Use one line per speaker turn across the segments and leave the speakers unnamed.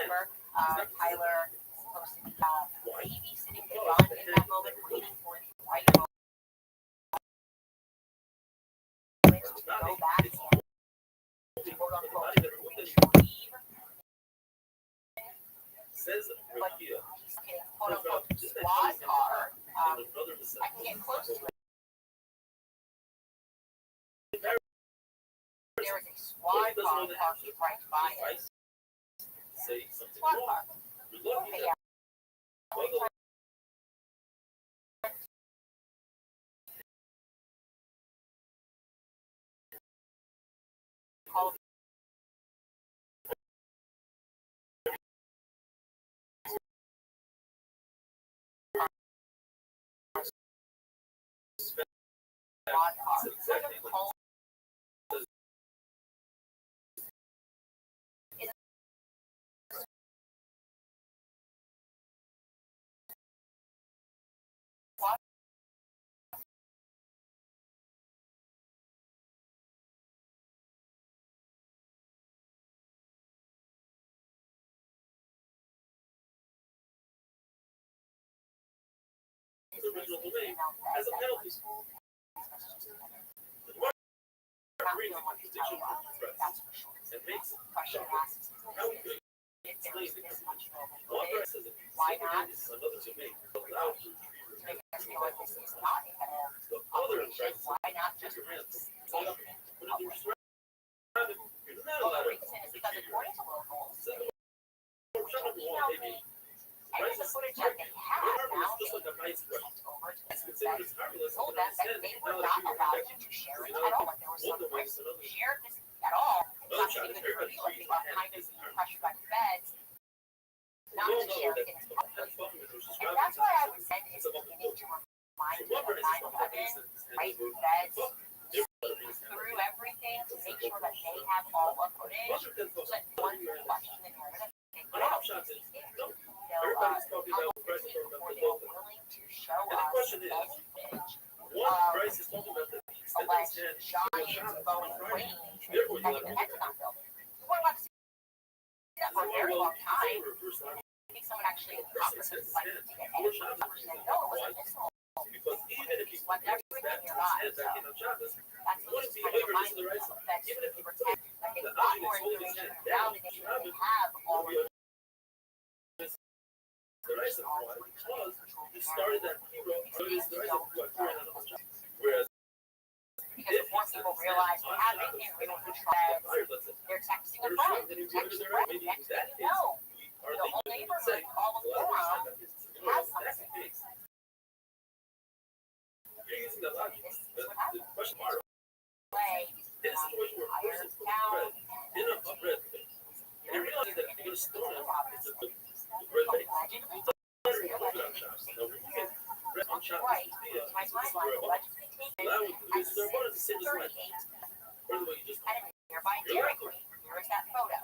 remember, Tyler is supposed to be babysitting the gun in that moment, waiting for the right moment to go back and quote unquote retrieve. But he's getting quote unquote squad car. I can get close to it. There is a squad car parked right by it. Squad car. Okay, yeah. Call squad car.
Original domain as a penalty. The mark brings a contradiction to the threats and makes how we could explain one threat says it is another domain allowed to retrieve the other threat just commands but if you're surrounded you're not allowed to retrieve your
and the footage that they have now is over to the told them that they were not allowed to share it at all. Like there was some rights to share this at all. It's not even good for you. Like they got kind of pressured by the feds not to share things publicly. And that's why I was saying is beginning to remind me of 9/11, right? Feds through everything to make sure that they have all the footage so that one can question the narrative.
Everybody's talking about price
before they were willing to show
and the question is, one price is talking about the
alleged giant Boeing plane that the Pentagon built. We weren't allowed to see that for a very long time. I think someone actually in the Congress was like to get any saying, no, it was a missile.
Because even if you
swept everything nearby, so that's what it's kind of reminding me of. That even if you pretend like they've got more information around it, they have all of
the rights of one because you started that hero, so it is the rights of one. Whereas
because before people realize what happened, they don't control they're texting a phone, texting a friend, next thing you know, the whole neighborhood, all of Forum has something.
You're using the logic, the question mark.
Way,
In a situation where a person is red, in a red thing, and you realize that you're going to store it, it's a red thing.
Right, my timeline allegedly taken at 6:38 at a nearby Dairy Queen. Here is that photo.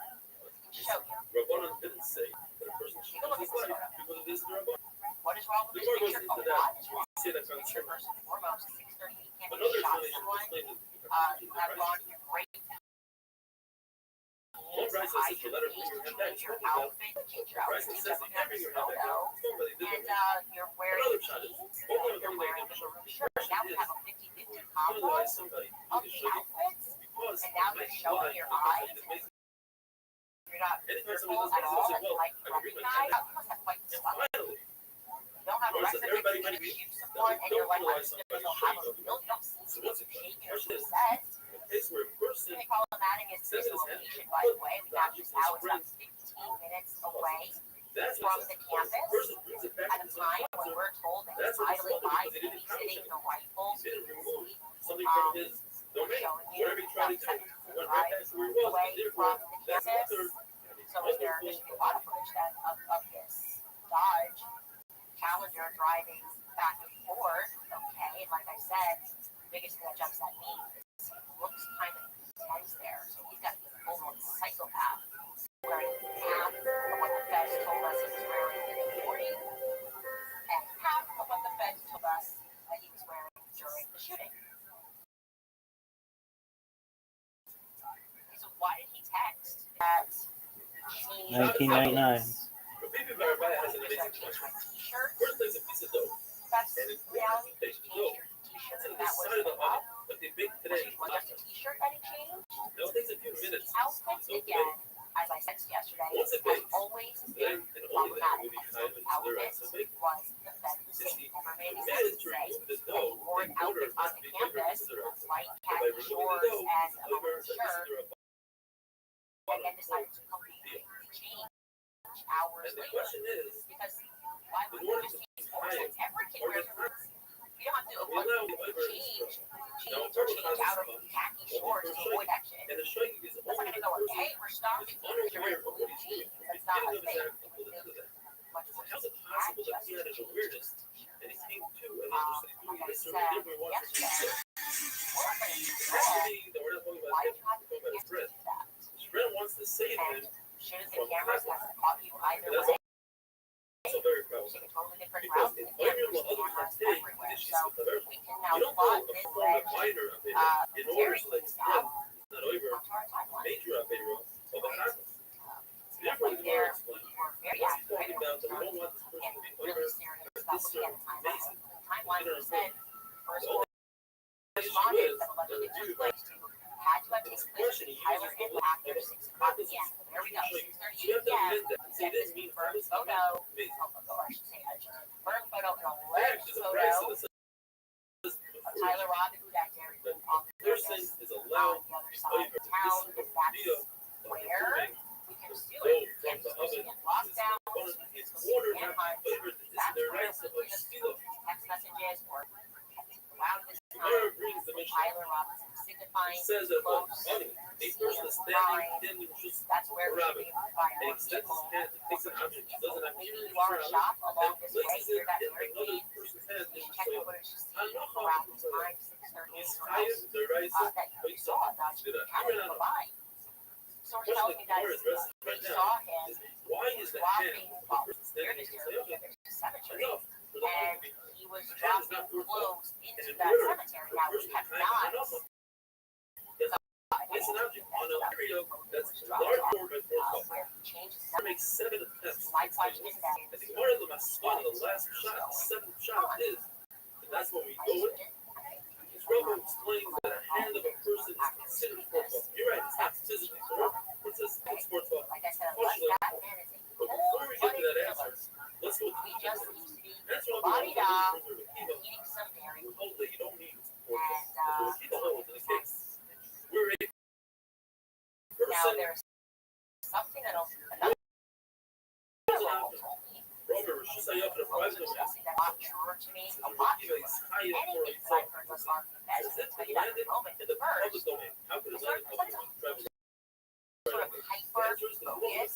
Show you.
Rabbanan didn't say that a person should use his life because it is the Rabbanan.
What is wrong with this picture? A lot is wrong with this picture. First and foremost, 6:38 can't be shot someone. You have gone through great
one price says it's a letter from your head
your outfit, change your outfit, you have this photo, and you're wearing jeans, and you're wearing a maroon shirt. Now we have a 50-50 combo of the outfits, and now you're showing your eyes. You're not visible at all, and like you recognize, you must have quite the stomach. You don't have a record, you're going to shoot someone, and you're like, I'm just going to have a meal, you don't see me shake your set. The problematic is this location, by the way. We got this house about 15 minutes away from the campus. At a time when we're told that he's idling by, babysitting the rifles, we can see showing you about 7 drives away from the campus. So there's a lot of footage of this Dodge Challenger driving back and forth. Okay, and like I said, the biggest thing that jumps at me is he looks kind of intense there. So he's got this full-blown psychopath wearing half of what the feds told us he was wearing in the morning, and half of what the feds told us that he was wearing during the shooting. So why did he text that she
1999.
But maybe Rabbbi has an amazing question. First, there's a piece of dough,
That's
and it's
reality.
baked
Change
dough.
your t-shirt.
It's in the
That was
side of the
up.
oven, but they bake today.
Was it just a t-shirt that it changed?
Now it takes a few minutes.
The outfits, again, as I said yesterday,
Once it
has
bakes,
always
then
been
and only then will
problematic.
you
And
kind
so
of
the
consider it
outfit
some bake.
was the best
It's
mistake. Never made any sense to
mandatory
say
for this
that
dough.
you wore an
In order
outfit on
to
the
be favored
campus,
consider it.
white
So by
khaki
removing the
shorts
dough,
and a
however,
blue shirt,
consider a
and then decided to completely change hours
And the
later.
question is,
Because why would
in
you
order
just
to
change sports?
hide
Like everyone can
or
wear
get
shorts. You don't have to
we allow the
avoid
fiber to
change
Now,
or change out of khaki shorts to avoid action.
and the shaking is
That's not
only
gonna
the
go,
person
hey, we're stopping
is
because you're
unaware
in
of
blue
what he's
jeans.
doing.
That's
He's
not
getting
a
of his
thing.
act until into that.
Much
So
more
how's it possible that he had an awareness and he came to an interesting
like I
this or
said
everyone wants to do
yesterday,
so.
well, but
It
it's
has to
red.
be that we're not talking
Why
about
do you have
him, we're talking about his
to
friend.
do that?
His friend wants to save
And
him
should the
from
cameras
conflict.
have caught you either
And that's
way?
also very powerful.
Take a totally different
Because
route.
in
The cameras,
every other
cameras
day,
everywhere.
this is
So
the version.
we can
You
now
don't
plot
go a
this
former
ledge
minor of it in order
very
to let his
close
friend
out
not over
onto our timeline.
major of Beirut of a hazard.
Therefore,
Therefore, the
there
Lord explained.
we were very
He's
accurate
talking about that we don't
and
want this person to be over
really serious
at
about
this
looking at
certain
the timeline.
basic.
The timeline we said first
The only issue
responded
is
that
that
allegedly
the
took
Jew
place to had to have taken place with Tyler and after 6 o'clock p.m. There we go, 6:38
you have to
p.m.
admit that. Say
Get
this
this
means
confirmed
this
photo,
amazing.
or I should say, a confirmed photo, an
Actually,
alleged
the price
photo
of the
of Tyler robbing that Dairy Queen on
person
campus
is
on
allowed
the other side of town, and that's where we can sue
dough
it.
from the oven.
Get locked down,
It's ordered not to be flavored. This is
that's
their
where
rights of
we just
steal.
text messages or around this
Whoever
time,
brings the mission
Tyler Robinson signifying
says that the
close.
money, a person is standing in just
That's where we
Rabbit.
should be able to find
and
more
extends
people.
his hand and takes an object that doesn't have
Maybe
any
you are a shop along
and
this way,
places
you're
it
that
in
Dairy
another
Queen.
person's hand.
You
And
should check the
so
footage to see
I'm not
around
confident
this time, 6:30,
it's
or
higher
else,
than the rights
that you saw. That's
to that.
how
Even
you
on
provide. Source
question
tells
the
me that
car address
they
right now
saw him
is why is the hand
dropping,
of the
well,
person
here
standing
it is,
in the
there's a cemetery,
enough for the money
and
to be high?
he was
The hand is not
dropping
worth more.
clothes
And
into
in
that
order
cemetery.
for
Now,
the
we
person
have
behind
not.
enough of it's an object on an area that's large more by 4
Where he changed
It makes 7 attempts.
my question is that
And the part of the Mascon, the last shot, the 7th shot is, and that's what we go with. Because Robo explains that a hand of a person is considered sports ball. You're right, it's not physically correct. It's a sports ball.
like I said,
Partially.
that man is a
But before we get to that answer, let's go with
he
the
just
answer.
needs to be
That's what
bodied
we're
up,
going to do.
eating some dairy,
We hold that you don't need sports ball.
and
Because we'll keep a hold in the case. We're a
now
person.
there's something that another Robo told me.
Robert, she's saying up in a
What was
private domain.
discussing that a lot truer to me, a lot truer. Anything that I've heard thus far from Fez, I'll tell you that in a moment.
In the public
First,
domain. How could it land in the public domain? Private
sort of hyper focus,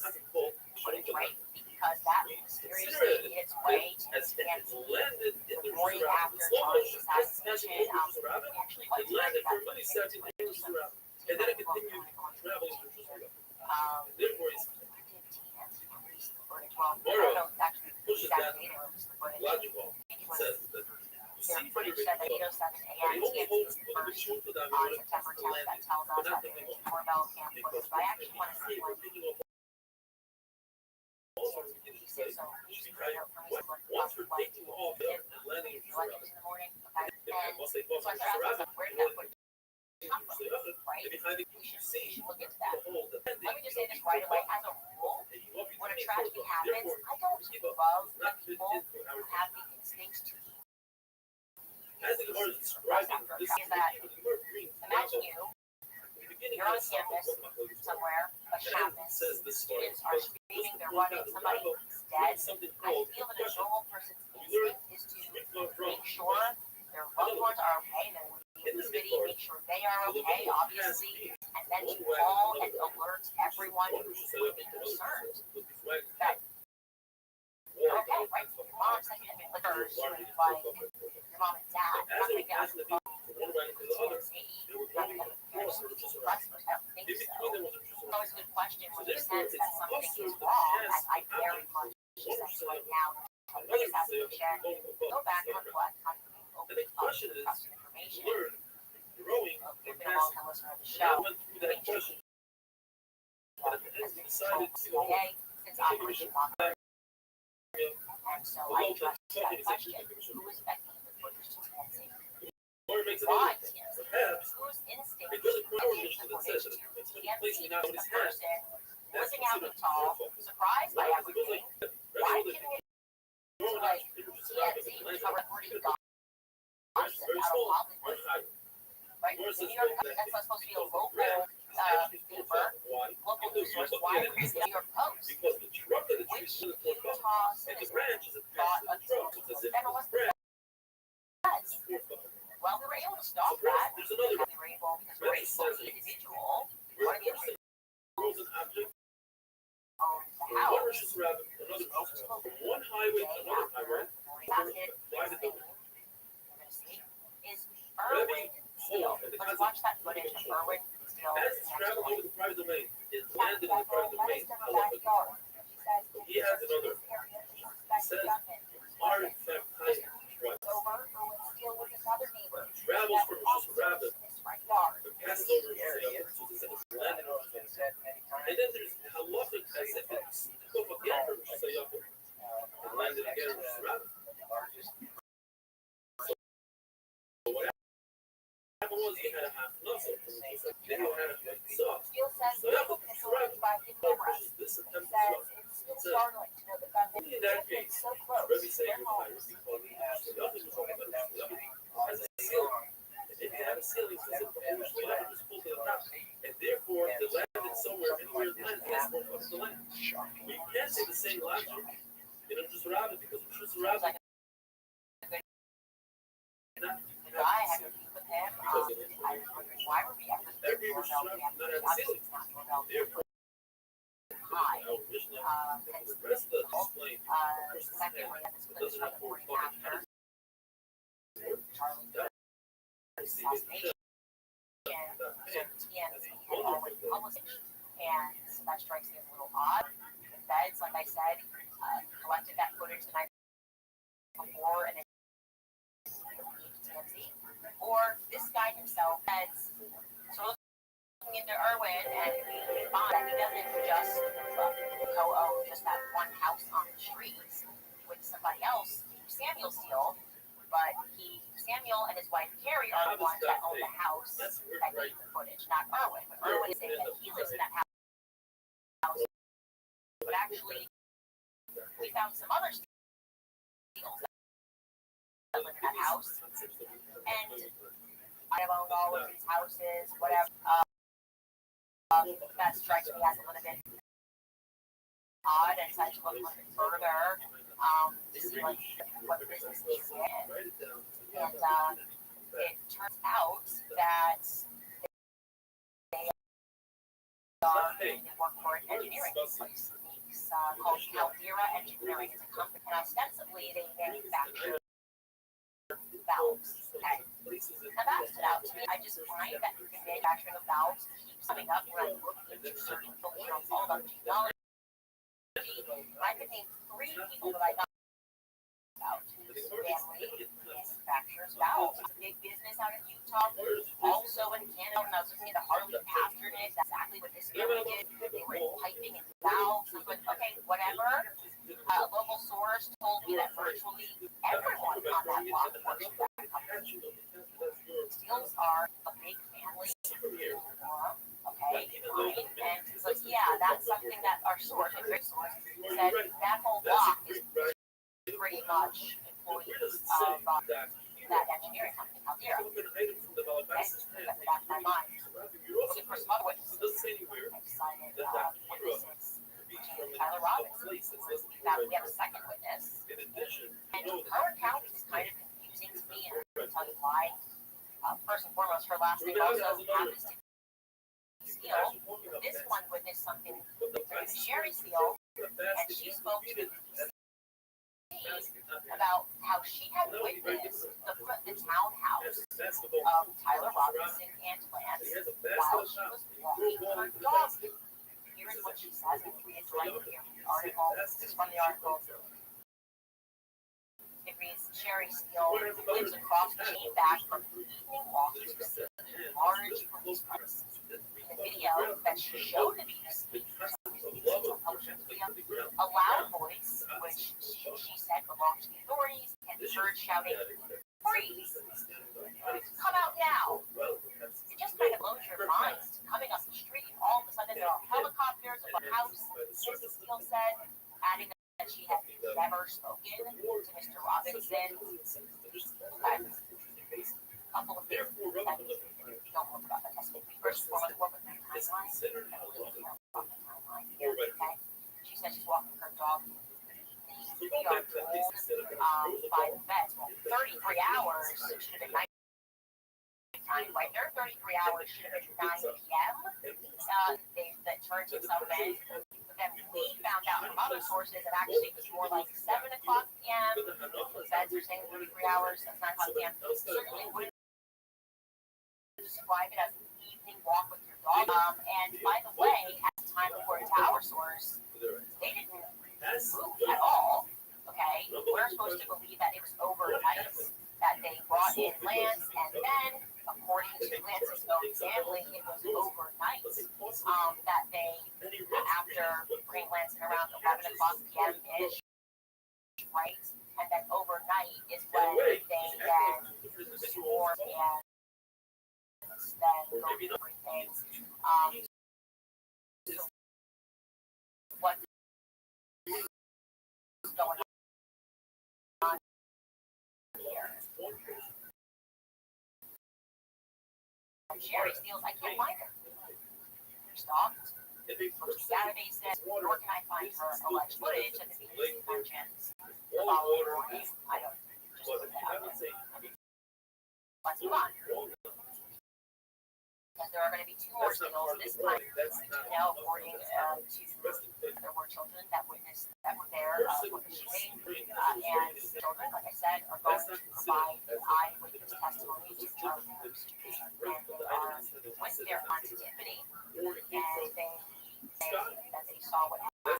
put it right, because that mysteriously made its way to
as it
Nancy
landed in the
morning
Rabbit.
after
Slow
John's
motion,
assassination.
Rabbit.
Actually,
It landed for a millisecond in the Rabbit. And then it continued traveling through the Rabbit. And therefore, it's logical. It says that you see
footage
the
said that
radio,
8:07
but
a.m.
it only
TNT
holds
is
the
first
tune to them
on
when it
September
comes to
10th. That
landing.
tells us
But
that
not the
there's
big one.
doorbell cam
Because
footage. But I actually want to see
we're
when
thinking of also we can
he
say,
said so.
you
He's
should be
right
right.
out for me.
Once we're taking off and landing in the
Like
Rabbit.
in the morning. Okay. And
Once they fall
so I
from
started
the
asking,
Rabbit,
where did that footage come from? Right?
and behind it,
We
you
should
see
look into
the
that.
hole that
Let me just say this right away. As a rule, when a tragedy happens, I don't love
not fit
people
into
who
our
have the instincts to
as the Gemara is describing this
Is that-
the Gemara brings
imagine you,
the beginning
you're on
of the
campus
somewhere
somewhere, a
and
happens,
says this story.
students are screaming, they're running, somebody is dead.
Something
I
called
feel that a
question.
normal person's instinct is to make sure their loved ones are okay, and then in the city, make sure they are okay, obviously, and then to call and alert everyone who would be concerned that you're okay, right? Your mom sent you to like your mom and dad, you're not gonna get on the phone with TMZ, you're not gonna get customers, I don't think so. It's always a good question when you sense that something is wrong, as I very much sense right now. On this assassination, go back and reflect on
And the question is,
trusted information.
learn, growing,
You've
and
been a long
passing.
time listener of the
And I
show.
went through that question. But at the end,
control the CIA since Operation Lockdown. And so I addressed that question: who is affecting the footage to Nancy? Why TMZ? Whose instinct is the footage to TMZ? The person living out in tall, surprised by everything. Why didn't it like TMZ cover 40 dollars out of Hollywood? Right? The New York Times, that's not supposed to be a local paper, local news source. Why is the New York Post? Which Utah citizen thought a drone was federalist defense? Well, we were able to stop that. We were able, because we're a solid individual, one of the other owns the house.
One highway to another highway.
Is Irwin Steele. Let's watch that footage of Irwin Steele.
As it's traveled over the private domain, it landed in the private domain. He has another. It says, are in fact hiding right. Travels from just Rabbbi, but passes over the area, so it's landed on the fence. And then there's halachic as if it's up again from Shusayafim, and landed again on Rabbbi. So what happened was he had a half nuzzle, then he had a soft. So that was Rabbbi pushes this attempt to swap. In that case, Rabbbi saying Rabbi has a ceiling. And if you have a ceiling, it says just pull to the top. And therefore, the land is somewhere anywhere the land is more close to the land. We can't say the same logic in a just Rabbbi because it's just Rabbbi.
I had to meet with him. I was wondering why were we ever
Every Rosh Hashanah not have a ceiling. Therefore,
high.
the rest of the explain.
Second, we had this footage from the morning after Charlie assassination. And so TMZ had already published it. And so that strikes me as a little odd. The feds, like I said, collected that footage the night before and then TMZ. Or this guy himself feds. So looking into Irwin and we find that he doesn't just co-own just that one house on the streets with somebody else, Samuel Steele, but Samuel and his wife Carrie are the ones that own the house that gave the footage, not Irwin. But Irwin is saying that he lives in that house. But actually, we found some other Steeles that live in that house. And I have owned all of these houses, whatever. That strikes me as a little bit odd and such a little bit further to see like what business he's in. And it turns out that they work for an engineering place called Caldera Engineering. It's a company, and ostensibly they manufacture valves. Okay. Now that stood out to me. I just find that the manufacturing of valves keeps coming up when I look into certain people, all about technology. I could name 3 people that I got out whose family manufactures valves. It's a big business out in Utah, also in Canada. When I was looking at the Harley Pasternak, that's exactly what this family did. They were in piping and valves. I'm like, okay, whatever. A local source told me that virtually everyone on that block works for that company. Steeles are a big family in Aurora. Okay, fine. And he's like, yeah, that's something that our source, a great source, said that whole block is pretty much employees of that engineering company, Caldera. Okay, that's back in my mind. Looking for some other witnesses. I decided witnesses Tyler Robinson. We have a second witness. And her account is kind of confusing to me, and I'll tell you why. First and foremost, her last name also happens to be Steele. This one witnessed something with Sherry Steele, and she spoke to the about how she had witnessed the townhouse of Tyler Robinson and Lance while she was walking her dog. Here's what she says, and read it directly here from the article. This is from the article. It reads, Sherry Steele lives across the chain back from evening walks to see large police cars. In the video that she showed the BBC, A loud voice, which she said belonged to the authorities, and heard shouting, "Freeze! Come out now!" It just kind of blows your mind. Coming up the street, all of a sudden there are helicopters above the house, Mrs. Steele said, adding that she had never spoken to Mr. Robinson. A couple of things that don't look about that. First of all, I work with my timeline. Okay. She said she's walking her dog. They are told by the vets, well, 33 hours should have been night time, right? Their 33 hours should have been 9 p.m. That turns itself in. But then we found out from other sources that actually it was more like 7 o'clock p.m. The vets are saying 33 hours, that's 9 o'clock p.m. Certainly wouldn't describe it as an evening walk with your dog. And by the way, at the time, according to our source, they didn't move at all. Okay, we're supposed to believe that it was overnight that they brought in Lance, and then, according to Lance's own family, it was overnight that they, after bringing Lance in around 11 o'clock p.m. ish, right, and then overnight is when they then swarmed and then go through everything. What's going on here? Sherry Steele's, I can't find her. They're stalked. Most databases, nor can I find her alleged footage of the BBC mentions the following morning. I don't just put that out there. Let's move on. Because there are going to be 2 more Steeles this time. According to there were children that witnessed that were there for the shooting, and children, like I said, are going to provide eyewitness testimony to Charlie Kirk's shooting, and they are with their Aunt Tiffany, and they say that they saw what happened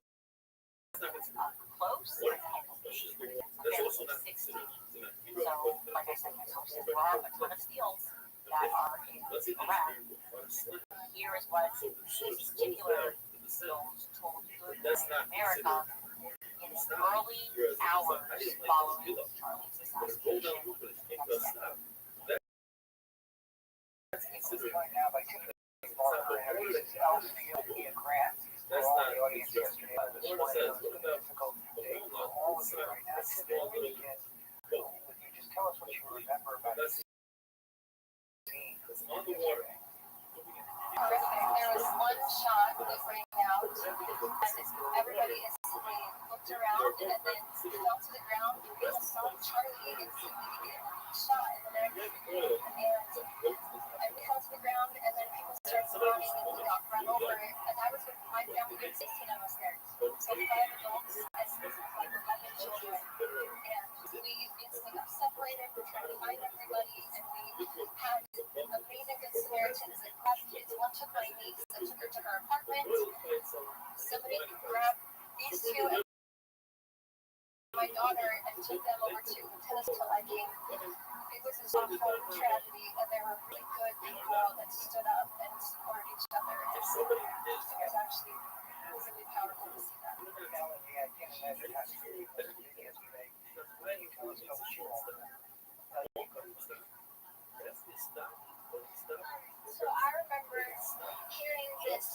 up close, and I believe a family of 16. So, like I said, my sources, there are a ton of Steeles that are in Iraq. Here is what these particular Steeles told Good Morning America in the early hours following Charlie's assassination.
Tell us what you remember about this scene on the water.
There was one shot that rang out, and everybody instantly looked around and then fell to the ground. People saw Charlie instantly get shot in the neck, and fell to the ground, and then people started running, and he got run over. And I was with my family, 16 of us there, so 5 adults and 11 children, and we instantly got separated. We tried to find everybody, and we had amazing good Samaritans that grabbed kids. One took my niece and took her to her apartment. Somebody grabbed these 2 and my daughter and took them over to Tennessee Liking. It was a awful tragedy, and there were really good people that stood up and supported each other. And it was actually really powerful to see that. So I remember hearing this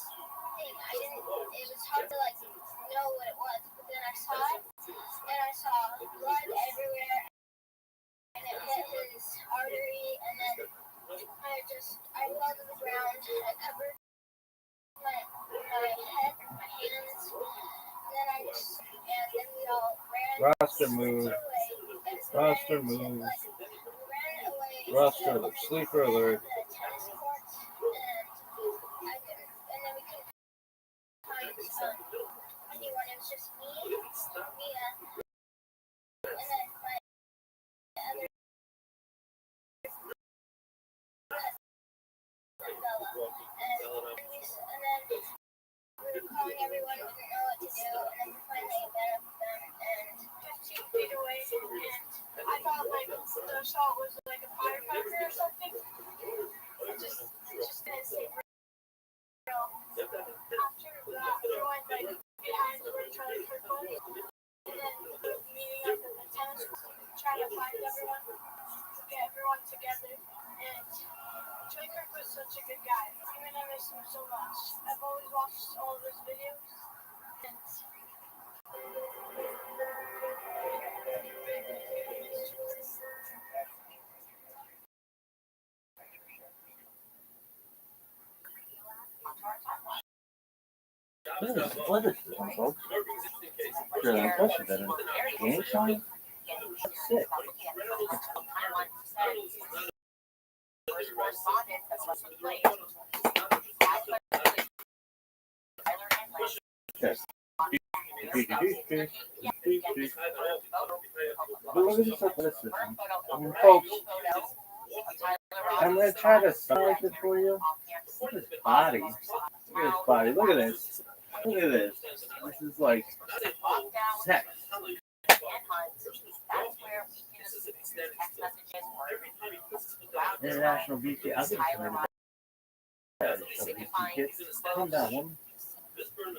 thing. It was hard to know what it was, but then I saw it, and I saw blood everywhere, and it hit his artery, and then I fell to the ground, I covered my head, my hands, and then we all ran.
Roster move. Roster move. Roster alert. Sleeper alert.
And then we couldn't find anyone. It was just me, Mia, and then my other cousin, Bella. And then we were calling everyone, we didn't know what to do, and then we finally met up with them, and 15 feet away, and I thought the shot was like a firecracker or something. so much. I've always watched all of his videos. And
What is this one, folks? Sure, that's better. Game song? Sick. Yes. But look at this, folks. I'm gonna try to size it for you. Look at his body. Look at his body. Look at this. Look at this. This is like sex. International BT. I think it's calm down, woman.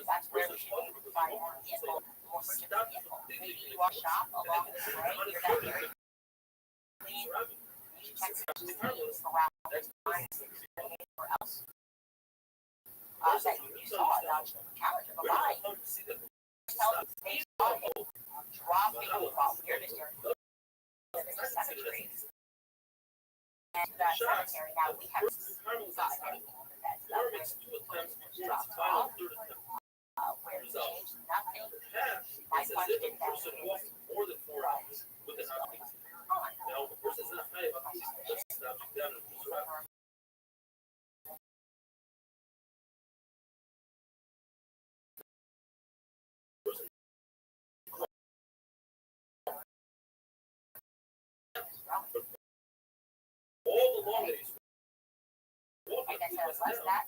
That's where we should be able to find more vehicle, more vehicle. Maybe you walk shop along this way, you're that area. You should check the cities around or else. That you saw it on the calendar, the line. Tell them they saw it dropping while we're just here. There's a cemetery. And that cemetery now we haven't got anything on the bed. That was dropped off. Where we changed nothing. My question then is,
more than 4 hours with an object. Now, of course, it's not high enough to stop you down and push you out. All along it is.
I guess that was less that.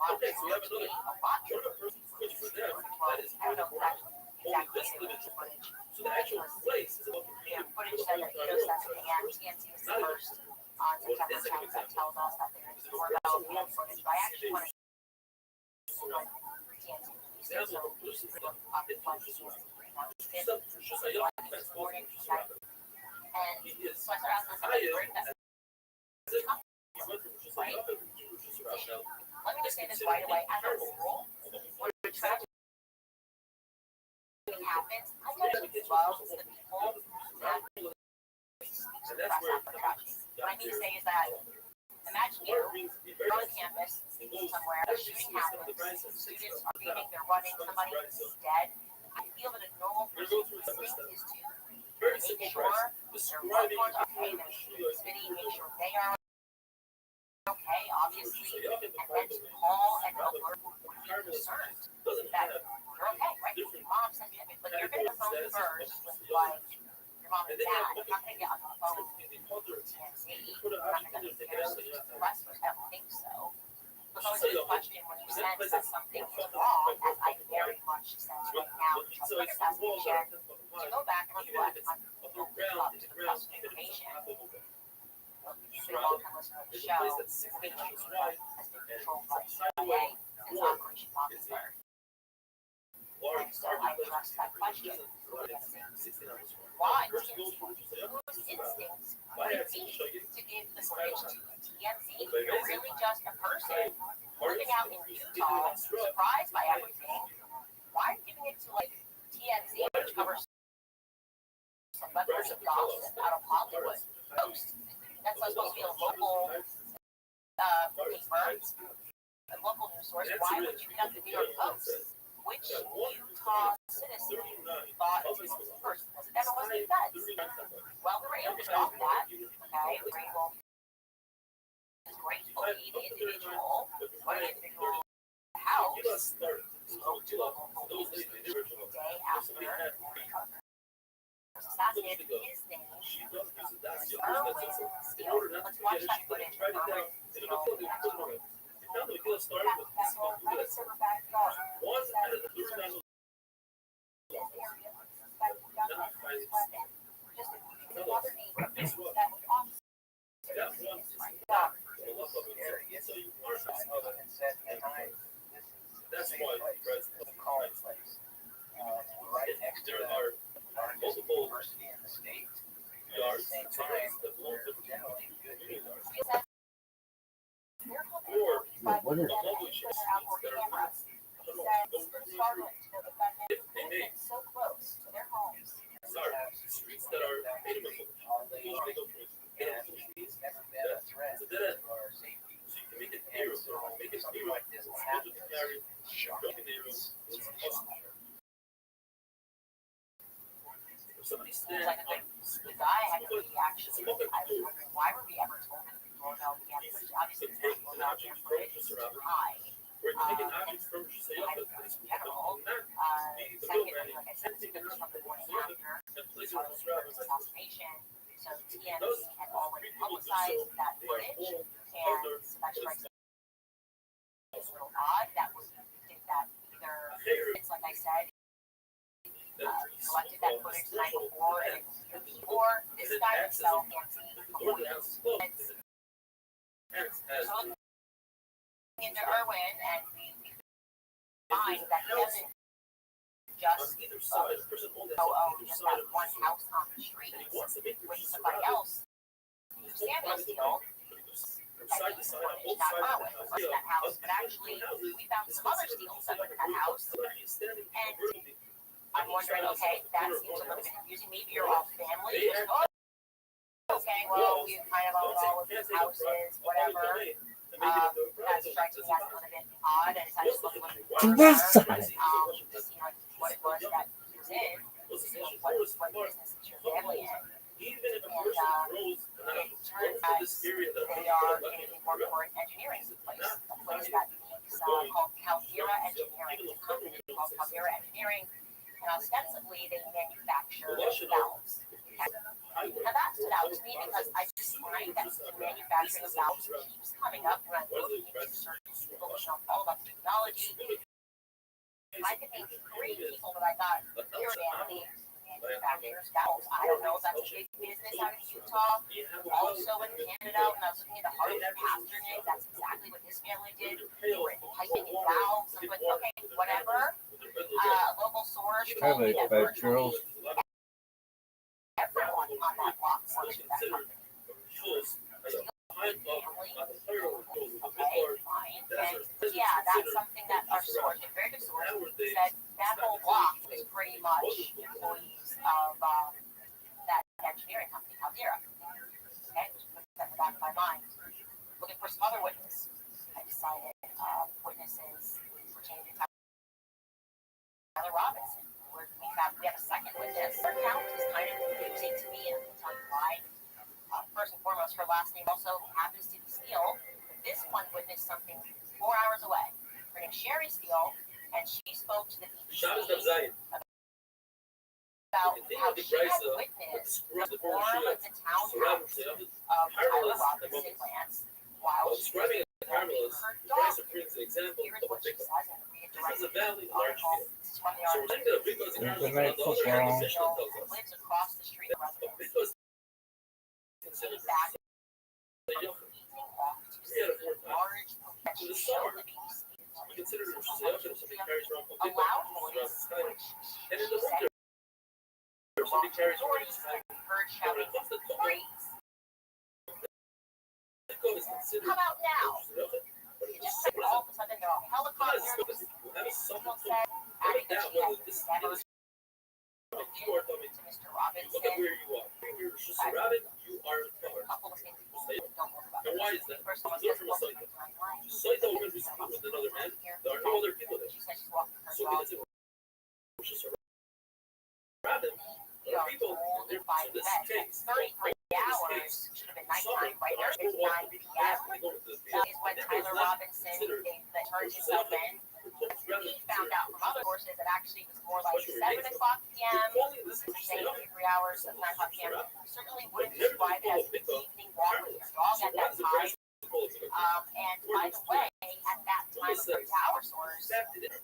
Okay, so we have another which for them, that is only this limited footage. So the actual place is about
Footage that TNT is the first on September 10th that tells us that there is more development footage. But I actually want to let me just say this right away. As a rule, when a tragedy happens, I kind of love the people that press out for tragedy. What I mean to say is that imagine you're on campus somewhere, a shooting happens, students are beating, they're running, somebody is dead. I feel that a normal person's instinct is to make sure their loved ones are okay, they're city, make sure they are okay, obviously, and then to call and alert would be concerned that you're okay, right? Your mom sent you, but you're going to phone first with like your mom and dad. You're not going to get on the phone with TNC. You're not going to get wrestlers. I don't think so. There's always a good question when you sense that something is wrong, as I very much sense right now, because of assassination, to go back and reflect on trust information. You've been a long-time listener of the show. We've been controlled by CIA since Operation Mockingbird. And so I addressed that question. Why? Whose instincts would it be to give the footage to TMZ? You're really just a person living out in Utah, surprised by everything. Why are you giving it to like TMZ, which covers some members of gossip out of Hollywood? Post. That's supposed to be a local paper, a local news source. Why would you get the New York Post? Which Utah citizen thought it was the first? Was it never was the feds? Well, we were able to stop that. Okay, we were able to gratefully the individual, one individual house, spoke to a local news the day after assassinated. His name is Erwin Steele. Let's watch that footage.
That's why right next to there are multiple university in the state. Yards, same time, that belong to generally good yards. Or
What is
lovely ships that are they may
so close to their homes.
start streets that are made of they go through trees. It's a dead end. So you can make it narrow. Make it narrow like this. Carry narrow. If somebody stands
Like the guy had a reaction. I was wondering why were we ever told that the doorbell began to obviously it's not going out there for it. It's too high.
we're taking objects from
In general, secondly, like I said, it's been from the morning after assassination. So TMZ had already publicized that footage, and so that strikes me as real odd. That was did that either it's like I said, collected that footage the night before and or this guy himself can't see before he so into Irwin and we find that he doesn't just just that one house on the street with somebody else Samuel Steele not Irwin was in that house, but actually we found some other steals that were in that house and I'm wondering, okay, that seems a little bit confusing. Maybe you're all family. Okay, well, we kind of own all of these houses, whatever. That strikes me as a little bit odd, and so I just looked at to see like what it was that he was in, what business is your family in. And it turns out they are in a more important engineering place, a place that makes called Caldera Engineering, a company called Caldera Engineering. And ostensibly, they manufacture valves. Now that stood out to me because I just find that the manufacturing of valves keeps coming up when I'm looking into certain people who know all about technology. I could name 3 people that I thought your family manufactures valves. I don't know if that's a big business out of Utah. Also in Canada, when I was looking at the Harvey Pasternak, that's exactly what his family did. They were into piping and valves. I'm like, okay, whatever. Local source told me that virtually everyone on that block works for that company. Okay, fine. And yeah, that's something that our source, a very good source, said that whole block was pretty much employees of that engineering company, Caldera. Okay, just put that in the back of my mind. Looking for some other witnesses. I decided witnesses pertaining to Tyler Robinson. We have a second witness. Her account is kind of confusing to me, and I'll tell you why. First and foremost, her last name also happens to be Steele. But this one witnessed something 4 hours away. Her name's Sherry Steele, and she spoke to the BBC about how she had witnessed the form of the townhouse of Tyler Robinson Lance while she was with her dog. Here's what she says in the article. This is from the article. Lives across the street from residence. Back off to see the large that she showed the BBC. A loud voice, which she said authorities heard shouting praise. Come out now. It just said all of a sudden there are helicopters. Someone said, adding that she had never spoken to Mr. Robinson. A couple of things people don't know about this. First of all, there's a timeline. She said she's walking her dog. You are told by the vet that 33 hours should have been nighttime, right? It's 9 p.m. That is when Tyler Robinson turned himself in. He found out from other sources that actually it was more like 7 o'clock p.m. Saying 3 hours of 9 o'clock p.m. Certainly wouldn't describe it as an evening walk with your dog at that time. And by the way, at that time of the power source, they didn't.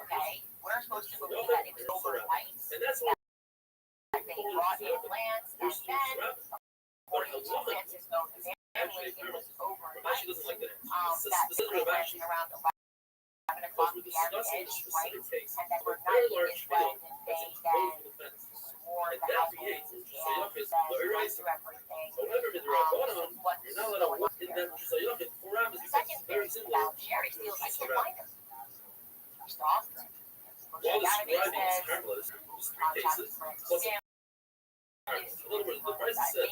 Okay, we're supposed to believe that it was overnight. That they brought in lands, and then, according to Francis Owen's family, it was overnight. That they were landing around 11 o'clock p.m. ish, right? And then overnight is when they then swore the households and then went through everything. What's going on there? The second theory about Sherry Steele, I can't find her. First off,
While the scribing is harmless, three cases, plus the price says,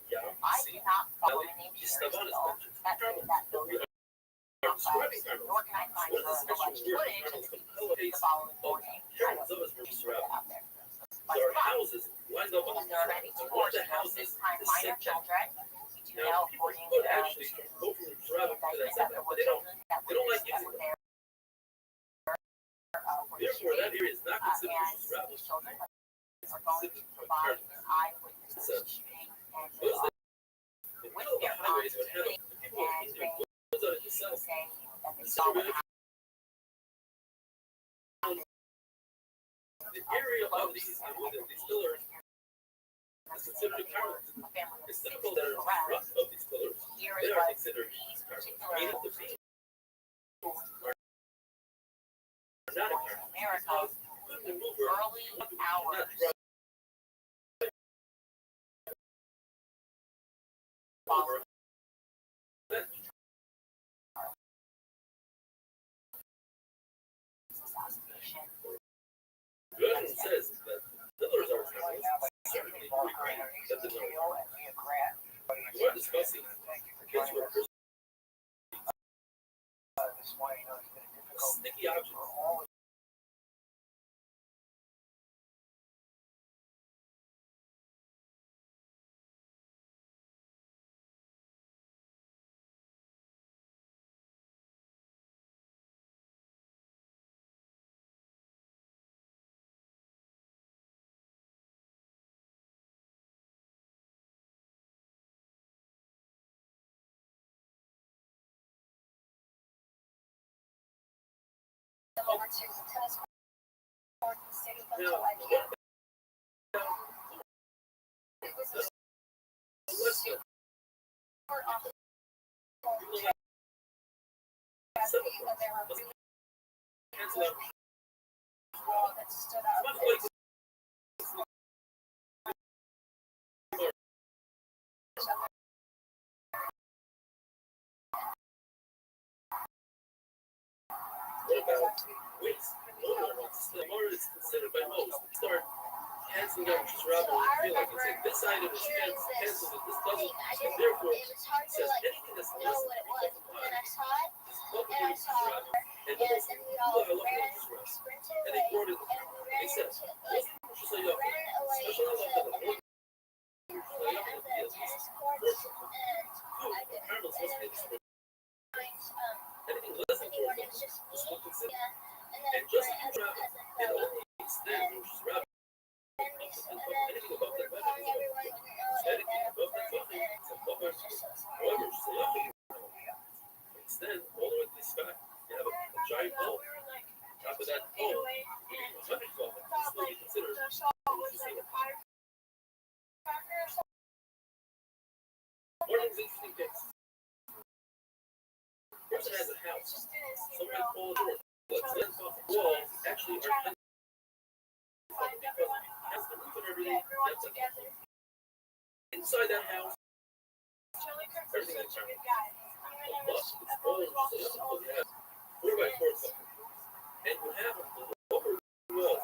yeah,
I
see,
cannot follow the name
she's
Sherry
stubborn as
Steele.
much.
That goes
Describing harmless.
nor can I find her alleged footage of the following morning. I don't
Carrots of us were
just put it
surrounded.
out there.
There are houses lined up on
And
the
there are many
street. One of
divorces,
the houses
this time
is
minor
sick.
children. We do
Now,
know,
people
according
could
to
actually go from the surrounding to that
indictment, that
setback,
there
but
were
they don't.
children that
They don't like
were
using it.
there for the
Therefore, that
shooting.
area is not considered a
And
surrounding.
these children are going to provide an eyewitness to the shooting and they
Those
are
that the middle of the highways would have the people who
and
keep their
they
clothes out of the cell.
saying that they saw what happened.
The area of these pillars is considered a carrot. It's the people that are in front of these pillars.
Here
They
is
are
what
considered
these
carrots.
particular
Meaning the people are not a carrot.
America
Because the mover
early hours
over
assassination.
Good says that pillars are carrots. Certainly, we agree that the we are discussing kids who are sticky objects.
Over to the tennis court in the city of
Now,
Philadelphia. It was a
listen,
super awful
you will have
tragedy, and there were really
cancel out.
people that stood up.
Much like what about weights? The more it's considered by most, start canceling out just rather than feel like it's like this item is canceled and this doesn't. And therefore,
It was hard
it
to
says
like
anything that's
know
less
what
than
it was. And then I saw it,
is
and
public
I
use
saw it,
rather. And
and then we all
people are looking
ran,
at this route.
sprinted
And they
away,
poured it.
and we ran
They said,
into,
most people just say, okay,
ran away
special
into,
level of
we went at the tennis courts, and I did, and then we could find,
anything less than
anyone,
4
it was just me,
is still considered.
and then
And just
my other
travel,
cousin
it
fell,
only extends, which is rather.
and
Anything above
we
that
were
budget
calling
is over.
everyone we know, and
Anything
then
above that budget
and
is above
it
our.
was just so scary.
However, just say, okay, extend all the way to the sky. You have a giant bulb. Top of that bulb, you can 112 of them. Still be considered. One of these interesting things. Person has a house. Some might call it a door. Let's let off the walls actually are because has the roof and everything. That's a, inside that house, everything is turned. A bus, it's all just a little bit of 4x4 something. And you have a upper wall.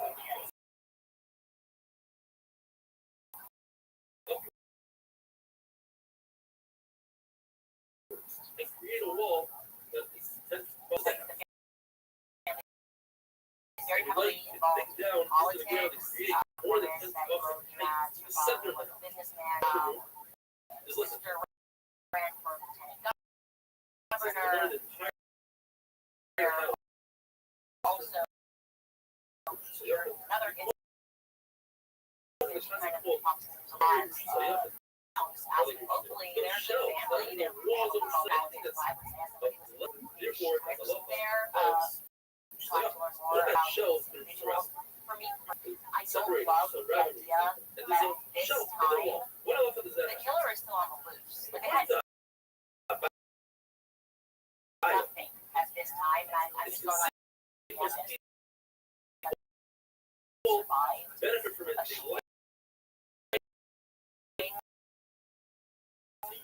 And create a wall that is 10 above that house.
Very
You
heavily
like to
involved
dig down into the ground and
politics.
create more than 10
That
above
road
the height.
had
The center
was
of
a businessman.
Just listen.
Sister ran for lieutenant
This is the
governor.
one entire house.
Also, here another incident which kind of talks to a lot. Locally, there's a family that was out in the Bible
Therefore, as a law
there, trying to learn more
what that
about
shelf
these
is for us.
individuals. For me, I don't
Separate
love
so
the
Rabbbi.
idea
And there's
that
a
this
shelf in the
time
wall. What else does that
the
have?
killer is still on the loose. Like, it
What
has
does
nothing at this time, and I'm just going like,
because
yeah,
people
survive.
benefit from it. They like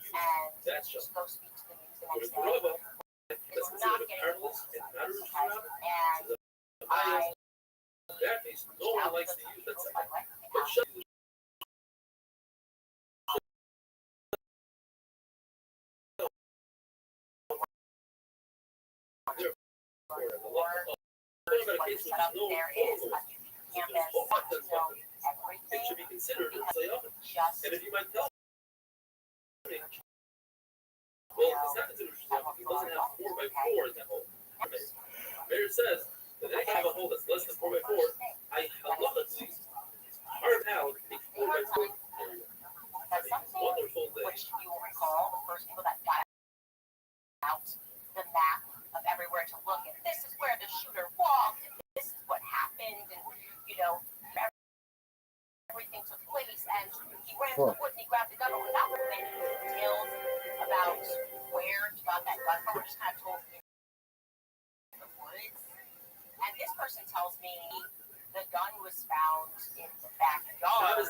And
that shelf.
just go speak to the news the
But
next
if we're
day.
over, that's
It's
considered
not
a
getting
perilous and not a
okay?
job.
And
I,
I
that case, no one likes to use that
people
second.
like
But shelf is there for it. A lot of
what the setup there is on your campus, you know,
it
everything
should be considered a play oven.
just
And if you might tell me, well, it's not considered a play oven. It doesn't have 4x4 in that hole. Mayor says that they have a hole that's less than 4x4. I love it, please. Hard out a 4x4 area.
that's something
Wonderful thing.
which you will recall the first people that got out the map of everywhere to look, and this is where the shooter walked, and this is what happened, and you know, everything took place, and he ran to the woods and he grabbed the gun, but without many details about where he got that gun from. We're just kind of told in the woods, and this person tells me the gun was found in the backyard.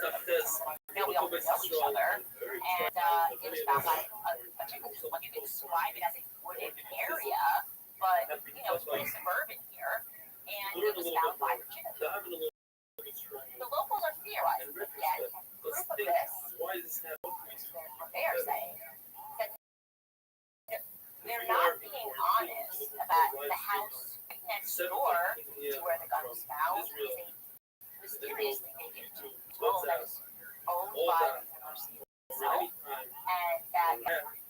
Now we all know each other, and it was found by a chicken. Like, you can describe it as a wooded area, but you know, it's pretty suburban here, and it was found by the chicken. The locals are theorizing, but yet proof of this, what they are saying, that they're not being honest about the house right next door to where the gun was found is a mysteriously vacant home that is owned by the university itself, and that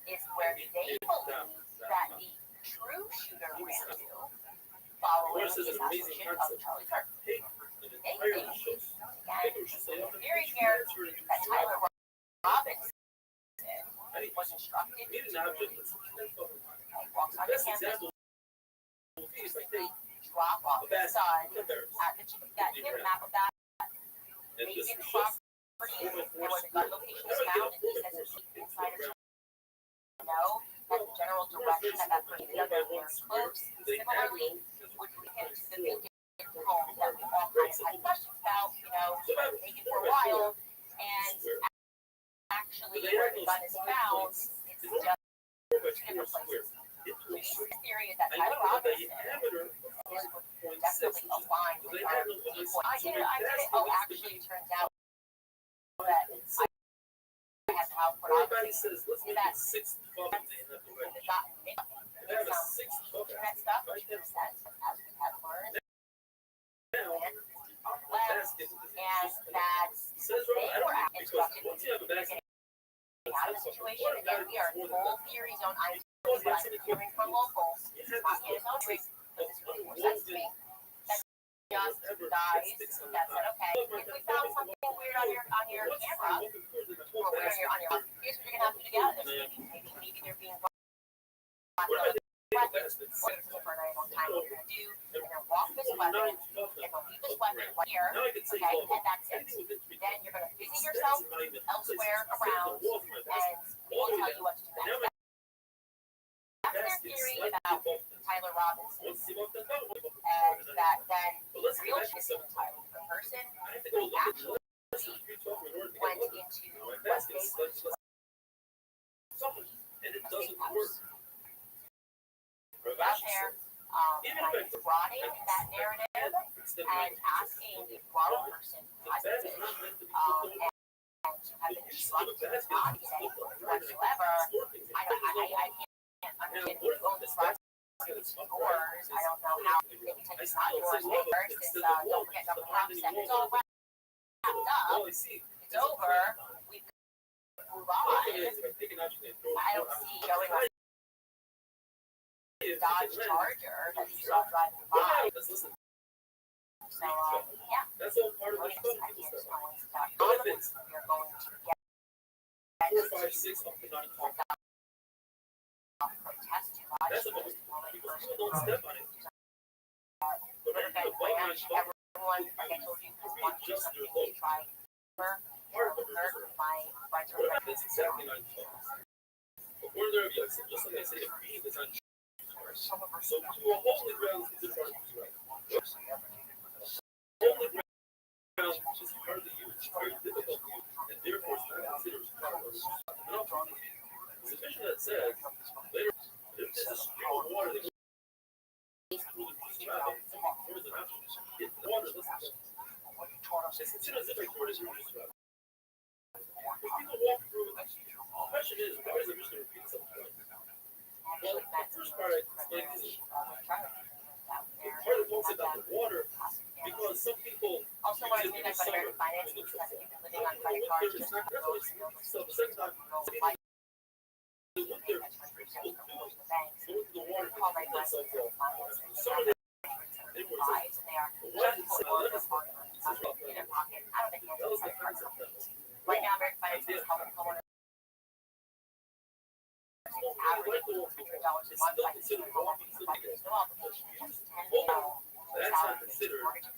is where they believe that the true shooter ran to following the assassination of Charlie Kirk. They think, again, the theory here that Tyler Robinson was instructed to walk on the campus, drop off his son at the chicken. That here, a map of that vacant property where the gun location is found, and he says it's insiders know that the general direction that that person does are very close. Similarly, would lead him to the vacant home that we all kind of had questions about, you know, vacant for a while, and actually where the gun is found, it's just two different places. The theory is that Tyler Robinson is definitely aligned with our decoy. I did it. Oh, actually, it turns out that I have how pornography is that when the gotten internet stuff, which makes sense, as we have learned, on the web, and that they were instructed to get out of the situation. Again, we are in full theory zone. I'm what I'm hearing from locals, not his own voice, but this really more sense to me. That just guys that said, okay, if we found something weird on your camera, or weird on your here's what you're gonna have to do out of this. Maybe they're being weapons, or this is for a very long time. What you're gonna do, you're gonna walk this weapon, and they'll leave this weapon right here, okay, and that's it. Then you're gonna busy yourself elsewhere around, and we'll tell you what to do next. That's their theory about Tyler Robinson, and that then the real missing Tyler person actually went into what they believe
and it doesn't work.
out there, kind of rotting that narrative and asking the wrong person hostage, and to have been instructed not to say whatsoever. I can't understand who owns this box. It's yours. I don't know how they can take it's not yours. First, it's don't forget number one step. It's all wrapped up. It's over. We move on. I don't see going on Dodge Charger that you saw driving by. So, yeah.
That's all part of the
ideas.com. We are going to get
6 up to 9 o'clock.
protest too much.
That's a moment. Because people don't step on it. But I think the bike
Everyone, like I told you, is one
just
something
your
they try. Hurt my friends are
that's exactly 9 o'clock. But where there be, just like I said, if being is on so to a holy ground is considered part of the right. Holy ground is hardly used, very difficult to use, and therefore is not considered part of the right. Sufficient that said, later, if there's a stream of water that goes through the traffic, towards an option, if the water doesn't it's considered as if a court is reduced to if people walk through, the question is, why is the Mishnah repeat itself twice? Well, the first part I explained is part of talks about the water because some people
also want to say that for American finance because people living on credit cards just
not that's what so the second time they look there people do
banks.
go into the water
Call my
and so
finance.
some of them they were
Lives, and they are
the water is
in their pocket. I don't think
that was the concept of it.
right now American finance is helping homeowners average $100 a month by consumer home there's no obligation, just $10
That's not considered part of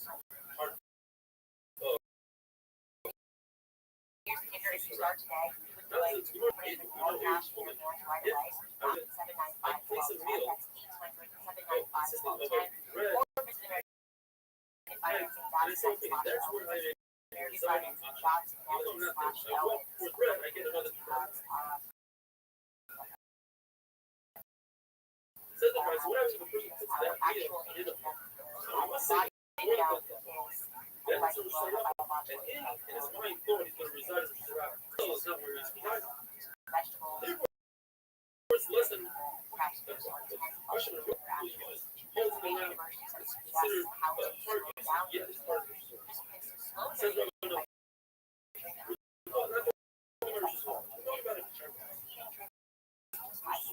here's the kicker, if you start today, you would do it, put it in one cash in your hands right away, 795 that's 800 795
bread.
or visit American
That's where I
American Finance jobs and
even though I'm not
slash
there, I walk for bread, I get another $2. Says the price, what happens if a person puts that meal in the I must say, that's a result and in his mind thought he's going to reside in the route. So it's not where he's residing. Therefore, it's less than question of what you use. Holds the land is considered part of it. Yet it's part of it. Says Rabbbi,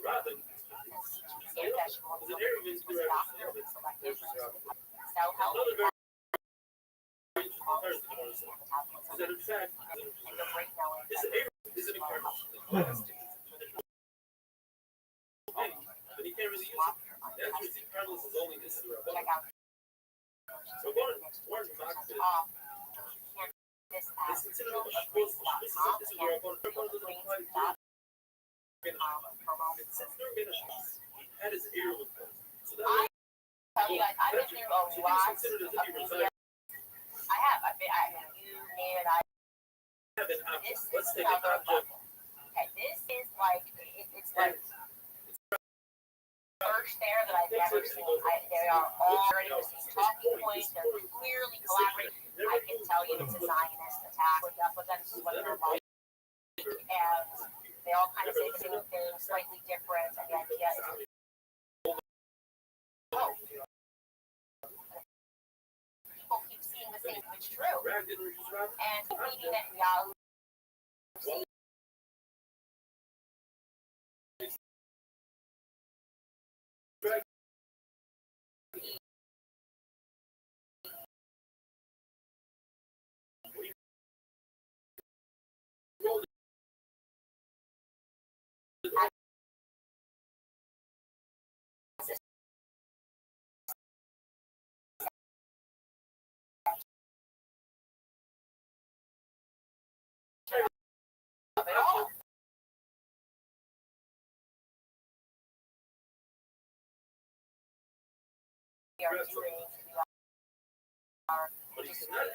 Rabbin is an area of inspiration. Another very is that in fact this area is an impairment. But he can't really use it. The answer is impairment is only this is the Rabbin. So one fact is it's considered a this is the Rabbin. Rabbin doesn't apply to since there been a had his ear with them. So that way,
tell you guys, I've been through a
so
lot
he's considered as if he
of
resided.
I have. You, me, and I.
This let's
is
take an
another
object.
level. Okay, this is like, it's like first there that I've ever seen. They are already the same talking points. They're clearly collaborating. I can tell you it's a Zionist attack. But that's what they're like. And they all kind of say the same thing, slightly different. And the idea is, oh, people keep seeing the same, which is true. And meaning that reality. Are doing
But he cannot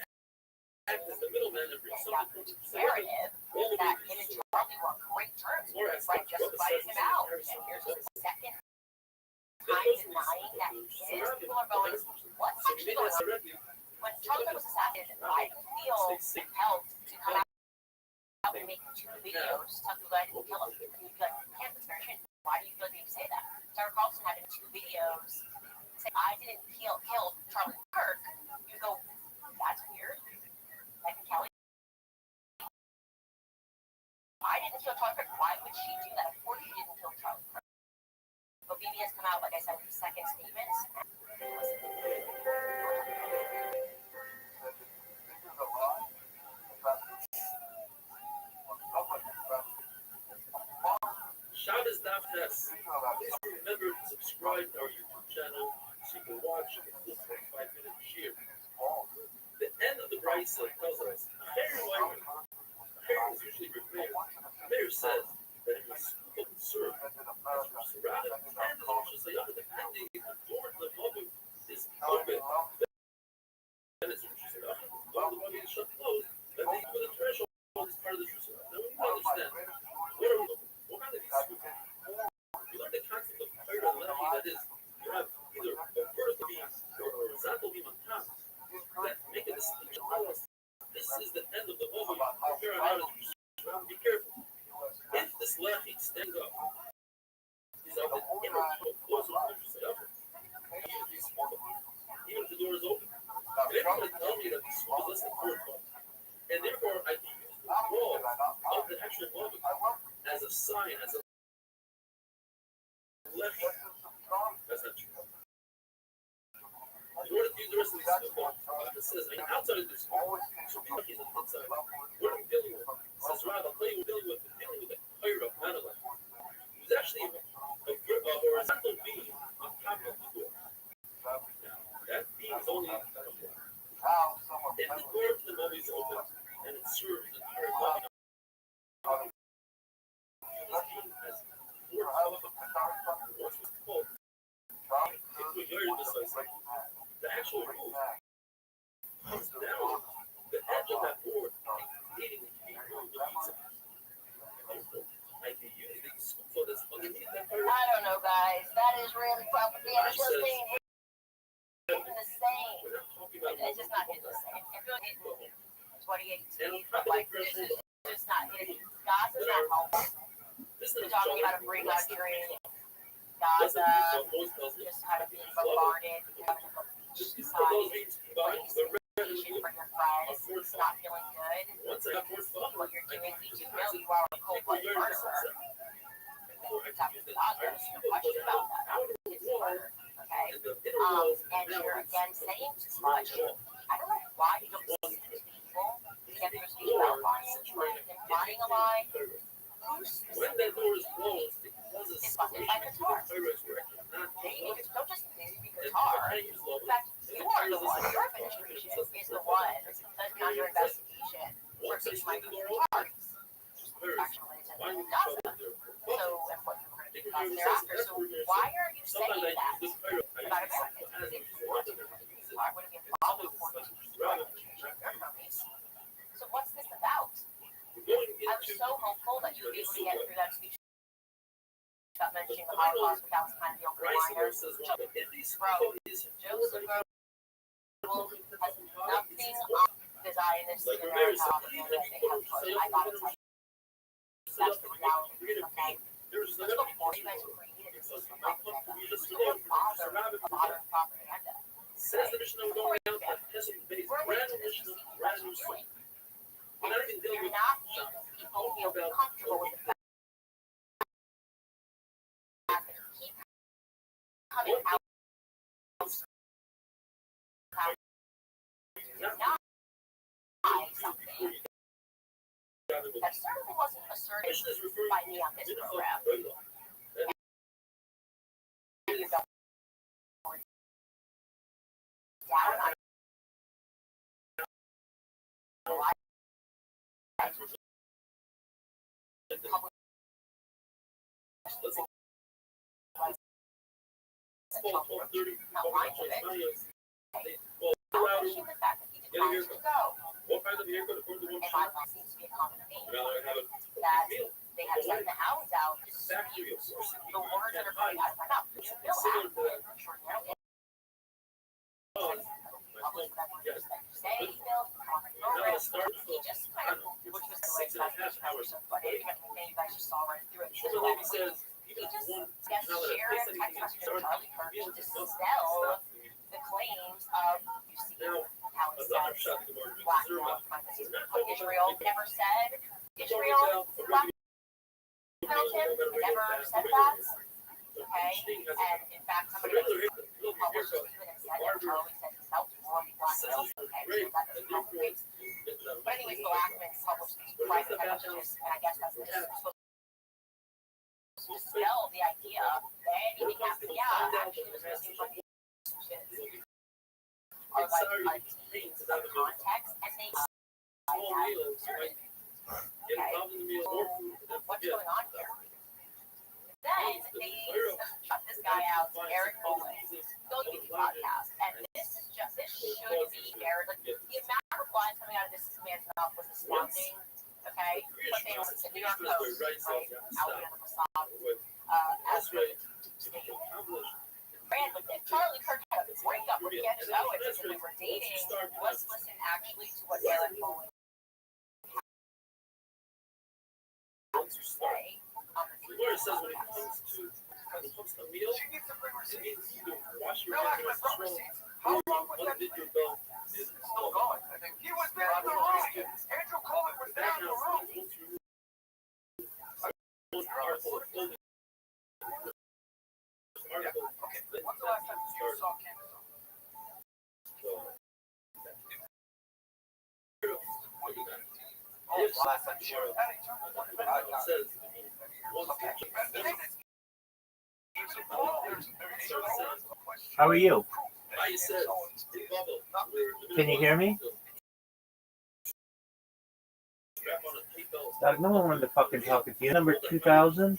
act as the middleman and bring something to the
narrative that him and Charlie were on great terms. Right, just invited him out. And here's the second time denying that he is. People are going, what's actually going on? When Charlie was assassinated, I feel compelled to come out and make 2 videos, tell people I didn't kill him. And you'd be like, can't this very shit. Why do you feel like you say that? Sarah Carlson had in 2 videos say, I didn't kill Charlie Kirk. You go, that's weird. Like Kelly. I didn't kill Charlie Kirk. Why would she do that? Of course she didn't kill Charlie Kirk. But BB has come out, like I said, with second statements.
Yes. Please remember to subscribe to our YouTube channel so you can watch and listen to 5 minute shir. The end of the Brisa tells us, Hair is usually repaired. The mayor says that if you scoop and serve, as you're surrounded and as you're depending if the door to the moment is open, then it's while the moment is shut closed, then they put a threshold on this part of the truth. Now we need to understand, what are we looking for? What kind of these scoop? You learn the concept of Torah and Lehi, that is, you have either a vertical beam or a horizontal beam on top that make a distinction. This is the end of the moment. Prepare on how to be careful. If this Lehi stands up, he's out the inner toe, close to the Shusayafim. Even if the door is open. They don't want to tell me that the school is less than 4 o'clock. And therefore, I can use the wall of the actual moment as a sign, as a left. That's not true. In order to use the rest of these school, it says, outside of this school, so be lucky on the inside. What are we dealing with? It says, Rav, I'll tell you what we're dealing with the Torah, not a left. It was actually a horizontal beam on top of the door. Now, that beam is only on top of the door. If the door to the moment is open and it serves the entire body, this beam has 4 what's it called? If we very decisive, the actual roof comes down the edge of that board, leading to be moved with pizza. I can use the scoop for this underneath that fire.
I don't know, guys. That is really propaganda. It's just being hitting the same. It's just not hitting the same. If you're hitting 2018, but like this is just not hitting. Gaza's not helping. We're talking about a free country. Gaza just kind of being bombarded. Society, vacation for your friends. It's not feeling good. What you're doing means you know you are a cold-blooded murderer. There's no question about that. It's murder, okay? And you're again saying too much. I don't know why you don't see these people. You can't just speak about lying, implying a lie.
When that door is closed, it causes
It's busted by guitar. Don't just name the guitar. In fact, you are the one. Your administration is the one that's under investigation for taking my guitar. Actually, it's in Gaza. So, and what you're going to do thereafter. So, why are you saying that about Americans? Why would it be a problem for you to your companies? So, what's this about? I was so hopeful that you would be able to get through that speech about mentioning the Holocaust, but that was kind of the open liner. Bro, Joseph has nothing on the Zionists in America that they have put. I gotta tell you, that's the reality, okay? Let's go before you guys created this system like that. Who's the father of modern propaganda?
Says the Mishnah going down to Pesach-based brand new Mishnah, brand new site.
And you're not making people feel comfortable with the fact that you keep coming out something that certainly wasn't asserted by me on this program. And you're going down on public pushing the fact that he declined to go.
What kind of haircut according to one
And my life seems to be a common theme that they have sent the hounds out to speak the words that are coming out of my mouth. Which will happen extraordinarily. Say, Bill, he just kind of, which was the way that I was but you guys just saw right through it. He just gets shared a text message from Charlie Kirk to dispel the claims of, you see, how it says black Israel never said Israel black Hamilton never said that. Okay, and in fact, somebody published a statement and said that Charlie said himself to more black males. Okay, so that doesn't help things. But anyways, the Lackmans published these private messages, and I guess that's what this is supposed to dispel the idea that anything happens. Yeah, actually, it was missing from the are like teams of context, and they
Small meals, right? Get involved in the meals, more food for them to
what's
get.
going on here? Then they shut this guy out, Eric Olin, go YouTube podcast, and this should be aired. Like the amount of lines coming out of this man's mouth was astounding. Okay, but they were the New York Post, right? Out on the facade, as they ran with it. Charlie Kirk had a breakup with Ken Owens and they were dating. Let's listen actually to what Eric Olin had to say on the
The lawyer says when it comes to meals, it means you wash your hands with control. Undid your belt is
Still going. I think he was there in the room. Andrew Coleman was there in the room.
One article of clothing. Article.
Okay, when's the last time you saw Candace? Oh, the last time she was at each other.
Says
How are you?
I said,
Can you hear me? No one wanted to fucking talk to you. Number 2000?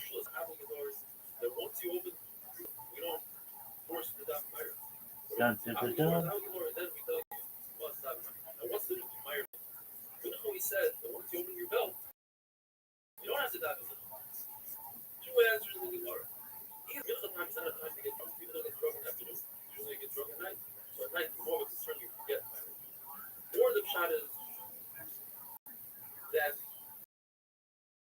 Dun, dun, dun, dun.
He said that once you open your belt, you don't have to dive into the two answers in the Gemara. Either sometimes it's not a time to get drunk. People don't get drunk in the afternoon. Usually they get drunk at night. So at night, the more of a concern you forget. Or the shot is that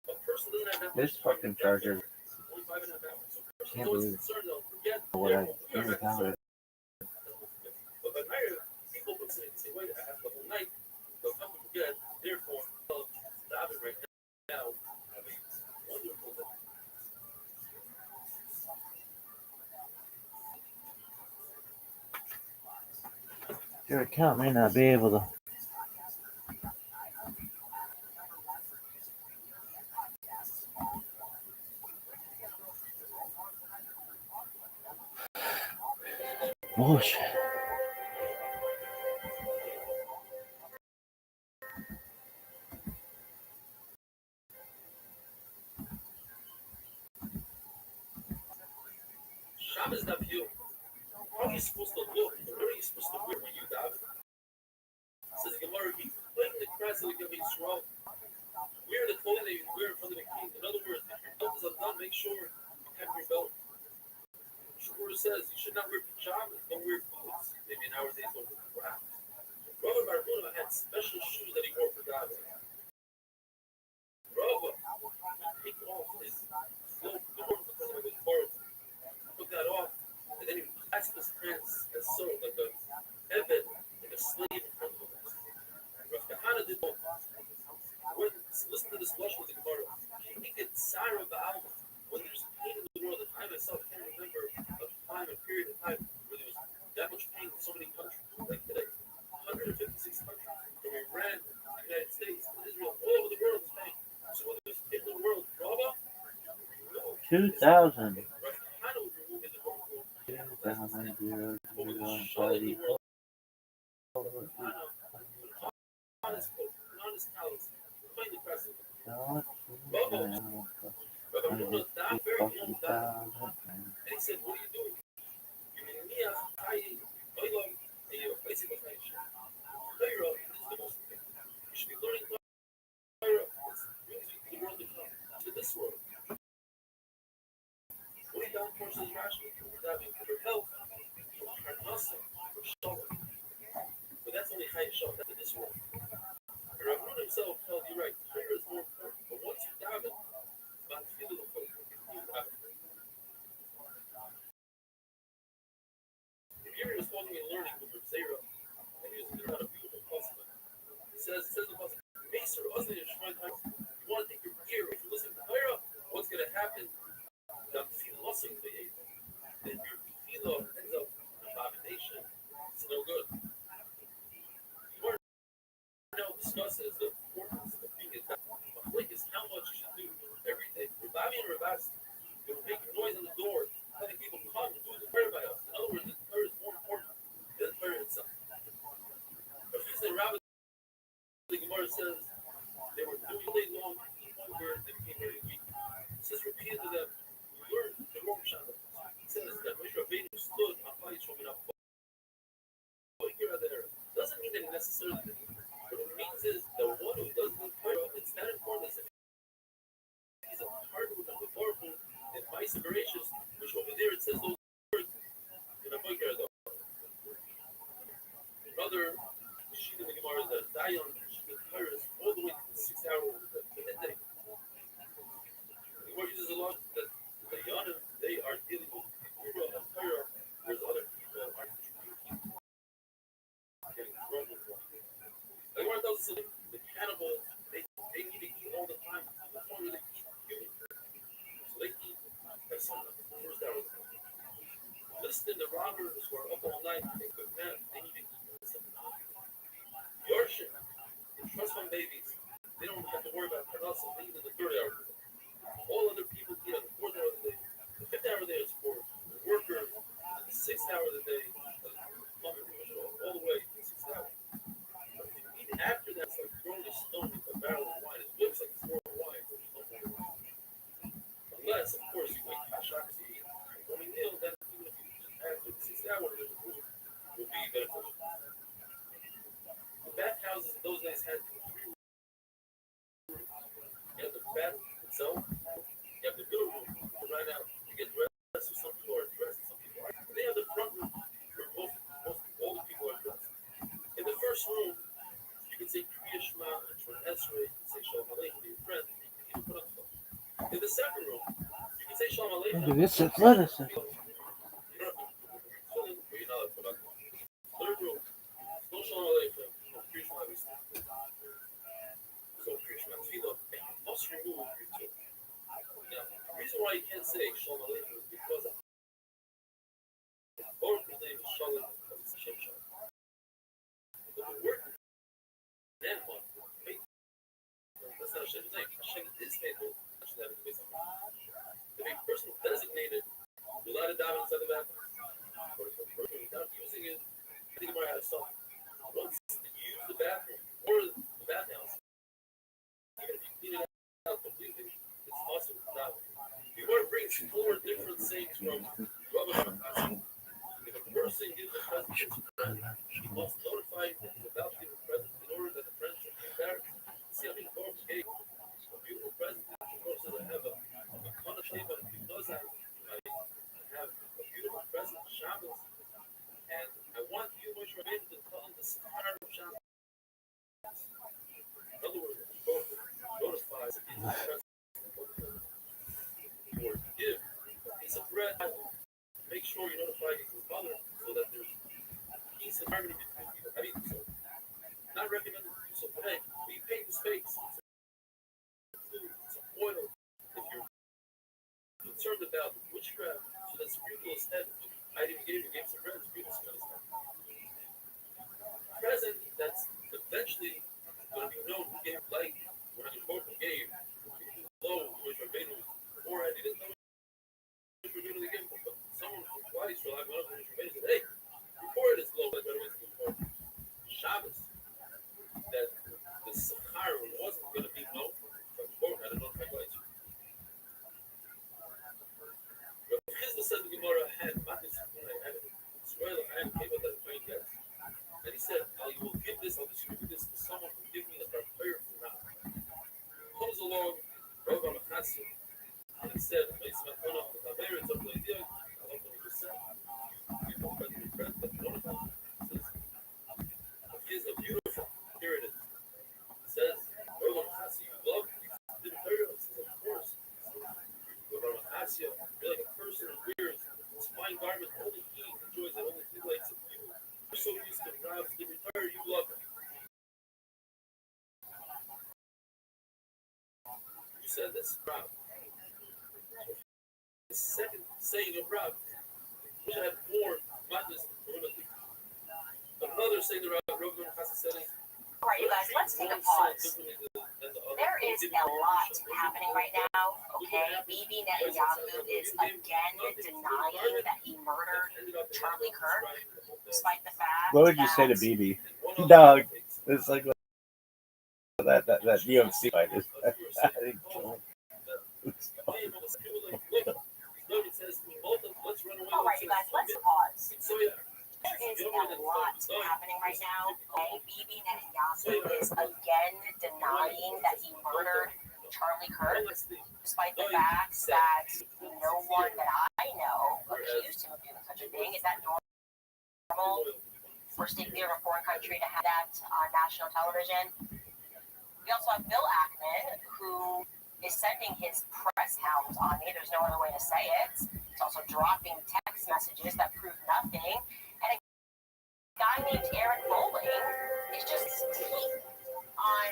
a person doesn't have that
This fucking charger.
25 and a half hours. So a person
Can't
is always
believe
concerned they'll forget.
what I do without it.
But at night, people would say, wait, I have the whole night. They'll come to forget. Therefore, stop it right now. Have a wonderful day.
Your account may not be able to. Bullshit.
Shabbos not you. How are you supposed to look? What are you supposed to wear when you dive? Says Gemara, he's playing the crest of the Gabi Yisrael. Wear the clothing that you wear in front of the king. In other words, if your belt is undone, make sure you have your belt. Shmuel says you should not wear pajamas, don't wear boots. Maybe nowadays don't wear crap. Rabbi Barhuna had special shoes that he wore for diving. Rabbi, take off his clothes, the one because of his clothes. Took that off, and then he clasped his hands as so, like a Evan, like a slave in front of him. Rav Kahana did both. Listen to this lesson with the Gemara. He did Sarah Ba'alma. When there's pain in the world, the time myself can't remember a time, a period of time where there was that much pain in so many countries, like today. 156 countries, from Iran, the United States, Israel, all over the world is pain. So whether there's pain in the world, Rabba, no.
2000.
And he said, what are you doing? You should be learning to this world. What are you doing for Rashi? For your health, for muscle, for shoulder. But that's only high show. That's in this world. And Rabbun himself tells you right, prayer is more important. But once you dive it, it's about to feel the hope. If Yuri was talking and learning with Zera, and he was learning how to beautiful possible. It says the possible. Maser, you want to take your ear, if you listen to Torah, what's going to happen? Then your tefillah ends up in abomination. It's no good. What now discusses the importance of being a is how much you should do every day. Rabbbi and Rabbas, you'll make says they were doing all day long where they became very weak. It says repeatedly that we learned the wrong Shabbat. It says that Moshe Rabbeinu stood on Pali Shomim here at the Erev. Doesn't mean that he necessarily did. What it means is that one who doesn't need Torah, it's that important as if he's a hard with a powerful and vice veracious, which over there it says those words in a book here. Brother, she in the Gemara is that Dayan, she can Torah all the way to 6 hours to midday. The Gemara uses a lot that the Yanim, they are dealing with Kura and Torah, whereas other people are getting thrown with one. The Gemara tells us the cannibals, they need to eat all the time. That's why they eat human. So they eat at some of the first hours. Listen, the robbers who are up all night, they cook nap, they need to eat. Yorship, the trust fund babies, they don't have to worry about parnasa, they eat in the 3rd hour. All other people eat on the 4th hour of the day. The 5th hour of the day is for the workers, and the 6th hour of the day, all the way to the 6th hour. But if you eat after that, it's like throwing a stone into a barrel of wine. It looks like it's more wine, but there's no more wine. Unless, of course, you make kashraks, you eat a morning meal, then even if you eat after the 6th hour, the food will be beneficial. The bathhouses in those days had 3 rooms. You have the bath itself, you have the middle room to ride out, you get dressed, or some people are dressed, some people aren't. And they have the front room where most all the people are dressed. In the first room, you can say Kriya Shema and Shemon Esrei, you can say Shalom Aleichem to your friend, and you can even put on clothes. In the second room, you can say Shalom Aleichem.
Look at this athleticism.
You don't have to fill in, but you're not allowed to put on clothes. Third room, no Shalom Aleichem. So Krishna Tefillah, and you must remove your tefillah. Now, the reason why you can't say Shalom Aleichem is because the Oracle's name is Shalom, because it's Shem Shalom. But the word man one, that's not Hashem's name. Hashem is faithful. Actually, that is based on if a person designated, you're allowed to dive inside the bathroom. But if a person without using it, I think about how to stop. Once you use the bathroom or the bathhouse, even if you clean it out completely, it's possible to dive. The Gemara brings 4 different sayings from Rabbbi. If a person gives a present to his friend, he must notify him about giving a present in order that the friend should be embarrassed. See, I mean, Baruch gave a beautiful present. Baruch says, I have a Kana Sheva, if he does that, I have a beautiful present, Shabbos, and I want you, Moshe Rabbeinu, to tell him the Sahara of Shabbos. In other words, both notifies that he's a present. Or give a piece of bread, make sure you notify his mother so that there's peace and harmony between people. How do you do so? Not recommended to do so today. We paint the space. Some oil. If you're concerned about witchcraft, so that sprinkle his head. I didn't give some bread, sprinkle his head. Present that's eventually going to be known who gave light when the Lord gave low to Moshe Rabbeinu beforehand. He didn't know Moshe Rabbeinu gave him, but someone from twice for like one of Moshe Rabbeinu said, hey, before it is low, like better ways to before Shabbos, that the Sahara wasn't going to be known from beforehand. I don't know if I got you. Rav Chizda said the Gemara had Matis when I had Israel, I had came with that 20 guys. And he said, I will give this, I'll distribute this to someone who give me the prayer from now. Comes along, Rav Amachassi, and he said, it's up to the idea, I love what he just said. People present your friend, but one of them says, he is a beautiful, here it is. It says, Rav Amachassi, you love the prayer? He says, of course. Rav Amachassi, you're like a person who wears this fine garment, only he enjoys it, only he likes it. You're so used to Rav's giving her, you love her. You said this, Rav. The second saying of Rav, which had more madness than another saying of Rav said is,
All right, you guys, let's take a pause. There is a lot happening right now, okay? Bibi Netanyahu is again denying that he murdered Charlie Kirk, despite the fact
What would you
that
say to BB? Dog. It's like that UFC fight is.
All right, you guys, let's pause. There is a lot happening right now. Okay, Bibi Netanyahu is again denying that he murdered Charlie Kirk, despite the fact that no one that I know accused him of doing such a thing. Is that normal for a state leader of a foreign country to have that on national television? We also have Bill Ackman, who is sending his press hounds on me. There's no other way to say it. He's also dropping text messages that prove nothing. And a guy named Aaron Bowling is just teeth on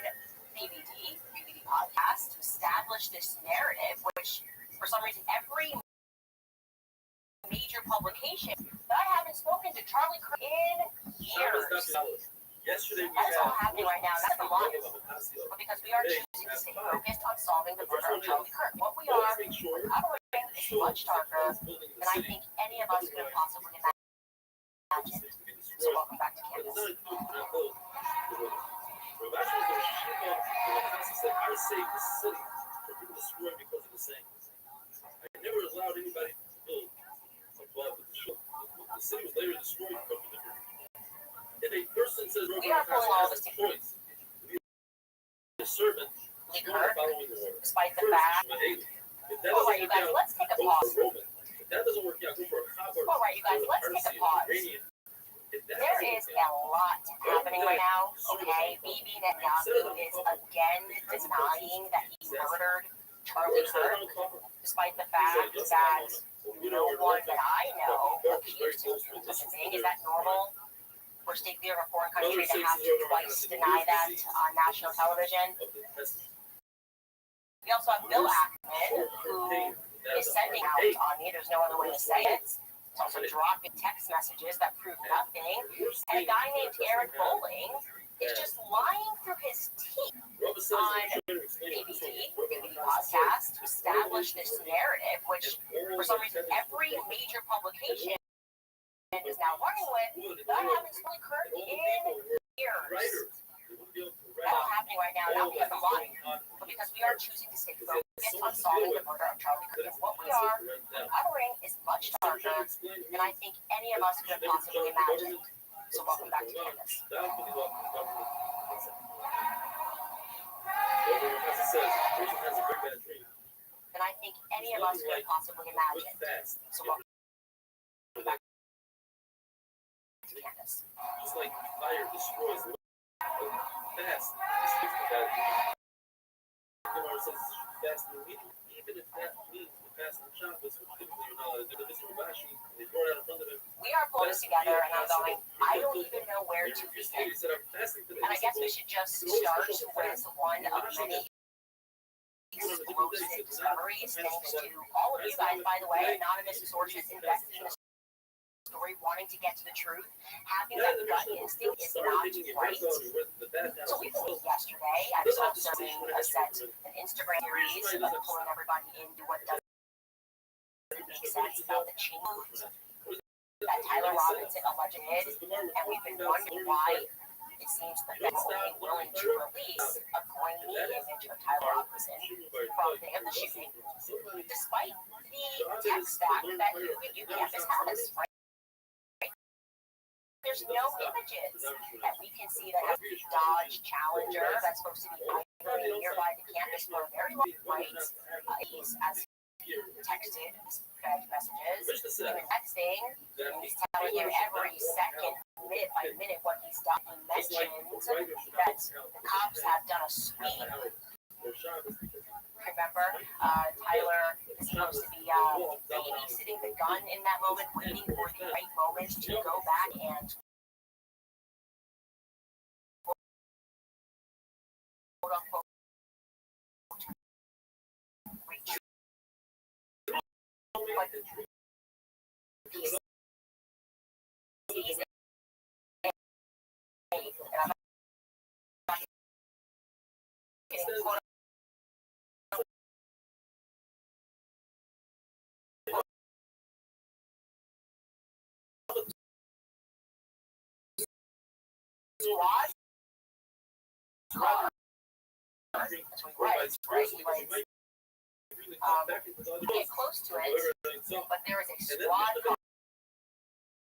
BBD podcast to establish this narrative, which for some reason every major publication that I haven't spoken to Charlie Kirk in years. That's all happening right now. That's the line. But because we are choosing to stay focused on solving the murder of Charlie Kirk, what we are covering is much darker than I think any of us could have possibly imagined. So welcome back to Candace.
I saved the city from people destroying because of the same. I never allowed anybody to build above the show. The city was later destroyed because of different. If a person says
we are pulling all this together.
A servant, following the order.
Despite the fact. All right, you guys, let's take a pause.
If that doesn't work out, go for a cop.
All right, you guys, let's take a pause. There is a lot happening right now, okay? Bibi Netanyahu is again denying that he murdered Charlie Kirk, despite the fact that no one that I know accused him of doing such a thing. Is that normal for a state leader of a foreign country to have to twice deny that on national television? We also have Bill Ackman, who is sending out on me. There's no other way to say it. He's also dropping text messages that prove nothing. And a guy named Aaron Bowling is just lying through his teeth on BBD podcast to establish this narrative, which for some reason every major publication is now running with. That happens to Kirk in years. That's all happening right now, not because I'm lying, but because we are choosing to stay focused on solving the murder of Charlie Kirk. And what we are uncovering is much darker than I think any of us could have possibly imagined. So welcome back to Candace. Than I think any of us could have possibly imagined. So welcome back to Candace.
It's like fire destroys fast. Fast and medium. Even if that means the fast and chop is typically you're not allowed to do this. They brought out in front of him.
We are pulling this together, and I'm going, I don't even know where to begin. And I guess we should just start with one of many explosive discoveries, thanks to all of you guys, by the way, anonymous sources invested in the story, wanting to get to the truth, having that gut instinct is not right. So we believed yesterday, I was also doing a set, an Instagram series, pulling everybody into what doesn't make sense about the change that Tyler Robinson alleged did, and we've been wondering why it seems that they're only willing to release a grainy image of Tyler Robinson from the day of the shooting, despite the tech stack that UPF has, right? There's no images that we can see that have Dodge Challenger that's supposed to be idling nearby the campus for a very long night. He's as texted messages, even texting, he's telling you every second, minute by minute what he's done. He mentioned that the cops have done a sweep. Remember, Tyler is supposed to be babysitting the gun in that moment, waiting for the right moment to go back and quote unquote retrieve. That's what he writes, right? He writes, get close to it, but there is a squad car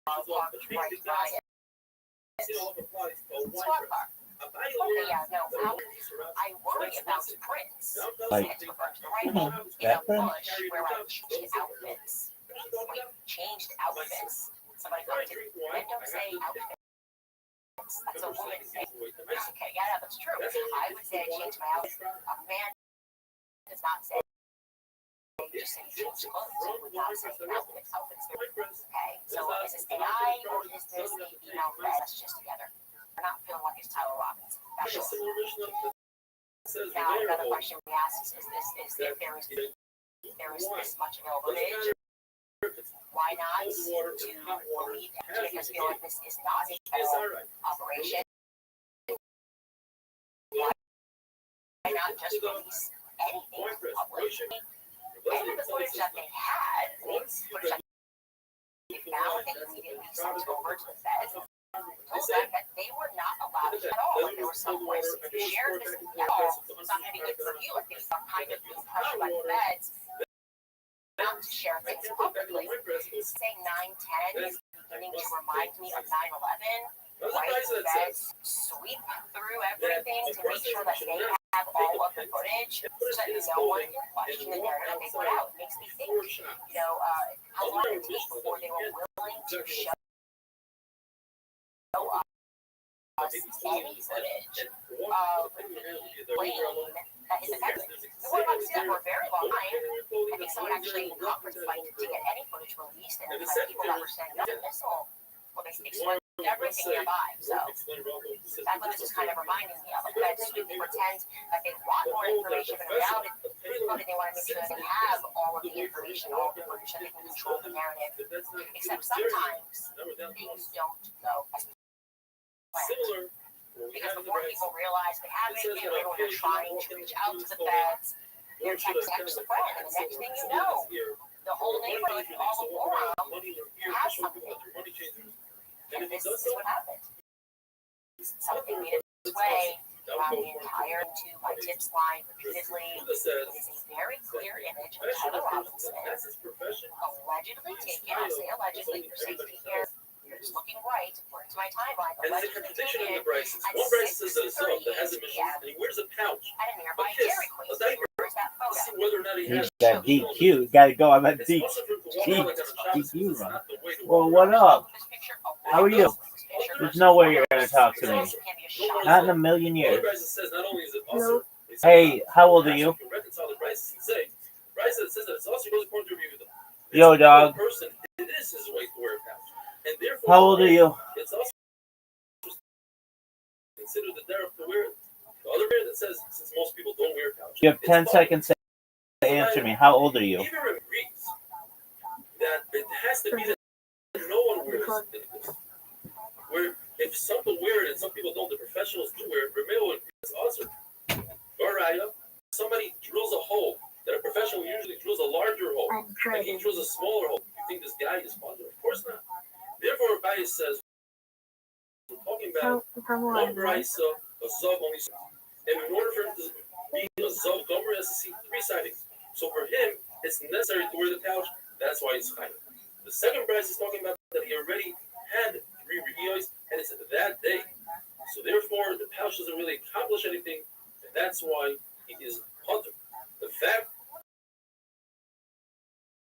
right by it. Squad car. Okay, yeah, no, I worry about Prince.
Like,
It's referred to the right in a
that Prince?
bush where I changed outfits. We changed outfits. Somebody commented, men don't say outfits. That's a woman thing. Okay, yeah, that's true. I would say I changed my outfit. A man does not say, you just say you change clothes. You would not say outfits. Outfits. Okay, so is this AI or is this a female message together? We're not feeling like it's Tyler Robbins. That's just. Now, another question we ask is if there is this much available footage, why not to believe and to make us feel like this is not a federal operation? Why not just release anything to the public? Any of the footage that they had, footage that they found, they immediately sent over to the feds. Told them that they were not allowed to at all. Like there was some voice, if you share this at all, it's not going to be good for you. Like there's some kind of being pressured by the feds not to share things publicly. Saying 9/10 is beginning to remind me of 9/11. Right? The feds sweep through everything to make sure that they have all of the footage so that no one can question the narrative that they put out. It makes me think, how long did it take before they were willing to show any footage of the plane that hit the Texas. We weren't about to see that for a very long time. I think someone actually in conference fight to get any footage released, and the people that were saying no missile, well, they explained everything nearby. So that's what this is kind of reminding me of. The feds pretend that they want more information, but in reality, they want to make sure that they have all of the information, all of the footage, that they can control the narrative. Except sometimes things don't go as planned. Because before people realize they have it, everyone is trying to reach out to the feds. Their text a friend, and the next thing you know, the whole neighborhood, all of Orem, has something. And this is what happened. Something made its way around the entire to my tips line repeatedly. It is a very clear image of Tyler Robinson, allegedly taken, I say allegedly for safety here. You're just looking right, according to my timeline.
And there's a contradiction in the Bryces. One Bryce says that it's up that has emissions, and he wears a pouch,
at a nearby
a kiss,
Dairy Queen.
a diaper,
Where's that
to see
photo?
whether or not he has
that DQ. Gotta go on that
It's
DQ
also for people like on a shopping
run.
it's not the way to
Well,
work.
what up?
This picture,
How are you? There's no way you're gonna talk to me. Not in a million
One
years.
Bryce says not only is it also
Hey, how old are you?
can reconcile the Bryces and say Bryce says that it's also goes according to review them.
Yo, dog.
Person, it is his way to wear a pouch. And therefore,
How old are you?
it's also considered the derech to wear it. The other way that says, since most people don't wear pouches,
You have 10 seconds to answer me. How old are you?
Even agrees that it has to be that no one wears this. Where if some people wear it and some people don't, the professionals do wear it. Remember, it's also Baraya. Somebody drills a hole that a professional usually drills a larger hole, and he drills a smaller hole. You think this guy is smaller? Of course not. Therefore, Rabbi says we're talking about one brisa, a zov only, and in order for him to be a zov gomer, he has to see 3 sightings. So for him, it's necessary to wear the pouch. That's why he's chayv. The second brisa is talking about that he already had 3 regios, and it's that day. So therefore, the pouch doesn't really accomplish anything, and that's why he is under. The fact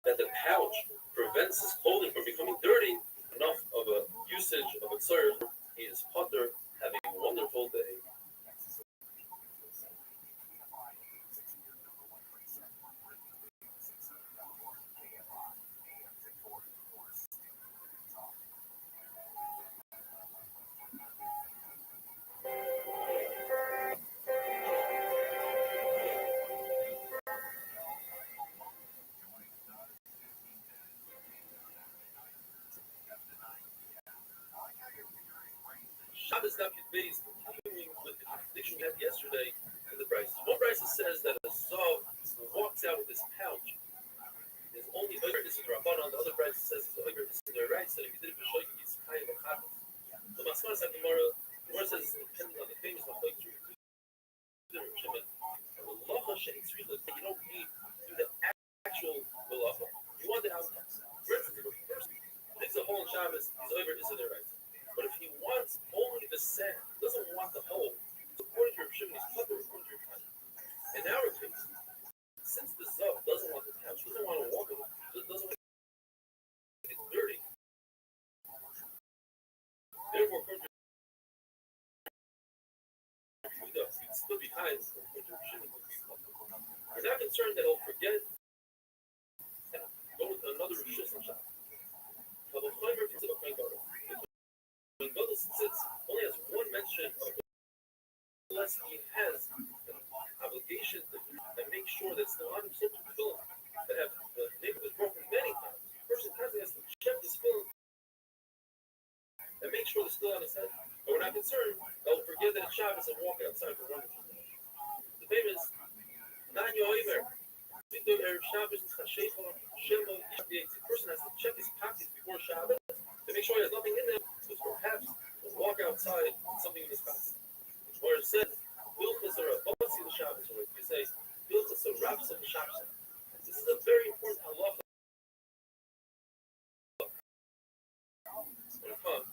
that the pouch prevents his clothing from becoming dirty, enough of a usage of a tzur, he is potter, having a wonderful day. Shabbos Daf Yud continuing with the contradiction we had yesterday in the Bryce. One Bryce says that a Zov who walks out with his pouch is only over this is Rabbanon. The other Bryce says it's over this is the right. So if you did it for Shoy, it's kind of a Chavis. The Masmas and Gemara says it's depending on the famous Machlokes Shimon, Malacha she'etzricha, you don't need to do the actual malacha. You want the outcome. For instance, if a person digs a hole in Shabbos, he's over is in their right. But if he wants only the sand, he doesn't want the hole. So according to Rav Shimon, he's covered according to your time. In our case, since the Zav doesn't want the couch, doesn't want to walk on it, doesn't want to get dirty, therefore, according to Yehuda, he'd still be high according to Rav Shimon. He's not concerned that he'll forget and go with another Rishus on Shabbat. But the Chaymer from the Kohen Gadol, when Gadol sits, only has one mention of unless he has an obligation to make sure that still on himself to fill that have the name of his broken many times. The person constantly has to check his film and make sure the still on his head. But we're not concerned, they'll forget that it's Shabbos and walk outside for one. The famous Nan Yoimer. The person has to check his pockets before Shabbos to make sure he has nothing in them, because perhaps he'll walk outside with something in his pocket. Where it says, Bilchas or Abotzi the Shabbos, or if you say, Bilchas or Rabbis of the Shabbos. This is a very important halacha. When it comes,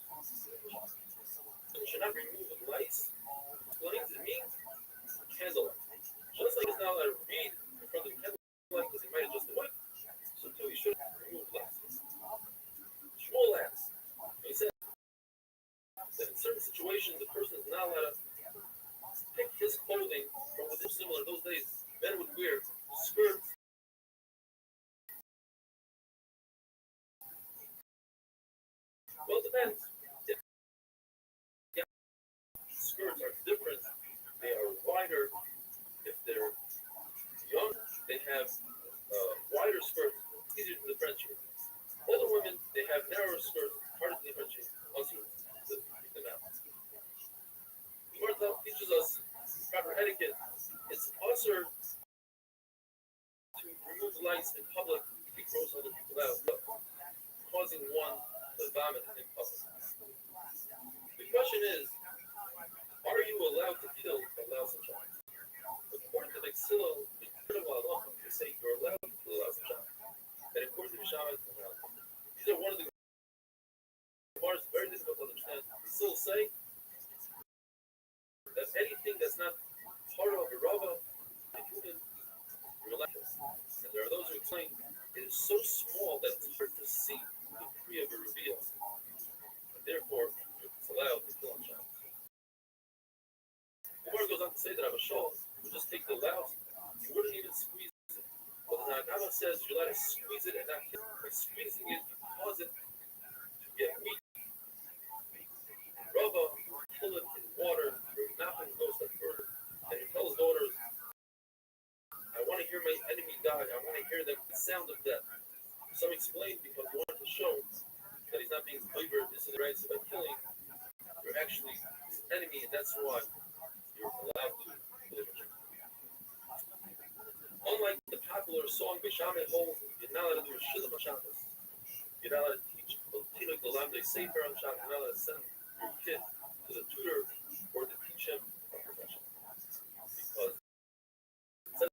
you should not remove the lights. It means candlelight. Just like he's not allowed to read in front of the candlelight because he might have just awake, so too he should remove lights. Shmuel asks, he said that in certain situations the person is not allowed to pick his clothing from within similar. Those days, men would wear skirts. Well, it depends. If skirts are different, they are wider. If they're young, they have wider skirts, easier to differentiate. Older women, they have narrower skirts, harder to differentiate. Also, the mouth. The Gemara teaches us proper etiquette. It's also to remove lights in public if it grows other people out, causing one to vomit in public. The question is, are you allowed to kill a lousy child? According to the Xilla, they say you're allowed to kill a lousy child. And according to the Shabbat, these are one of the Gemara is very difficult to understand. They still say that anything that's not part of the Rabbah, the human relations. And there are those who explain it is so small that it's hard to see the degree of a reveal. And therefore, it's allowed to kill on Shabbat. The Gemara goes on to say that Abashal would just take the louse, you wouldn't even squeeze it. But the Nagama says you're allowed to squeeze it and not kill it. By squeezing it, you cause it to get weak. Rabbah would kill it in water, or nothing goes to murder. And he tells his daughters, I want to hear my enemy die. I want to hear the sound of death. Some explain because he wanted to show that he's not being favored. This is the right. So by killing, you're actually his enemy, and that's why you're allowed to kill him. Unlike the popular song B'Shameh holds, you're not allowed to do a shidduch on Shabbos. You're not allowed to teach Tinuk the Lamdei Sefer on Shabbos. You're not allowed to send your kid to the tutor or to teach him a profession. Because you're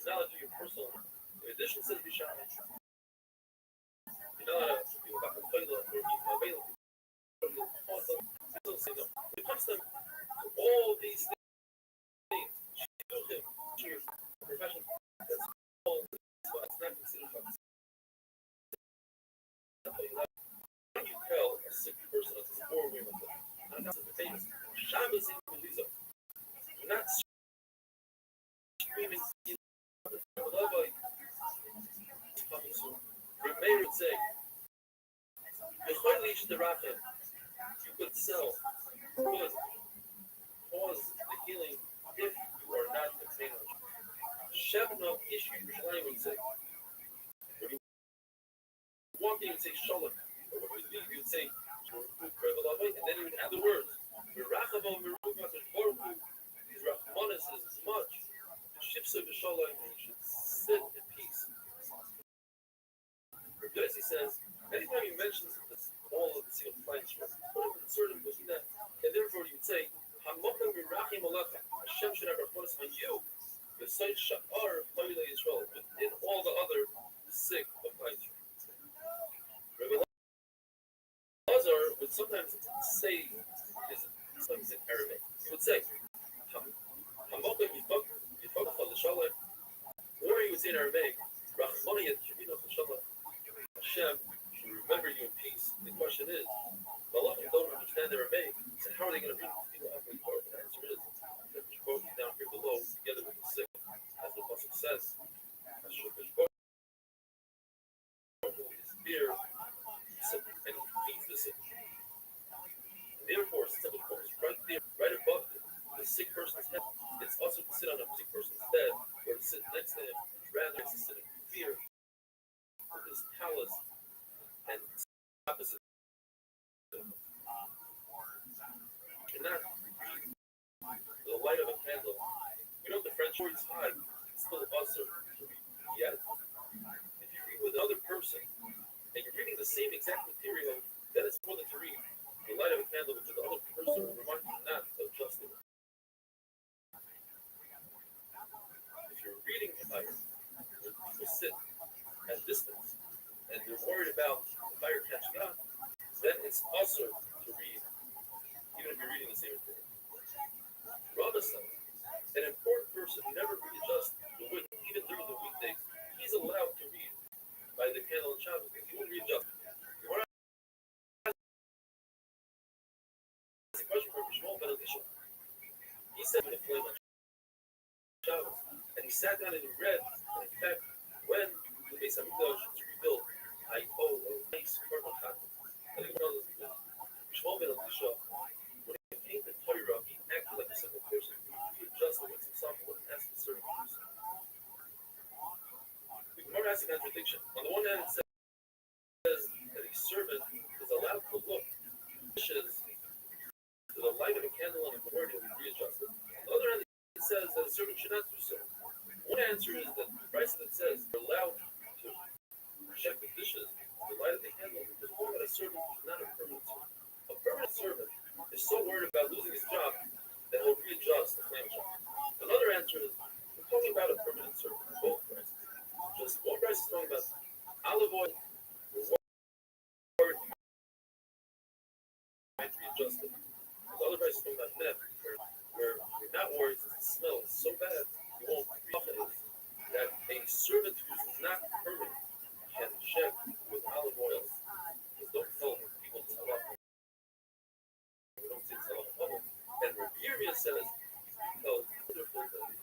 not allowed to do your personal. In addition, says B'Shameh, you're not allowed to do about the toilet or be available. It comes to all these things. Him to your profession. That's all. It's not considered fun. When you tell a sick person of the poor women, not the famous Shabbos in Melissa, do not scream and see the love coming soon. Rabbbi would say, you could sell, could cause the healing if you are not the same. Shevna issue Yerushalayim would say, when you walk in, you would say Shalom. Or when you leave, you would say, and then you would add the words, his Rahmanis is much, Shipsa B'Shalom, and you should sit in peace. Rabbi says, anytime he mentions this, all of the single fine short, put him in certain that, and therefore you would say, how are they going to bring people up? The answer is that the both down here below, together with the sick, as the Pasuk says, is fear, and he feeds the sick. And therefore, since the Pasuk is right there, right above the sick person's head, it's also to sit on a sick person's bed or to sit next to him, rather than to sit in fear of his callous and opposite. And not the light of a candle. You know, the French word is high, it's still also yet. If you read with another person and you're reading the same exact material, then it's more than to read the light of a candle, which the other person will remind you not of justice. If you're reading the fire, people sit at a distance and they're worried about the fire catching up, then it's also to read, even if you're reading the same material. Rabbbi says, an important person who never readjusts the wood, even during the weekdays, he's allowed to read by the candle and Shabbos because he won't readjust. You want to ask a question for Shmuel ben Elisha. He said when the flame on Shabbos, and he sat down and he read, and in fact, when the Beis Hamikdash is rebuilt, I owe a nice korban chatas. I think one of those Shmuel ben Elisha, when he came to Torah, he acted like a simple person. He adjusted with himself and wouldn't ask a certain person. We can more ask a contradiction. On the one hand, it says that a servant is allowed to look dishes to the light of a candle and the word will be readjusted. On the other hand, it says that a servant should not do so. One answer is that the price that says you're allowed to check the dishes to the light of the candle is more that a servant is not a permanent servant. A permanent servant is so worried about losing his job that he'll readjust the flame shop. Another answer is we're talking about a permanent servant for both prices. Just one price is talking about olive oil, reward, might readjust it. The other price is talking about net, where you're not worried since it smells so bad, you won't readjust it. That a servant who's not permanent can check with olive oil. Because don't tell people to sell off. We don't see sell off bubble. And Rabbbi says, no, wonderful thing.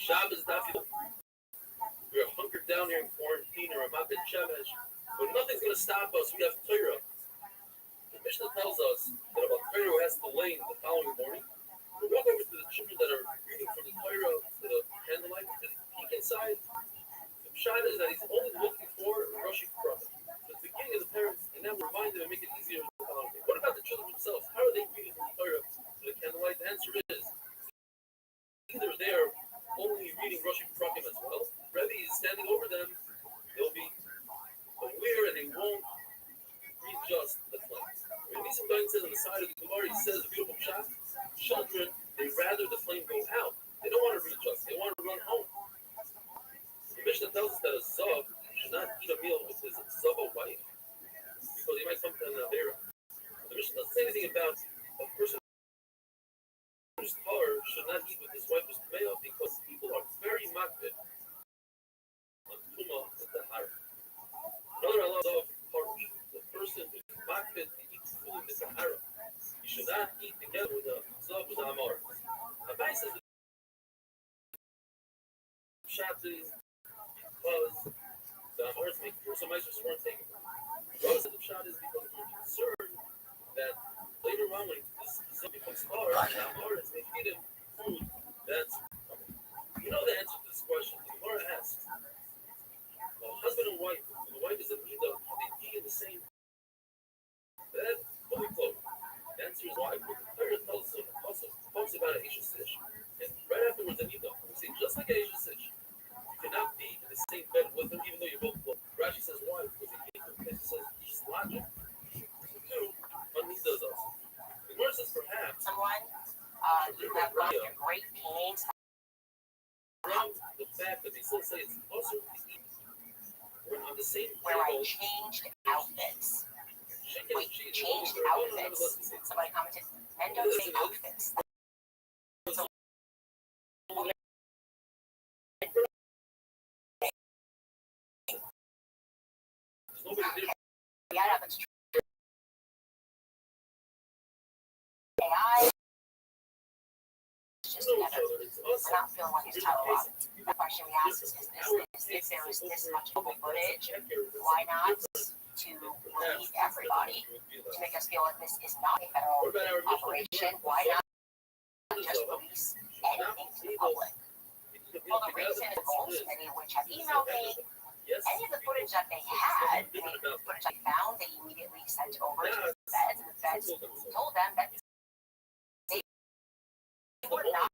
Shabbos Dafil. We're hunkered down here in quarantine or Ramat Ben Shemesh, but nothing's going to stop us. We have Torah. The Mishnah tells us that about Torah who has to lay the following morning. We walk over to the children that are reading from the Torah to the candlelight and peek inside. The shot is that he's only looking for Rosh Hashanah. At the beginning of the parents, and now we're reminded and make it easier the following day. What about the children themselves? How are they reading from the Torah to the candlelight? The answer is either they're only reading Rosh Hashanah as well. Rabbbi is standing over them. They'll be aware and they won't readjust the flames. When Nisim Dain says on the side of the Gemara, he says a beautiful shot. Children, they rather the flame go out. They don't want to readjust. They want to run home. The Mishnah tells us that a Zav should not eat a meal with his Zava wife because he might come to an Avera. The Mishnah doesn't say anything about a person whose car should not eat with his wife who's male because people are very makbid on Tuma and Tahara. Another Allah of the person who's makbid to eat food in Tahara, he should not eat together with a Zav with Amar. Rabbi says the shot is because the Amars make some mice weren't taken. Rabbi says the shot is because we're concerned that later on when this becomes hard, Amar is going to feed him food that's you know the answer to this question. The Gemara asks, husband and wife, when the wife is a Nida, they eat in the same bed, fully clothed. The answer is why. But the Torah tells us also talks about an Asia Sish. And right afterwards, a Nida. We say, just like an Asia Sish, you cannot be in the same bed with them, even though you're both clothed. Rashi says why? Because he gave them. He says, it's just logic. So, two, on Nida's also. The Gemara says perhaps.
Someone You have one of your great paintings.
The fact that they still say it's also we're on the same
where I changed outfits. Wait, changed outfits. Somebody commented, men don't say outfits. So, yeah, that's true. AI just together. We're not feeling like it's Tyler Robbins. The question we ask is if there is this much footage, why not to relieve everybody to make us feel like this is not a federal operation? Why not just release anything to the public? Well, the reason is goals, many of which have emailed me. Any of the footage that they had, any of the footage I found, they immediately sent over to the feds, and the feds told them that they were not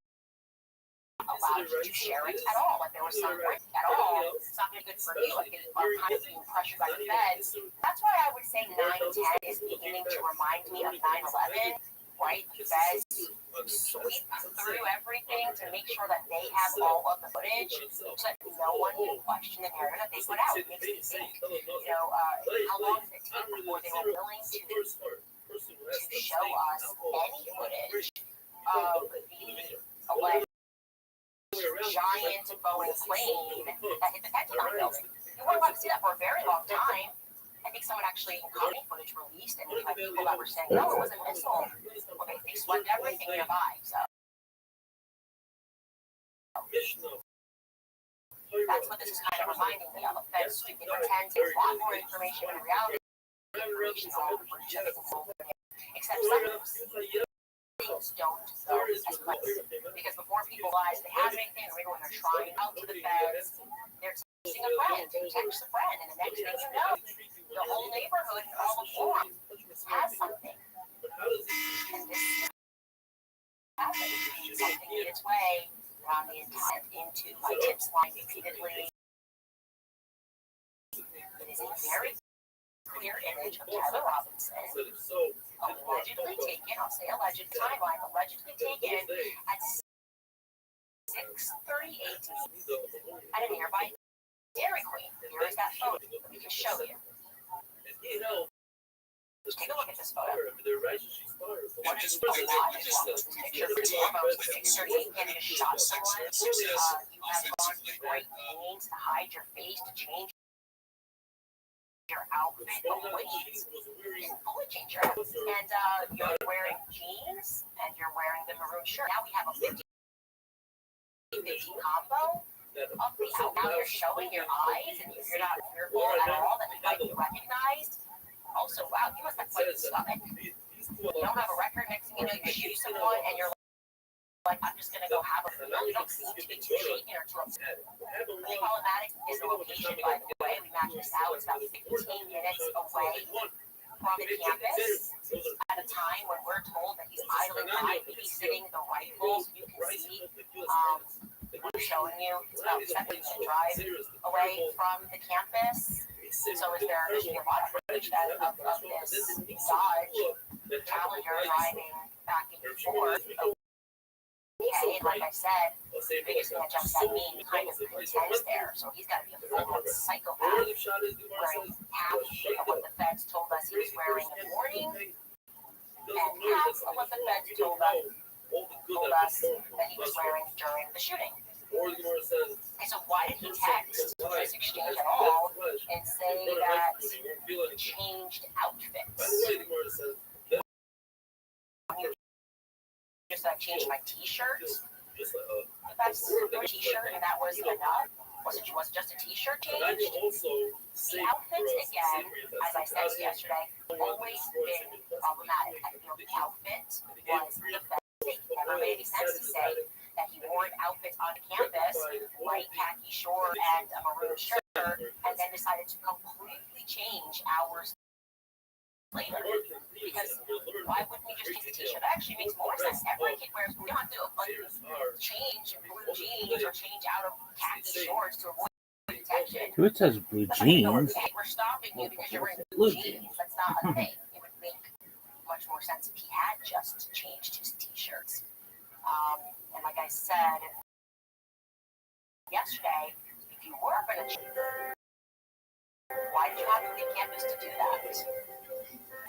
allowed to share it at all. Like there was some break at all. It's not good for you. Like they are kind of being pressured by the feds. That's why I would say 9/10 is beginning to remind me of 9/11. Right? The feds sweep through everything to make sure that they have all of the footage so that no one can question the narrative that they put out. It makes me think, how long did it take before they were willing to show us any footage of the alleged giant Boeing plane that hit the Pentagon building? We weren't allowed to see that for a very long time. I think someone actually caught footage released, and we had people that were saying, no, it was a missile. Well, they swept everything nearby, so. That's what this is kind of reminding me of. The feds sweeping pretend there's a lot more information when in reality, information is all over each other. Except some things don't go as planned. Because before people realize they have anything, or maybe when they're trying out to the feds, they're texting a friend, who texts a friend, and the next thing you know, the whole neighborhood and all the forums has something. And this happened. Something made its way around the intent into my tips line repeatedly. It is a very clear image of Tyler Robinson, allegedly taken, I'll say alleged timeline, allegedly taken at 6:38 at a nearby Dairy Queen. Here is that photo. Let me just show you. Take a look at this photo. What is a lot is wrong with this picture. First and foremost, 6:38 and just shot someone. You have gone through great pains to hide your face, to change your outfit, but wait, you didn't fully change your outfit. And you're wearing jeans, and you're wearing the maroon shirt. Now we have a 50-50 combo of the out. Now you're showing your eyes, and you're not fearful at all that you might be recognized. Also, wow, you must have quite a stomach. You don't have a record. Next thing you know, you shoot someone, and you're like, I'm just going to go have a meal. You don't seem to be too shaken or too upset. Really problematic is the location, by the way. We matched this out. It's about 15 minutes away from the campus at a time when we're told that he's idling by, babysitting the rifles. You can see, we're showing you, it's about a 7-minute drive away from the campus. So is there should be a lot of footage of this Dodge Challenger driving back and forth. Okay, and like I said, the biggest thing that jumps at me kind of contends there. So he's got to be a full-on psychopath, wearing half of what the feds told us he was wearing in the morning, and half of what the feds told us that he was wearing during the shooting. And so why did he text this exchange at all and say that he changed outfits? Just changed my t-shirt. That's your t-shirt, and that was enough. Was just a t-shirt change? The outfits, again, as I said yesterday, always been problematic. I feel the outfit was the best. It never made any sense to say that he wore an outfit on campus, white khaki short and a maroon shirt, and then decided to completely change hours later. Because why wouldn't we just change the t-shirt? That actually makes more sense. Every kid wears, we don't have to change blue jeans or change out of khaki shorts to avoid detection.
Who says blue jeans?
Hey, we're stopping you because you're wearing blue jeans. That's not a thing. It would make much more sense if he had just changed his t-shirts. And like I said yesterday, if you were going to, why did you have to leave campus to do that?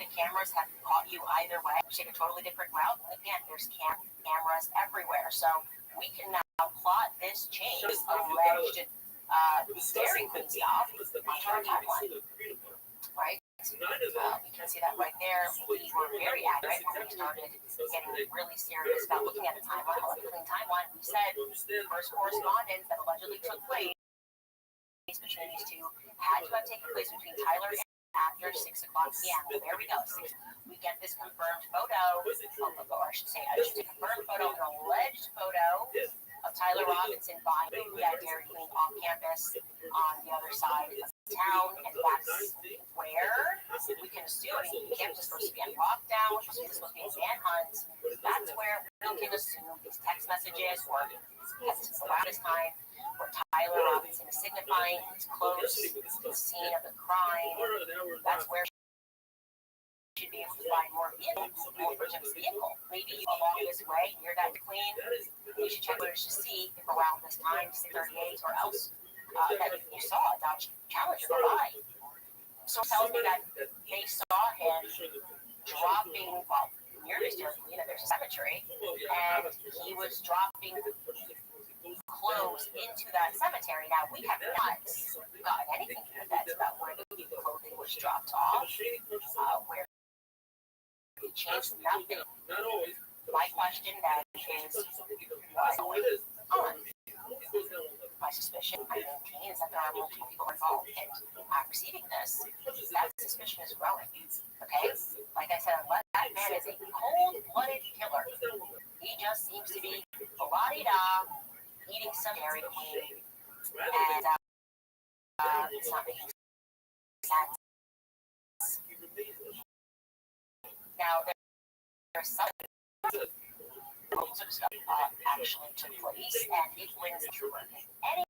The cameras have caught you either way. Take a totally different route. Again, there's cameras everywhere, so we can now plot this change, alleged Dairy Queen off on our timeline, right? You can see that right there. We were very accurate when we started getting really serious about looking at the timeline, a clean timeline. We said first correspondence that allegedly took place between these two had to have taken place between Tyler and after 6 o'clock p.m. Well, there we go. We get this confirmed photo, or I should say a confirmed photo, an alleged photo of Tyler Robinson buying that Dairy Queen off campus on the other side of town, and that's where we can assume, I mean, campus is supposed to be on lockdown, which is supposed to be a manhunt. That's where we can assume these text messages or around this time where Tyler Robinson is signifying he's close to the scene of the crime. That's where should be able to find more vehicles, more for Jim's vehicle. Maybe along this way near that Queen, you should check footage to see if around this time, 6:38 or else, that you saw a Dodge Challenger go by. So it tells me that they saw him dropping, well, near this Dairy Queen, and there's a cemetery, and he was dropping clothes into that cemetery. Now, we have not gotten anything from the feds about where the clothing was dropped off, where he changed nothing. My question then is, what's going on? My suspicion, I maintain, is that there are multiple people involved, and I'm receiving this. That suspicion is growing. Okay? Like I said, that man is a cold-blooded killer. He just seems to be la-di-da, eating some Dairy Queen, and it's not making sense. Now, there's something also discussed actually took place, and it brings true anything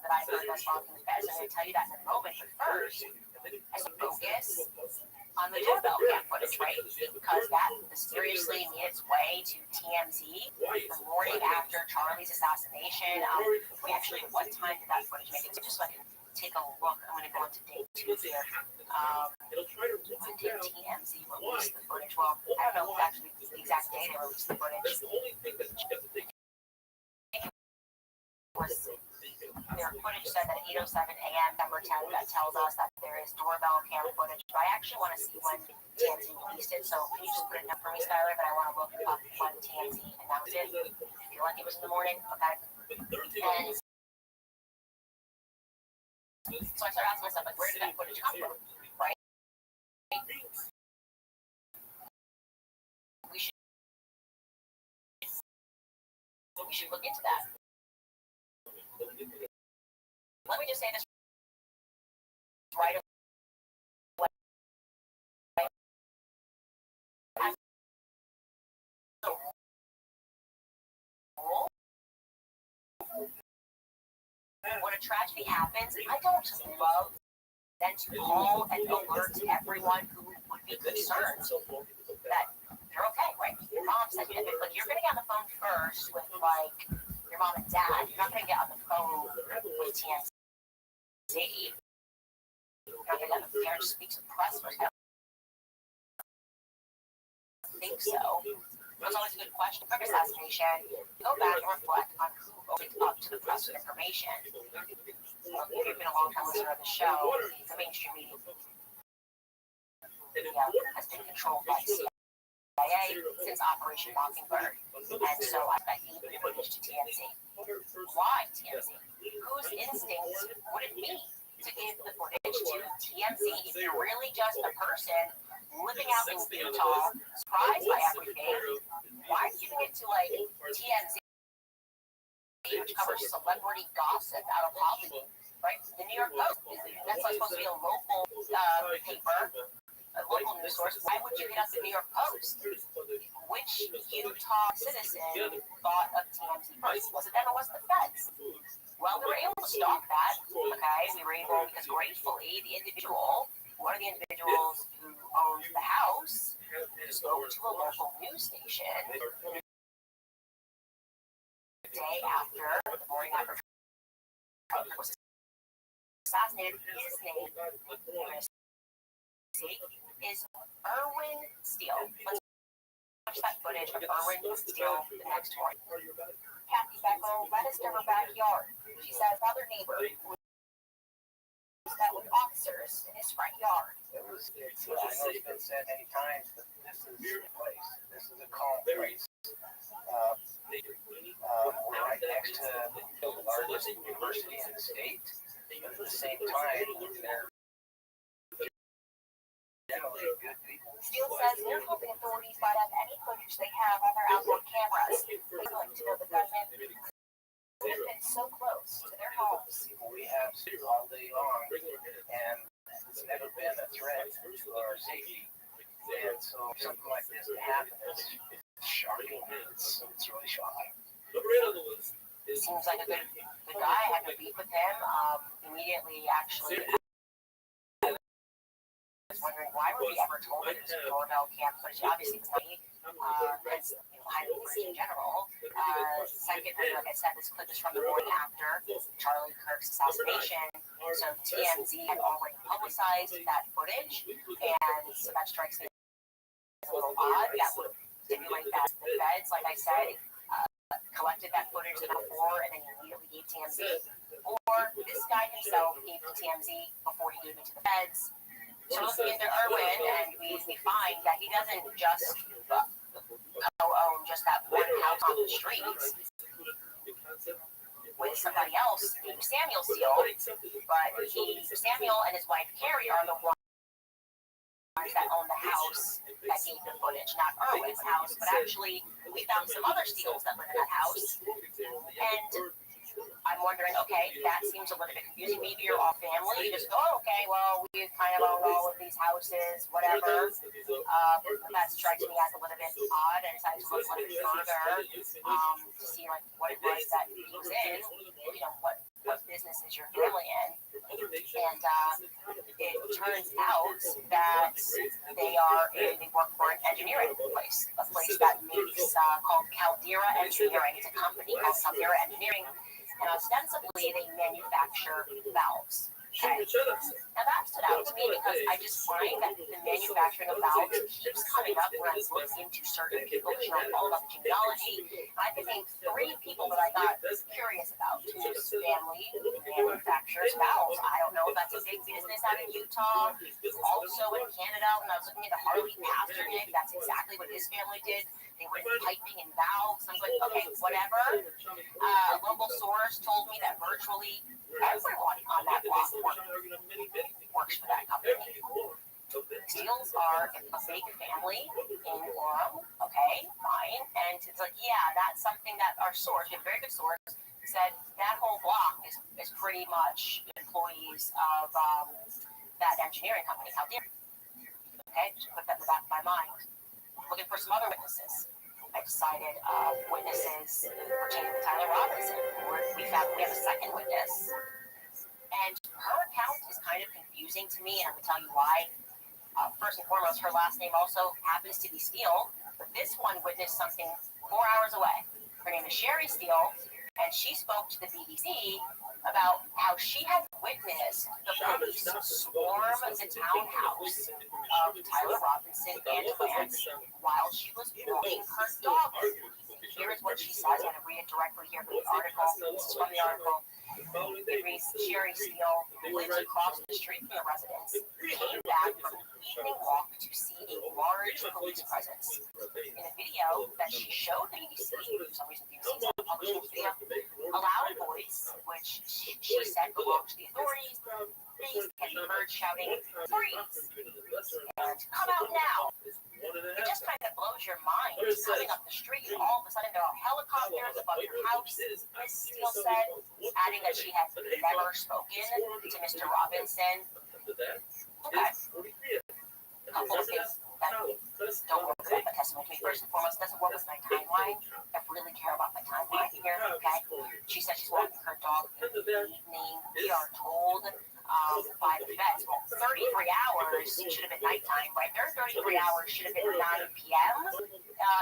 that I've heard thus far from the feds. I'm going to tell you that in a moment, but first, I should focus on the doorbell cam footage, right? Because that mysteriously made its way to TMZ the morning after Charlie's assassination. What time did that footage make it? Just so I can take a look. I'm going to go into day 2 here. When did TMZ release the footage? Well, I don't know actually the exact day they released the footage. Their footage said that at 8:07 a.m. number 10 that tells us that there is doorbell cam footage. But I actually want to see when TMZ released it. So can you just put it up for me, Skylar? But I want to look up when TMZ announced it. I feel like it was in the morning. Okay. And so I started asking myself, like, where did that footage come from? Right? We should look into that. Let me just say this right away. When a tragedy happens, I don't love then to call and alert everyone who would be concerned that you're okay, right? Your mom said, like, you're going to get on the phone first with, like, your mom and dad. You're not going to get on the phone with TMZ. You're not going to get on the parents speak to the press first. I don't think so. That's always a good question. For assassination, go back and reflect on who opened up to the press with information. If you've been a long-time listener of the show, the mainstream media has been controlled by the CIA since Operation Mockingbird. And so I bet he gave footage to TMZ. Why TMZ? Whose instinct would it be to give the footage to TMZ if you're really just a person living out in Utah, surprised by everything? Why are you giving it to, like, TMZ, which covers celebrity gossip out of Hollywood, right? The New York Post, that's not supposed to be a local paper, a local news source. Why would you get up the New York Post? Which Utah citizen thought of TMZ first? Was it them or was it the feds? Well, we were able to stop that, okay? We were able, because gratefully, the individual, one of the individuals who owned the house, spoke to a local news station the day after, the morning after Trump was assassinated. His name is Irwin Steele. Let's watch that footage of Irwin Steele the next morning. Kathy Beckel led us to her backyard. She says another neighbor that with officers in his front yard.
I know it's been said many times, but this is the place. This is a calm place. We're right next to the largest university in the state, but at the same time, they're generally good people.
Steele says they're hoping authorities might have any footage they have on their outdoor cameras. They like to know the gunman has been so close to their homes.
We have all day long, and it's never been a threat to our safety. And so something like this to happen is shocking. It's really shocking.
Seems like a good guy. I had no beef with him. Immediately, actually, I was wondering why were we ever told that it was a doorbell cam footage? Obviously, it's not hiding footage in general. Secondly, like I said, this clip is from the morning after Charlie Kirk's assassination. So TMZ had already publicized that footage, and so that strikes me as a little odd. That would stimulate that the feds, like I said, collected that footage the night before and then immediately gave TMZ. Or this guy himself gave to TMZ before he gave it to the feds. So looking into Irwin, and we find that he doesn't just own just that one house on the streets with somebody else named Samuel Steele, but Samuel and his wife Carrie are the ones that own the house that gave the footage, not Irwin's house, but actually we found some other Steeles that live in that house, and I'm wondering, okay, that seems a little bit confusing. Maybe you're all family. You just go, oh, okay, well, we kind of own all of these houses, whatever. That strikes me as a little bit odd. I decided to look a little bit further to see like what it was that he was in. You know, what business is your family in? And it turns out that they work for an engineering place, a place that makes called Caldera Engineering. It's a company called Caldera Engineering. And ostensibly, they manufacture valves. Okay. Now that stood out to me because I just find that the manufacturing of valves keeps coming up when I'm looking into certain people, which are all about the genealogy. I can name 3 people that I got curious about whose family manufactures valves. I don't know if that's a big business out in Utah, also in Canada. When I was looking into Harley Pasternak, that's exactly what his family did. They were piping and valves. I was like, okay, whatever. A local source told me that virtually everyone on that block works for that company. Steeles are a big family in Orem. Okay, fine. And it's like, yeah, that's something that our source, a very good source, said that whole block is pretty much employees of that engineering company out there. Okay, just put that in the back of my mind. Looking for some other witnesses. I decided witnesses pertaining to Tyler Robinson. We have a second witness. And her account is kind of confusing to me, and I'm going to tell you why. First and foremost, her last name also happens to be Steele, but this one witnessed something 4 hours away. Her name is Sherry Steele, and she spoke to the BBC about how she had witnessed the police swarm the townhouse of Tyler Robinson and Lance while she was walking her dog. Here is what she says. I'm going to read it directly here from the article. This is from the article. It reads, Sherry Steele, who lives across the street from the residence, came back from an evening walk to see a large police presence. In a video that she showed the BBC, for some reason BBC is not publishing the video, a loud voice, which she said belonged to the authorities, can be heard shouting, freeze, and come out now. It just kind of blows your mind. Coming up the street, and all of a sudden there are helicopters above your house, Miss Steele said, adding that she had never spoken to Mr. Robinson. Okay. A couple of things that don't work with my testimony. First and foremost, it doesn't work with my timeline. I really care about my timeline here, okay? She said she's walking her dog in the evening. We are told by the vets, well, 33 hours should have been nighttime, right? There are 33 hours should have been 9 p.m.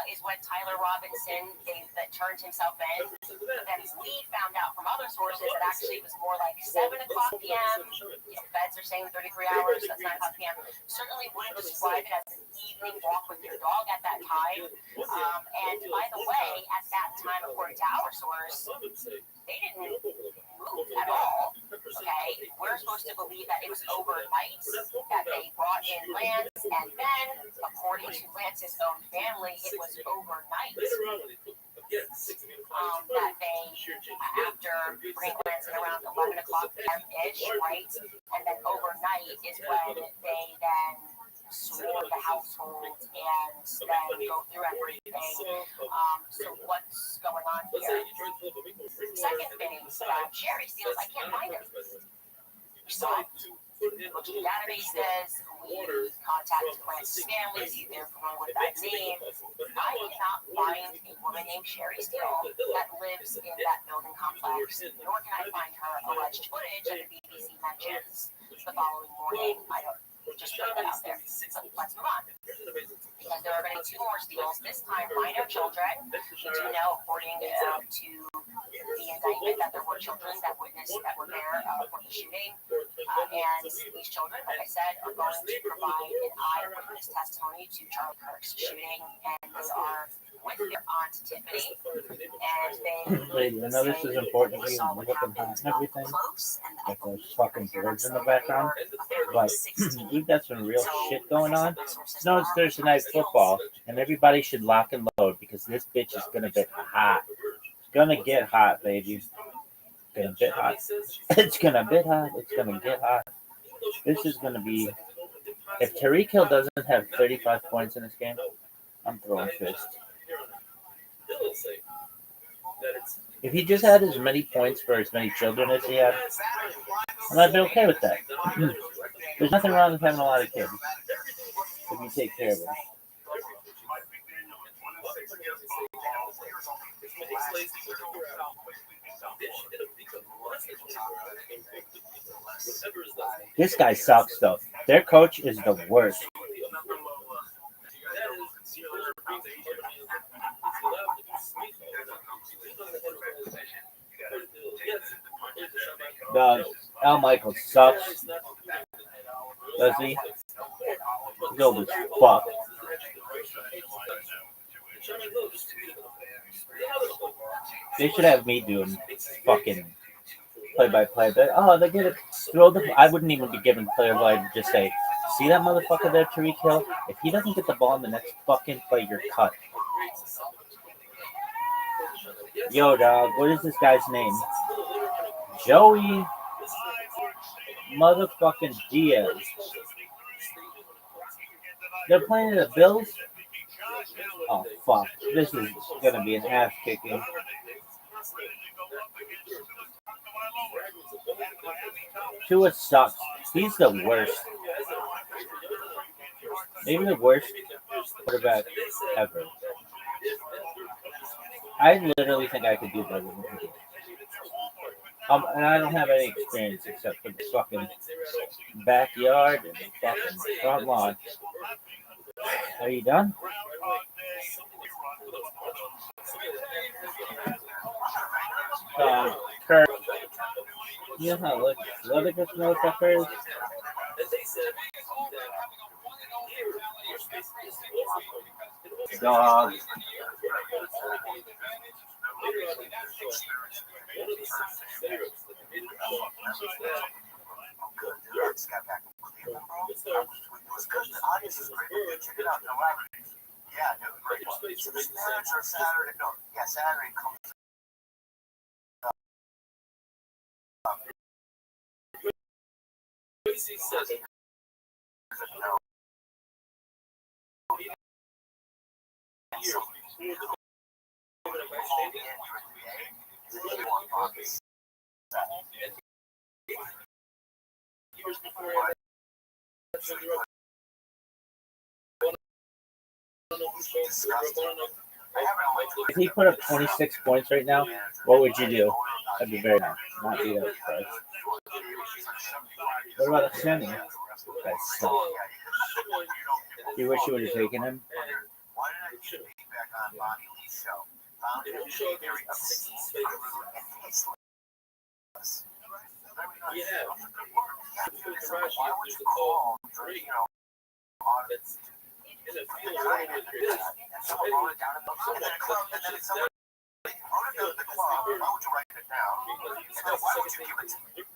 Is when Tyler Robinson that turned himself in. Then we found out from other sources that actually it was more like 7 o'clock p.m. Feds are saying 33 hours, that's 9 o'clock p.m. Certainly wouldn't describe it as an evening walk with your dog at that time. And by the way, at that time, according to our source, they didn't move at all. Okay, we're supposed to believe that it was overnight that they brought in Lance, and then, according to Lance's own family, it was overnight that they, after bringing Lance in around 11 o'clock p.m.-ish, right, and then overnight is when they then swarm the household and then go through everything. So what's going on here? Second thing, Jerry Steele, I can't find him. So, looking at databases, we contacted Lance's family, see if they're familiar with that name. I cannot find a woman named Sherry Steele that lives in that building complex, nor can I find her alleged footage that the BBC mentions the following morning. I don't just put that out there. So let's move on. Because there are going to be 2 more steals, this time minor children. We do know, according to the indictment, that there were children that witnessed, that were there for the shooting. And these children, like I said, are going to provide an eyewitness testimony to Charlie Kirk's shooting. And they are with their aunt Tiffany. And they
I know this is important to you, looking hot and everything, with those fucking birds in the background, but we've got some real shit going on. No, it's Thursday night football, and everybody should lock and load, because this bitch is gonna get hot. It's gonna get hot, baby. It's gonna get hot. It's gonna get hot. It's gonna get hot. This is gonna be... If Tyreek Hill doesn't have 35 points in this game, I'm throwing fists. If he just had as many points for as many children as he had, I'd be okay with that. There's nothing wrong with having a lot of kids if you take care of them. This guy sucks, though. Their coach is the worst. Al Michaels sucks. Does he? He's old as fuck. They should have me doing fucking play-by-play. But they get it. Throw the. I wouldn't even be giving play-by-play. Just say, see that motherfucker there, Tyreek Hill? If he doesn't get the ball in the next fucking play, you're cut. Yo, dog. What is this guy's name? Joey motherfucking Diaz. They're playing the Bills? Oh, fuck. This is going to be an ass kicking. Tua sucks. He's the worst. Maybe the worst quarterback ever. I literally think I could do better than him. And I don't have any experience except for the fucking backyard and fucking front lawn. Are you done? Kirk. You know how athletic this motherfucker is? Dog.
Saturday.
If he put up 26 points right now, what would you do? I'd be very not be that surprised. What about Kenny? You wish you would have taken him?
Why did I get feedback on Bonnie Lee's show? Found him to be very obscene, crude, and tasteless.
Yeah.
Why would you call,
In a field running with your
and someone wrote it down in the club, and then someone wrote it down in the club, why would you write it down? And then why would you give it to me?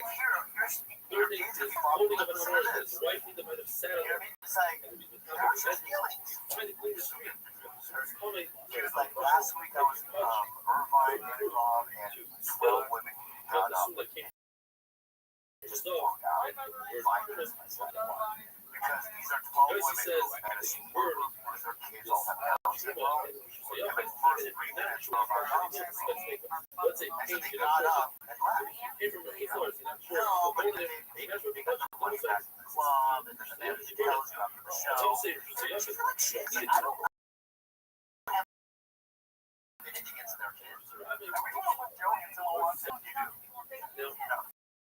Here's kids if you want to listen to this. You know what I mean? It's like, how's your feelings? Here's like last week I was Irvine, Improv, and 12 women got up. Just walked out in 5 minutes. Because these are 12 women who had a support group because their kids all have Down syndrome. And the first 3 minutes of our Down syndrome. And so they got up and left. No, but they got the money back to the club, and then the manager tells you after the show. I don't have anything against their kids. Everyone with Joe until the one thing you do.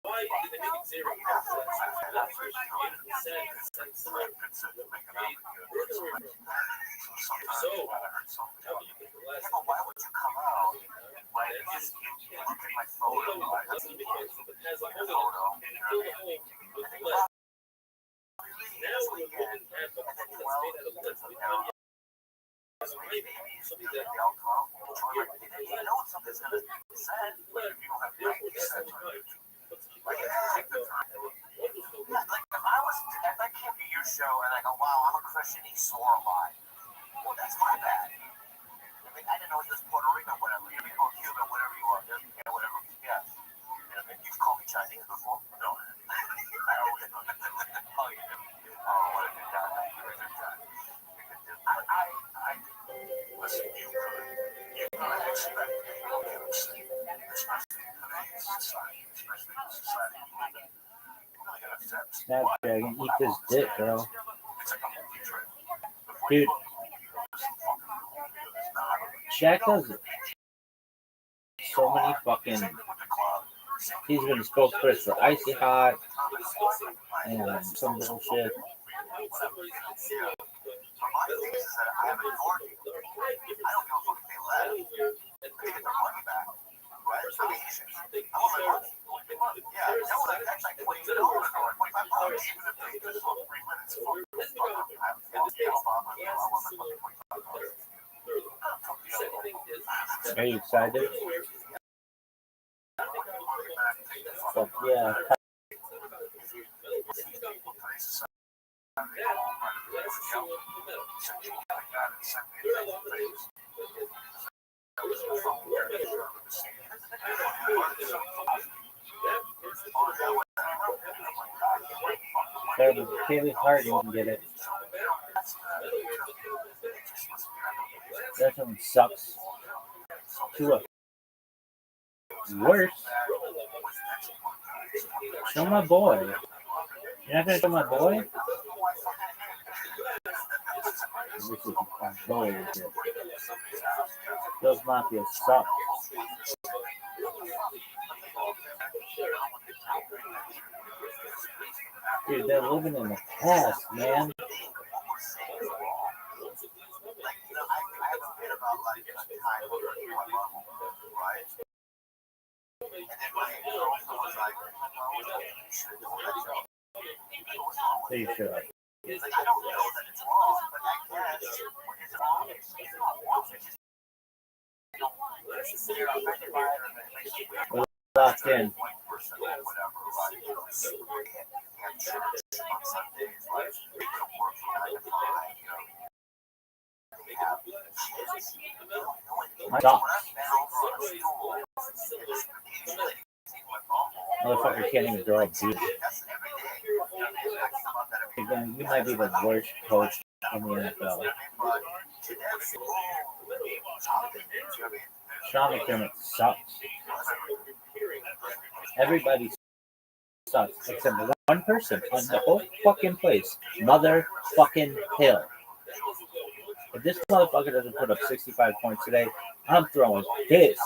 why did they make it zero? So,
why would you come out? Like, you look at my photo, right?
has a photo, now we can have the that's made out of lids. We have something that
they all come. You know something's going to be said, but you don't have to be said. Like, if I came to your show and I go, wow, I'm a Christian, he swore a lot. Well, that's my bad. I mean, I didn't know he was Puerto Rican, whatever. You know, or Cuban, whatever you are. Yeah, whatever. Yeah. You've called me Chinese before? No. I always know. Oh, you do. Oh, what a good guy. You're a good guy. Listen, you could expect especially in today's society, especially in the society we live in.
Snapdragon, eat this dick, bro.
It's like a movie trailer.
Dude, Shaq does so many fucking. He's been a spokesperson for Icy Hot and some bullshit.
My thing is that I have authority. I don't give a fuck if they left. They get their money back. Right? I'm Asian. I want my money. Yeah, no, that's like $22 or $25, even if they just for 3 minutes.
Are you excited? Fuck yeah. Kaylee Hart didn't get it. That one sucks. To a worse. Show my boy. You're not gonna show my boy? This is my boy. Those Mafia suck. Dude, they're living in the past, man. They should.
I don't know that it's wrong, but I guess it's wrong.
We're locked in. Stop. Motherfucker can't even throw a beat. Again, you might be the worst coach in the NFL. Sean McDermott sucks. Everybody sucks except one person on the whole fucking place. Motherfucking Hill. If this motherfucker doesn't put up 65 points today, I'm throwing his.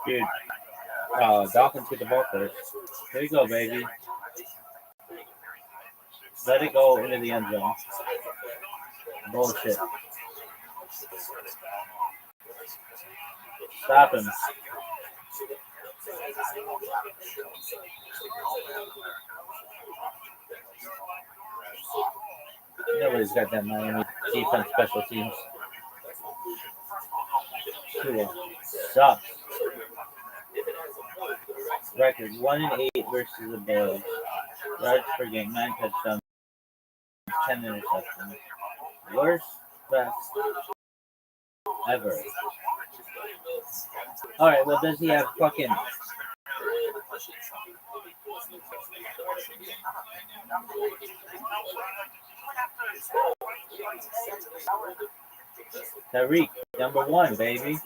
Dude, Dolphins get the ball first. Here you go, baby. Let it go into the end zone. Bullshit. Stop him. Nobody's got that Miami defense special teams. Tua sucks. Record 1-8 versus the Bills. Yards per game, 9 touchdowns, 10 interceptions. Worst best ever. Alright, well, does he have fucking. Tariq, number 1, baby.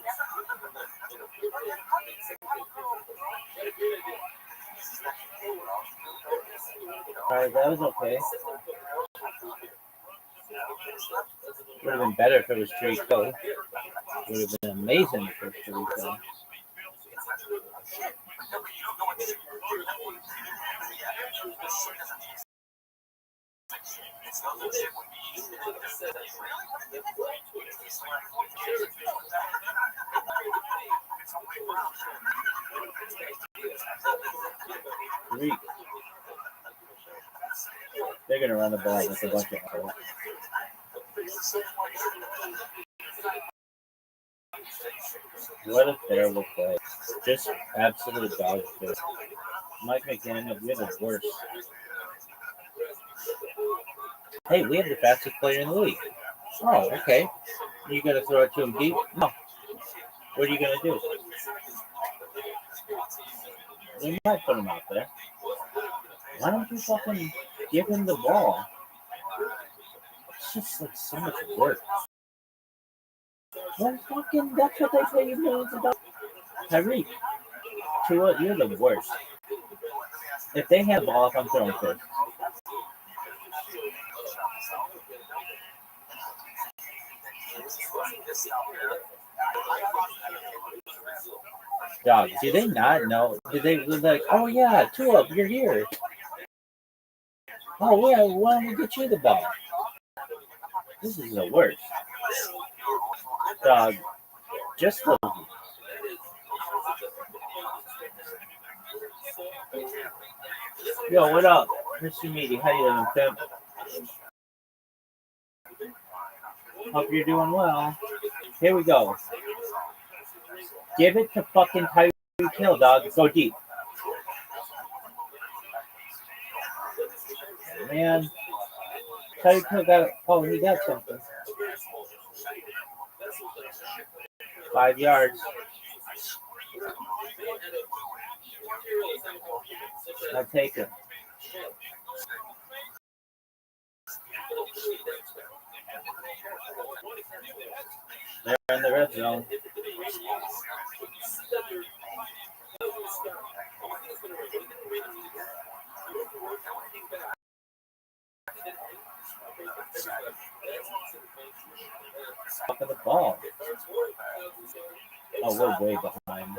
Alright, that was okay. Would have been better if it was Tariq. Would have been amazing if it was Tariq. Tariq. They're gonna run the ball with a bunch of holes. What a terrible play. Just absolute dog shit. Mike McDaniel, we're the worst. Hey, we have the fastest player in the league. Oh, okay. You gonna throw it to him deep? No. What are you gonna do? You might put him out there. Why don't you fucking give him the ball? It's just like so much work. Well, fucking, that's what they say you millions of dollars. Tyreek, Tua, you're the worst. If they have the ball, if I'm throwing first. Dog, do they not know? Do they like, oh yeah, Tua, you're here. Oh yeah, why don't we get you the ball? This is the worst. Dog, just the. Yo, what up? Mr. Meaty, how you doing, Pimp? Hope you're doing well. Here we go. Give it to fucking Tyreek Hill, dog. Go deep. Man. Tyreek Hill got it. Oh, he got something. 5 yards. I'll take it. They're in the red zone. Top of the ball. Oh, we're way behind.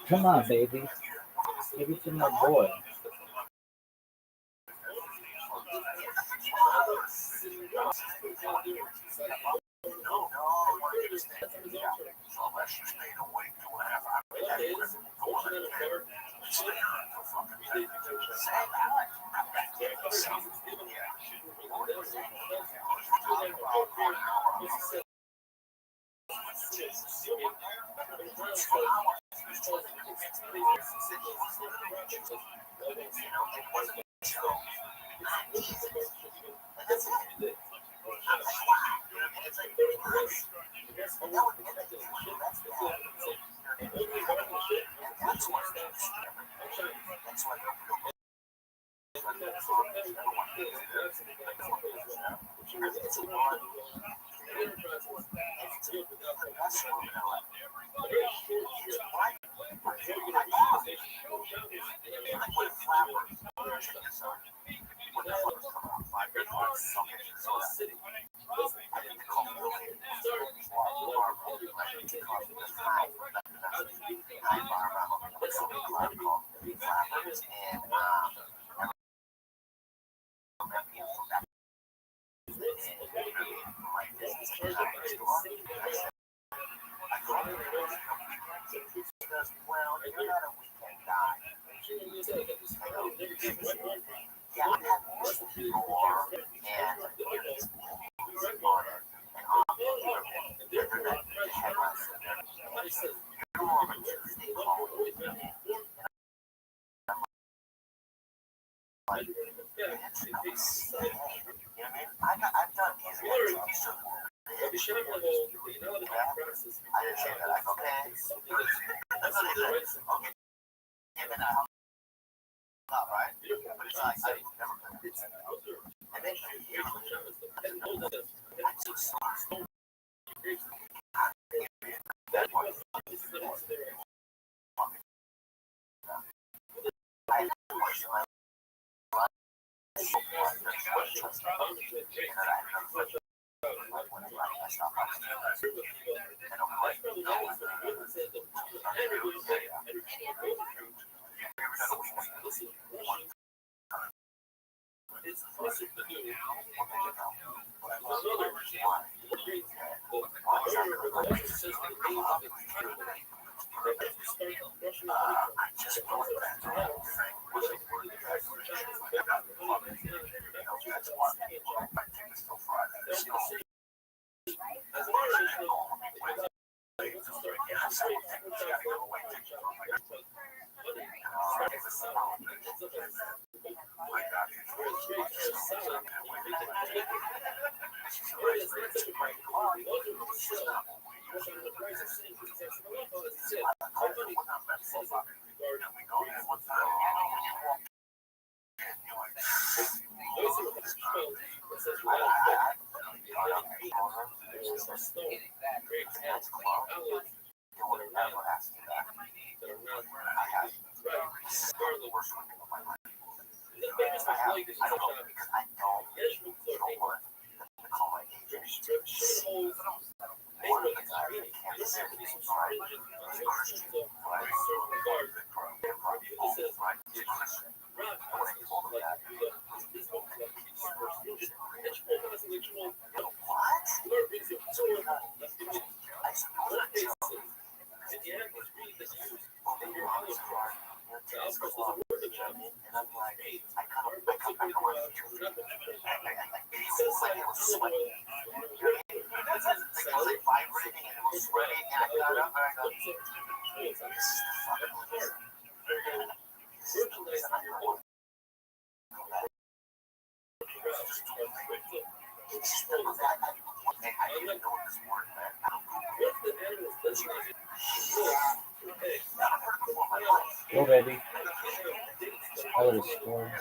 Come on, baby. Give it to my boy.
You're more of a Tuesday call. I've done these ones.
Rabbi Shimon holds that the analogy process
I didn't say that. Like, okay.
something that's
Okay. Yeah, but not right. But it's like, I never could. And then that was I had a question.
Go, baby. I would have scored.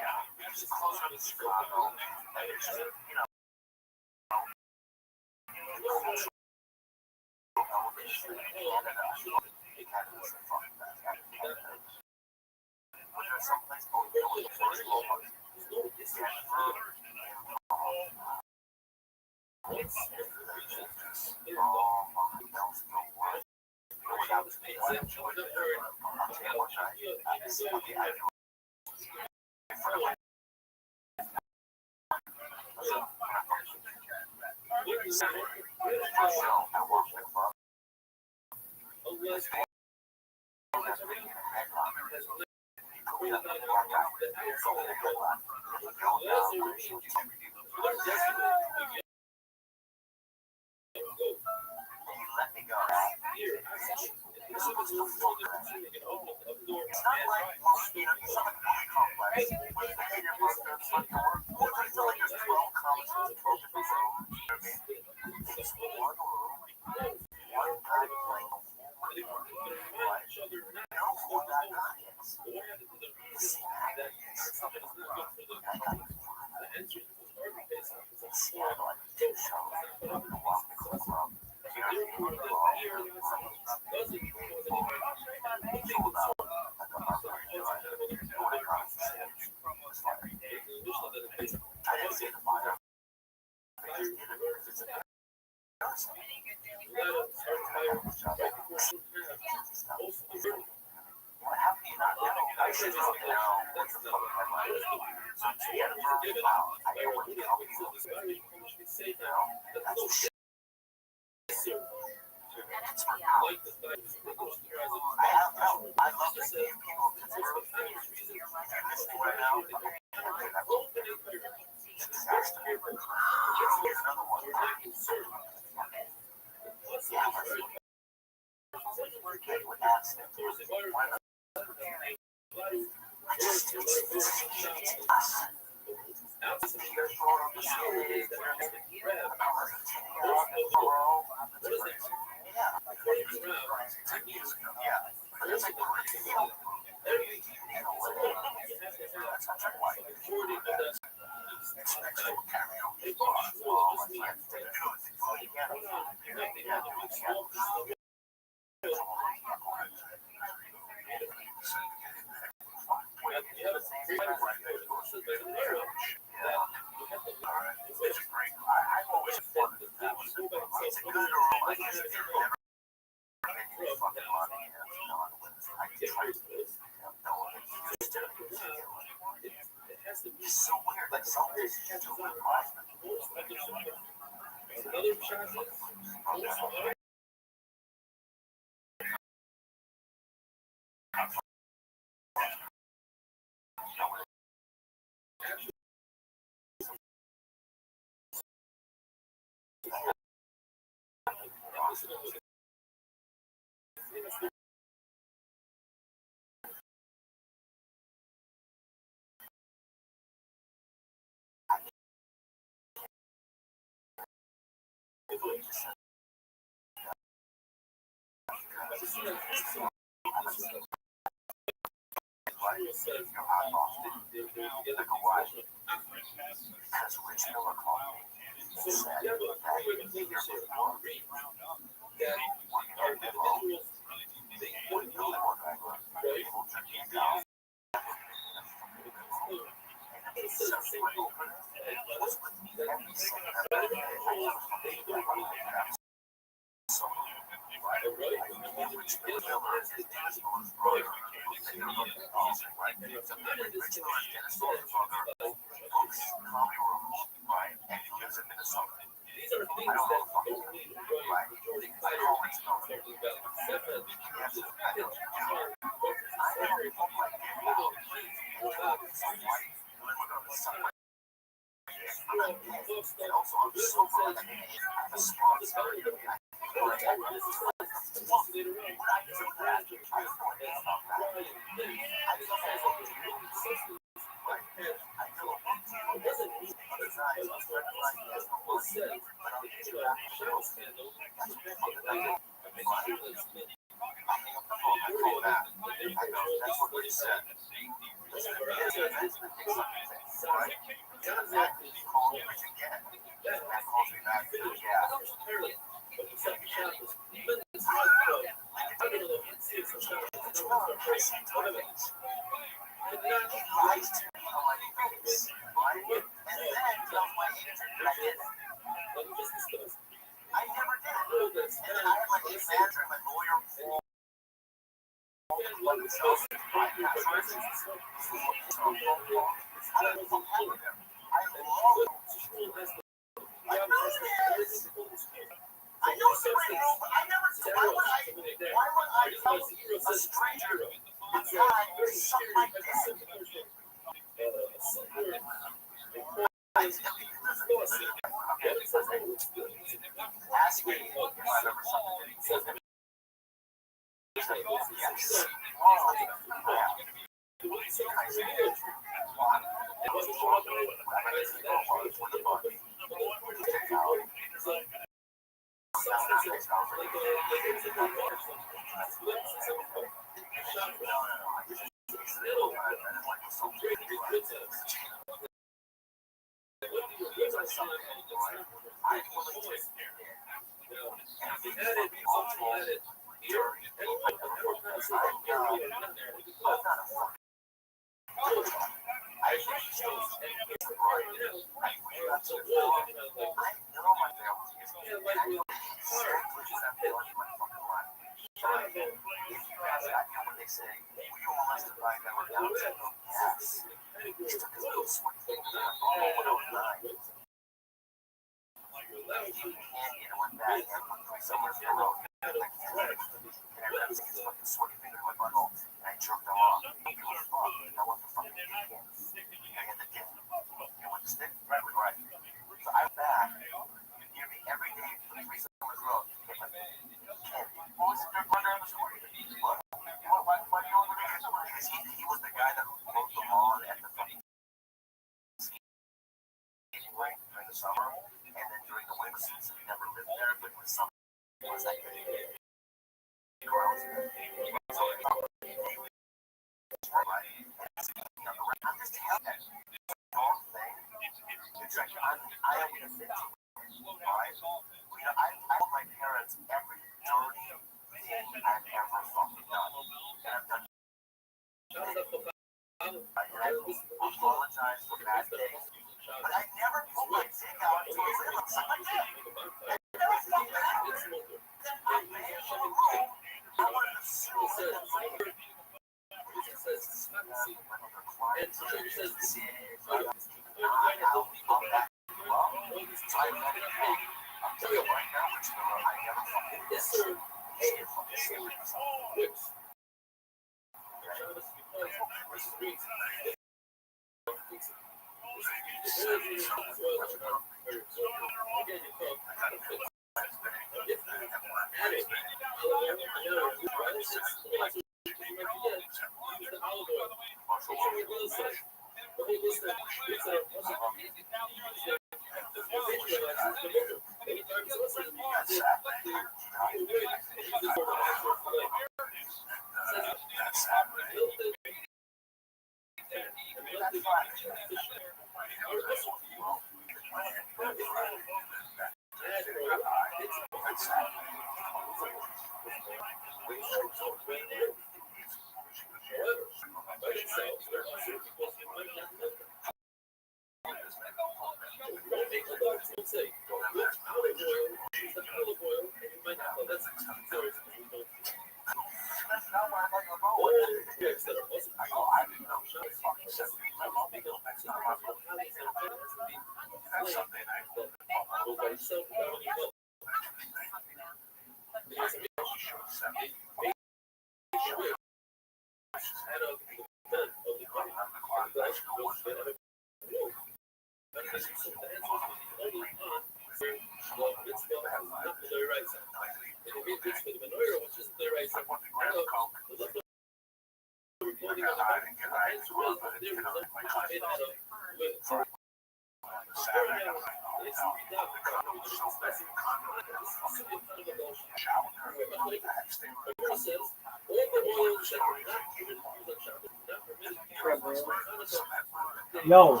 Yo,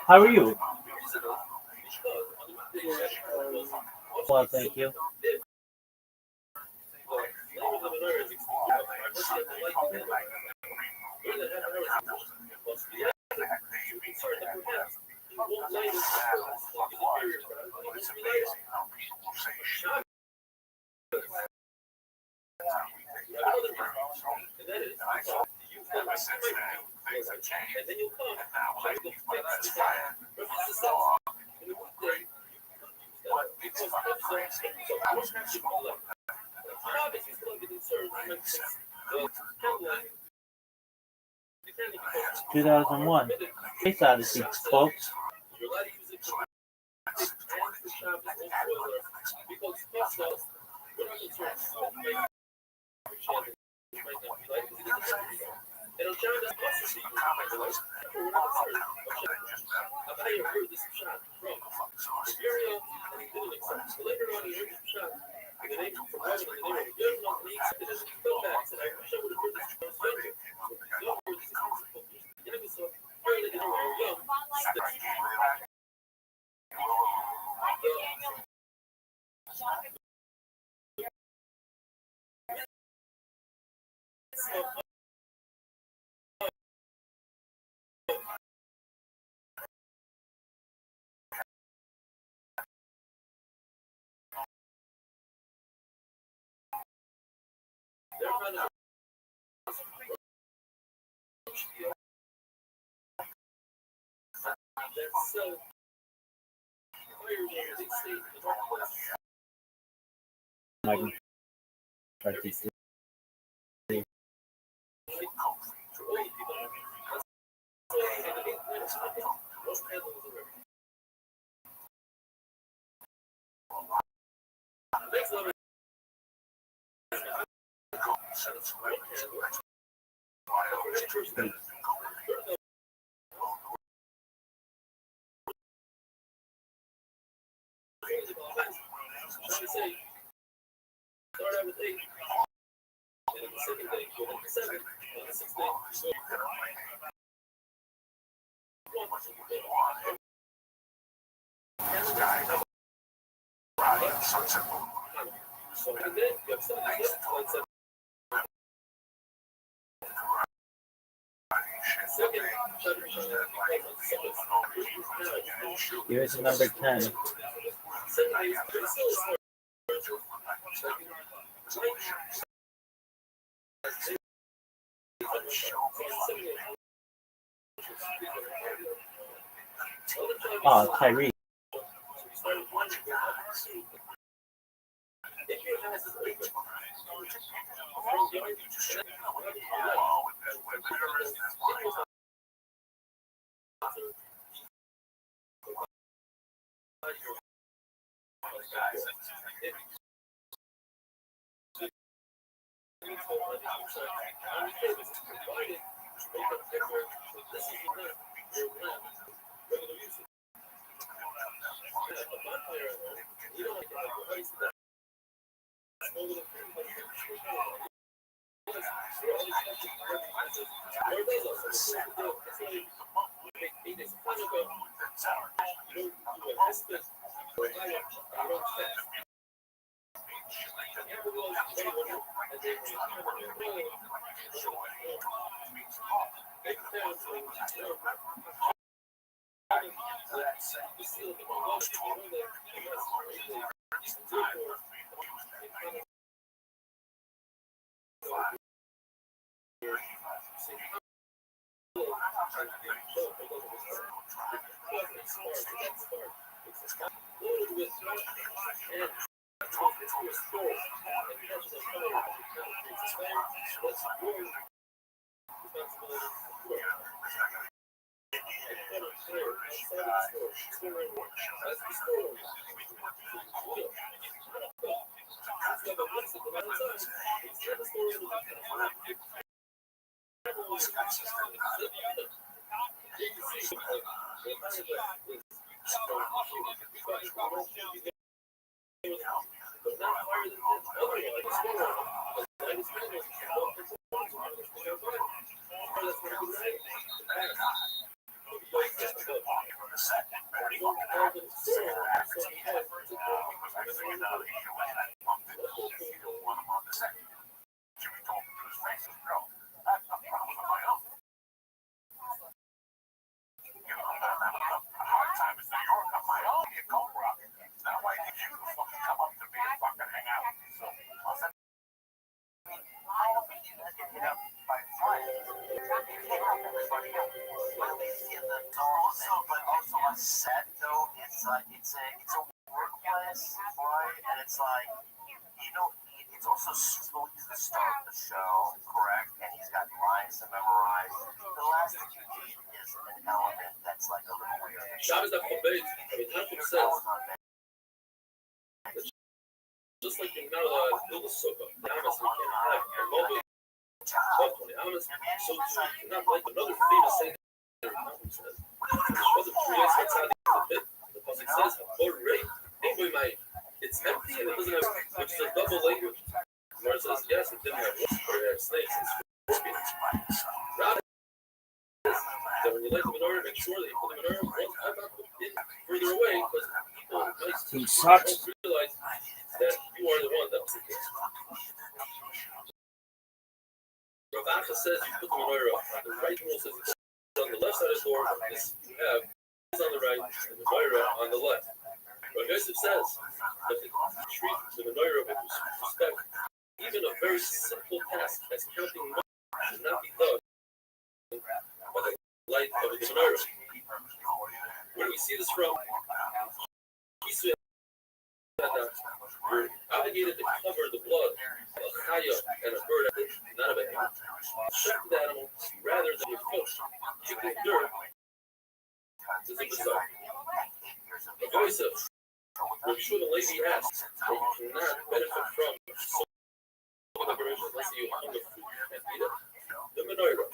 how are you? Well, thank you. It's 2001. Space Odyssey, folks. I can practice it. Here's number 10. Oh, Tyree.
Also on set though, it's a workplace, right? And it's like it's also he's the star of the show, correct? And he's got lines to memorize. The last thing you need is an element that's like a little weird.
Shabbos that forbade, Tanchum says, just like you're not allowed to build a sukkah, the Amos you can't have a mobile sukkah, the Amos, so you're not like another famous saying that Tanchum says. The Pasuk says, it's empty and it doesn't have, which is a double language. Where it says, yes, it didn't have wolves, but it had snakes and scorpions. Rather, that when you light the menorah, make sure that you put the menorah in further away, because people might realize that you are the one that was the case. Rabbbi says you put the menorah on the right, rule says it's on the left side of the door, this you have is on the right, and the menorah on the left. Rabbi Yosef says that they treat the menorah with respect. Even a very simple task as counting money should not be done by the light of the menorah. Where do we see this from? You're obligated to cover the blood of a chaya and a bird, not of an animal. Check the animal rather than your foot. Kicking dirt is a bizarre. Rabbi Yosef, I'm sure the lady asked that you cannot benefit from unless you hung the food and eat it. The menorah.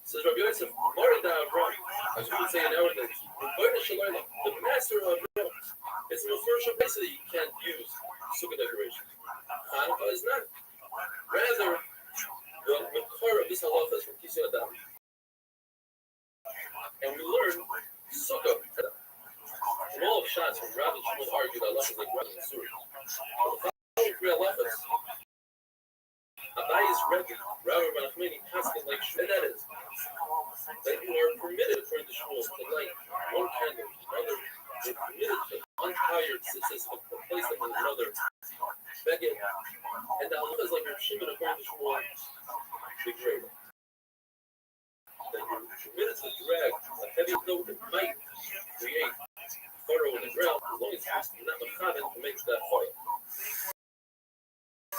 Says Rabbi Yosef, Marida Avram, as we would say nowadays, the master of Avram. It's an official place that you can't use sukkah decoration. Hanukkah is not. Rather, the core of this halacha is from Kisei Adam. And we learn sukkah. From all of shots from Rabbbi Shmuel argued halachas like Rabbbi and Suri. The following three halachas, Abayi's Rebbe, Rabbi Nachmani, passing like and that is that you are permitted according to Shmuel to light one candle, another. You're permitted to untie your tzitzis and place them in another beged. And the halacha is like Rav Shimon according to Shmuel, the greater. That you're permitted to drag a heavy note that might create furrow in the ground as long as you're not mechavan to make that fire.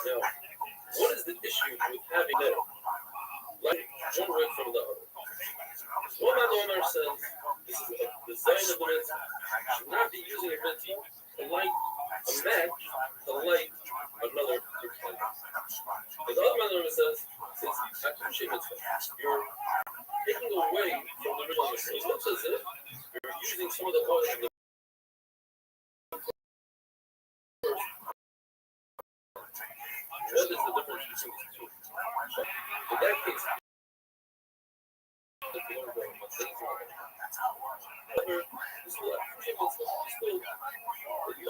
Now, what is the issue with having that light one way from the other? One Omar says this is a design of the mitzvah. Should not be using a mitzvah to light a match to light another candle. The other Omar says it's actually mitzvah. You're taking away from the original mitzvah. It looks as if you're using some of the oil in the what is the difference between the two? In that case, it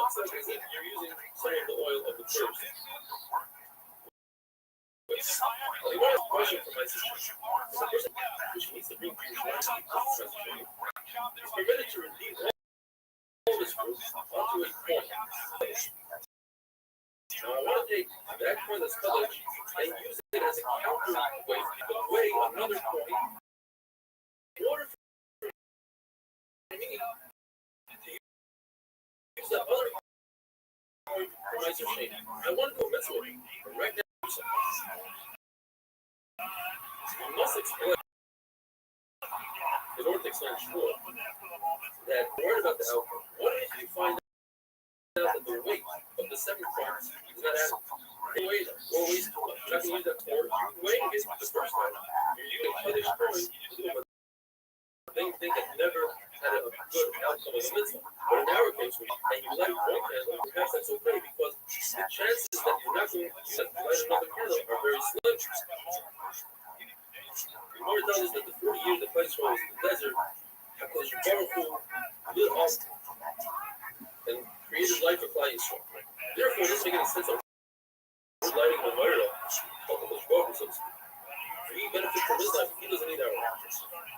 looks like as if you're using some of the oil of the first. I want a question for my sister. The person which needs to bring people is permitted to redeem all this fruit onto a coin. Now I want to take that coin that's colored and use it as a counterweight to weigh another coin in order for me to use that other coin for my shame. I want to do a mitzvah, but right now you must explain, in order to explain sure, that worried about the outcome. What if you find out that the weight of the second part is not adequate? You weigh it, or waste too much. You're not going to use that for weighing it the first time. You're using other stories to do it. They think that you never had a good outcome of the mitzvah. But in our case, and you like one candle, perhaps that's okay because the chances that you're not going to light another candle are very slim. The Lord tells us that the 40 years the place was in the desert, HaKadosh Baruch Hu lit up and created life for Klal Yisrael. Therefore, this makes any sense of lighting a menorah of HaKadosh Baruch Hu. We benefit from his life. He doesn't need our life.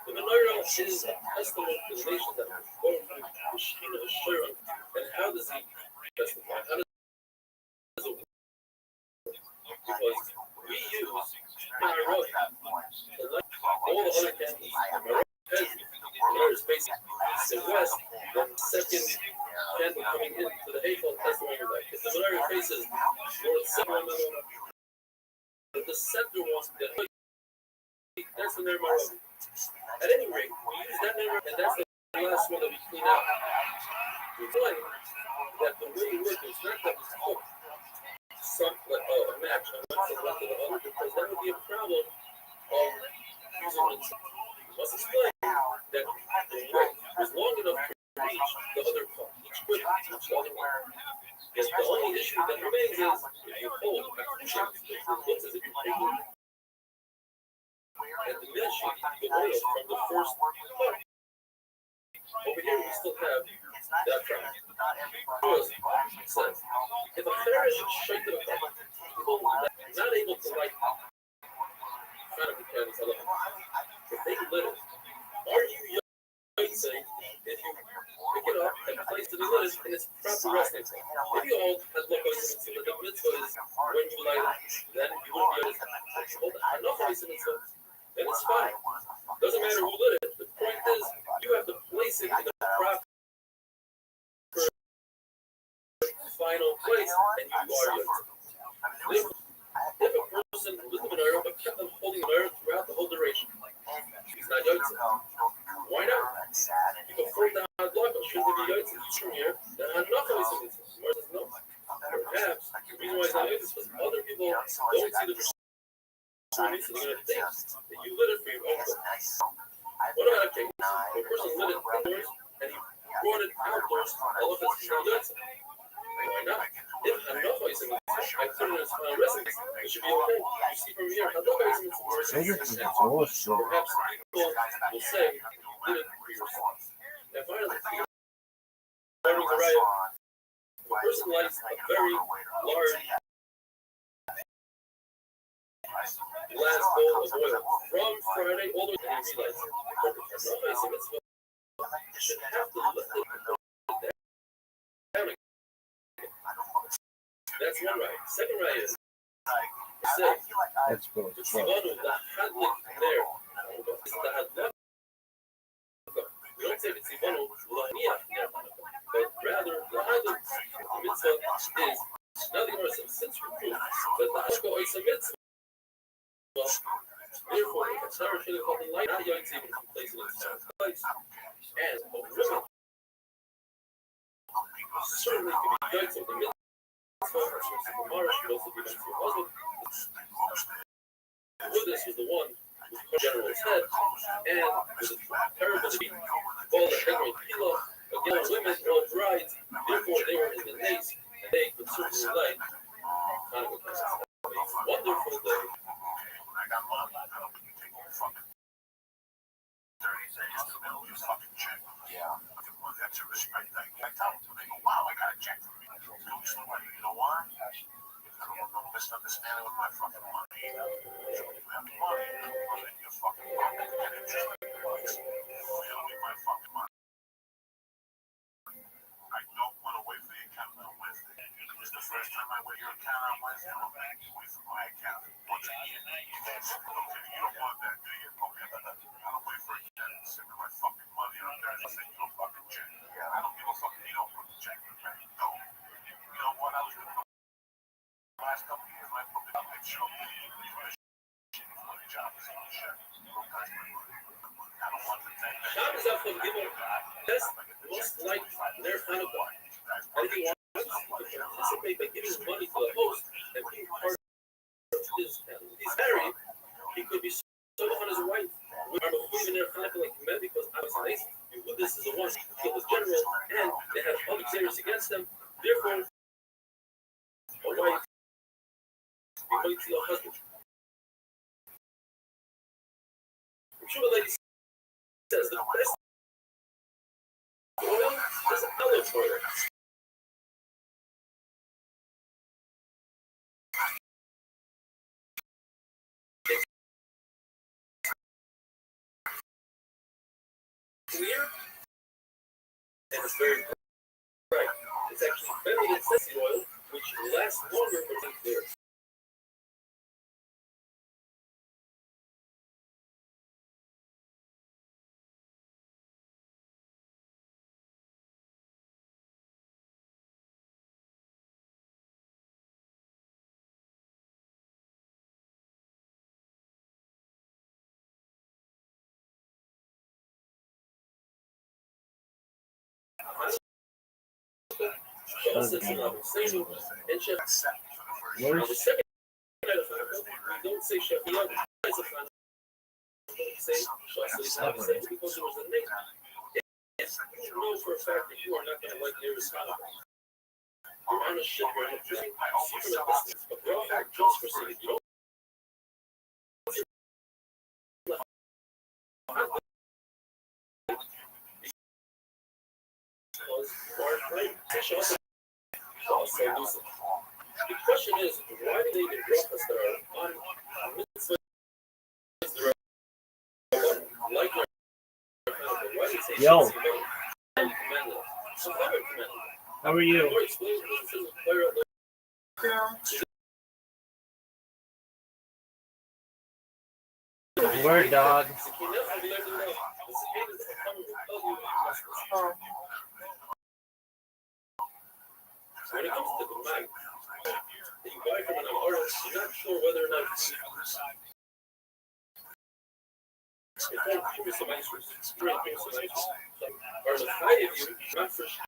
The menorah is a testament to the nation that HaKadosh Baruch Hu is Shechina Asherah. And how does he testify? How does it work? Because we use menorah to light all the other candles. Menorah is facing east and west. Then the second candle coming into the Eiffel testimony of light. If the menorah faces north, south, but the center one, that's the menorah. At any rate, we use that menorah, and that's the last one that we clean out. We find that the way it works is not that we put some a match on one thing left to the other, because that would be a problem of using it. We must explain that the wick was long enough to reach the other part. Each wick reached the other one. Yes, the only issue that remains is if you hold a cushion, it looks as if you're taking and diminishing the oil from the first part. Over here, we still have that problem. It says, if a Pharaoh should shake the cup, people not able to light the candles, if they lit it, are you yotzei if you pick it up and place it in its proper resting place? If you hold had lochos in the mitzvah is when you light it, then you wouldn't be able to hold enough mitzvah. Then it's fine. Doesn't matter who lit it. The point is, you have to place it in the proper final place, and you are yotzei. If a person lit the menorah but kept them holding the menorah throughout the whole duration, he's not yotzei. Why not? You can fold down a block, but shouldn't be yotzei from here. Then enough mitzvah. No. Perhaps the reason why it's not yotzei is because other people don't see the so they're going to think that you lit it for your own purpose. What about a case? A person lit it indoors and he brought it outdoors, all of it's not yotzei. Why not? If hanocha is a mitzvah, I put it in its final resting, it should be okay. You see from here, hanocha is a mitzvah. Perhaps people will say, did it for yourself. And finally, a person lights a very large glass bowl of oil from Friday all the way to the relights. But the hanocha is a mitzvah. You should have to lift it down again. That's one right. Second right is say,
That's good.
Tzivanu, the hadlik there. Is the hadlik. We don't say the Tzivanu, l'haniach there, but rather the hadlik, the mitzvah is, now the Gemara says, since we prove that the hashko is a mitzvah, therefore, the Katsara should have called the light, not yotzei, but to place it in its place. And a woman certainly can be yotzei, the mitzvah. This was the one who the general's head, and with a terrible defeat, all the Henry Pila, again, women, all brides, therefore they were in the nace, and they could certainly light Hanukkah. A wonderful day.
That's a respect. I tell them, they go, wow, I got a check from you. You know why? I don't want no misunderstanding with my fucking money. You have money, put it in your fucking pocket and get interest rates. You don't need my fucking money. I don't want to wait for the account on Wednesday. It's the first time I wait your account on Wednesday. I'm going to wait for my account once a year. Okay, you don't want that, do you? Okay, I don't wait for a account to send me my fucking money on Thursday. Say you don't fucking check. I don't give a fuck if you don't put the check in the bank. No. You know what? I was going to go the last couple of years, I put it up and show me the job is on the check. I don't want to take that.
Shabbos after Gimel, that's most like their Hanukkah. And if he wants to participate by giving money to the host and being part of his, he's married, he could be so on his wife. We are even their Hanukkah like men because I was nice. This is the one who killed the general, and they have other players against them. Therefore, might see your husband. I'm sure the lady says the best oil is olive oil. Clear, and it's very bright. It's actually better than sesame oil, which lasts longer but isn't clear. And chef, now the second edifice, we don't say chef, the other is a fan. Say chef, because it was the name. Yes, you know for a fact that you are not going to like the Aristotle. You're on a ship, you're on a plane, see from a distance, but you're all just for seeing. You don't. The question is, why do they even drop us that are on mitzvah? Like why do they say
Yo. How are you? Word, dog.
When it comes to the mag that you buy from an artist, you're not sure whether or not it's some extras. Or the high of you, not for sure.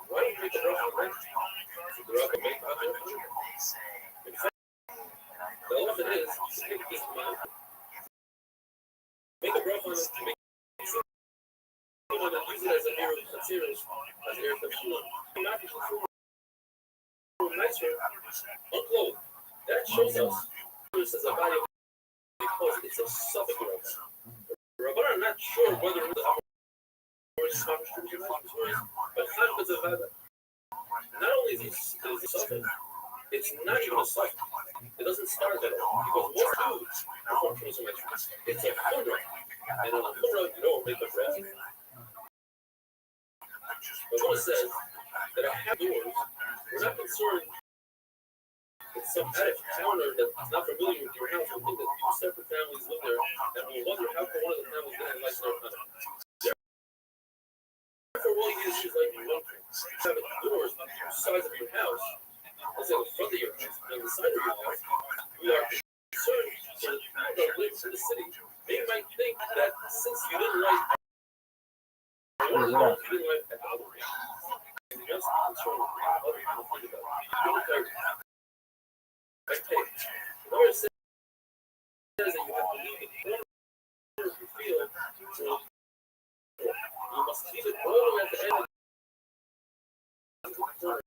Why do you make a rough on rent? The rough and make out there? In fact, the elephant is to take this amount. Make a rough on it to make someone that use it as a mirror, as an air shoe. Not just nicer, unclothed. That shows us this is a body because it's a suffix. But I'm not sure whether the but not only is it suffix, it's not even a suffix. It doesn't start at all. Because what's food? It's a chumrah. And on a chumrah, you don't make a bread. But what it says that I have doors, we're not concerned with some attic counter that's not familiar with your house. We think that two separate families live there, and we wonder how come one of the families didn't like their kind of. Therefore, all you need is like you have doors on two sides of your house, let's say the front of your house and the side of your house. We are concerned for the people that live in the city. They might think that since you didn't like one of the doors, you didn't like the other. And you're just concerned with what other people think about it. The Lord says that you have to leave it corner of your field. You must leave it all the way at the end of the corner.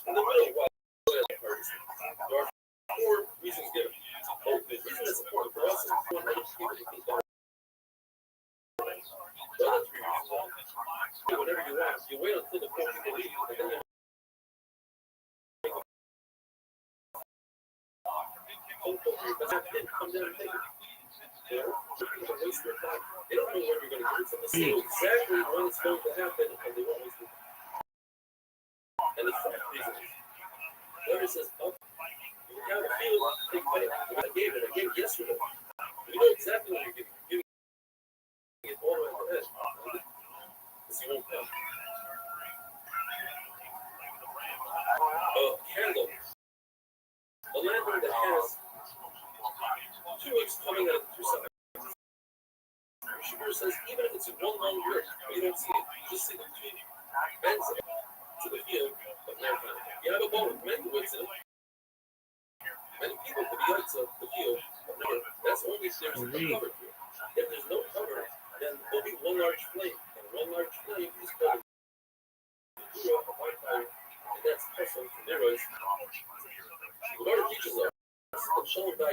In the middle, while there are four reasons given. The reason that's important for us is to understand the other three reasons. Whatever you want, you wait until the four people leave, and then you come down and take it. They don't know where you're going to get it from. They know exactly when it's going to happen, and they won't waste it. And the fourth reason is, where it says, oh, you have a field, take money. I gave it yesterday. You know exactly what you're giving. You're giving it all the way to the head. Because you won't come. Candle. A lantern that has two wicks coming out of the two sides. Shapiro says even if it's in one long wick, you don't see it. You just see the two ends of it to the field of lantern. You have a bowl with many wicks in it. Many people could be lights of the field of lantern. That's only if there's a cover to it. If there's no cover, then there'll be one large flame. And one large flame is called the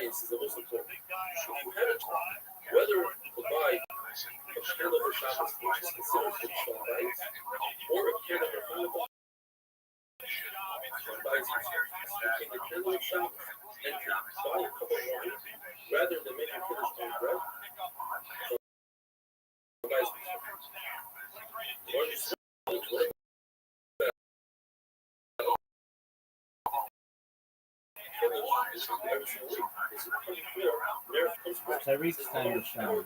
science is the most important. If you had a talk, whether to buy a candle for Shabbos, which is considered for Shabbat, or a candle for Hanukkah, Shabbat is taking the candle of Shabbos and to buy a cup of wine rather than make a Kiddush on bread.
Tyreek's time to shine.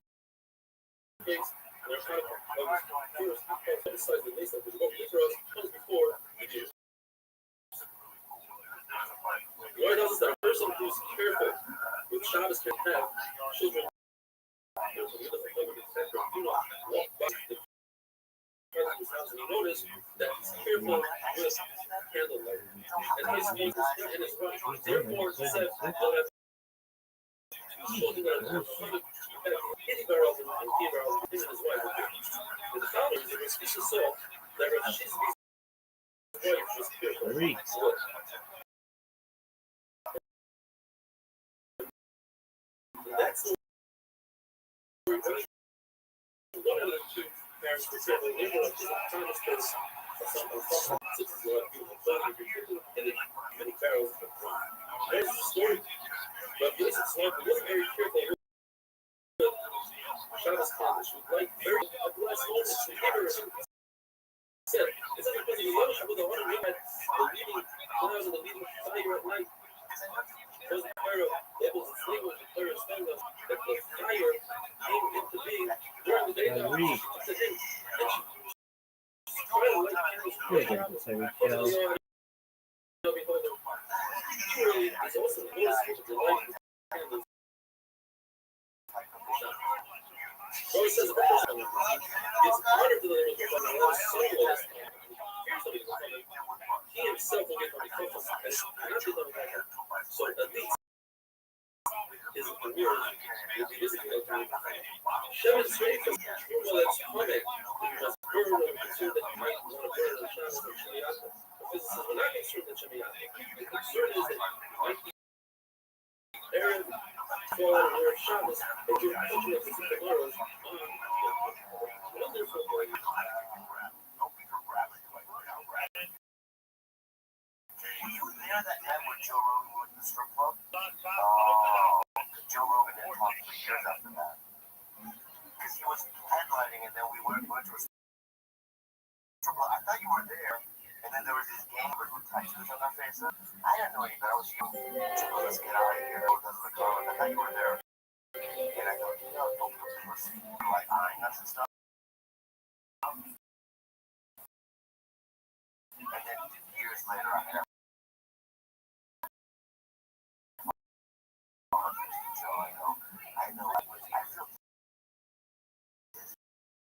The Lord tells us that a person who's careful with Shabbos can have children. You notice that he's careful with candlelight. And his wife, therefore, said, they'll have two children that are kitty barrels and tea barrels, him and his wife. The founders, it was Isha saw that Rashi's wife was careful. That's one of the two parents who said, well, they were Thomas because many barrels of wine. There's the story. But Yosef's wife wasn't very careful with Shabbos candles. She was like very blessed moments. She never said, it's not because he loves with the one who had the leading clouds and the leading fire at night. Because the fire of devils and slaves and fire of scandals, that the fire came into being during the daytime. She took to him. And she tried to light candles for Shabbos. Surely it's also the most to light candles. So he says, it's harder to the living God. He himself will get from the focus, and not the living God. So at least his mirror will be visible to him. Shemin's faith is well, that's coming. You must burn or consume that you might want to burn on Shabbos or Shemiyata. The physicists were not concerned with Shemiyata. The concern is that you might be Erev, fall, or Erev Shabbos, but you're touching up to tomorrow's wonderful boy.
Were you there that night when Joe Rogan went to the strip club? Oh, Joe Rogan didn't talk for years after that. Because he was headlining and then we went to a strip club. I thought you were there. And then there was these gamers with tattoos on their faces. I didn't know any better. I was you. Let's get out of here. I thought you were there. And I thought, don't feel pussy. Like eyeing us and stuff. And then years later, I had I know. I feel.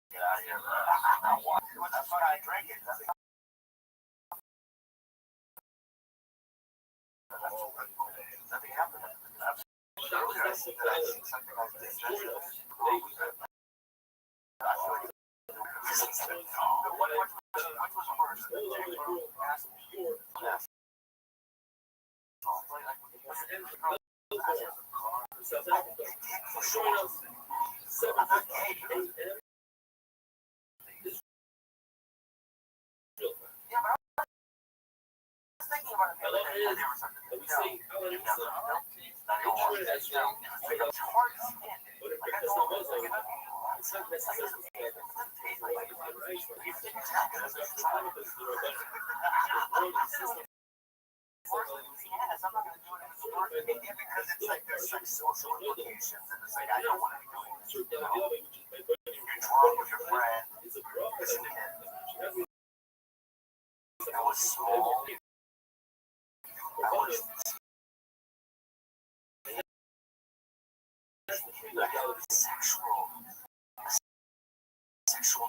Get out of here. That's why I drank it. Nothing happened. Because it's like there's like social implications and it's like I don't want to be doing this. You're drunk with your friend. I was small. I was sexual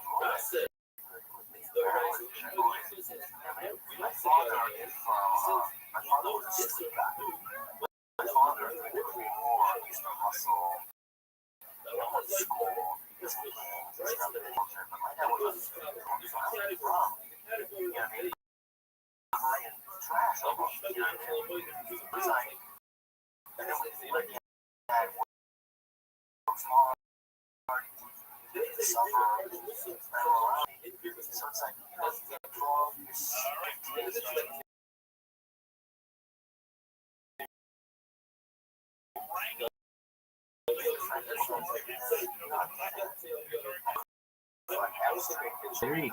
growth. My father is from my father was a street guy. My father in the Korean War used to hustle. School. But my dad was from. High and trash almost. And then we dad works hard in the suburbs, travel around. So it's like, you know, you get involved, you're 15,
Three.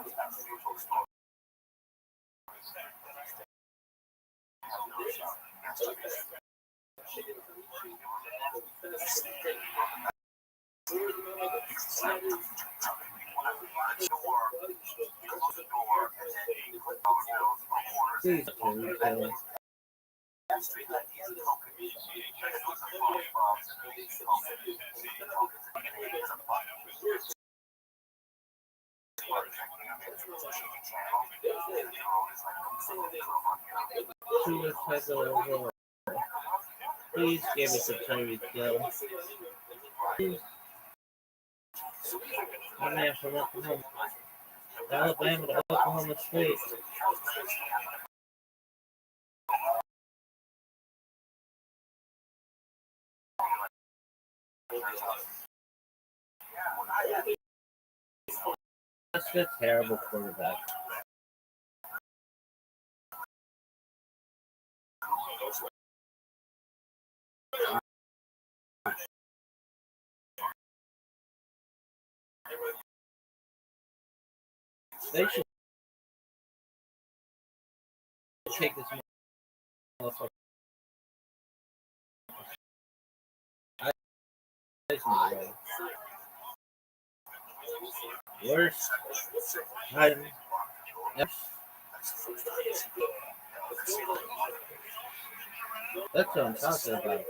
Please, please give us a Terry Hill. Please. I'm there from Oklahoma. Alabama to Oklahoma State. That's a terrible quarterback. They should take this motherfucker. Worst. That's what I'm talking about.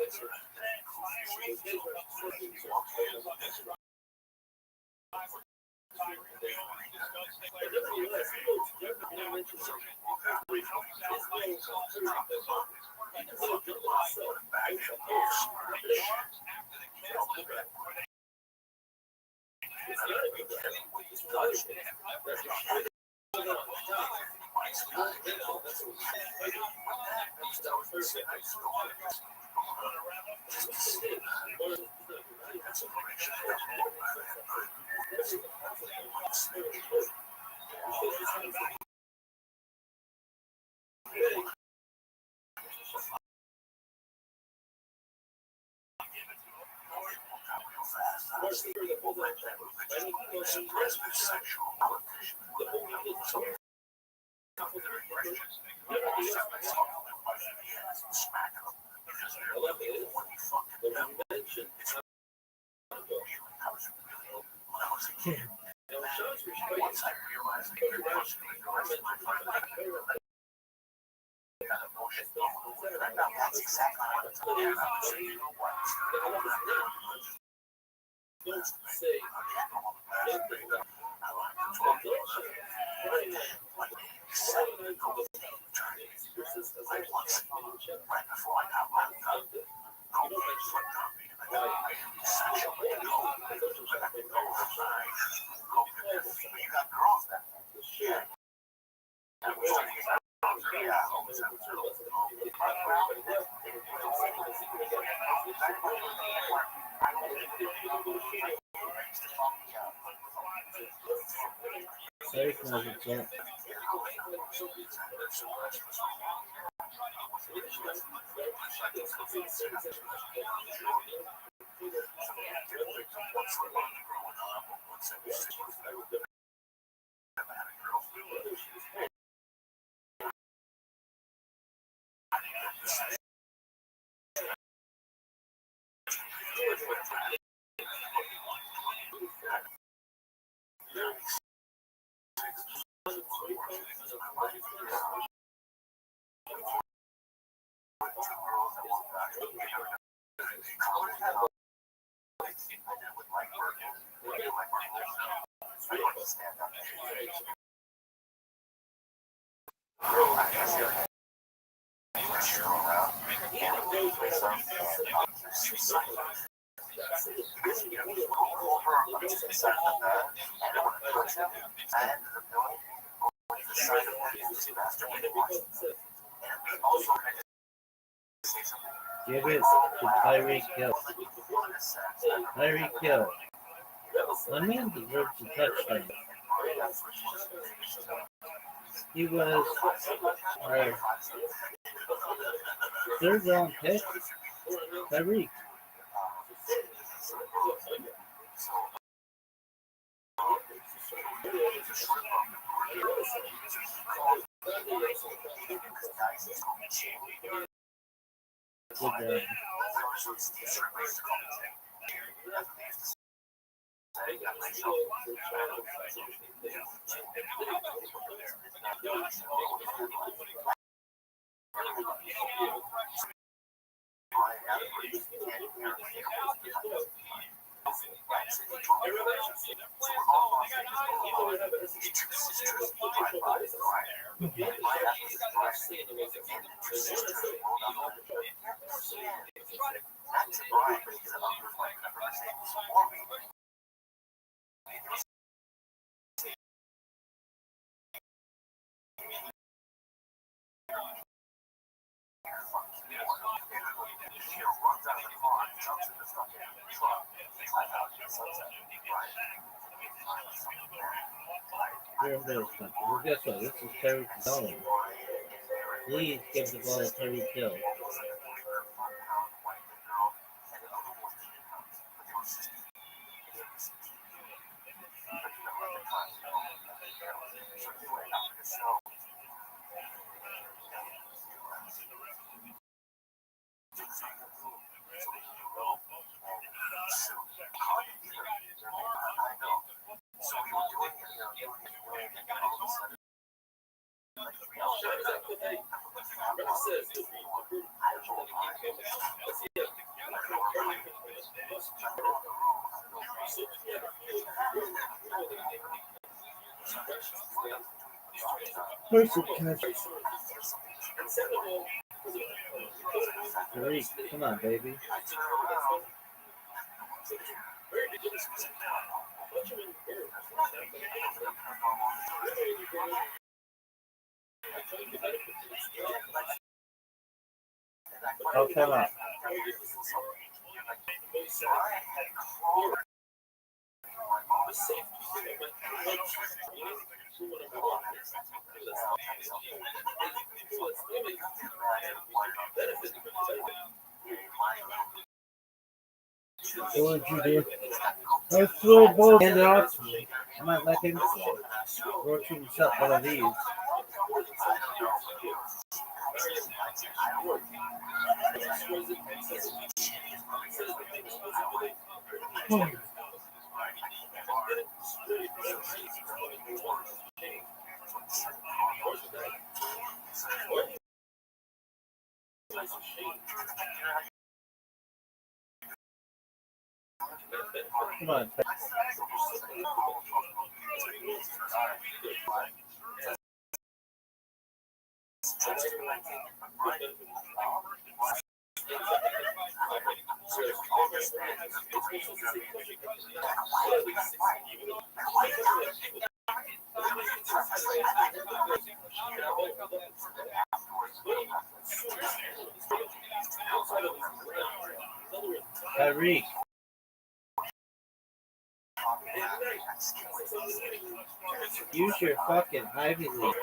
Give it to Tyreek Hill. Tyreek Hill. My man deserves a touchdown. He was our third round pick. Tyreek. Good job. You're embarrassment. Well, guess what? This is Terry Hill. Please give the ball to Terry Hill. Perfect catch. Tariq, come on, baby. Oh, come on. What would you do? I throw a ball and off. I might let him rotate himself one of these. Come on. Tyreek. Use your fucking Ivy League.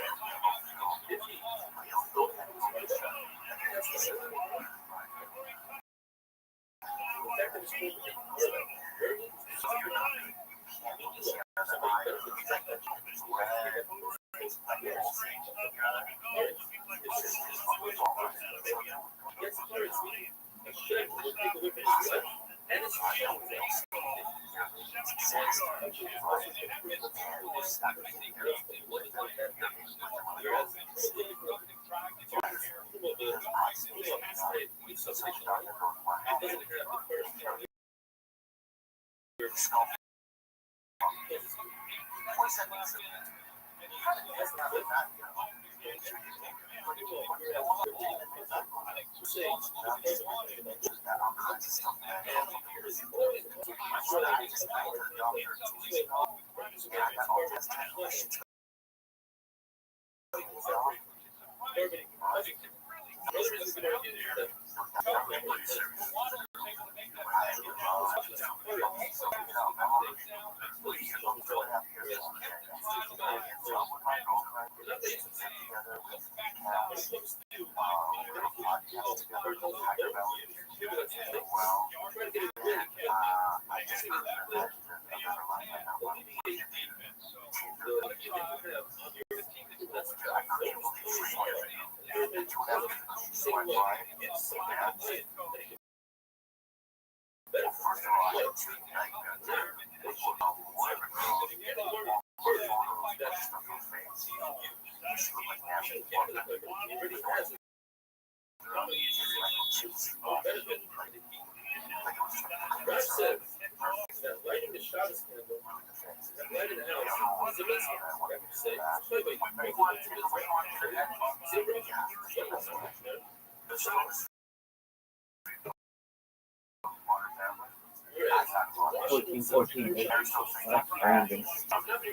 Brandon.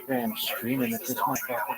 Man, I'm screaming at this motherfucker.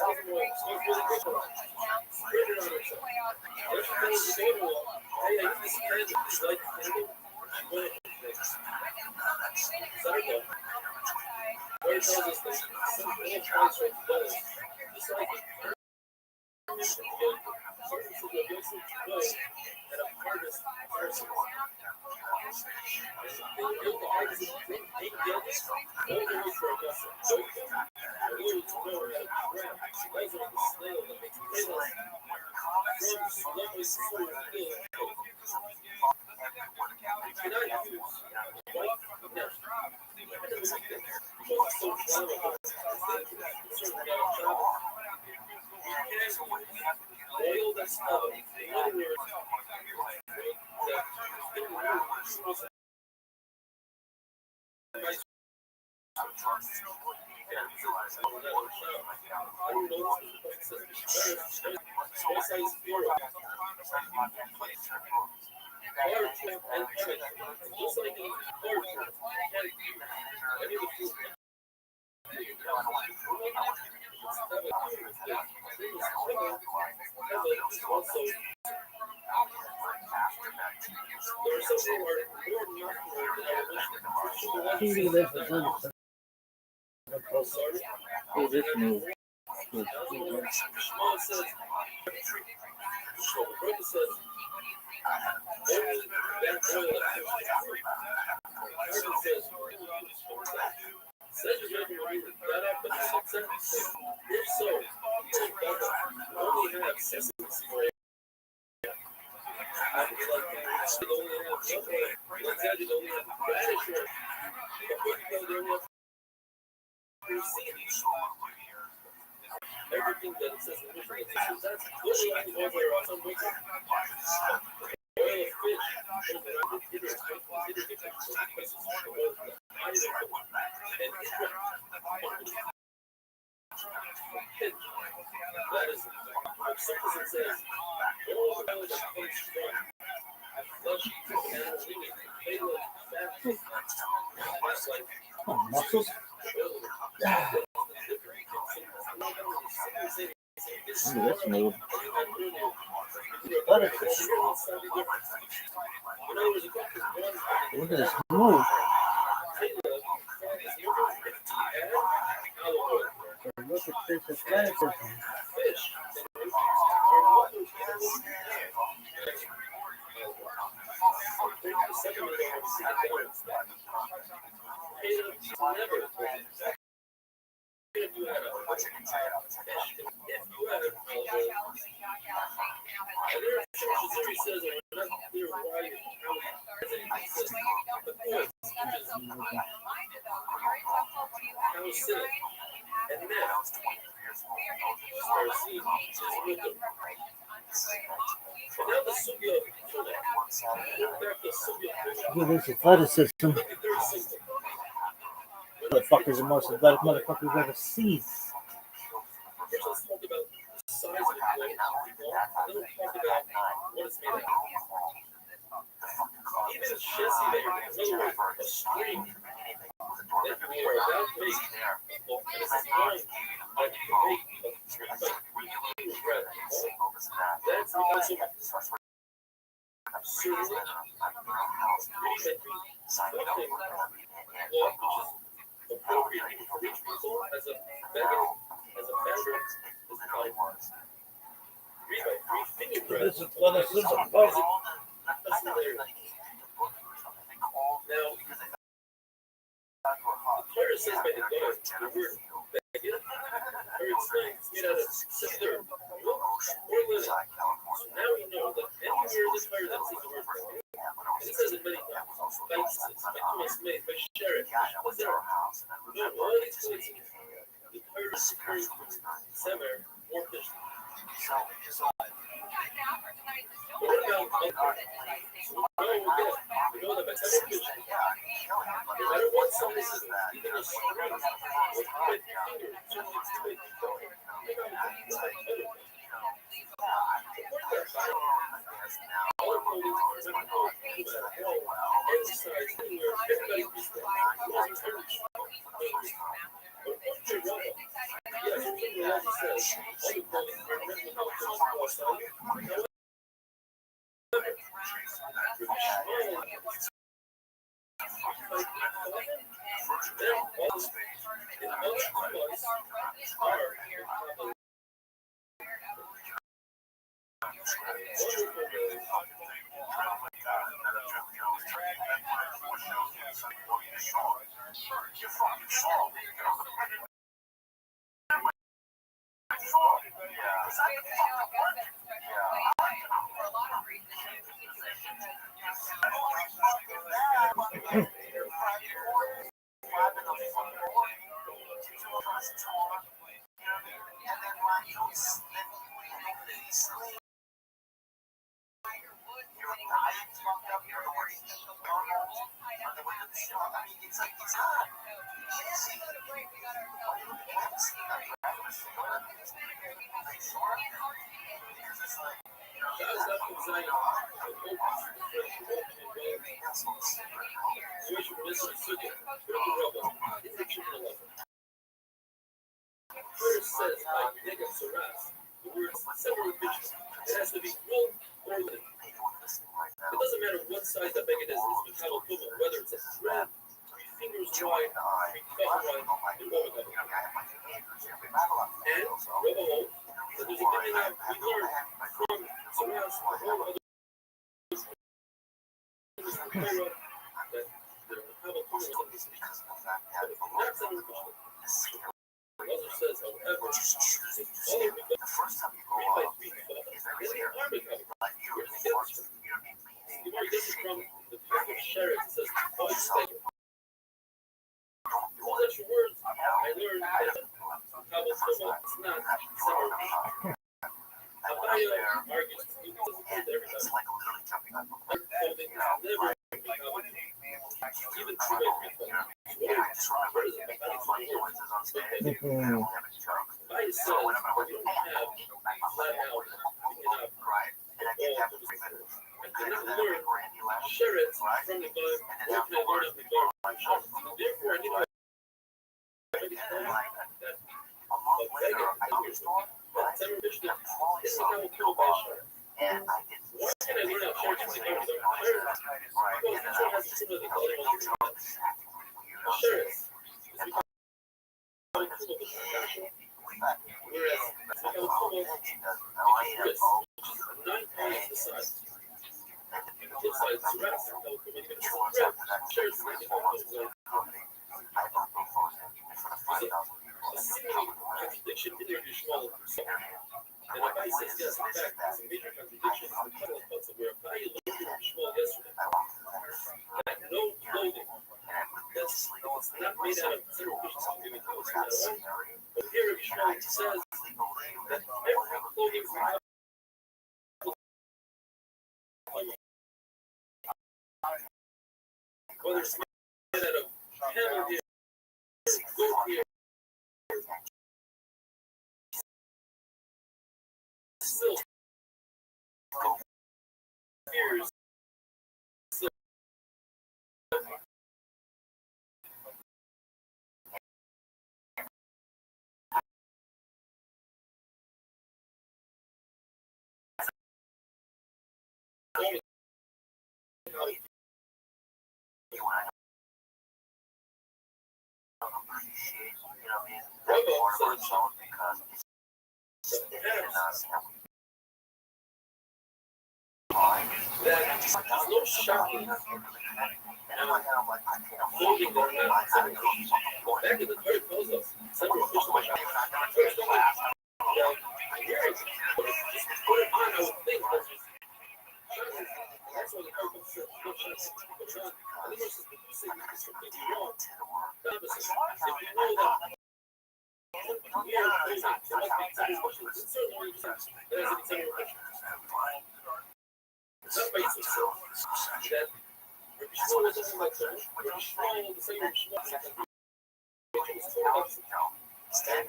So, Hey, this move.
Everything that it says in the mission, that's
Muscles. Look at this move. Look at this move. Look at this athleticism. Look at this athleticism. Motherfucker's the most athletic motherfucker we've ever seen. This athleticism.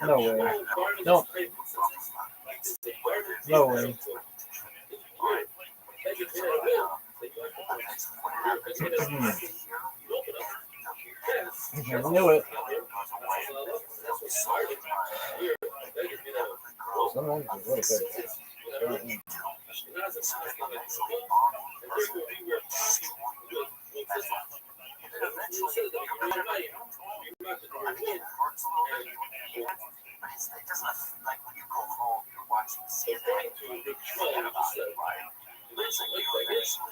No way. No. No way. I knew it. Sometimes it's really good.
It doesn't like when you go home, you're watching CNN, right? It's like you eventually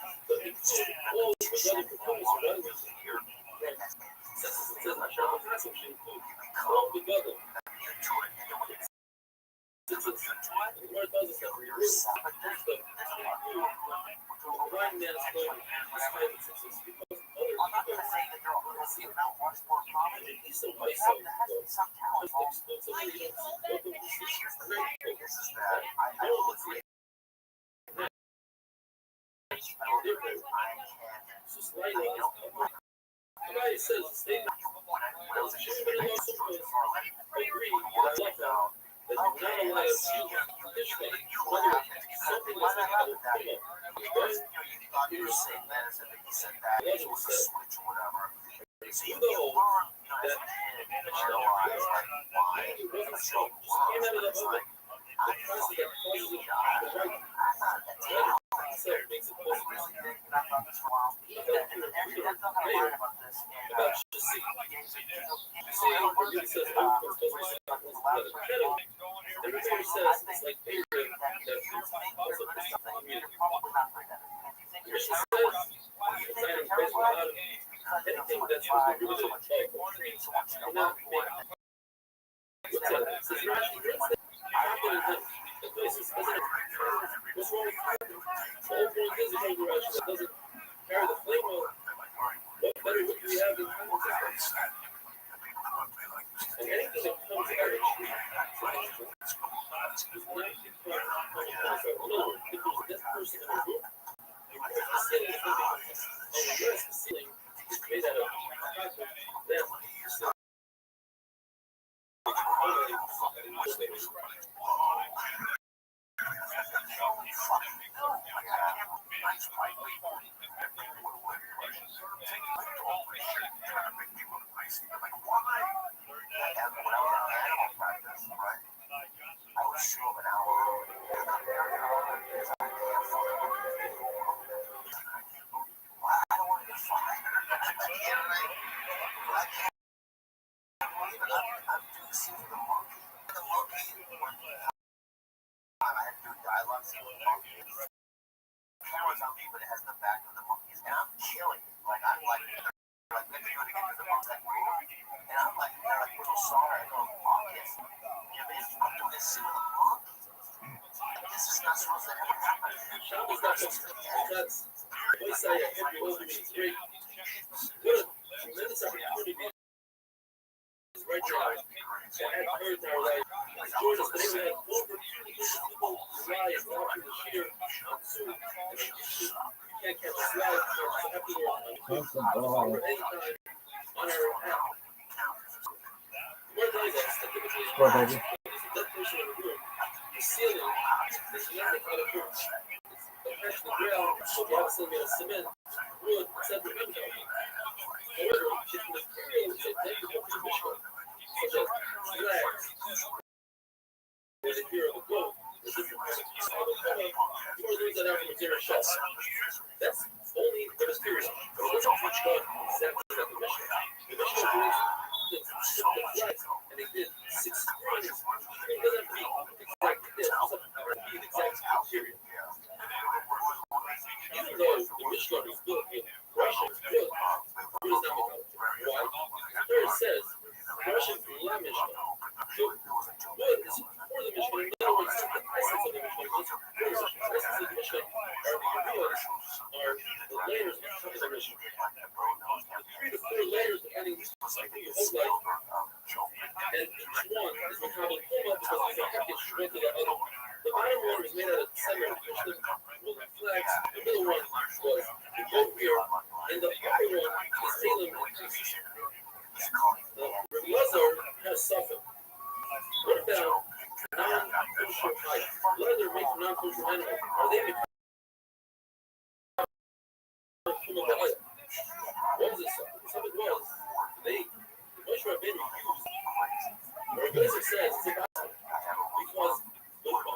Score, baby.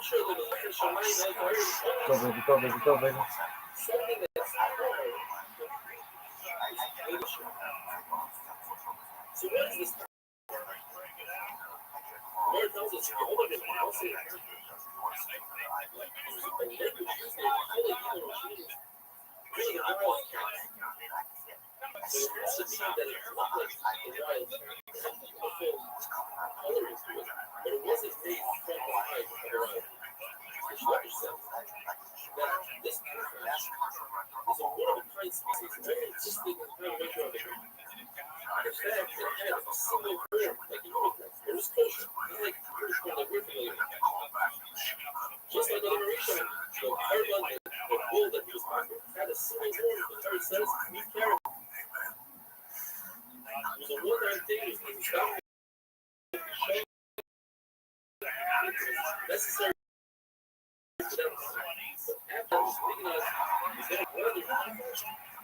sure that the official line is
Go, baby, go, baby, go, baby.
something that's hard. So what is this? The Lord tells us to hold it in the house. Really a wild cat. So it has to be that it looked like a wild cat. Some beautiful coloring to it, but it wasn't made from the eye of the eye. Which yourself that this paragraph is a one-of-a-kind species only existing in the metro of the earth. In fact, it had a single bird like a unicorn. It was kosher, unlike the unicorn that we're familiar with. Just like other Marisha, the carbon, the bull that he was talking had a single horn, the Torah says, meat carrot. It was a one-time thing, it was necessary. But after speaking of, he's got one other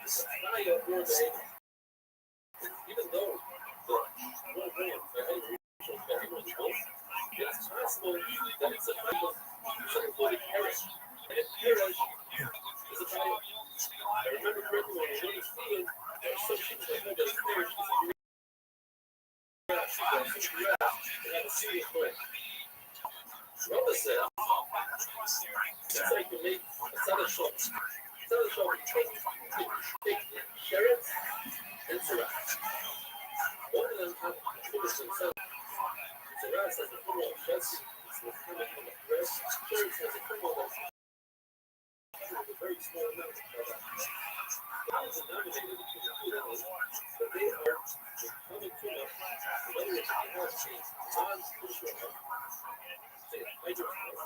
Messiah or even though the one brand, the other regions that everyone's close, it's possible that it's a type of something called a perish. And a perish is a type of, I remember correctly when I was really seeing, there's some people that know that a perish is a have a serious point. Rabbbi said, it's like you make a salad shop. Salad shop, you take carrots and sriracha. One of them have finish themselves. Sriracha has the form of chassis, it's the form of the bread. Carrots has a form of a very small amount of product. It's denominated between the two levels, but they are common to us. Whether it's a non-kosher say hydropower.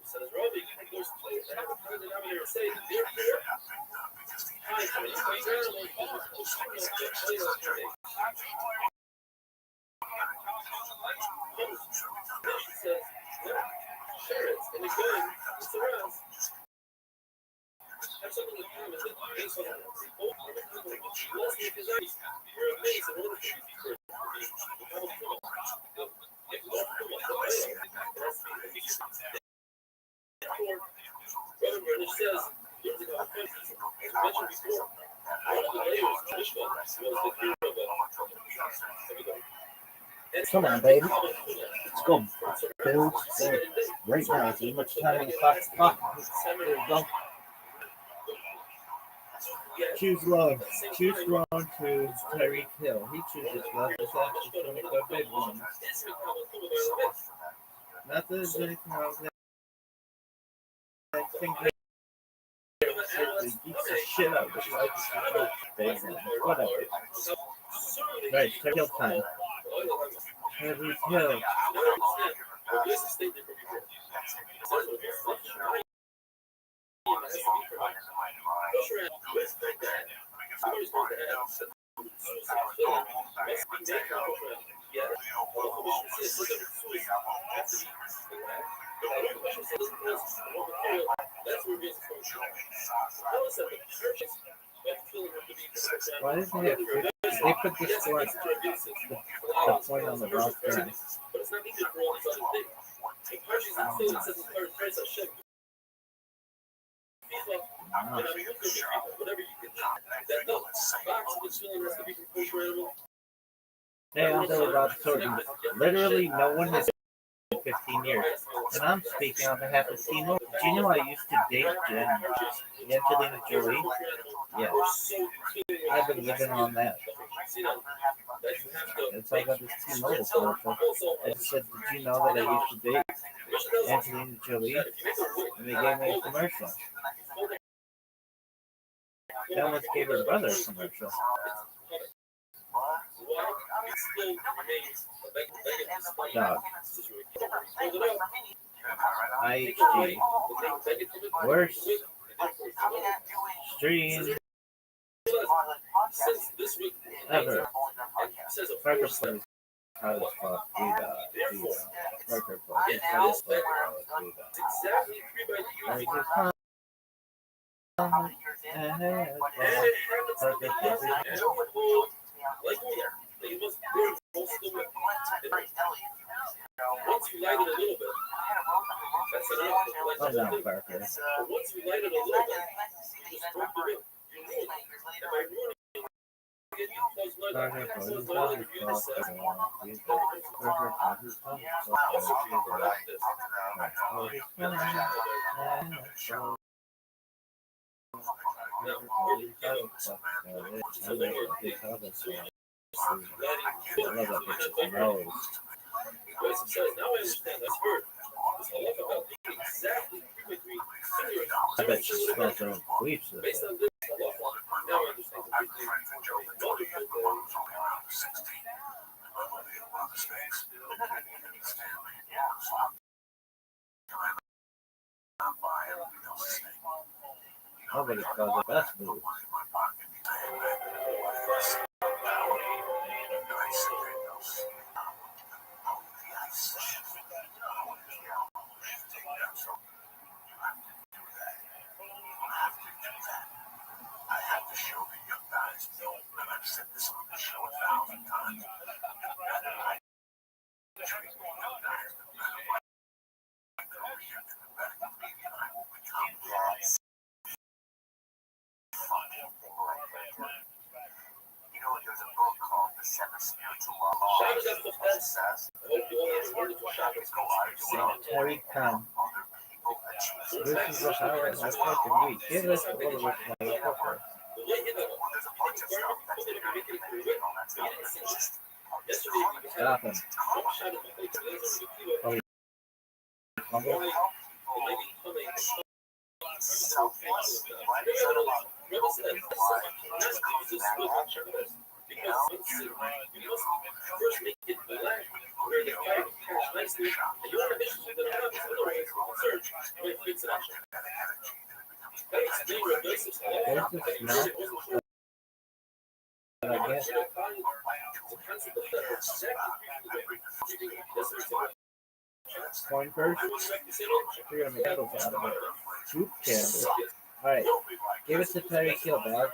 Says Rabbbi, goes to play and have a common denominator say, therefore, I can use my animal she says, carrots, and again, it's around. Have something in common that based on the old last week is ice. You're amazed in order to Brother British says, years ago, as mentioned before, one of the layers of Ishmael was the fear of
Come on, baby. Let's go. Build right now. As much time as possible. There you go. Choose love. Choose love to Tyreek Hill. He chooses love. This actually going to go big one. Not that there's anything wrong with that. I think that he beats the shit out of his life. Big one. Whatever. Right, Tyreek Hill time. Tyreek Hill. Why does he have 50? They put the score, the point on the wrong thing.
But it's not needed for all these other things. The parties and still it says the third price of shit. Whatever you can do. That no box of the feeling has to be from kosher animal.
Hey, I'm Billy Bob Sorton. Literally, no one has been 15 years. And I'm speaking on behalf of Tino. Do you know I used to date Angelina Jolie? Yes. I've been living on that. It's like I got this T-Mobile commercial. I just said, did you know that I used to date Angelina Jolie? And they gave me a commercial. They almost gave her brother a commercial. Dog. IHG. Worst stream ever. Parker plays college fuck. Parker plays college fuck.
light it a little bit, that's enough.
I'm not Parker.
But once you light it a little bit, you stroke the whip. You ruin it. And by ruining it, you cause light.
Parker,
Cause
Parker,
light if you
Parker,
decide.
Parker,
Now I understand. That's good. It's a lot about exactly 3
I bet she smells her own queefs.
based on this. Now I understand.
Nobody calls it best move.
I have to show the young guys know that I've said this on the show 1,000 times. That I treat the young guys no matter what my career in the medical media I will become. Yes. You know, there's a book called The Seven Spiritual Laws. It says,
Harry Khan. This is a highlight of my fucking week. Give us a little bit of my purpose. Stop him. Oh, humble. There's the smell. But I guess coin purse. You're gonna make petals out of it. Troop candle. Alright. Give us the Terry kill, dog.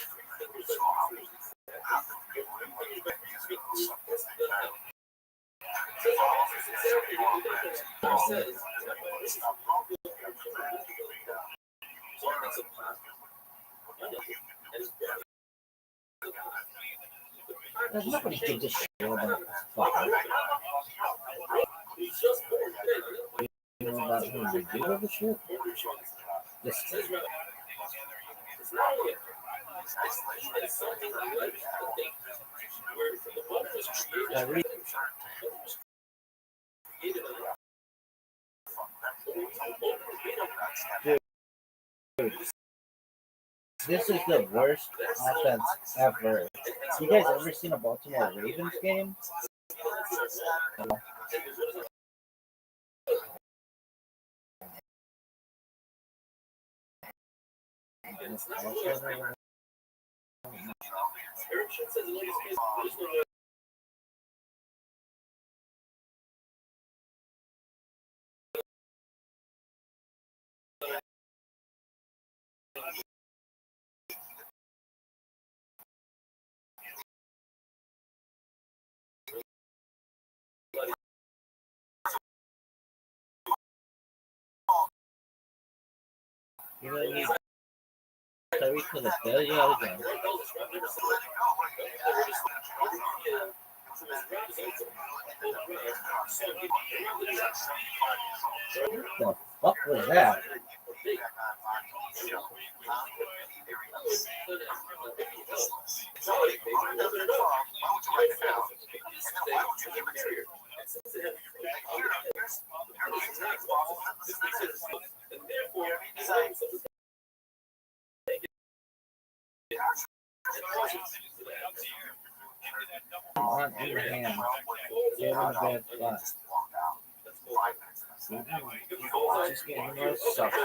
There's nobody gives a shit about this fucker. You know about who they do give a shit? This guy. Kyrie. Dude, this is the worst offense ever. You guys ever seen a Baltimore Ravens game? You know, you Kyrie could have failed you out again. What the fuck was that? On in the hand. Get him in a bad spot. Just get him a sucker.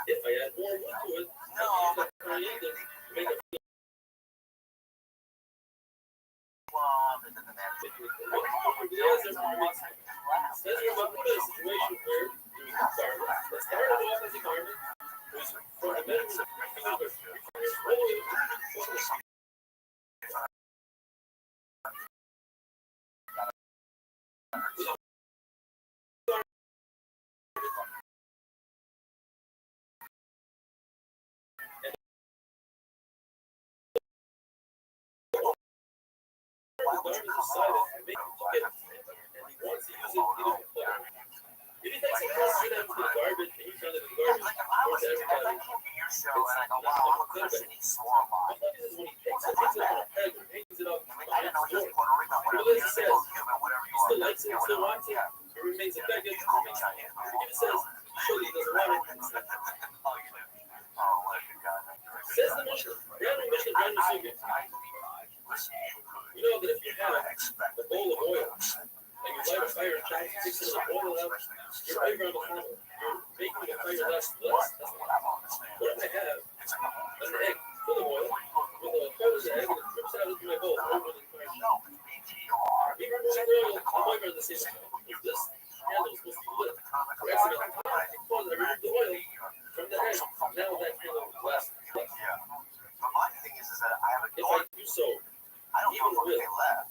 If I add more wood to it, Why would you come out and make it get it? And he wants to use it, if he thinks it goes straight out to the garbage, and you turn it to the garbage,
Like if I was if I came to your show and I go, wow, I'm a Christian, he swore a lot.
this is when he takes it on a peg and hangs it up.
I didn't know he was Puerto Rican, whatever.
He says,
Cuban, whatever you
he still
are.
likes it, still wants it, it remains a peg.
You call me Chinese.
If it says, surely he doesn't want it,
Oh, what a guy.
says the Mishnah, brand new Mishnah, brand new secret. You know that if you have a bowl of oil, and you light a fire and try to fix it with oil out, you're right around the corner. You're making the fire less. That's what if I have an egg full of oil with a hole in the egg and it drips out into my bowl over the fire. Even with oil, the fire is the same amount. If this candle is supposed to be lit, for accident, I removed the oil from the egg. Now that candle is less.
But my thing is that I have a
If I do so,
I don't know what they left.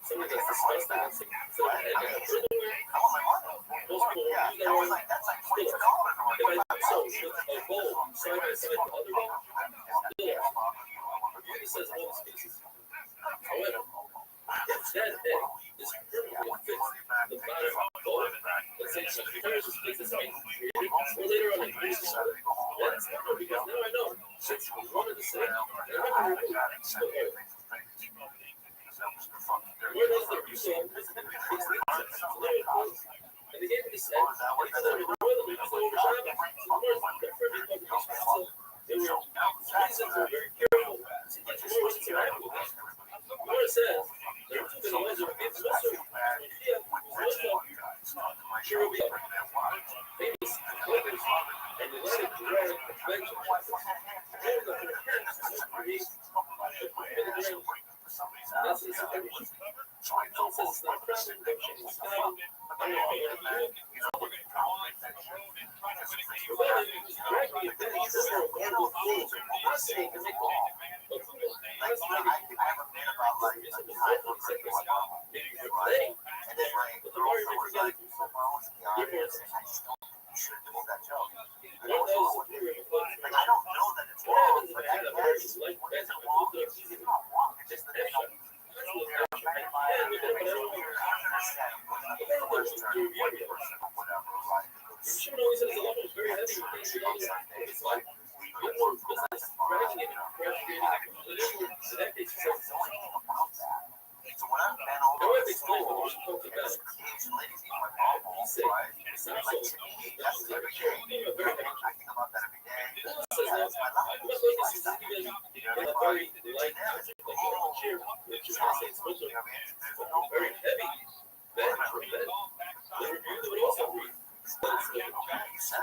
something that's disgusting and sick, so I have everywhere.
I want my money.
Most people
Yeah,
use
that
their
was
own.
like that's like $22.
If I do so with a bowl side by side with the other bowl, still, Rabbbi says in all these cases. However, if that egg is perfectly fixed the bottom of the bowl, let's say the tires just fix this height, or later on it moves the other, that's different because now I know it's one of the same, and I'm not going to remove the oil. Where does the result is and they gave me this egg, and he said, the oil we used over Shabbat, so more different because it's expensive. They were reasons were very careful to get more reasons to happen with that. More says, there are two things that give Muslim, when he had Muslim, cherubim, famous clippers, and they let it dry the bench. All the hands underneath, that's the situation. John says it's not a problem, it's fine. I don't know what to do.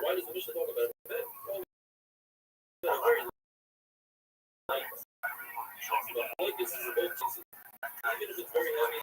Why does the Mishnah talk about bed? Well, very like this is about Jesus. Even if it's very heavy.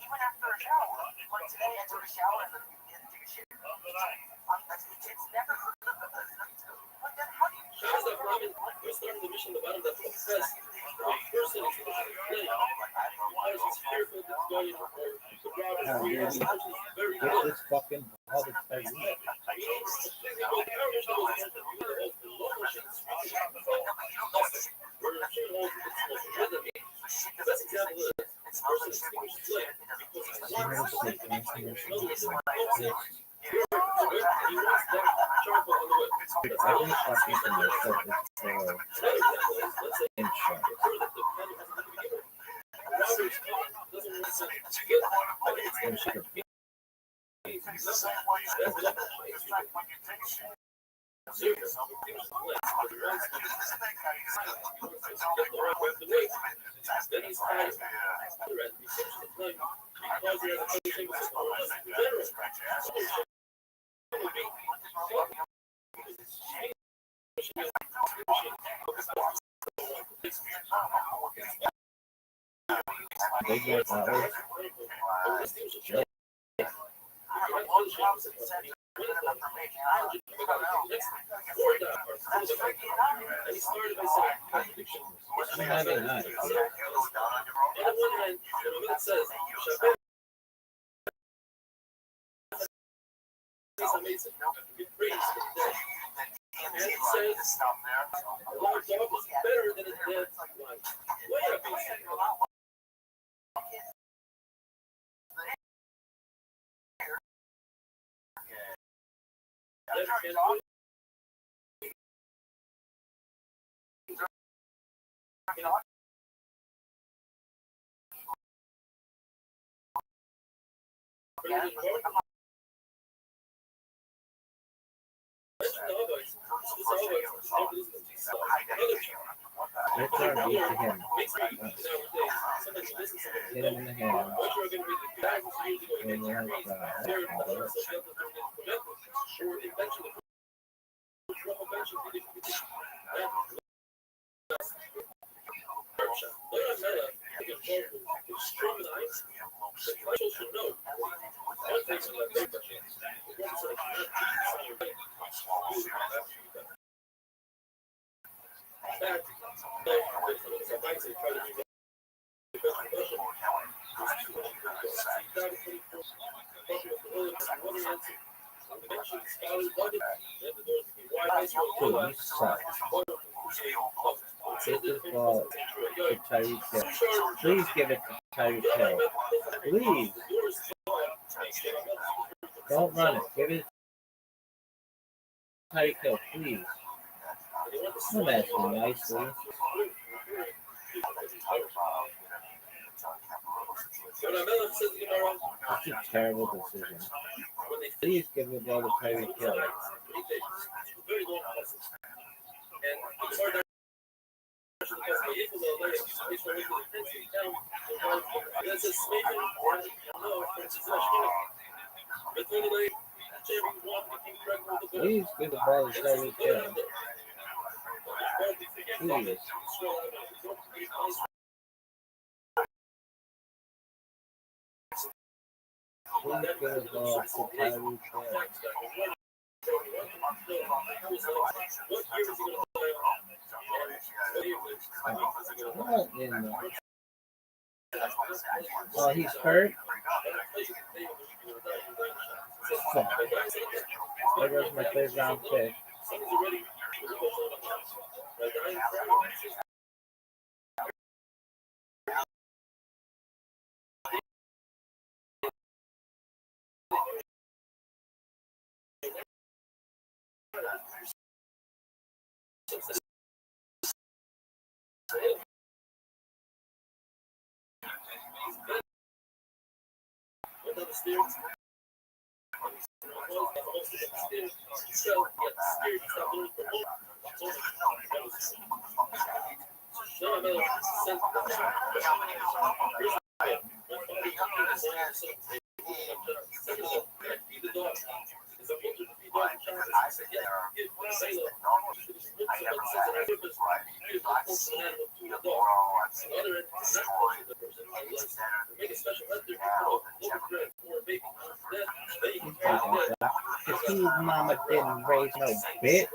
Even after a shower, like today,
starting the mission, the bottom that's press. The person is playing. It's fearful that's going or the problem is very
Get this fucking ball to play.
That's example is this person extinguishes flame because he's he wants that charcoal on the whip. That's how
Every fucking commercial is for insurance. They get that way. Let's start beat to him. Hit him in the hand. And we have you suck. Get this ball to Tyreek Hill. Please give it to Tyreek Hill. Please. Don't run it. Give it to Tyreek Hill, please. Don't ask me nicely. That's a terrible decision. Please give the ball to Tyreek Hill. Please give the ball to Tyreek Hill. Please. Please give the ball to Tyreek Hill. What in the... Oh, he's hurt? Fuck. There goes my third round pick. His mama didn't raise no bitch.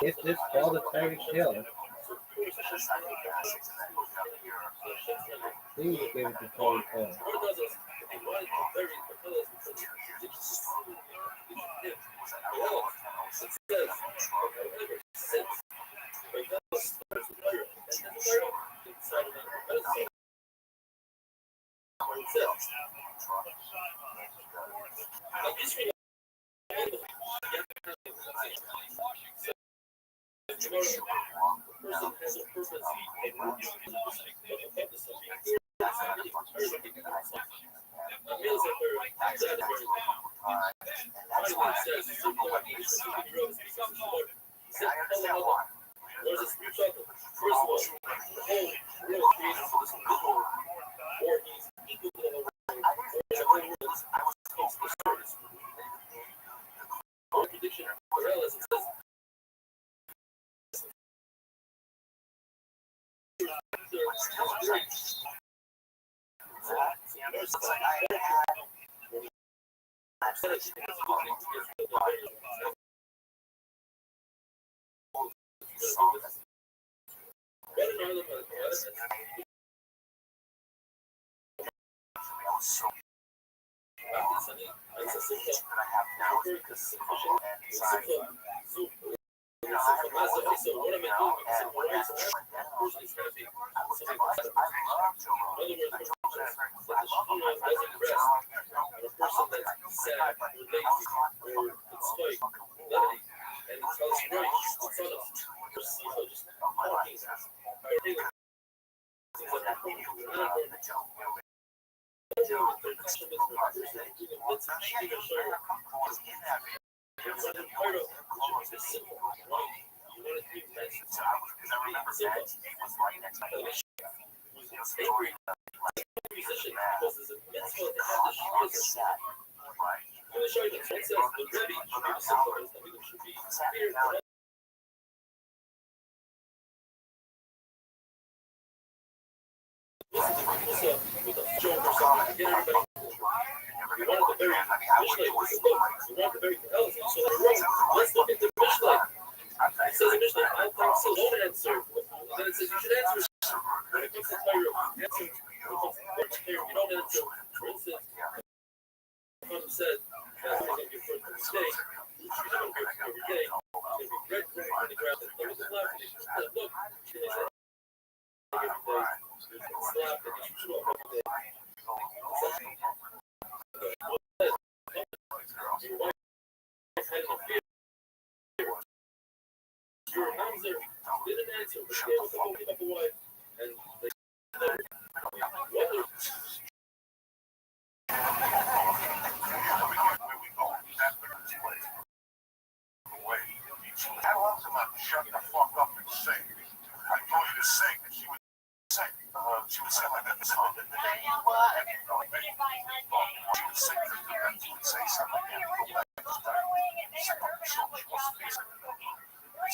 If this called a fairy tale, please give it to fairy tale.
Shut the fuck up and sing. I told you to sing, and she would sing. She would sing like that song. She would sing, and she would say something. She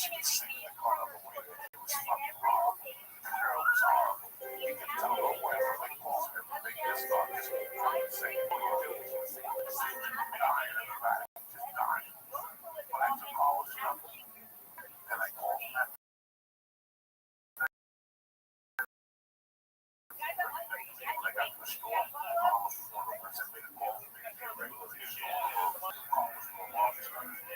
would sing in the corner of the way that it was fucking wrong. The girl was horrible. You could tell her whatever they called her. They just thought this was fucking sing. What do you do? She was dying in the back. Just dying. When I took all his numbers, and I called him that. When I got to the store, Carlos was one of the ones that made a call for me to get regular to the store. Carlos was from Rothschild.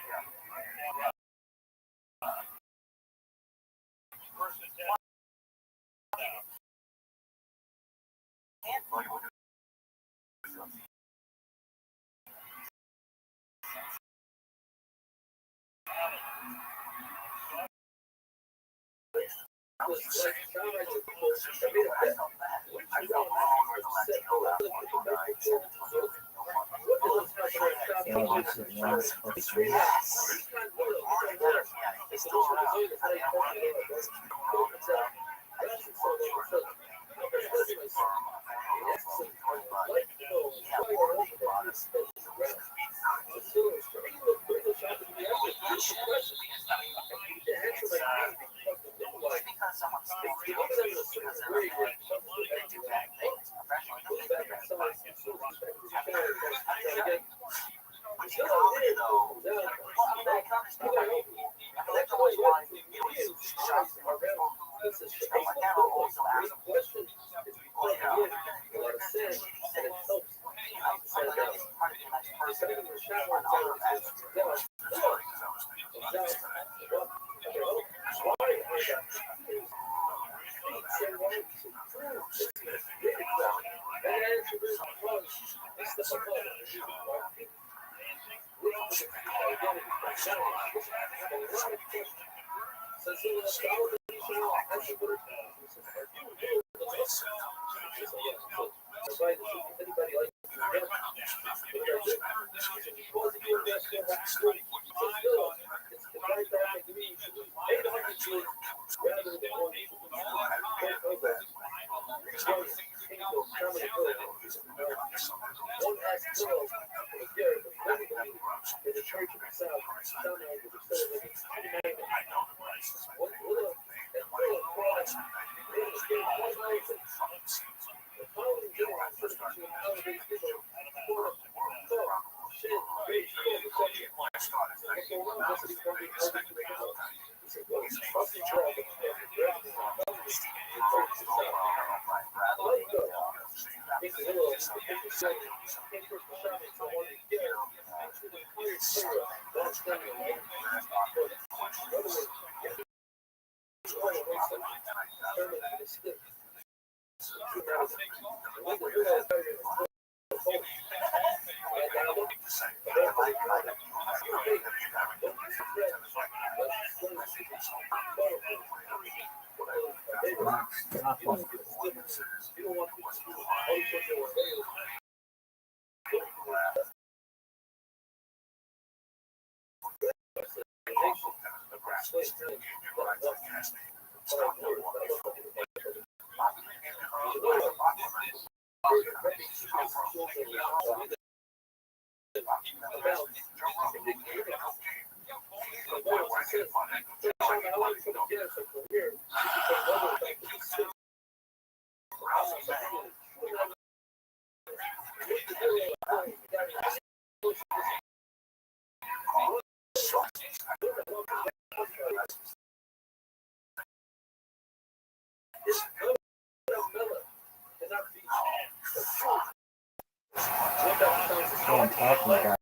That's what I'm talking about.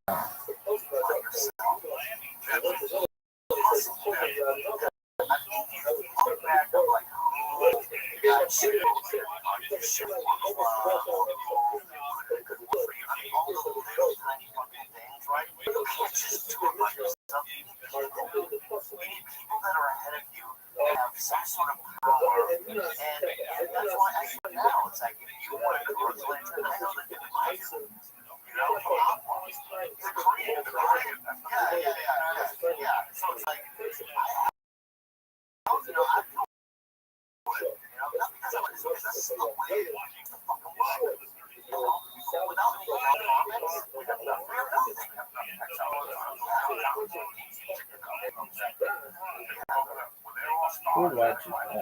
Who watches that?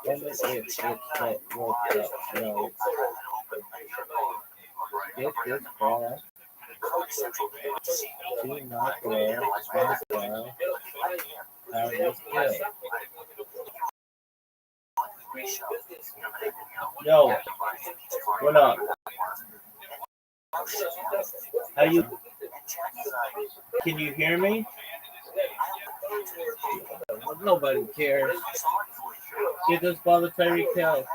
And it's that World Cup show. Get this ball. Two not there. One down. How is good? Yo, what up? How you? Can you hear me? Nobody cares. Get this ball to Tyreek Hill.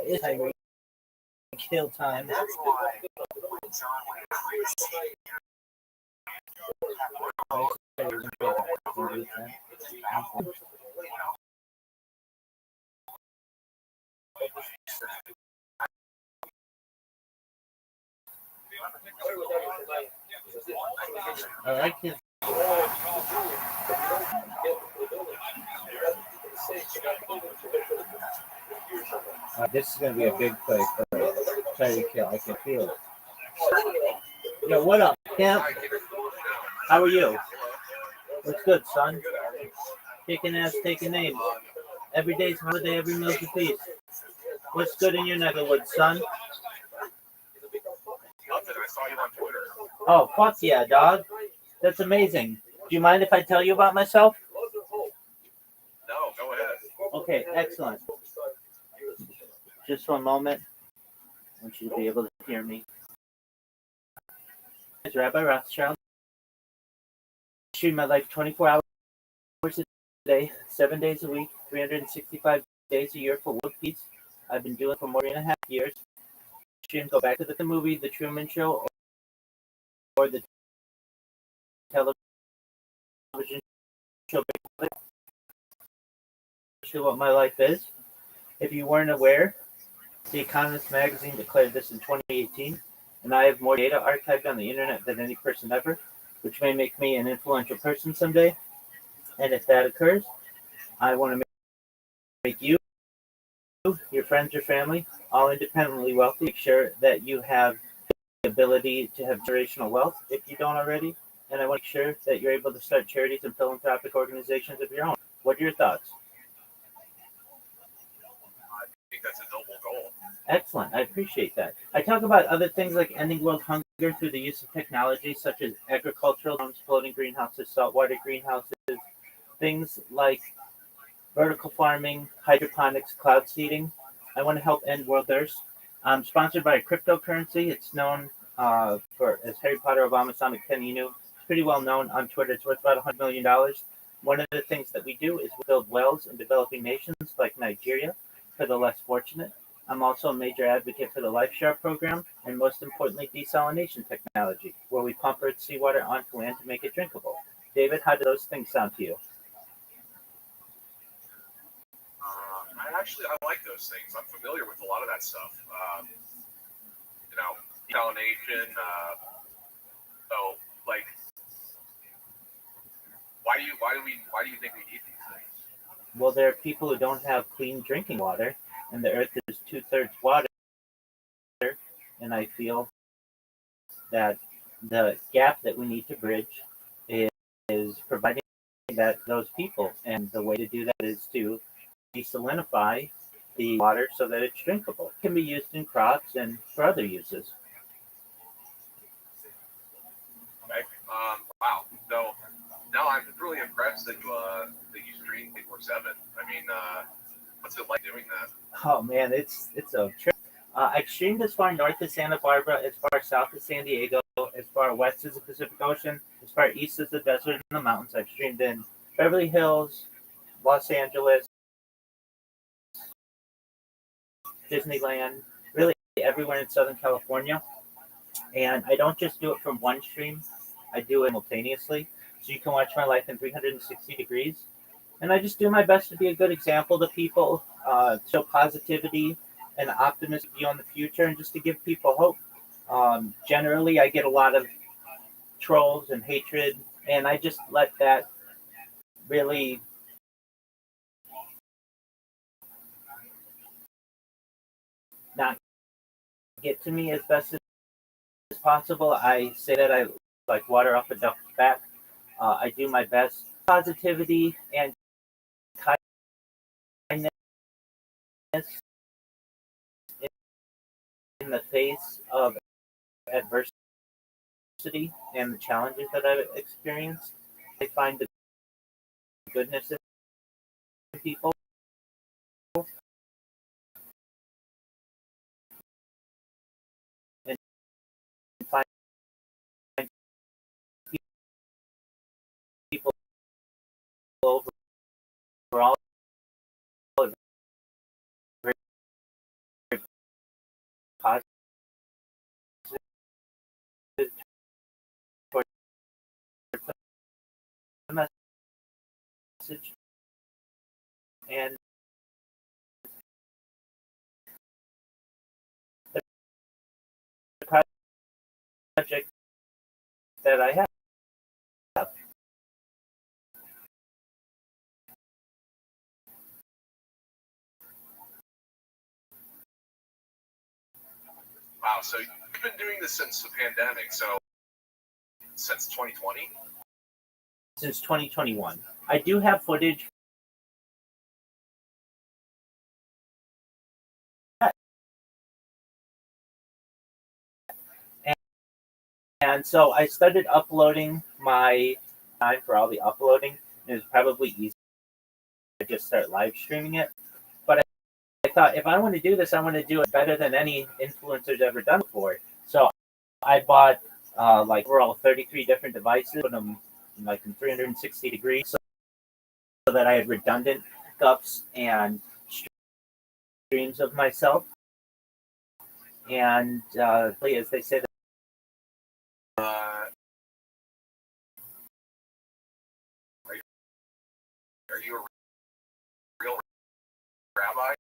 It's Tyreek Hill time. All right, kids. This is going to be a big play for Tyreek Hill. I can feel it. Yo, what up, Camp? How are you? What's good, son? Kicking ass, taking names. Every day's holiday, every meal's a feast. What's good in your neck of the woods, son?
Nothing. I saw you on Twitter.
Oh, fuck yeah, dog. That's amazing. Do you mind if I tell you about myself?
No, go ahead.
Okay, excellent. Just one moment. I want you to be able to hear me. It's Rabbi Rothschild. I stream my life 24 hours a day, 7 days a week, 365 days a year for world peace. I've been doing it for more than 3.5 years. Stream go back to the movie The Truman Show or the television show what my life is. If you weren't aware, The Economist magazine declared this in 2018, and I have more data archived on the internet than any person ever, which may make me an influential person someday. And if that occurs, I want to make you, your friends, your family, all independently wealthy. Make sure that you have the ability to have generational wealth if you don't already. And I want to make sure that you're able to start charities and philanthropic organizations of your own. What are your thoughts?
I think that's a noble goal.
Excellent. I appreciate that. I talk about other things like ending world hunger through the use of technology such as agricultural homes, floating greenhouses, saltwater greenhouses, things like vertical farming, hydroponics, cloud seeding. I want to help end world thirst. I'm sponsored by a cryptocurrency. It's known for as Harry Potter Obama Sonic Inu. It's pretty well known on Twitter. It's worth about $100 million. One of the things that we do is we build wells in developing nations like Nigeria for the less fortunate. I'm also a major advocate for the LifeShare program and most importantly, desalination technology, where we pump Earth's seawater onto land to make it drinkable. David, how do those things sound to you?
I like those things. I'm familiar with a lot of that stuff. Desalination. So, like, why do you think we need these things?
Well, there are people who don't have clean drinking water, and the Earth is 2/3 water, and I feel that the gap that we need to bridge is providing those people, and the way to do that is to desalinify the water so that it's drinkable. It can be used in crops and for other uses.
Okay. Wow. So now I'm really impressed that you stream 24/7. I mean, what's it like doing that?
Oh man, it's a trip. I've streamed as far north as Santa Barbara, as far south as San Diego, as far west as the Pacific Ocean, as far east as the desert and the mountains. I've streamed in Beverly Hills, Los Angeles, Disneyland, really everywhere in Southern California. And I don't just do it from one stream, I do it simultaneously. So you can watch my life in 360 degrees. And I just do my best to be a good example to people, show positivity and optimistic view on the future, and just to give people hope. Generally, I get a lot of trolls and hatred, and I just let that really not get to me as best as possible. I say that I like water off a duck's back. I do my best. Positivity and kindness in the face of adversity and the challenges that I've experienced. I find the goodness in people. And find people overall very, very positive towards the message. And the project that I have.
Wow. So you've been doing this since the pandemic. So
since 2020?
Since 2021. I do have footage. And so I started uploading my time for all the uploading. It was probably easy to just start live streaming it. But I thought if I want to do this, I want to do it better than any influencer's ever done before. So I bought like overall 33 different devices, put them like in 360 degrees so that I had redundant backups and streams of myself. And as they say,
Are you a real rabbi?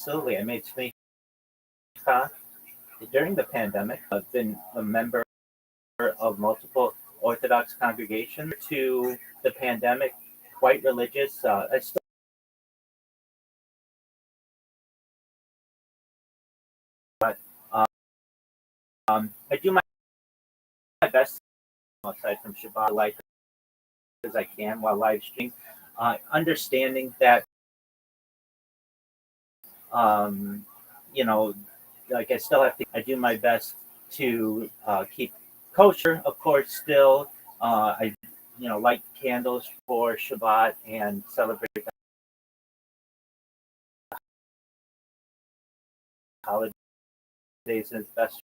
absolutely, I made smicha during the pandemic. I've been a member of multiple Orthodox congregations to the pandemic, quite religious. I still but I do my best aside from Shabbat life as I can while live streaming, understanding that you know, like I still have to. I do my best to keep kosher, of course. Still, I light candles for Shabbat and celebrate the holidays in the best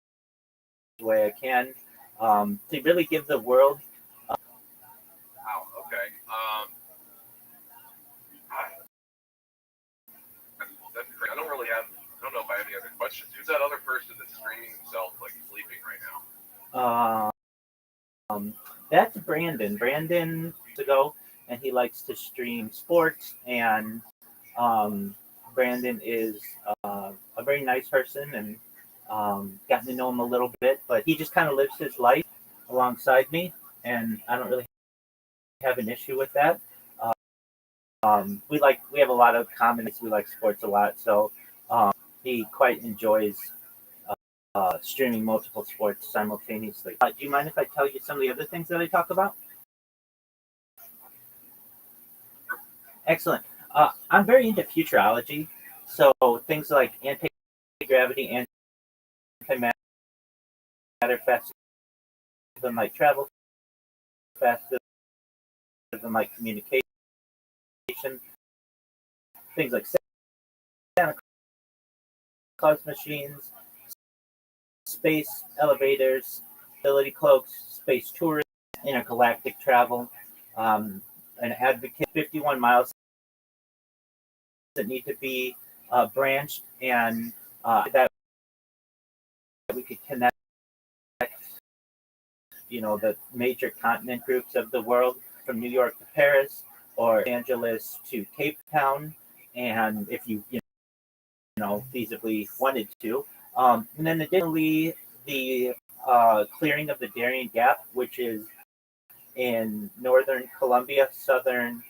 way I can to really give the world.
Wow. Okay. That's great. I don't know if I have any other questions. Who's that other person that's streaming himself like sleeping right now?
That's Brandon. Brandon ago, and he likes to stream sports. And Brandon is a very nice person, and gotten to know him a little bit. But he just kind of lives his life alongside me, and I don't really have an issue with that. We have a lot of common. We like sports a lot, so he quite enjoys streaming multiple sports simultaneously. Do you mind if I tell you some of the other things that I talk about? Excellent. I'm very into futurology, so things like anti-gravity, antimatter, faster than light travel, faster than light communication, things like Santa Claus machines, space elevators, ability cloaks, space tourism, intergalactic travel, an advocate 51 miles that need to be branched, and that we could connect, the major continent groups of the world from New York to Paris or Los Angeles to Cape Town, and if you feasibly wanted to. And then additionally, the clearing of the Darien Gap, which is in northern Colombia, southern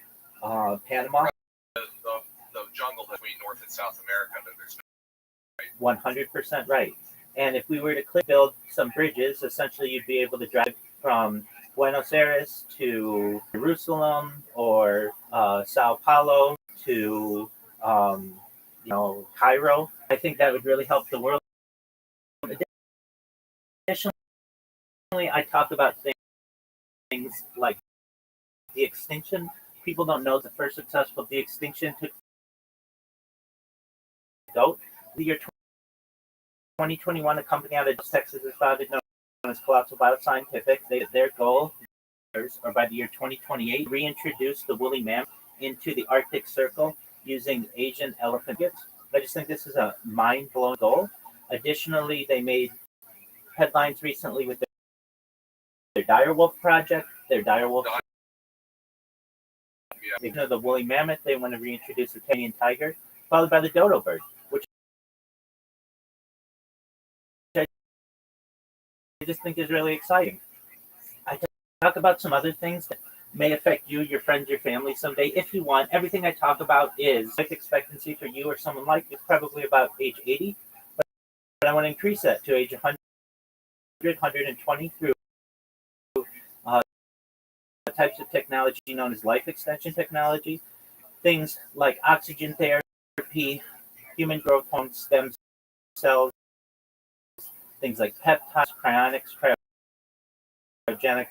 Panama.
The jungle between North and South America. There's
100% right. And if we were to build some bridges, essentially you'd be able to drive from Buenos Aires to Jerusalem or Sao Paulo to Cairo. I think that would really help the world. Additionally, I talk about things like de-extinction. People don't know the first successful de-extinction took goat. The year 2021, a company out of Texas is founded known as Colossal Bioscientific. Their goal, or by the year 2028, reintroduce the woolly mammoth into the Arctic Circle using Asian elephant gifts. I just think this is a mind-blowing goal. Additionally, they made headlines recently with their direwolf project. Their direwolf, the woolly mammoth, they want to reintroduce the Kenyan tiger, followed by the dodo bird, which I just think is really exciting. I talk about some other things that may affect you, your friends, your family someday. If you want, everything I talk about is life expectancy for you or someone like you, probably about age 80, but I want to increase that to age 100. 120 through uh, types of technology known as life extension technology. Things like oxygen therapy, human growth hormone, stem cells, things like peptides, cryonics, cryogenics,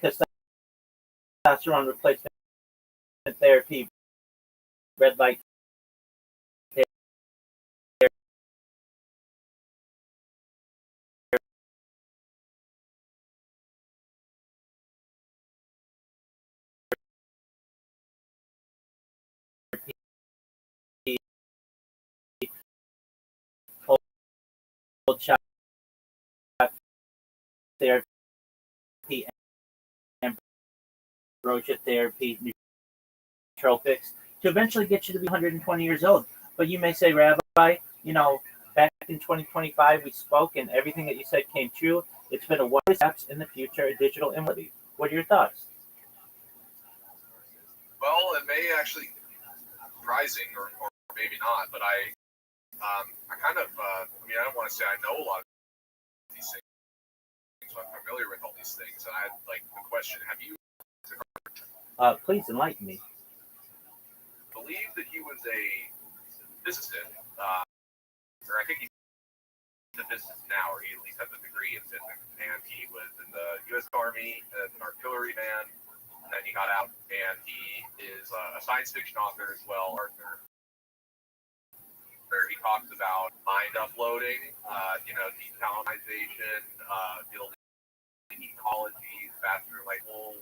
testosterone replacement therapy, red light therapy, cold shot therapy, ambrosia therapy, nootropics, to eventually get you to be 120 years old. But you may say, Rabbi, back in 2025 we spoke and everything that you said came true. It's been a one steps in the future of digital immortality. What are your thoughts?
Well, it may actually surprising or maybe not, but I kind of, I don't want to say I know a lot of these things, so I'm familiar with all these things. And I had like the question: have you
Please enlighten me.
believe that he was a physicist, or I think he's a physicist now, or he at least has a degree in physics, and he was in the U.S. Army as an artillery man, and then he got out, and he is a science fiction author as well, Arthur, where he talks about mind uploading, decolonization, building ecology, faster like warp,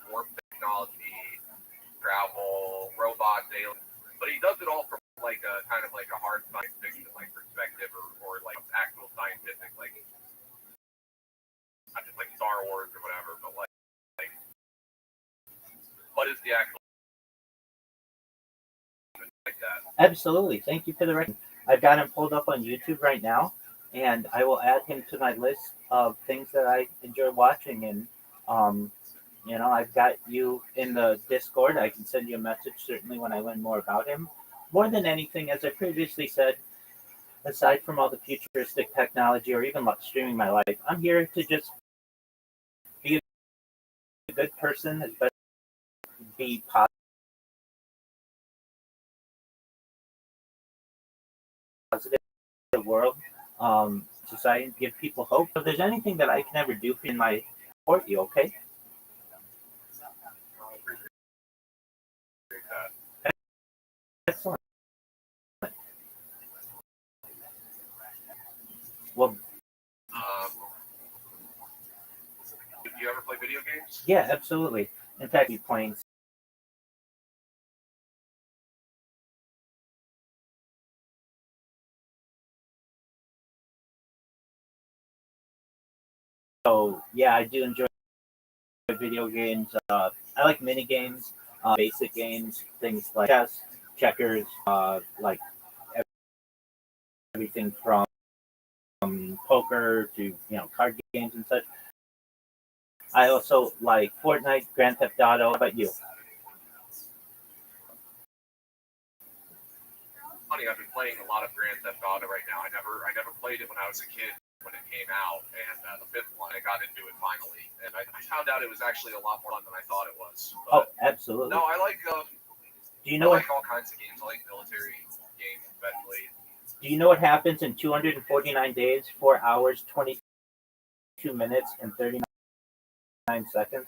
warp technology, travel, robots, aliens. But he does it all from like a kind of like a hard science fiction like perspective, or like actual scientific, like not just like Star Wars or whatever, but like what is the actual like that?
Absolutely. Thank you for the record. I've got him pulled up on YouTube right now, and I will add him to my list of things that I enjoy watching. And I've got you in the Discord. I can send you a message certainly when I learn more about him. More than anything, as I previously said, aside from all the futuristic technology or even like streaming my life, I'm here to just be a good person, as best be positive in the world, society, give people hope. If there's anything that I can ever do in my support you, okay? Excellent. Well,
Do you ever play video games?
yeah, absolutely. In fact, he's playing. So yeah, I do enjoy video games. I like mini games, basic games, things like chess, checkers, like everything from poker to card games and such. I also like Fortnite, Grand Theft Auto. How about you?
Funny, I've been playing a lot of Grand Theft Auto right now. I never played it when I was a kid when it came out, and the fifth one, I got into it finally, and I found out it was actually a lot more fun than I thought it was. But,
absolutely.
No, I like.
Do you know
I like all kinds of games. I like military games, especially.
Do you know what happens in 249 days, 4 hours, 22 minutes, and 39 seconds?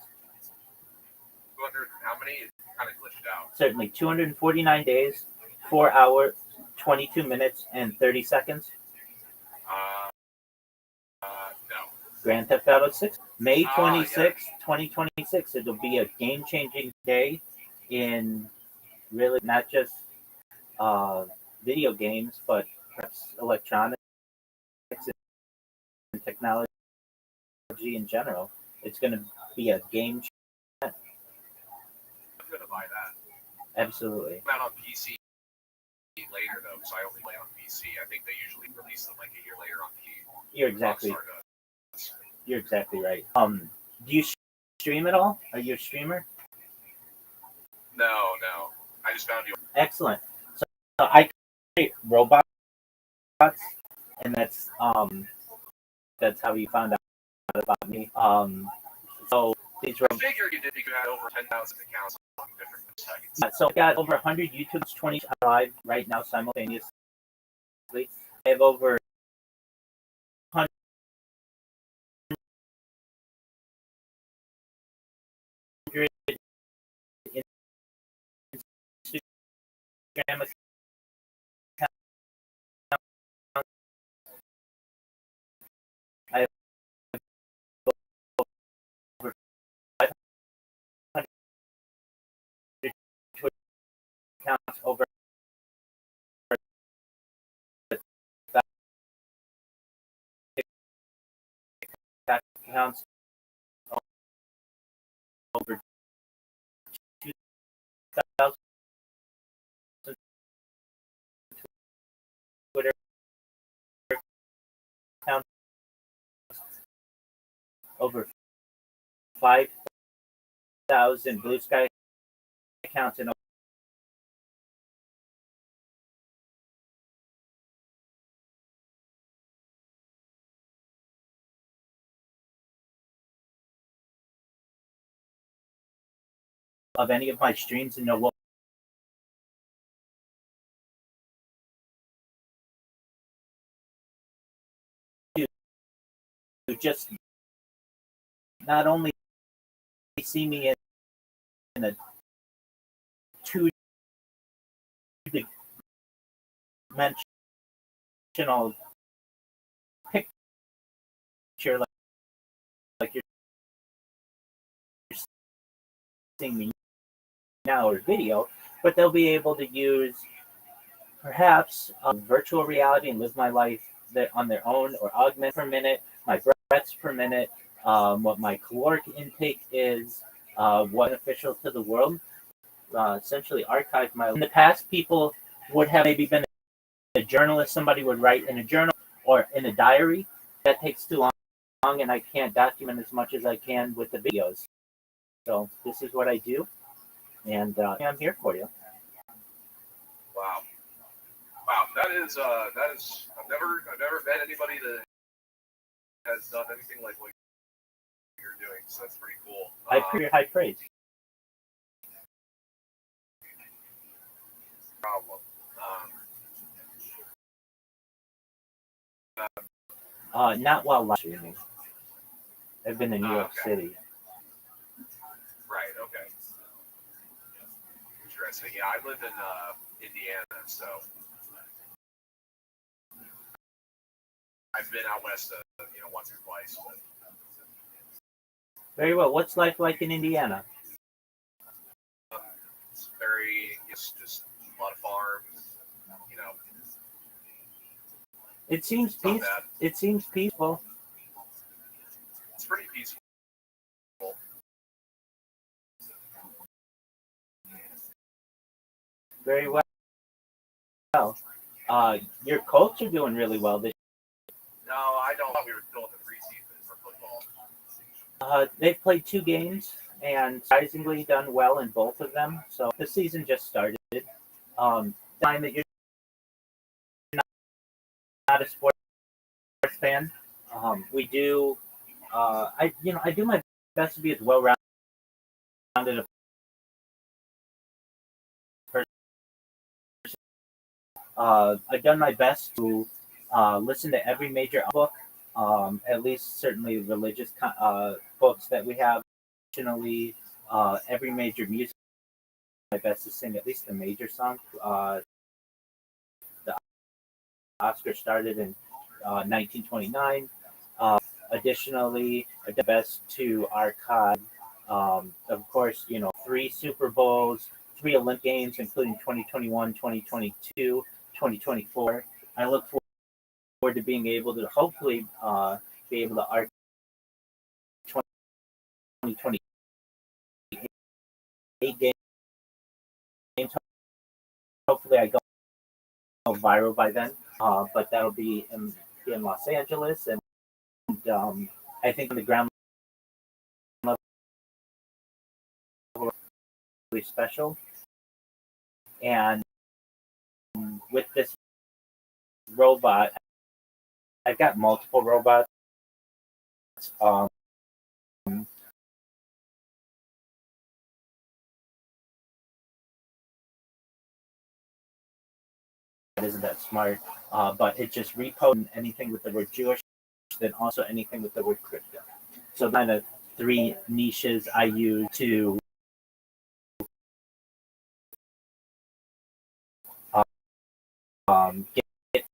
200? How many? It kind of glitched out.
Certainly, 249 days, 4 hours, 22 minutes, and 30 seconds.
No.
Grand Theft Auto 6, May 26, 2026. It'll be a game-changing day in really not just video games, but electronics and technology in general. It's going to be a game changer.
I'm gonna buy that.
Absolutely.
I'm out on PC later though, because I only play on PC. I think they usually release them like a year later on PC.
You're exactly right. Do you stream at all? Are you a streamer?
No. I just found you.
Excellent. So I create robots that's how you found out about me. So these were
I figured you did because you had over 10,000 accounts on different sites.
so I got over 100 YouTubes, 20 live right now simultaneously. I have over 100 Instagram accounts. I have over 500 Twitter accounts, over TikTok accounts, over 2,000 Twitter accounts, over 5,000 Blue Sky accounts, and of any of my streams and know what to just not only see me in a two-dimensional picture like you're seeing me now or video, but they'll be able to use perhaps virtual reality and live my life on their own, or augment per minute, my breaths per minute, what my caloric intake is, what beneficial to the world. Essentially archive my. In the past, people would have maybe been a journalist. Somebody would write in a journal or in a diary. That takes too long, and I can't document as much as I can with the videos. So this is what I do, and I'm here for you.
Wow. Wow, that is I've never met anybody that has done anything like what you're doing, so that's pretty cool.
I appreciate high praise.
Problem.
Not while live streaming. I've been in New York
Okay.
City.
Right, okay. Interesting. Yeah, I live in Indiana, so I've been out west, once or twice. But
Very well. What's life like in Indiana?
it's very, it's just a lot of farms.
It seems
It's not
peaceful.
bad.
It seems peaceful.
It's pretty peaceful.
Very well. Your Colts are doing really well this.
No, I don't. We were still in the preseason for football.
They've played 2 games and surprisingly done well in both of them. So the season just started. Time that you're not a sports fan, we do. I do my best to be as well rounded a person. I've done my best to listen to every major book, at least certainly religious books that we have. Additionally, every major music. My best to sing at least a major song. The Oscar started in 1929. Additionally, I did my best to archive, of course, 3 Super Bowls, 3 Olympic Games, including 2021, 2022, 2024. I look forward to being able to hopefully be able to archive 2028 games. Hopefully, I go viral by then, but that'll be in Los Angeles, and I think on the ground level really special. And with this robot, I've got multiple robots. Um, it isn't that smart, but it just reposts anything with the word Jewish, then also anything with the word crypto. So kind of three niches I use to get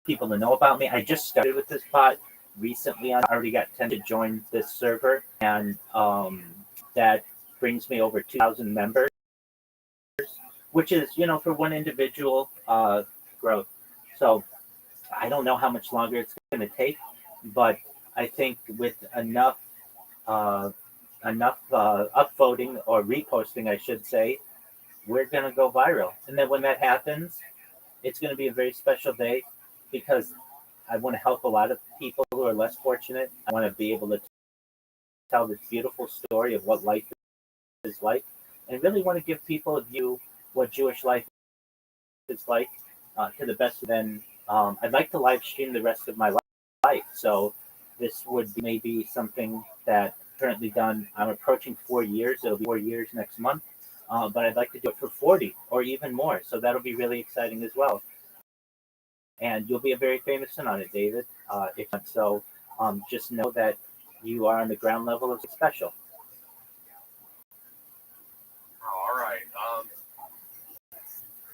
people to know about me. I just started with this bot recently. I already got 10 to join this server, and that brings me over 2,000 members, which is, for one individual growth. So I don't know how much longer it's going to take, but I think with enough upvoting or reposting, I should say, we're going to go viral. And then when that happens, it's going to be a very special day because I want to help a lot of people who are less fortunate. I want to be able to tell this beautiful story of what life is like, and really want to give people a view what Jewish life is like to the best. Then I'd like to live stream the rest of my life. So this would be maybe something that currently done. I'm approaching 4 years. It'll be 4 years next month. But I'd like to do it for 40 or even more. So that'll be really exciting as well. And you'll be a very famous son on it, David. If so, just know that you are on the ground level of special.
All right.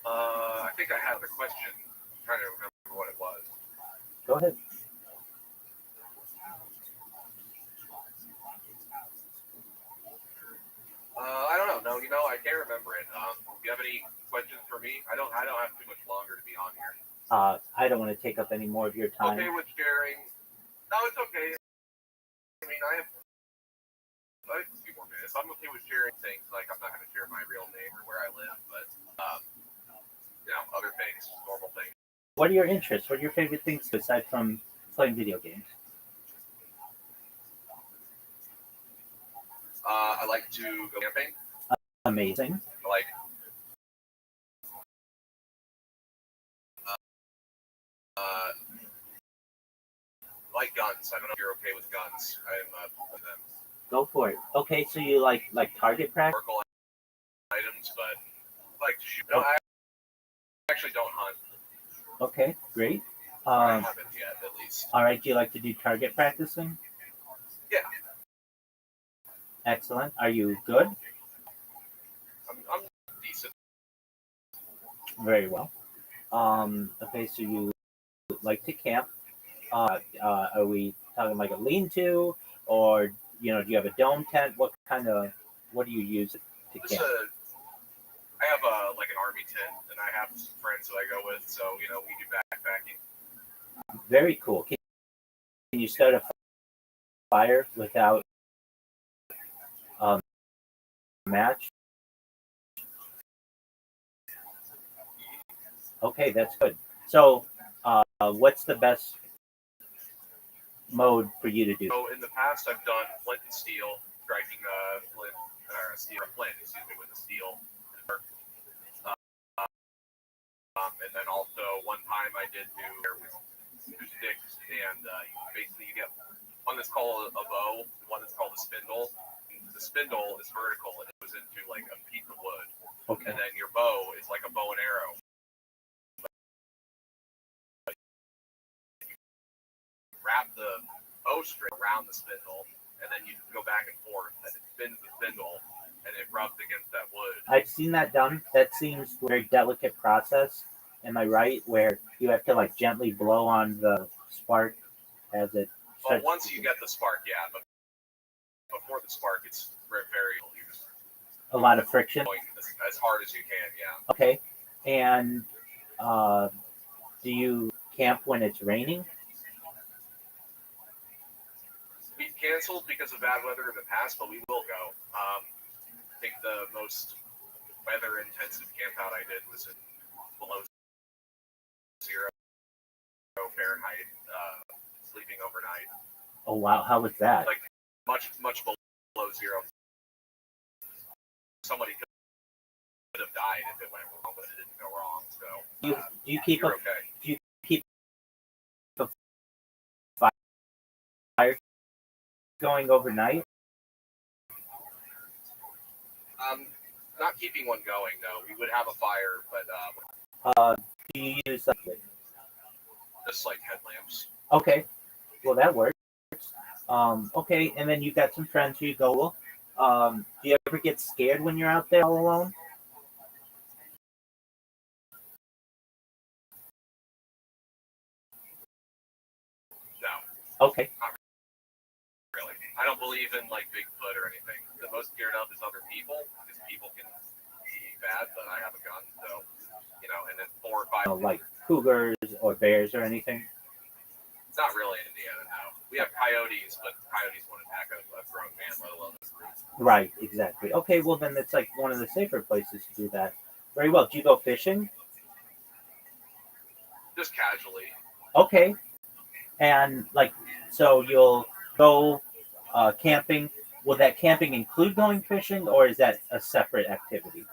I think I have a question. I'm trying to remember what it was.
Go ahead.
I don't know. No, I can't remember it. Do you have any questions for me? I don't have too much longer to be on here.
I don't want to take up any more of your time.
Okay with sharing. No, it's okay. I mean, I have a few more minutes. I'm okay with sharing things. Like, I'm not going to share my real name or where I live, but, other things, normal things.
What are your interests? What are your favorite things aside from playing video games?
I like to go camping.
Amazing.
I like guns. I don't know if you're okay with guns. I'm with them.
Go for it. Okay, so you like target practice?
Historical items, but I like to shoot. No, I actually don't hunt.
Okay, great.
I haven't yet, at least.
All right, do you like to do target practicing?
Yeah.
Excellent. Are you good?
I'm decent.
Very well. Okay, so you like to camp. Are we talking like a lean-to, or do you have a dome tent? What do you use to camp?
I have an army tent, and I have some friends that I go with, so we do backpacking.
Very cool. Can you start a fire without a match? Okay, that's good. So, what's the best mode for you to do?
So in the past, I've done flint and steel, striking flint with a steel. And then also one time I did do with 2 sticks, and basically you get one that's called a bow, one that's called a spindle. The spindle is vertical and it goes into like a piece of wood.
Okay.
And then your bow is like a bow and arrow. Wrap the bowstring around the spindle, and then you go back and forth, and it spins the spindle, and it rubs against that wood.
I've seen that done. That seems a very delicate process. Am I right? Where you have to gently blow on the spark as it starts.
Well, once you get the spark, yeah, but before the spark, it's very, you're just
a lot of friction.
going as hard as you can, yeah.
Okay. And do you camp when it's raining?
We've canceled because of bad weather in the past, but we will go. I think the most weather-intensive camp out I did was in below 0 Fahrenheit, sleeping overnight.
Oh wow, how was that?
Like much below 0. Somebody could have died if it went wrong, but it didn't go wrong. So
do you keep
you're okay.
Do you keep a fire going overnight?
Not keeping one going. No, we would have a fire, but
Do you use
just like headlamps.
okay? Well, that works. Okay, and then you got some friends who you go with. Do you ever get scared when you're out there all alone?
No,
Okay.
not really. I don't believe in like Bigfoot or anything. The most scared of is other people because people can be bad, but I have a gun, so and then 4 or 5.
Like cougars or bears or anything?
Not really in Indiana, no. We have coyotes, but coyotes won't attack a grown man, let alone a group.
Right, exactly. Okay, well then it's like one of the safer places to do that. Very well. Do you go fishing?
Just casually.
Okay. And like, so you'll go camping. Will that camping include going fishing, or is that a separate activity?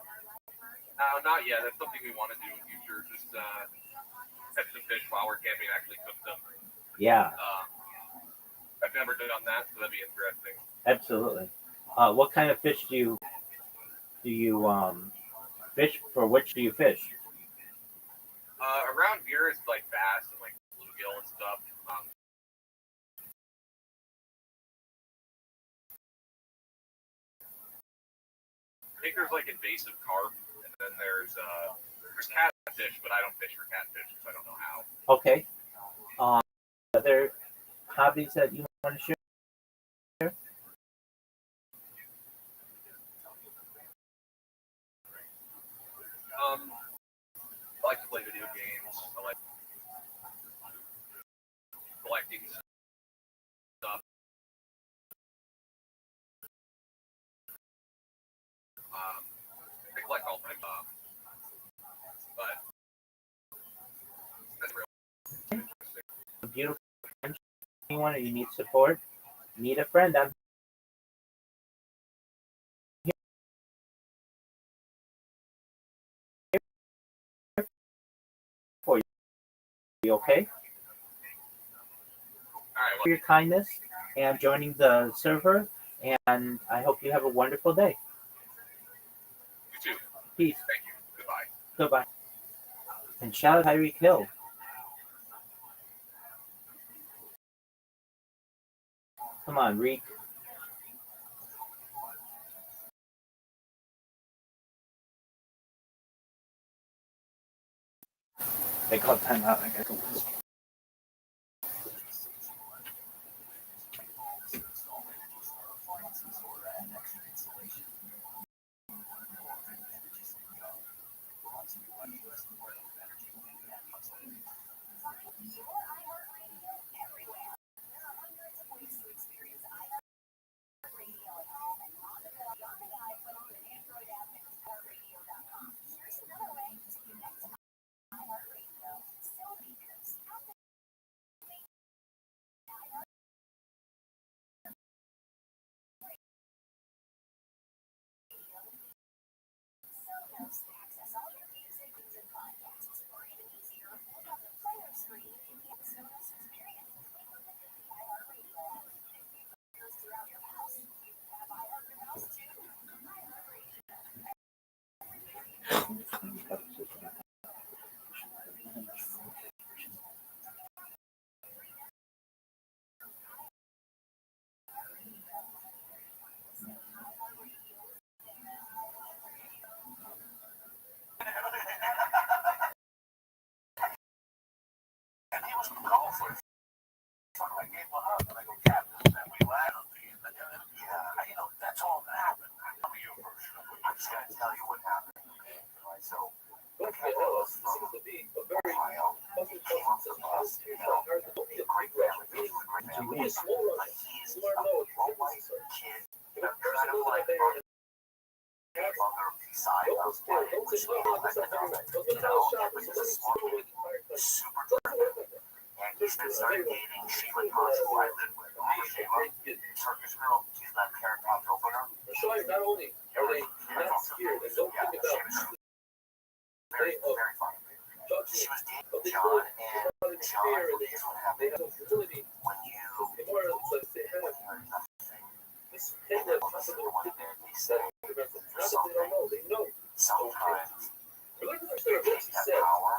Not yet. That's something we want to do in the future. Just catch some fish while we're camping, actually cook them.
Yeah,
I've never done that, so that'd be interesting.
absolutely. What kind of fish do you fish? For which do you fish?
Around here is like bass and like bluegill and stuff. I think there's like invasive carp, and then there's catfish, but I don't fish for catfish because I don't know how.
Okay. Other hobbies that you want to share?
I like to play video games. I like collecting stuff. I collect all my stuff, but that's real.
A beautiful friend. Anyone or you need support? Need a friend? I'm here for you. Okay?
All right,
For your kindness and joining the server, and I hope you have a wonderful day.
you too.
Peace.
Thank you. Goodbye.
Goodbye. And shout out Tyreek Hill. Come on, Reek. They call timeout. I gotta go.
That's all that happened. Tell me your version of it. I'm just gonna tell you what happened. So,
What the hell? This seems to be a very puzzle concept. A great family. When you swore on it, you learn no
kid, kind of like mother beside us, which was a small kid, super good. And he started dating Sheila Tosh, who I lived with. Sheila, Turkish girl, she's that carrot top opener.
not only are they not scared, they don't think about
Very, very funny. She was dating John, and John, here's what happened.
they have ability
when you say sometimes you take that power,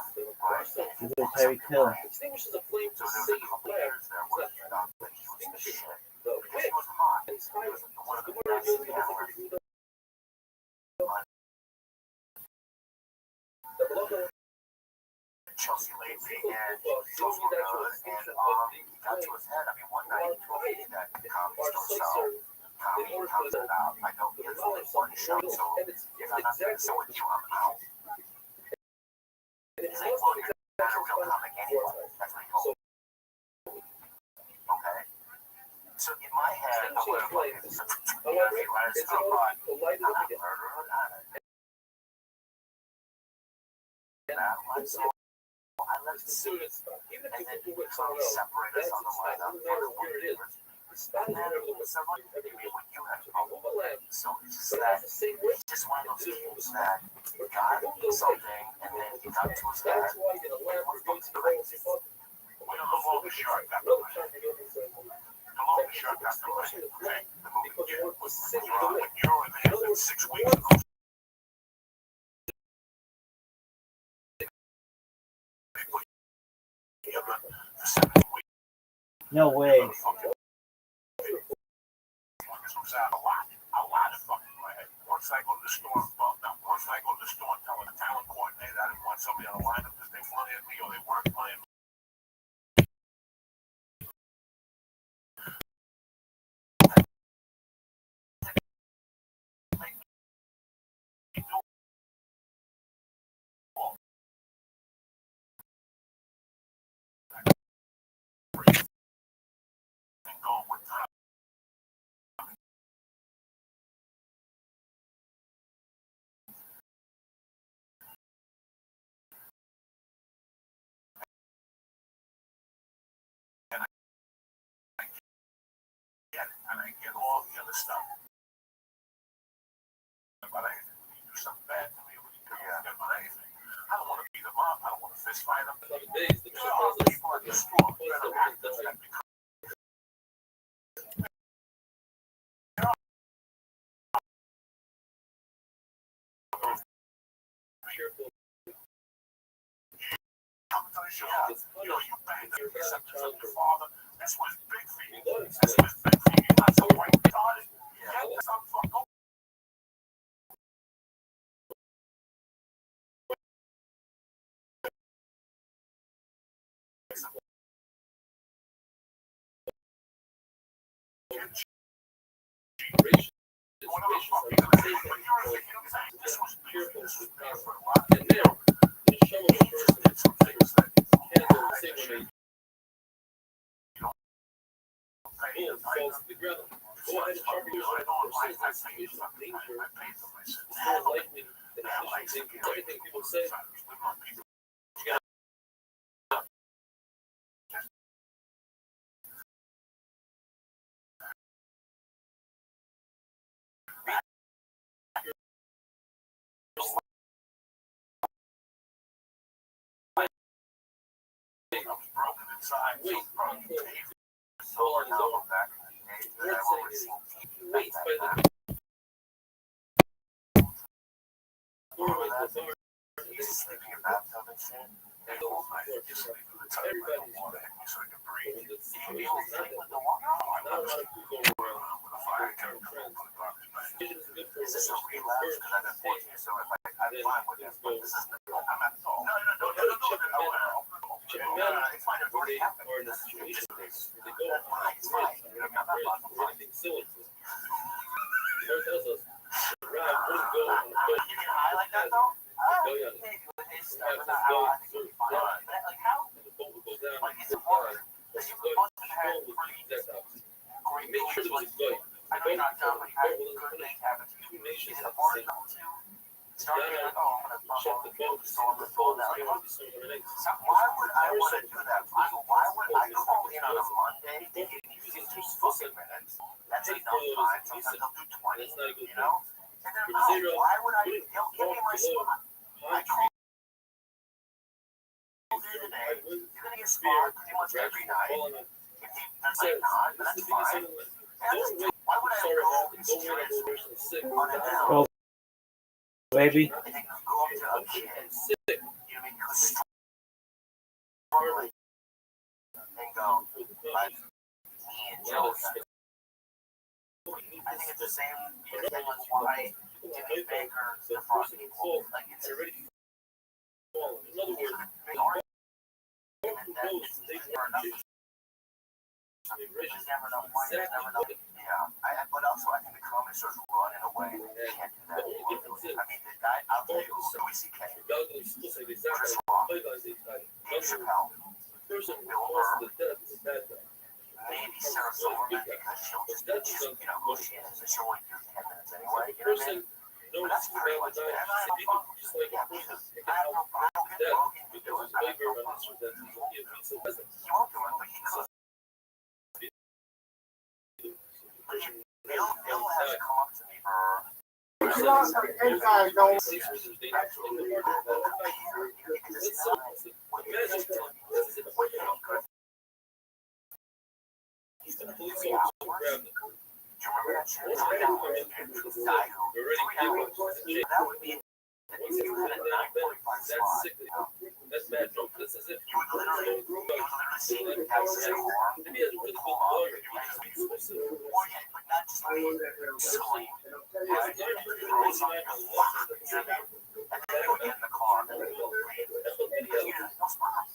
right?
He's a Terry Kill.
Extinguishes a flame
So
to
there was a
save
couple
fire.
years there where he thought that he was the shit.
The
Because he
wick
was hot.
is
He was
hiding.
one of the
The
best
word
handlers. Chelsea lately, and he's also good. And he got to his head. I mean, one night he told me that comedy store sell comedy comes out. I know he has only one show, so if I'm not going to sit with you, I'm out. He's like, well, you're not a real comic anyway. That's what he told me. Okay? So in my head, I would have like,
However,
right?
it's
So,
all
but
the light
I'm
up
not
again.
murderer. So I left the
Soon
suit,
it's even
and
if
then
you
he
do it someone else,
separate us
that's
on the
it's
line
not
up
no
for
matter
the
where it is.
years. And then someone gave me what you have to do.
Overlap,
So it's just
but
that
that's the same way.
he's just one of those people that got something and then he got to his
That's
head.
why you know lab for going to the
Right.
you fuck.
We don't know all the short got the
Another
money.
time you go to the
The long the short got the money. Okay. The movie
because you want to sit with the
when
wick.
you were there for 6 weeks ago.
No way.
A lot of fucking money. Once I go to the store, well, not once I go to the store and tell the talent coordinator I didn't want somebody on the lineup because they flooded me or they weren't playing. Go with time. And I get all the other stuff. But I do something bad to me when you come get my anything. I don't want to beat them up. I don't want to fist fight them.
Days, the
There are people at the store that are actors that become.
cheerful.
Come to the show. You know, you banged the acceptance of your father. This was big for you.
You love
This was big for you. You're not so white retarded. Yeah, that's not fucking. This was cheerful. This was bad for a lot.
And now, the show of a person
Did some things that
handle the same way
pay
bull falls to the ground. Go ahead and sharpen yourself for citizens in situation of danger. It's more likely than official things. Everything people say,
broken inside.
wait,
So now I'm back in the age that I've always seen.
wait by the
He's sleeping in bathtub and shit. And all night he's sleeping in the tub.
everybody's
Water hit me so I can breathe.
when the
He
situation
was
is not
sleeping with the water. No, I
not a
was
lot of people going around.
with a fire truck on the garbage bag.
Vision is good for
Is this a relapse? Because I've been fortunate, so if I'm fine with this, but this is I'm at all. No, it's fine. It's already happened.
or in a situation
It's
they go
fine. It's fine. I'm not fine.
anything silly. Lord tells us, Rob, wouldn't go on the boat.
You get high like that though?
Go, yeah.
Maybe with his
Have
stuff,
this
but
boat
I think
sort
it's
of
fine.
down,
Like how?
and the boat will go down.
Like it's hard.
But
You
the
must
boat
have had
will
pretty
keep that opposite.
great
Make sure that
like
it's good.
I know you're not done, but you had good things happen to
Two
you.
nations
Is it
have the
hard
same.
though to start being like, oh, I'm gonna
Shut the boat.
so I'm gonna fall down?
It's going to be so many nights.
So why would I want to do that? Why would I call in on a Monday? They give me 15 fucking minutes. That's enough time. Sometimes they'll do 20,
That's not a good
you know? And then, why would I? They'll give me my spot. I called there today. You're gonna get spot pretty much every night. If he does like not, that's fine. Why would I
Oh, baby.
And then you go up to a kid, you know, who's struggling, and go, like, me and Joe. I think it's the same thing as why Jimmy Baker, the Frosty people, like, it's a big argument that there's never enough money, there's never enough. Yeah, but also I think the comic stores run in a way that you can't do that anymore. I mean, the guy out there, Louis C.K., Chris Rock, Dave Chappelle, Bill Burr, maybe Sarah Silverman, because she'll just, you know, who she is, and she'll only do 10 minutes anyway, you know what I mean? But that's pretty much it. And I don't fuck with it. Yeah, because I don't get Logan to do it. I don't know what's with that. He won't do it, but he could. Bill has come up to me for... Do you remember that shit? The guy who that would be if you had a 945 slot.
That's bad. That's as if
You would literally see the guy's score, pull up, or but not just like scream. And then go get in the car and then go leave. Because you have no spot.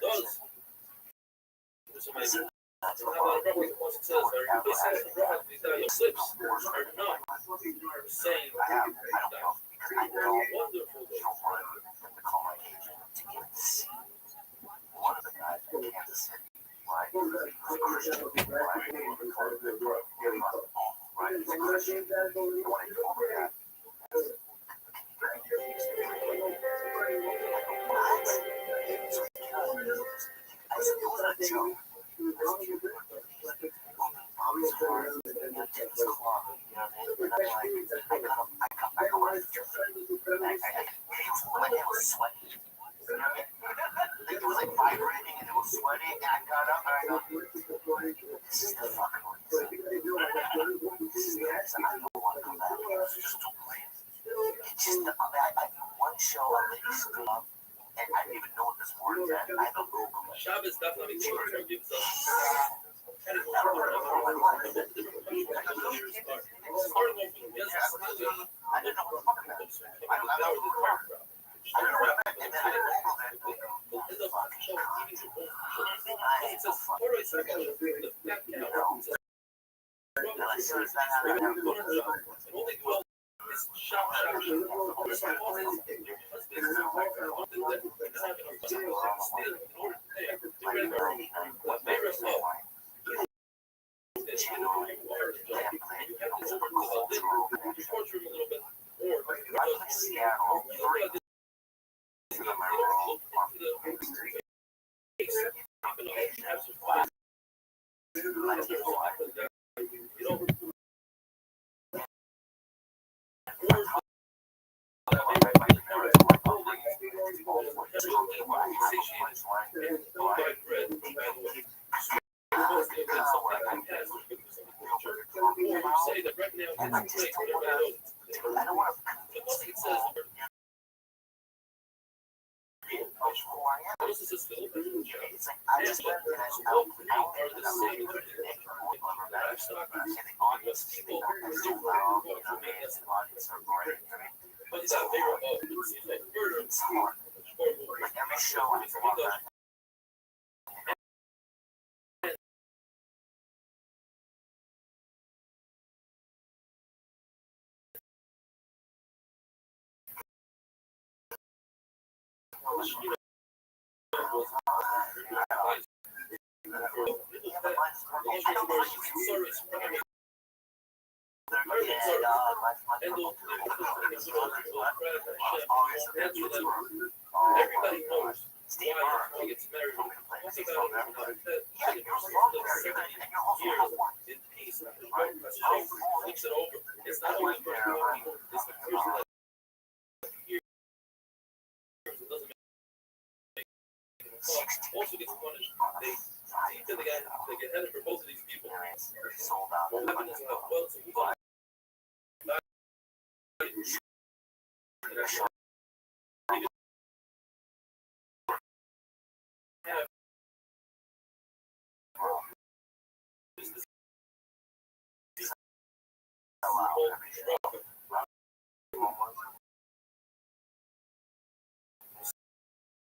does. So my Rabbbi also says, are you listening to Rabbbi? These are your slips are not saying that. Wonderful.
One of the guys from Kansas City, right? He's a Christian, right? Right? He's a Christian. You want to go over that? What? So he came on the news. I said, it was a joke. Mommy's hard. You know, take his claw. You know what I mean? And I'm like, I got one of your feet. My hand was sweaty. You know what I mean? It was like vibrating and it was sweaty. And I got up and I go, this is the fucking one. This is the next. I don't want to go back. Just don't play it. It's just, I one show a lady stood up and I didn't even know what this word meant. I had to Google it.
Shabbos definitely gives us.
I don't know what it meant. I didn't know what the fuck it meant. I don't know what the word. I don't know what it meant. And then I Googled it. I hate so fucking. You know. And as soon as that happened, I Googled it.
Everybody knows why he gets married. In peace, flips it over. It's not only for people, it's the person that hears. It doesn't make also gets punished. They get headed for both of these people. What happened is that, well,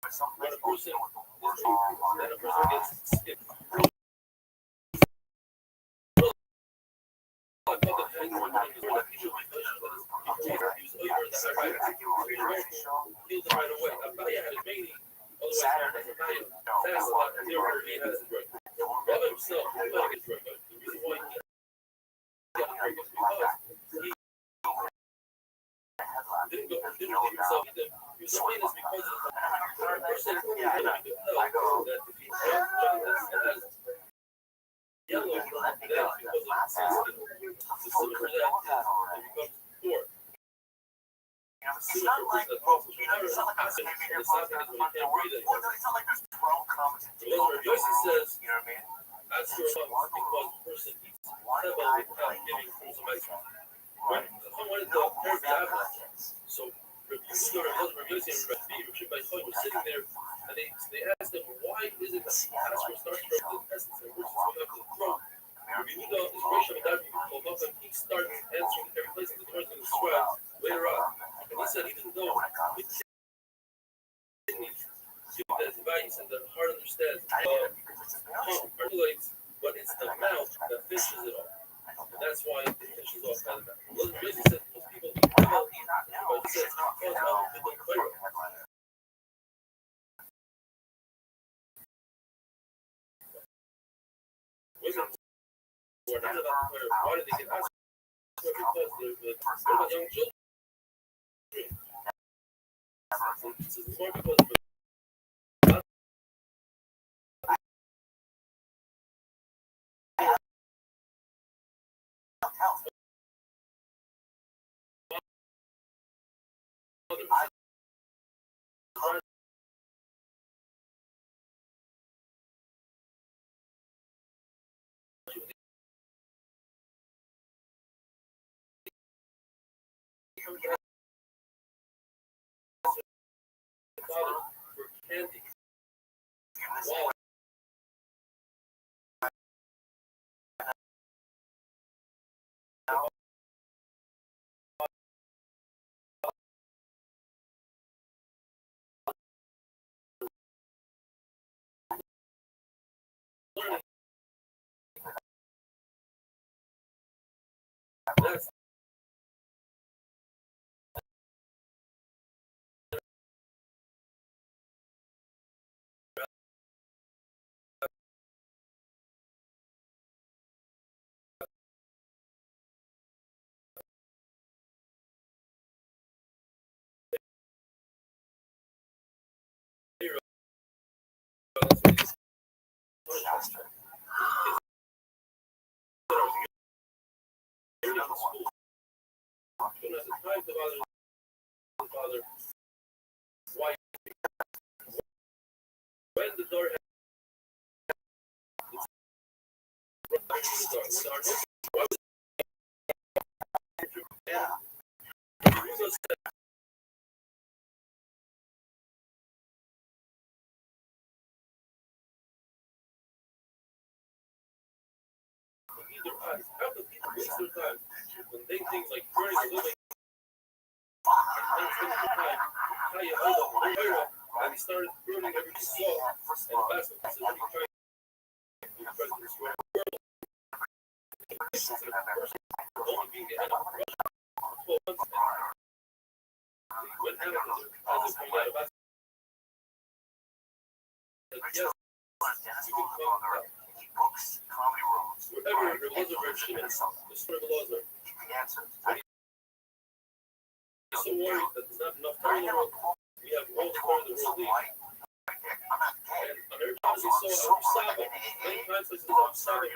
so when a person gets skipped. That's values and the heart understands. Articulates, but it's the mouth that finishes it off. And that's why it finishes off by the mouth. Well, Rashi said most people eat the mouth, but he says, women who are not about the why do they get asked? Because they're about young children. This is more because of father for candy. Wow. That's father. Why? When the door has how do people waste their time when they things like burning the living and spending their time and he started burning every salt and the basket was trying to be the president's world. Only being the end of Russia for 12 months. When Hamilton as a president of yes, you can call that. Wherever there was a regime, the story of Lazar. He's so worried that there's not enough time in the world. We have all the time in the world league. And on every time he saw Abu Saba, many times he saw Abu Saba, he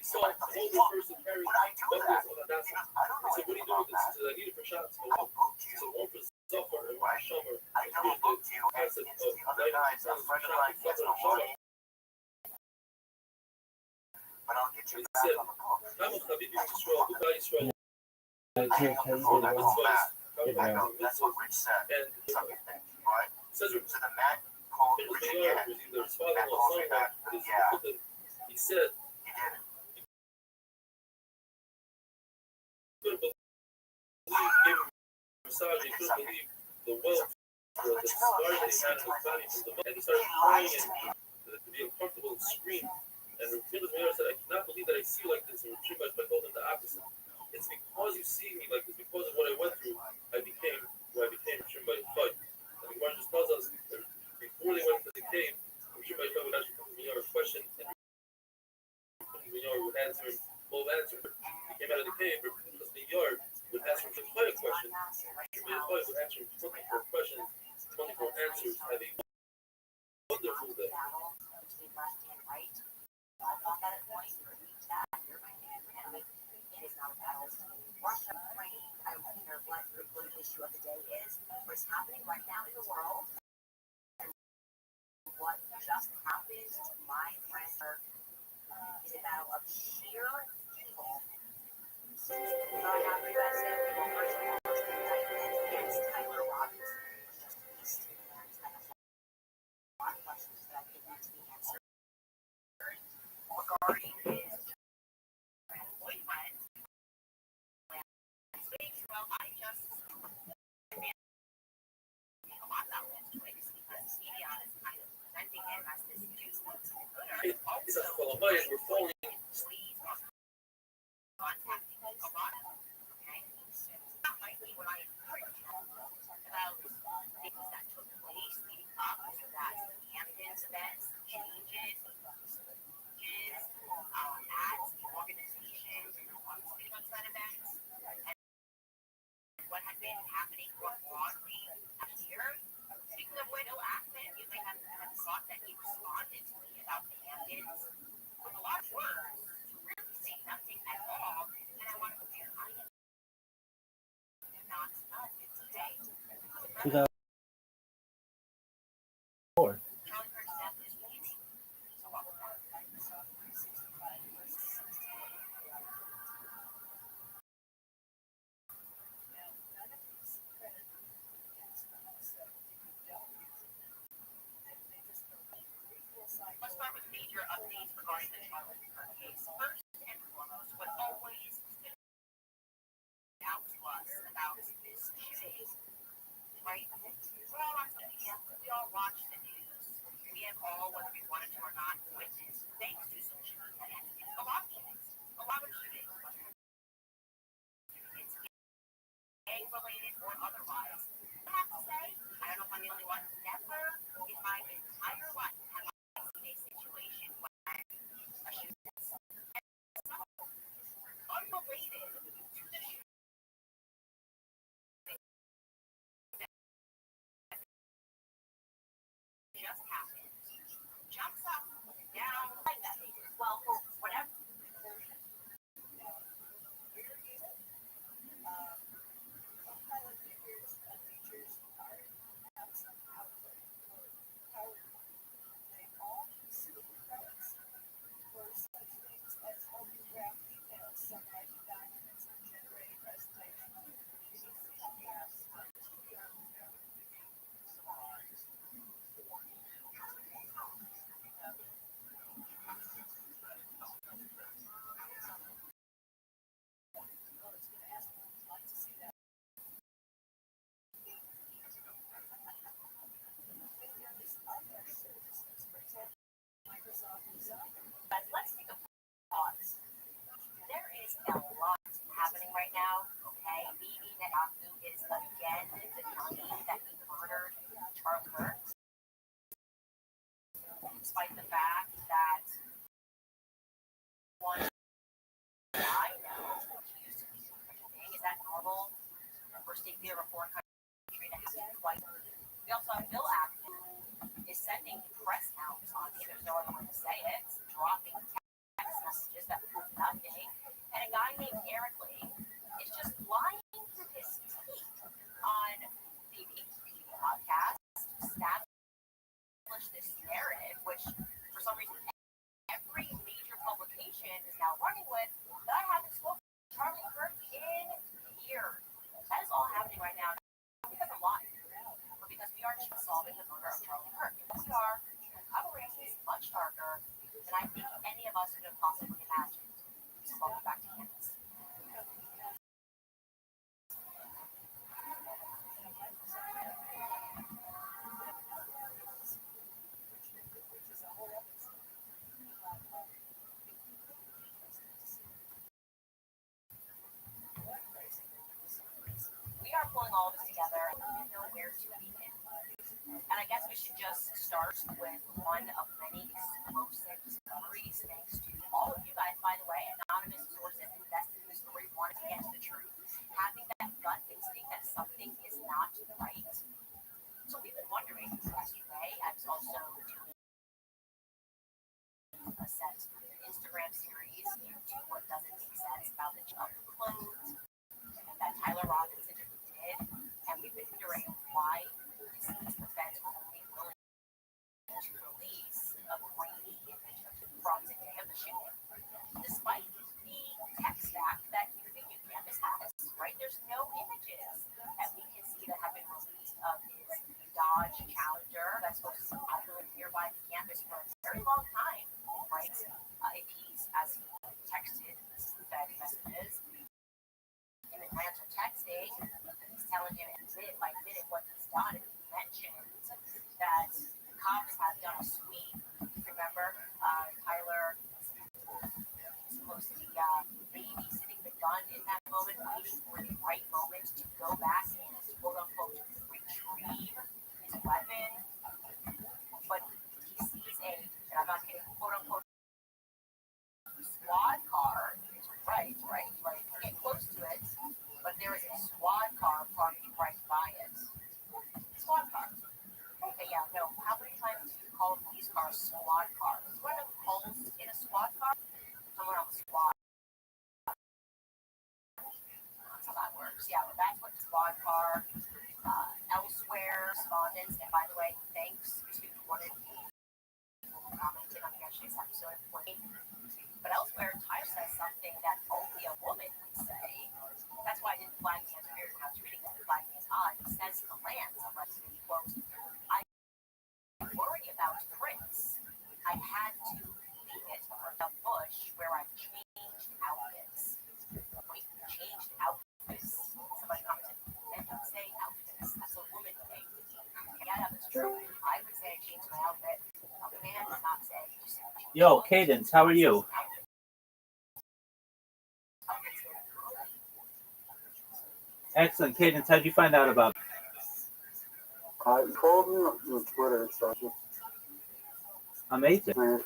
saw an older person carrying buckets of Hadassah. He said, what are you doing with this? He said, I need it for shots. He said, one for Zafar and one for Shamar. Here's the asset of 90% of Zafar and Shamar. He said, I'm a Habibi Yisrael, Bukai Yisrael. And says his father-in-law, he said, he couldn't believe massage, he couldn't believe the wealth, the scars that he had in his body from the and he started crying and to be uncomfortable and scream. And Rabbi said, I cannot believe that I see you like this. And Rabbi told him the opposite. It's because you see me like this, because of what I went through, I became who I became. Rabbi Chai. And the Gemara just tells us that before they went to the cave, Rabbi Chai would actually come to me a question, and Rabbi would answer him, both answer. He came out of the cave, Rabbi Yard would ask Rabbi Chai a question. Rabbi Chai would answer him 24 questions, 24 answers, having a wonderful day.
I thought that at point you would reach that. It is not a battle. Russia, Ukraine, I don't care what the issue of the day is, what's happening right now in the world, and what just happened to my friend is a battle of sheer evil. So I have you guys say we will first of all against Tyler Robbins. Just released, and I have a lot of questions that I think need to be answered. Regarding his boyfriend, well, I just a lot about him because
Well, my we're falling.
employees are contacting me a lot. Okay, that might be what I encourage you about things that took place leading up to that Hamptons event, changes, ads, organizations, leading up to that event, and what had been happening more broadly last year. Speaking of which, Bill Ackman, you may have thought that he responded to me about the Hamptons with a lot of words to really say nothing at all. And I want to be I am not done today.
Charlie
Kirk's death is easy. So what was that? Let's start with major updates regarding the Charlie Kirk case. First and foremost, what always stood out to us about this shooting, right? We're all on social media. We all watch the news. We have all, whether we wanted to or not, witnessed, thanks to social media, and a lot of shootings. A lot of shootings, whether it's gang-related or otherwise. I have to say, I don't know if I'm the only one, never in my entire life have I seen a situation where a shooting is unrelated to the shooting that just happened. Jumps up, down, like that. Well, for whatever. But let's take a pause. There is a lot happening right now, okay? Bibi Netanyahu is again denying that he murdered Charlie Kirk, despite the fact that one guy accused of such a thing. Is that normal for a state leader of a foreign country to happen twice? We also have Bill Ackman, who is sending press counts on me. There's no other way to say it. Dropping text messages that prove nothing. And a guy named Eric Lee is just lying through his teeth on the BBC podcast to establish this narrative, which for some reason every major publication is now running with, that I haven't spoken to Charlie Kirk in years. That is all happening right now. Not because I'm lying, but because we are just solving the murder of Charlie Kirk. And we are covering things much darker than I think any of us could have possibly imagined. So welcome back to campus. We are pulling all of this together and we don't know where to begin. And I guess we should just start with one of many explosive discoveries, thanks to all of you guys, by the way, anonymous sources invested in the story, wanting to get to the truth, having that gut instinct that something is not right. So we've been wondering yesterday, I was also doing a set Instagram series into what doesn't make sense about the clothes that Tyler Robinson did, and we've been wondering why these defense were only willing to release a grainy image from the day of the shooting, despite the tech stack that UVU campus has, right? There's no images that we can see that have been released of his Dodge Challenger that's supposed to be idling nearby the campus for a very long time, right? If he's, as he texted, Fed messages, in Atlanta texting, he's telling him by minute what he's done. And he mentioned that cops have done a sweep. Remember, Tyler waiting for the right moment to go back and quote unquote retrieve his weapon. But he sees and I'm not kidding, quote unquote squad car. Right, like get close to it, but there is a squad car parked right by it. Squad car. Okay, yeah, no. How many times do you call a police car a squad car? Is one of calls in a squad car? Someone on the squad. That's how that works. Yeah, but that's what squad car. Elsewhere, respondents, and by the way, thanks to one of you who commented on yesterday's episode. But elsewhere, Ty says something that only a woman would say. That's why I didn't flag me as weird when I was reading that. Flag me as odd. He says in the land, quote, I worry about Prince. I had to leave it for the bush where I changed outfits. Wait, changed outfits? Somebody commented, and don't say outfits. That's a woman thing. Yeah, that's true. I would say I changed my outfit. A man does not say.
Yo, Cadence, how are you? Excellent, Cadence. How'd you find out about it?
I told me on Twitter, so
Amazing.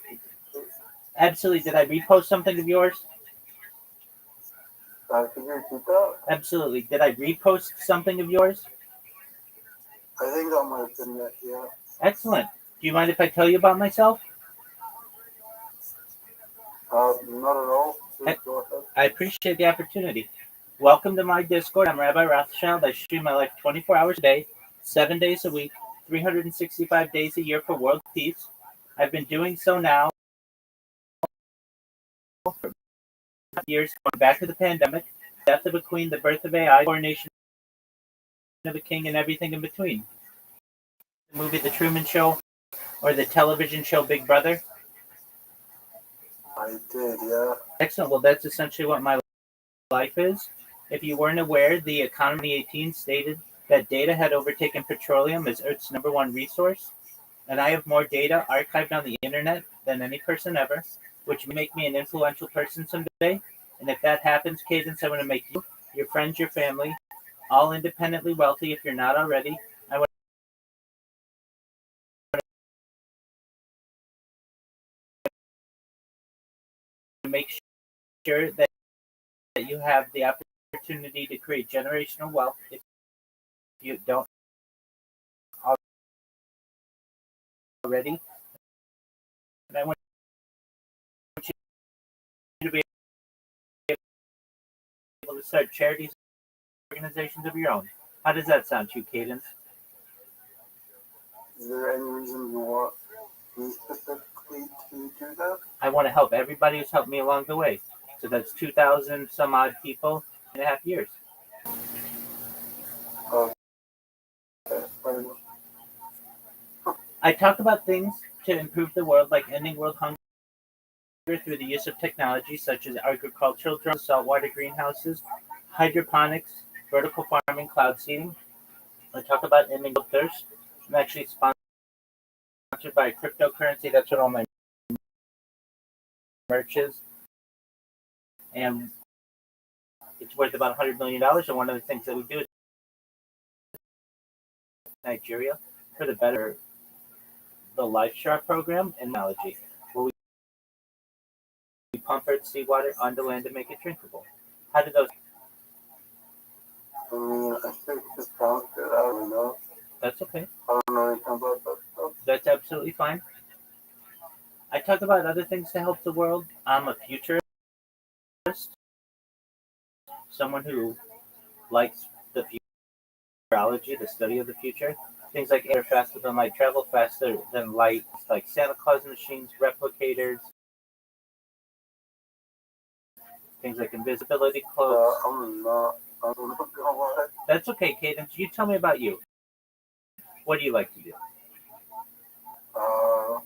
Absolutely. Did I repost something of yours?
can you repeat that?
Absolutely. Did I repost something of yours?
I think that might have been it, yeah.
Excellent. Do you mind if I tell you about myself?
Not at all. Please go ahead.
I appreciate the opportunity. Welcome to my Discord. I'm Rabbi Rothschild. I stream my life 24 hours a day, 7 days a week, 365 days a year for world peace. I've been doing so now for years, going back to the pandemic, death of a queen, the birth of AI, coronation of a king, and everything in between. The movie The Truman Show or the television show Big Brother.
I did, yeah.
Excellent. Well, that's essentially what my life is. If you weren't aware, the Economy 18 stated that data had overtaken petroleum as Earth's #1 resource, and I have more data archived on the internet than any person ever, which may make me an influential person someday. And if that happens, Cadence, I want to make you, your friends, your family, all independently wealthy if you're not already. I want to make sure that you have the opportunity to create generational wealth if you don't already. And I want you to be able to start charities, organizations of your own. How does that sound to you, Cadence?
Is there any reason you want me specifically to do that?
I want to help everybody who's helped me along the way. So that's 2,000 some odd people in 1.5 years.
Okay.
I talk about things to improve the world, like ending world hunger through the use of technology such as agricultural drones, saltwater greenhouses, hydroponics, vertical farming, cloud seeding. I talk about ending world thirst. I'm actually sponsored by a cryptocurrency. That's what all my merch is. And it's worth about $100 million. And one of the things that we do is Nigeria for the Life Shark program and technology, where we pump Earth seawater onto land to make it drinkable. How do those?
I mean, I think it sounds good. I don't know.
That's okay.
I don't know anything about that stuff.
That's absolutely fine. I talk about other things to help the world. I'm a futurist, someone who likes the futurology, the study of the future. Things like air faster than light, travel faster than light, like Santa Claus machines, replicators, things like invisibility cloaks.
I'm not gonna lie.
That's okay, Cadence. You tell me about you. What do you like to do?
I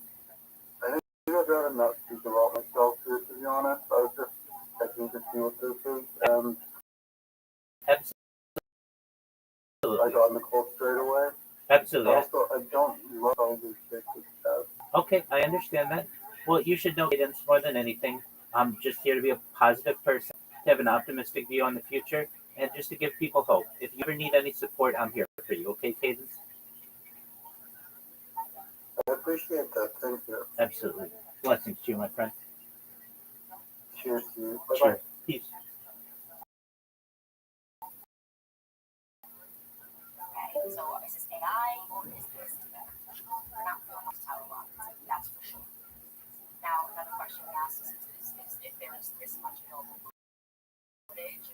think I'd rather not speak about myself here, to be honest. I was just checking to see what this is, and
Absolutely.
I got in the call straight away.
Absolutely.
Also, I don't love all these basic stuff.
Okay, I understand that. Well, you should know, Cadence, more than anything. I'm just here to be a positive person, to have an optimistic view on the future, and just to give people hope. If you ever need any support, I'm here for you. Okay, Cadence?
I appreciate that. Thank you.
Absolutely. Blessings to you, my friend.
Cheers to you. Bye bye.
Cheers. Peace.
Okay, so is this AI or is this we're not going to tell a lot, that's for sure. Now, another question we ask is if there is this much available footage,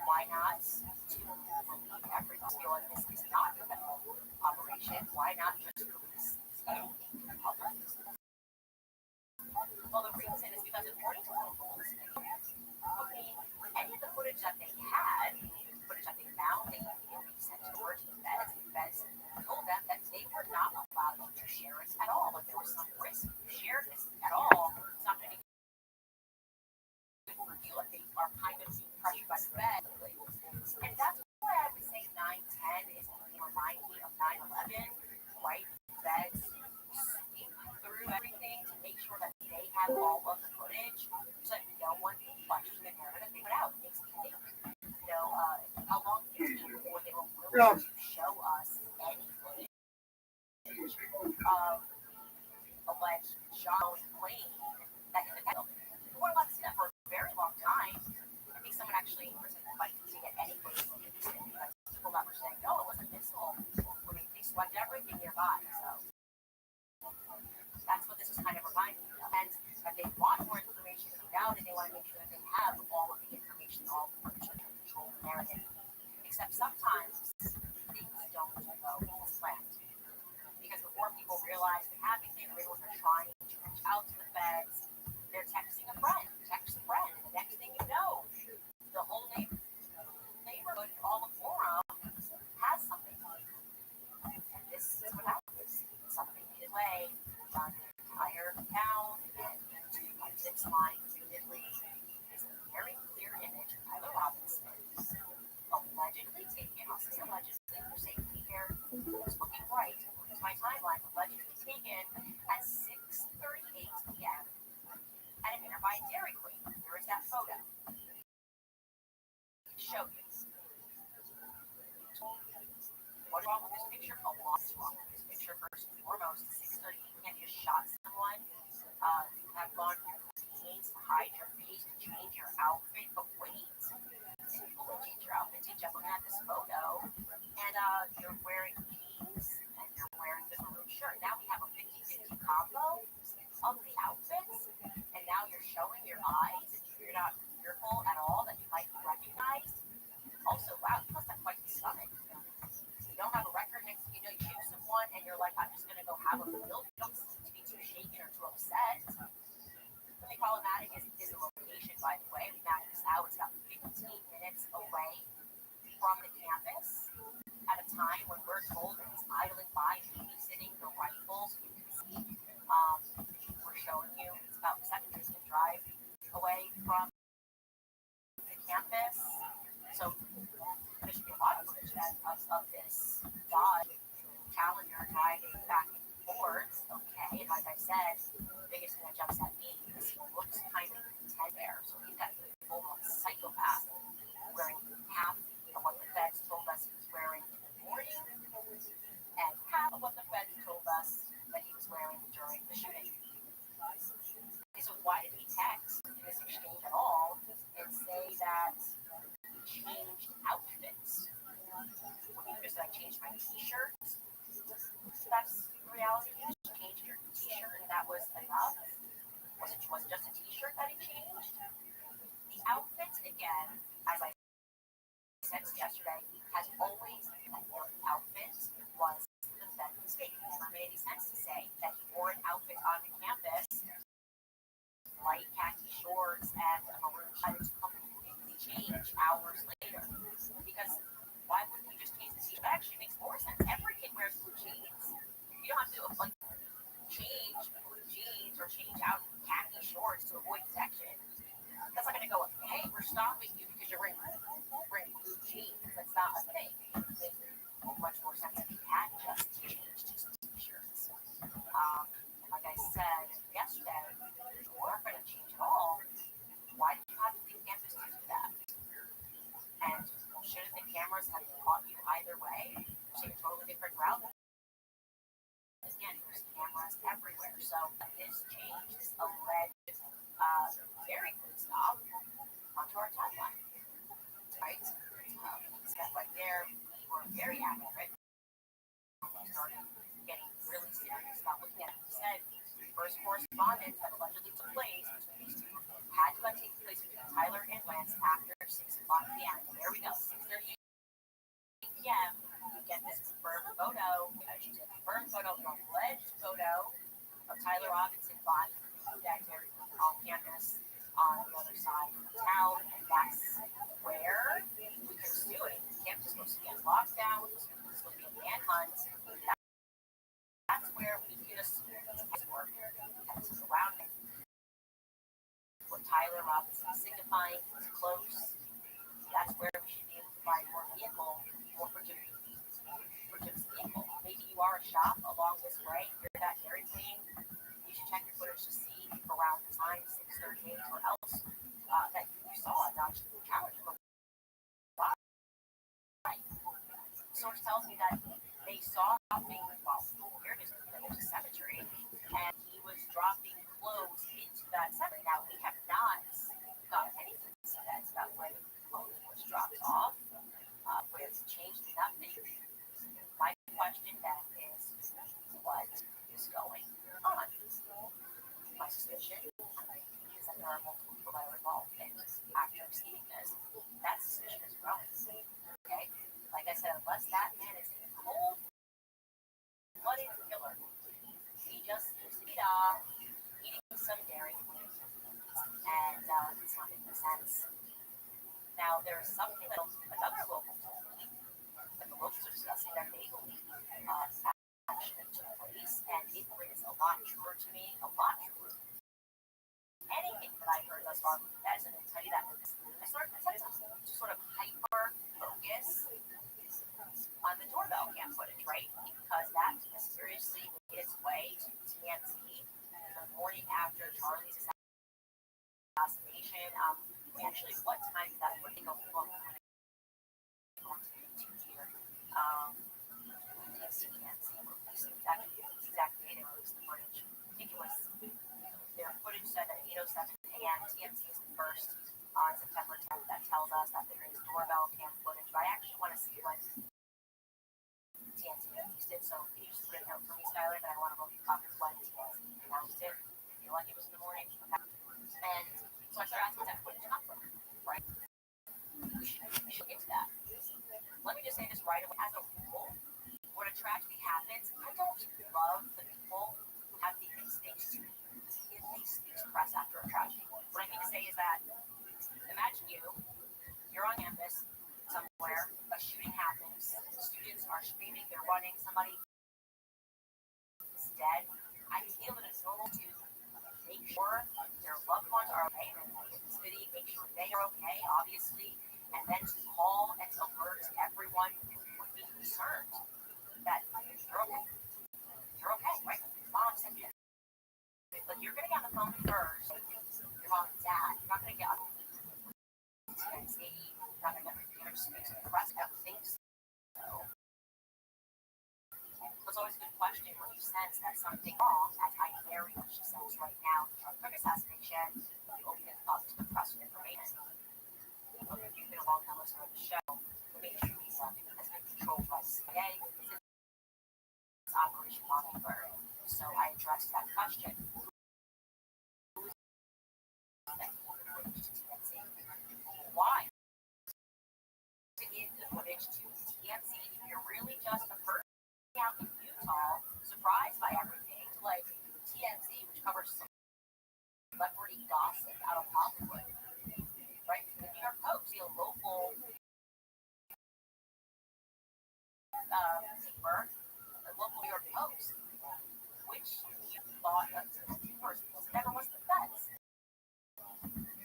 why not to relieve every feel like this is not a federal operation? Why not just release the public? Well, the reason is because according to locals, any of the footage that they had, footage that they found, they immediately sent over to the feds, and the feds told them that they were not allowed to share it at all. Like there was some risk if you shared this at all, it's not going to be good for you. Like they are kind of being pressured by the feds. And that's why I would say 9/10 is remind me of 9/11, right? Feds sweep through everything to make sure that they have all of the footage so that no one can question the narrative they put out. It makes me think, how long did it take before they were willing to show us any footage of alleged John Wayne that hit the pedal? We weren't allowed to see that for a very long time. I think someone actually like to get any footage of it because people that were saying, no, it wasn't missile. They swept everything nearby. So that's what this is kind of reminding me of. And if they want more information coming out and they want to make sure that they have all of the information, all the information to control the narrative. Except sometimes things don't go as planned. Because before people realize they have anything, everyone are trying to reach out to the feds. They're texting a friend, text a friend, and the next thing you know, the whole neighborhood, all the forum has something. And this is what happens. Something made way on the entire town and my tips line repeatedly is a very clear image of Tyler Robinson allegedly taken, I'll say allegedly for safety here, it's looking right, it's my timeline, allegedly taken at 6:38 p.m. at a nearby Dairy Queen. Here is that photo. Show you. What's wrong with this picture? A lot is wrong with this picture. First and foremost, 6:38 p.m. you just shot someone. You have gone through routines to hide your face, to change your outfit, but wait. People will change your outfit. Teach looking at this photo, and you're wearing jeans and you're wearing the maroon shirt. Now we have a 50-50 combo of the outfits, and now you're showing your eyes. You're not fearful at all that you might be recognized. Also, wow, you must have quite the stomach. You don't have a record next to you, you shoot someone, and you're like, I'm just going to go have a meal. You don't seem to be too shaken or too upset. Really problematic is the location, by the way. We mapped this out. It's about 15 minutes away from the campus at a time when we're told that it's idling by, babysitting the rifles. You can see, we're showing you, it's about 7 minutes to drive away from the campus. So there should be a lot of footage of this Dodge Challenger driving back and forth. Okay, and like I said, the biggest thing that jumps at me is he looks kind of intense there. So he's got a full-on psychopath wearing half of what the feds told us he was wearing in the morning, and half of what the feds told us that he was wearing during the shooting. So why did he text in this exchange at all and say that he changed outfits? When you just changed my t-shirt, that's the reality. You just changed your t-shirt and that was enough. Was it just a t-shirt that he changed? The outfits, again, as I said yesterday, has always been the outfit was the Fed's mistake. It never made any sense to say that he wore an outfit on the campus, light khaki shorts and a maroon shirt, completely change hours later. Because why wouldn't you just change the t-shirt? That actually makes more sense. Every kid wears blue jeans. You don't have to change blue jeans or change out khaki shorts to avoid detection. That's not going to go, hey, we're stopping you because you're wearing blue jeans. That's not a thing. So this changed this alleged Dairy Queen stop onto our timeline, right? Step right there, we were very accurate. We started getting really serious about looking at it. We said the first correspondence that allegedly took place between these two had to have taken place between Tyler and Lance after 6 o'clock p.m. There we go, 6:38 p.m. You get this confirmed photo, a confirmed photo, an alleged photo of Tyler Robinson buying that Dairy Queen on campus on the other side of the town, and that's where we can do it. Campus is supposed to be on lockdown, it's supposed to be a manhunt. That's where we can assume his work and surrounding what Tyler Robinson is signifying is close. That's where we should be able to find more vehicle, more for Jim's vehicle. Maybe you are a shop along this way, you're that Dairy Queen. You should check your footage to see around the time 6:38 or else that you saw a Dodge Challenge. Right. Source tells me that they saw dropping, well, here it is, there's a cemetery, and he was dropping clothes into that cemetery. Now, we have not got anything said about where the clothes was dropped off, where it's changed nothing. My question then is, what is going on? My suspicion is that there are multiple people that are involved in this after receiving this. That suspicion is growing. Okay? Like I said, unless that man is a cold-blooded killer, he just seems to be eating some Dairy Queen, and it's not making sense. Now, there is something that another local told me, that the locals are discussing that they believe action took place, and it rings a lot truer to me, a lot truer. Anything that I heard thus far, that is an tell you that I started to sort of hyper focus on the doorbell cam footage, right? Because that mysteriously made its way to TMZ the morning after Charlie's assassination. Actually, what time did that footage go from? Exact date it released the footage. I think it was their footage said at 8:07 a.m. TMZ is the first on September 10th that tells us that there is doorbell cam footage. But I actually want to see what TMZ released it. So can you just put it out for me, Skylar? That I want to look up when TMZ announced it. I feel like it was in the morning. Okay. And so I started asking where that footage come from, right? We should get to that. Let me just say this right away. As a rule, when a tragedy happens, I don't love the people who have the instincts to immediately speak to press after a tragedy. What I mean to say is that imagine you're on campus somewhere, a shooting happens, students are screaming, they're running, somebody is dead. I feel that it's normal to make sure their loved ones are okay, and in the city, make sure they are okay, obviously, and then to call and alert everyone who would be concerned that you're okay. You're okay, right? Mom sent you. But you're going to get on the phone first with your mom and dad. You're not going to get on the TNC. You're not going to get speak to the press. I don't think so. It's always a good question when you sense that something wrong, as I very much sense right now, the Charlie Kirk assassination, you open it up to the press with information. You've been a long-time listener of the show. The mainstream media has been controlled by the CIA. It's Operation Mockingbird. So I addressed that question. Why to give the footage to TMZ if you're really just a person out in Utah, surprised by everything, like TMZ, which covers celebrity gossip out of Hollywood, right? The New York Post, a local paper, a local New York Post, which you thought of never was the feds.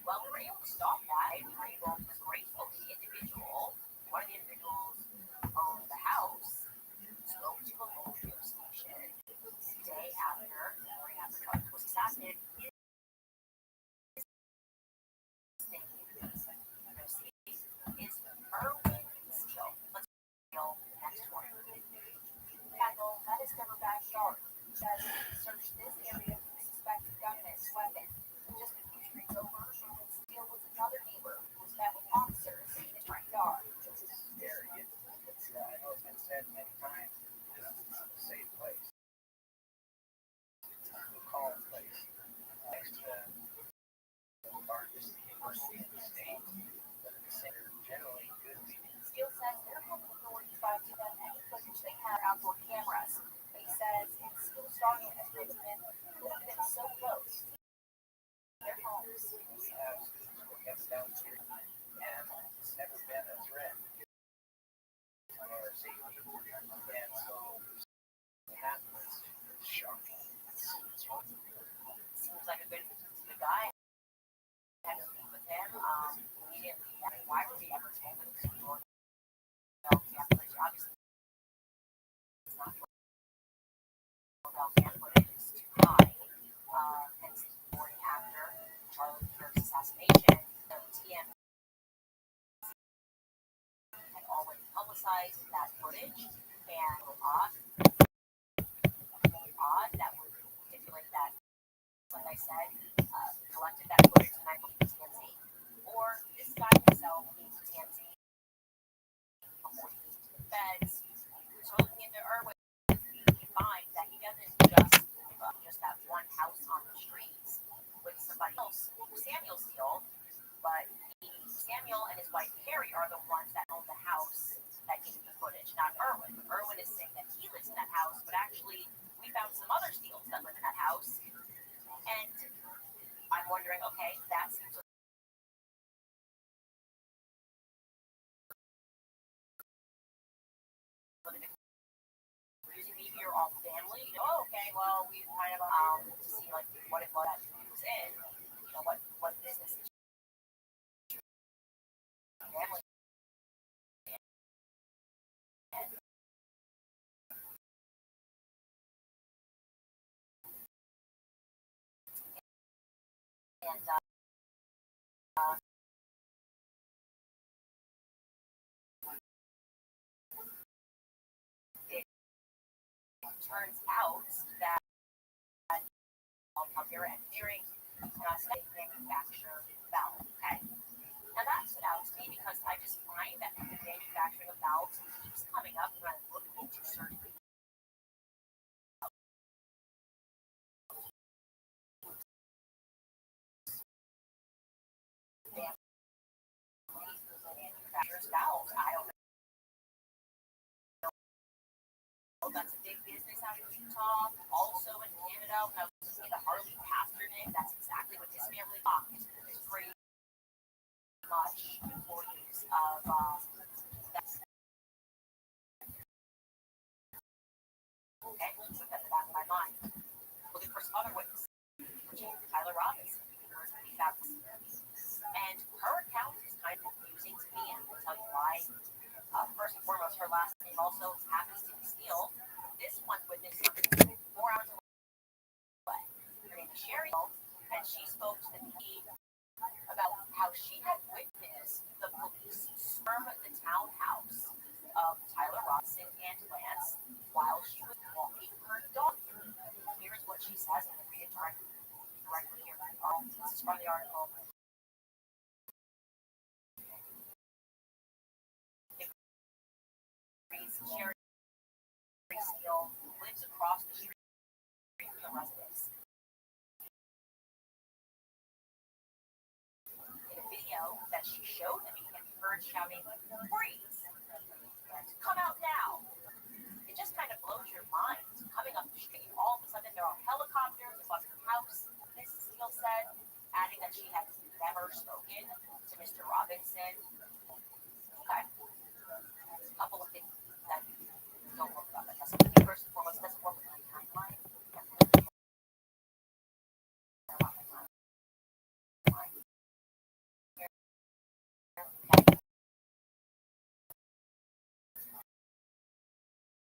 Well, we were able to stop that. We were able, it was grateful to the individual, one of the individuals who owned the house, spoke to a local news station the day after Charlie was assassinated. His name is Erwin Steele. Let's go next one. Cackle, that is never backyard. Says, search this area
this weapon. Just a few streets over, Steele was another neighbor who was met with officers in his front yard.
It's scary. I know it's been said many times. This is a safe place. It's a calm place. Next to the largest university in the state, but at the center, generally good people.
Steele says their local authorities filed to them any footage they had outdoor cameras. But he says it's still starting as policemen who have been so close to their homes.
We have students who get down here, and it's never been a threat to our safety. And so it happens. It's shocking.
Seems like a good guy. I had to speak with him. Immediately. I mean, why would we ever told him to go? Obviously, it's not it's too high. And morning after Charlie Kirk's assassination, the TM had already publicized that footage, and odd that would stipulate that, like I said, collected that footage and I believe TMZ, or this guy himself came to TMZ before he came to the feds. So looking into Irwin, you find that he doesn't just that one house on the streets with somebody else, Samuel Steele, but Samuel and his wife Carrie are the ones that own the house that gave the footage, not Irwin. Irwin is saying that he lives in that house, but actually we found some other Steeles that live in that house. And I'm wondering, okay, that seems like maybe you're all family. Oh, okay, well, we kind of to see like what it was that he was in, what business is family. And it turns out that they're engineering manufacture valves. Okay? Now that stood out to me because I just find that the manufacturing of valves keeps coming up when I look into certain manufacturers valves. I don't know. That's a big business out in Utah, also in Canada. When I was listening to Harley Pasternak, that's exactly what this family is pretty much employees of that's okay, let's put that in the back of my mind. Looking for some other witnesses, which is Tyler Robinson, and her account is kind of confusing to me, and I'll tell you why. First and foremost, her last name also happens to be Steele. This one witness 4 hours away. Her name is Sherry, and she spoke to the PD about how she had witnessed the police storm the townhouse of Tyler Robinson and Lance while she was walking her dog. Here's what she says, and I'll read it directly here. This is from the article. Sherry Steele lives across the street from the residence. In a video that she showed me, can be heard shouting, "Freeze! And come out now!" It just kind of blows your mind. Coming up the street, all of a sudden there are helicopters above her house, Mrs. Steele said, adding that she has never spoken to Mr. Robinson. Okay. A couple of things that don't work about that. First and foremost, doesn't work with my timeline.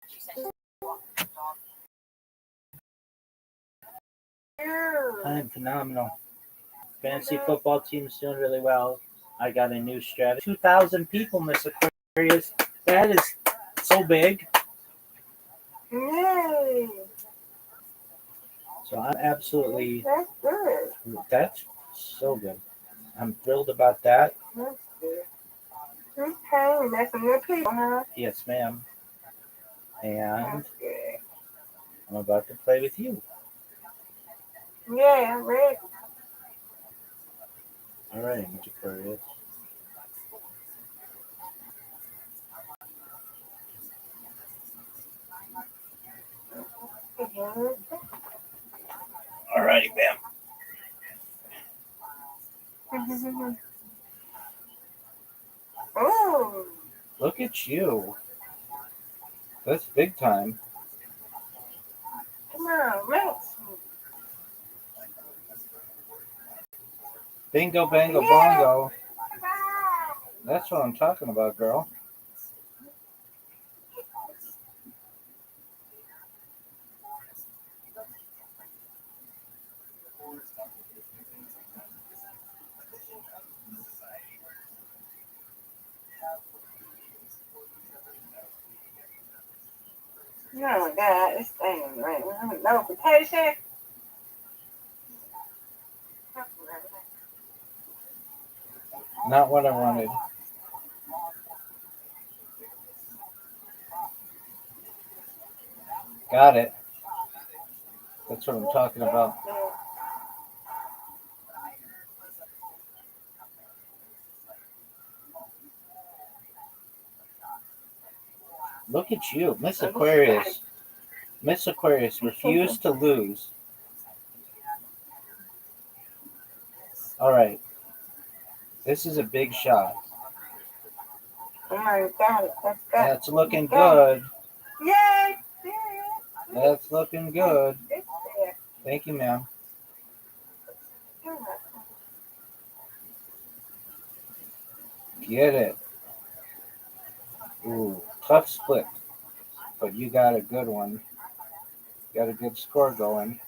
She said she's walking the dog.
I'm phenomenal. Fantasy football team's doing really well. I got a new strategy. 2,000 people, Miss Aquarius. That is so big. So I'm absolutely,
That's good.
that's so good. I'm thrilled about that.
That's good. Okay, that's some good people, huh?
Yes, ma'am. And
That's good.
I'm about to play with you.
Yeah, I'm ready.
All right, Mr. Aquarius. All righty, ma'am.
Oh,
Look at you. That's big time.
come on, Rex.
Bingo, bango,
Yeah.
bongo. That's what I'm talking about, girl.
Oh my God, this thing right now. No potato.
Not what I wanted. Got it. That's what I'm talking about. Look at you, Miss Aquarius. Miss Aquarius refused to lose. All right. This is a big shot.
Oh my God, that's good.
That's looking good.
Yay!
That's looking good.
It's there.
Thank you, ma'am. Get it. Ooh, tough split. But you got a good one. Got a good score going.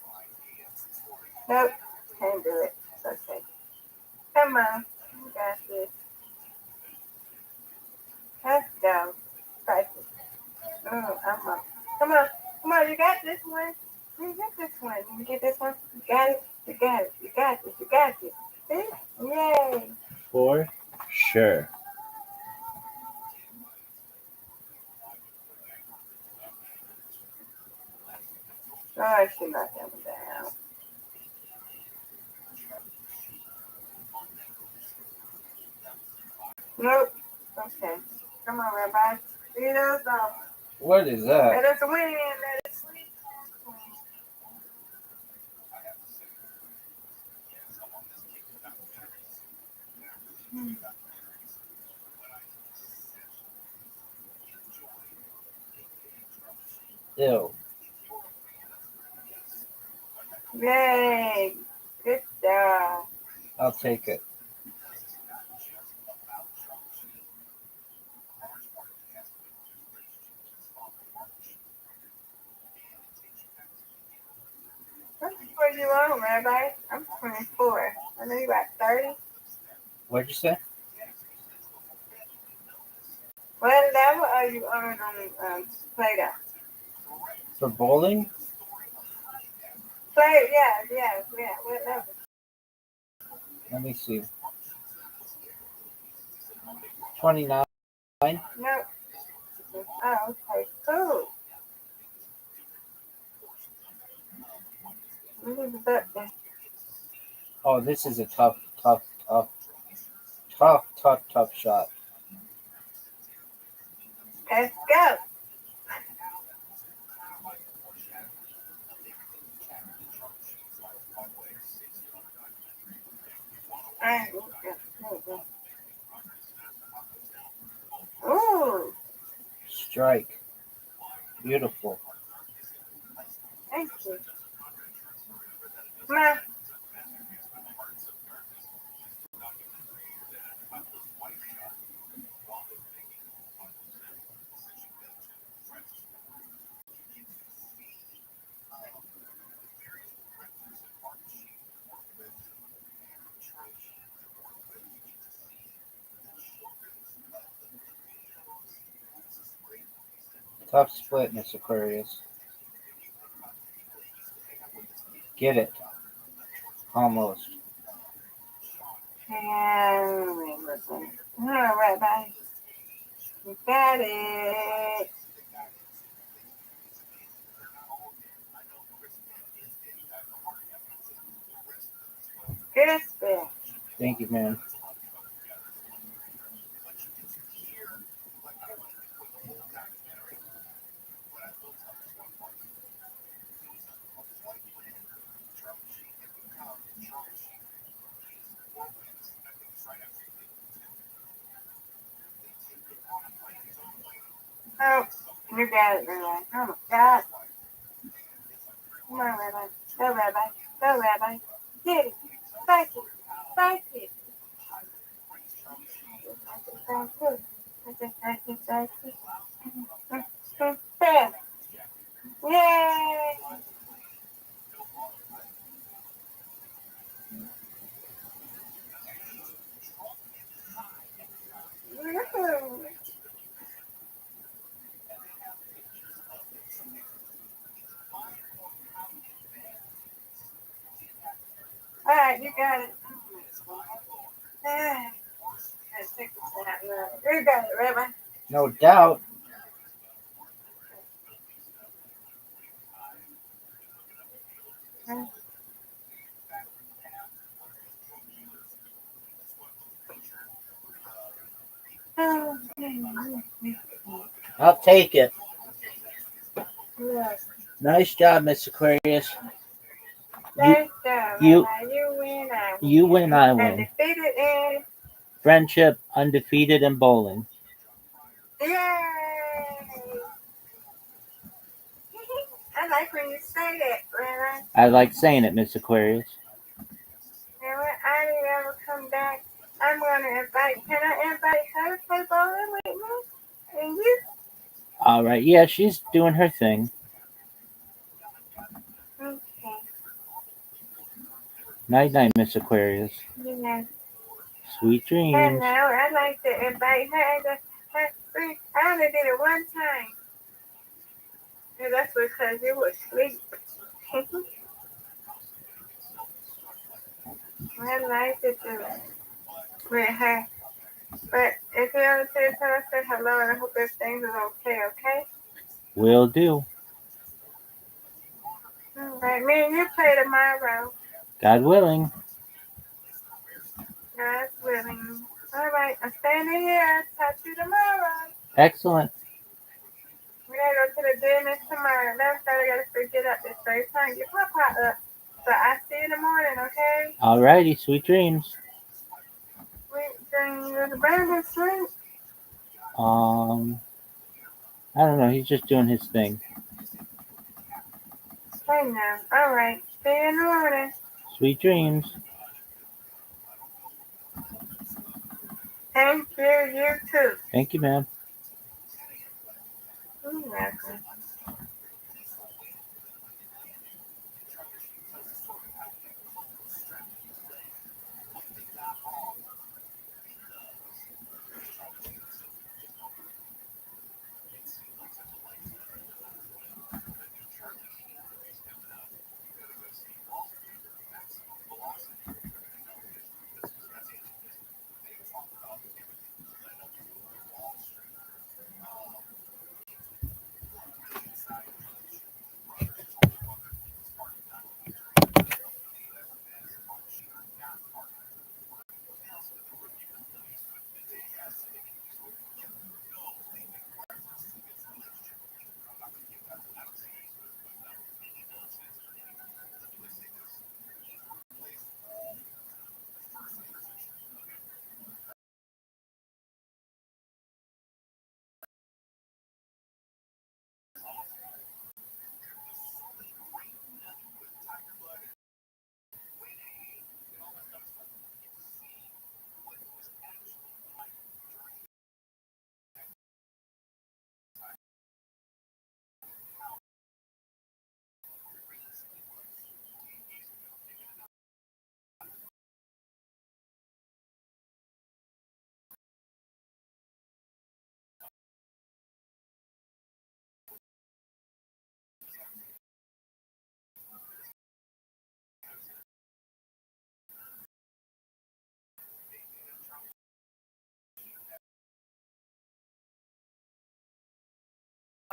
Nope, can't do it. It's okay. Come on, you got this. Let's go. Practice. I'm up. Come on, you got this one. You get this one. You get this one. You got it. You got it. You got this. You got this. See? Yay!
For sure.
Oh, I should not have it down. Nope. Okay. Come on, Rabbi. Lead us off.
What is that?
Let us win. Let us win.
Ew.
Yay! Good job.
I'll take it.
What score you on, Rabbi? I'm 24. I know you got 30.
What'd you say?
What level are you on Play-Doh?
For bowling?
Yeah. What level?
Let me see. 29.
No. Oh, okay, cool. Look at that.
Oh, this is a tough shot.
Let's go. Ooh,
Strike. Beautiful.
thank you. Come on.
Tough split, Miss Aquarius. Get it. Almost.
And listen. All right, bye. You got it. Good spin.
Thank you, man.
Oh, you got it, Rabbi. Oh my God. Come on, Rabbi. Go, Rabbi. Go, Rabbi. Get it. Thank you. Thank you. Thank you. Thank you. Thank you. There. Yay. Woo. All right, you got it. Ah, let's take this out now. You got it, Rabbi.
No doubt. I'll take it.
Yes.
Nice job, Miss Aquarius.
Nice job,
you-
Rabbi. You win. I win.
You win, I win.
Undefeated and
Friendship, undefeated, and bowling.
yay! I like when you say that, Rabbi.
I like saying it, Miss Aquarius.
And when I didn't ever come back, I'm gonna invite. Can I invite her to play bowling with me? And you?
All right. Yeah, she's doing her thing.
Okay.
Night, night, Miss Aquarius.
Yeah.
Sweet
I
dreams.
know. I like to invite her. I only did it one time. And that's because you were asleep. I like to do it with her. But if you ever tell her, say hello and I hope everything's okay, okay?
Will do.
All right, me and you play tomorrow.
God willing.
God's willing. All right, I'm standing here. Talk to you tomorrow.
Excellent.
We gotta go to the dentist tomorrow. That's why I gotta forget up this first time. Get my pot up. So I see you in the morning, okay?
All righty. Sweet dreams.
Sweet dreams. Is Brandon asleep?
I don't know. He's just doing his thing.
I know. All right. See you in the morning.
Sweet dreams.
Thank you. You too.
Thank you, ma'am.
You're welcome.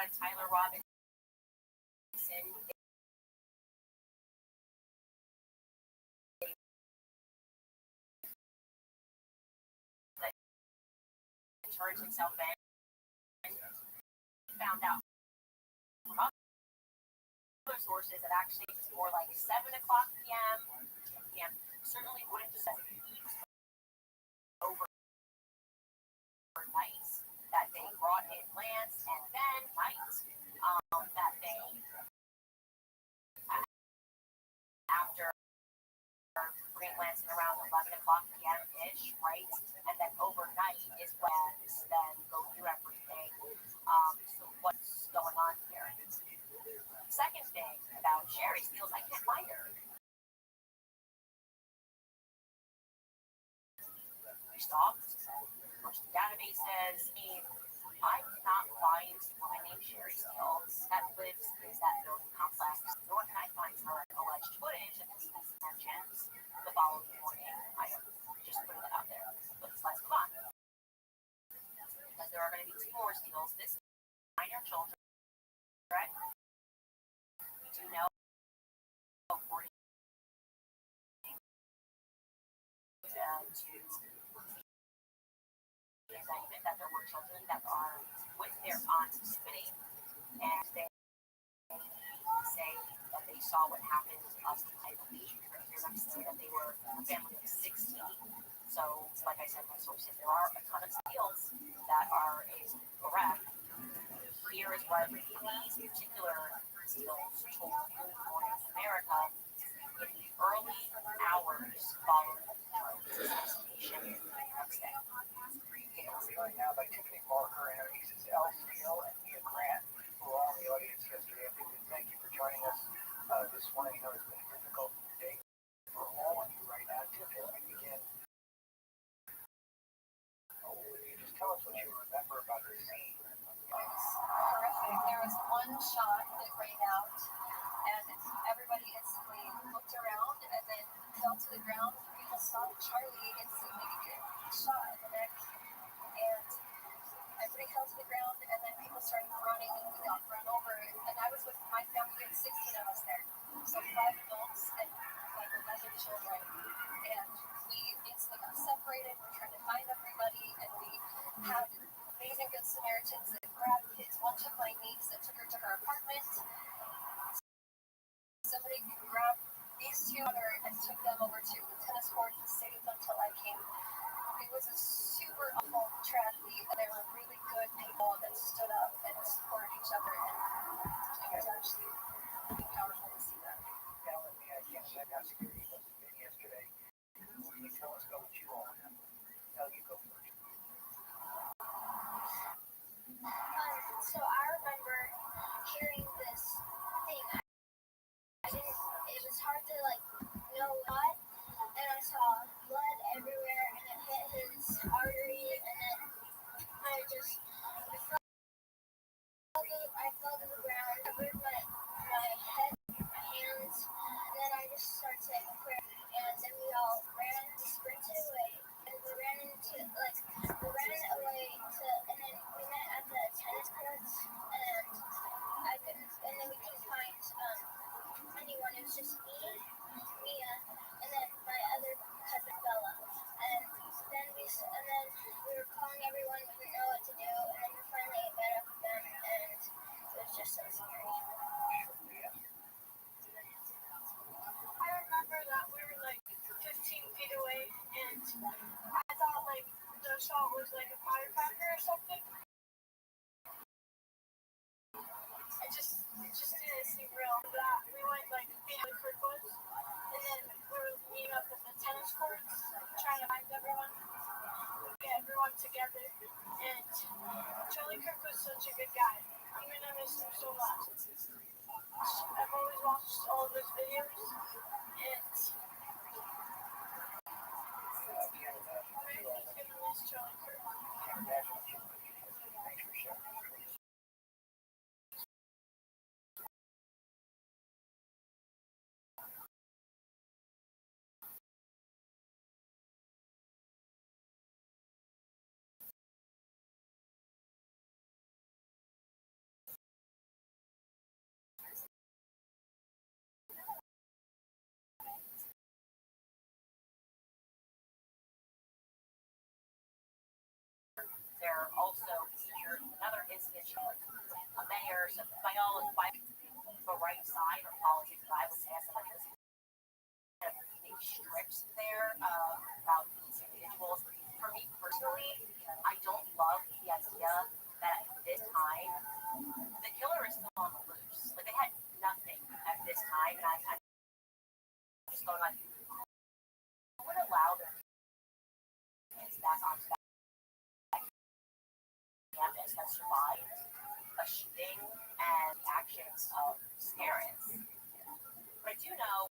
when Tyler Robinson turned himself in, found out from other sources that actually it was more like 7 o'clock p.m. p.m. Certainly wouldn't just overnight that they brought in Lance, and then night that they after bringing Lance in around 11 o'clock p.m. ish, right? And then overnight is when then go through everything. So what's going on here? Second thing about Sherry Steele, I can't find her. We stopped, searched the databases. I cannot find a woman named Sherry Steele that lives in that building complex. Nor can I find her alleged footage that the BBC mentions the following morning. I am just putting that out there. But let's move on. Because there are going to be 2 more Steeles. This minor children. Right? We do know according to the indictment that there were children that are with their aunt Tiffany, and they say that they saw what happened up I believe you're going to hear them say that they were a family of 16. So, like I said, my sources, there are a ton of Steeles that are correct. Here is what these particular Steeles told Good Morning America in the early hours following the assassination next day.
Right now by Tiffany Barker and her nieces Elle Steele and Mia Grant, who were all in the audience yesterday. Thank you for joining us this morning. I know it's been a difficult day for all of you right now. Tiffany, let me begin. Will you just tell us what you remember about the scene?
Horrific. There was one shot that rang out, and everybody instantly looked around and then fell to the ground. People saw Charlie instantly get shot in the neck, and everybody fell to the ground, and then people started running, and we got run over. And I was with my family, there were 16 of us there, so 5 adults and like 11 children, and we instantly got separated. We're trying to find everybody, and we had amazing good Samaritans that grabbed kids. One took my niece and took her to her apartment. Somebody grabbed these 2 and took them over to the tennis court and stayed with them until I came. It was a super awful tragedy. There were really good people that stood up and supported each other, and it was actually really powerful to see that.
Now, let me again check out security wasn't in yesterday. What can you tell us about what you all have? How you go first?
So I remember hearing this thing. It was hard to know what, and I saw blood everywhere, and it hit his artery, and then I fell to the ground. I moved my head, my hands, and then I just started saying a prayer, and then we all sprinted away, and we ran away and then we met at the tennis courts, and then we couldn't find anyone. It was just me, Mia, and then my other cousin Bella, and then we were calling everyone. We didn't know what to do, and then we finally met up with them, and it was just so scary. I remember that we were 15 feet away, and I thought the shot was a firecracker or something. It just didn't seem real. That we went behind Kirkwood, and then we were meeting up at the tennis courts, trying to find everyone, get everyone together. And Charlie Kirk was such a good guy. Even I miss him so much. I've always watched all of his videos, and America's gonna miss Charlie Kirk.
They're also featured in another instance, a mayor, so by the right side of politics, I would say somebody was kind of big strips there about these individuals. For me personally, I don't love the idea that at this time, the killer is still on the loose. Like, they had nothing at this time, and I'm just going like, who would allow their kids back onto that campus that survived a shooting and actions of parents? But I do know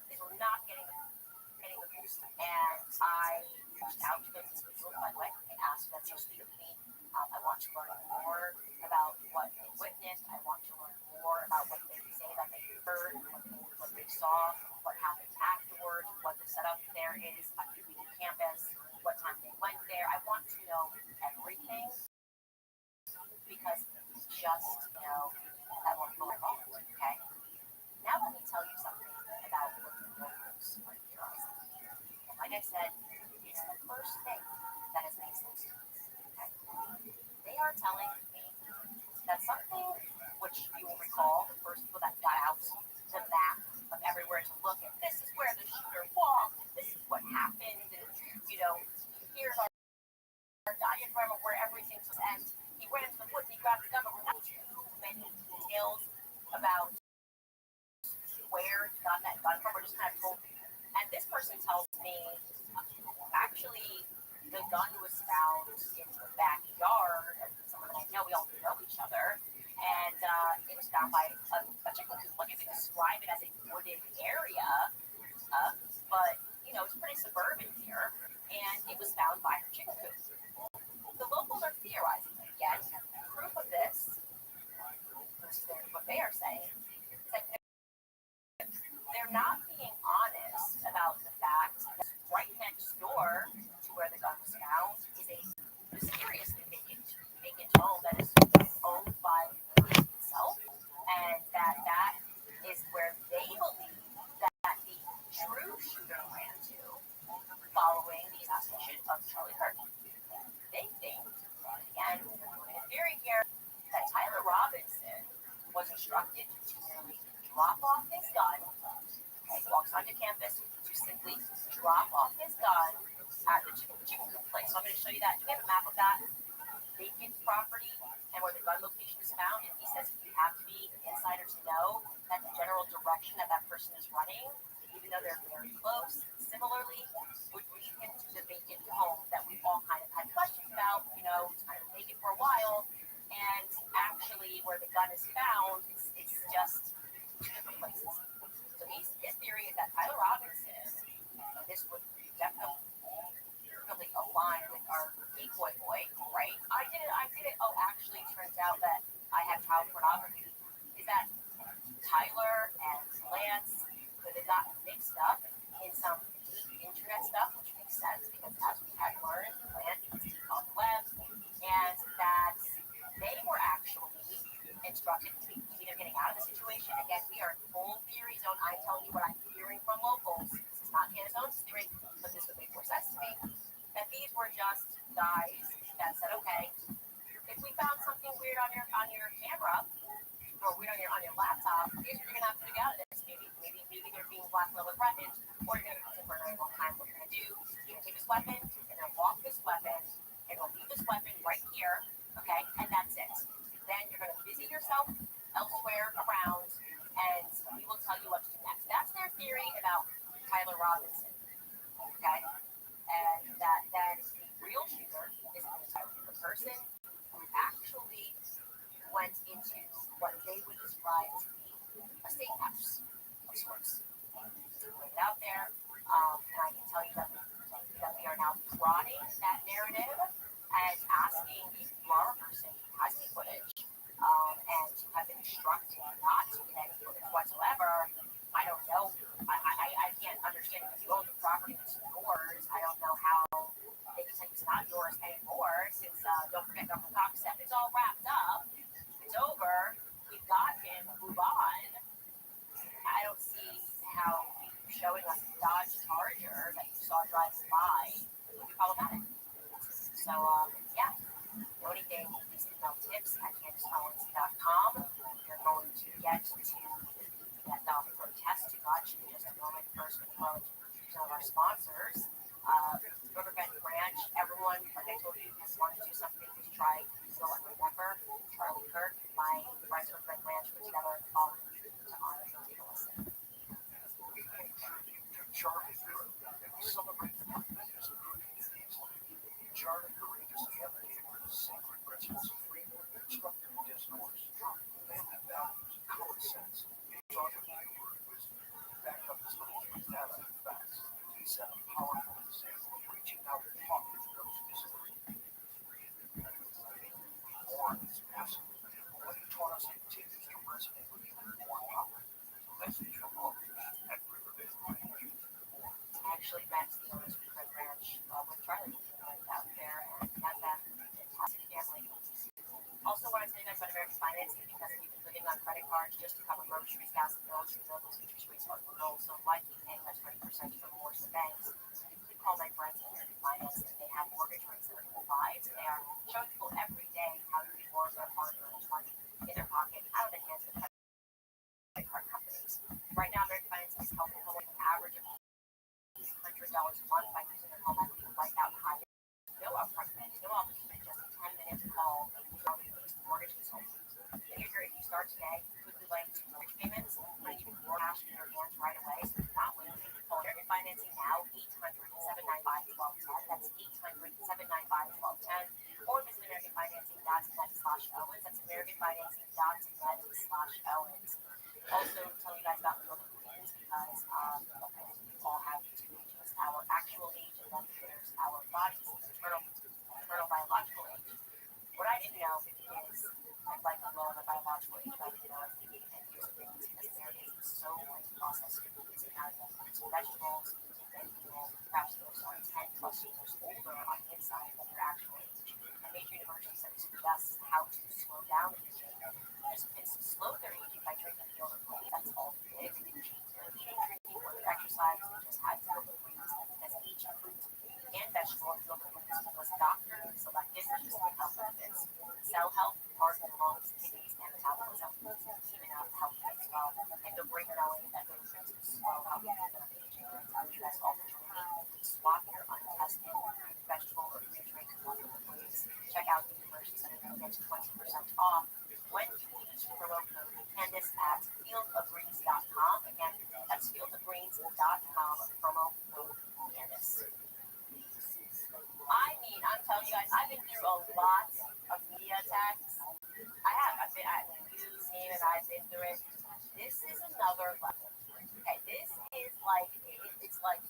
is we're not getting the boost, and I reached out to those people, by the way, and asked them to speak with me. I want to learn more about what they witnessed. I want to learn more about what they say that they heard, what they saw, what happened afterwards, what the setup there is at the campus, what time they went there. I want to know everything because just, that won't go wrong, okay? Now let me tell you something about what the locals are theorizing. And like I said, it's the first thing that has made sense to me. Okay? They are telling me that something which you will recall, the first people that got out the map of everywhere to look at, this is where the shooter walked, this is what happened, and here's our diagram of where everything was, and he went into the woods, he grabbed the gun, but we're not too many details about where he got that gun from. We're just kind of told. And this person tells me, actually, the gun was found in the backyard of someone that I know. We all know each other. And it was found by a chicken coop. Like, if they describe it as a wooded area, but, it's pretty suburban here. And it was found by her chicken coop. The locals are theorizing, yet proof of this, what they are saying, is that they're not being honest about the fact that right next door to where the gun was found is a mysteriously vacant home that is owned by the person himself, and that is where they believe that the true shooter ran to following the assassination of Charlie Kirk. They think, again, in theory here, that Tyler Robinson was instructed to merely drop off his gun. He walks onto campus to simply drop off his gun at the chicken coop place. So I'm going to show you that. Do we have a map of that vacant property and where the gun location is found? And he says you have to be an insider to know that the general direction that person is running, even though they're very close, similarly, would lead him to the vacant home that we all kind of had questions about. It's kind of vacant for a while. And actually, where the gun is found, it's just two different places. So his theory is that Tyler Robinson, this would definitely align with our decoy boy, right? I did it. Oh, actually, it turns out that I have child pornography. Is that Tyler and Lance could have gotten mixed up in some deep internet stuff, which makes sense because as we had learned, Lance is on the web, and that they were actually instructed to be either getting out of the situation. Again, we are in full theory zone. I'm telling you what I'm hearing from locals. This is not Candace's theory, but this would make more sense to me. That these were just guys that said, okay, if we found something weird on your camera or weird on your laptop, here's what you're gonna have to do out of this. Maybe they're being blackmailed with weapons, or you're gonna be for a very long time. What you're gonna do, you're gonna take this weapon and then walk this weapon and we'll leave this weapon right here, okay, and that's it. Then you're going to busy yourself elsewhere around, and we will tell you what to do next. That's their theory about Tyler Robinson, okay? And that then the real shooter is the person who actually went into what they would describe to be a safe house of sorts. Put it out there, and I can tell you that we are now prodding that narrative and asking if you are a person who has any footage, and you have been instructed not to get any footage whatsoever. I don't know. I can't understand if you own the property, it's yours. I don't know how they can say it's not yours anymore, since don't forget Dr. Cox said it's all wrapped up. It's over. We've got him. Move on. I don't see how showing us the Dodge Charger that you saw driving by would be problematic.
charted courageously advocated for the sacred principles of freedom, constructive discourse, family values, common sense, entrepreneurial wisdom. Backed up his belief with data and facts. He set a powerful example of reaching out and talking to those disagree. War is massive. What he taught us continues to resonate with even more power. Message from others at Riverbend Ranch.
Actually met the owners of Red Ranch with Charlie out there and met them fantastic family. Also wanted to tell you guys about American financing because if you've been living on credit cards just to cover groceries, gas, and bills, you know those interest rates are low. So why keep paying that 20% for more than banks? You call my friends at American Financing. They have mortgage rates that are 5. They are showing people every day how to be more their hard-earned money in their pocket out of the hands of credit card companies. Right now, American Financing is helping people with an average of $100 a month by using their home equity to wipe out higher. No upfront fees, no obligation, just a 10-minute call with our mortgage consultant. Figure if you start today, quickly link to mortgage payments, bring even more cash in your hands right away, so you're not waiting. Call American Financing now, 800-795-1210. That's 800-795-1210. Or visit AmericanFinancing.net/Owens. That's AmericanFinancing.net/Owens. Also, tell you guys about Real Queens because we all have 2 ages. Our actual age, and then there's our body's eternal biological age. What I didn't know is I'd like to lower my biological age by 10 years of things because Americans eat so many processed foods and vegetables, perhaps those are 10 plus years older on the inside than their actual age. And major university studies suggest how to slow down aging. There's kids who slow their aging by drinking the older food. That's all they did. They didn't change their eating, drinking, or their exercise. They just had to go with greens because each fruit and vegetable is local was doctor selected for specific health benefits. Cell health, heart and lungs, kidneys, and metabolism, even health as well. And the great knowing that those things will slow how we end up aging. You guys all join me. Swap your untested vegetable or green drink for the foods. Check out the University Center and get 20% off when you use promo code Candace at fieldofgreens.com. Again, that's fieldofgreens.com, promo code Candace. I mean, I'm telling you guys, I've been through a lot of media attacks. I've seen it, I've been through it. This is another level. Okay, this is like, it's like,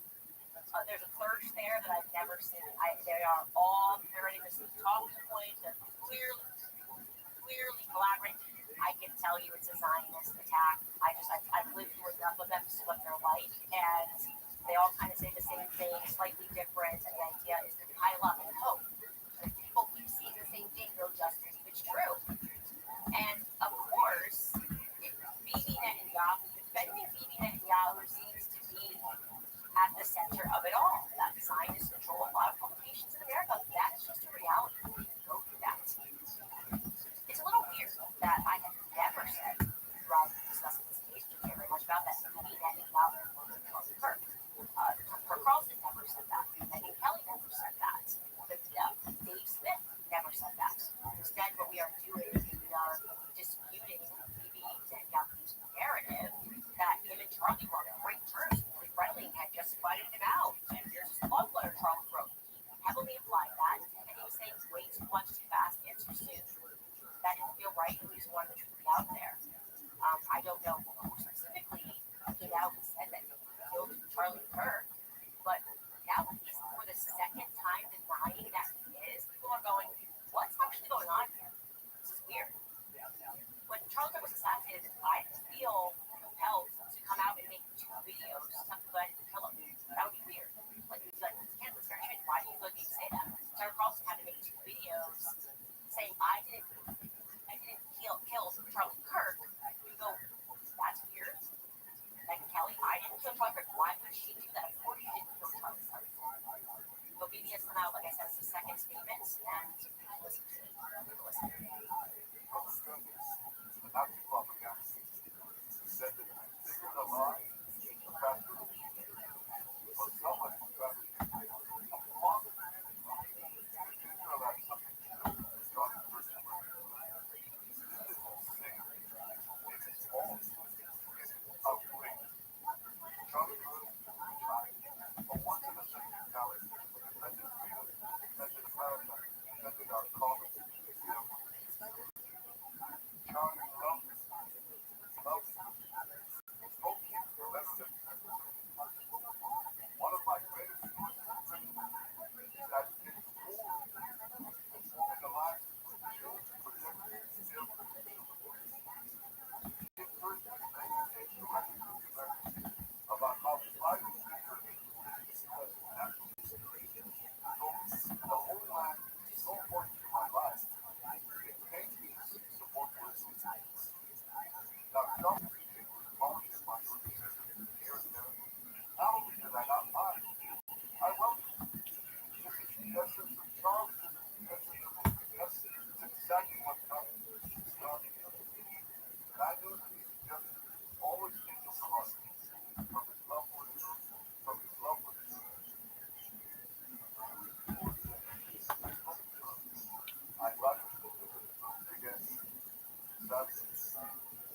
there's a thirst there that I've never seen. They are all, they're ready to see talking points, they're clearly collaborating. I can tell you it's a Zionist attack. I've lived through enough of them to see what they're like, and they all kind of say the same thing, slightly different, and the idea is to pile up and hope. If people keep seeing the same thing, they'll just believe it's true. And of course, if defending Bibi Netanyahu seems to be at the center of it all. That Zionists control a lot of publications in America. That's just a reality. Go through that. It's a little weird that I have never said throughout discussing this case, we care very much about that Bibi Netanyahu was her. Tucker Carlson never said that. Megyn Kelly never said that. The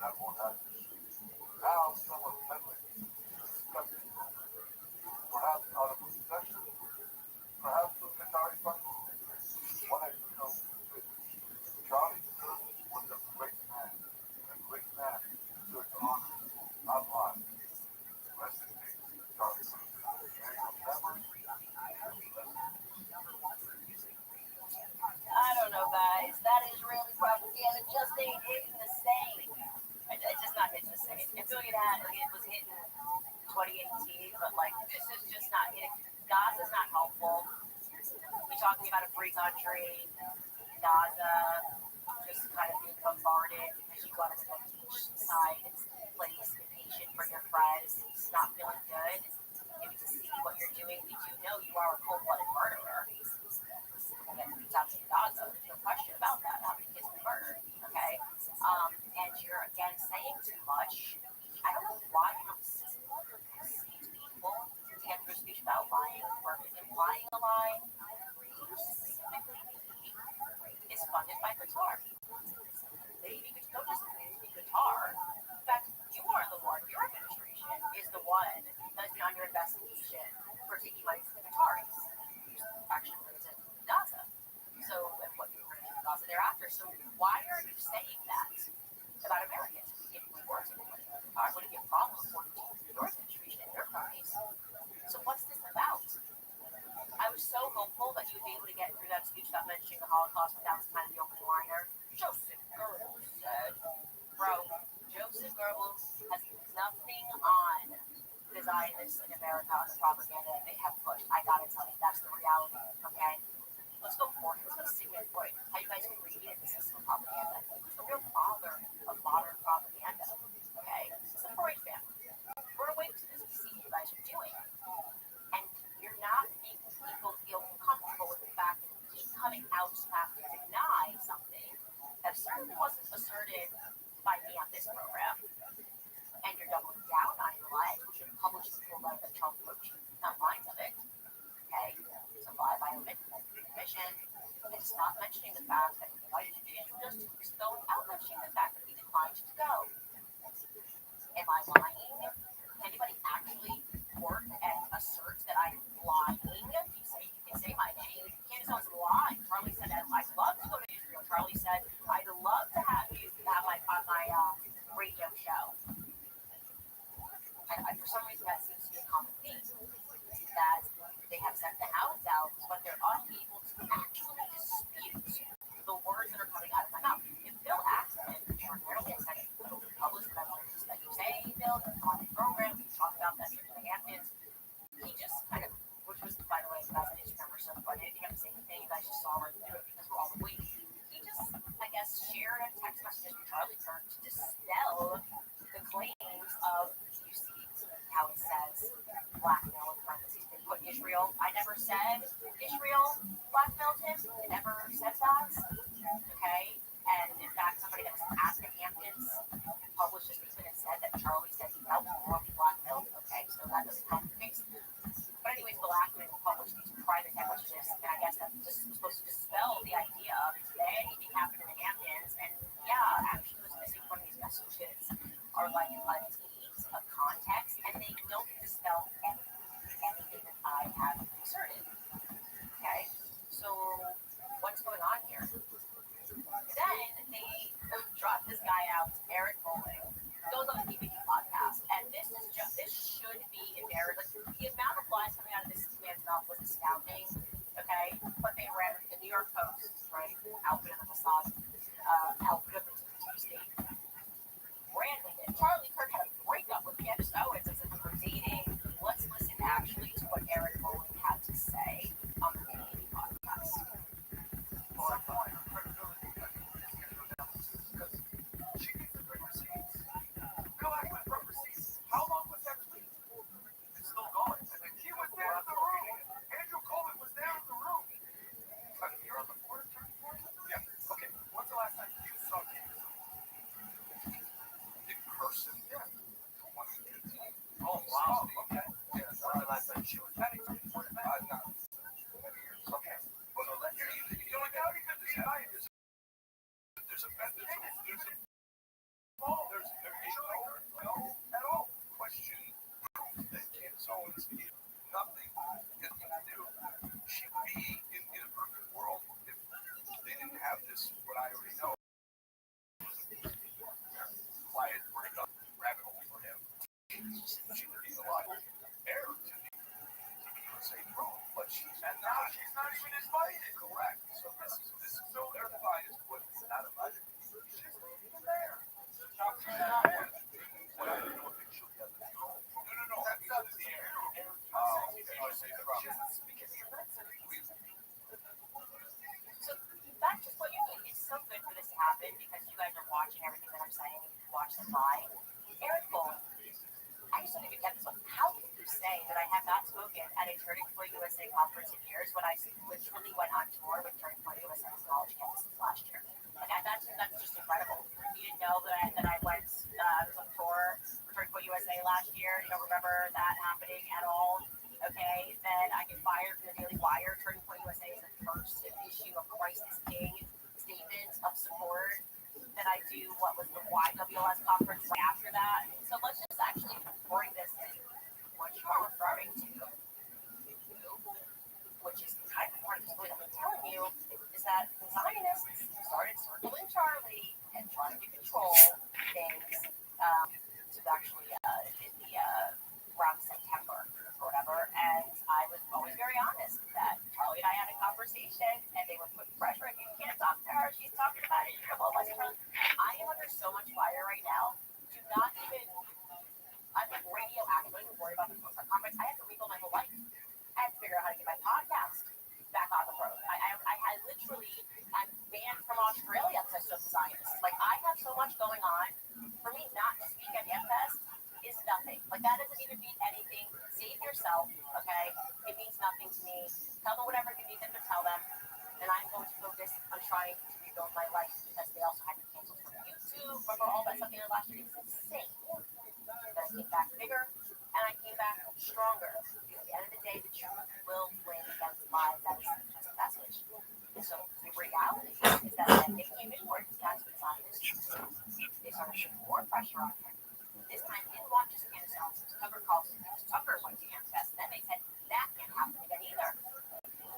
that won't happen. Now someone peddling disgusting rumors, perhaps out of obsession, perhaps with Qatari funding. What I do know is this: Charlie Kirk was a great man, and a great man deserves honor, not lies. Rest in peace, Charlie Kirk. May your memory
I don't know, guys. That Israeli propaganda just ain't hitting the same. It's just not hitting the same. I feel like it was hitting 2018, but like this is just not hitting. Gaza's not helpful. We're talking about a free country, Gaza, just kind of being bombarded because you want to spend each side place patient for your prize. It's not feeling good. You need to see what you're doing. We do know you are a cold-blooded murderer. It's out in Gaza. There's no question about that. How many kids were murdered? Okay. And you're again saying too much. I don't know why you don't see people to get your speech about lying or implying a lie. Is funded by Qatar. Maybe don't just Qatar. In fact, you are the one. Your administration is the one that's been under investigation for taking money from the Qataris. Actually, brings in Gaza. So, and what you bring in Gaza thereafter. So, why are you saying that about Americans? If we were to do it, I wouldn't be a problem according to your administration and your parties. So, what's this about? I was so hopeful that you would be able to get through that speech without mentioning the Holocaust without kind of the opening liner. Joseph Goebbels said, bro, Joseph Goebbels has nothing on the Zionists in America on the propaganda they have pushed. I gotta tell you, that's the reality, okay? Let's go forward. Let's go Sigmund Freud. How you guys created the system of propaganda. Who's the real father of modern propaganda, okay? It's the Freud family. We're gonna wait to see what you guys are doing. And you're not making people feel comfortable with the fact that you keep coming out to have to deny something that certainly wasn't asserted by me on this program. And you're doubling down on your lies, which you published the full letter that Charles wrote you, not lines of it. Okay? So by omission, and stop mentioning the fact that he invited you to Israel just 2 weeks ago without mentioning the fact that he declined to go. Am I lying? Can anybody actually work and assert that I'm lying? You can say my name. Candace Owens lied. Charlie said, I'd love to go to Israel. Charlie said, I'd love to have you have on my radio show. And for some reason, that seems to be a common theme. That they have sent the hounds out, but they're unable to actually dispute the words that are coming out of my mouth. If Bill Ackman, extraordinarily excited to publish the memoirs that you say, Bill, on the program, we talked about that in the Hamptons, he just kind of, which was, by the way, you guys, I didn't remember so funny. I didn't have to say anything. You guys just saw it do it because we're all waiting. He just, I guess, shared a text message with Charlie Kirk to dispel the claims of, you see how it says blackmail in parentheses. They put Israel. I never said Israel blackmailed him. I never said that. Okay? And in fact, somebody that was at the Hamptons published a statement and said that Charlie said he felt morally blackmailed. Okay, so that doesn't help the case. But anyways, Bill Ackman published these private messages, and I guess that just was supposed to dispel the idea that anything happened in the Hamptons. And yeah, actually, what's missing from these messages are like a tease of context, and they don't dispel anything that I have asserted. Okay, so what's going on here? Then they dropped this guy out, Eric Bowling, goes on the PPP podcast, and this should be embarrassing. Like, the amount of lies coming out of this man's mouth was astounding. Okay, but they ran the New York Post, right? Outfit of the Mossad, outfit of the state. Branding it. Charlie Kirk had a breakup with Candace Owens as if they were dating. Let's listen actually to what Eric Bowling had to say on the PPP podcast.
How long was that tweet? It's still going. He was there in the room. Andrew Coleman was there in the room. You're on the board? Yeah. Okay. When's the last time you saw Candace? In person? Yeah. Oh, wow. Okay. Yeah. When's the last time she was at it? No. Okay. Well, no, you know, now because there's a
She would be a lot of air to the USA group, but she's now she's not even invited. Correct. So this is so everybody is put out of budget. She's not even there. She's not there. What I don't think she'll get the goal. No. That's not the air.
So that's just what you do. It's so good for this to happen because you guys are watching everything that I'm saying. You watch them live. Eric Bowen. I just don't even get this one. How can you say that I have not spoken at a Turning Point USA conference in years when I literally went on tour with Turning Point USA's college campuses last year? Like that's just incredible. You didn't know that I went I was on tour for Turning Point USA last year. You don't remember that happening at all. Okay, then I get fired from the Daily Wire. Turning Point USA is the first to issue a crisis king statement of support. Then I do what was the YWS conference right after that. So let's just actually bring this in. What you are referring to, which is kind of part of the story that I'm telling you, is that the Zionists started circling Charlie and trying to control things to actually in the around September or whatever. And I was always very honest that Charlie and I had a conversation and they were putting pressure on you. You can't talk to her. She's talking about it. Well, I am under so much fire right now. Do not even. I'm like radioactive. I don't even worry about the comments. I have to rebuild my whole life. I have to figure out how to get my podcast back on the road. I literally, I'm banned from Australia because I stood with Zionists. Like, I have so much going on. For me, not to speak at Amfest is nothing. Like, that doesn't even mean anything. Save yourself, okay? It means nothing to me. Tell them whatever you need them to tell them. And I'm going to focus on trying to rebuild my life because they also had to cancel from YouTube. Remember all that stuff they did last year? It was insane. Then I came back bigger, and I came back stronger. Because at the end of the day, the truth will win against lies. That is the message. And so the reality is that when they came inward, that's what Zionists do. They started putting more pressure on him. This time, he didn't want just Candace Owens' cover calls. Tucker went to Amfest, and then they said that can't happen again either.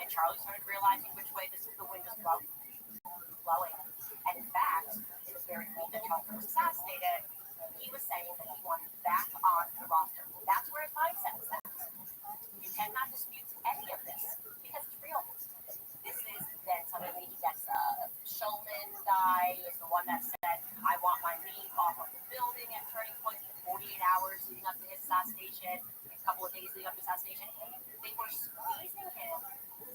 And Charlie started realizing which way the wind was blowing. And in fact, it was very cool that Tucker was assassinated. He was saying that he wanted back on the roster. That's where his mindset was at. You cannot dispute any of this because it's real. This is then somebody he gets Shulman guy is the one that said, I want my name off of the building at Turning Point for 48 hours leading up to his assassination, a couple of days leading up to his assassination. They were squeezing him,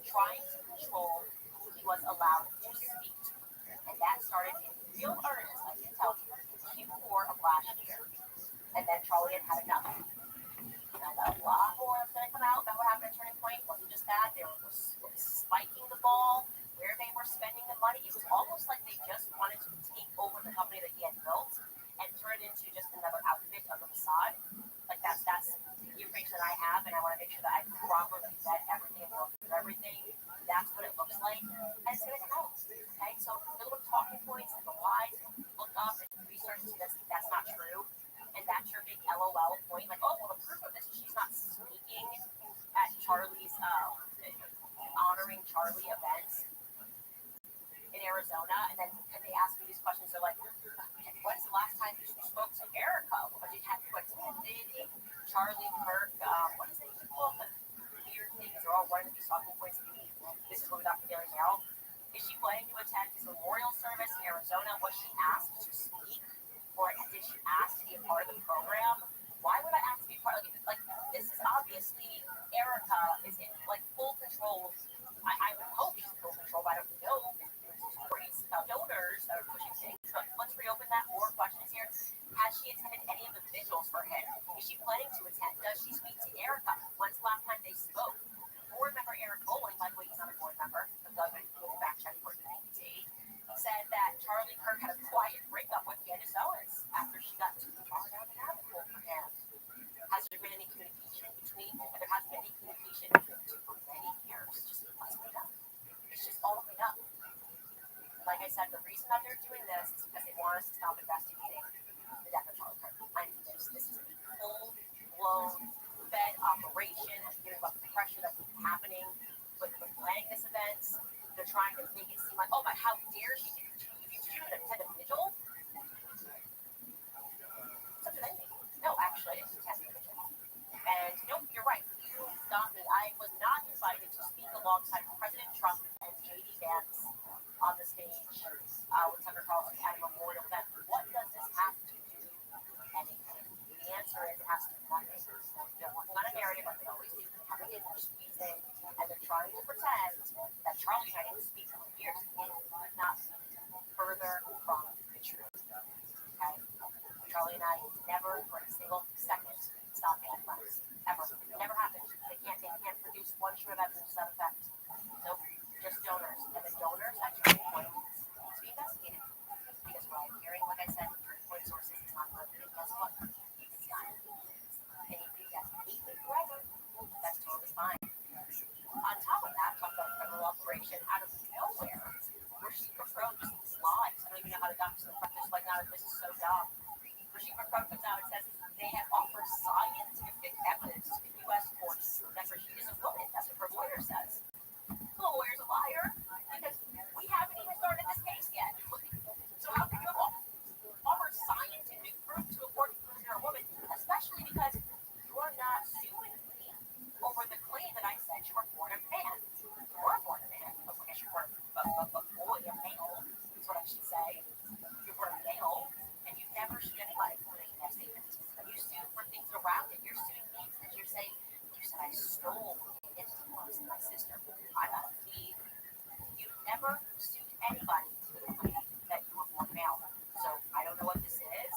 trying to control who he was allowed to speak to. And that started in real earnest, I can tell you, Q4 of last year. And then Charlie had enough. And a lot more was going to come out about what happened at Turning Point. It wasn't just that. They were spiking the ball, where they were spending the money. It was almost like they just wanted to take over the company that he had built and turn it into just another outfit of the facade. Like that's the information that I have, and I want to make sure that I properly vet everything and work through everything. That's what it looks like, and it's going to come out. Okay, so the little talking points and the lies, look up and research to this. That's not true, and that's your big LOL point. Like, oh, well, the proof of this is she's not speaking at Charlie's honoring Charlie events in Arizona, and then they ask me these questions. They're like, when's the last time you spoke to Erica? Or did you have you attended Charlie Kirk? What is it called? The weird things are all running these talking points to me. This is what we got from Daily Mail. Is she planning to attend his memorial service in Arizona? Was she asked to speak, or did she ask to be a part of the program? Why would I ask to be a part of it? Like, this is obviously Erica is in like full control. I would hope she's in full control. I don't know stories about donors that are pushing things. But let's reopen that. More questions here. Has she attended any of the vigils for him? Is she planning to attend? Does she speak to Erica? When's the last time they spoke? Board member Eric Bowling, by the way, he's not a board member. I'm going to back check for EPT. Said that Charlie Kirk had a quiet breakup with Candace Owens after she got too far down the rabbit hole for him. Has there been any communication between? There hasn't been any communication between the two for many years. Just let's made up. It's just all made up. Like I said, the reason that they're doing this is because they want us to stop investigating the death of Charlie Kirk. This is a full-blown Fed operation. I'm hearing about the pressure that's happening with planning this event. They're trying to make it seem like, oh my, how dare she? Did you attend a vigil? It's up to them. No, actually, I didn't attend a vigil. trying to pretend that Charlie and I didn't speak for years could not be further from the truth. Okay? Charlie and I never for a single second stopped being friends. Ever. It never happened. They can't produce one shred of evidence to that effect. Nope. Just donors. And the donors actually wanted to be investigated. Because what I'm hearing, like I said, your point sources is not good. And guess what? It's not. And you think that's completely forever. That's totally fine. On top of that, talk about federal operation out of nowhere. We're super pro just lies. I don't even know how to dox the front. Just like, now this is so dumb. Rasheed Pro comes out and says they have offered scientific evidence to the U.S. courts that Rasheed is a woman. That's what her lawyer says. The lawyer's a liar because we haven't even started this case yet. So how can you offer scientific proof to a court because you're a woman, especially because you're not suing me over the claim that I said you were born a man. You were born a man. I guess you were a boy, a male, is what I should say. You were a male, and you never sued anybody for making that statement. You sued for things around it. You're suing me because you're saying you said I stole the influence of my sister. I'm not a thief. You never sued anybody for the claim that you were born male. So I don't know what this is.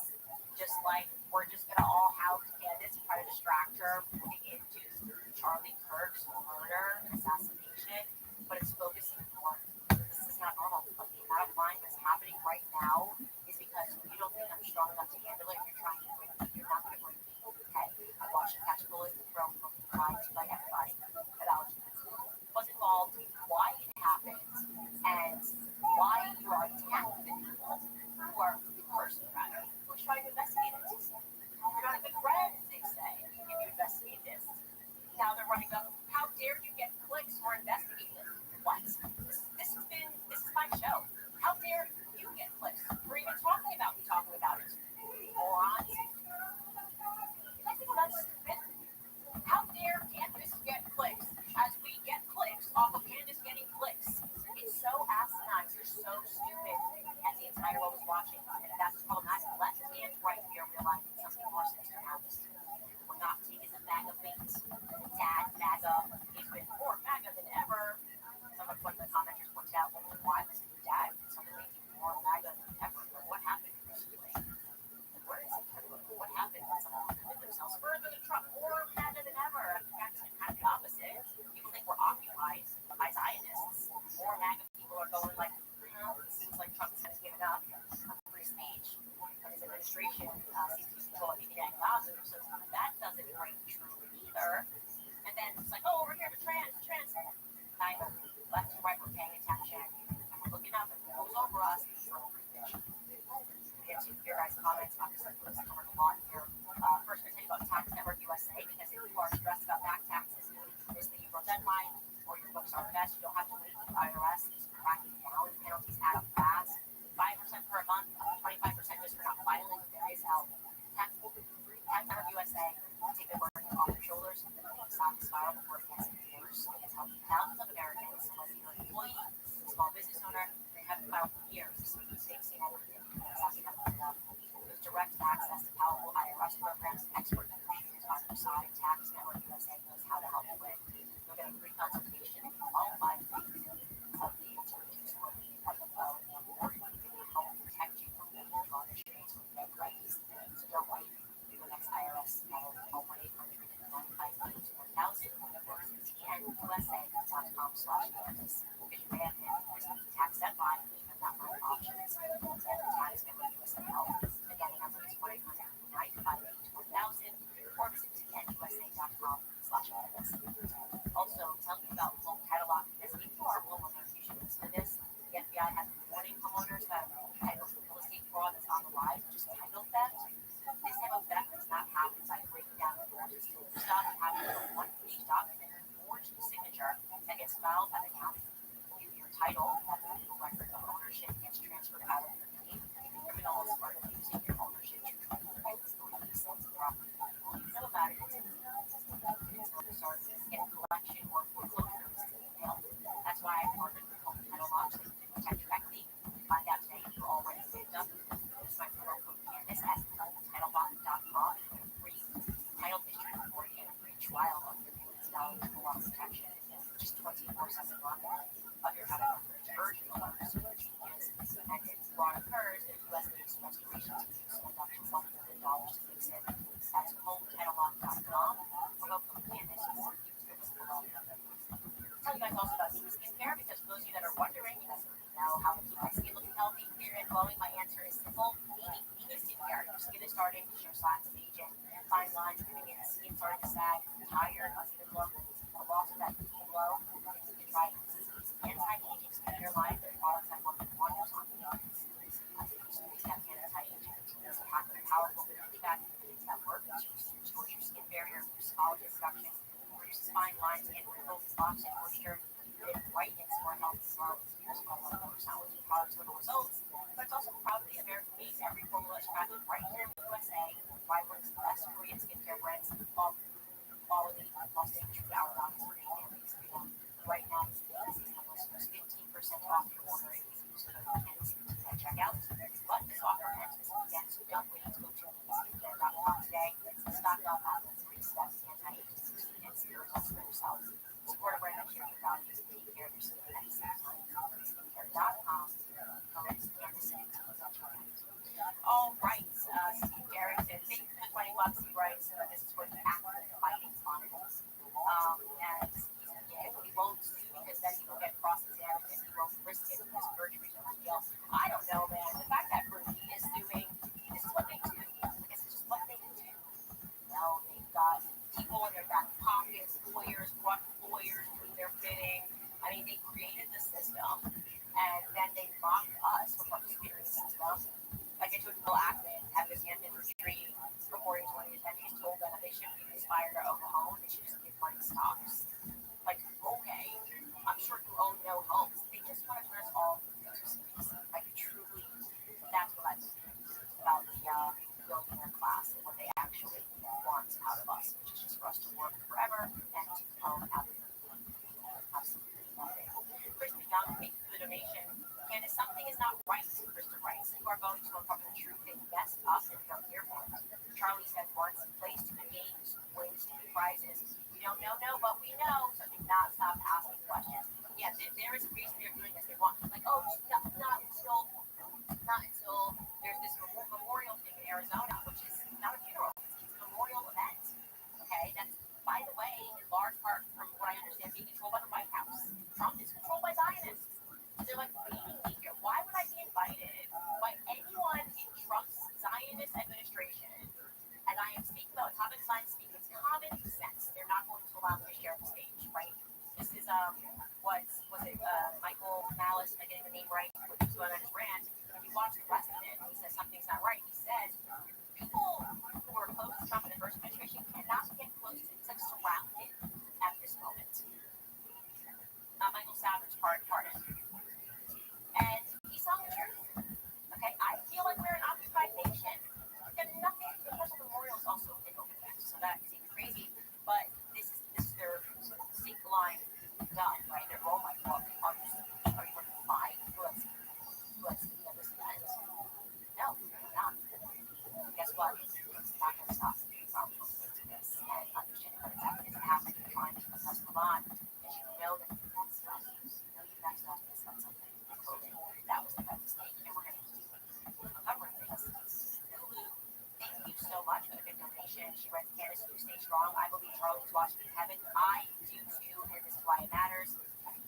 Just like we're just gonna all house Candace and try to distract her looking into Charlie Kirk's murder and assassination, but it's focusing more. This is not normal. Like the amount of lying that's happening right now is because you don't think I'm strong enough to handle it. You're trying to break me. You're not gonna break me. Okay? I watched a catch bullet from lied to by everybody about what's involved, why it happened, and why you are attacking the people who are the person rather who's trying to investigate it. You're not a good friend, they say, if you investigate this. Now they're running up, how dare you get clicks for investigating it? What? This is my show. How dare you get clicks for even talking about it? Morons. I think that's stupid. How dare Candace get clicks as we get clicks off of Candace getting clicks? It's so asinine. You're so stupid. And the entire world is watching. And that's problematic. Left and right here realizing something more sinister happens. We're not taking the bag of bait. Dad, MAGA. He's been more MAGA than ever. Someone put in the commenters pointed out, like, why was Dad something making more MAGA than ever? Like, what happened recently? Where is it? What happened when someone committed themselves further than Trump? More MAGA than ever. That's kind of the opposite. People think we're occupied by Zionists. More MAGA people are going like, it seems like Trump has given up free speech. And his administration seems to be controlling the Gaza. So that doesn't ring true either. And then it's like, oh, we're here to trans. Neither. Left and right, we're paying attention. And we're looking up and it goes over us. Get to your guys' comments. Obviously, we're covering a lot here. First, we're going to tell you about Tax Network USA because if you are stressed about back taxes, this the April deadline, or your books are a mess, you don't have to wait for the IRS. It's cracking down. Penalties add up fast. 5% per month, 25% just for not filing. There is help. Tax Network USA. Take the burden off your shoulders. Stop the spiral before it gets worse. It's helping thousands of Americans, whether you're an employee, a small business owner, they haven't filed for years. They've seen everything. There's direct access to powerful IRS programs, expert negotiators on your side. Tax Network USA knows how to help you with. You'll get a free consultation if you qualify for the reduce what you have to follow or help protect you from being garnished with no rights. So don't wait for the next IRS matter. Call 1-800-958-1000 or visit tnusa.com/Candace. If you may have been tax set by, you have not found options. And Tax Network USA help. Again, the number is 1-800-958-1000 or visit tnusa.com/Candace. Also, tell me about home catalog because if you are a homeowner, you should listen to this. The FBI has been warning homeowners that title real estate fraud that's on the rise, which is title theft. This type of theft does not happen by breaking down the doors to stop and having a one-page document forged signature that gets filed by the county. Your title, that legal record of ownership, gets transferred out of your name. Criminals are using your ownership to try to fight the story of the sales of property. You know about it until you start getting collection or foreclosure notices in the mail. That's why I partnered with Home Title Launch to protect your equity. Find out today if you're already saved up. Use my promo code Candace at HomeTitleLock.com and get a free title history report and a free trial of your $50 legal loss protection. Just $20. skin is starting to show signs of aging, fine lines moving in, skin starting to sag, tired, uneven look, a loss of that clean glow. You can try anti-aging skincare line. Their products have worked wonders on me. I think you should have anti-aging routines that have powerful feedback that work to restore your skin barrier, reduce collagen production, reduce fine lines and wrinkles, spots, and moisture. It brightens more healthy glow. It's also one of the most challenging products with the results, but it's also proudly American made. Every formula is crafted right here in the USA by one of the best Korean skincare brands, all quality, while staying true to our values for families. Right now, this is almost 15% off your order if you use the code at checkout. But this offer ends this weekend, so don't wait to go to skincare.com today. Stock up on the 3 steps anti-aging and see the results for yourselves. Support a brand that shares your values and take care of your skin at the same time. Skincare.com. All right, Steve Garrison, thank you for the $20. He writes, this is for the active fighting tonics. And he won't sue because then he will get cross-examined and he won't risk it because perjury is real. I don't know, man. The fact that Bernie is suing, this is what they do. This is just what they do. Well, they've got people in their back pockets, lawyers, corrupt lawyers doing their bidding. I mean, they created the system and then they mock us for participating in the system. Like I took Bill Ackman at this Hampton retreat, reporting to one of the attendees, told them that they shouldn't be inspired to own a home, they should just give money stocks. Like, okay, I'm sure you own no homes. They just want to turn us all into slaves. Like, truly, that's what I think about the billionaire class and what they actually want out of us, which is just for us to work forever and to own absolutely nothing. Kristen Young, thank you for the donation. And if something is not right, Kristen writes, you are going to uncover the truth and mess up and don't hear more. Charlie said once, plays to the games, wins two prizes. We don't know, but we know, so do not stop asking questions. Yeah, there is a reason they're doing this. They want, like, oh, not until there's this memorial thing in Arizona, which is not a funeral, it's a memorial event. Okay, that's, by the way, in large part, from what I understand, being controlled by the White House. Trump is controlled by Zionists. They're like, baiting me here. Why would I be invited by anyone in Trump's Zionist administration? And I am speaking about a topic of science, speaking of common sense. They're not going to allow me to share the stage, right? This is was it Michael Malice? Am I getting the name right? With his on his rant. If you watch the rest of it, he says something's not right. He says people who are close to Trump in the first administration cannot get close to him. It's like surrounded at this moment. Michael Savage, pardon. And he's telling the truth. Okay, I feel like we're an occupied nation. There's nothing. The personal memorial is also in open text, so that seems crazy. But this is their sink line done, right? They're oh my god, are you going to buy? Let's see this event. No, they're not. Guess what? It's not going to stop me from listening to this and understanding what exactly is happening. You're trying to keep us on. And you know that you messed up. You know you messed up. It's not something clothing. That was the best mistake, and we're going to keep recovering things. Lulu, thank you so much for the good donation. She writes, Candace, you stay strong. I believe Charlie's watching in heaven. I do too, and this is why it matters.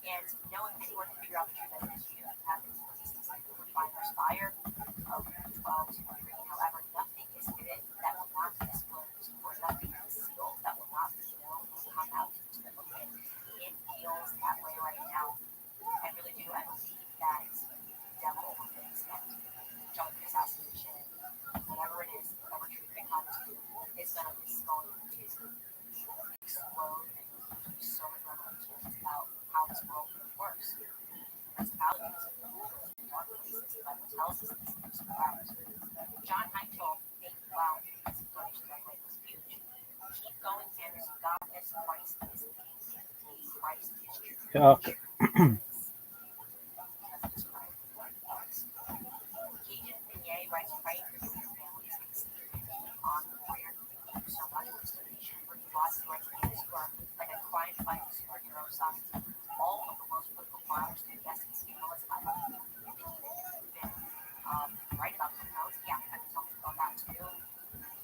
And knowing anyone can figure out the truth that it is you happens when he sees like the refiner's fire of 12 to 3. However, nothing is hidden that will not be disclosed, or nothing is sealed that will not be known will come out into the open. It feels that way right now. I really do. I believe that the devil thinks that John assassination, whatever it is, whatever truth they come to, is going to explode and give you so many revelations about how this world works. Principalities and dark places, the Bible tells us this is correct. John Heichel, wow, this donation by way was huge. Keep going, Candace. God is Christ is King. Christ is true.
Okay.
All of the most political crimes and justice scandals I've been right about the accounts. Yeah, I can tell you about that too.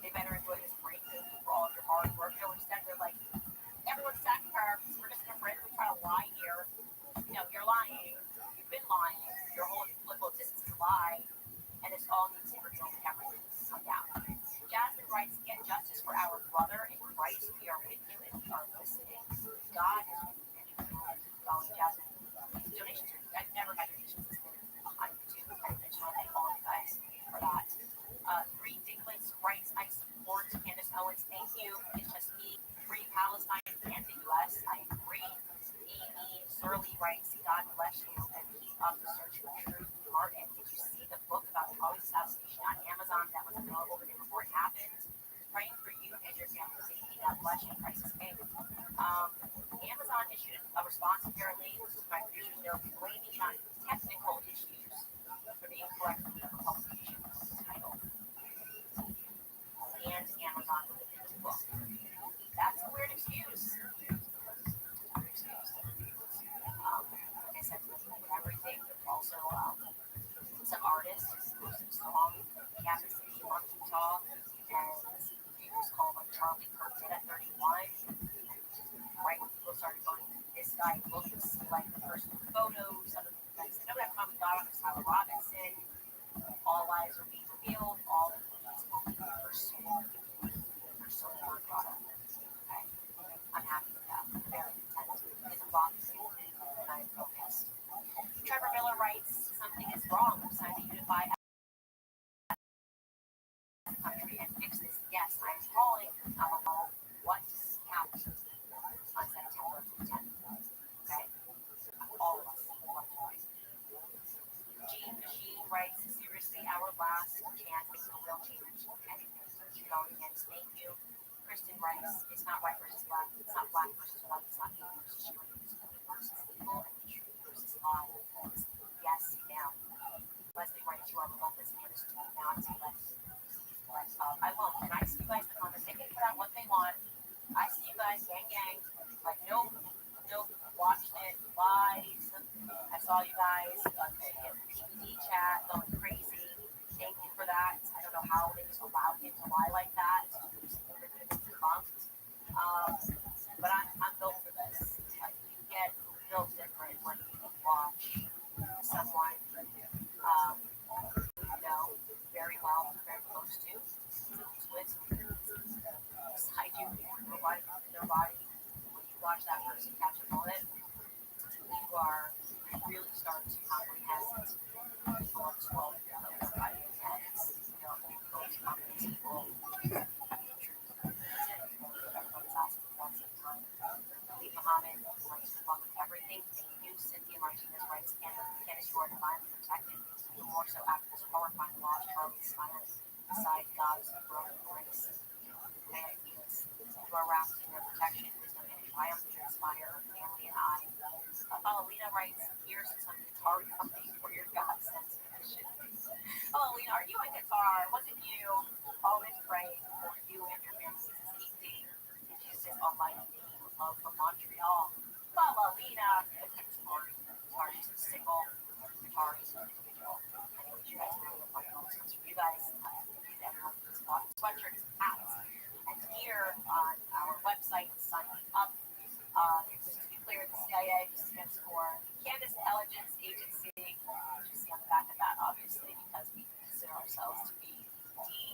They better enjoy this break for all of your hard work. You know, instead they're like, everyone's sacked her. We're just going to randomly try to lie here. You know, you're election crisis came. Amazon issued a response apparently, my producers know, blaming on technical issues for the incorrect publication's title. And Amazon deleted the book. That's a weird excuse. Like I said, everything. Also, some artists posted a song, Kansas City, Utah, and it was called like Charlie Kirk did at 31. Right when people started going, this guy looks like the person in the photo. Some of the guys that don't have common God on is Tyler Robinson. All lies are being revealed. All of these people are so hard product. Okay. I'm happy with that. I'm very content. It's a box and I'm focused. Trevor Miller writes, something is wrong. I'm trying to unify the country and fix this. Yes, I'm calling. I'm alone. What's happening on September 10th? Okay? All of us. Gene Machine writes, seriously, our last chance makes no real change. Okay? Going against, thank you. Kristen writes, it's not white versus black. It's not black versus white. It's not evil versus straight. It's only versus evil and truth versus lie. Yes, now. Leslie writes, you are relentless and do not let I won't. And I see you guys in the comments. They can put out what they want. I see you guys, gang. Like, nope, watched it, lies. I saw you guys in PD chat going crazy. Thank you for that. I don't know how they just allowed him to lie like that. It's debunked. But I'm built for this. Like, you get built different when you watch someone know very well, very close to with beside you, nobody. When you watch that person catch a bullet, you are really starting to comprehend what's well by your head. Those people. Muhammad writes to welcome everything. Thank you. Cynthia Martinez writes, Candace, you are divinely protected. Even more so after this horrifying loss, Charlie's silence beside God's growing grace. And you are wrapped in your protection, wisdom, and triumph to inspire her family and I. Alina writes, here's some guitar company for your God sense mission. Alina, are you a guitar? Was it you? Always praying for you and your family's safety. In Jesus' almighty name, love from Montreal. Alina, guitar is a single, guitar is an individual. I know you guys know what my home is for you guys. Everyone can spot sweatshirts and hats. And here on our website, signing up. Just to be clear, the CIA just stands for Candace Intelligence Agency. You see on the back of that, obviously, because we consider ourselves to be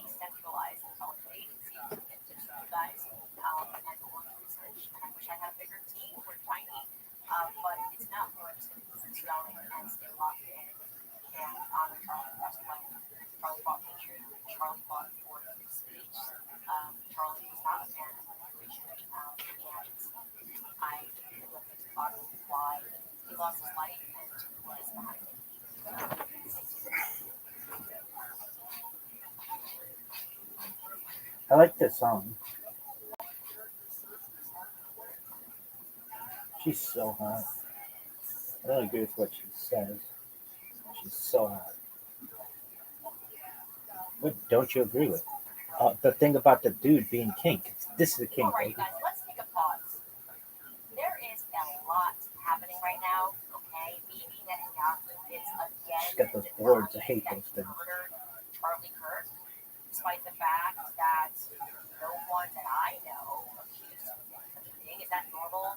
decentralized intelligence agency to get tips from you guys and research. And I wish I had a bigger team. We're tiny, but it's not. We're just going to keep going and stay locked in and honor Charlie. That's why Charlie fought Patriot. Charlie fought for free speech. Charlie was not a fan of manipulation, and I looked into why he lost his life and what is behind it.
I like this song. She's so hot. I don't agree with what she says. She's so hot. What don't you agree with? The thing about the dude being king. This is a king.
All right, you guys, let's take a pause. There is a lot happening right now, okay? Bibi Netanyahu is again
She's got those boards. I hate those things.
Murdered Charlie Kirk, despite the fact that no one that I know accused him of such a thing. Is that normal?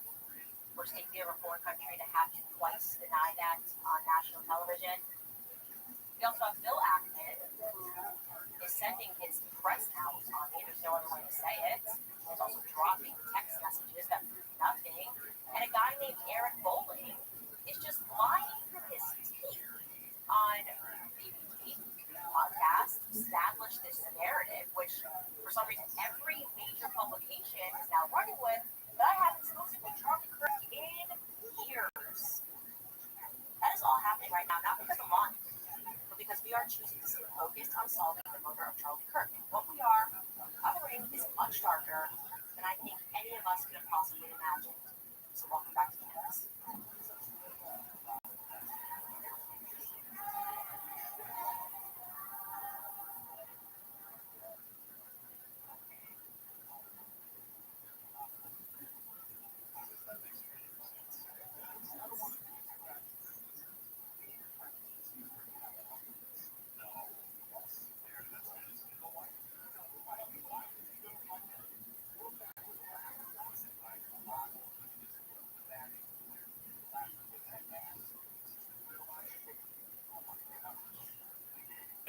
We're safely a foreign country to have to twice deny that on national television. We also have Bill Ackman, who is sending his press out on me. There's no other way to say it. He's also dropping text messages that prove nothing. And a guy named Eric Bolling is just lying through his teeth on BBC podcast to establish this narrative, which for some reason every major publication is now running with, but I haven't spoken with Charlie Kirk in years. That is all happening right now, not because of lying, but because we are choosing to stay focused on solving the murder of Charlie Kirk. And what we are covering is much darker than I think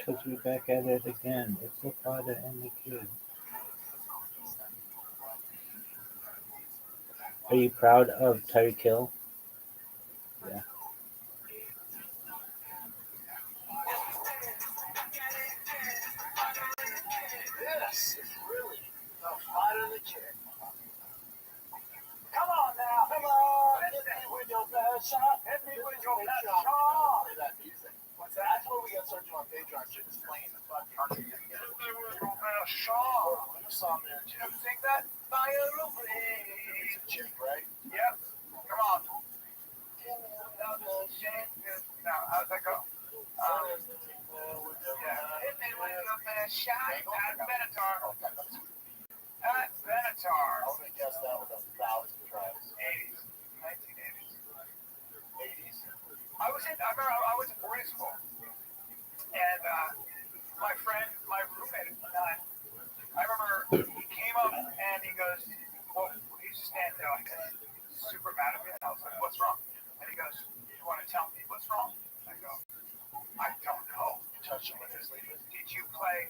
Because we're back at it again. It's the father and the kid. Are you proud of Tyreek Hill? Yeah.
This is really the father and the kid. Come on now, come on. Hit me with your best shot. Hit me with your best shot. Play that music. What's that? That's what we got to start doing on Patreon. Shit is playing the fucking country again. Hit me with your best shot. What song there? Did you ever think that? Fire away. It's a chick, right? Yep. Come on. Now, how's that go? Yeah. Hit me with your best shot. At Benatar. At Benatar. I would have guessed that with 1,000 tries. 80s. 1980s. 80s? I was in boarding school. And my friend, my roommate at the time, I remember he came up and he goes, well, he just standing there like super mad at me. And I was like, what's wrong? And he goes, you want to tell me what's wrong? I go, I don't know. You touched him when he was sleeping. Did you play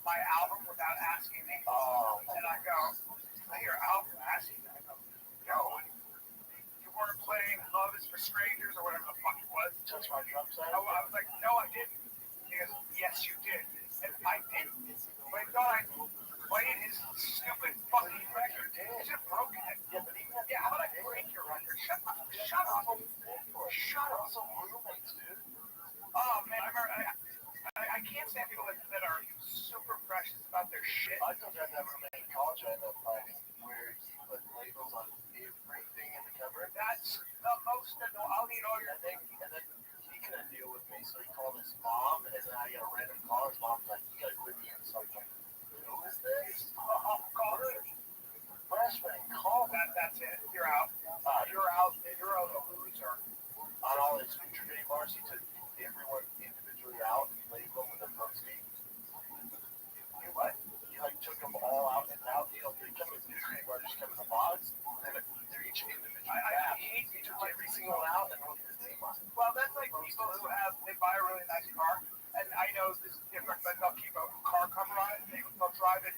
my album without asking me? Oh. And I go, play your album asking me? I go, no. You weren't playing Love is for Strangers or whatever the fuck it was. Touch my drum set? I was like, no, I didn't. He goes, yes, you did. And I didn't. But I thought I played his stupid fucking record. You should have broken it. Yeah, but even how would I break your record? Shut up. Shut up. Shut up. Some roommates, dude. Oh, man. I can't stand people that are super precious about their shit. I still had that roommate in college I ended up finding where he put labels on everything in the cupboard. That's the most annoying. I'll eat all your things. And then he couldn't deal with me, so he called his mom, and then I got a random call. His mom's like, you gotta quit me. And so I'm like, who is this? Call her. Freshman, call that. That's it. You're out. You're out. You're a loser. On all his future day bars, he took everyone individually out and labeled them with a postie. You what? He like took them all out and out. You know, they come with future day bars, just come in a box, and they're each individual. I hate he took every single one out and wrote his name on it. Well, that's like people who they buy a really nice car, and I know this is different, but they'll keep a car cover on it, and they'll drive it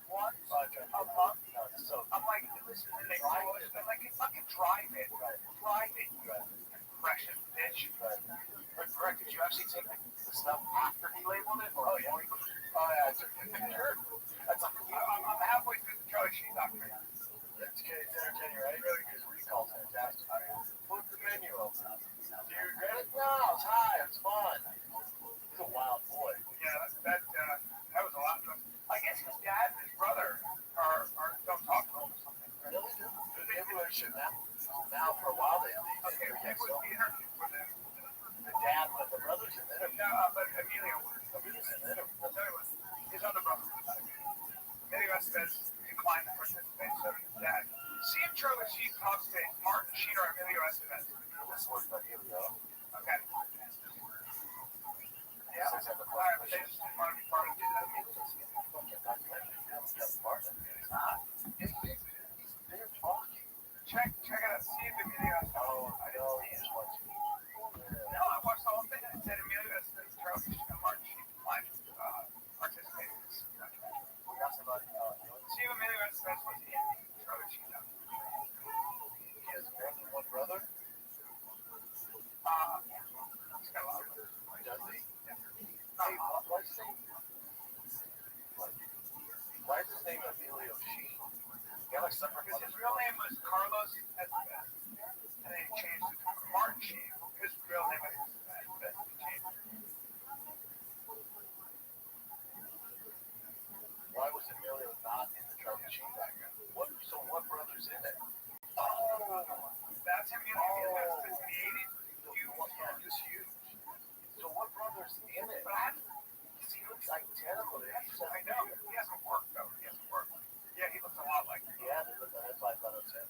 once a month. So I'm like, listen, and they drive it. I'm like, fucking drive it. Drive it, you precious bitch. But correct, did you actually take the stuff after he labeled it? Or yeah. Oh, yeah, I took the picture. I'm halfway through the Charlie Sheen documentary. It's entertaining, right? Really, because recall's fantastic. Put the menu up. Do you regret it? No, it's high. It's fun. He's a wild boy. Yeah, that was a lot. I guess his dad and his brother don't talk to him or something. Right? No, they do. Everyone should now for a while they okay, it was the interview for the dad, but the brothers in the interview. No, but Emilio was in the interview. I'll tell you what, his other brother. Emilio Estevez declined to participate, so did his dad. See if Charlie Sheen talks to Martin Sheen or Emilio Estevez. This was about here we go. Okay. Yeah. All right, but they just didn't want to be part of it. They're talking. Check it out. See if Emilio Estevez. Oh, I know he is watching. No, I watched the whole thing and it said Emilio Estevez, Charlie Sheen, and Martin Sheen declined to participate in this documentary. See if Emilio Estevez was in the Charlie Sheen documentary. He has more than one brother? He's got a lot of brothers. Does he? Hey, why is his name Emilio Sheen? Because his real name was Carlos Estevez, and they changed it to Martin Sheen. His real name was Estevez. Why was Emilio not in the Charlie Sheen background? So what brother's in it? Oh, that's Emilio Estevez in the 80s. He was huge. So what brother's in it? He looks identical to him. I know. He hasn't worked, though. Yeah, he looks a lot like him. Yeah, that's why I thought it was him.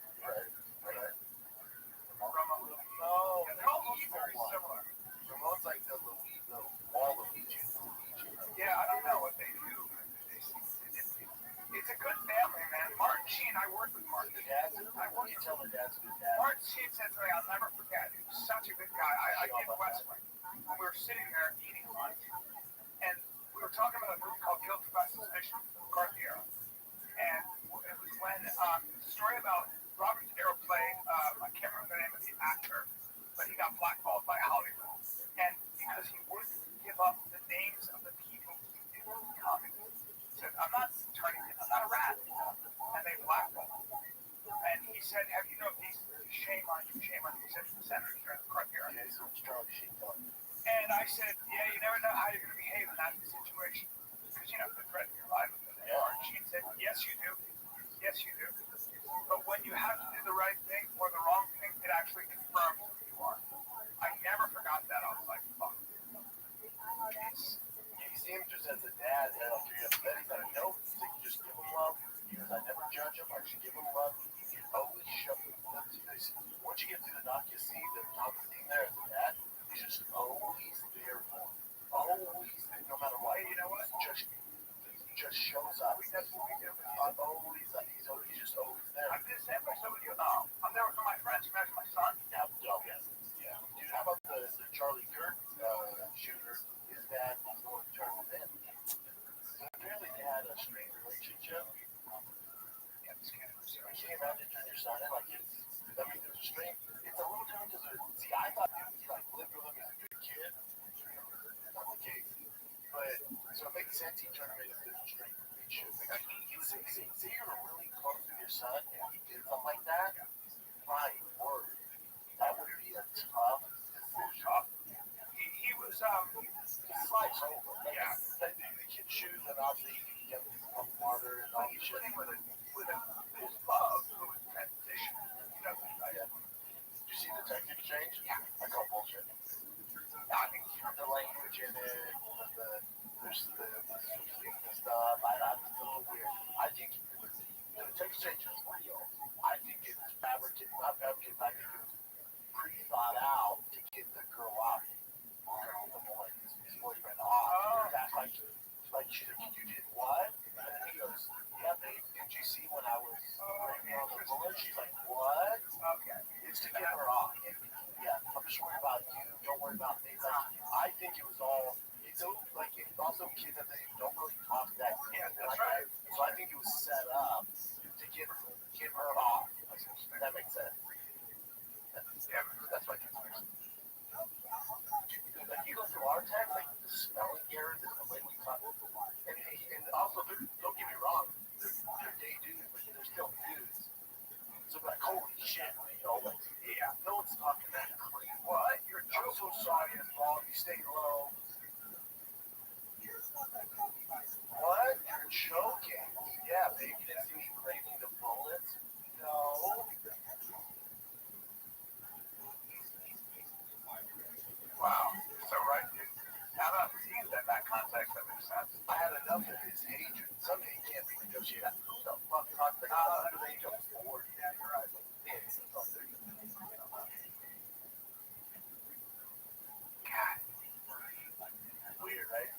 It's a story about Robert De Niro playing, I can't remember the name of the actor, but he got blackballed by Hollywood. And because he wouldn't give up the names of the people he knew in comedy. He said, I'm not a rat. And they blackballed him. And he said, have you noticed, shame on you, he said to the senators during the court hearing. And I said, yeah, you never know how you're going to behave in that situation. Because, the threat of your life is in there. And she said, yes, you do. Yes, you do. But when you have to do the right thing or the wrong thing, it actually confirms who you are. I never forgot that. I was like, fuck. Jeez.
You see him just as a dad, and after you have bet, he's like, no, he's like, just give him love. He goes, I never judge him, I just give him love. You always shove him up to this. Once you get through the knock, you see the common thing there as a dad. He's just always there for him. Always there, no matter what.
Hey, you know what?
He just shows up.
That's what we do.
He's just always there.
I'm the same way some of you know. I'm there for my friends. Imagine my son.
Yeah. Dude, how about the Charlie Kirk shooter? His dad was the one who turned him in. Apparently they had a strained relationship.
Yeah, this kid was
Can you imagine turning your son in? Like, there's a strain. It's a little different because, see, I thought he lived with him, he's a good kid. Not the case. But, so it makes sense he turned him into a strained relationship. Say you're really close with your son and he did something like that, my word, that would be a tough decision.
He was,
Slice over.
yeah.
The kid shoes and obviously he kept his water and all
He's
this shit.
living with his love, who was transitioning.
Did you see the text exchange?
Yeah.
I call bullshit.
I think
The language in it, there's the sleep and stuff. It's a little weird. I think the text exchange is real. I think it's not fabricated. I think it was pre-thought out to get the girl off. His boyfriend off. That's like she's like, you did what? And then he goes, yeah, babe, didn't you see when I was breaking on the roller? She's like, what?
okay.
It's to get her off. Yeah, I'm just worried about you. Don't worry about me. I think it was all. It's also kids that they don't really talk that.
Yeah, that's right.
So I think it was set up to get her off. That makes sense. That's my conspiracy. Like you go through our text, like the spelling errors and the way we talk, and also don't get me wrong, they're gay dudes, but they're still dudes. So like, holy shit, like, yeah, no one's talking that clean. What? You're so sorry, it's wrong. You stay low. What? You're joking. Yeah, babe, you didn't see me craving the bullets? No.
Wow. So, right, dude. Now that I'm seeing that context, that makes sense.
I had enough of his hatred. Someday he can't be negotiated. Who the fuck talks like under the age of 40? Yeah, you're right. God. Weird, right?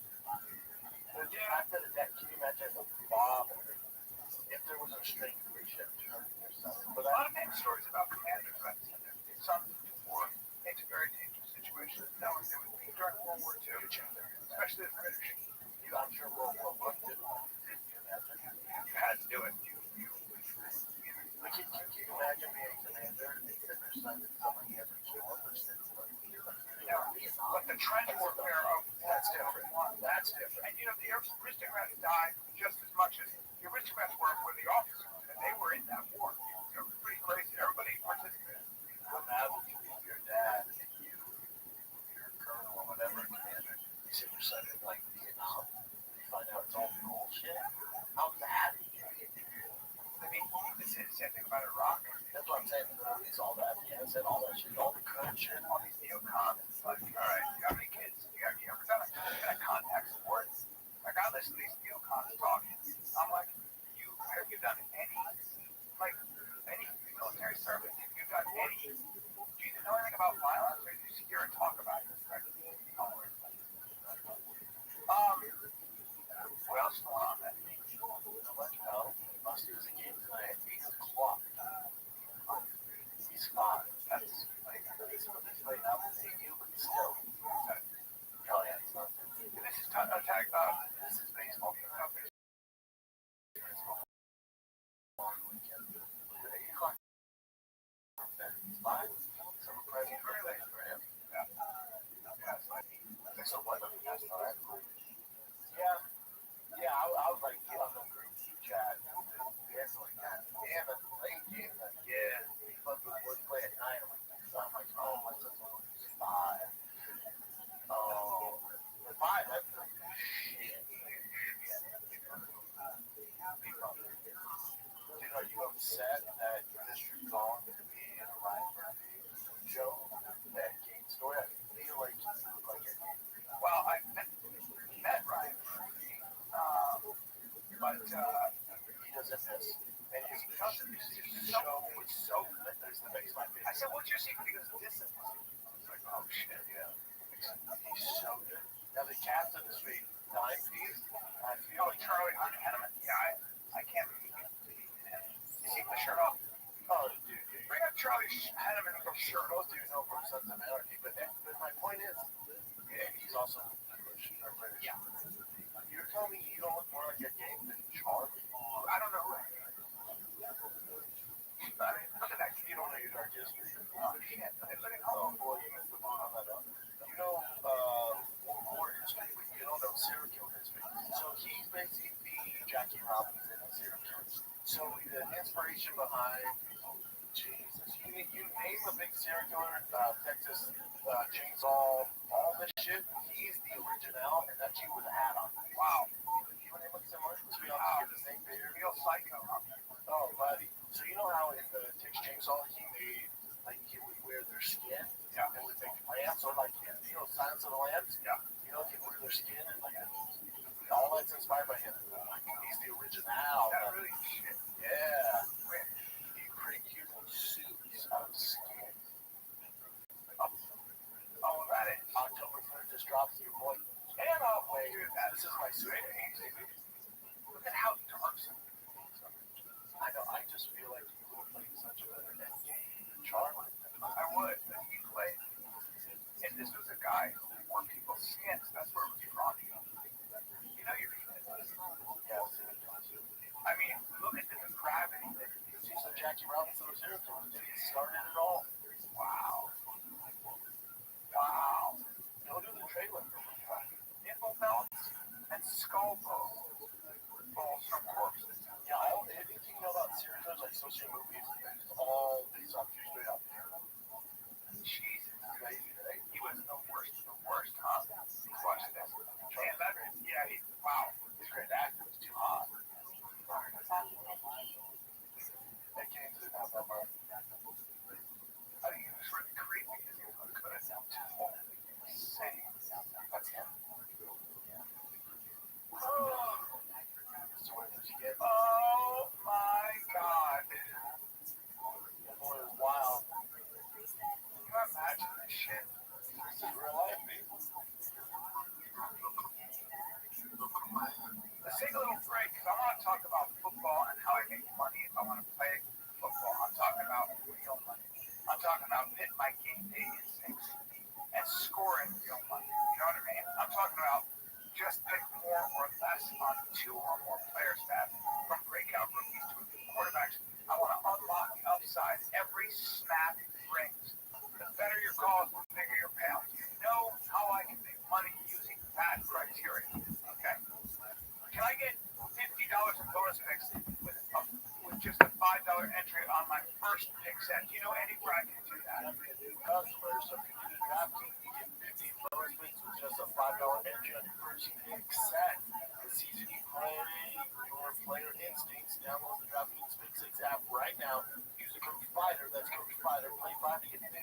But the fact that, can you imagine the father, if there was a straight relationship between their son?
But a lot of famous stories about commanders, right? Their sons in war into very dangerous situations. That was during World War II, especially the British.
I'm sure World War I did one.
You had to do it.
Can you imagine being a commander and your son is somebody every 2 hours?
But the trench warfare of
That's different. That's different.
And the aristocrats died just as much as the aristocrats were the officers, and they were in that war. It was pretty crazy. Everybody participated.
Imagine if your dad and you're a colonel or whatever, commander, you send your son in like Vietnam, you find out it's all bullshit. How mad are you gonna get?
I mean, the same thing about Iraq.
That's what I'm saying. It's all that, all that shit, all the current shit,
All these neocons. It's like, all right, you got any kids? You ever done a contact sport? Like, I listen to these neocons talking. I'm like, have you done any military service? Have you done any? Do you know anything about violence, or do you just hear and talk about it? What else is going on then?
Buster's a game tonight at 8 o'clock. He's fine. That's like, he's playing out with you, but still. Hell yeah, he's not.
This is baseball. All right. Yeah, yeah. I was like, on the group chat. It's like, God damn it, late game again. But the boys play at 9. I'm like, oh, my son's going to 5. Oh, 5. That's shit. Dude, are you upset that Mr. Kong to be in a Ryan Murphy show? That game story? I feel like you look like it. Well, I met Ryan Murphy, but he doesn't miss. And his show was so good. That's the makes my face. I said, what's your secret? He goes, this is my secret. I was like, oh shit, yeah. He's so good. Now the cast of this week, Dime Piece, I feel like Charlie Hunnam. Yeah, I can't believe it. Is he the shirt off? Oh, dude. Bring up Charlie Hunnam from shirtless, dude. No, from Sons of Anarchy. But my point is, yeah, he's also British. Yeah. You're telling me you don't look more like a game than Charlie? I don't know. I mean, look at that. You don't know your dark history. Oh, shit. Oh, boy, you missed the boat on that. You know, war history, but you don't know serial killer history. So he's basically Jackie Robinson in serial killers. So the inspiration behind, Jesus, you name a big serial killer, Texas Chainsaw, all this shit, he's the original, and that's you with a hat on. Wow. You want to look similar? So we all get the same beard. Real psycho. Oh, buddy. So you know how in the Texas Chainsaw he made, like, he would wear their skin? Yeah. And would make lamps, or like, you know, Silence of the Lambs? Yeah. You know, he would wear their skin, and like, all that's inspired by him. He's the original. That really shit. Yeah. He created human suits out of skin. Oh, that is October 3rd just drops your boy. Cannot wait. This is my sweet. Look at how dark some I know. I just feel like you would play such a better net game than Charlie. I would, but he played. And this was a guy who wore people's skins. That's where it was from. You know you're Yes. I mean, look at the gravity. He's a Jackie Robinson of serial killers. He started it all. Wow. Wow. Go to the trailer. Nipple belts and skull balls from corpses. Yeah, I don't. Anything you know about serial killers, like social movies, it's all based off true straight up. Jesus, crazy, right? He was the worst, huh? Watch this. Yeah, wow. He's a great actor. It's too hot. That came to the top of my. I think he was really creepy. He was good at that. That's him. Oh my God. That boy was wild. Can you imagine this shit? This is real life, people. Let's take a little break because I want to talk about football and how I make money if I want to play football. I'm talking about real money. I'm talking about hitting my game day instincts and scoring real money. You know what I mean? I'm talking about just pick more or less on 2 or more players stats from breakout rookies to quarterbacks. I want to unlock the upside every snap brings. The better your calls, the bigger your payouts. You know how I can make money using that criteria. Okay? Can I get $50 in bonus picks with just a $5 entry on my first pick set? Do you know anywhere I can do that? New customers, so if you do DraftKings, you get 50 bonus picks with just a $5 entry on your first pick set. The season you play your player instincts. Download the DraftKings Pick 6 app right now. Use the code FIGHTER. That's code FIGHTER. Play 5 to get 50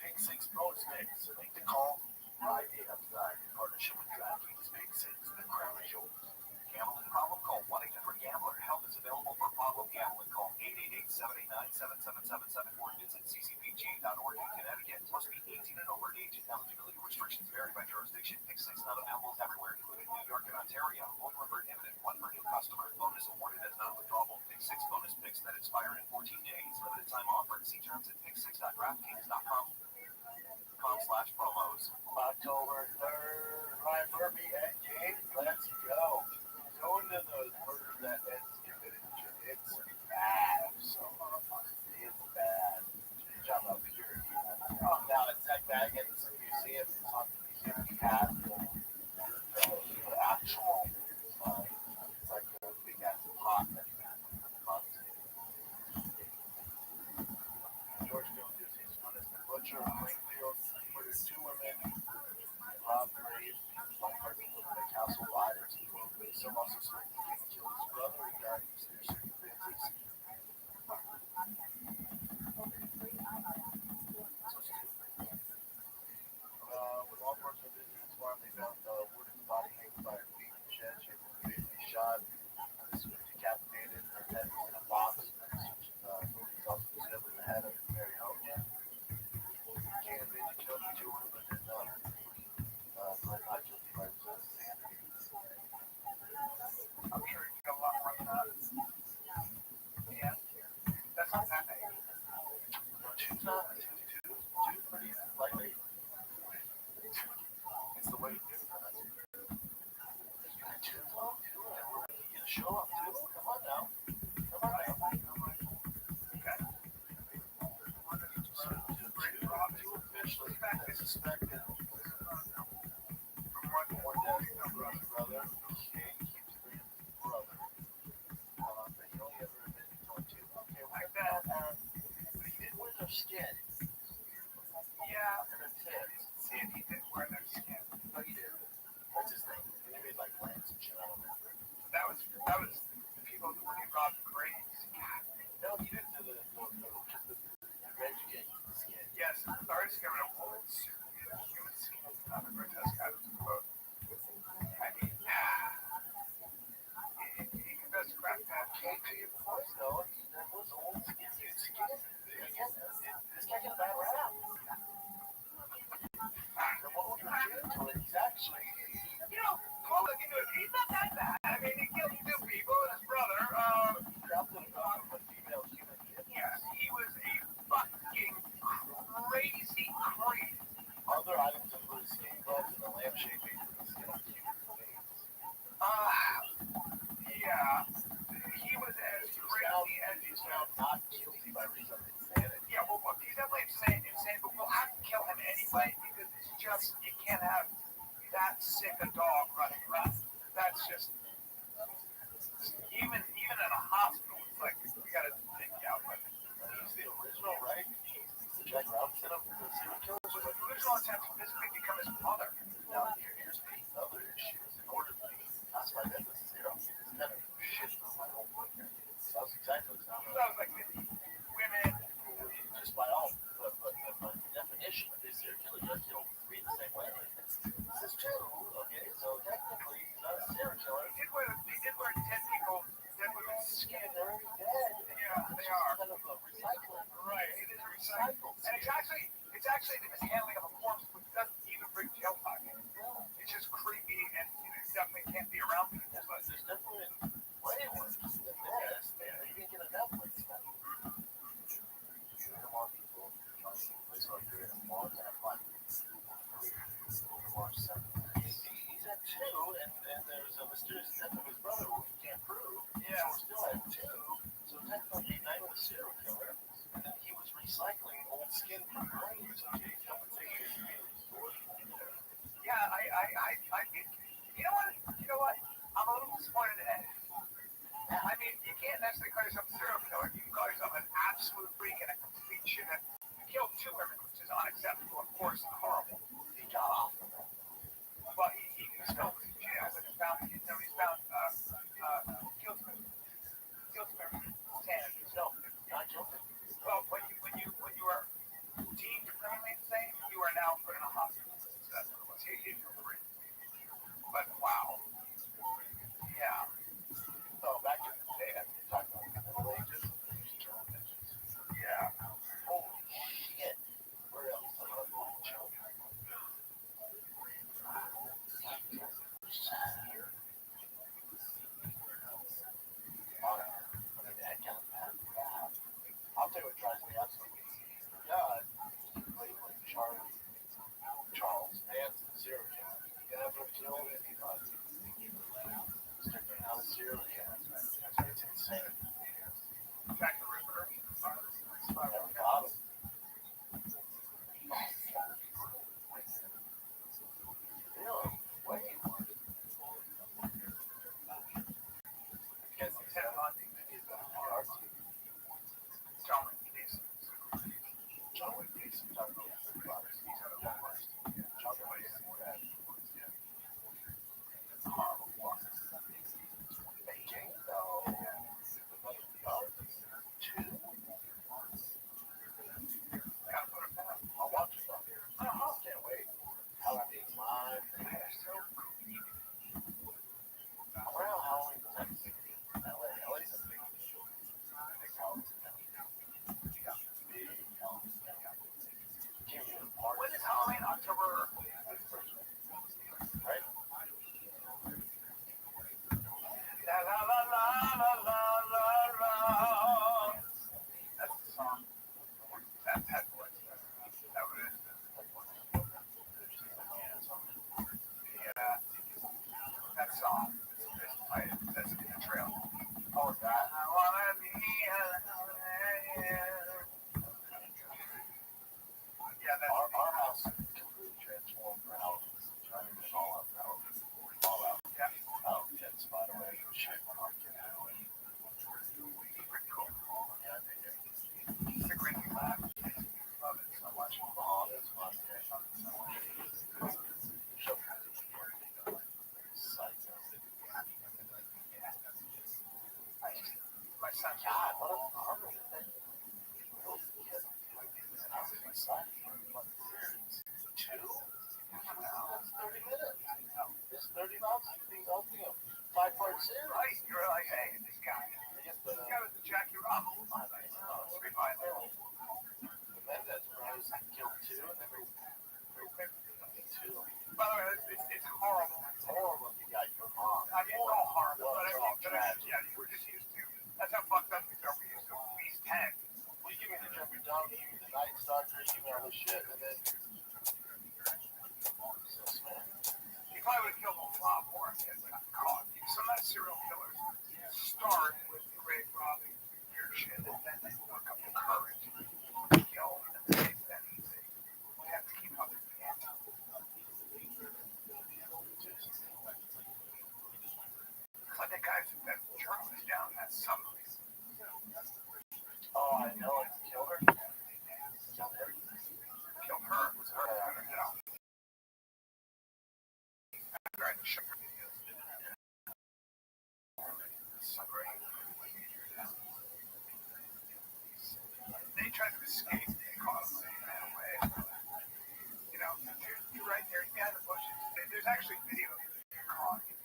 Pick 6 bonus picks. Make the call. Ride the upside in partnership with DraftKings Pick 6. The crown is yours. Gambling problem? Call 1-800-GAMBLER. Help is available for problem gambling. Call 888-789-7777 or visit ccpg.org in Connecticut. Must be 18 and over. Age and eligibility restrictions vary by jurisdiction. Pick 6 not available everywhere, including New York and Ontario. One per prohibited. One per new customer. Bonus awarded as non-withdrawable. Pick 6 bonus picks that expire in 14 days. Limited time offer. See terms at pick6.draftkings.com/promos.
of Plainfield, where there's two women, Rob Grave, one person living in Castle Fires, some also killed his brother, he died in their circumstances. When law enforcement visited his farm, they found Woodard's body hanging by her feet in the shed. She had been fatally shot. This was decapitated. Her head was in a box. Authorities also discovered the head of Mary Hogan. Can't admit he killed the children, but didn't know. But not guilty by insanity.
I'm sure you got a lot more than that. Yeah. That's not that bad.
Two pretty lightly. It's the way you do it. Two, and we're making you show up too. Come on now.
Okay.
So, two officially suspected one death of his brother. He keeps bringing his brother. But he only ever admitted to one two. Okay, like that. But he did wear their skin.
Yeah.
And their tits.
See if he did wear their skin.
Oh, he did. That's his thing. He made like plants and shit out of it.
That was the people who were robbed graves.
No, he didn't do the red skin.
Yes, I discovered a woman suit in a human skin. Not a grotesque kind of quote. I mean, he confessed to crack that.
Of course, though. That was old skin. This guy got a bad rap. And what we're going to do to it, he's actually...
Well, look into it. He's not that bad. I mean, he killed two people and his brother.
Dropped in a female human.
Yeah, he was a fucking crazy creep.
Other items include skin gloves and a lampshade made from the skin of human beings.
Yeah. He was as crazy as
He's found not guilty by reason of insanity.
Yeah, well, he's definitely insane, but we'll have to kill him anyway because it's just, you can't have that sick a dog running around. That's just, even in a hospital, it's like, we gotta take you out. But
he's the original, right? The Jack Robinson of the serial killers.
the original attempt to physically become his mother.
Now, here's the other issues. In order to be classified as a serial killer, it's kind of shit on my whole book here. That was exactly what it sounded
Sounds like women.
Just by all, but definition of this serial killer does read the same way. This is true, okay? So technically, he's not a serial killer.
He did wear 10 people dead women's skin.
They're already dead.
Yeah, they are.
Kind of a recycling.
Right, it is recycled. And it's actually the mishandling of a corpse, which doesn't even bring jail time. It's just creepy and it definitely can't be around people. But
There's definitely way worse than this, man. You can get a Netflix one. More people place like they're in a mall and have fun. He's at 2, and there's a mysterious death of his brother who we can't prove.
Yeah.
So we're still at 2. So technically, not even a serial killer. And then he was recycling old skin from graves. Okay, come and say he's
You're like, hey, this guy. This guy was the Jackie Robinson. Pretty violent. Killed two, and then two. By the way, it's horrible. It's horrible. You got your mom. I mean, it's all horrible, but yeah, we're just used to. That's how fucked up things are. We used to at least 10. Well, you give me the Jeffrey Dahmer, you give me the Night Stalker, you give me all this shit, and then. He probably would have killed a lot more if he had been caught. Some of the serial killers start with great robbing, weird shit, and then they work up the courage to kill, and then they have to keep up with the end. Like that guy that journalist down in that subway. Oh, I know it. Killed her? Killed her? Killed her? It was her. I don't know. After I shook her videos. They tried to escape. They caught him. They ran away. You know, you're right there. He's behind the bushes. There's actually video of him being caught. Is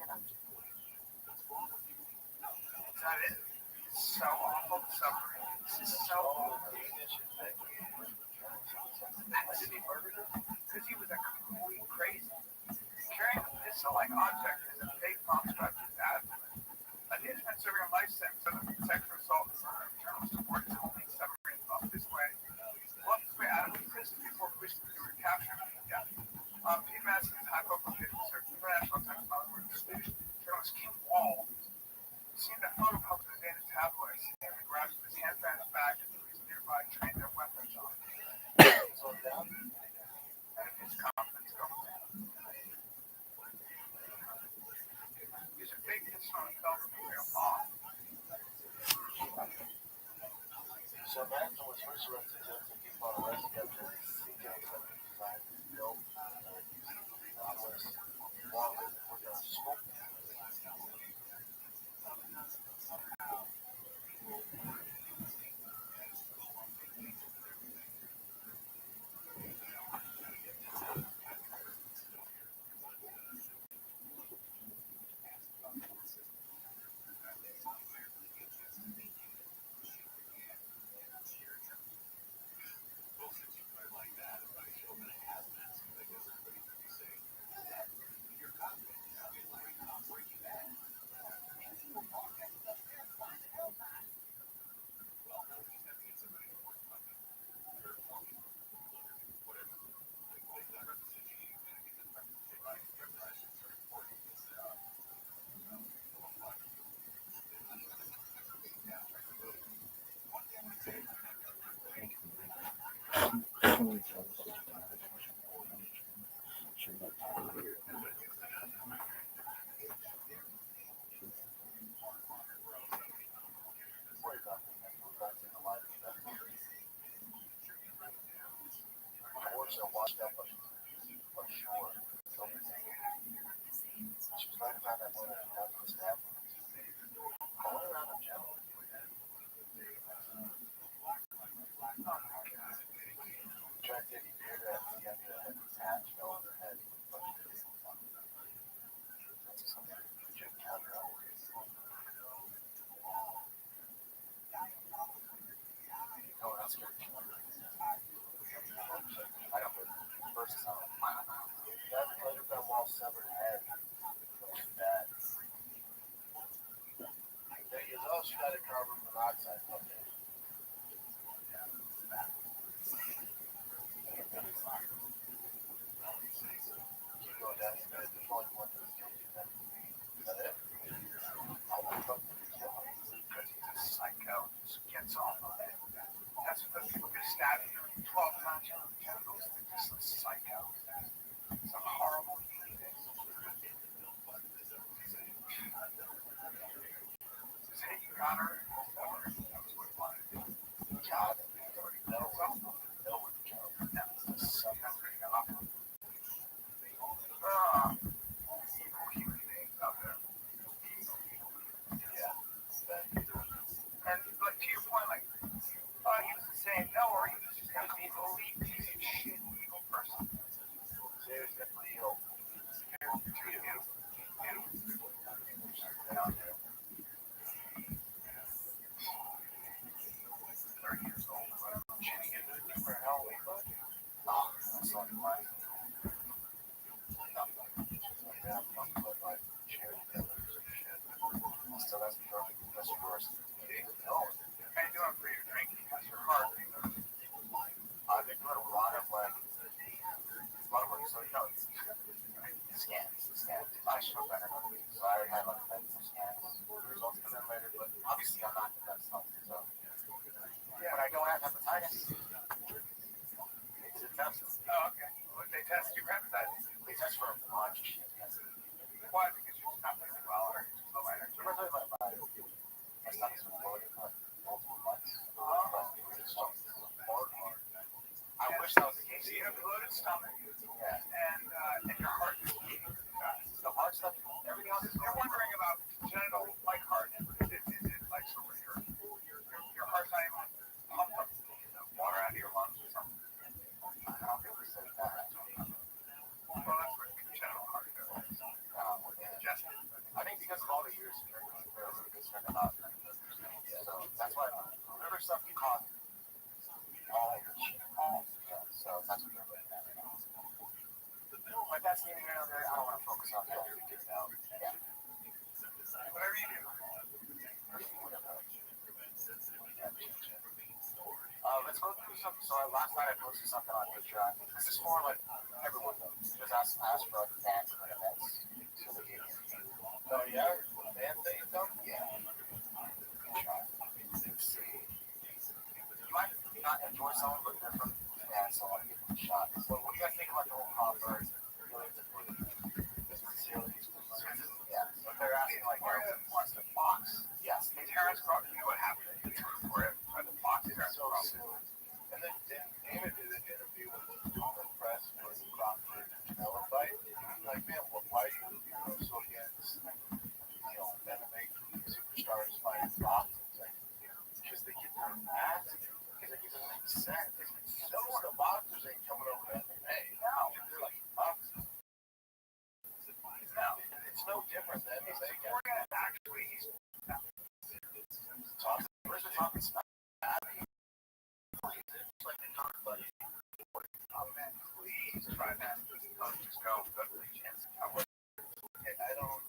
that it? It's so awful. Suffering. This is so awful. Did he murder her? Because he was a complete crazy. Carrying a pistol-like object is a fake bomb structure. A man has been serving a life sentence for sexual assault and murder. Internal support is only suffering up this way. Well, this way out of prison before police were captured. Yeah. Pete Madison's high profile case was searched international times where the Swedish journalist Kim Wall seen a photo published in the Danish tabloids. He grabs his hands behind his back and police nearby trained their weapons on him. So down and his confidence goes down. He's a big pistol and fell from a real bomb. So Madison was first arrested just to keep on arresting after Bill was longer for the school. Washed up on shore. She was trying to find that woman who had the snap. All around the channel. Tried to get beard at the end of the patch fell on her head. That's something you should counter out. Oh, that's good. I don't know. First time. That later found Wall's severed head. Bad. There he is. Oh, she got a carbon monoxide. Okay. Keep going down. There's only one to the guilty. Is that it? Oh, my fuck. Because he's a psycho. Just gets off of it. That's what those people get stabbed 12 times in the genitals. They're just a psycho. Some horrible human being. Just hey, you got her. That was what he wanted to do. God, he already knows. Know what to do. That's pretty awful. Evil human beings out there. Yeah. And like to your point, like
How you doing for your drinking? How's your heart? I've been doing a lot of work. So scans. I should have better. So I already had like scans. The results come in later, but obviously I'm not the best health. So when I don't have hepatitis, it's a test. Oh, okay. What they test you for hepatitis? They test for a bunch of shit. Why? Because you're just not living well or low energy. My stomach's been bloated for like multiple months. It's just hard. I wish that was the case. So you have bloated stomach. Yeah. And your heart is beating. The heart stuff, everything else is. You're wondering about genital like heart. Is it like so where your heart's not even pumping up water out of your lungs or something? I don't think we said that. Well, that's what genital heart is. Indigestion. I think because of all the years of drinking, we're really concerned about that. So that's why liver stuff can cause all your shit. So that's what we're looking at. But that's neither here nor there. I don't want to focus on that. Yeah. Whatever you do. Let's go through some. So last night I posted something on Patreon. This is for like everyone though. Just ask for like fans and events. So they gave me. Oh yeah, fan thing though. Yeah. Let's see. You might not enjoy someone, but they're from fans, so I'll give them a shot. So what do you guys think about the whole conference? Yeah, so they're asking like, what's the box? Yes, the parents brought you what happened for it. The box is so soon. And then David did an interview with the press for the Crawford Canelo fight. Like, man, why do you so against MMA superstars fighting boxers? Because they get their ass, because it doesn't make sense. So the boxers ain't coming over to MMA. Now they're like boxers. No, it's no different than MMA. Actually, he's talking. Where's the talking smack? Like the talk buddy. Oh man, please try that. Just go. Go to the chance. I don't.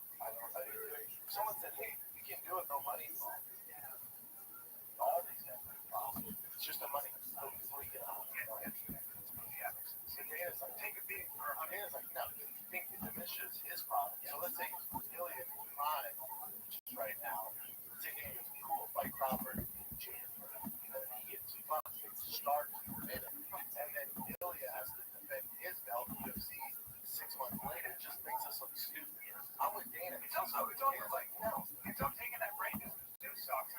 Someone said, hey, you can do it, no money involved. All these have problems. It's just a money. Before you get out, so Dana's like, take a beat. Dana's like, no, you think it diminishes his problem. So let's say Ilya Prime, just right now, thinking it's cool, fight Crawford, and then he gets starts with it. And then Ilya has to defend his belt in UFC 6 months later. It just makes us look stupid. I'm with Dana. It's also like, no, it's not taking that brain to do sucks.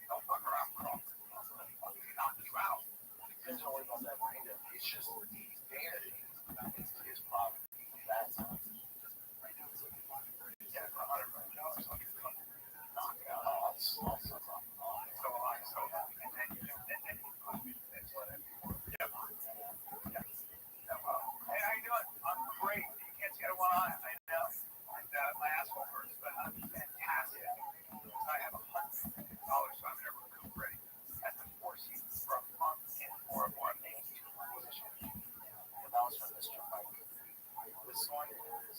Don't fuck around, Crawford. I'll knock you out. He doesn't worry about that brain. It's just Dana. It's his problem. That's how. Yeah, for $100 million, I'll get knocked out. Oh, that's so happy. And then that's what I do. Yeah. Hey, how you doing? I'm great. You can't see out of one eye. I know. And my asshole hurts, but I'm fantastic. I have $100 million, so I'm never recuperating. That's the force you for a month and more position. And that was from Mr. Mike. This one is.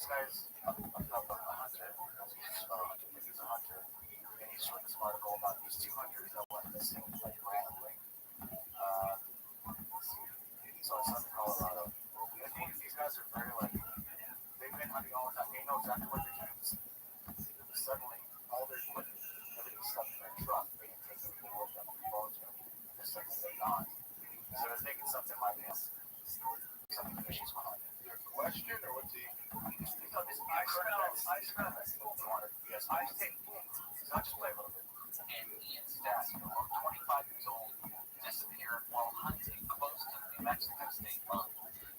This guy's a hunter. He's a hunter. And he's showing this article about these 2 hunters that went missing, like randomly. So it's up in Colorado. The thing is, these guys are very like, they've been hunting all the time. They know exactly what they're doing. Suddenly, all their equipment, everything's stuck in their truck. They can take it to the work on the phones. They're suddenly they're gone. So they're thinking something might be something fishy's behind it. Your question or what's he? I smell that. Yes, I take it. So I'll just play a little bit. And Ian Stasio, 25 years old, disappeared while hunting close to the New Mexico state line.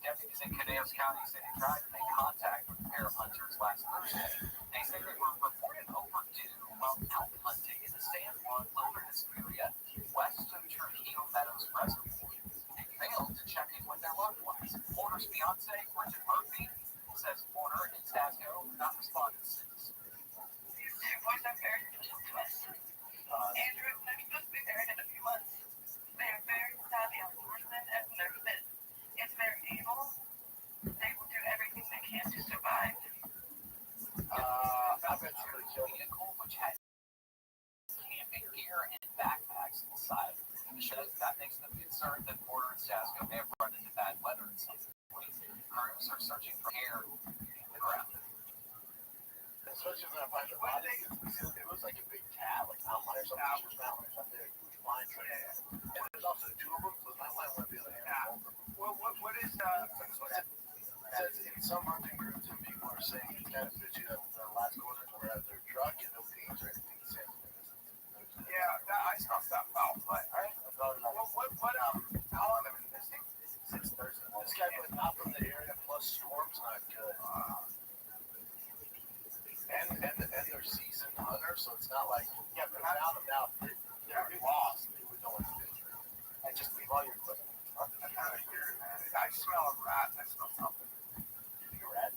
Deputies in Cadeos County said they tried to make contact with a pair of hunters last Thursday. They said they were reported overdue while out hunting in the San Juan Wilderness area west of Trujillo Meadows Reservoir. They failed to check in with their loved ones. Porter's fiance, Bridget Murphy, says Porter and Stasio have not responded since.
What's up, Eric? Andrew is supposed to be married in a few months. They are very savvy outdoorsmen and nursemen. If they're able, they will do everything they can to survive.
thinks the concern that Porter and Sasko may have run into bad weather at some point. Crews are searching for air in the ground.
Especially when I find the bodies, it looks like a big cat, like outline or something. There's up there, huge lines right there. And there's also two of them, so it's not like one of the other animals.
What is
It says in some hunting groups, and people are saying it's kind of fishy that the last owners were at their truck and no pains or anything.
I saw stuff out, but how long have they been missing?
Since Thursday. This guy was not from the area, plus storm's not good. And they're seasoned hunters, so it's not like, yeah, but I found them now. They're lost. They would know what to do. And just leave all your equipment.
I smell a rat. I smell something.
Big rat?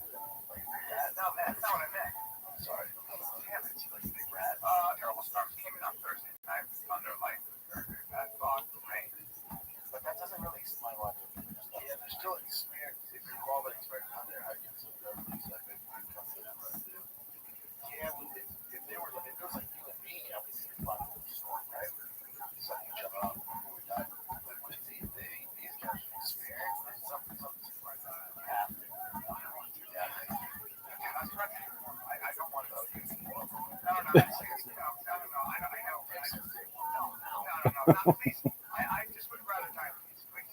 Like a big rat?
No, man, that's not what I meant.
I'm sorry.
Damn it.
Like a big rat.
Terrible storms came in on Thursday night under like very bad fog and rain.
But that doesn't really explain why they're doing stuff. Yeah, they're still experienced. If you're quality expert on there, I get some governments that they come to them right there. Yeah, if they were, if it was like you and me, I would see a lot of the storm, right? It's like each other up before we die. But when it's these guys are experienced, there's something like that. You have to. Yeah.
I don't want to go to No, not please. I just would rather die. Please.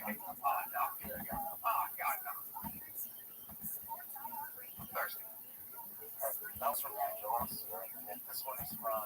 Oh, God, no. I'm thirsty.
That was from Angela. And this one is from,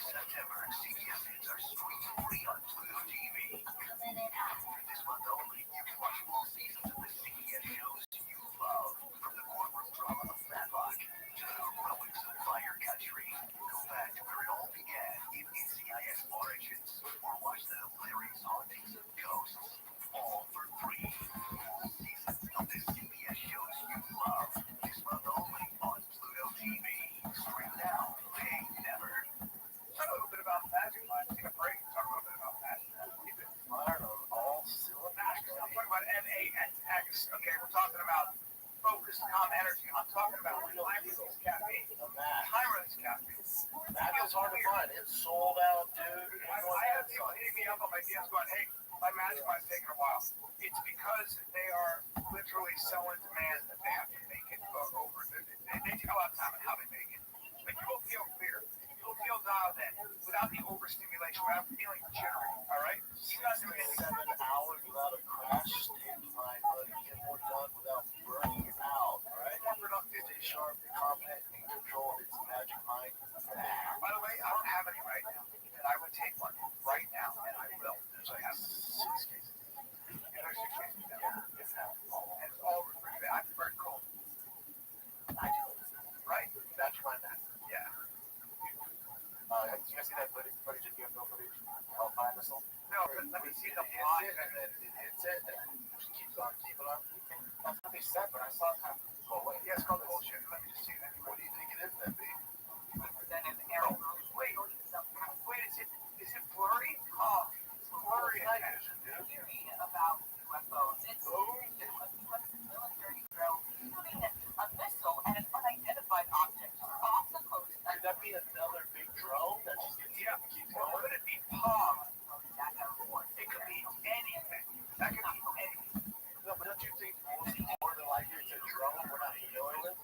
September, CBS hits are streaming free on Pluto TV. This month only, you can watch full seasons of the CBS shows you love. From the courtroom drama of Matlock to the heroics of Fire Country. Go back to where it all began in NCIS Origins, or watch the hilarious hauntings of ghosts. All for free. Full seasons of the CBS shows you love. This month only on Pluto TV. Stream now, pay never. Talk a little bit about magic. Take a break. Talk a little bit about magic. Keep it
fire on all cylinders.
I'm talking about NAX. Okay, we're talking about focused, calm energy. I'm talking about timeless caffeine. Timeless caffeine.
That is hard to find. It's sold out, dude.
I have people hitting me up on my DMs going, hey, my magic mind's taking a while. It's because they are literally so in demand that they have to make it over. They take a lot of time on how they make it. But you will feel clear. You'll feel dialed in without the overstimulation, without feeling jittery. All right? You're not doing anything.
7 hours without a crash. Stay fine, buddy. Get more done without burning out. All right?
More productive.
Stay sharp, confident, in control. It's magic mind.
By the way, I don't have any right now. And I would take one right now, and I will. So I have 6 cases. And there's 6 cases now. Yeah, it's now. And it's all refrigerated. I prefer it cold.
I do.
Right?
That's my man.
Yeah.
Did you guys see that footage of UFO footage? Hellfire missile?
No, but let me see the
It
plot.
hits it, and then it hits it, and then it just keeps on keeping on. That's what they said, but I saw it kind of go away.
Yeah, it's called bullshit. Let me just see that.
What do you think it is, then, B?
Then an arrow. Wait, is it blurry? Oh, it's blurry.
Theory about UFOs. It's a U.S. military drill shooting a missile at an unidentified object off the coast.
Could that be another big drone that just keeps
Or
going?
could it be palm? It could be anything. That could be anything.
No, but don't you think more than likely it's a drone we're not familiar with?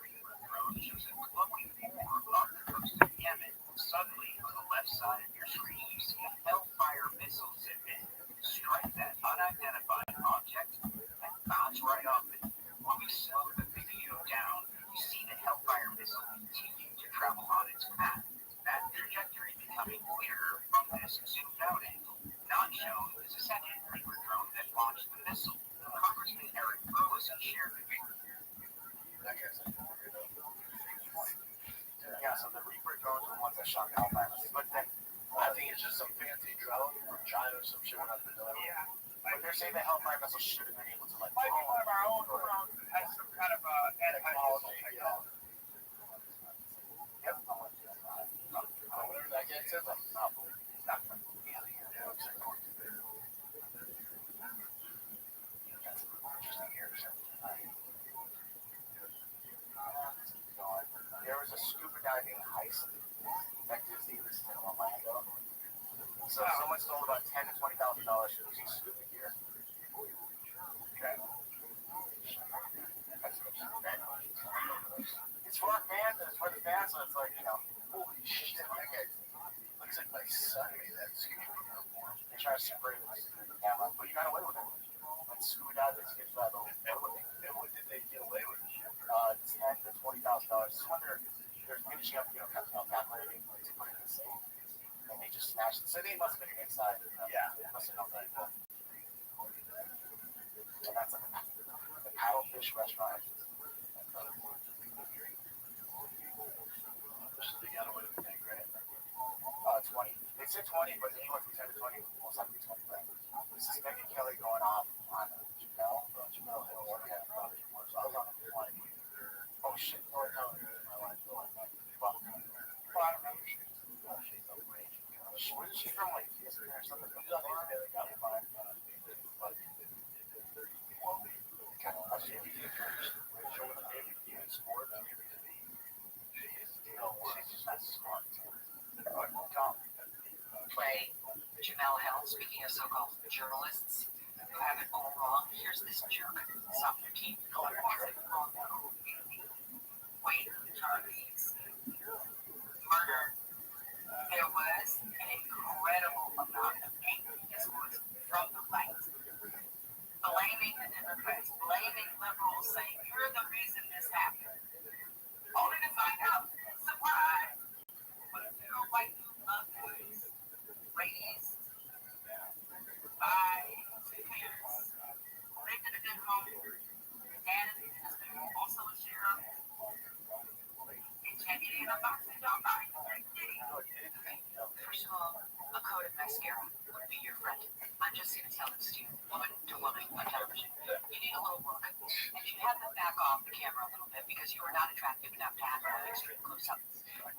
Suddenly, on the left side of your screen, you see a Hellfire missile zip in. Strike that unidentified object and bounce right off it. When we slow the video down, you see the Hellfire missile continue to travel on its path. That trajectory becoming clearer from this zoomed out angle. Not shown is a second Reaper drone that launched the missile. Congressman Eric Burleson shared the video.
That guy's a weirdo. Yeah, so the Reaper drones are the ones that shot the Hellfire missile. But then I think it's just some fancy drone from China or some shit we're not familiar with.
Yeah.
But they're saying the Hellfire missile should have been able to like
Might be one of our own drones that has some kind of anti-missile technology.
Yep. Whatever that guy says, I'm not believing it. Not from alien. It looks like North Korea. That's interesting here. There was a scuba diving heist that Disney listed in Orlando.
So someone stole about $10,000 to $20,000 for using stupid gear. Okay. It's for our fans and it's for the fans, so it's like, holy shit, that guy looks like my son made that stupid uniform. They try to separate it with the camera, but you got away with it. When Scooby divers get that little, and what did they get away with? $10,000 to $20,000. I wonder if they're finishing up, calculating to put it in the safe. And they just smashed it. So they must have been inside. Yeah, they must have known that. And that's like the Paddlefish restaurant. They got away with it, right? 20. They said 20, but anywhere from 10 to 20, most likely 20, right? This is Megan Kelly going off on Jamel Hill. Yeah, so I was on the line. Oh shit, no, my wife. Well, I don't know. Where is she from? Like, yesterday or something? They got me fine.
Play Jamel Hill, speaking of so-called journalists who have it all wrong. Here's this jerk. Stop your team. Wait, Charlie's murder. There was an incredible amount of anger from the right. Blaming the Democrats, blaming liberals, saying, you're the reason this happened. Only to find out, surprise, little white boys raised by two parents, lived in a good home, dad is a minister, also a sheriff, and check it in a boxing dog. First of all, a coat of mascara would be your friend. I'm just going to tell this to you, woman to woman on television. You need a little work, and you have to back off the camera a little bit because you are not attractive enough to have an extreme close-up.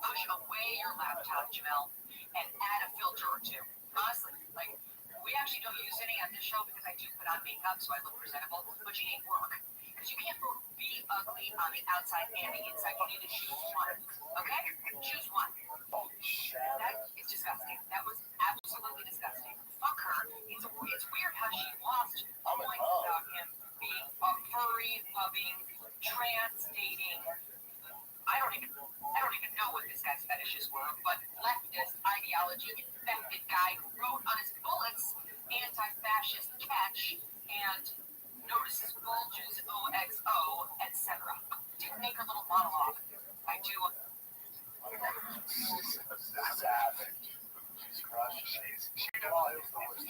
Push away your laptop, Jamel, and add a filter or two. Honestly, like, we actually don't use any on this show because I do put on makeup so I look presentable, but you need work. Because you can't be ugly on the outside and the inside. You need to choose one. Okay? Choose one. That is disgusting. That was absolutely disgusting. Fuck her. It's weird how she lost points about him being a furry, loving, trans dating. I don't even know what this guy's fetishes were, but leftist ideology infected guy who wrote on his bullets anti-fascist catch and notices bulges OXO, etc. Didn't make a little monologue. I do.
She did all the worst. I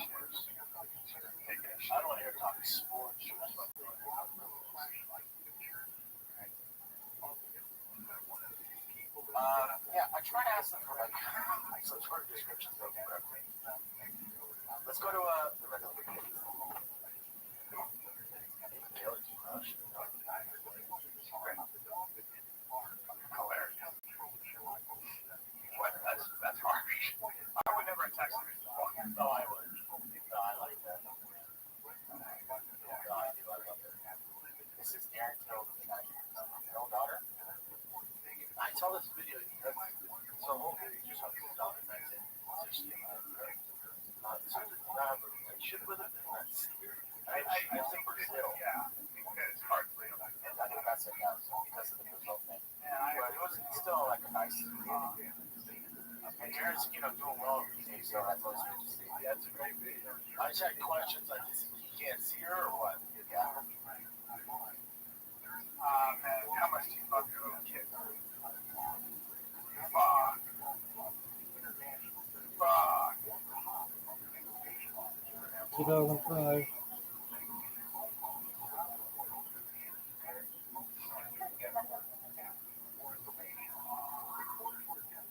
don't want to hear talking sports. Yeah, I try to ask them for like some sort of descriptions of whatever. Let's go to the regular video. Hilarious. What? That's harsh. I would never text him. No, I would. No, I like that. No, I do. I love it. This is Aaron Till, his own daughter. I saw this video. So whole video just how his daughter met him. She should with it. I think Brazil. Yeah. It's hard for him. And I think that's it now. Because of the Brazil thing. But it was still like a nice. And Aaron's, doing well these days, so that's always good to see. Yeah, it's a great video. I just had questions like, he can't see her or what? Yeah. Man, how much do you love your little kid? Fuck.
2005.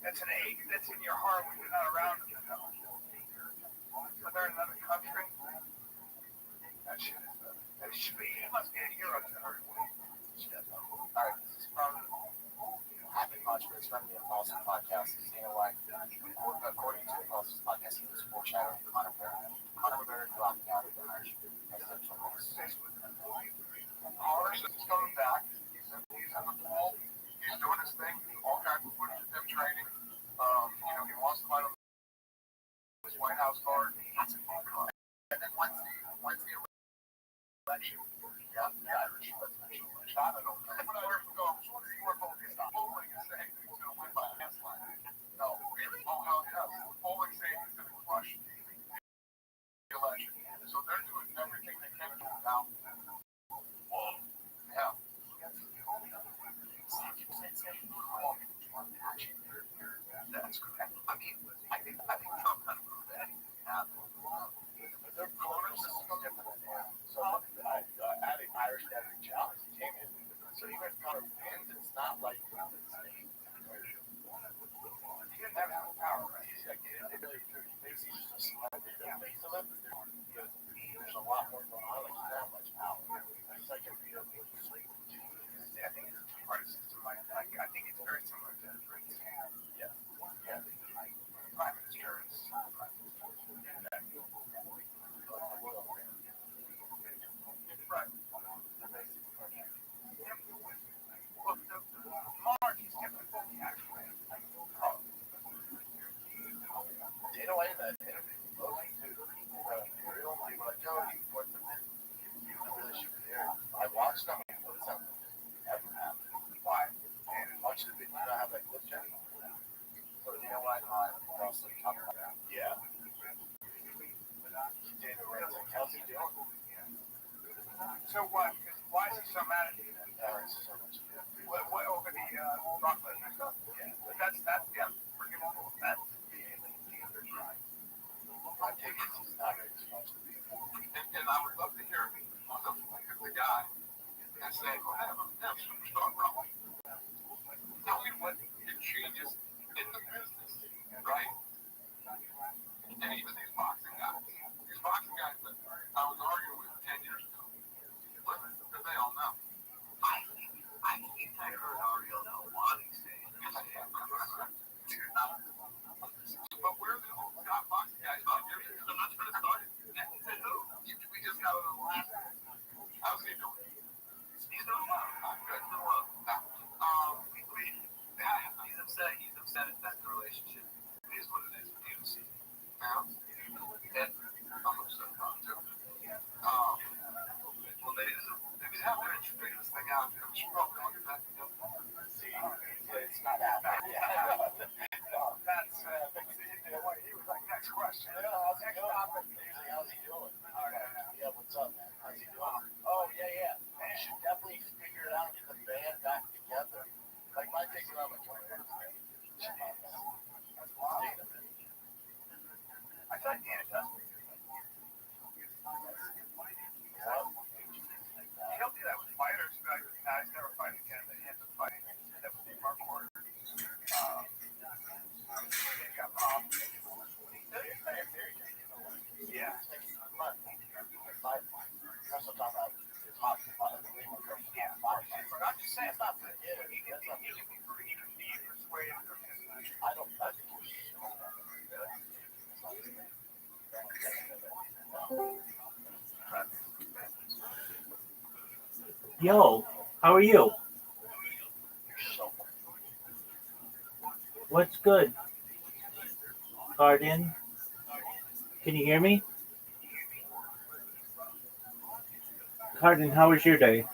That's an ache that's in your heart when you're not around them. When they're in another country, that should be, he must be a hero to her. Alright, this is from Happy Contracts from the Impulsive Podcast. According to the Impulsive Podcast, he was foreshadowing Conor McGregor. Conor McGregor dropping out of the match. He's coming back. He's in the pool. He's doing his thing. All kinds of footage of him training. He wants to fight on his White House.
house card. And then once the election, yeah, the Irish presidential election. I don't know. When I heard from God, what are you focused on? Polling is saying he's going to win by a landslide. No, really? Oh, hell yes. Polling saying he's going to crush the election. So they're doing everything they can to down. Yeah. That's correct. I mean, I think Trump kind of proved that. But their political system is different. So I had an Irish dad in Challenge. He came in. So even if Trump wins, it's not like he didn't have enough power, right? He's like, he really thinks he's just a celebrity. The face of it, there's a lot more going on. Like, he's not much power. It's like a I think it's a two-party system. I think it's very similar to Britain's. Yeah. Yeah. Prime Minister is right. Well, the monarchy is different than the actual you know, in that interview, real people like Joe, he put them in really shoot there. I watched them. It sounds like ever happened. Why? And much of the video, I have that clip chat. So you know what? Also talk about that. Yeah. Dana Rhodes and Kelsey doing. So what? Why is he so mad at you? So much. What over the Rothschild stuff? Yeah. That's yeah. Forgive all of that. I take it he's not very supposed to be. And I would love to hear the guy and say, well, I have a superstar problem. Tell me what it changes in the business, right? And even these boxing guys that I was arguing with 10 years ago, because they all know. I think I heard Ariel Helwani say but we're the old top boxing guys 5 years ago. I'm not trying to start it. And he said, who? We just got on the last one. How's he doing? He's doing well. Good. Doing well. He's upset at that the relationship is what it is with UFC. Now, and I'm upset about it too. Well, they have their interesting this thing out. I'm sure I'll go get back together. See, it's not that bad. That's he was like, next question. Next topic. How's he doing? Okay. Yeah, what's up, man? How's he doing? Oh, yeah. You should definitely figure it out and get the band back together. Like, my takes around my 20 minutes. I thought Dana does. He'll do that with fighters. Guys never fight again. They end up fighting. That would be more important. Yeah. Also talk about his hockey fight. Yeah. I'm just saying, it's not for him. He can be persuaded. I don't think
Yo, how are you? What's good? Garden? Can you hear me? Garden, how was your day?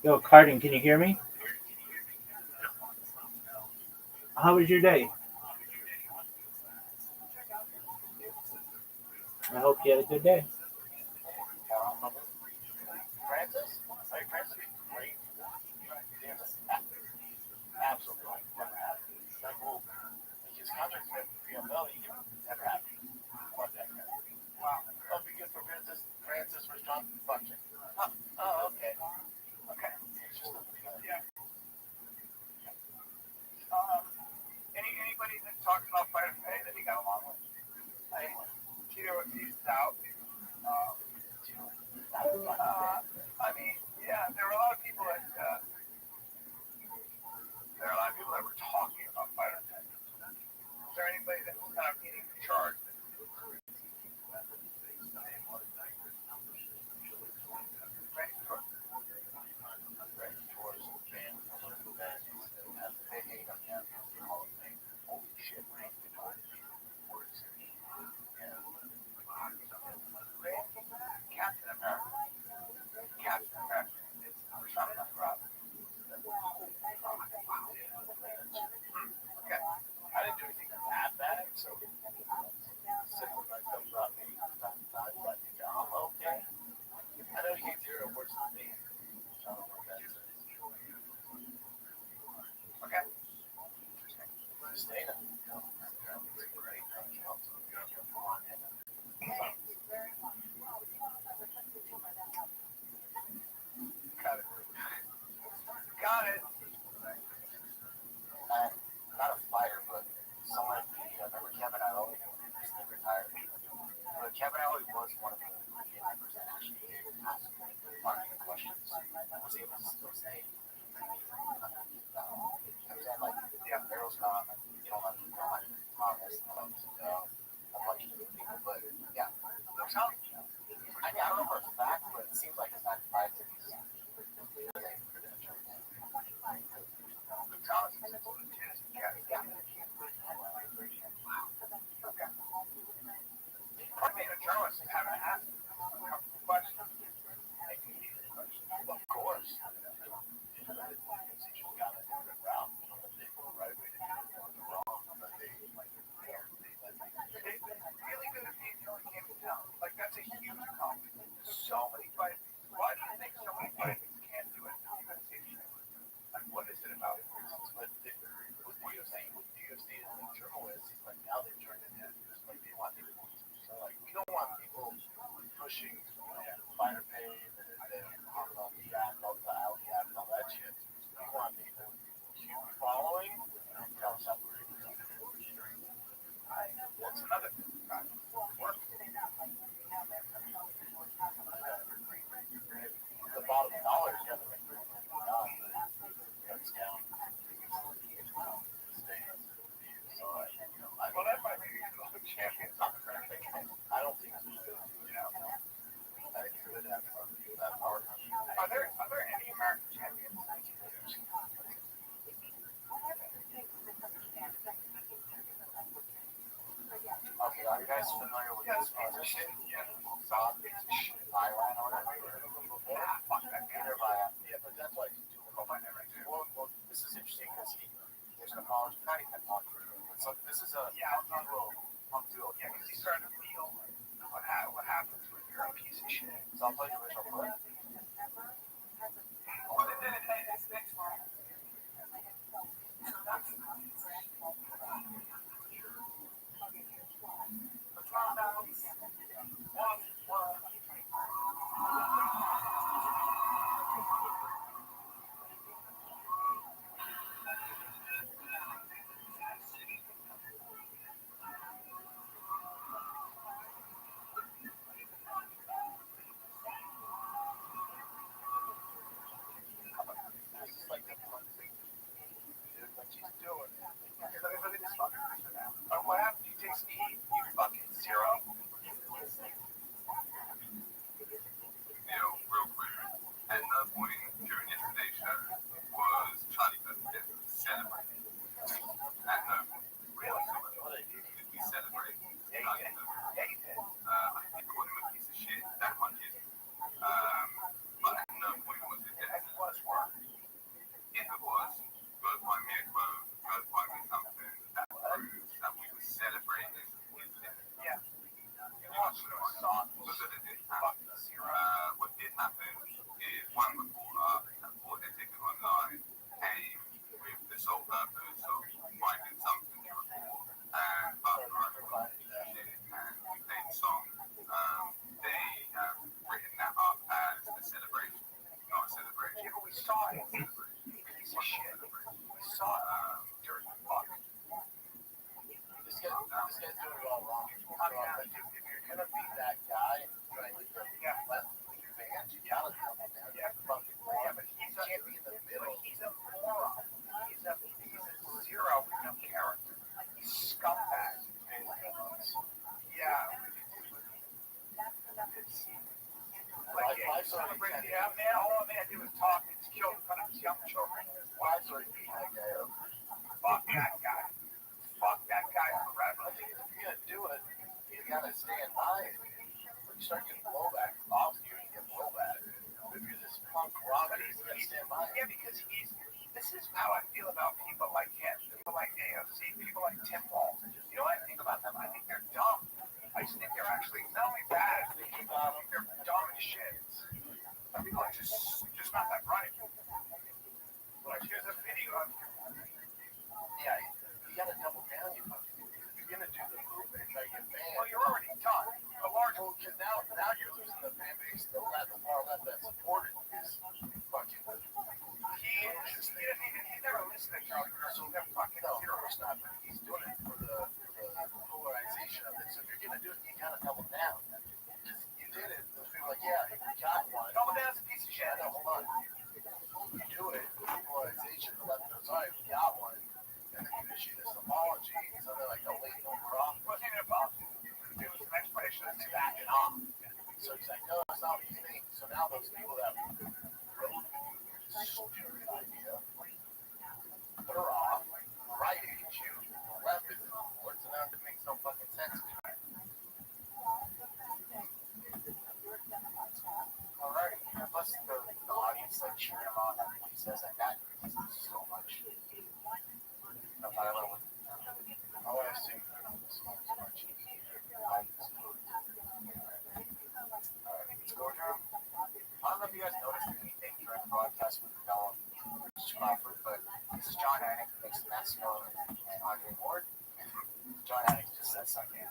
Yo, Cardin, can you hear me? How was your day? I hope you had a good day.
Francis? Francis would be great. Absolutely. Never happened. Like, well, his contract with PML, he can never happen. Fuck that guy. Wow. That'd be good for business. Francis was John Function. Oh, okay. Okay. Yeah. Anybody that talks about fighter pay that he got along with? Tito, he's out.
shit, right? Captain America. Captain America. We're talking about Robbie. Okay. I didn't do anything that bad, so simple myself about me from time to time, but I'm okay. I know he did it worse than me. I don't know what that is. Okay. Stay there. Great. Got it. Not a fighter, but someone at the, remember Kevin Alley? He retired. But Kevin Alley was one of the members that actually asked marketing questions. Was able to still say, like, yeah, Barrel's gone. You don't have Thomas, a bunch of different people, but yeah, there's some. I don't know for a fact, but it seems like it's not five to these. Part of being a journalist is having to ask questions. Of course. Really good at being the only game in town. Like, that's a huge compliment. So many fights. Why do you think so many fights can't do it? Like, what is it about it? But with UFC and the journalists, like now they've turned into just like they want people. So like you don't want people pushing fighter pay and talking about the draft, all the out and all that shit. You want people following and tell something. That's another thing. The bottom dollars, yeah, the cuts down. Well, that might be the champions. I don't think it's good. I could have that power. Are there any American champions? Okay, are you guys familiar with this position? Yeah. Thailand or whatever? Yeah, fuck that guy. Yeah, but that's why he's doing it right there. Well, this is interesting because he's an apology. Not even an apology. So this is a punk duo. Yeah, because he's starting to feel what happens when you're a piece of shit. So I'll play the original clip. What happened? You take Steve, you fucking zero.
Real quick. At no point during yesterday's show was Charlie Bucket celebrating. At no point. Really? Did we celebrate Charlie Bucket? I think called him a piece of shit. That much is. But at no point was it that. If it was, go find me a quote, go find me something that proves that we were celebrating his death.
Yeah.
Because it didn't happen. What did happen is one reporter that bought their ticket online came with the sole purpose of finding something to report. And after I recorded it and we played the song, they have written that up as a celebration, not a celebration.
Yeah, but we saw it. Piece of shit. We saw it during the fuck. This guy's doing it all wrong. If you're gonna be that guy, right? You gotta tell him, man. Yeah, fucking moron. But he can't be in the middle. He's a moron. He's a zero with no character. He's scumbag. Yeah. Like, celebrate the man. All a man did was talk and kill in front of his young children. Why is he being that guy? Fuck that guy. Fuck that it, you gotta stand by it. When you start getting blowback, obviously you're gonna get blowback. If you're this punk rocker, you gotta stand by it.
Yeah, because this is how I feel about people like him, people like AOC, people like Tim Walz. You know what I think about them? I think they're dumb. I just think they're actually not only bad, they're dumb as shit. Some people are just not that bright. Like, here's a video of you.
Yeah, you gotta double down. If you're gonna do the movement and try to get banned,
Well, you're already done. A large
well, because now you're losing the fan base. The far left that supported is fucking.
He never listened to Charlie Kirk. He's never fucking
No, of course not. But he's doing it for the polarization of it. So if you're gonna do it, you gotta double down. Because you did it. Those people are like, yeah, you got one.
Double down's a piece of shit.
No, hold on. You do it, polarization, the left goes, all right, we got one. And then you issue this apology. So they're like, oh, wait, no, we're off.
What's even about? It was an explanation of that and off.
So he's like, no, that's not what you think. So now those people that wrote this stupid idea put her off, right at you, left is on board, so now it makes no fucking sense. Alright, plus the audience like cheering him on when he says like that, because there's so much. I assume they're not so much. Let's go down. I don't know if you guys noticed anything during the broadcast with Noah Crawford, but this is John Anik who makes Mexico and Andre Ward. John Anik just said something.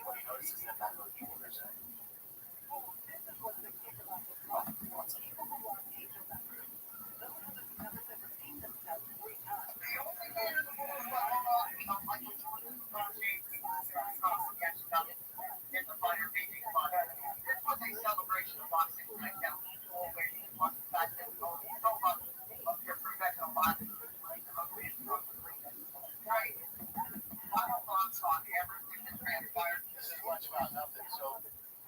What he notices is that not really universe.
Celebration of boxing right now. Your professional boxing. Right? I don't want to talk everything that transpired.
This is much about nothing. So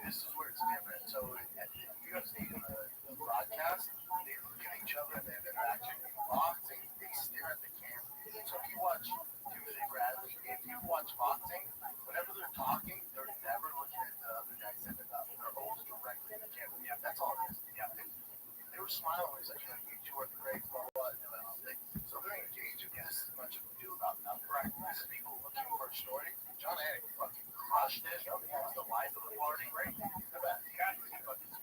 this is where it's different. So at the UFC and the broadcast, they look at each other and they have interaction. In boxing, they stare at the camera. So if you watch Timothy Bradley, if you watch boxing, whenever they're talking, they're never looking at the other guy sitting up. They're always directly at the camera. Yeah, that's all it is. Yeah, they were smiling when he's like, you two are the greats, blah, blah, blah. So they're engaged in this as much as we do about nothing. Right. This is people looking for a story. John Anik fucking crushed it. He was the life of the party. Right. He's the best.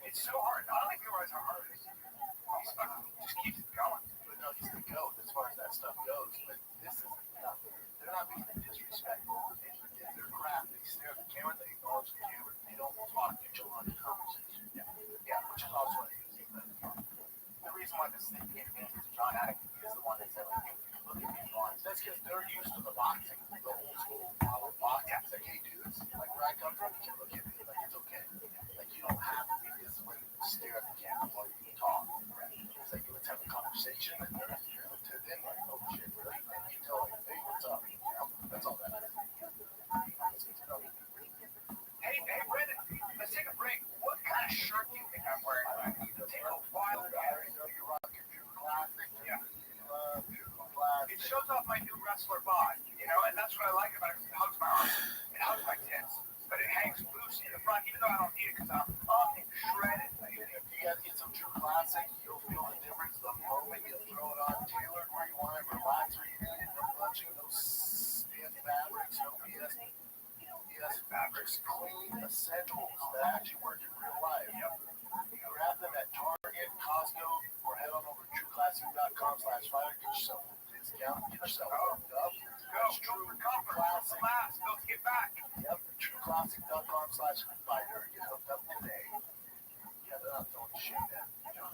It's so hard. I don't think you realize how hard it is. He's fucking just keeps it going.
But no, he's the GOAT as far as that stuff goes. But this is nothing. They're not being disrespectful. They're crap. They stare at the camera. They acknowledge the camera. They don't talk to each other on the conversation. Yeah, which is also what it is. The reason why this thing came in is John Anik is the one that said, look at me once. That's because they're used to the boxing, the old school model boxing. It's like, hey, dudes, like where I come from, you can look at me. Like, it's okay. Like, you don't have to be this way. Stare at the camera while you talk. It's like, let's have a conversation. And then you look to them like, oh, shit, really? And you tell them, hey, what's up? You know, that's all that is.
Hey, Brendan, let's take a break. What kind of shirt do you think I'm wearing? Take a wild guy.
You're rocking True Classic.
Yeah.
True Classic.
It shows off my new wrestler bod, you know, and that's what I like about it. It hugs my arms, it hugs my tits, but it hangs loose in the front, even though I don't need it because I'm up and shredded.
If you guys get some True Classic, you'll feel the difference the moment you throw it on. Tailored where you want it, relax where you need it, no punching, no stiff fabrics, no BS. BS fabrics, clean essentials that actually work in real life. You grab them at Target, Costco, or head on over to trueclassic.com/fire. Get yourself a discount. Get yourself hooked up.
Go, true recover,
Classic.
last, don't get back.
Yep, trueclassic.com/fire. Get hooked up today. Yeah, they're not throwing shit at you.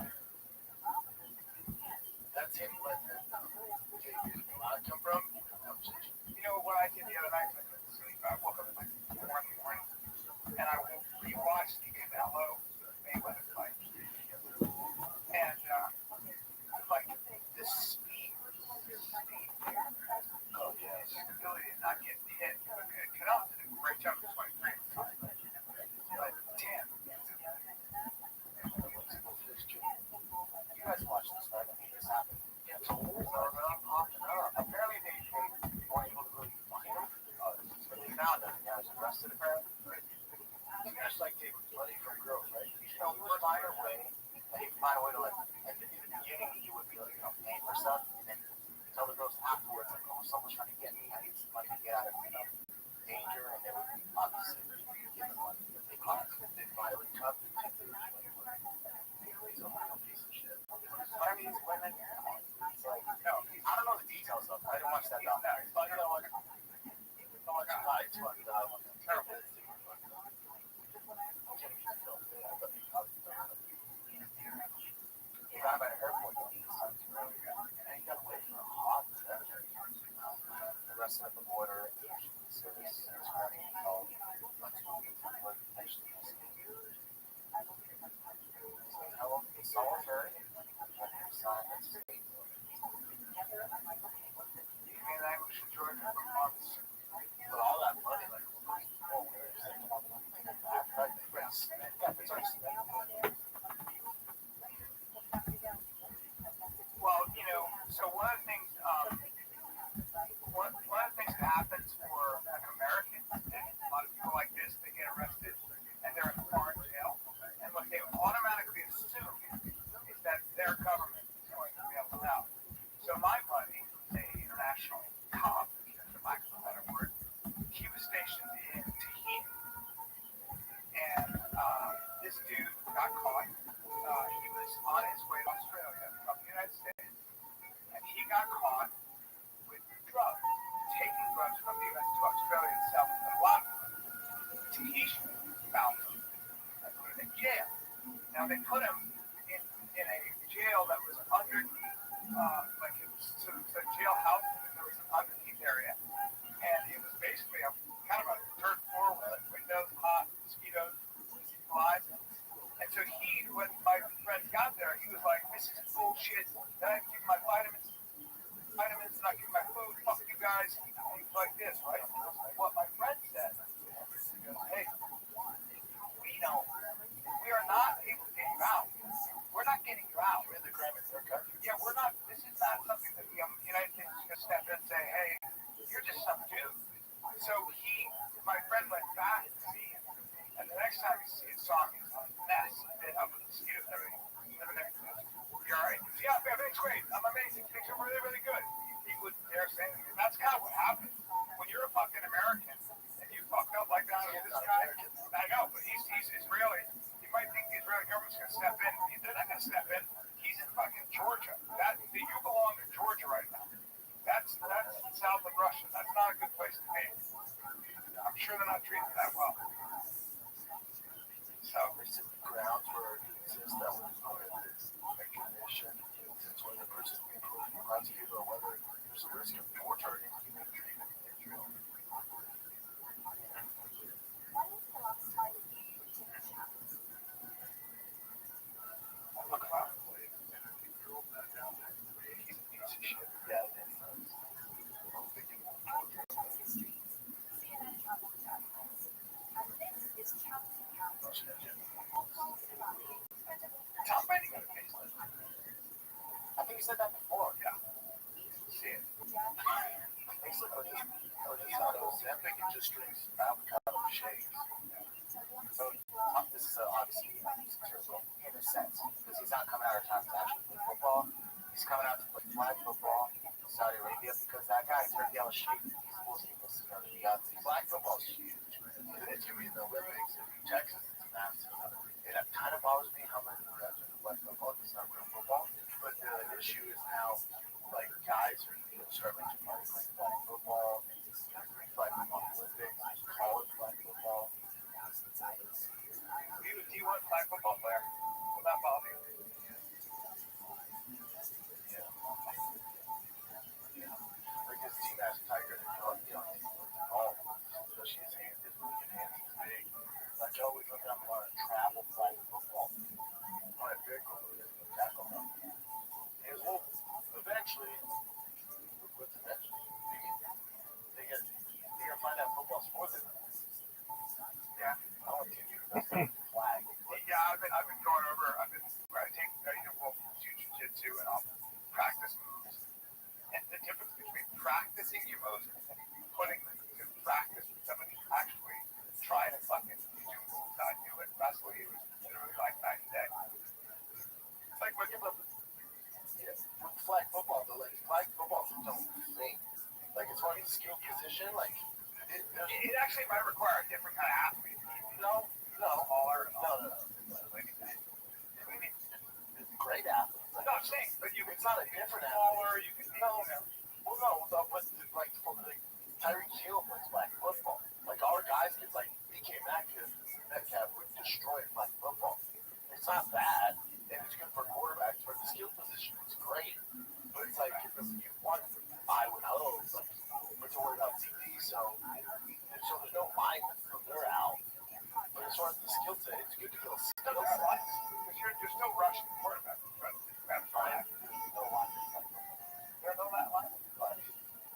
That's him letting them know. Okay, dude, where I come from, conversation.
You know what I did the other night? I couldn't sleep. I woke up at like 4 in the morning, and I rewatched the Canelo Mayweather fight. And like the speed.
Oh, yeah.
His ability to not get hit. Canelo did a great job at 23 at the time. But damn.
You guys watch this, right? I mean, this happened. Yeah, it's all popping up. Apparently, they weren't able to really find him. crossing at the border. So this running called actually. So how saw her when her son is state. You mean I was in Georgia for months? But all that money, like, oh, we were just like, well, you know, so one of the things, one of the things that happens for like Americans, a lot of people like this, they get arrested and they're in foreign jail, and what they automatically assume is that their government is going to be able to help. So my buddy, an international cop, for lack of a better word, he was stationed in Tahiti, and this dude got caught. He was on his way to Australia from the United States, and he got caught with drugs, taking drugs from the U.S. to Australia to sell them to the lot. Tahiti found him and put him in jail. Now they put him in a jail that was underneath, like it was so a jailhouse, and there was an underneath area, and it was basically a kind of a third floor with windows, hot, mosquitoes, flies. And so when my friend got there, he was like, "This is bullshit. Then I give my vitamins, and I give my food. Fuck you guys." And he's like this, right? What my friend said, "Hey, we are not able to get you out. We're not getting you out. We're in the crime in their country. Yeah, we're not. This is not something that the United States is going to step in and say, hey, you're just some dude." So my friend went back to see him, and the next time he saw him, he was a mess. Bit up with mosquitoes and everything. "You're all right?" "Yeah, everything's great. I'm amazing. Things are really, really good." He wouldn't dare say anything. That's kind of what happens when you're a fucking American and you fucked up like that with this guy. I know, but he's Israeli. You might think the Israeli government's going to step in. They're not going to step in. He's in fucking Georgia. You belong to Georgia right now. That's south of Russia. That's not a good place to be. I'm sure they're not treating you that well. So there's grounds where it exists that would put this condition since when the person is being prosecuted or whether there's a risk of torture and human treatment in jail. Tom Brady got a facelift. I think you said that before. Yeah. See it. Facelift or just Ozempic and just drinks avocado shakes. So this is obviously successful in a sense because he's not coming out of town to actually play football. He's coming out to play flag football in Saudi Arabia because that guy turned yellow sheep. He's supposed to be flag football is huge. It's going to be in the Olympics in Texas. It's massive. It kind of bothers me how many guys are in flag football. It's not real football. But the issue is now, like, guys are starting to play flag football, Olympics, college flag football. Do you want a flag football player? Will that bother you? Yeah. Like his team has Tiger, especially his hands, his hands is big. Like, oh, we look at him on a travel flag football. On a big one, tackle him. He will eventually, what's eventually? They gotta find out football's more than that. Yeah, I want to do the flag. Yeah, I've been going over. I take jiu-jitsu and I'll practice moves. And the difference between practicing your moves and putting them to practice with somebody actually trying to fucking do moves I do it, wrestle you is literally like night and day. It's like with flag football, though, like flag football don't think. Like as far as skill position, like it actually might require a different kind of athlete. No. Taller. No. Great athlete. Like, no, I'm saying, but it's not a different taller. You can but like Tyreek Hill plays flag football. Like our guys get like DK Metcalf would destroy flag football. It's not bad, and it's good for quarterbacks. For the skill position, it's great. But it's like if you want, I would hope, like, but to worry far as the skill set, it's good to get a skill
Because
set.
you're still rushing the quarterback. That's fine.
There's no line.
There's no that line.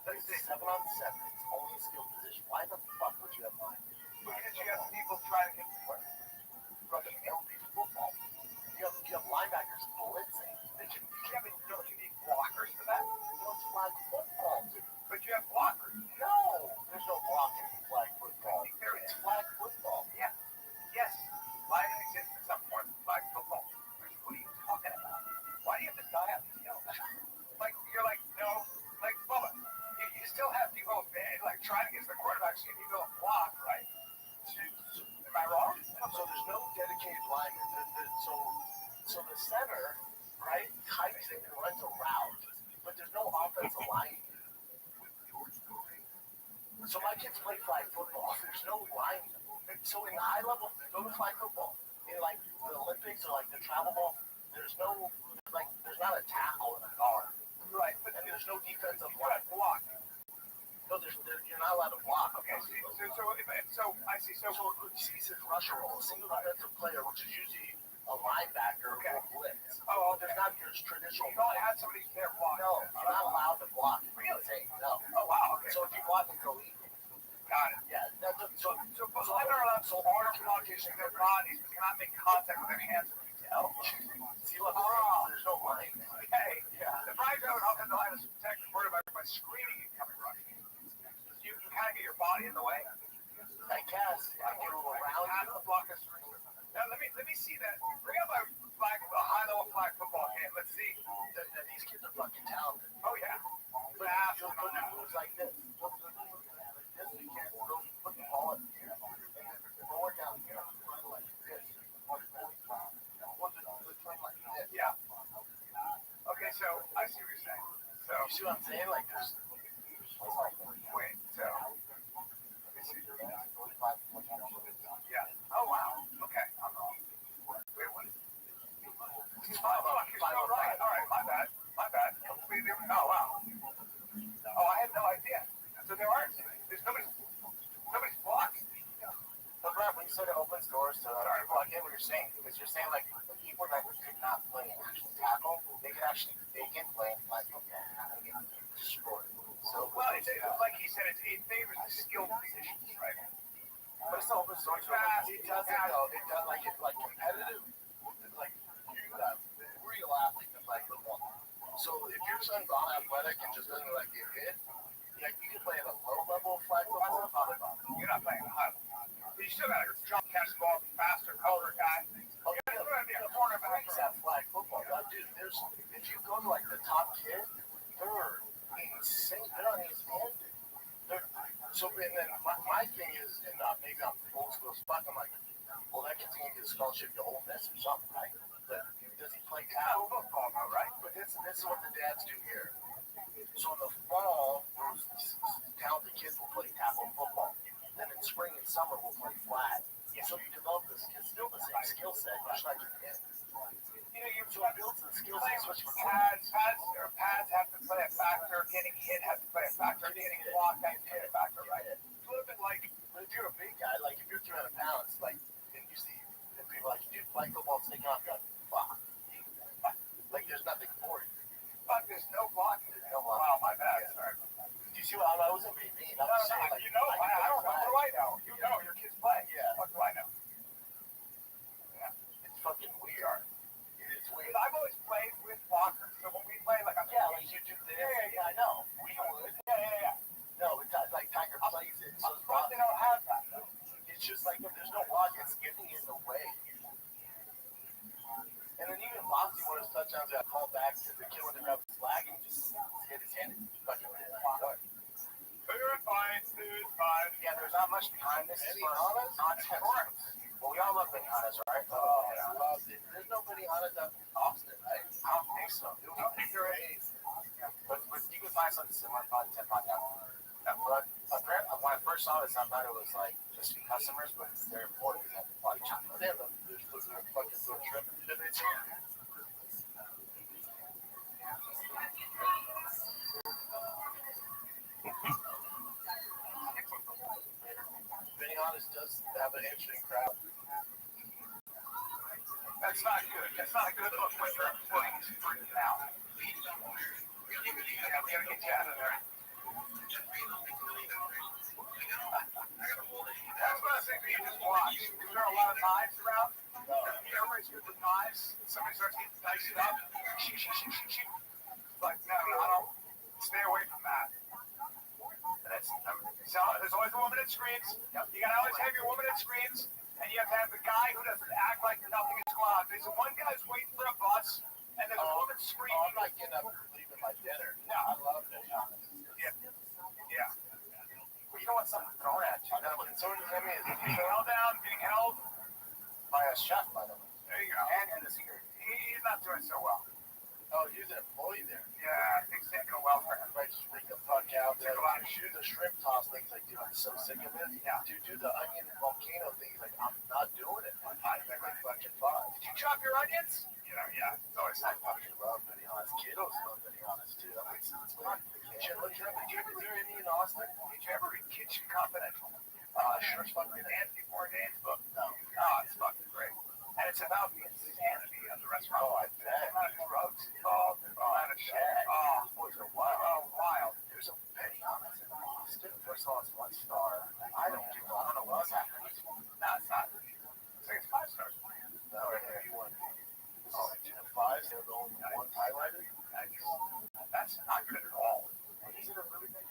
They say 7-on-7. It's only a skill position. Why the fuck would you have line?
Because you have people trying to get the quarterback.
Rushing LB football. You have linebackers blitzing.
Don't you need blockers for that?
Well, it's flag football, dude.
But you have blockers.
No, there's no blocking in flag football. It's flag football.
Yeah. Yes. Why did it exist at some point in flag football? What are you talking about? Why do you have to die on the field? Like, you're like, no. Like, Bubba, you still have people like trying to get to the quarterback, so you need to block, right? Am I wrong?
So there's no dedicated lineman. So the center, right, hikes it and runs a route, but there's no offensive line. So my kids play flag football. There's no line. So in the high level, go to flag football. In like the Olympics or like the travel ball, there's no there's not a tackle in the guard.
Right. But
And there's no defensive
you got
line.
block.
No, you're not allowed to block.
Okay. So I see. So
So he says rush roll, a single defensive player, which is usually a linebacker
Okay.
or blitz.
oh,
There's not your traditional.
you don't have somebody there blocking.
No, you're not allowed to block.
Really?
No.
Oh wow. Okay.
So if you block, it's illegal.
Got it.
Yeah.
So women are allowed to arm communication with their bodies, but cannot make contact with their hands or elbows.
See, look, there's no line.
Okay.
Yeah.
The Brian Jones offensive line is protect the quarterback by screening and coming rushing. You kind of get your body in the way.
I guess. I get a little around
Half
you.
the block is screened. Now let me see that. Bring up a high level flag football game. Let's see.
These kids are fucking talented.
Oh yeah.
But you'll put the moves like this. This you can't put the ball in here. Lower down here. Like this.
Yeah. Okay, so I see what you're saying. So
You see what I'm saying? Like this.
wait, so let me see. Yeah. Oh wow. Okay. I'm wrong. Wait, what? Fuck, you're so right. All right, my bad. Completely. Oh wow. Oh, I had no idea. So there's nobody's blocking.
But Brad, when you said it opens doors to, I get what you're saying, because you're saying like the people that could not play an actual tackle, they can play like football and get destroyed. So
Well, it's like he said, it favors the skilled positions, right?
but it's not open doors to it. It doesn't though. It does like it's like competitive. It's like you got real athletes that play football. So if your son's unathletic and just doesn't like get hit, like you can play at a low level of flag football.
You're not playing high. But you still got to jump, catch the ball, be faster, color guy.
Oh, yeah,
You're going to be a cornerback.
that flag football. Now, dude, if you go to like the top kid, they're insane. They're on his hand. So, and then my thing is, and maybe I'm old school spot. I'm like, well, that kid's gonna get a scholarship to Ole Miss or something, right? But does he play tackle football, though, right? But this is what the dads do here. So in the fall, those talented kids will play tackle football. Then in spring and summer, we'll play flag. So you develop this kid's still the same skill set, just like your kid. So it builds the skill set, switch from
Pads have to play a factor. Getting hit has to play a factor. Getting blocked has to play a factor, right? It's a little bit like,
but if you're a big guy, like if you're 300 pounds, like, and you see and people like, dude, flag football, taking off, you're like, fuck. Like there's nothing for you.
fuck, there's no blocking.
No blocking.
Wow, my bad. Sorry.
Do you see what I wasn't being mean? I'm just saying, like,
You know, I don't know. What do I know? You know, your kids play.
Yeah.
What do I know?
It's fucking weird. It's weird.
I've always played with blockers. So when we play, like, I'm
Like you do this.
Yeah,
I know. We would.
Yeah.
No, it's not like Tiger plays it. So it's
But they don't have that.
It's just like if there's no block, it's getting in the way. And then even Boxy, one of his touchdowns got called back to the kid with the grab his flag and just hit his hand and fucking went in.
Food fine.
Yeah, there's not much behind this. Benihanas? Not tennis. Well, we all love Benihanas, right?
Oh, yeah.
I love it. There's no Benihanas up in Austin, right? I don't think so. It was there is. But you can find something similar on $10 down. But when I first saw this, I thought it was like just for customers, but they're important because they have chocolate. They have a fucking little trip. Benihana's does have an interesting crowd. That's not good. That's not a good look when your employees freaking out. Yeah, we gotta get you out of there. That's what I think you just watch. Is there a lot of knives around? Everybody's good with knives. Somebody starts getting diced up. Shoot. Like, no, I don't. Stay away from that. So there's always a woman that screams. You gotta always have your woman that screams, and you have to have the guy who doesn't act like nothing is going on. There's one guy's waiting for a bus, and there's a woman screaming.
I'm not getting up and leaving my dinner.
No,
I love it.
Yeah. Well, you don't want something thrown at you. No, but so I mean, being held down, being held
by a chef, by the way.
There you go. And the security. He's not doing so well.
Oh, he's an employee there.
Yeah, things didn't go well for him.
Right, just freak the fuck out.
Took a lot of
Do the shrimp toss things like, dude, I'm so sick of it.
Yeah.
Dude, do the onion volcano things like, I'm not doing it. I think like fucking five.
Did you chop your onions? Yeah. It's always
I fucking love Benny Honest. Kiddos love Benny Honest too. That makes sense. Did you ever do any in Austin?
Did you ever read Kitchen Confidential?
Sure as fuck did.
Anthony Bourdain's book?
No.
Oh, it's fucking great. And it's about the insanity of the restaurant.
Oh, I bet.
The amount of drugs involved, the amount of shit. Oh,
boys are wild.
Oh, wild.
There's a Benny Honest in Austin. First of all, it's 1 star. I don't know what's happening.
No, it's not. It's like it's 5 stars.
No, if you want. This is 2 and 5, so the only one highlighted.
That's not good at all.
Is it a really big?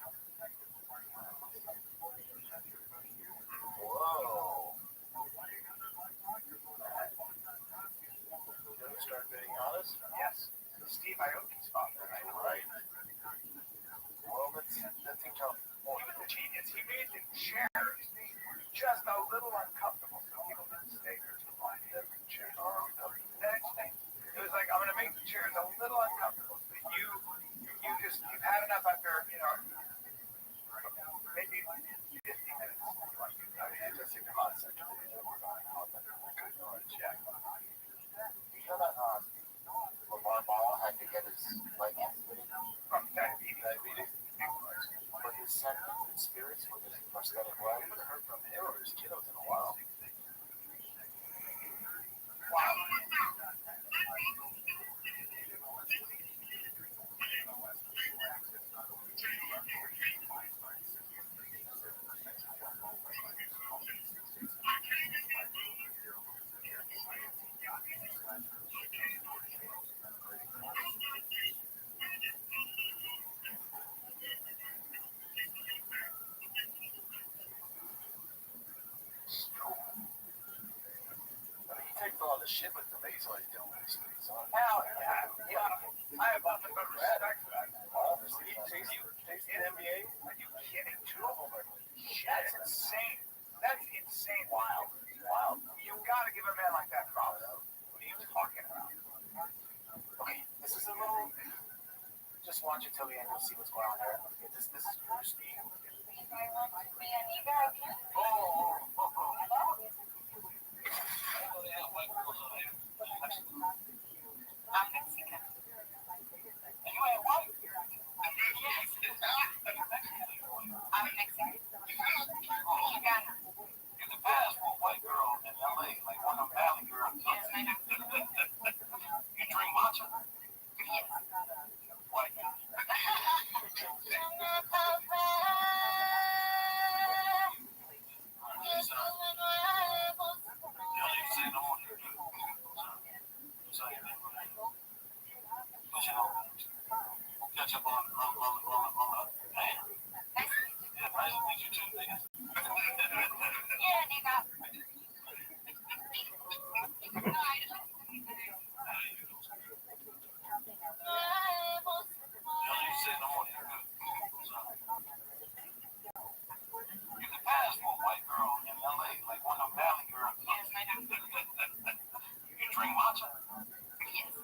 Whoa. You ever start Benny Honest?
Yes. Steve Aoki's father, right?
Right. Well, that's in California.
He was a genius. He made the chairs just a little uncomfortable so people didn't stay there too long.
Every chair are uncomfortable.
It was like, I'm going to make the chairs a little uncomfortable so you've had enough after, maybe 50 minutes.
It does take a hot second.
Yeah.
You know that Lamar Ball had to get his license
From diabetes.
but his son in spirits with his prosthetic leg. I haven't heard from him or his kiddos in a while.
Wow.
Takes all the shit, but it's amazing what he's doing with his things on.
Hell yeah. I have nothing but respect for that.
Obviously, takes the NBA.
Are you kidding? 2 of them. That's insane. That's insane. Wild. You gotta give a man like that props. What are you talking about?
Okay, this is a little. Just watch it till the end. You'll see what's going on here. This is Bruce Lee. Oh.
I'm Mexican. And you ain't white? Yes. I'm Mexican. Mexicana.
You can pass for a white girl in LA, like one of them valley girls.
Yes, I know.
You drink matcha?
Yes.
White. Catch up on man. Yeah, nice to meet you too, nigga.
Yeah, nigga.
You say no more. You can pass for a white girl in LA, like one of them valley girls.
Yes, I know.
You drink matcha?
Yes.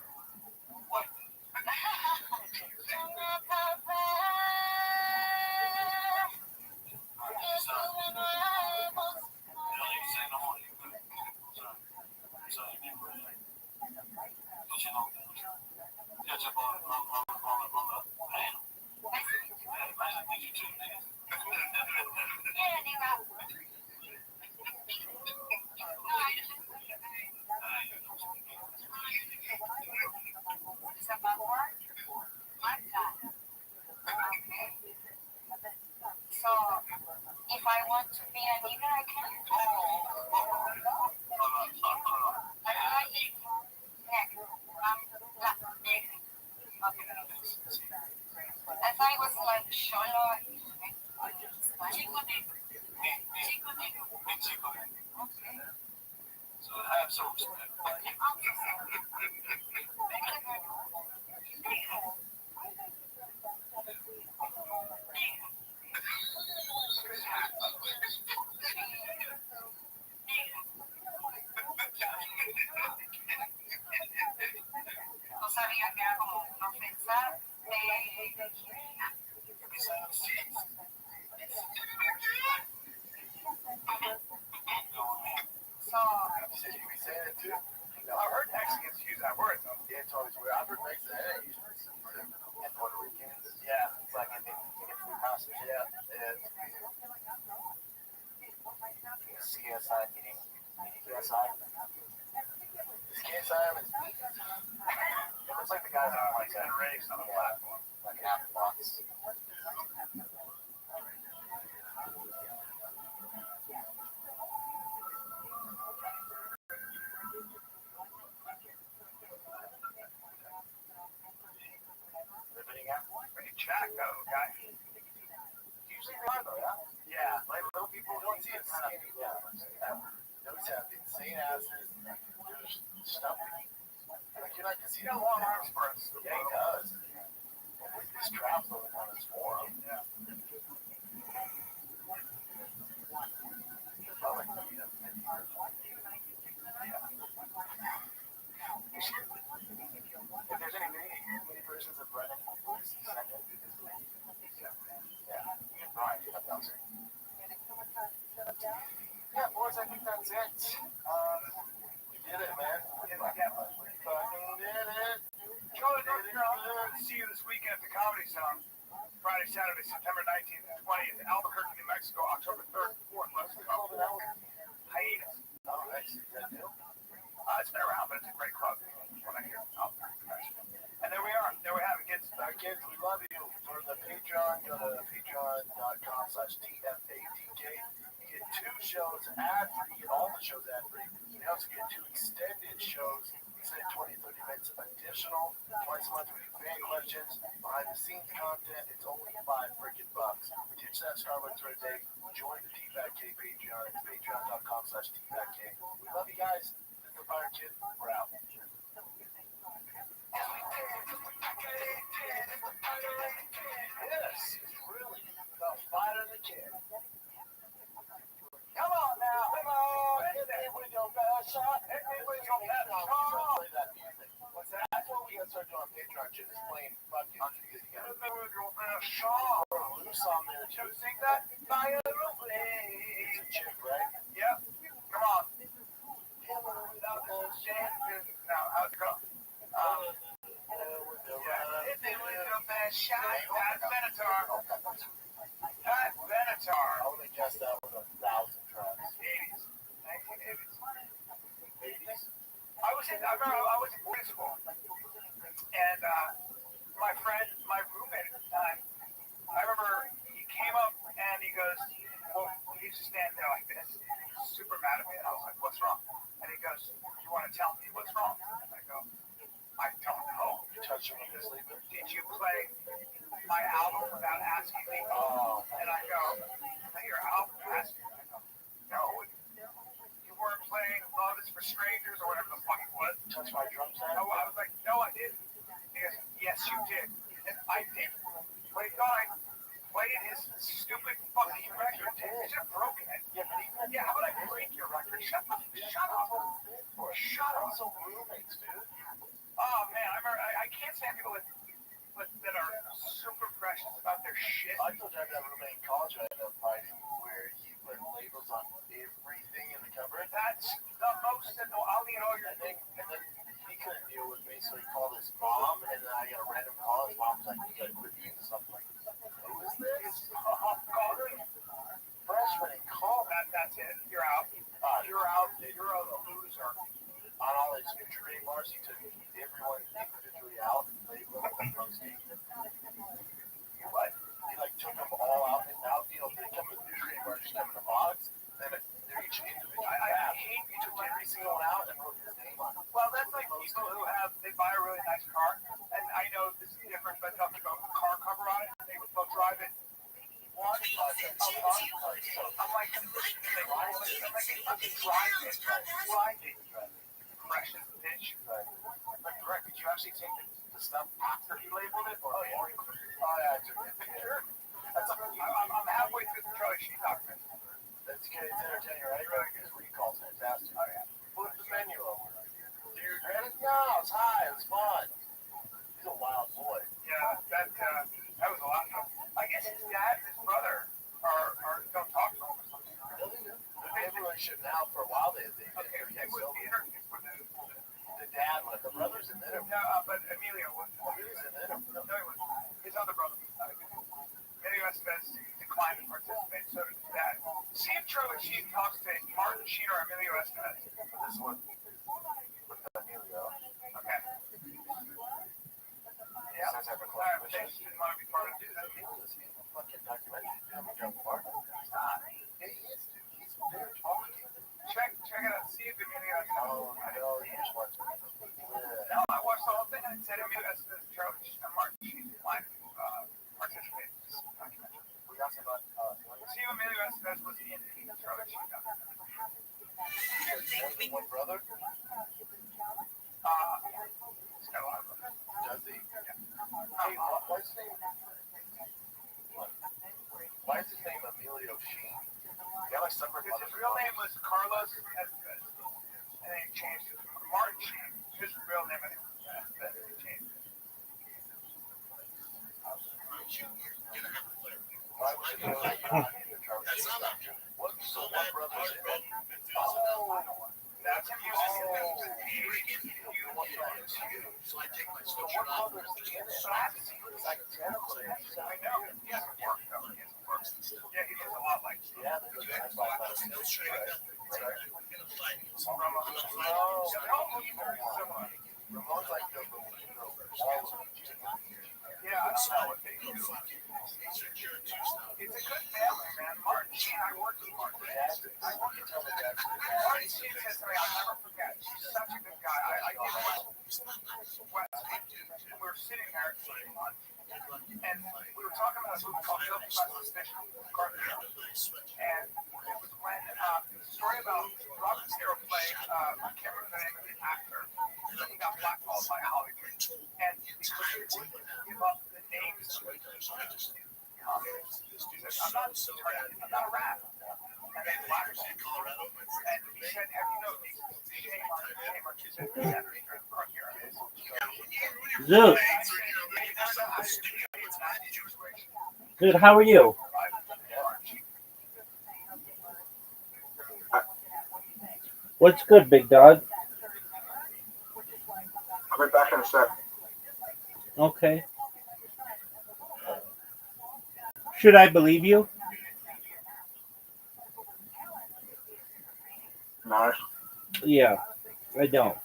White.
want to be a nigga, I can. I thought it was like Sholo. Chico nigga. Chico nigga. Okay.
So have some respect.
No sabía que era como una ofensa de... So,
We say that too. I've heard Mexicans use that word though. Yeah, it's always weird. I've heard Mexicans use it. And Puerto Ricans. Yeah, it's like in the house. Yeah. CSI meeting. CSI. CSI is. It looks like the guys on like that race on the platform, like half box. Pretty jacked though, guy. Usually they are though, yeah? Yeah, like little people don't see it skinny, yeah. Notice how insane asses, just stuffy. Like you like to see long arms for us. Yeah, he does. With these straps on his forearm. Yeah. I like to eat them. If there's any mini versions of Brennan, please send it. Yeah. Alright, that sounds good. Yeah, boys, I think that's it. We did it, man. We fucking did it.
Charlie, see you this weekend at the Comedy Zone. Friday, Saturday, September 19th and 20th in Albuquerque, New Mexico, October 3rd and 4th. Let's go. Hiatus.
Oh, nice. Is that new?
It's been around, but it's a great club. When I hear and there we are. There we have it, kids.
Kids, we love you. For the Patreon, go to patreon.com/TFATK. You get 2 shows ad-free. You get all the shows ad-free. You also get 2 extended shows. We say 20, 30 minutes additional. Twice a month we do fan questions, behind-the-scenes content. It's only $5 freaking bucks. Ditch that Starbucks for a day. Join the TFATK Patreon. It's patreon.com/TFATK. We love you guys. This is the Fire Kid. We're out. Yes, it's really the Fire Kid.
Come on now. Come on.
Hit me with your best shot.
Hit me with your best shot.
Play that music. What's that? That's what we gotta start doing on Patreon. Shit is playing fucking music.
Hit me with your best shot.
Loose on there
You
too.
sing that? Fire away.
It's a chick, right?
Yep. Come on. Now, how's it go? Hit me with your best shot. Pat Benatar. Pat Benatar.
I would have guessed that was 1,000 tries.
80s. 1980s.
80s?
I was in grade school. And my friend, my roommate at the time, I remember he came up and he goes, well, he used to stand there like this, super mad at me. And I was like, what's wrong? And he goes, you want to tell me what's wrong? And I go, I don't know.
You touched him when he was sleeping?
Did you play my album without asking me?
Oh.
And I go, play your album without asking me? I go, no. You weren't playing Love is for Strangers or whatever the fuck it was.
Touched my drum set?
I was like, no, I didn't. He goes, yes, you did. And I did. But he thought I played his stupid fucking record. He should have broken it.
Yeah, but even
Yeah, how would I break your record? Shut up. Shut up. Shut up.
also roommates, dude.
Oh, man, I can't stand people that are super precious about their shit.
I told you I had that roommate in college I ended up fighting where he put labels on everything in the cupboard.
That's the most annoying. I'll need all your
And then he couldn't deal with me, so he called his mom, and then I got a random call. His mom's like, you gotta quit eating something like this. Who is this? Freshman in college.
That's it. You're out. You're out. You're a loser.
On all his Nutrigrain bars, he took everyone individually out and labeled them like protein. What? He like took them all out in the outfield. They come with Nutrigrain bars, just come in a
they buy a really nice car, and I know this is different, but they'll put a car cover on it, and they'll drive it once, a month. I'm like, they fucking drive it, precious bitch. Like, correct, did you actually take the stuff after he labeled it? Or, oh, yeah. I took a picture. I'm halfway through the Charlie Sheen document. That's good. It's entertaining, right? Really good. Recall's fantastic. Oh, yeah. Flip the menu over. Dude, Granite? No, it's high. It was fun. He's a wild boy. Yeah, that was a lot. I guess his dad and his brother don't talk to him or something. They have a relationship now for a while. They okay, they was the interview for the dad, like the brothers in there. No, but Emilio was. Emilio's in there. No, he was. His other brother. Emilio Estevez declined to participate, so did his dad. See if Charlie Sheen talks to Martin Sheen or Emilio Estevez. This one. Emilio. Okay. Yeah. Sounds like a class. They just didn't want to be part of it. Emilio's in a fucking documentary. I'm a young part. He's not. Yeah, he is. He's there talking. Check it out. See if Emilio Estevez. Oh, no, he just wants to. No, I watched the whole thing and it said Emilio Estevez, Charlie Sheen, and Martin Sheen declined to participate in this documentary. We also got, see if Emilio Estevez was in the Charlie Sheen documentary. More than one brother? He's got a lot of brothers. Does he? Yeah. Hey, what's his name? Why is his name Emilio Sheen? Yeah, like some his real name was Carlos Estevez. And then he changed it to Martin Sheen. His real name is Estevez. He changed it. Why was it Emilio in the Charlie Sheen documentary? What? So one brother's in it? Oh. That's him using so I take my sweatshirt off. It's identical to him. I know. He hasn't worked though. He hasn't worked. Yeah, he looks a lot like him. Yeah, they look like him. Ramon's like the yeah, I don't know what they do. It's a good family, man. Martin Sheen, I worked with Martin. I worked with him. Martin Sheen says to me, I'll never forget. He's such a good guy. I give him we were sitting there eating lunch, and we were talking about a movie called Guilty by Suspicion. And it was when the story about Robert De Niro playing, I can't remember the name of the actor, but he got blackballed by Hollywood. And because he wouldn't give up the names of the he said, I'm not a rat. And they blackballed him. And he said, have you noticed shame on his
Zeus. Dude, how are you? What's good, big dog?
I'll be back in a sec.
Okay. Should I believe you?
Nice.
Yeah, I don't.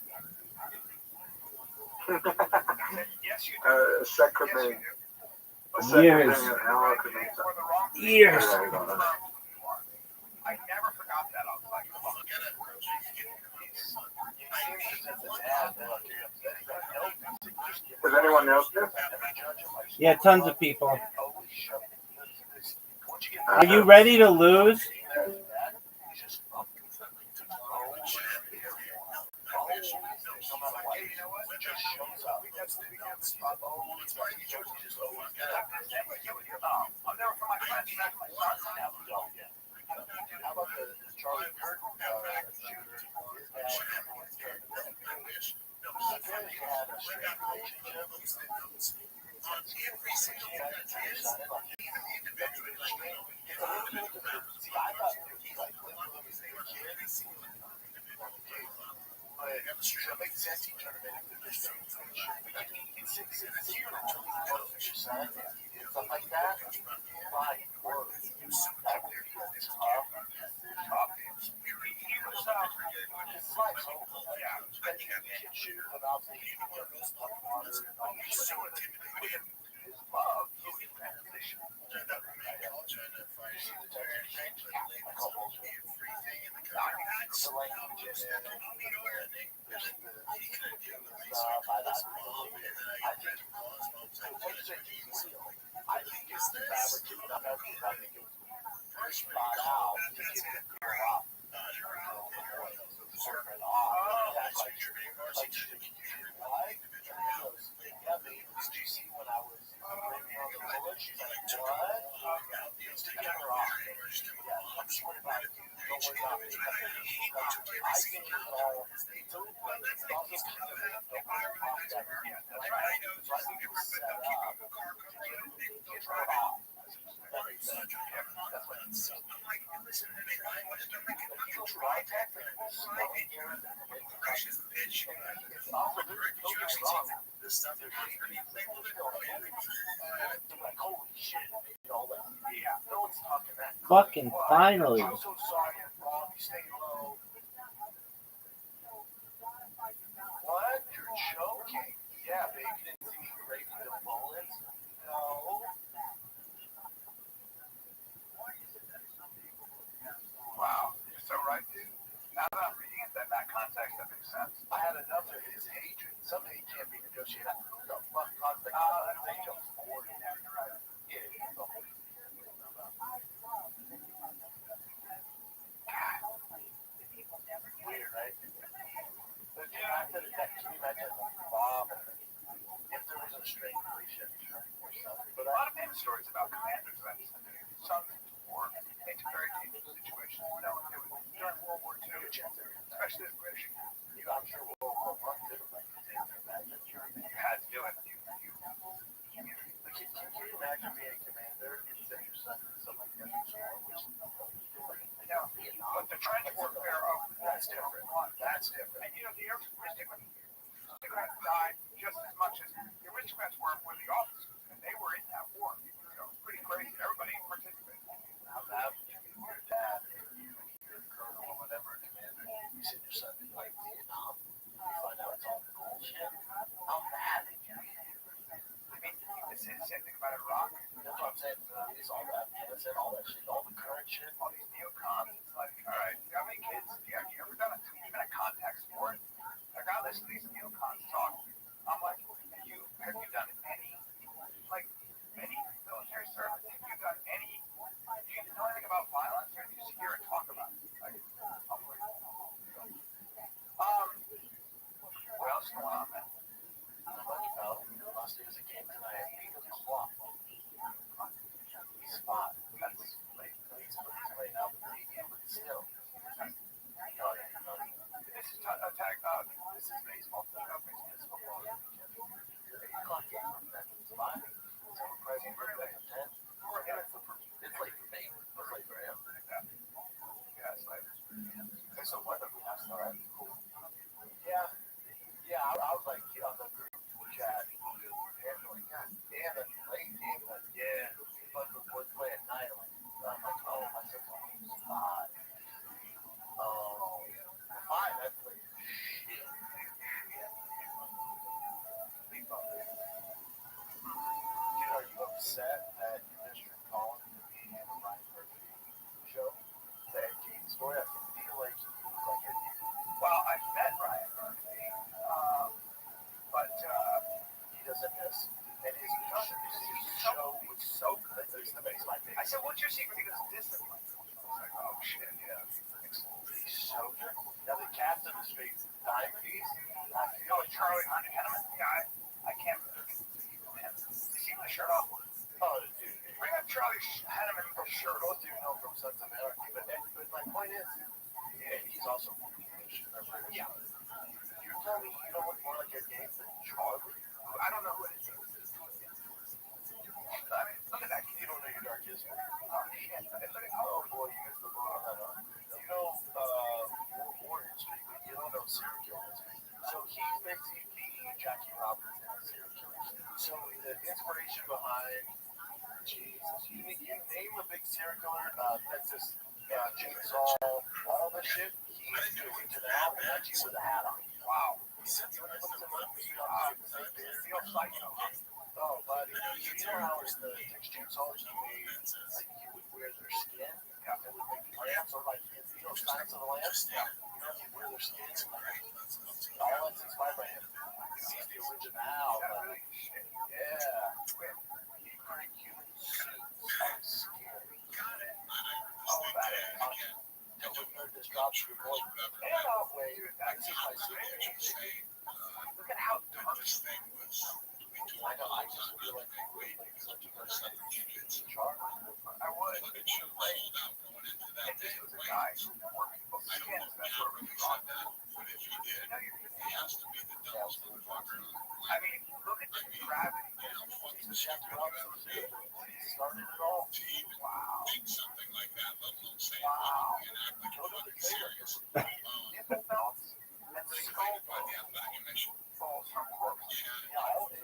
A sec could be.
Years. Years.
I never forgot that. I was like,
Does anyone else do?
Yeah, tons of people. Are you ready to lose?
Like, holy shit. You know, like, yeah, no one's talking that.
Fucking finally.
I'm so sorry, Rob. You stay low. What? You're joking? Yeah, babe. You didn't see me breaking the bullets? No.
Wow, you're so right, dude. Now that I'm reading it in that context, that makes sense.
I had enough of his hatred. Something he can't be negotiated. The fuck context of the age of 40. Yeah, weird, right? But dude, I said it that. Can you imagine the bomb if there was a strange relationship or something?
But a lot of famous stories about commanders that sunk into war into very dangerous situations. You know, it was during World War II, especially the British.
I'm sure World War I did it.
You had to do it.
Can you imagine being a commander and send your son to something like that?
Yeah, but the trench warfare of
That's different. That's different.
and you know the aristocrats died just as much as the aristocrats were the officers, and they were in that war. You know, it's pretty crazy. Everybody participated.
How that would you be your dad and your colonel or whatever commander? You send your son to like Vietnam. You find out it's all bullshit. How bad did you be?
I mean, it's the same thing about Iraq.
That's what I'm saying. It's all that. Afghanistan, all that shit, all the current shit.
All these neocons. It's like, all right, how many kids? Yeah, you ever done even a contact sport? I got this. These neocons talk. I'm like, have you done any military service? Have you done any? Do you know anything about violence, or do you just hear and talk about it? Like, what else is going on, man?
Not much, pal. Last day was a game tonight. Because of clock. Spot. That's like, he's playing out with the media, but still.
This is attack. This is baseball. It's football.
8 o'clock game from that spot. So the president went back to 10. It's like for me. It's like for him.
Yeah, it's like.
Okay, so what have we asked? All right, cool. Yeah, I was like, on the group chat, and like, God damn it, late game, but yeah, but would play at night. I'm like, oh, my son's on 5. Oh, 5, that's like shit. Dude, are you upset that your district calling to be in the Ryan Murphy show? The Ed Gein story? I feel like he was like Ed Gein.
Well, I met Ryan Murphy, but
He doesn't miss. And his show was so good. It's the best.
I said, "What's your secret?" He goes, "Discipline." I was like, "Oh shit, yeah."
He's so good. Now the cast of the Straight Dime piece, I
You
feel
know, Charlie Hanneman. Yeah, I can't. Is he with a shirt off?
oh, dude.
Bring up Charlie Hanneman from shirt.
Most of you know from Sons of Anarchy, but my point is, he's also British.
Yeah.
You tell me you don't look more like a game than Charlie?
I don't know who it is. I mean, look at that kid.
You don't know your dark history.
Oh shit! Look at
Oh boy, you missed the boat on that one. You know war history, but you don't know serial killer history. So he's basically beating Jackie Robinson in serial killers. So the inspiration behind Jesus, you name a big serial killer, Texas Chainsaw, all this shit, he's doing to that, and that's you with a hat on.
wow.
You look him up, you see
Real psycho.
oh, buddy, you know how in the Texas Chainsaw he made, like, he would wear their skin, and would make lamps, or like, you know, signs of the lamps? Yeah. You know, he'd wear their skin, and like, all that's inspired by him. He's the original, like, yeah. He created human suits of skin. All that is awesome. And when you this drops your voice, and out way, that's my skin.
Look at how dark.
I know, I just feel like such a person. Charlie.
I would. And this was a guy who wore people's skins. That's what really got them. I mean, look at the gravity.
He's the Jackie Robinson. He started it all.
Wow.
Wow. Go to the trailer.
Nipple belts and skull balls from corpses.
Yeah,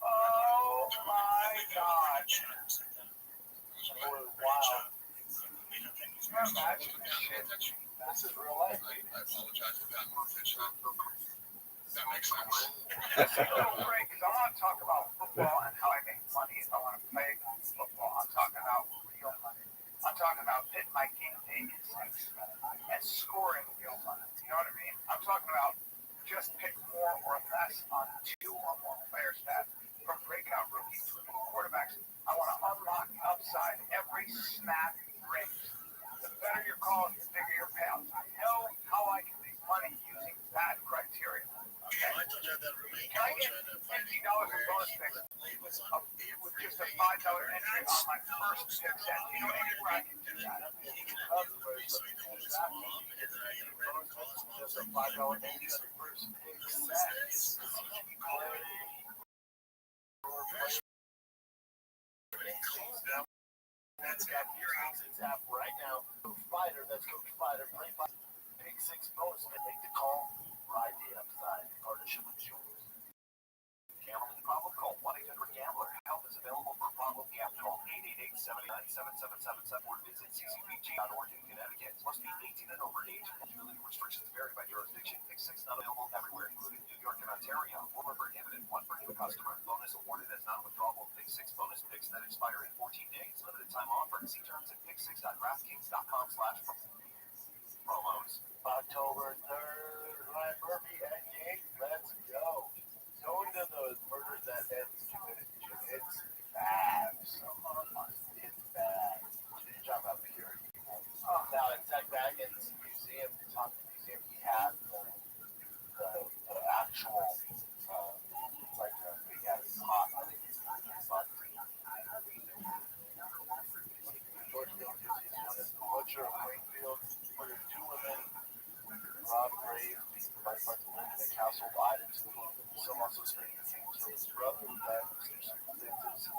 Oh my God. Wow. This is real life.
I apologize for that. That makes sense.
This is a little break because I want to talk about football and how I make money if I want to play football. I'm talking about real money. I'm talking about hitting my game day and scoring real money. You know what I mean? I'm talking about just pick more or less on 2 or more player stats from breakout rookies to quarterbacks. I want to unlock upside every snap rate. The better your calls, the bigger your payouts. I know how I can make money using that criteria. Okay. Can I get $50 in bonus picks with just a $5 entry on my first pick set? You know where I can do that? Just a $5 entry on the first pick set. That's got your options app right now. Coach Fighter, that's Coach Fighter. Play Pick 6 bonus. Make the call. Ride the upside. Partnership with Jules. Gambling problem? Call 1-800-GAMBLER. Help is available for problem gambling. Call 888-79-7777 or visit ccpg.org in Connecticut. Must be 18 and over age. Eligibility restrictions vary by jurisdiction. Pick 6 not available everywhere, including New York and Ontario. Or prohibited. One per new customer. Bonus awarded as non-withdrawable. Pick 6 bonus picks that expire in 14 days. Limited time offer. See terms at pick6.draftkings.com/promos. October 3rd, Ryan Murphy at Gate. Let's go. Going to those murders that Ed's committed to. It's bad. It's bad. You talk about pure evil. Now, at Tech Baggins Museum, he had the actual, like a big ass pot. George Hill gives his youngest butcher of Springfield, murdered 2 women. Rob Graves, vice president, make household items, including some also saying he killed his brother who died in circumstances.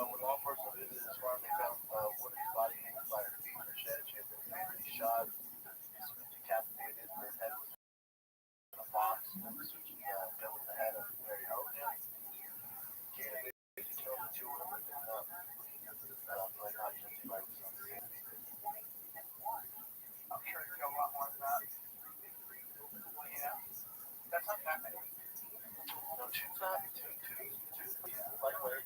When law enforcement visited his farm, they found woman's body hanging by her feet in her shed. She had been fatally shot, decapitated, her head was in a box, and the switching dealt with the head of Mary Hogan. Gator killed the 2 women and pled not guilty by responsibility. I'm sure you know a lot more than that. Yeah, that's not that many. No, 2's not. 2. Lightweight.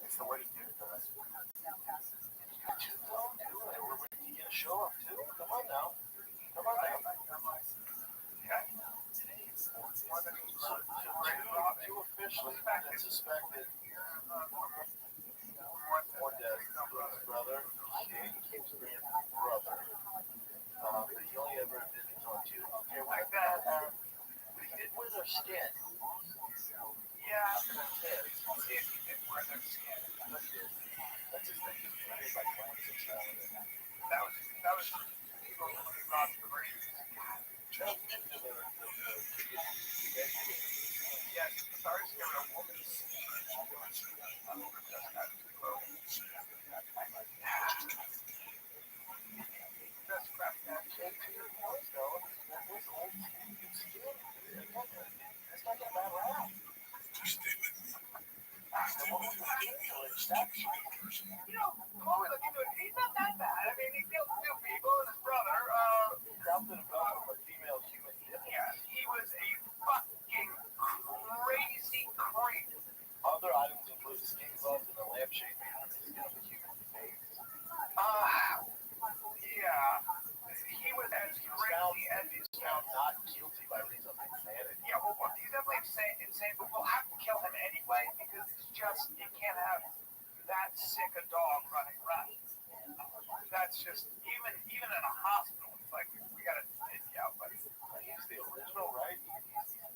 It's the way to do it, though. 2's low, too. And we're ready to get a show up, too. Come on now. Okay. Two officially and suspected. One dead. His brother. He keeps being brother. But he only ever did it on 2. Okay, like that. But he did wear their skin. Yeah, for the kids. He did wear their skin. That's his thing. That was people who robbed the brain. Yes, sorry to hear a woman's that's crap. It's not gonna matter out. You know, Chloe looked into it. He's not that bad. I mean, he killed 2 people and his brother. Adopted a female human. Yeah, he was a fucking crazy creep. Other items include skin gloves and a lampshade made from the skin of a human face. Yeah. He was as crazy as he's found not guilty by reason of insanity. Yeah, well, he's definitely insane, but we'll have to kill him anyway because it's just, you can't have that sick a dog running around. That's just, even in a hospital, it's like, we gotta take you out, buddy. He's the original, right?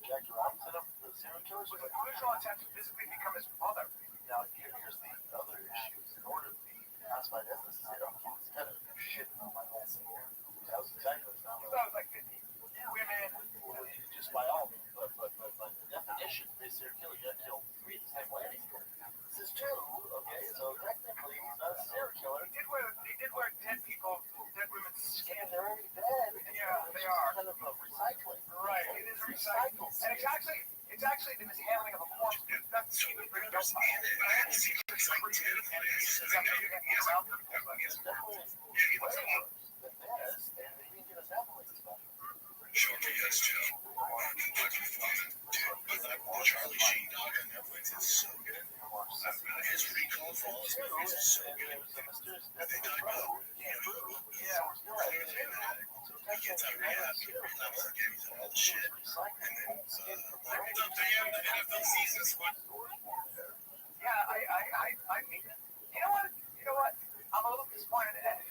Jack Robinson of the serial killers? The original attempt to physically become his mother. Now, here's the other issues. In order to be classified as a serial killer, it's kind of shitting on my whole thing here. That was exactly what it was like 50 women, just by all means, but the definition of a serial killer, you have to kill 3 the same way. This is true, okay, so technically he's not a serial killer. He did wear dead women's skin. already dead.
Yeah, they are.
Kind of a recycling.
Right, it is recycled. And it's actually the mishandling of a corpse. That's even bring it up.
Shortly, yes, Joe. Charlie Sheen dog on Netflix is so good. His recall for all his movies is so good. And they talk about, he gets out of rehab, he relapses again, he's on all the shit. And then, the NFL season's what?
Yeah, I mean, you know what? I'm a little disappointed in it.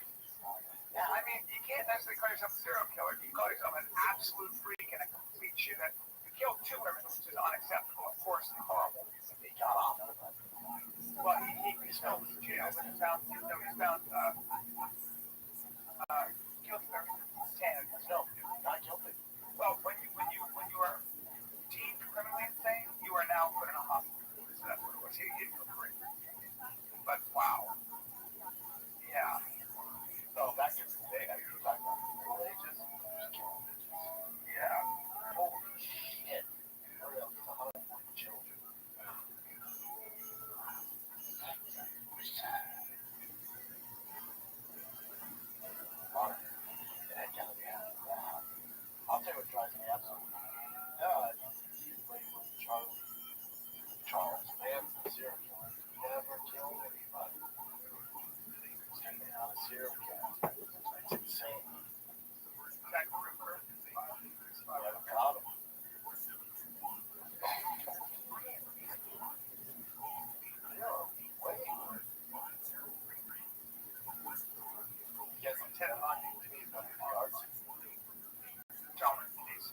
Yeah, I mean, you can't necessarily call yourself a serial killer. You can call yourself an absolute freak and a complete shithead. You killed 2 women, which is unacceptable, of course, and horrible. He got off. Well, he's still in jail, but he's found guilty of insanity. No, not guilty. Well, when you are deemed criminally insane, you are now put in a hospital. So that's what it was. He didn't go free. But wow. Yeah. So back in the day, I was talking about religious. Yeah. Holy shit. For real, it's 140 children. I'll tell you what drives me absolutely nuts. Charles Manson, serial killer, never killed anybody. He's not a serial killer. It's insane. Never caught him. Yes, Lieutenant Hunting to me is nothing but arts. John Casey.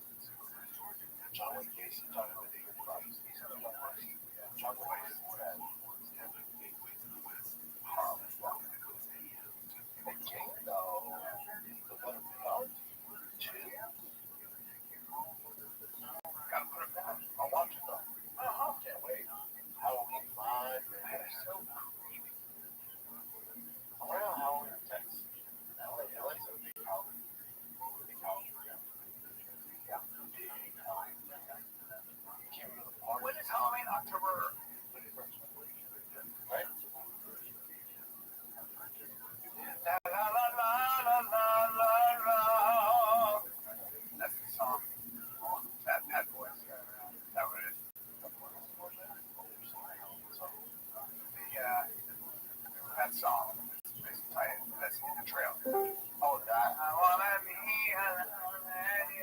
John Casey, John Casey. John Casey. Gotta put him down. I'll watch it though. Oh, can't wait. Halloween 5. That is so creepy. I wonder how Halloween affects LA's a big Halloween. Yeah. When is Halloween? October 21st. Right? La la la la la la la. That's the song. That voice. That what it is. That song. That's in the trail. Oh, that. I wanna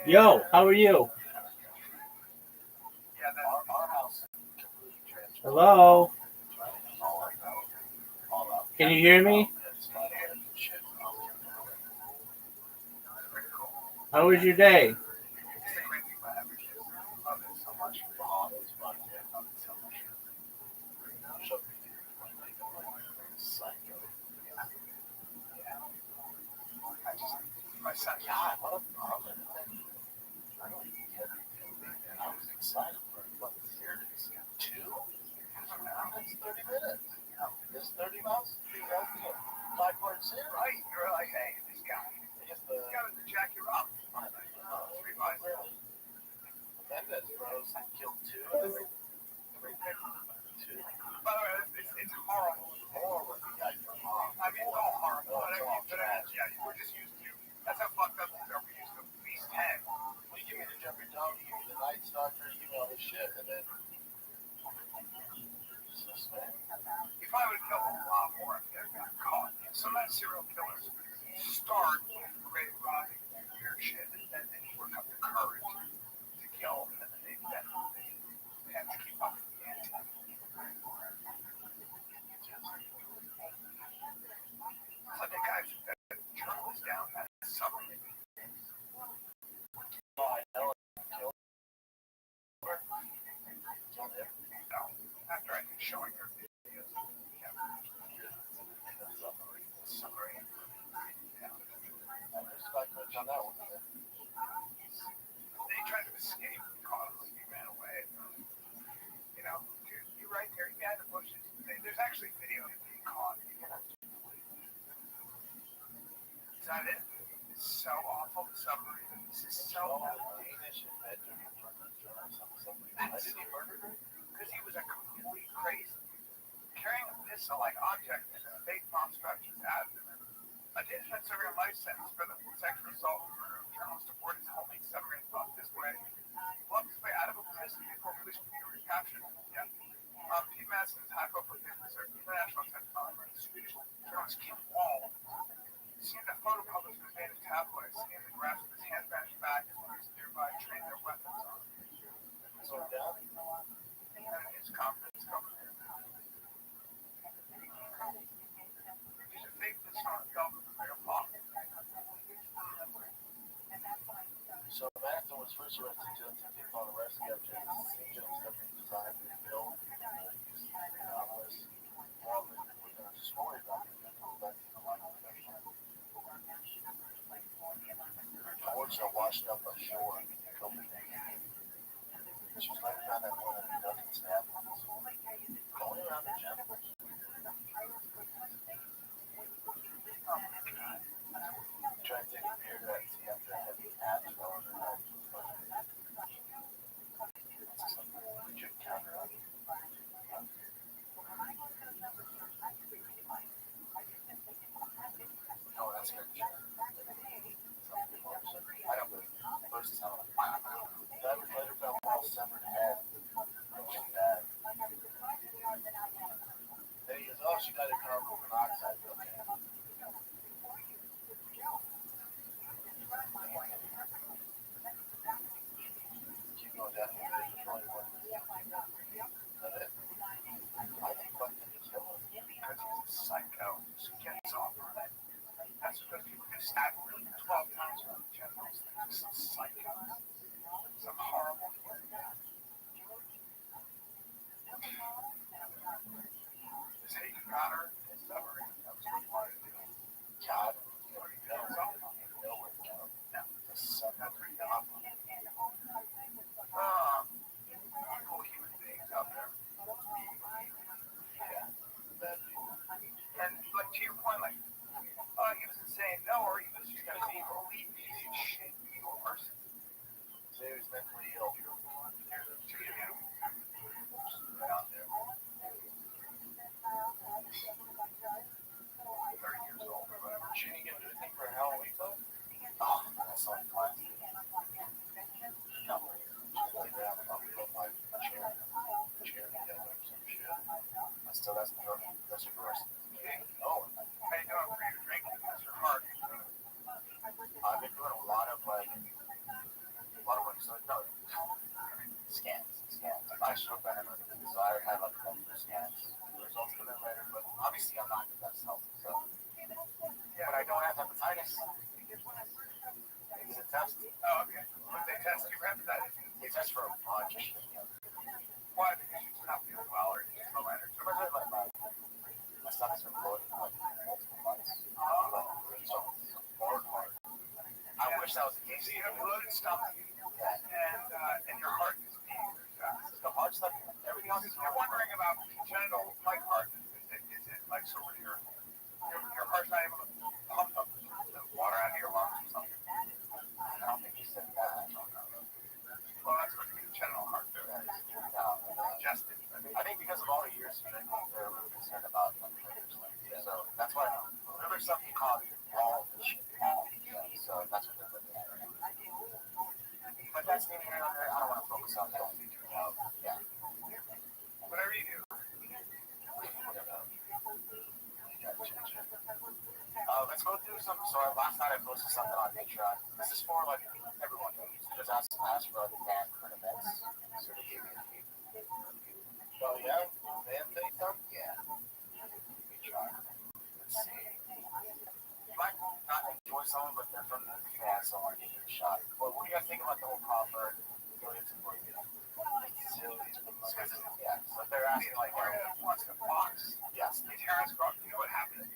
be.
Yo, how are you?
Yeah, that's our house.
Hello? Can you hear me? How was your day?
My son, God, what a problem. I was excited for what the series. 2? It's 30 minutes. It's 30 miles. 5-part series. Right. You're like, hey, this guy. He's got to jack you up. 3 miles. Mendez bros killed 2. 2. By the way, it's horrible. Horrible. I mean, it's all horrible. Yeah, we're just used to. That's how fucked up these are. We used to at least 10. Well, you give me the Jeffrey Dahmer, you give me the Night Stalker, you give me all this shit, and then. You probably would kill a lot more if they got caught. Some of the serial killers start with great robbing and weird shit, and then they work up the courage to kill, and then they have to keep up with the ante. But the guy that journals down that summary. After I can show your videos, summary. On that one. They tried to escape, caught him, he ran away. You know, you're right there, behind the bushes. There's actually video of him being caught. Is that it? It's so awesome.
submarine. This is so Danish inventor. Why did he murder her? Because he was a complete crazy. Carrying a pistol-like object in a fake bomb strapped to his abdomen. A Danish man serving a life sentence for the sexual assault and murder of journalist aboard his homemade submarine thought this way. Blocked his way out of a prison before police were recaptured. Yeah. Pete Madsen's high profile case was an international attempt on the Swedish journalist Kim Wall. Seeing a photo published in the native tabloid, seeing the grasp of his hand vanished back as police nearby trained their weapons on him. So down, and his confidence covered him. He should take this on himself with a bigger pop. So Madsen was first arrested in 2015 on arrest after St. John's government designed to build anomalous with a story about the reports are washed up ashore in Copenhagen. She was later found that one of the Duckins happened. Going around the gym. Try to take a beer to see after a heavy abs fell on her head. Legit counter up. No, that's good. I don't believe it. First time. Divers later found Paul's severed head. Looking bad. Then he goes, oh, she died of carbon monoxide. Okay. Keep going down here. There's only one. Is that it? I think Buckton is killed because he's a psycho. So he gets off on it. That's because people get stabbed 12 times with the genitals. They're just psychos. Some horrible human beings. This hate got her in submarine. That was what he wanted to do. God, you already know something. You know where to go. Now, this is something that's pretty awful. Cool human beings out there. Yeah, bad people. And like to your point, like, he was insane. No, or he was just an evil, shit, evil person. So he was mentally ill. Here's a two of you. Right out there. 30 years old or whatever. She didn't get to do anything for Halloween though? Oh, that's like class. No. She's like that. I'll put my chair together or some shit. That's still, that's the that's your person. Oh, how you doing for your drinking? That's your heart. I've been doing a lot of work. So no, scans. I should have better so I have like multiple scans. The results come in later, but obviously I'm not the best health. So, yeah, but I don't have hepatitis. It's a test. Oh, okay. When they test you for hepatitis, they test for a bunch of shit. Why? Because you're not feeling well, or you just low energy. My stomach's been bloated for like multiple months. I wish that was the case. So you have bloated stomach, and your heart is beating very fast. The heart stuff, everything else is. You're wondering about congenital like heart. Is it like so when your heart's not able to pump up the water out of your lungs or something? I don't think you said that. Well, that's what congenital heart failure is. Congested. I think because of all the years of drinking, they're really concerned about liver stuff. So that's why liver stuff you call all the shit. So that's what they're looking at. But that's neither here nor there. I don't want to focus on that. Yeah. Whatever you do. Let's go through some. So last night I posted something on Patreon. This is for like everyone. Just ask for the band current events. So they gave me a few. Oh yeah, band thing stuff. Yeah. Patreon. Let's see. You might not enjoy some, but they're from the fans, so I want to give it a shot. But what do you guys think about the whole Crawford going to work? Yeah, so they're asking like, what's the box? Yes, the Terrence Crawford. You know what happened?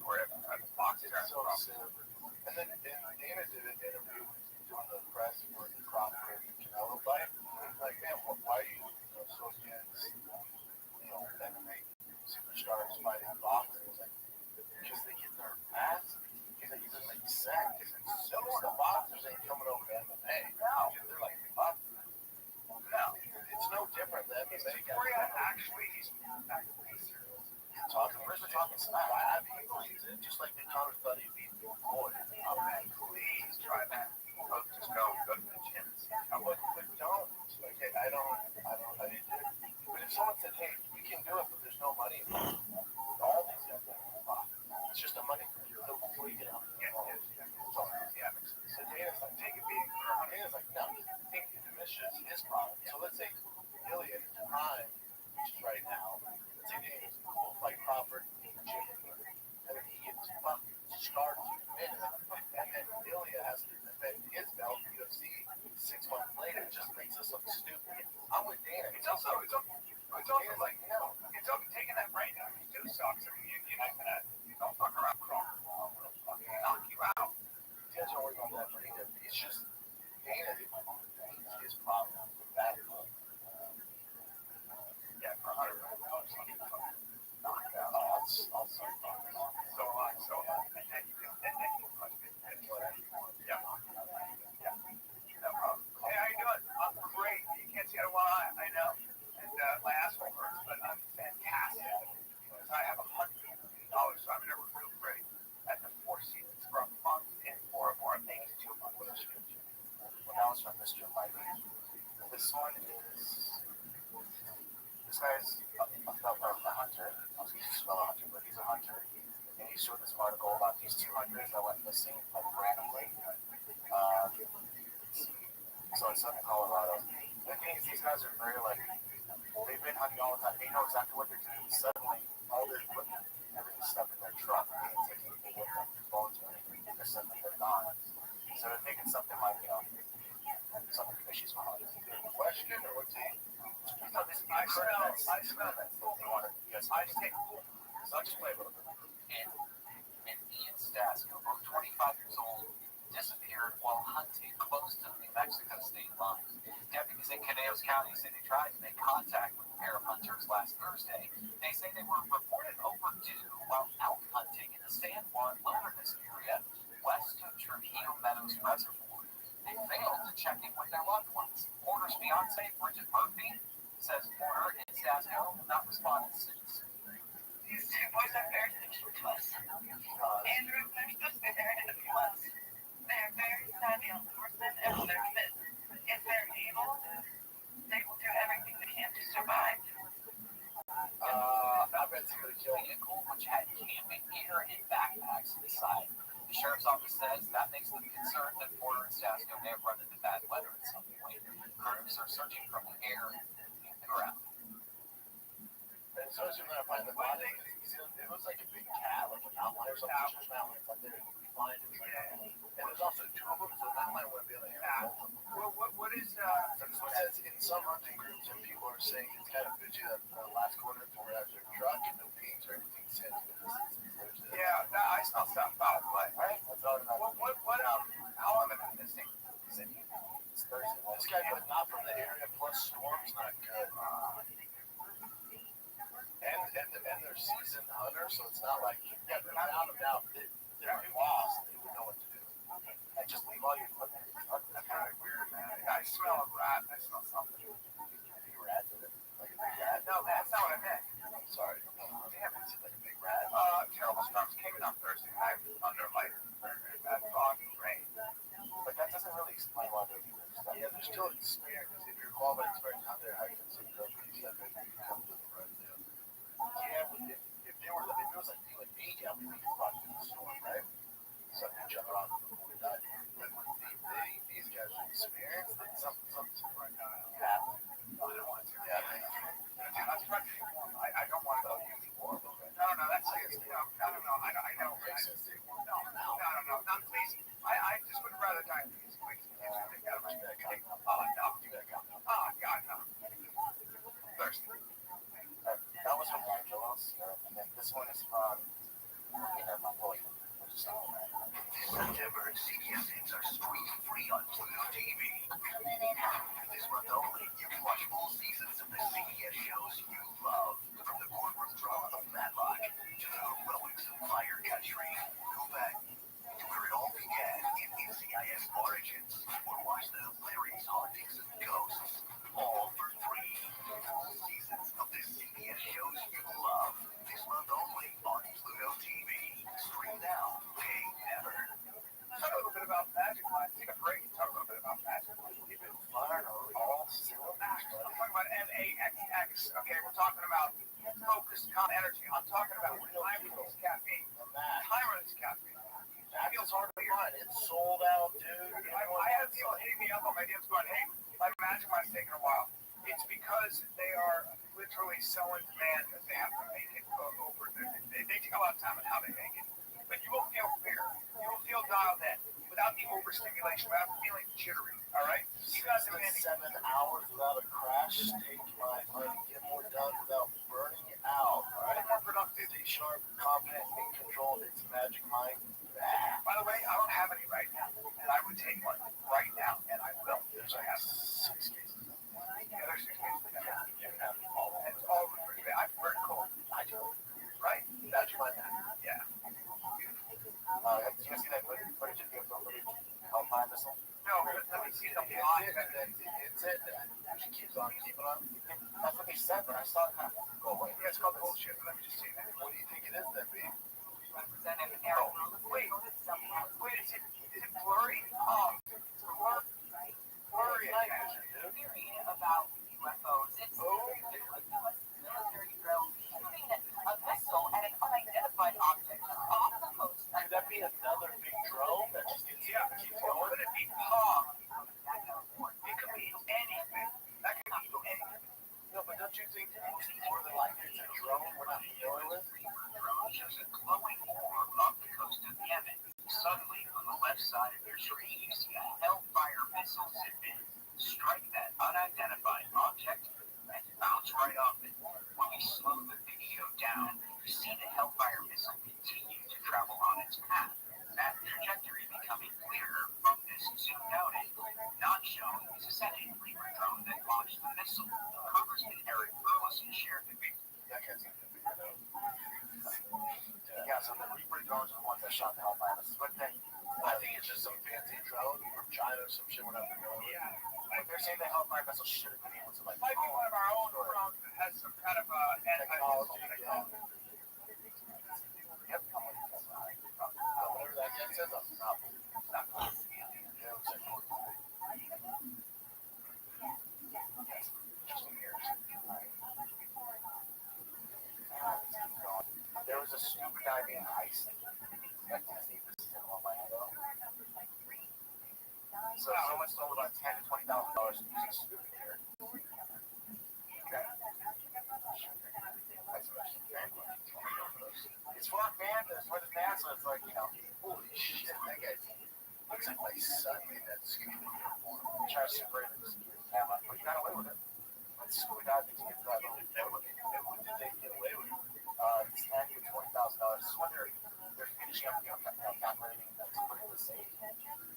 Where the box is so soon. And then Dana did an interview on the press for the Crawford Canelo fight. Like, man, why are you so against, MMA superstars fighting boxers? Like, because they get their ass. Because it doesn't make sense. So the boxers ain't it's just his problem. Bad luck. Yeah, for $100. Knocked out. I'll start talking. So on, so on. And then you can punch it and whatever you want. Yeah. Yeah. No problem. Hey, how you doing? I'm great. You can't see out of one eye. I know. And my asshole hurts, but I'm fantastic. Because I have $100 so I'm never real great at the Four Seasons for a month and 4 of our things 2 months. Well, that was from Mr. Mikey. This one is. This guy's a hunter. I was going to spell a hunter, but he's a hunter. And he showed this article about these 2 hunters that went missing, like randomly. So in Southern Colorado. The thing is, these guys are very, like, they've been hunting all the time. They know exactly what they're doing. Suddenly, all their equipment, everything's stuck in their truck. They didn't take anything with them, their phones or anything. They're suddenly they're gone. So they're thinking something like, something fishy's going on. Question or what's he? No, this I smell that. Yes, I just take. So I'll just play a little bit. And Ian Stasko, 25 years old, disappeared while hunting close to the New Mexico state line. Deputies in Caneos County say they tried to make contact with a pair of hunters last Thursday. They say they were reported overdue while out hunting in the San Juan Wilderness area west of Trujillo Meadows Reservoir. They failed to check in with their loved ones. Porter's fiance, Bridget Murphy, says Porter and Stasko have not responded since.
These 2 boys are very similar to us. Andrew, they're supposed to be married in a few months. They're very savvy on horsemen and on their fit. If they're able, they will do everything they can to survive.
I read somebody killed a vehicle which had camping gear and backpacks inside. The sheriff's office says that makes them concerned that Porter and Stasko may have run into bad weather at some point. Crews are searching from the air and the ground. And so as you're going to find the body, it looks like a big cat, like an outline or something. There's mountains up there. Find it. And there's also 2 of them, so that might want to be able to handle them. Well, what is, as in some hunting groups, and people are saying it's kind of fishy that last quarter before it has their truck and no beans or anything since. Yeah, I smell stuff foul play. Right? That's all about how long have I been missing? It's Thursday. This guy, but not from the area, plus storm's not good. And they're seasoned hunters, so it's not like, they're not out and out. They're lost. They would know what to do. And just leave all your equipment in the truck. That's kind of weird, man. I smell a rat. I smell something. Big rat in it? Like a big rat? No, that's not what I meant. I'm sorry. Damn, it's like a big rat. Terrible storms came up Thursday night under like very bad fog and rain. But that doesn't really explain why they're doing stuff. Yeah, they're still experienced. If you're qualified experienced out there, how you can see those stuff, maybe you come to the road. Yeah, if it was like you and me, yeah, we would run through the storm, right? Suck each other off. But these guys are experienced, and something's right now happening. I don't want to. Yeah, that's right. I don't want to go use the war. No, that's seriously. No, I know. No, not please. I just would rather die in these quick. Oh, no. Oh, God, no. Thirsty. That was from Angelos. This one is from my boy. September, CBS hits are streaming free on Pluto TV. This month only, you can watch full seasons of the CBS shows you love. From the courtroom drama of Matlock to the heroics of Fire Country. Go back to where it all began in NCIS Origins. Or watch the hilarious hauntings of ghosts. All for free. Full seasons of the CBS shows you love. This month only on Pluto TV. Stream now. Pay never. Talk a little bit about Magic Mind. Take a break and talk a little bit about Magic Mind. You've been fired on all cylinders. I'm talking about MAXX. Okay, we're talking about focused calm energy. I'm talking about time-release caffeine. Time-release caffeine. Feels hard to find. It's sold out, dude. I have people hitting me up on my DMs going, hey, my Magic Mind's taking a while. It's because they are literally so in demand that they have to make it over. They take a lot of time on how they make it. But you will feel clear. You will feel dialed in without the overstimulation, without feeling jittery. All right? You guys have been 7 hours without a crash. Take my money. Get more done without burning out. All right? More productive. Stay sharp, confident, in control. It's Magic Mind. By the way, I don't have any right now, and I would take one. see the block and then it's it. She keeps on keeping on. That's what they said, but I saw it kind of go away. Yeah, it's called bullshit. Let me just see that. What do you think it is then, B?
Representative Aaron. Wait, is it blurry? Blurry theory about UFOs. It's military drone shooting a missile at an unidentified object off the coast.
Could that be another big drone that just keeps going?
Could it be Tom? It could be anything. That could be anything.
No, but don't you think more than likely it's a drone we're not dealing with?
Drone shows a glowing orb off the coast of Yemen. Suddenly, on the left side of your screen, you see a Hellfire missile zip in, strike that unidentified object, and bounce right off it. When we slow the video down, you see the Hellfire missile continue to travel on its path. That trajectory becoming clearer from this zoomed out angle. Not shown is a second Libra drone that launched the missile. Congressman Eric Burleson shared the video.
Yeah, so the Reaper drones are the ones that shot the Hellfire missiles. But then, I think it's just some fancy drone from China or some shit, whatever.
Yeah.
Like they're saying the Hellfire missile should have been able to like.
Might be one of our own drones that has some kind of
technology.
anti-missile technology.
Yep. Whatever that gets is, it's not cool. Yeah, it's like cool. There was a scuba diving heist at Disney. This is in Orlando. So someone stole about $10,000 to $20,000 using scuba gear. It's rock band. It's for the NASA. It's like, holy shit, that guy looks like my son made that scuba gear for him. He tried to separate it with the camera, but he got away with it. When scuba diving to get to that little bit, what did they get away with? It's $10,000 to $20,000. This is when they're finishing up, calculating to put it in the safe.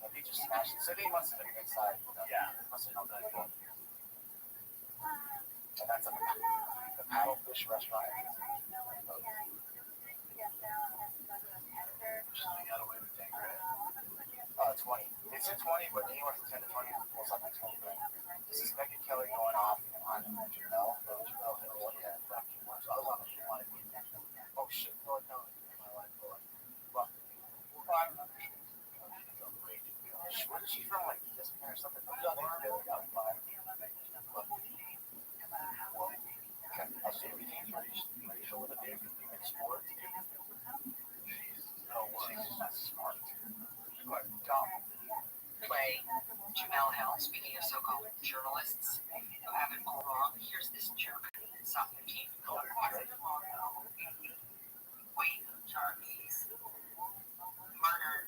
And they just smashed it. So they must have been inside. Yeah. Must have known that before. And that's the Paddlefish restaurant. They got away with 10 grand. 20. They said 20, but anywhere from 10 to 20, most likely 20 grand. This is Megan Kelly going off on Jamel Hill. Yeah, so I was on the line. Oh shit, no, my line. Well, where is she from? Like, this or something? Okay, I'll see everything. Pretty sure with a big sport. She's smart. But dumb.
Play Jamel Hill, speaking of so-called journalists who have it all wrong, here's this jerk in South 15 called Wayne Jarvis murdered.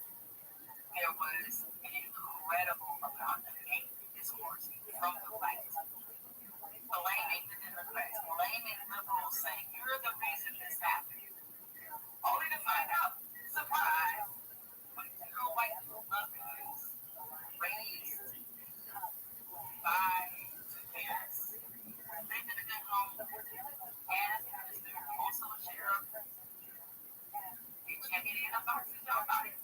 There was an incredible amount of hate discourse from the right. Blaming the Democrats, blaming liberals, saying, you're the reason this happened. Only to find out, surprise, zero white people raised by parents, lived in a good home, and also a sheriff. You can't get in a box about it.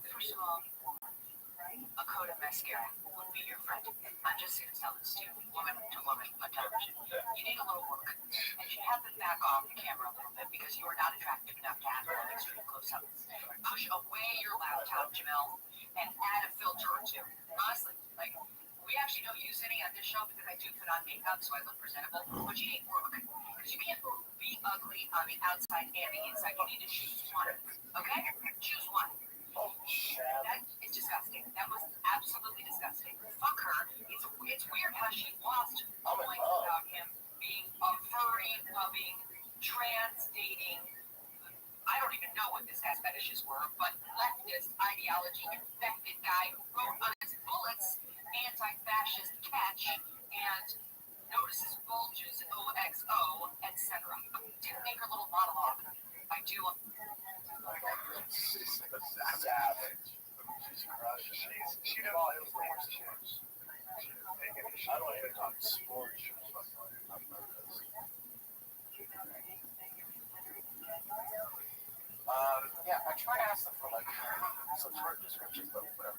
First of all, a coat of mascara would be your friend. I'm just going to tell this to you, woman to woman on television. You need a little work, and you have to back off the camera a little bit because you are not attractive enough to have an extreme close-up. Push away your laptop, Jamel, and add a filter or two. Honestly, like, we actually don't use any on this show because I do put on makeup so I look presentable, but you need work. Because you can't be ugly on the outside and the inside. You need to choose one. Okay? Choose one. That is disgusting. That was absolutely disgusting. Fuck her. It's weird how she lost points about him being a furry, being trans, dating. I don't even know what this guy's fetishes were, but leftist ideology infected guy who wrote on his bullets anti-fascist catch and notices bulges OXO, etc. Didn't make her little monologue. I do.
She's savage. She's crushed. She did all his sports shoes. I don't even talk sports shoes. Yeah, I try to ask them for like some short descriptions, but whatever.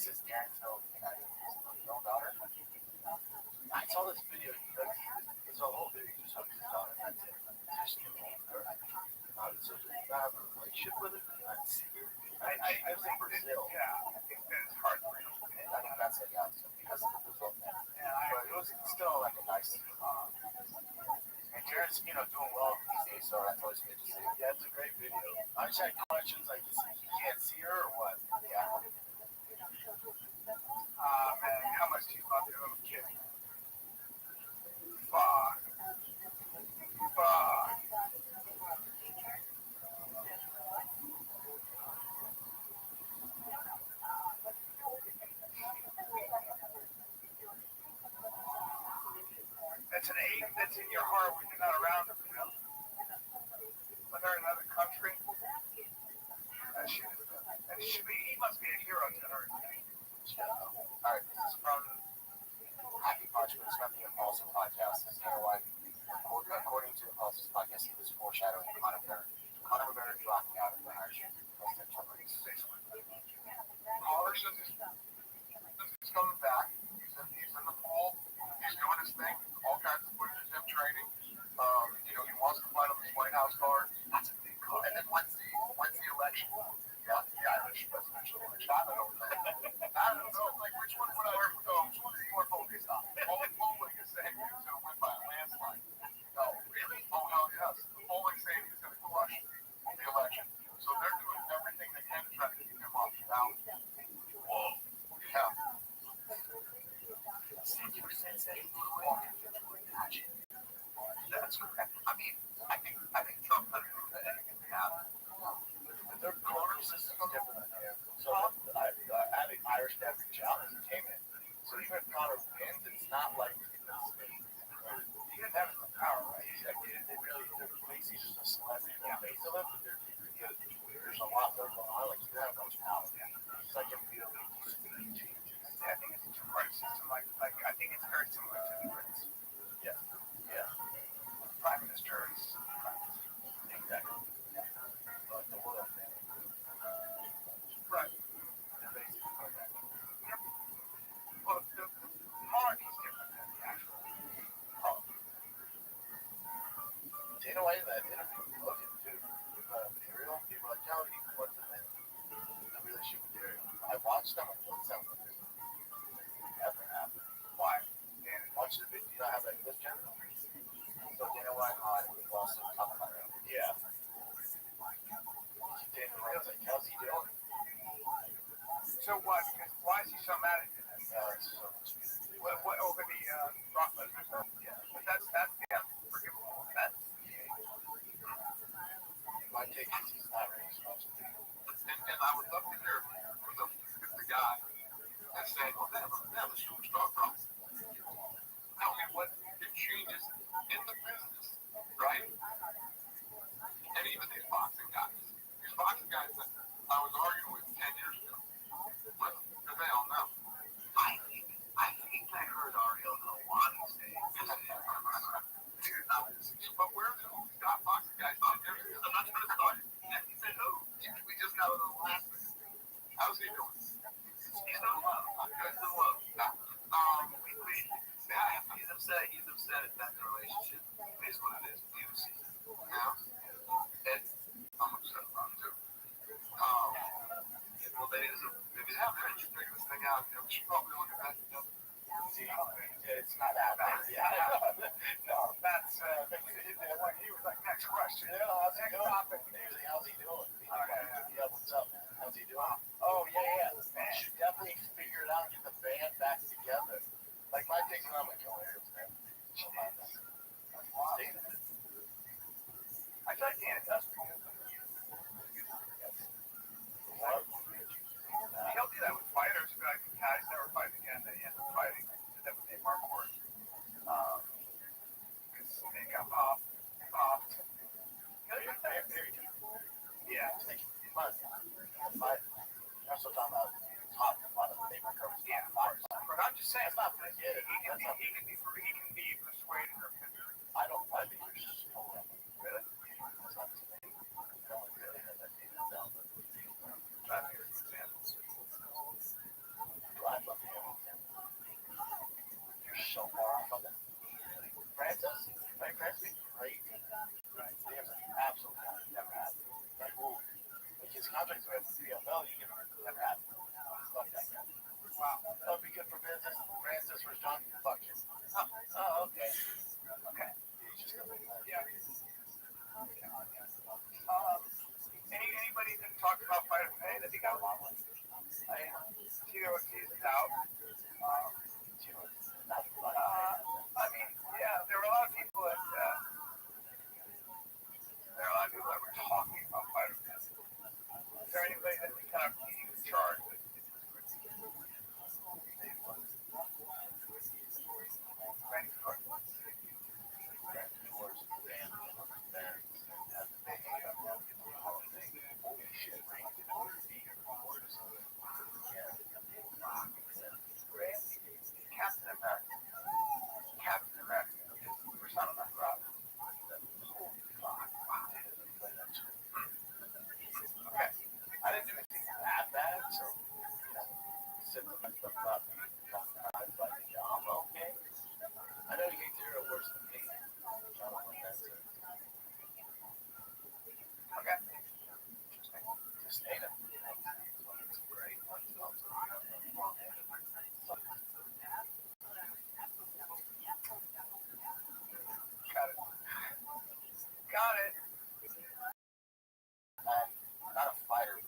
This is Darren Till, your own daughter. I saw this video. It's a whole video just of his daughter. That's it. Just so you have a relationship with it. I was in Brazil.
Yeah, I think that it's hard for you.
I think that's it. Yeah, because of the Brazil thing. But it was still like a nice. And Jared's, doing well these days, so that's always good to see. Yeah, it's a great video. I just had questions like, you can't see her or what? Yeah.
Man, how much do you love your little kid? Fuck. It's an ache that's in your heart when you're not around them, When they're in another country. He must be a hero to her.
Alright, this is from Happy Parchment. It's from the Impulsive Podcast. This is why, according to the Impulsive Podcast, he was foreshadowing Conor McGregor dropping out of the Irish presidential race.
Conor says he's coming back. He's in the pool. He's doing his thing. All kinds of footage of him training. He wants to fight on this White House card. That's a big card. And then when's the election? Yeah, the Irish presidential election. I don't know. Like, which one would I go? Which one is he more focused on? Polling is saying he's going to win by a landslide. No, really? Oh, hell yes. The polling saying he's going to crush the election. So they're doing everything they can to try to keep him off the ballot. Whoa. Yeah.
60% say
That's correct. I think Trump had to prove that anything can happen.
their corner system is different than him. So having Irish to reach out entertainment. So even if Conor wins, it's not like he didn't have the power, right? They're basically just a celebrity in the face of it, but there's a lot more going on. Like, you have much power. It's like a real change.
I think it's a two-party system. Like I think it's very similar to the Brits.
Yeah.
Prime Minister is
Exactly. Like the world family.
right.
They're basically like that.
Well, the monarchy is different than the actual politics.
Dana White in that interview with Logan too, with Material, people were like, "Yo, what's the relationship with Material?" I watched them and what's that with it? Never happened. Why? And watch the video. You know, have that clip channel. So Dana White on with also talking about it. Yeah. Dana White's like, "How's he doing?"
So what? Why is he so mad at you?
It's so much.
What over the Rothschild stuff?
Yeah.
But that's forgivable. That's
My take is he's not really supposed to.
and I would love to hear from the guy that said, "Well, they have a superstar problem." Tell me what it changes in the business, right? And even these boxing guys that I was arguing with 10 years ago, because they all know.
I think I heard Ariel Helwani say
But we're the only boxing guys 10 years ago. I'm not trying to start it. He said, "Who? We just got on the last thing." How's he doing? He's doing well. He's doing well.
he's upset at that relationship. It is what it is.
Yeah. And I'm upset about it too.
Well, maybe
They're just figuring this thing out. We should probably look at that together.
it's not that bad. Yeah.
No, that's he was like, "Next question."
How's he
Next
doing?
topic.
Usually, how's he doing?
Okay.
Yeah, what's up, man? How's he doing? Oh, yeah. Man, should definitely figure it out and get the band back together. Like, my take on my hilarious, man.
I thought Dan does pretty good. He'll do that with fighters, like guys that were
No, you can never have it. Fuck that guy. Wow, that would be good for business. Francis was John. Fuck you. Oh, okay. Okay. Yeah. Anybody that talked about fighter pay that he got along with? Tito is out. I mean, yeah, there were a lot of people that were talking about fighter pay. Is there anybody that was kind of leading the charge? Captain America. Captain America. Persona non grata. Okay. I didn't do anything that bad, so sit with my stuff up. I'm okay. I know you do it worse than me. Okay. Just hate it. It's great. Got it. I'm not a fighter.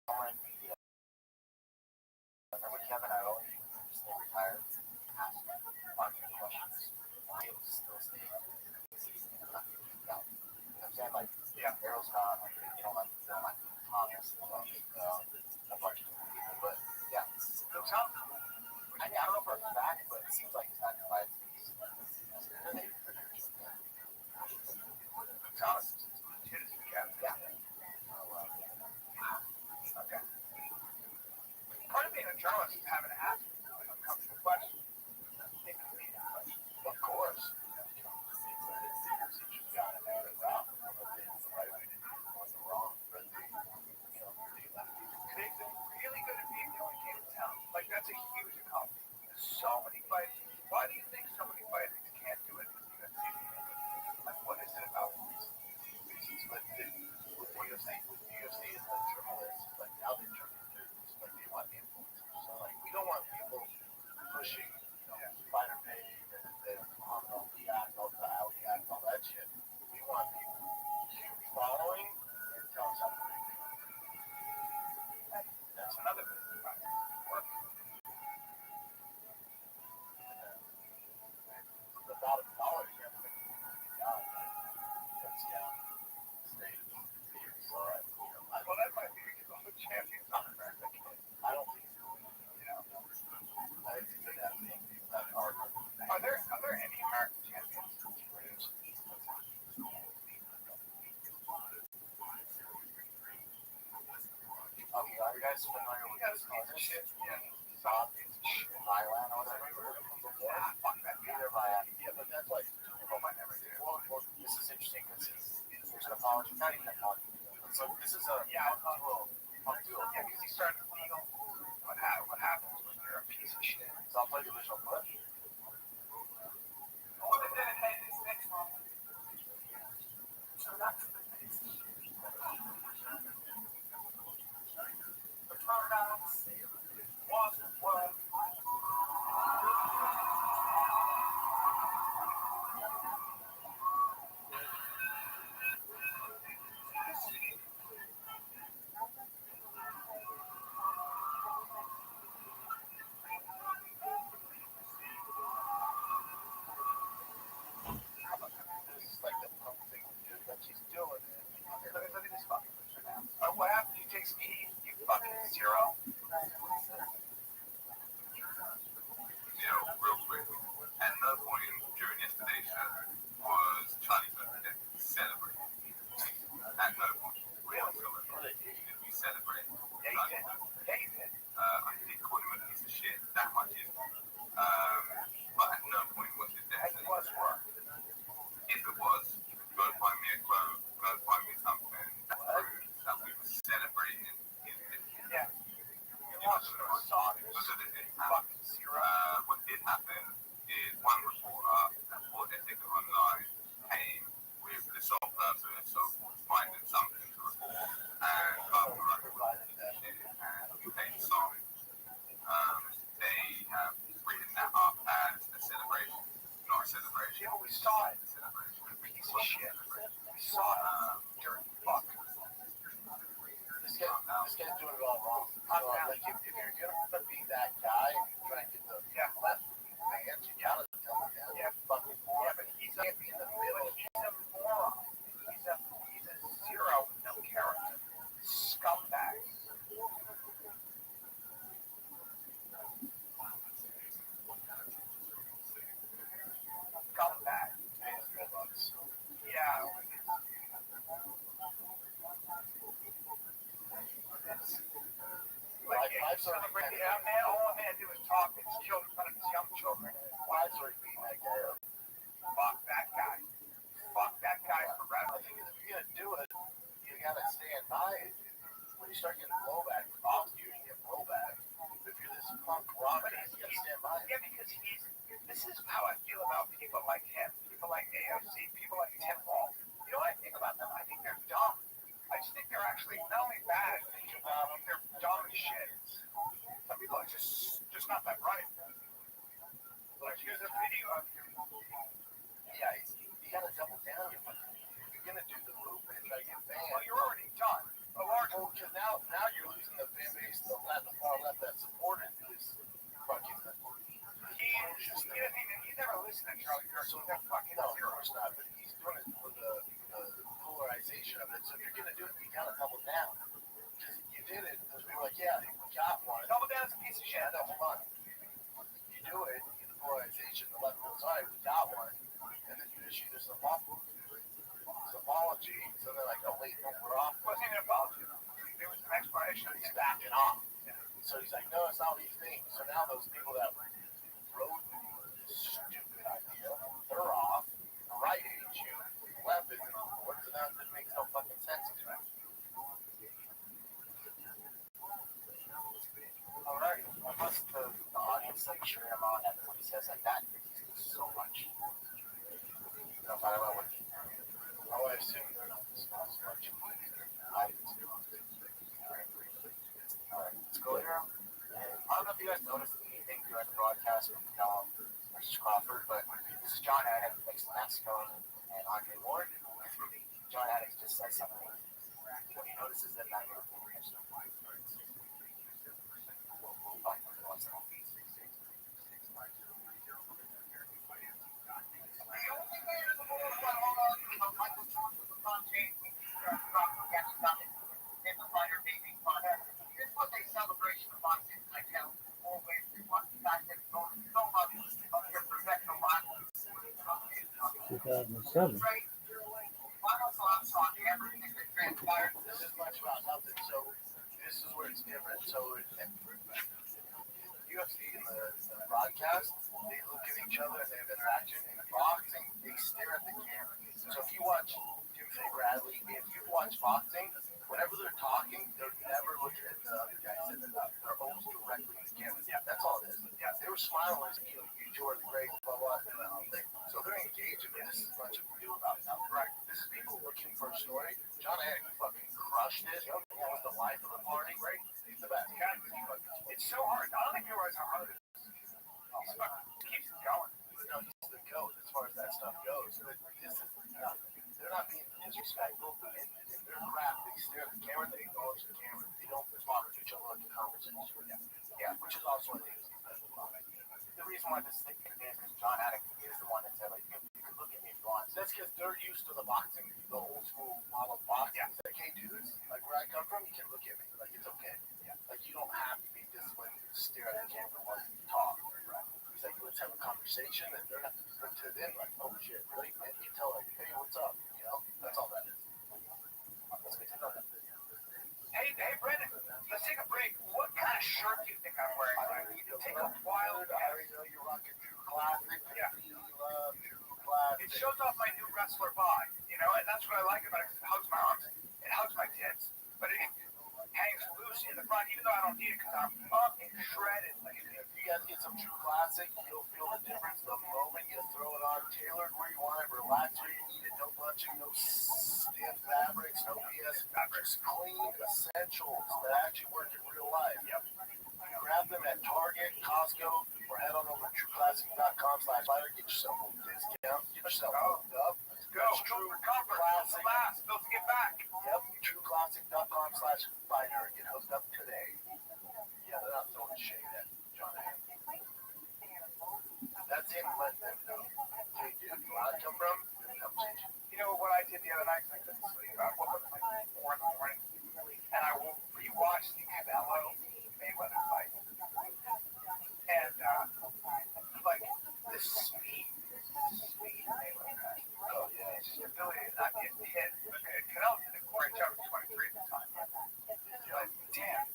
Someone in media. Remember Kevin Idol? Just retired. Asked marketing questions. He was still staying. You know what I'm saying? Like, yeah, Errol's gone. Like, like Thomas, a bunch of people. But, yeah. So Tom, I don't know for a fact, but it seems like he's not invited to these. Thomas is legit as you can. Yeah. Okay. Part of being a journalist is having to ask uncomfortable questions. Of course. They've been really good at being the only team in town. Like, that's a huge accomplishment. So many fighters. Why do you think so many fighters can't do it in the UFC? Like, what is it about this? What you're saying with the UFC is the journalists, like, now they're journalists, like, they want influencers. So, like, we don't want people pushing, fighter pay, all the act, all the alley act, all that shit. We want people following and telling us how to do it. That's another thing. Work. $1,000, you have to make that's state. Well, that might be because I'm the champion of America. I don't think so. I think that are there any American champions? Are you guys familiar with this shit? Yeah. Thailand or whatever. Yeah, fuck that. Neither have I. Yeah, but that's like, I never did. Well, this is interesting because there's an apology, not even an apology. So this is a duo. Yeah, because he started to feel what happens when you're a piece of shit. So I'll play the original clip. All the dedicated is next one. So that's the thing. The pronouns was. Wives are
celebrating. Yeah, man, all a man do is talk and kill in front of his young children.
wives are being like that.
Fuck that guy. Fuck that guy forever.
I think if you're gonna do it, you gotta stand by it. When you start getting blowback, obviously you're gonna get blowback. If you're this punk rocker, you gotta stand by it.
Yeah, because this is how I feel about people like him, people like AOC, people like Tim Wall. You know what I think about them? I think they're dumb. I just think they're actually not only bad, they're dumb as shit. Some people are just not that bright. Like, here's a video of him.
Yeah, you gotta double down. If you're gonna do the movement, try to get banned.
Well, you're already done. A large
Well, because now you're losing the fan base, the far left that supported this fucking.
He's never listened to Charlie Kirk, so they're fucking
No, of
zero.
course not. But he's doing it for the polarization of it. So if you're gonna do it, you gotta double down. Because you did it, because we were like, yeah, we got one.
Double down is a piece of shit.
Yeah, no, hold on. You do it, you get the polarization, the left goes, all right, we got one. And then you issue this apology. So they're like, oh, wait, no, we're off.
It wasn't even an apology. There was an explanation.
He's backing off. So he's like, no, it's not what you think. So now those people that wrote this stupid idea, they're off. The right hates you. The left isn't on board. So now this makes no fucking sense to me.
All right. I must the audience like cheer him on and when he says like that, so much. You know, I don't know what.
I would assume they're not this much.
I do. All right, let's go here. I don't know if you guys noticed anything during the broadcast from versus Crawford, but this is John Anik next to Mexico and Andre Ward. John Anik just said something. What he notices is that not your
This was a celebration of boxing. I tell always the fact that so much of your professional boxing
2007.
final thoughts on everything that transpired.
This is much about nothing. So this is where it's different. So UFC in the broadcast, they look at each other and they have interaction. In boxing, they stare at the camera. So if you watch Timothy Bradley, if you watch boxing, whenever they're talking, they're never looking at the other guy sitting up. They're always directly at the camera. Yeah, that's all it is. Yeah, they were smiling when you Jordan Gray, blah blah, doing that whole thing. So they're engaging. This is much of a deal about now. Right. This is people looking for a story. John Anik fucking crushed it. He was the life of the party. Right. He's the best.
It's so hard. I don't think you realize how hard it is. Keeps it going.
No, he's the GOAT as far as that stuff goes. But this is not, they're not being disrespectful. In their craft, they stare at the camera, they acknowledge the camera. They don't talk to each other like a conversation.
Yeah, which is also a thing. The reason why this thing is because John Anik is the one that said, like, you can look at me if you want.
That's because they're used to the boxing, the old school model of boxing. Yeah. It's like, hey, dudes, like where I come from, you can look at me. Like, it's okay. Yeah. Like, you don't have to be disciplined to stare at the camera while you talk. Right. He's like, let's have a conversation. And they're not to them, like, oh shit, really? And you tell, like, hey, what's up? You know, that's all that is.
Hey, Brendan, let's take a break. What kind of shirt do you think I'm wearing? Take a wild
I already know you're rocking True Classic.
Yeah.
You love True Classic.
It shows off my new wrestler vibe, you know, and that's what I like about it. It hugs my arms, it hugs my tits, but it hangs loose in the front, even though I don't need it because I'm up and shredded. Like,
If you guys get some True Classic, you'll feel the difference the moment you throw it on. Tailored where you want it, relax where you need it, no bunching, no stiff fabrics, no BS fabrics, clean essentials that actually work in real life. Yep. Grab them at Target, Costco, or head on over to trueclassic.com/buyer. Get yourself a discount. Get yourself hooked up.
go. True comfort.
Classic.
Last. Built to get back.
Yep. trueclassic.com/buyer. Get hooked up today. Yeah, they're not throwing shade at John Anik. That's him letting them know. Hey, dude, where I come from, we have a conversation.
You know what I did the other night? I couldn't sleep. I woke up at like 4 in the morning, and I will rewatch the Canelo Mayweather fight. And like the speed Mayweather had.
Oh, yeah.
His ability to not get hit. Canelo did a great job at 23 at the time. But damn.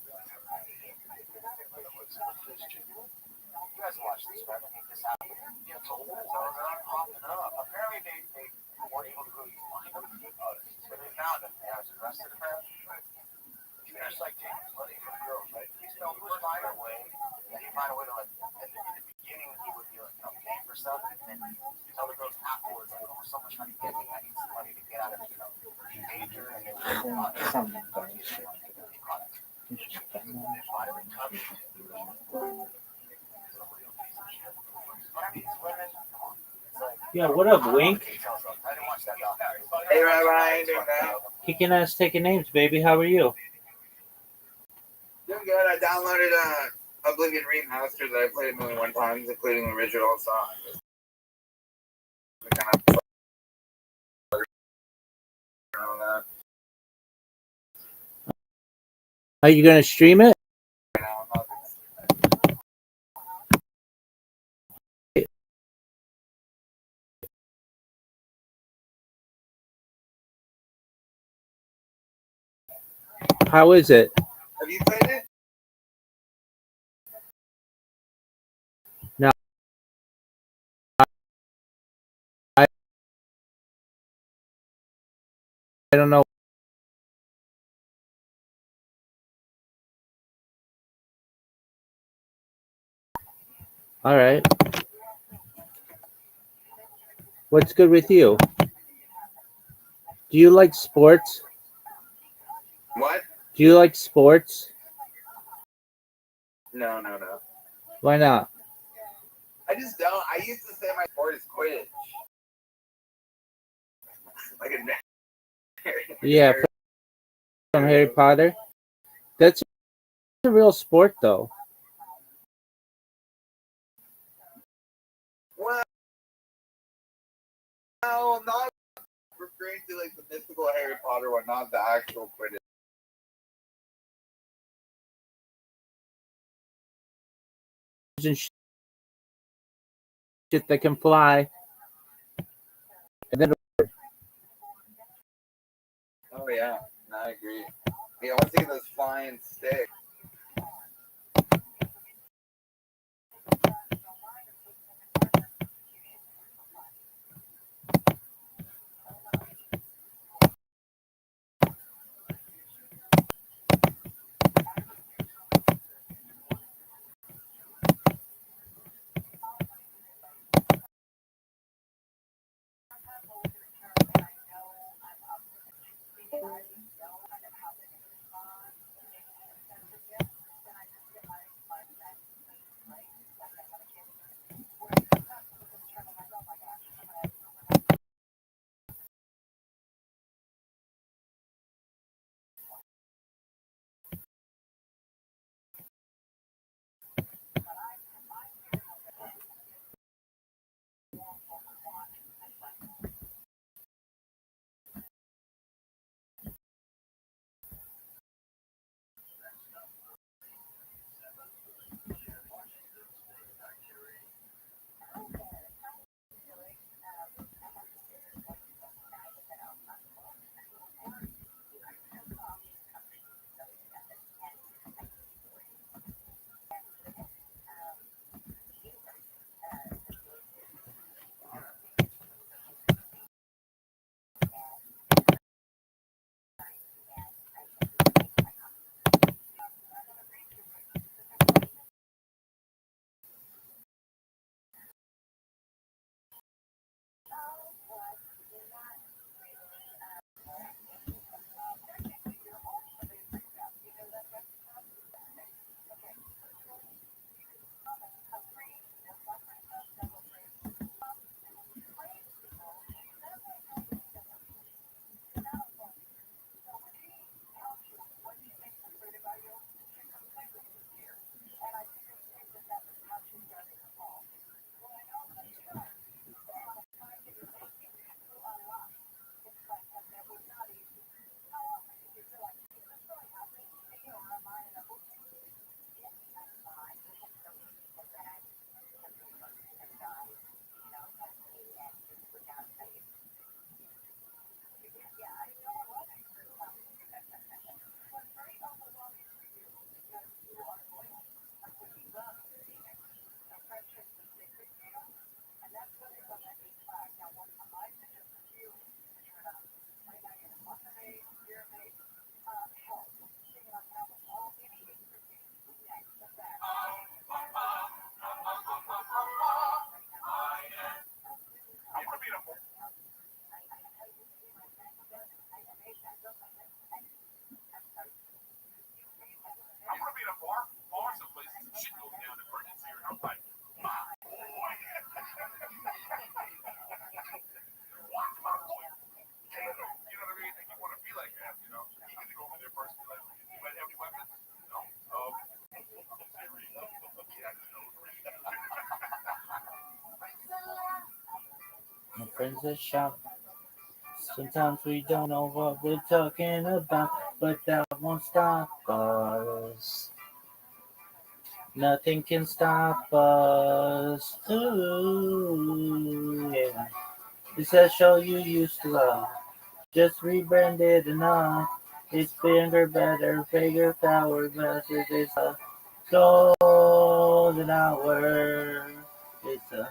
rest of the crap. You just like taking money from girls, right? You know, you would find a way, and you find a way to like. In the beginning, he would be like, I'm paying for stuff, and then you tell the girls afterwards, like, oh, someone's trying to get me. I need some money to get out of danger, and they
Yeah, what up, Wink?
Hey, Rabbi, doing that?
Kicking ass, taking names, baby. How are you?
Doing good. I downloaded Oblivion Remastered that I played a million times, including the original song. Kind of
Are you gonna stream it? How is it?
Have you played it?
No. I don't know. All right. What's good with you? Do you like sports?
What?
Do you like sports?
No.
Why not?
I just don't. I used to say my sport is Quidditch. Like a
Yeah, from Harry Potter. That's a real sport, though.
Well, not referring to like the mythical Harry Potter one, not the actual Quidditch.
And shit that can fly. And then
Oh yeah, no, I agree. Yeah, once you get those flying sticks.
friends that shout. Sometimes we don't know what we're talking about, but that won't stop us. Nothing can stop us. Ooh, yeah. It's that show you used to love. Just rebranded enough. It's bigger, better, bigger, power, faster. It's a golden hour. It's a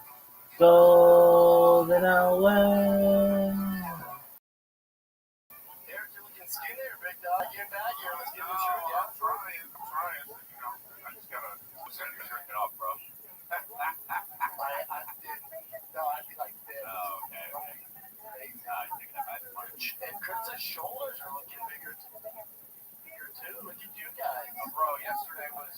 golden hour.
Eric, you're looking skinny, big dog. Get back here. Let's get this shirt. Yeah,
I'm trying. I just gotta send your shirt off, bro.
I'd be like this.
Oh, okay. You think that bad much?
And Kurtz's shoulders are looking bigger too. Look at you guys.
Bro, yesterday was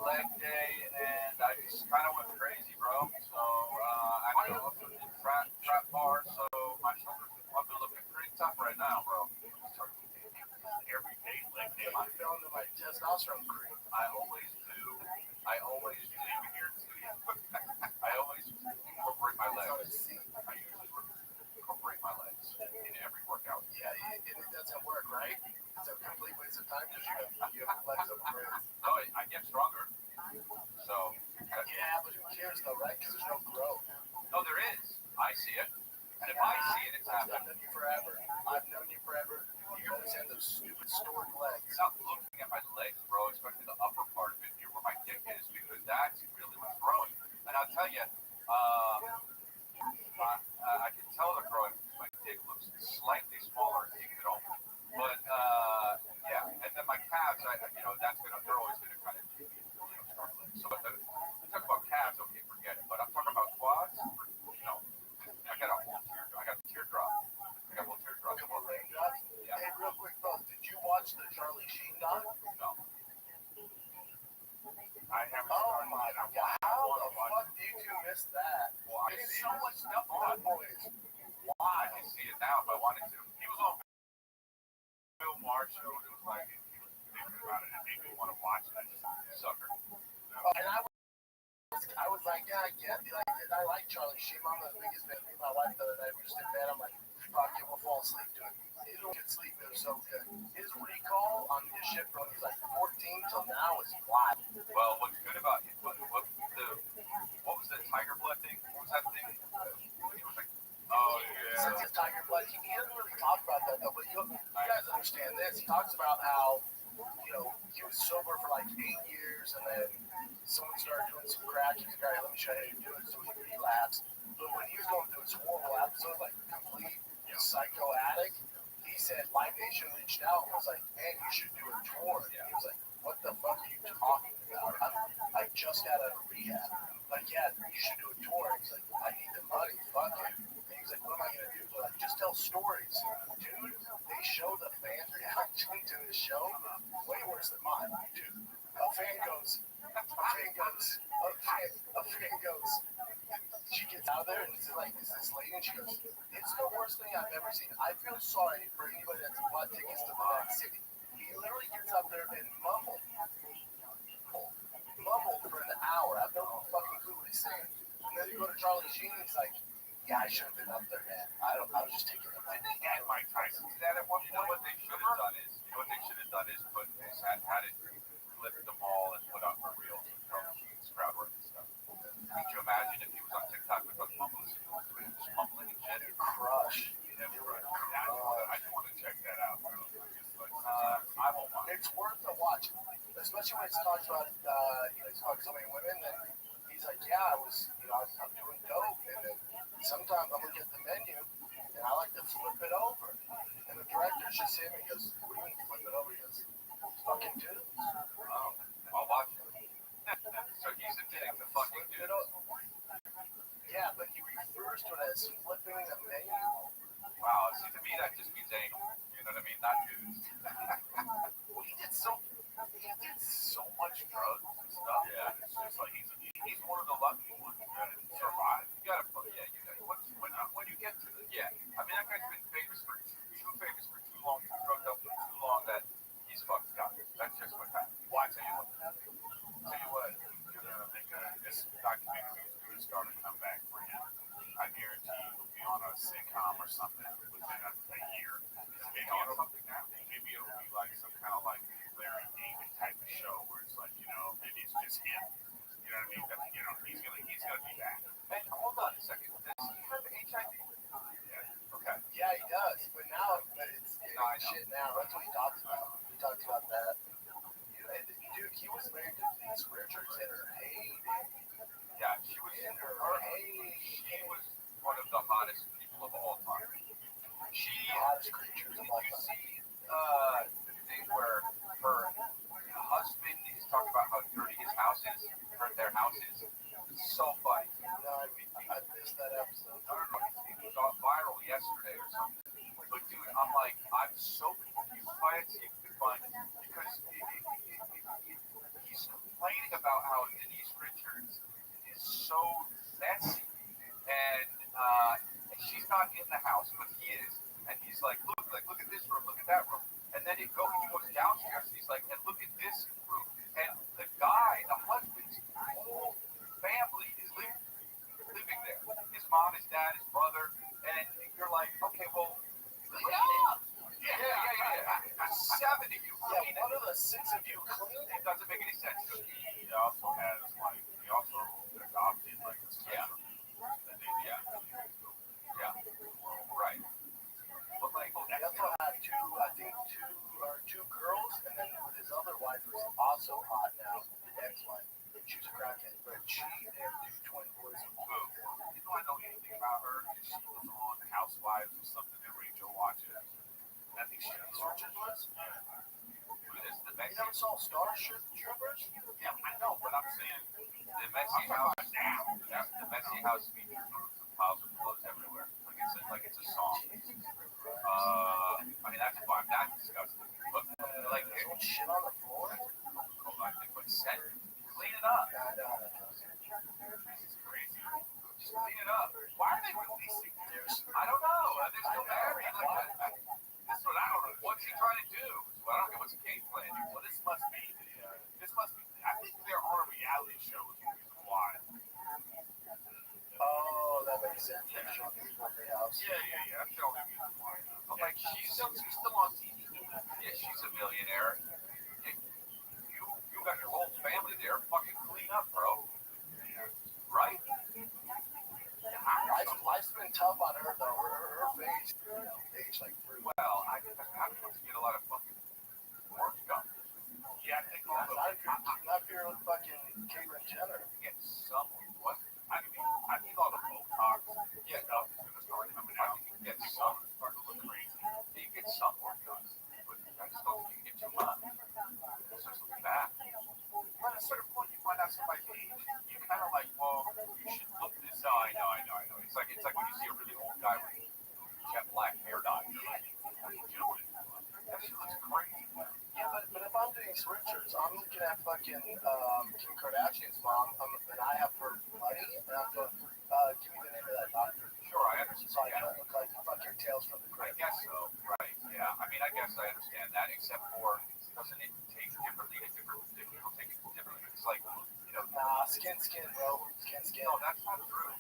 leg day, and I just kind of went crazy, bro. So I also did trap bar, so my shoulders have been looking pretty tough right now, bro. Every day, leg day.
I'm feeling my testosterone creep.
I always do. I always incorporate my legs. I usually incorporate my legs in every workout.
Yeah, and it doesn't work, right? It's a complete waste of time because you have legs up for it.
No, I get stronger. So.
Yeah, but who cares though, right? Because there's no growth.
No, there is. I see it. And if I see it, it's happening.
I've known you forever. You always have those stupid stored legs.
Stop looking at my legs, bro, especially the upper part of it here where my dick is, because that's really what's growing. And I'll tell you, I can tell they're growing. My dick looks slightly smaller than you can open. But, yeah. And then my calves, they're always going to kind of, start legs. So, we talk about calves, okay, forget it. But I'm talking about quads, I got a teardrop. I got a little teardrop.
A couple of raindrops.
Yeah.
Hey, real quick, folks, did you watch the Charlie Sheen doc?
No. I haven't
Oh my God! How the fuck did you miss that?
Well,
There's so much stuff on, boys.
Why? I can see it now if I wanted to. He was on Bill Maher show. It was like he was thinking about it. It made me want to watch it. I just sucker.
And I was like, yeah, I get it. I like Charlie Sheen. I'm the biggest fan. My wife the other night, we were just in bed. I'm like, fuck it, we'll fall asleep to it. He don't get sleep. It was so good. His recall on his ship from he's like 14 till now is flat.
Well, what's good about it? What was the tiger blood thing? What was that thing? He was like, oh yeah.
Since his tiger blood, he doesn't really talk about that though. But you guys understand this. He talks about how he was sober for like 8 years, and then someone started doing some crack. He's like, all right, let me show you how to do it. So he relapsed. But when he was going through his horrible episode, like complete psycho addict, he said Live Nation reached out and was like, man, you should do a tour. And he was like, what the fuck are you talking about? I just got out of rehab. Like, yeah, you should do a tour. He's like, I need the money. Fuck it. And he's like, what am I going to do? Like, just tell stories. Dude, they show the fan reaction to the show way worse than mine. Dude, a fan goes, she gets out there and it's like, is this lady? And she goes, it's the worst thing I've ever seen. I feel sorry for anybody that's bought tickets to the back city. He literally gets up there and mumbled for an hour. I have no fucking clue what he's saying. And then you go to Charlie Sheen and he's like, yeah, I should have been up there, man. I was just taking a
Did they add Mike Tyson to that at one point? What they should have done is put had it clip the ball and put on for real Charlie Sheen's crowd work and stuff. Could you imagine if he was on TikTok with those mumbles? Just mumbling and shit.
crush.
I just want to check that out. I won't want it.
It's worth a watch, especially when he talks about, he's talking to so many women, and he's like, yeah, I'm doing dope, and then sometimes I'm gonna get the menu, and I like to flip it over, and the director's just him, he goes, what do you mean flip it over? He goes, fucking dudes.
I'll watch it. So he's admitting to fucking
Flip it
dudes.
over. Yeah, but he refers to it as flipping the menu.
Wow, see, to me that just means anal. You know what I mean? Not dudes.
Well, he did so much drugs and stuff.
Yeah, it's just like he's one of the lucky ones that survived. You gotta put, when you get to the, I mean, that guy's been famous for too long. He's drugged up for too long that he's fucked up. That's just what happened. Well, I tell you what, this documentary is going to start a comeback for him. I guarantee you he'll be on it's him. You know what I mean? But, you know, he's gonna be back.
And hold on a second. Does he have HIV?
Yeah. Okay.
Yeah, he does. But now, it's shit now. That's what he talks about. He talks about that. Dude, he was married to Denise Richards in her heyday.
Yeah, she was
In her heyday.
She was one of the hottest people of all time. She
Hottest creatures of all
you
time.
see the thing where her husband is talking about how dirty his house is, their house is. It's so funny.
No, I missed that episode.
I don't know, it was viral yesterday or something. But dude, I'm like, I'm so confused by it. See if you can find it. Because he's complaining about how Denise Richards is so messy. And she's not in the house, but he is. And he's like, look at this room, look at that room. And then he goes downstairs and he's like, and look at this room. And the guy, the husband's whole family is living there. His mom, his dad, his brother. And you're like, okay, well, clean up. Yeah. 7 of you.
Yeah, one of the 6 of you clean.
It doesn't make any sense. He also has, like, adopted, like, a sister. Yeah. Right. But, like,
He also had two girls, and then with his other wife, who's also hot now, the ex-wife. She was a crackhead, but they have 2 twin boys.
You don't know anything about her. She was on Housewives or something that Rachel watches. I think she was. The
You never saw Starship Troopers?
Yeah, I know, but I'm saying the messy house now. The messy house means piles of clothes everywhere. Like it's a song. I mean that's fine. That's disgusting. But like
Shit on the floor?
But clean it up. This is crazy. Just clean it up. Why are they releasing this? I don't know. They're still married. That's what I don't know. What's he trying to do? Well, I don't know what's the game plan. Well, this must be. I think they're on a reality show. Is the reason why.
Oh, that makes sense. They're showing people in their house.
Yeah. That's the only reason why. I'm like, she's still on TV. Yeah, she's a millionaire. You got your whole family there. Fucking clean up, bro. Right?
Life's been tough on her though. Her face, aged like fruit.
Well, I to get a lot of fucking work done. Yeah, I think
Not if you're fucking Caitlyn Jenner.
Get some what? I think all the Botox stuff is gonna start coming out. You can get some start to look crazy. You can get some work done, but I just don't think you get too much. It's just looking bad. But at a certain point, you find out somebody's age, you kind of like, well, you should look this up. I know. It's like when you see a really old guy with jet black hair dye. You're like, what are you doing? That shit looks crazy.
Yeah, but if I'm Denise Richards, I'm looking at fucking Kim Kardashian's mom, and I have her money, and I'm going, give me the name of that doctor.
Sure, I understand.
So I don't look like fucking Tales from the
I
Crypt.
guess so, right? Yeah, I mean, I guess I understand that, except for doesn't it take differently to different people take it differently? It's like,
Nah, skin, bro. Skin.
No, that's not true.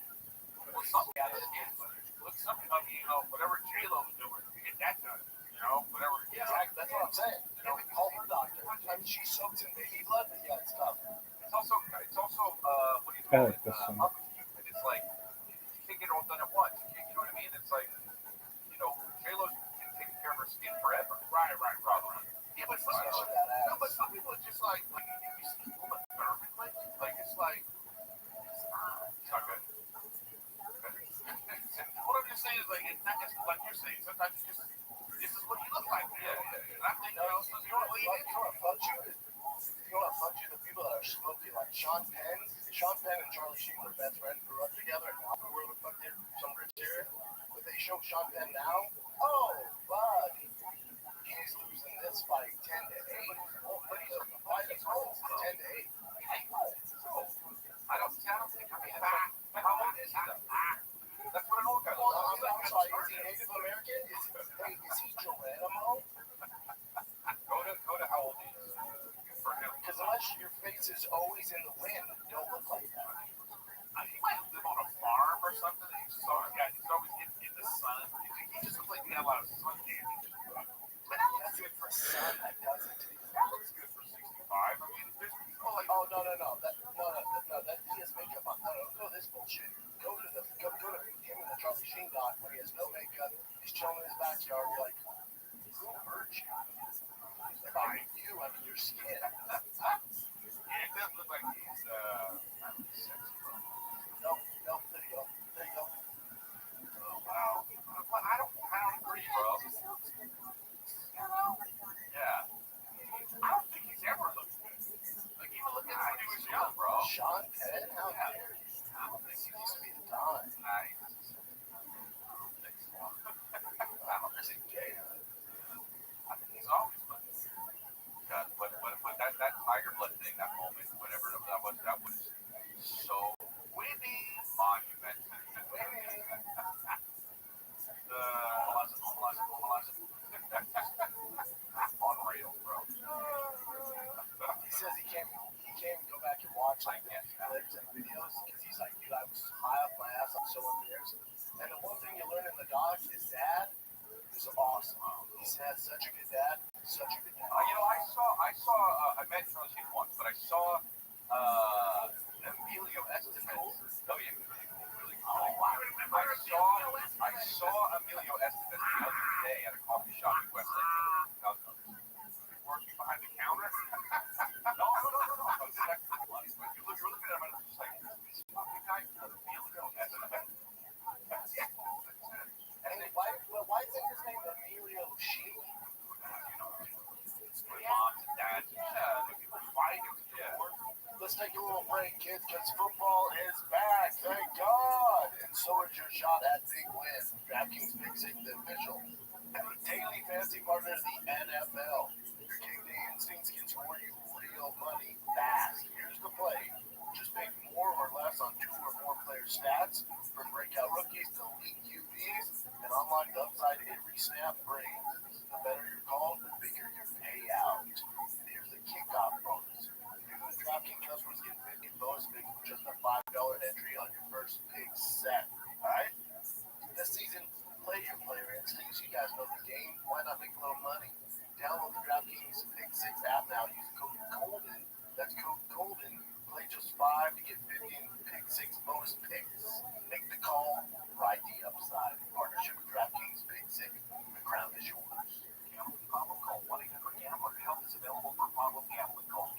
Well, something got his skin, but look, something I mean, whatever J-Lo was doing, get that done. Whatever.
Yeah, exactly. That's what I'm saying. Call her doctor. I mean, she soaks in baby blood, but yeah, it's tough.
It's also what do you call it? And it's like you can't get it all done at once. You know what I mean? It's like J-Lo's been taking care of her skin forever. Right. Yeah, but some people are just like you see people with therapy, like it's like it's not good. What I'm just saying is like it's not just like you're saying. Sometimes you just this is what you look like. Yeah. And I think you don't believe it.
You know what fucks you? The people that are smoky, like Sean Penn and Charlie cool merch. If I knew you under your skin.
Yeah, it does look like he's sexy, bro.
No, there you go. There you go.
Oh, wow. But I don't agree, bro. Yeah. I don't think he's ever looked good. Like, even looking at when he was young, bro.
Sean Penn? How dare you?
I don't think
He used to be the Don.
I don't think so. I don't think Jay. I think he's always looked good. God, but that Tiger Blood thing, that moment, whatever that was so winning, monumental. Unreal, bro.
He says he can't go back and watch like clips and videos because he's like, dude, I was high off my ass on so many years. And the one thing you learn in the dog, his dad is awesome. He's had such a good dad, such a good dad.
I met Charlie once, but I saw Emilio Estevez. Oh yeah, really cool. I saw Emilio Estevez the other day at a coffee shop in Westlake. Working behind the counter. No. But you're looking at him and it's just like, this fucking guy Emilio Estevez.
And why is his name Emilio Shealy?
Moms and dads, fighting. Yeah.
Let's take a little break, kids, because football is back. Thank God. And so is your shot at big win. DraftKings Big Six, the official daily fantasy partner of the NFL. Your King Day instincts can score you real money fast. Here's the play. Just pick more or less on 2 or more player stats, from breakout rookies to elite QBs, and unlock the upside every snap brings. The better your call, the bigger your payout. And here's the kickoff bonus. New DraftKings customers get 50 bonus picks with just a $5 entry on your first big set. Alright? This season, play your player instincts. You guys know the game. Why not make a little money? Download the DraftKings Big Six app now. Use code Golden. That's code Golden. Play just $5 to get 50 Pick Six bonus picks. Make the call, ride the upside. In partnership with DraftKings Big Six. The crown is yours.
Gambling problem? Call 1-800-GAMBLER. Help is available for problem gambling. Call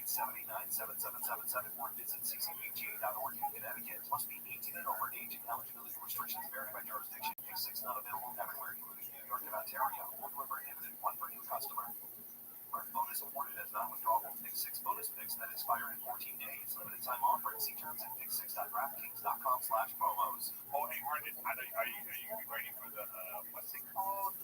888-79-7777 or visit ccpga.org in Connecticut. Must be 18 and over. Age and eligibility restrictions vary by jurisdiction. Pick Six not available everywhere, including New York and Ontario. One per prohibited, one per new customer. First bonus awarded as non-withdrawable Pick Six bonus picks that expire in 14 days. Limited time offer. See terms at pick6.draftkings.com/promos.
Oh, hey, Brendan, are you ready for the, what's it called?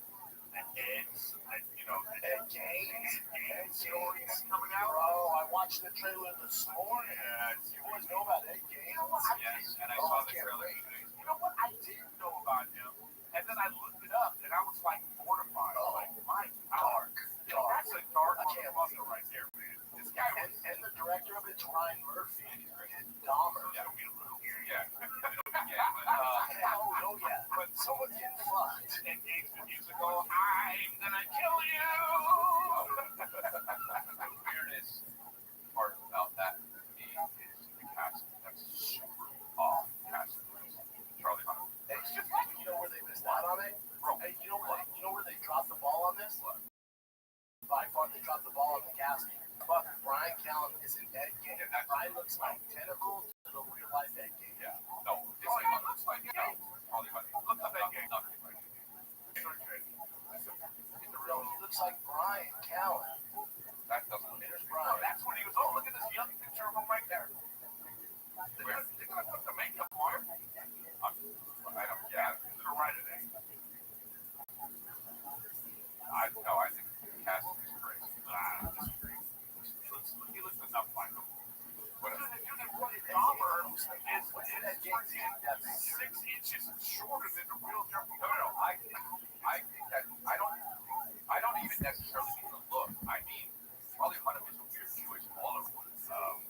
The Eds, the
Ed Gaines.
Ed stories coming out?
Bro, I watched the trailer this morning.
Yes.
You boys know about Ed Gaines?
Yes, and I saw the trailer.
You know what? I didn't know about him. And then I looked it up, and I was like mortified.
Oh,
like, my God.
Dark.
That's a dark
I can't
motherfucker right there, man. This guy was...
And the director of it's Ryan Murphy. Dahmer.
Yeah.
But someone's getting fucked.
And Games the musical, I'm gonna kill you!
The weirdest part about that to me is the cast. That's super off cast. Charlie Hunnam.
It's just like, you know where they missed out on it? Bro, hey, you know where they dropped the ball on this? By far, they dropped the ball on the casting. But Brian Callen is an Ed Gaines. That guy looks like tentacles to the real life Ed Gaines.
Yeah. No. It looks like Charlie Hunnam. Look up Ed Gaines. Nothing like it.
He looks like Brian Callen.
That doesn't look.
There's
No,
Brian.
that's when he was, oh, look at this young picture of him right there. They're gonna put the makeup on him.
I don't. Yeah.
To the right of it.
I think the cast is great.
I disagree. He looks enough like him.
What?
You can put Dahmer is 6 inches shorter than the real Jeffrey.
No. I think that I don't even necessarily mean the look. I mean, Charlie Hunnam is a weird choice all over.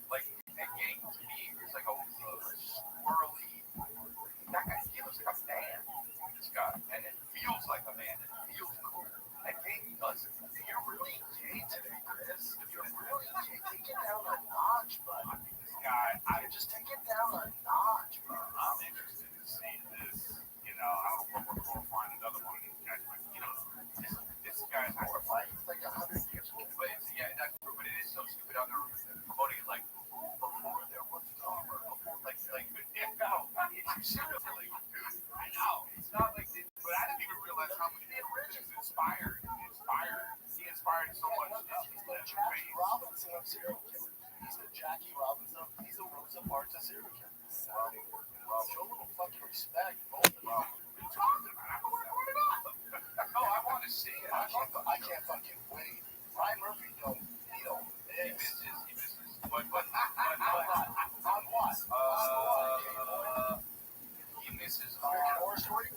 Like Ed Gaines to me is like a swirly. That guy, he looks like a man. This guy, and it feels like a man. It feels cool. Ed Gaines doesn't.
You're really gay today, Chris. You're really gay. Take it down a notch, bud.
This guy,
Just take it down a notch, bro.
I'm interested in seeing this. I don't know if we're going to find another one of these guys, but this guy inspired so much.
He's the Jackie Robinson of serial killers. He's the Jackie Robinson. He's the Rosa Parks of serial killers. Show a little fucking respect, both of them.
No, I want to see it.
I can't fucking wait. Ryan Murphy don't.
He misses. But
on what?
He misses.
American Horror Story?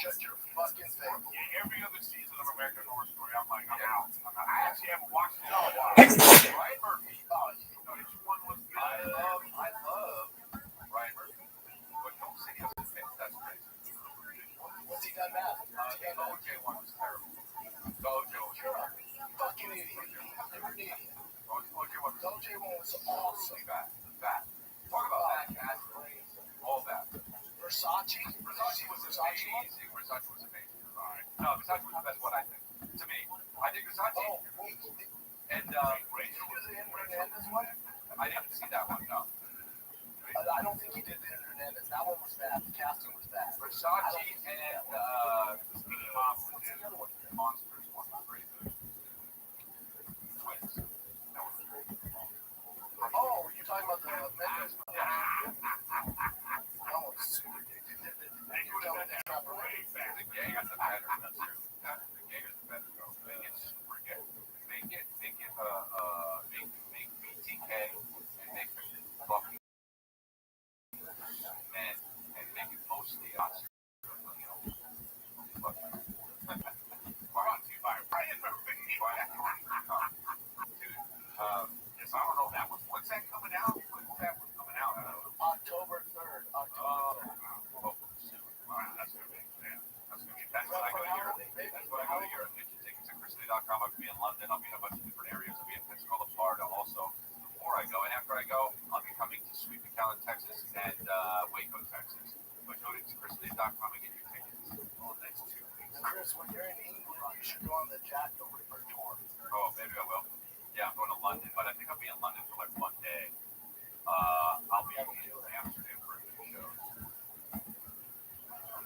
Shut your fucking face.
Yeah, every other season of American Horror Story, I'm like, I'm out. I actually haven't watched it. Ryan Murphy. Each one was good. I love Ryan Murphy. But don't say he doesn't fit. That's crazy.
What's he done now?
The OJ one was terrible. The OJ was
You're a fucking idiot. You're an idiot.
OJ one
was awesome.
Bad. Talk about bad cast. All that.
Versace was amazing.
Versace was amazing. All right. No, Versace was the best one, I think. To me. I think Versace.
Oh, wait.
And Rachel
Was it in Hernandez one?
I didn't see that one, no.
I don't think he did the Hernandez. That one was bad. The casting was bad.
Versace and Skinny Mom and Monsters one was very good. Twins. That was great.
Oh, you're talking about the Mendes one?
Yeah.
That one's super good.
The gang got the better. That's true. The gang got the better. Make it super good. Make BTK and make fucking and make it mostly us. Brought to you by Ryan Murphy. Dude, yes, I don't know that one. When's that coming out? When's that one coming out? I don't know.
October 3rd.
That's gonna be, yeah. That's what I go to Europe. That's what I go to Europe. Get your tickets at chrisley.com. I'll be in London. I'll be in a bunch of different areas. I'll be in Pensacola, Florida also. Before I go, and after I go, I'll be coming to Sweet McAllen, Texas, and Waco, Texas. But go to chrisley.com and get your tickets for the next 2 weeks.
Chris, when you're in England, you should go on the Jack the Ripper tour.
Oh, maybe I will. Yeah, I'm going to London, but I think I'll be in London for like 1 day. I'll be in Amsterdam for a few shows. I'm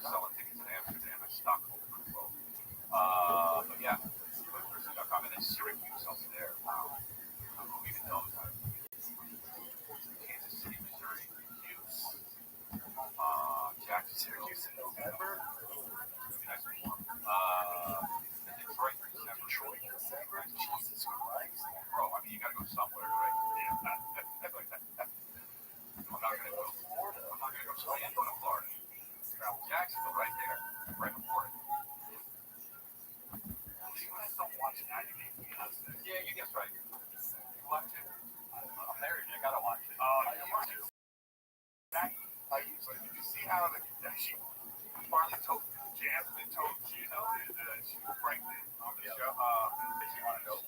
selling tickets in Amsterdam. I stock them for both. But yeah, go to chrisley.com, and then Syracuse, I'll be there. Wow. Who even knows? Kansas City, Missouri, Hughes, Jackson,
Syracuse in November.
Nice and warm. Detroit,
Detroit in December. Jesus Christ.
Bro, I mean, you gotta go somewhere, right? Yeah. I'm not gonna go to Florida. I'm not gonna go to Florida. Jacksonville, right there, right before it.
Don't watch it.
Yeah, you guess right. You watch it. I'm married. I gotta watch it.
You watch it.
Did you see how she finally told Jasmine told Gino that she was pregnant on the show? She wanted to know.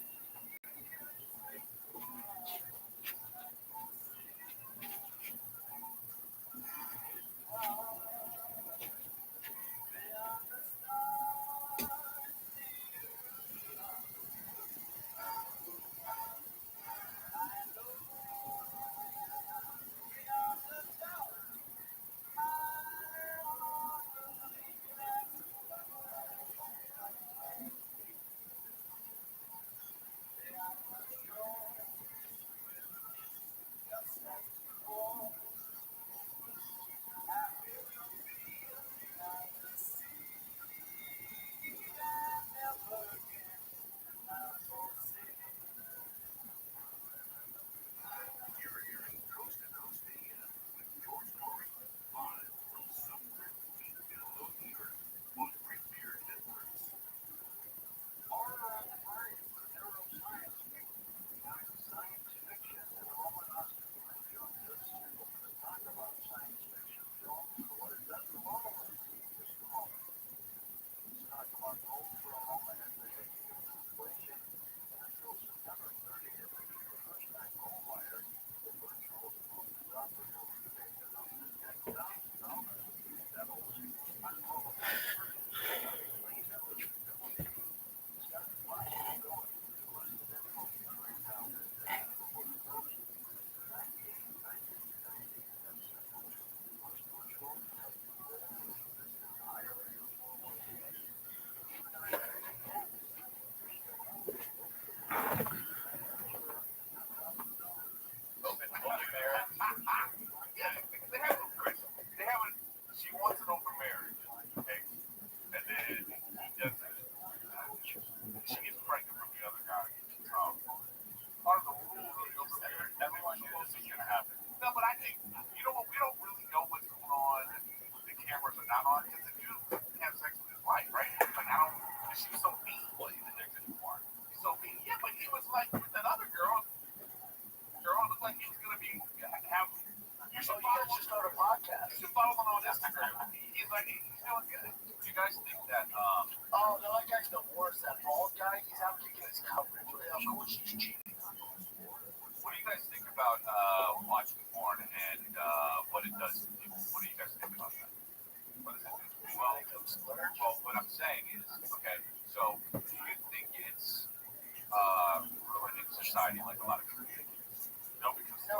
was so mean. Well, he's addicted to porn. He's so mean. Yeah, but he was like with that other girl. Girl, it looked like he was gonna be have. You should follow him. Just start a podcast. You should follow him on Instagram. He's doing good. You guys think that? Oh, no, that guy's the worst. That bald guy. He's out kicking his coverage. Of course, he's cheating. What do you guys think about watching porn and what it does to people? What do you guys think about that? What does it do? Well, what I'm saying is, okay, so do you think it's ruining society like a lot of people think? No, because it's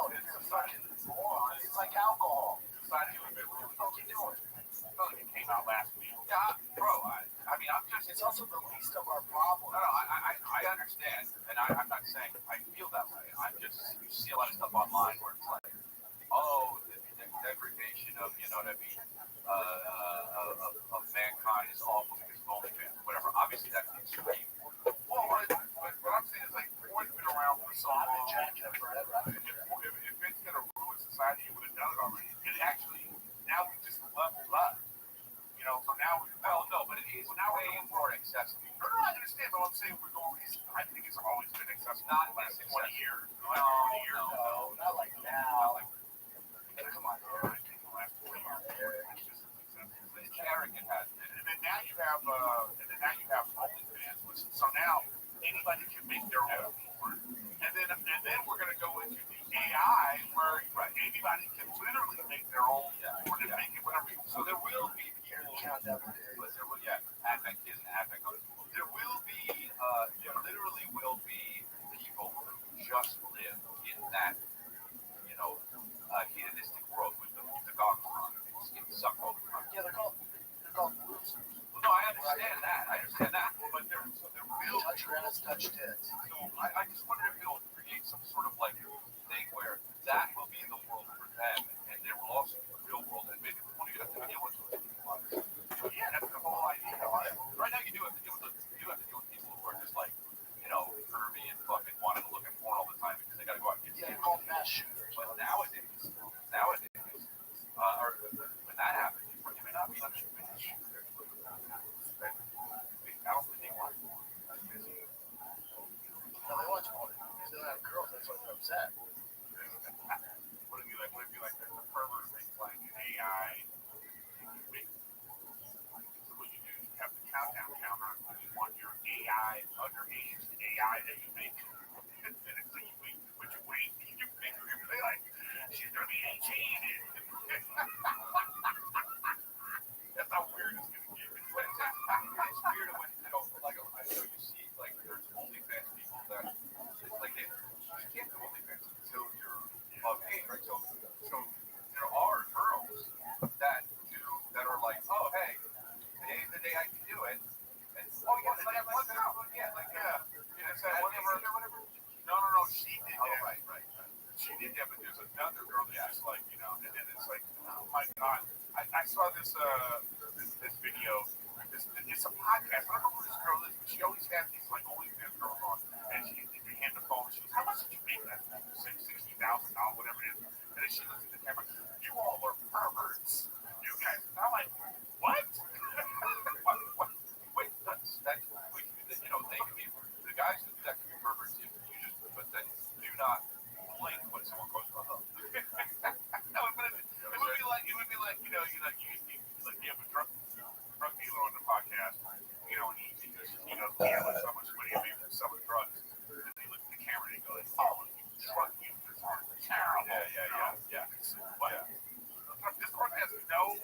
society. It's like alcohol. Society was a bit ruined. What you doing? It came out last week. Yeah, bro. I mean, I'm just. It's also the least of our problems. No, I understand, and I'm not saying I feel that way. I'm just. You see a lot of stuff online where it's like, oh, the degradation of, you know what I mean, of mankind is awful because of OnlyFans or whatever. Obviously, that's extreme. Well, what I'm saying is like, porn's been around for so long. Forever. If it's gonna ruin society, you would have done it already. It actually now we just leveled up. You know, so now but it is now way more accessible. No, I understand, but I'm saying we're going. I think it's always been accessible. Not last 20 years. No, not like now. Come on, I think the last 40 years it's just accessible. It's arrogant, and then now you have OnlyFans. So now anybody can make their own porn, and then we're gonna go into the AI where anybody can literally make their own porn and make it whatever. So there will be people. There will be, there literally will be people who just live in that, you know, hedonistic world with the goggles on, just getting sucked all the time. Yeah, they're called losers. Well, no, I understand that. But there will touch your ass, touch tits. So I just wonder if it'll create some sort of like thing where that will be the world for them, and there will also be the real world, and maybe we won't even have to deal with it. Yeah, that's the whole idea. Right now, you do have to deal with people who are just like, you know, curvy and fucking wanting to look at porn all the time because they got to go out and get. Yeah, called mass shooters. But nowadays, or when that happens, you may not be such a mass shooter. I don't think they want. No, they watch porn. They still have girls. That's why they're upset. What if you like the pervert things like an AI? What you do, you have the countdown counter. You want your AI, underage AI that you make. And it's like, would you wait? You make her play like, she's going to be 18. That's how weird it's going to get. It's weird when, you know, like, I know you see, like, there's OnlyFans people that, it's like, you can't do OnlyFans until you're of age, right? So there are girls that are like, oh, hey, today's the day I can do it. And whatever. No, she did that. Right. She did that, but there's another girl that's just like, you know, and then it's like, oh my God. I saw this video. It's a podcast. I don't know who this girl is, but she always has these like OnlyFans girls on, and she hand the phone. She goes, "How much did you make that? $60,000, whatever it is." And then she looks at the camera. You all are perverts. You guys. And I'm like, what? What? Wait, that's you know, they can be the guys that do that can be perverts. But then do not blink when someone goes to a hug. No, but it would be like you know, you have a drug dealer on the podcast, you know, and he goes, you know, yeah, like so much money I made from selling drugs. And they look at the camera and they go, oh, drug users are terrible. Yeah. But this person has no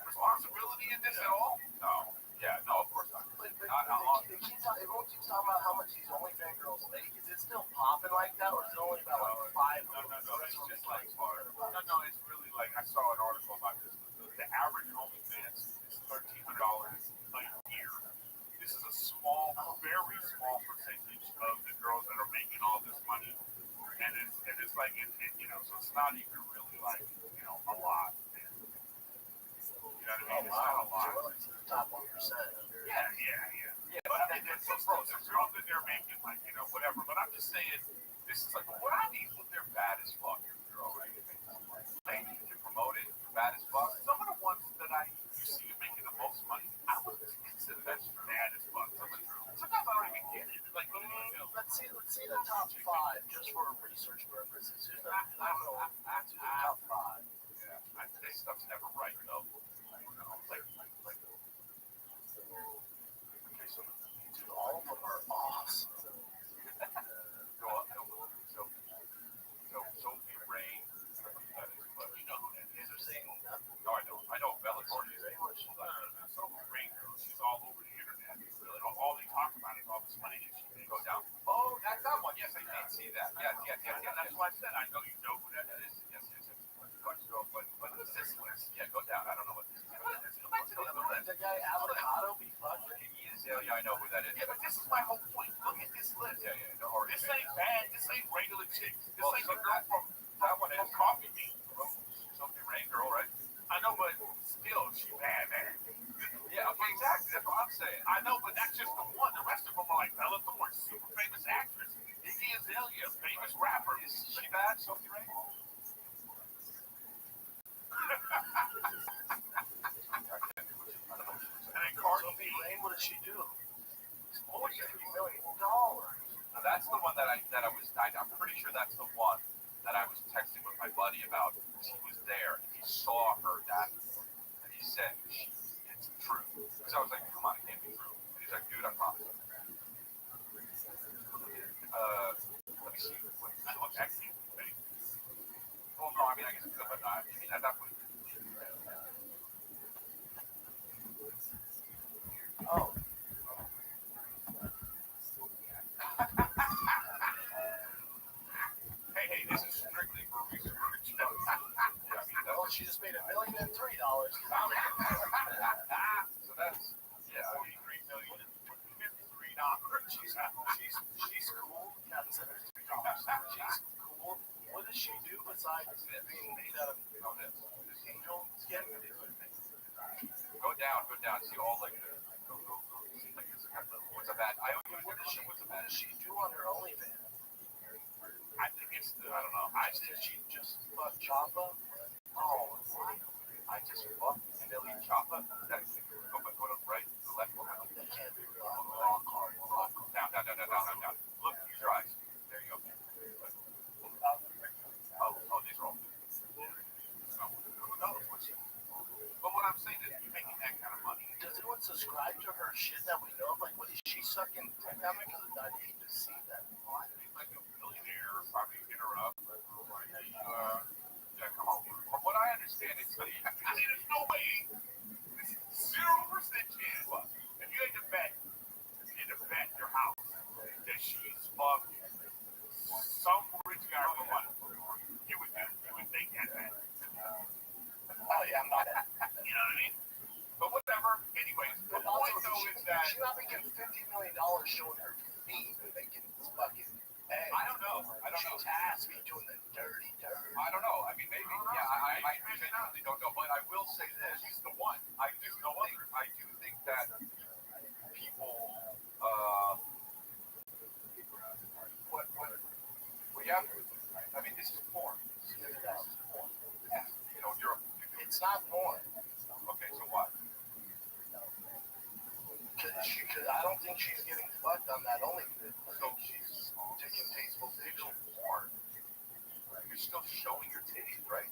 responsibility in this at all? No. Yeah, no, of course not. Everyone keeps talking about how much these OnlyFans girls make. Is it still popping like that, or is it only about like 5? No, it's just like, no, it's really like, I saw an article about this. The average OnlyFans is $1,300 a year. This is a very small percentage of the girls that are making all this money. And it's like, you know, so it's not even really like, you know, a lot. You know what I mean? It's not a lot. It's the top 1%. Yeah. But I mean, there's girls that they're making, like, you know, whatever. But I'm just saying, this is like, what I need when they're bad as fuck, girl, right? They can promote it, bad as fuck. Some of the ones that you see making the most money, I wouldn't consider that bad as fuck. Some of
research purposes. I don't know. That's a tough pod.
Yeah, this stuff's never right, though. Okay, so
Dude, all of them are awesome.
go up. So Sophie Rain. You know who that is? No, I know Bella Gordon. Sophie Rain, she's all over the internet. Really, all they talk about is all this money she can go down. Oh, that's that one. Yes, I did see that. Yeah. That's why I said I know you know who that is. Yes. But who's this list? Yeah, go down. I don't know what this is.
The guy Avocado be fucking.
Yeah, I know who that is. Yeah, but this is my whole point. Look at this list. Yeah. This ain't bad. This ain't regular chicks. This ain't the girl from that one is Coffee Bean. Sophie Rain girl, right? I know, but still, she bad, man. Yeah, okay, exactly. That's what I'm saying. I know, but that's just the one. The rest of them are like Bella Thorne, super famous actress. Iggy Azalea, famous rapper. Is she bad, Sophie Rain? And then Cardi B.
What did she do?
$43 million. Now that's the one that I'm pretty sure that's the one that I was texting with my buddy about. He was there and he saw her that and he said it's true. Because I was like, come on, it can't be true. And he's like, dude, I promise. Let me see. I don't actually. Oh no, I mean I guess it could, but not. I mean at that point.
Oh.
Hey, this is strictly for research.
Well, she just made $1,003,000.
So that's $43 million and $53. She's cool.
Yeah, she's cool. What does she do besides being made out of this angel skin?
Go down. See all like the like this kind of what's a bad? I always
What does she do on her OnlyFans?
I think it's I don't know.
I said she just fucked Choppa.
Oh, I just fucked Millie Choppa. That's go to right, the left one.
That can't be real. Wrong card.
Down. Look, use your eyes. There you go. Oh, these are all. No, but what I'm saying is, you're making that kind of money.
Does anyone subscribe to her shit that we know of? Like, what is she sucking? I'm gonna hate to see that.
Well, I think like a billionaire probably hit her up. Yeah, come on. From what I understand, it's there's no way. 0% chance. If you had to bet your house that she's fucked some rich guy for money, you would think that bet.
Oh yeah, I'm not.
You know what I mean? But whatever. Anyways, the point though is that
she's not making $50 million showing her feet and making fucking. Hey,
I don't know.
She tasked me doing the dirty.
I don't know. I mean, maybe. Yeah, I genuinely don't know. But I will say this: she's the one. I do think that people. What you have? I mean, this is porn. Yeah. You know,
It's not porn.
Okay, so what?
Because I don't think she's getting fucked on that OnlyFans. I think she's taking tasteful pictures.
Porn. You're still showing your titties, right?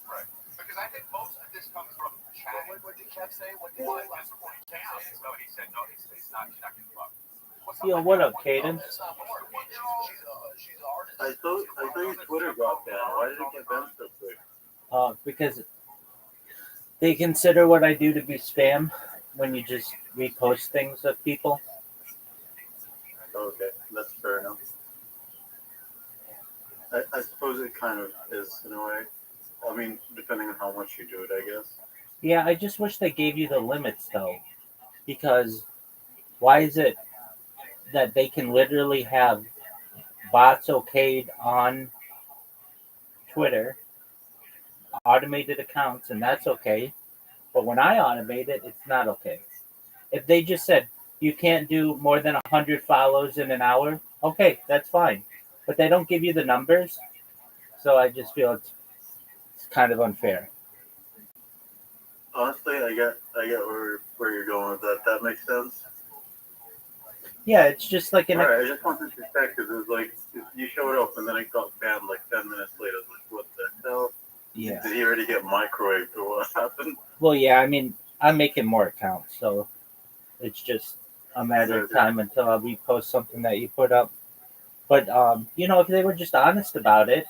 Right. Because I think most of this comes from chat.
What did Kev say? What
did he say? Somebody said no. It's not. She's not getting fucked.
Yo, what up, Caden?
It's not porn. She's an artist.
I thought your Twitter got banned. Why did it get banned so quick?
Because they consider what I do to be spam when you just repost things of people.
Okay, that's fair enough. I suppose it kind of is in a way. I mean, depending on how much you do it, I guess.
Yeah, I just wish they gave you the limits, though. Because why is it that they can literally have bots okayed on Twitter, automated accounts, and that's okay. But when I automate it, it's not okay. If they just said you can't do more than 100 follows in an hour, okay, that's fine. But they don't give you the numbers, so I just feel it's kind of unfair.
Honestly, I get where you're going with that. That makes sense.
Yeah, it's just like an.
Alright, I just wanted to check because it was like you showed up and then it got banned like 10 minutes later. I was like, what the hell?
Yeah.
Did he already get microwaved or what happened?
Well, yeah. I mean, I'm making more accounts, so it's just a matter of time until I repost something that you put up. But if they were just honest about it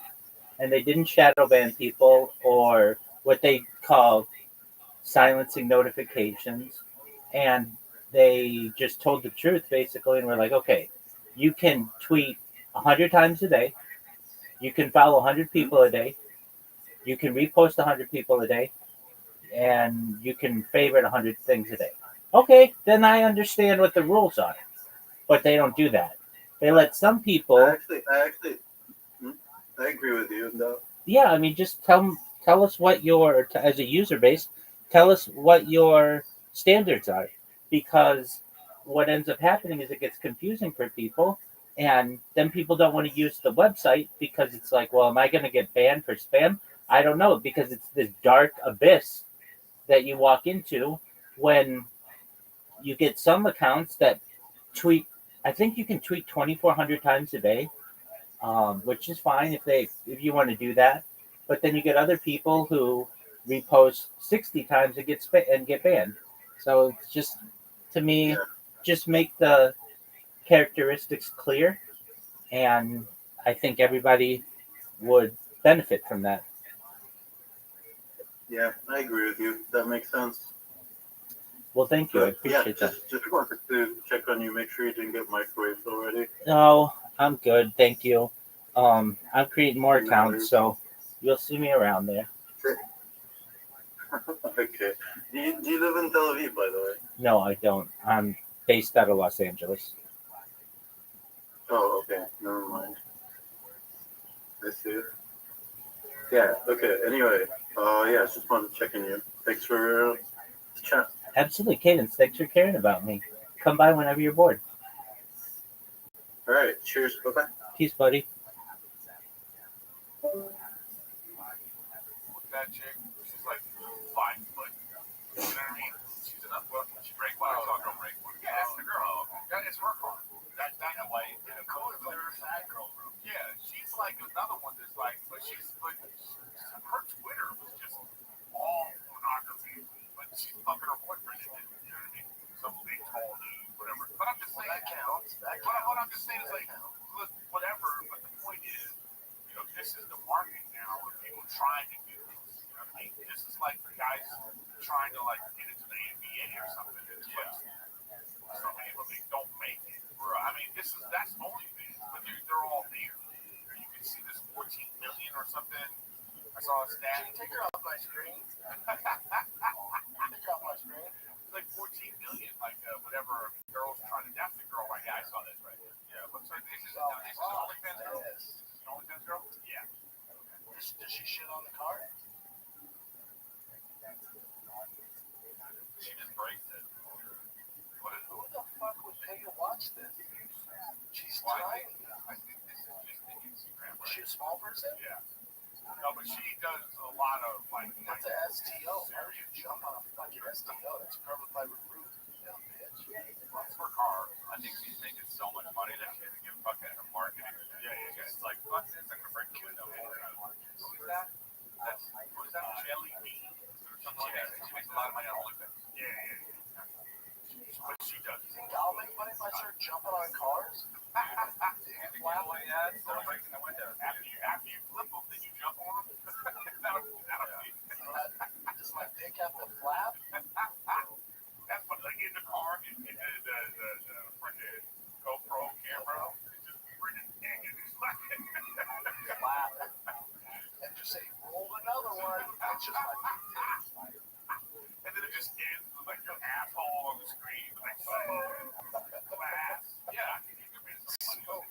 and they didn't shadow ban people or what they call silencing notifications, and they just told the truth basically, and we're like, okay, you can tweet 100 times a day, you can follow 100 people a day, you can repost 100 people a day, and you can favorite 100 things a day. Okay, then I understand what the rules are, but they don't do that. They let some people.
I agree with you. No.
Yeah, I mean, just tell us what your as a user base, tell us what your standards are, because what ends up happening is it gets confusing for people, and then people don't want to use the website because it's like, well, am I going to get banned for spam? I don't know, because it's this dark abyss that you walk into when you get some accounts that tweet. I think you can tweet 2,400 times a day, which is fine if you want to do that. But then you get other people who repost 60 times and get banned. So it's just, to me, just make the characteristics clear, and I think everybody would benefit from that.
Yeah, I agree with you. That makes sense.
Well, thank you. I appreciate that.
Just wanted to check on you, make sure you didn't get microwaved already.
No, I'm good. Thank you. I'm creating more accounts, so you'll see me around there.
Okay. Do you live in Tel Aviv, by the way?
No, I don't. I'm based out of Los Angeles.
Oh, okay. Never mind. I see. Yeah, okay. Anyway, just wanted to check in you. Thanks for the chat.
Absolutely, Cadence. Thanks for caring about me. Come by whenever you're bored.
All right. Cheers. Bye-bye.
Peace, buddy.
That chick, she's like 5 foot. You know what I mean? She's an upload. She break one. I saw her break one. Yeah, that's the girl. That is her car. That way. In a color, like her fat girl, bro. Yeah, she's like another one that's like, but her Twitter was just all pornography. But she's fucking her boyfriend. You know what I mean? Some big tall dude, whatever. But I'm just saying that counts. What I'm just saying is like, look, whatever. But the point is, this is the market now of people trying to do this. You know what I mean? This is like the guys trying to like get into the NBA or something. So many of them they don't make it. I mean, that's OnlyFans, but they're all there. You can see this 14 million or something. I saw a stat. Take her off my screen. Take her off my screen. It's like 14 million, like whatever girls trying to. That's the girl right here. I saw this right here. Yeah, it looks like this is OnlyFans girl. OnlyFans girl? Yeah. Does she shit on the card? She just breaks it. Who the fuck would pay to watch this? She's tiny. I think this is just the Instagram. Right? Is she a small person? Yeah. No, but she does a lot of like. That's an STO. Why would you jump on a fucking STO? That's covered by recruit. Dumb bitch. Well, it's her car. I think she's making so much money that she has to give fuck at her marketing. Yeah. It's like, fuck this. I'm gonna break the window. Who's that? Who's that? Jelly Bean. Something like that. She makes a lot of money on OnlyFans. Yeah. But she does. You think I'll make money if I start jumping on cars? Breaking the window. After you flip them, then you jump on them. Does my dick have to flap? That's what, like in the car, in the GoPro camera, it's just bring it and it's like flap. And just say, roll another one. It's just like, and then it just ends with like your asshole on the screen, like glass. Yeah, you can make some money.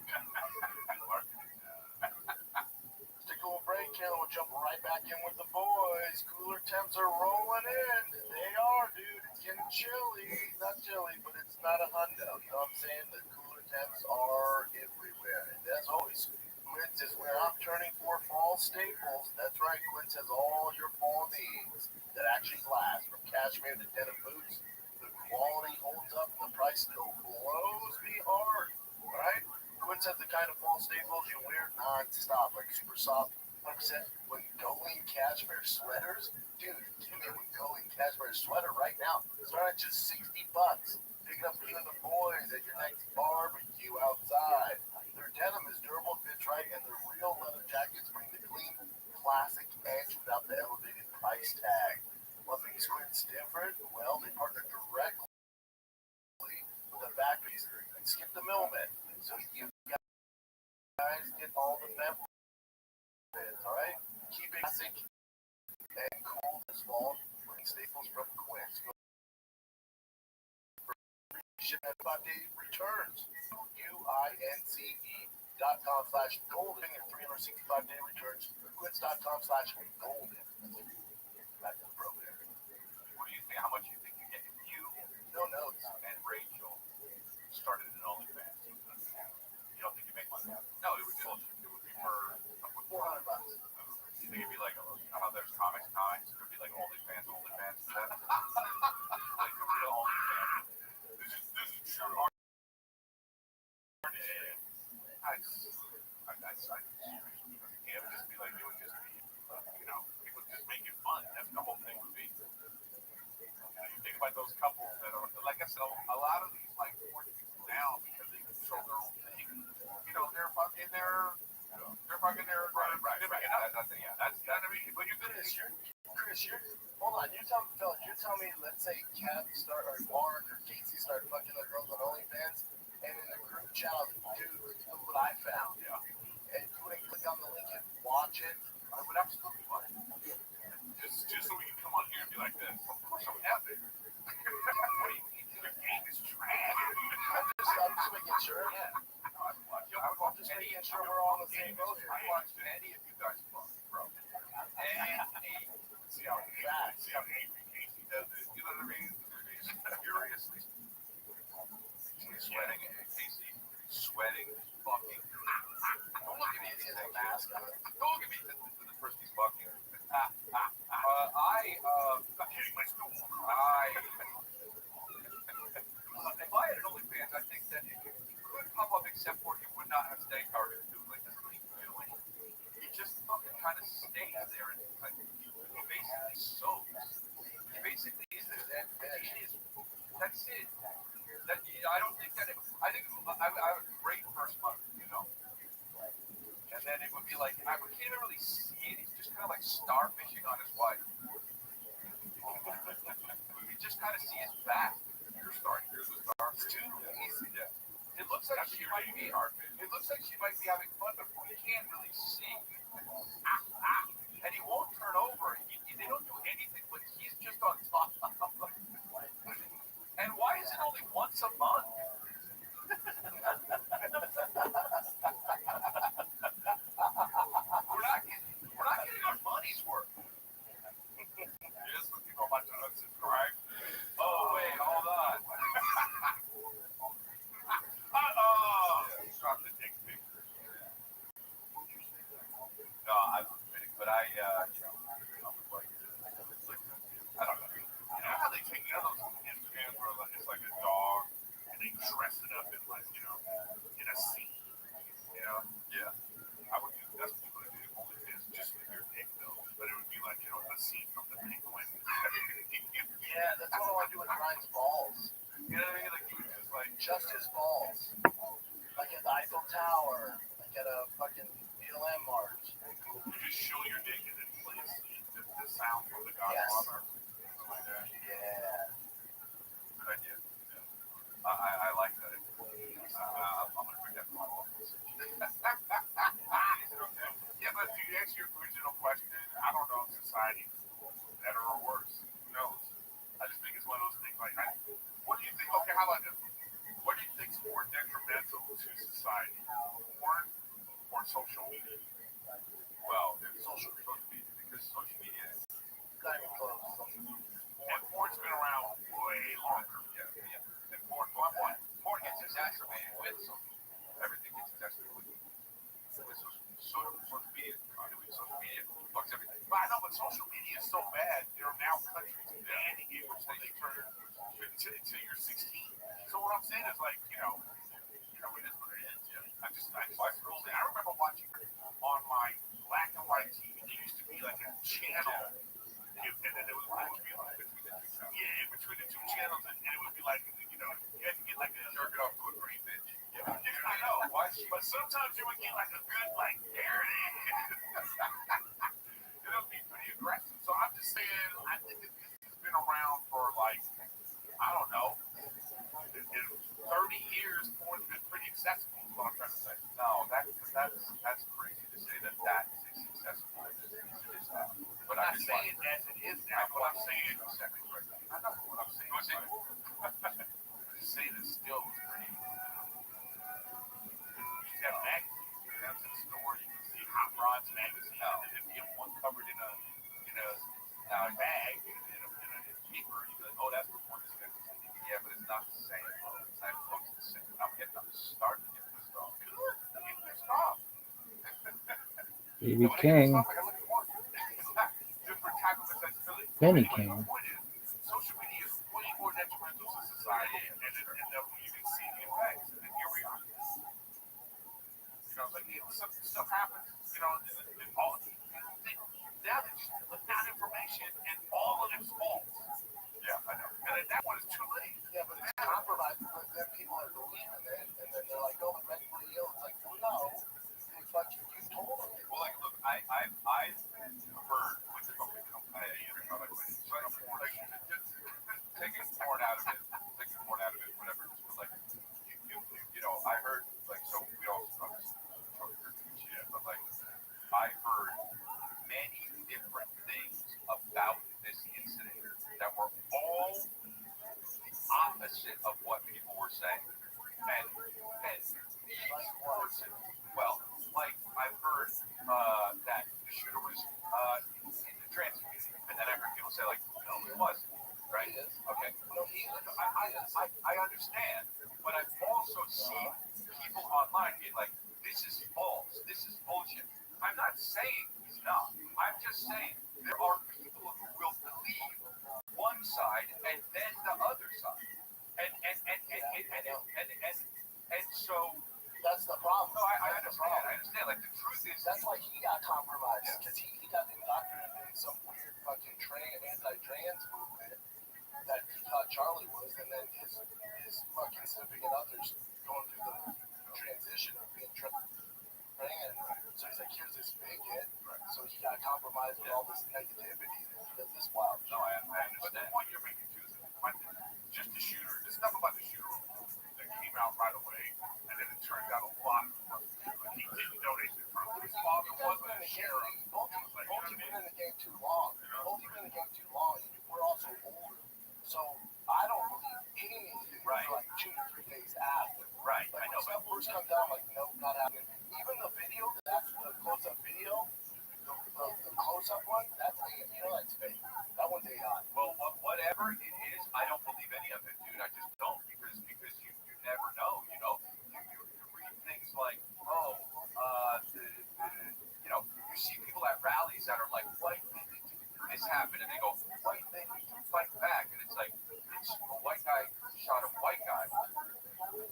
Take a little break here, we'll jump right back in with the boys. Cooler temps are rolling in. They are, dude. It's getting chilly. Not chilly, but it's not a hundo. You know what I'm saying? The cooler temps are everywhere. And as always, Quince is where I'm turning for fall staples. That's right, Quince has all your fall needs that actually last. From cashmere to denim boots, the quality holds up, the price still blows me hard.
says the kind of fall staples you wear non-stop, like super soft, 100% Mongolian cashmere sweaters. Dude, give me a Mongolian cashmere sweater right now. Start at just $60. Pick it up for you and the boys at your next barbecue outside. Their denim is durable, fits right, and their real leather jackets bring the clean, classic edge without the elevated price tag. What makes Quince different? Well, they partner directly with the factories and skip the middleman. So you guys get all the benefits, all right? Keep it classic and cool this fall. Bring staples from Quince. Ship and 5-day returns. UINCE.com/golden and 365-day returns. Quince.com/golden. Back to the program.
What do you think? How much do you think you get if you
No notes.
and Rachel started an OnlyFans? You don't think you make money? No, it would be for
$400.
you think it'd be like, you know how there's comics, it would be like OnlyFans. Like a real OnlyFans. This is true art. It would just be like, it would just be, people just make it fun. That's the whole thing would be. You think about those couples that are, like I said, a lot of these, like, porn people now, because they control their own thing, they're fucking their, but you're good at
Chris, hold on. You're telling me, let's say Kev or Mark or Casey start fucking their girls on OnlyFans, and in the group chat, dude, look what I found.
Yeah.
And you wouldn't click on the link and watch it.
I would absolutely watch it. Just so we can come on here and be like this. Of course I'm happy. What do you mean? The game is trash.
I'm just making sure.
Yeah. No, I would watch
Just making sure we're all on the same boat here.
I watched any of you guys fuck, bro. See how angry Casey does it. You know what I mean? Furiously. He's sweating. Casey sweating. Fucking. Don't look at me. He's a mask. Don't look at me. The person he's fucking. I'm kidding myself. If I had an OnlyFans, I think that it could pop up, except for you would not have staying power to do like this thing doing. He just fucking kind of stays there and like, he basically soaks. He basically is that. That's it. I don't think that. I think I have a great first month, and then it would be like I can't even really see it. He's just kind of like starfishing on his wife. We just kind of see his back. Here's the starfish. Too easy. Yeah. It looks like she might be. It looks like she might be having fun, but we can't really see. And he won't turn over. They don't do anything, but he's just on top. And why is it only once a month? We're not getting our money's worth. Yes, when people are about to unsubscribe. Oh, wait, hold on. Drop the dick picture. No, I'm kidding, but I don't know. You know how they take those Instagrams where it's like a dog and they dress it up in like, in a scene. Yeah. I would do that's what people do only is just with your dick though. But it would be like, a scene from the Penguin.
Yeah, that's what I want to do with Ryan's balls.
You know what I mean? Like you would
just his balls. Like at the Eiffel Tower, like at a fucking BLM march.
You just show your dick and then play the sound from the Godfather.
Yeah.
Good idea. Yeah. I like that. I'm gonna bring that one. Yeah, but to answer your original question, I don't know if society better or worse. Who knows? I just think it's one of those things like, what do you think? Okay, how about this? What do you think is more detrimental to society? Porn or social media? Well, it's social media because social media is
not even close to social media.
And porn's been around way longer. Yeah. And porn gets exacerbated with social media. Everything gets exacerbated with social media. Social media fucks everything. But I know, but social media is so bad. There are now countries banning it, which they turn until you're 16. So what I'm saying is like, it is what it is. Yeah.
I remember watching on my black and white TV. There used to be like a channel, and then there was in between the two channels, and it would be like, you know, you had to get like a jerk it off to a great bitch. Yeah, I know. But sometimes you would get like a good, like, there it is. It would be pretty aggressive. So I'm just saying, I think this has been around for like, I don't know, in 30 years, porn's been pretty accessible, is what I'm trying to say. No, that's crazy to say that is accessible. But I'm not saying as it is now, but I'm saying, I know what I'm saying. I'm just saying it's still pretty. You have magazines, you have to the store, you can see Hot Rods magazine, and if you have one covered in a bag, in a paper, you go, oh, that's the one that's good. Yeah, but it's not the same. It's not close to the same. I'm starting to get pissed off. Good. I'm getting pissed off.
BB King.
Different type of accessibility.
Benny King.
Social media is way more detrimental to society, and then you can see the effects, and then here we are. You know, like stuff happens, you know, and all now they just put down information, and all of it's false. Yeah, I know. And then that one is too late.
Yeah, but it's compromised because then people are believing it, and then they're like, oh, I'm mentally ill. It's like, well, no, but you told them.
Well, like, look, I've heard what's it called? Taking porn out of it, whatever. Like, you know, I heard, like, so we all shit, but like, I heard many different things about this incident that were all the opposite of what people were saying. And well, like, I've heard that the shooter was in the trans community, and then I heard people say, like, no, he wasn't. Right? Okay. No, I understand, but I've also seen people online being like, this is false, this is bullshit. I'm not saying he's not. I'm just saying there are people who will believe one side and then the other side. And so
that's the problem.
No, I understand. I understand. Like, the truth is,
that's why he got compromised, because he got indoctrinated in some weird fucking anti-trans movement that he thought Charlie was, and then his fucking significant others going through the transition of being trans. So he's like, here's this big hit. So he got compromised with all this negativity. That's this wild.
No, I understand. But the point you're making too is just the shooter. There's stuff about the shooter that came out right away, and then it turned out a lot. He didn't donate to Trump. His father wasn't a sheriff.
Both have been in the game too long. We're also older. So I don't believe anything like 2 to 3 days after.
Right.
Like, I know. When first comes out, I'm like, nope, not happening. Even the video, that's the close-up video, the close-up one, that's fake. You know that's fake. That one's AI.
Well, whatever it is, I don't believe any of it, dude. I just don't, because you never know, you know. You read things like, oh, you know, you see people at rallies that are like, white men need to do this happen, and they go, white men need to fight back, and it's like, it's a white guy shot a white guy.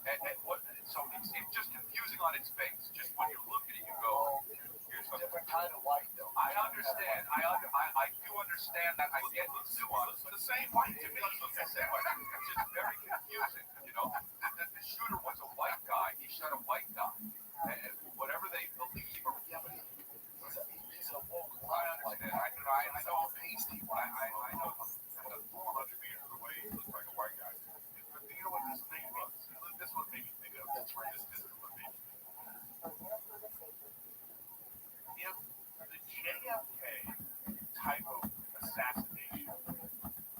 And what? So it's just confusing on its face. Just when you look at it, you go, here's a
different kind of white, though.
I understand. I do understand that. I get the nuance. The same white to me looks the same way. It's just very confusing, you know. The shooter was a white guy. He shot a white guy. And whatever they believe, or
he's a woke
I understand. I know.
Pasty.
I know. 400 meters away, he looks like a white guy. But you know what this thing was? This one made me think of. That's right. This is what made me think of. If the JFK type of assassination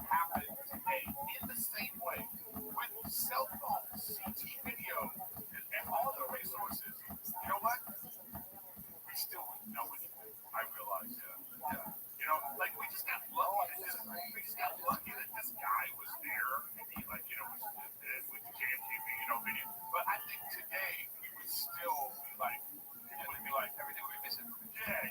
happened today in the same way, with cell phones, CT video, and all the resources, you know what? We still wouldn't know anything. I realize, yeah. You know, like, we just got lucky that this guy was there, and he, like, you know, was with the JFK, you know, video. But I think today we would still be like, it would be like everything would be missing. Yeah.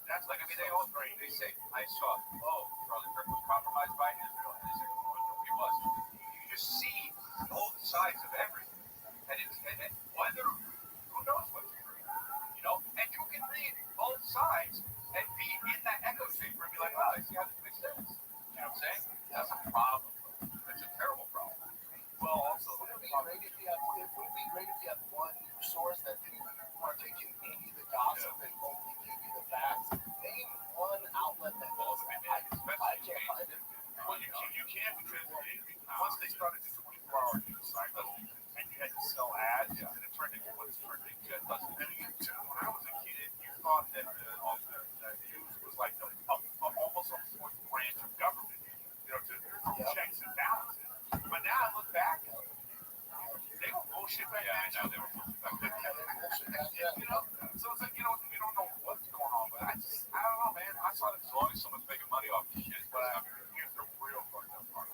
That's like, I mean, they all agree. They say, I saw, Charlie Kirk was compromised by Israel. And they say, well, no, he wasn't. You just see both sides of everything. And whether
knows what's true? You know, and you can read both sides and be in that echo chamber and be like, oh, I see how this makes sense. You know what I'm saying? That's a problem. That's a terrible problem. Well, also,
It would be great if you had one news source that didn't partake in any of the gossip and only give you the facts. Name one outlet that does that. I can't find it.
Well, you can because once they started the 24-hour news cycle and you had to sell ads, and it turned into what's trending. When I was a kid, you thought that the news was like almost a fourth branch of government, you know, to checks and balances. But now I look back, they were bullshit back then. Yeah, I know they were bullshit back then. You know, so it's like you don't know what's going on. But I don't know, man. I saw that as long as someone's making money off this shit, but here's the real fucked up part.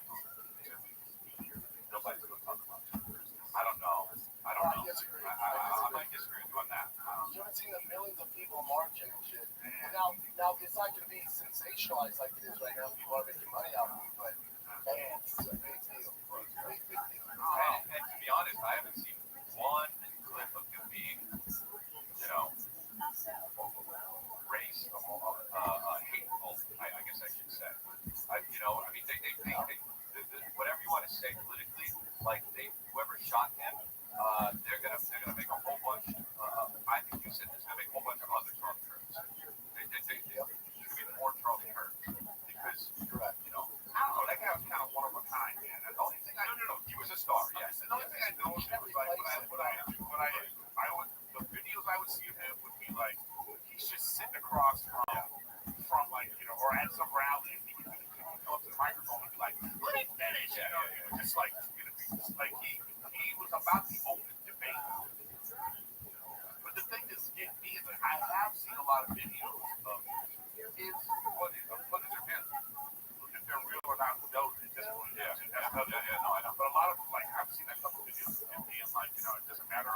Nobody's going to talk about it. I don't know. I might disagree with you on that.
You haven't seen the millions of people marching and shit. Now it's not going to be sensationalized like it is right now. People are making money out of it, but man, it's a big deal. Big deal.
And to be honest, I haven't seen one clip of him being, you know, race hateful. I guess I should say. You know, I mean, they whatever you want to say politically, like whoever shot him, they're gonna make a whole bunch. I think you said this, gonna make a whole bunch of other Charlie Kirks. There's gonna be more Charlie Kirks because you know, I don't know. That guy was kind of one of a kind, man. The only thing he was a star. Yes. The only thing I know is like the videos I would see of him would be like he's just sitting across from like, you know, or at some rally and he would go up to the microphone and be like, let me finish. You know, it was just like, you know, like he was about the open debate. But the thing is, I have seen a lot of videos of his footage of him. If they're real or not, who knows? At this point, no, I know. But a lot of them, like, I've seen a couple videos of him being like, you know, it doesn't matter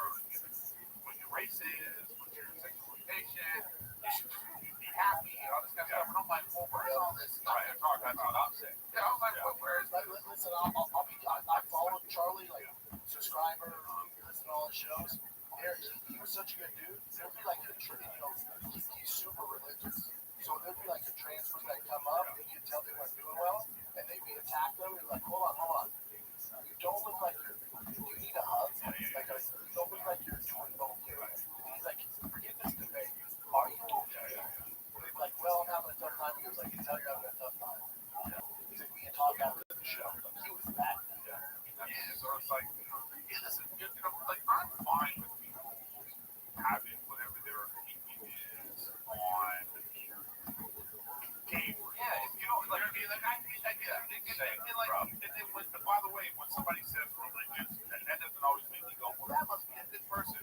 what your race is, what your sexual orientation, you should be happy and all this kind of stuff. And I'm like, well, where's all this stuff? Right, that's what I'm saying. Yeah, I was like, well, where's that?
Listen, I followed Charlie, like, subscriber, listen to all his shows. He was such a good dude. There'd be like he's super religious. So there'd be like a trans person that come up and you could tell they weren't doing well, and they'd be attacking them and like, hold on. You don't look like you need a hug. Like you don't look like you're doing okay. He's like, forget this debate. Are you okay? They'd be like, well, I'm having a tough time. He was like, I can tell you're having a tough time. He's like, we can talk after the show. Like, he was that.
Yeah, so it's like, listen, you know, like I'm fine with people having whatever their opinion is on game. Yeah, you know, like I get it. And then by the way, when somebody says religious, that doesn't always make me go, well, that must mean this person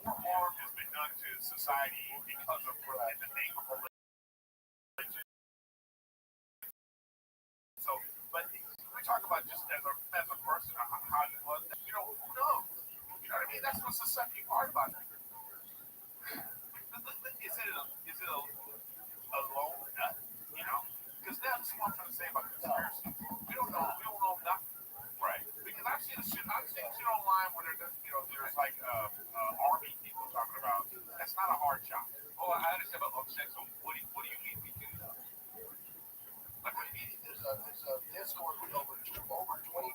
more harm has been done to society because of in the name of religion. So, but we talk about just as a person, how you was, you know, who knows? You know what I mean? That's what's the sucky part about it. Is it a lone nut? You know? Because that's what I'm trying to say about conspiracy. We don't know nothing. Right. Because I've seen shit online where there's like army people talking about that's not a hard job. Oh, I understand, but okay, so what do you mean we do that? Like, what do you mean?
There's a Discord with over 20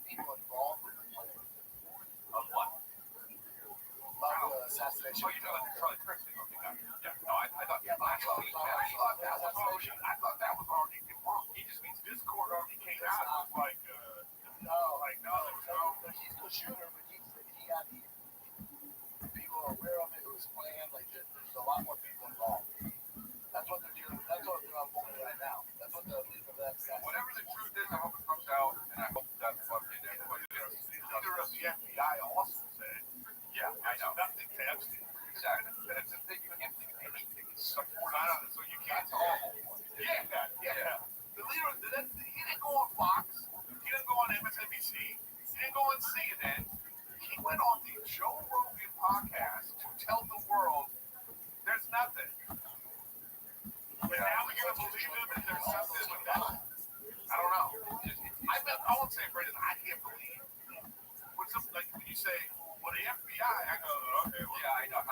people involved with the plan.
Of what?
Assassination.
Oh, you're talking about the Charlie Kirk thing. Okay, got it. Yeah. No, I thought that was already confirmed. He just means Discord already came out. It was like, no,
he's the shooter, but he had people are aware of it. It was planned. Like there's a lot more people involved. That's what they're doing. That's what they're unfolding right now. That's what the leader of that guy.
Whatever the truth is, I hope it comes out, and I hope that's fucking everybody. The leader of the FBI also said, yeah, I know. Nothing to Epstein. Exactly. That's the thing. You can't think of anything. So you can't talk. Yeah. The leader, he didn't go on Fox. He didn't go on MSNBC. He didn't go on CNN. He went on the Joe Rogan podcast to tell the world there's nothing. But now we're going to believe him and there's something with that. I don't know. I won't say, Brendan, I can't believe. When you say, well, the FBI, I go, okay, well, yeah, I know.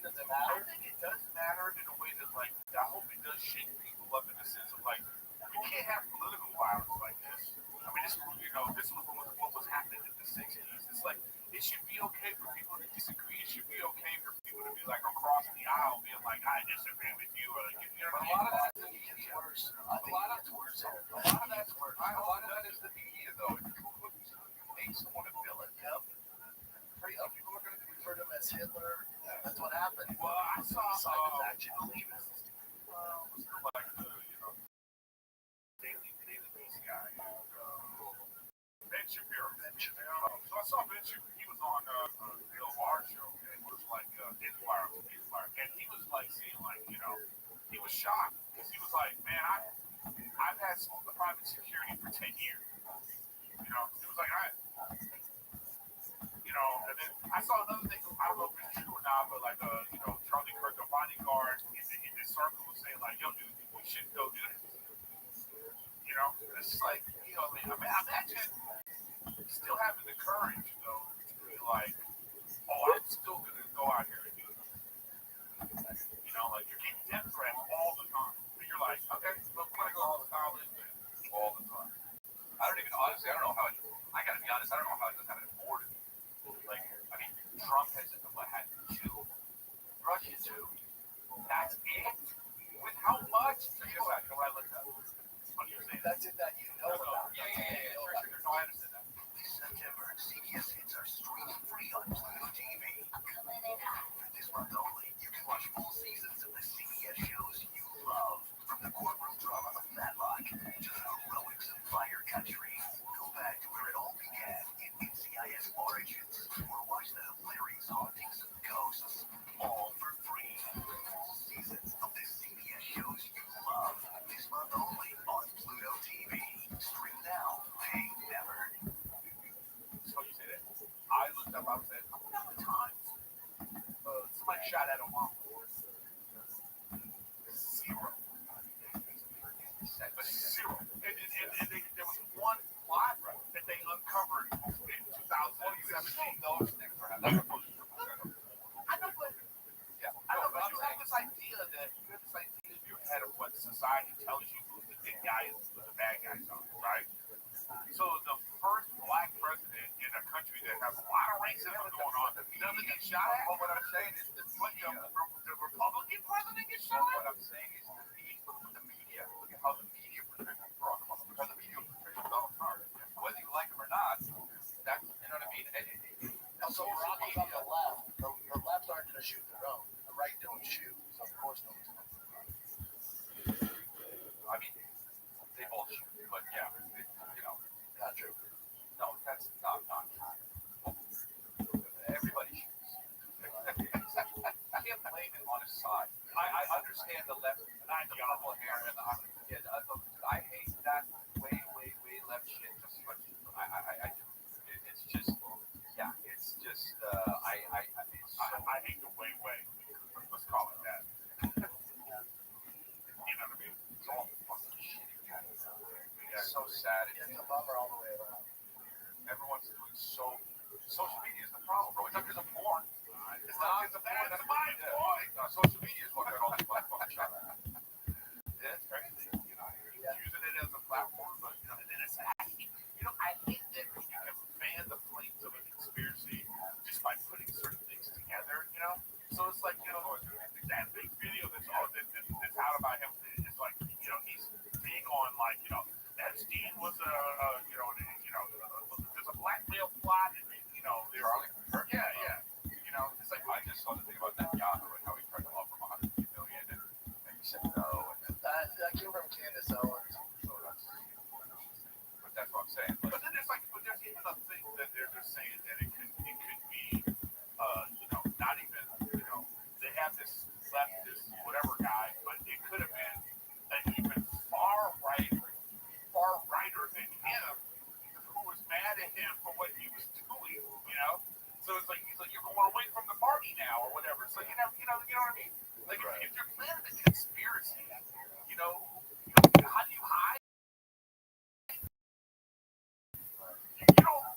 does it matter?
I think it does matter in a way that, like, I hope it does shake people up in the sense of, like, you can't have political violence like this. I mean, this, this was what was happening in the 60s. It's like, it should be okay for people to disagree. It should be okay for people to be, like, across the aisle being like, I disagree with you. Or,
But a lot of that gets worse. A lot of that's worse. A lot of that's worse. A lot of that is the media, though. If you make someone a villain, people are going to refer to him as Hitler. That's what happened.
Well, I saw
actually believe it.
like Daily Beast guy, Ben Shapiro. So I saw Ben Shapiro. He was on Bill Maher's show. It was like Inspire, and he was like saying, like, he was shocked because he was like, man, I've had private security for 10 years. He was like, and then I saw another thing. I don't know if it's true or not, but like, Charlie Kirk, the bodyguard in this circle, was saying like, yo, dude, we shouldn't go do this. It's just like, imagine still having the courage, though, to be like, oh, I'm still gonna go out here and do this. Like you're getting death threats all the time. But you're like, okay, look, we're gonna go all the college all the time.
I don't know how I gotta be honest, I don't know how it doesn't have an order. Like, I mean, Trump had two, Russia too. That's it? With how much? That's it that you know about. Yeah. No, I understand that. This September, CBS hits are streaming free on Pluto TV. This month only, you can watch full seasons of the CBS shows you love. From the courtroom drama of Matlock to the heroics of Fire Country. Go back to where it all began in NCIS Origins, or watch the hilarious hauntings of ghosts, all for free. Full seasons of the CBS shows you love. This month only on Pluto TV. Stream now, pay never.
So you say that. I looked up, I said, how many times somebody shot at Obama? Zero. But zero. And there was one live that they uncovered in 2017. Those things were happening. I know, but you have this idea in your head of what society tells you who the good guys, who the bad guys are, right? So the first black president in a country that has a lot of racism going on doesn't get shot at.
Well, what I'm saying is that
the Republican president gets shot at.
What I'm saying is the media. Look at how the media portrays Barack Obama. Because the media portrays Donald Trump. Whether you like him or not, that's, you know what I mean? So Barack was on the left. The left aren't going to shoot their own. The right don't shoot. So of course no one's going to. I mean, they both shoot. But yeah, not true. No, that's not true. Everybody shoots. I can't blame it on his side. I understand the left, and I the honorable hair, and I hate that way left shit just as much. It's just, yeah, it's just,
I hate the way. Let's call it that. You know what I mean?
It's all fucking shitty. It's so sad. It's a bummer all the way around. Everyone's doing so. Social media is the problem, bro. It's not because of porn. It's not because of porn. That's my point. No, social media is what got all this fucking shit. Yeah, it's crazy. Using it as a platform, but and then it's I hate that you can fan the flames of a conspiracy just by putting certain things together. So it's like that big video that's out about him. It's like he's big on like Epstein was there's a blackmail plot and yeah. It's like I just saw the thing about that Yahoo and how he tried to offer him $150 million and he said no. And that came from Candace Owens. But that's what I'm saying. But then there's even a thing that they're just saying that it could be not even they have this leftist whatever guy, but it could have been an even far righter than him who was mad at him for what he was doing. So it's like he's like you're going away from the party now or whatever. So you know what I mean? Like if you're planning a conspiracy, how do you hide?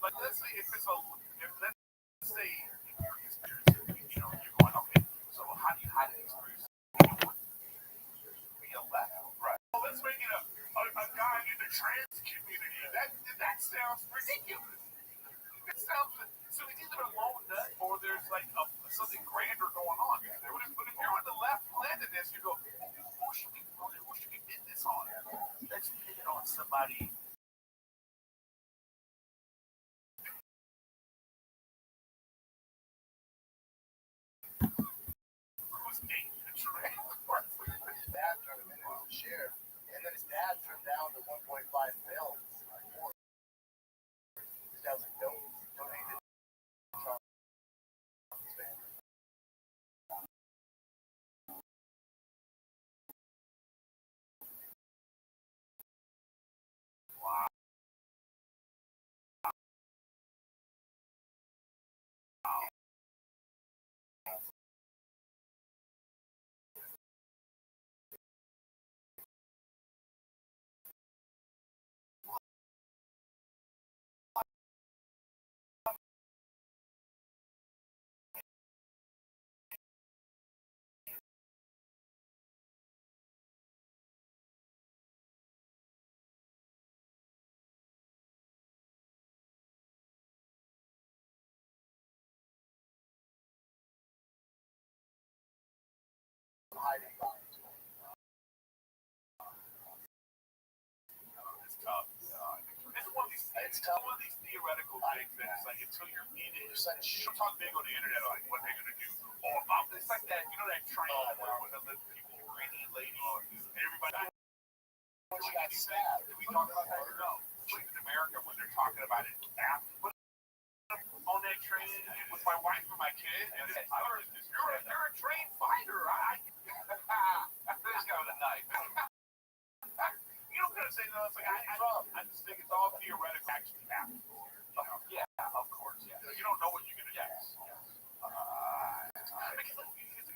Like let's say let's say if you're a conspiracy, you're going okay. So
body.
Dad turned him into a share, and then his dad turned down the 1.5 mil. His dad was like, don't donate it. Hiding behind.
It's tough. It's tough. One of these theoretical things that it's like until you're in it, it's like she'll talk big on the internet like what they're gonna do. Oh, about this, like that. You know that train where the people greedy lady and everybody.
She got stabbed.
Did we talk about that? No. In America, when they're talking about it, on that train with my wife and my kid, and you're a trained fighter. This guy with a knife. You don't gotta say no. It's like I just think it's all theoretical. Actually happens. Yeah, of course. Yeah. You don't know what you're gonna do.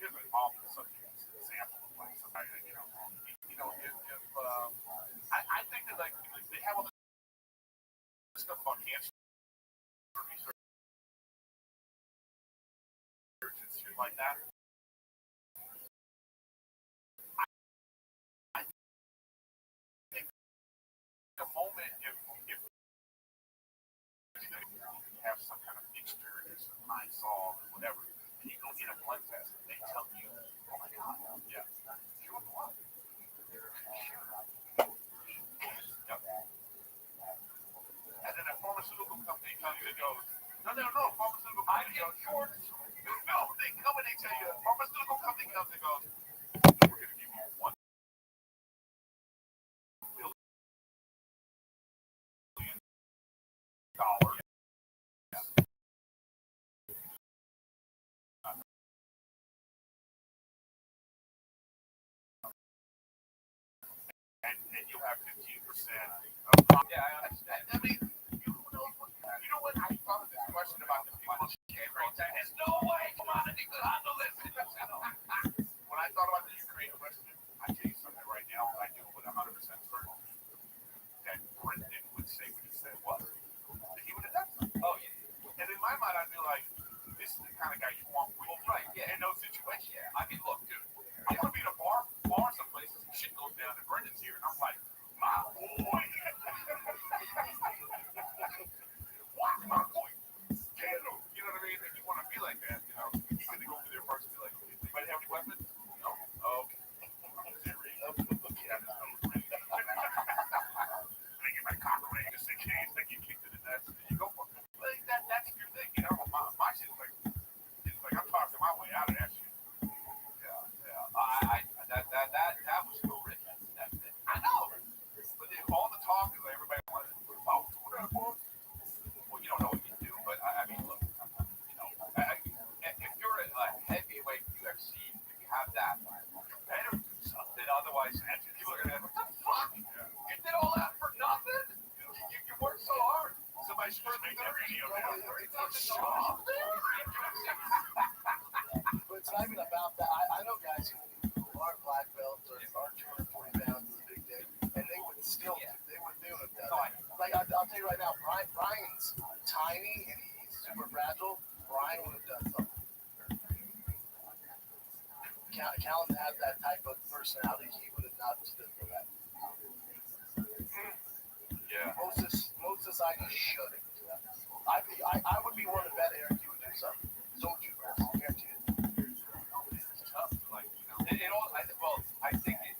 Here's an awful example of like somebody that if I think that like they have all this stuff about cancer research and shit like that. I think the moment if you have some kind of experience, mind solved, whatever, and you go get a blood test, and they tell you, oh my God, yeah, you're blood. And then a pharmaceutical company comes and goes, no, pharmaceutical company goes, no, they come and they tell you, a pharmaceutical company comes and goes, we're going to give you $1 billion. And you'll have 15% of profit. Yeah, I understand. I mean, you know what? I thought of this question about the people who can't rate that. There's no way commodity could handle this. When I thought about the Ukraine question, I tell you something right now, I do with 100% certainty that Brendan would say what he said was. That he would have done something. Oh, yeah. And in my mind, I'd be like, this is the kind of guy you want with. Well, right, yeah. In those situations. Yeah. I mean, look, dude, I'm going to be in a bar someplace, and shit goes down, and Brendan's here, and I'm like, my boy. What, my boy? Scandal. You know what I mean? And you want to be like that, you know? You can go over there first and be like, anybody have any weapons? No. Oh, okay. I get my cock ring just in case they get kicked in the nuts. You go for it. Like that's your thing, you know? My shit is like I'm talking my way out of that shit. Yeah. That was horrific. I know. But then all the talk is like everybody wanted to put a power to whatever. Well, you don't know what you do, but I mean, look, if you're a heavyweight UFC, if you have that, you better do something. Otherwise, people are gonna have, what the fuck? You did all that for nothing? You worked so hard. Somebody should make that video.
But it's not even about that. I know guys who are black belts or are 240 pounds is a big day, and they would still they would do it. Like I'll tell you right now, Brian's tiny and he's super fragile. Brian would have done something. Callan has that type of personality. He would have not stood for that.
Yeah.
Most society should. I would be willing to bet Eric you would do something. So would you, Chris. Guarantee it.
It's tough. Like, it all. I think it.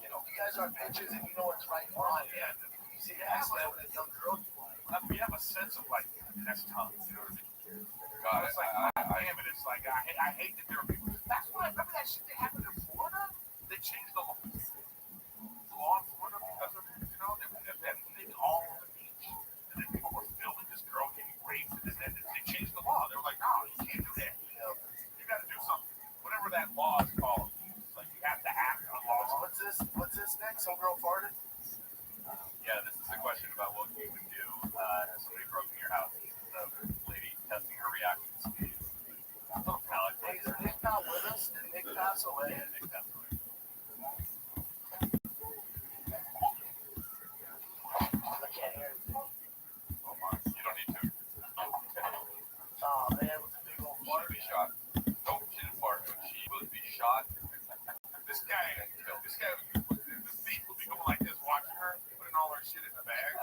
You guys are big
inches and you know what's right and wrong. Yeah. You see the accident with a young girl.
We have a sense of like, that's tough. You know what I mean?
God,
It's like, damn it. It's like, I hate that there are people. That's why, remember that shit that happened in Florida? They changed the law in Florida because of it. You know, they had thing all on the beach. And then people were filming this girl getting raped. And then they changed the law. They were like, no, you can't do that. You got to do something. Whatever that law is called. It's like, you have to act on laws.
What's this next? Some girl farted?
Yeah, this is a question about what you would do if somebody broke in your house. The lady testing her reaction speed. Little palate.
Hey, is Nick not with us? Did Nick pass away?
Yeah, Nick passed away.
I can't hear you.
Oh my, you don't need to.
Oh man, with a big old
She
fart.
would be shot. Nope, she didn't fart, but she would be shot. This guy, the thief would be going like this, watching her, putting all her shit in the bag.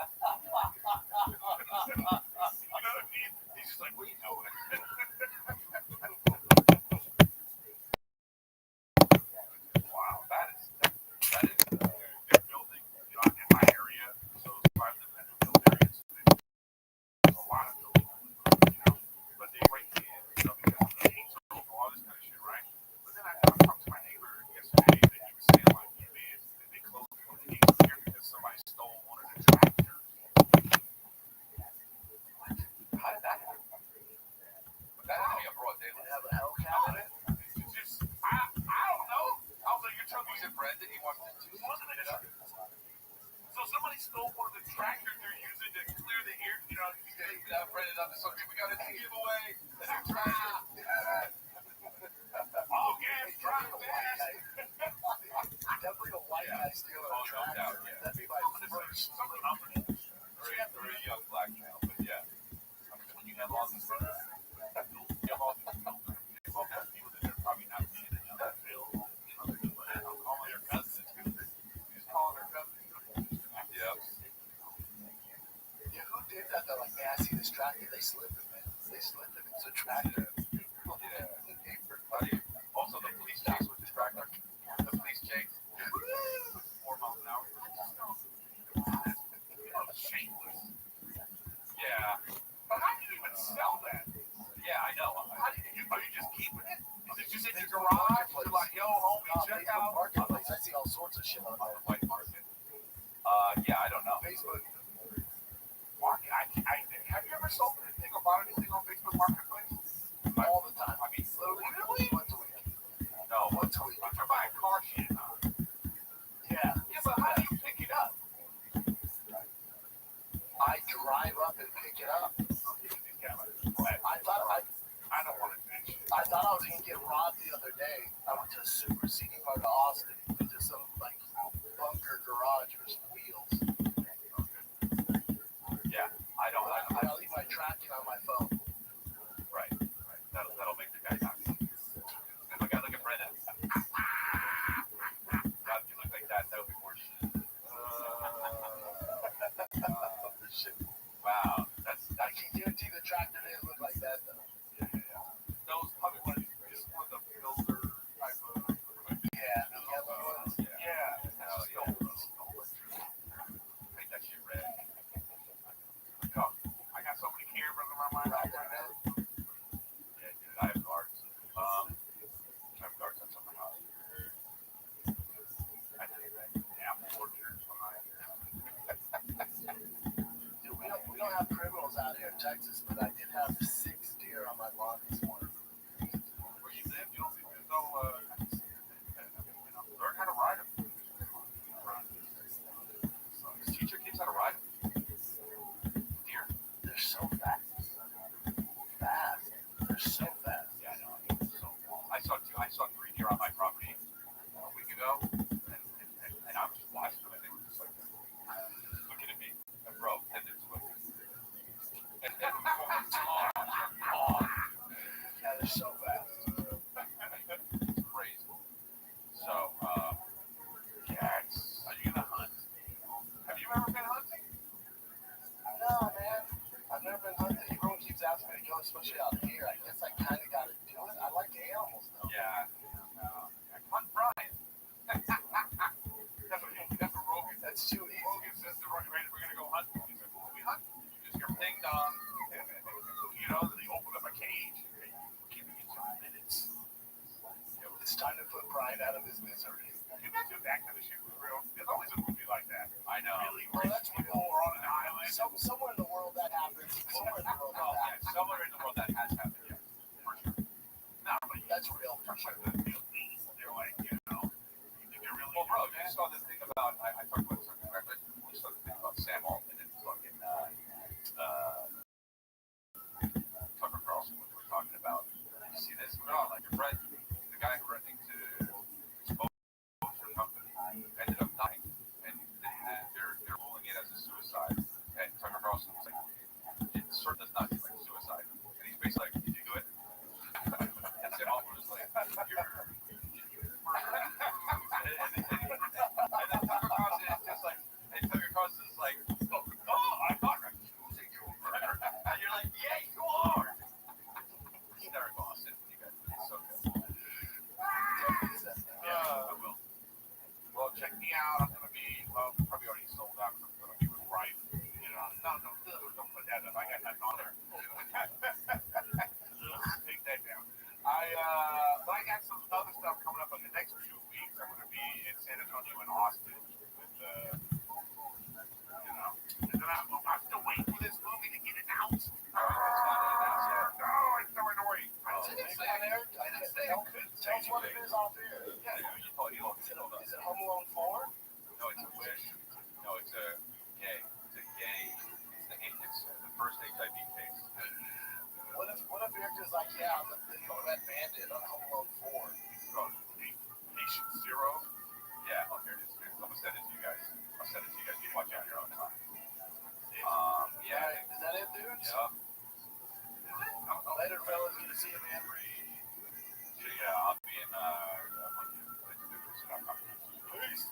You know what I mean? He's just like, what are you doing? Wow, that is they're building, you know, in my area. So if I live in the build areas, there's a lot of building, you know, but they break in, you know, because of the gates are open, all this kind of shit, right? But then I talked to my neighbor yesterday, and he was saying like, yeah, man, they closed the gates here because somebody stole one of the tractors. How did that happen? But that had to be a broad day.
They have a Hellcat in it.
It's just, I don't know. I was like, you're telling me that Brendan, he wasn't it up. So somebody stole one of the tractors they're using to clear the air, you know, Brendan up to something. We got a giveaway. A new tractor. All gas, drive fast.
Definitely a white guy stealing a tractor. That'd be my first.
Some company. Very young black male, but yeah. I mean, when you have all these things, you have all these people that are probably not seeing it in that bill. You know, they're doing it. I'm calling your cousin. He's calling her cousin. Yeah.
Yeah, who did that though? Like, man, I see this tractor. They slipped it, man. They slipped it. It's a tractor.
Yeah. Also, the police chase with the tractor. The police chase. 4 miles an hour. Shameless. Yeah. But how do you even sell that? Yeah, I know. How do you are you just keeping it? Is it just in your garage? You're like, yo, homie, check out
Marketplace. I see all sorts of shit on
the
there.
white market. Yeah, I don't know.
Facebook.
Market. Have you ever sold anything or bought anything on Facebook Marketplace?
All the time.
I mean,
Literally once a week.
no.
Once a week.
If you're buying car shit,
Yeah.
yeah, but how do you pick it up?
I drive up and pick it up.
I don't want to mention.
I thought I was gonna get robbed the other day. I went to a super seedy part of Austin into some like bunker garage for some wheels.
Yeah, I don't.
I leave my tracking on my phone.
Right. That'll make the guy happy. Look at Brendan. God, if you look like that would be more shit. Wow,
I can guarantee the tractor didn't look like that though.
Yeah. Those probably one of the builder type of.
Yeah, the yellow ones.
Yeah. The old make that shit red. Go. I got so many cameras in my mind right now. Yeah, dude, I have guards. I have guards on some of my house. I did apple orchards on my.
Dude, we don't have criminals out here in Texas, but I did have 6 deer on my lawn this morning.
Where you live, you don't think there's no. Learn how to ride them. Just teach your kids how to ride them. Deer.
They're so fast. They're so fast.
Yeah, I know. I saw 3 deer on my property a week ago, and I was just watching them, and they were just like looking at me. And bro, and it's what.
Yeah, they're so fast.
It's crazy. So, cats. Are you gonna hunt? Have you ever been hunting?
No, man. I've never been hunting. Everyone keeps asking me to go, especially out here. I guess I kind of got to do it. I like animals, though.
Yeah. Hunt Brian. That's a It's time to put Brian out of his misery. Imagine that kind of shit was real. There's always a movie like that. I know. Really rich people are on an island.
Somewhere in the world that happens. Somewhere in the world that happens.
Somewhere in the world that has happened, yeah. For sure.
No, but
That's real.
for sure. They're like, you know, you think they're really.
Well, bro, you saw this thing about, I talked about something, right? But we saw the thing about Sam Altman and fucking Tucker Carlson, what they were talking about. You see this? No, like your friend, the guy who renting to expose your company ended up dying. And they're ruling it as a suicide. And Tucker Carlson was like, it sort of does not seem like suicide. And he's basically like, did you do it? And Sam Altman was like, you're and then Tucker Carlson is just like, and Tucker Carlson is like, I'm not accusing you of murder. And you're like, yeah, you are. Hysterical. I'll send it to you guys. It's so good. Yeah, I will.
Well, check me out. I'm gonna be probably already sold out. I'm gonna be with Rife. You know, don't put that up. I got nothing on there. Take that down. But I got some other stuff coming up in the next 2 weeks. I'm gonna be in San Antonio and Austin with you know. And then I'm still waiting for this movie to get announced. No, it's so annoying. I didn't say I couldn't say
Tell us what it is off here.
Yeah, you told
Is it Home Alone 4?
No, it's a wish. No, it's a gay. It's a gay. It's the first HIV case.
What if you're just like, yeah, I'm the Red Bandit on Home Alone 4?
Oh, Patient Zero.
Yeah, oh, here it is. I'm gonna send it to you guys. I'll send it to you guys. You can watch it on your own time. Yeah.
Is that it, dude?
Yep.
Later, fellas. Good to see you, man.
Yeah, I'll be in.
Peace.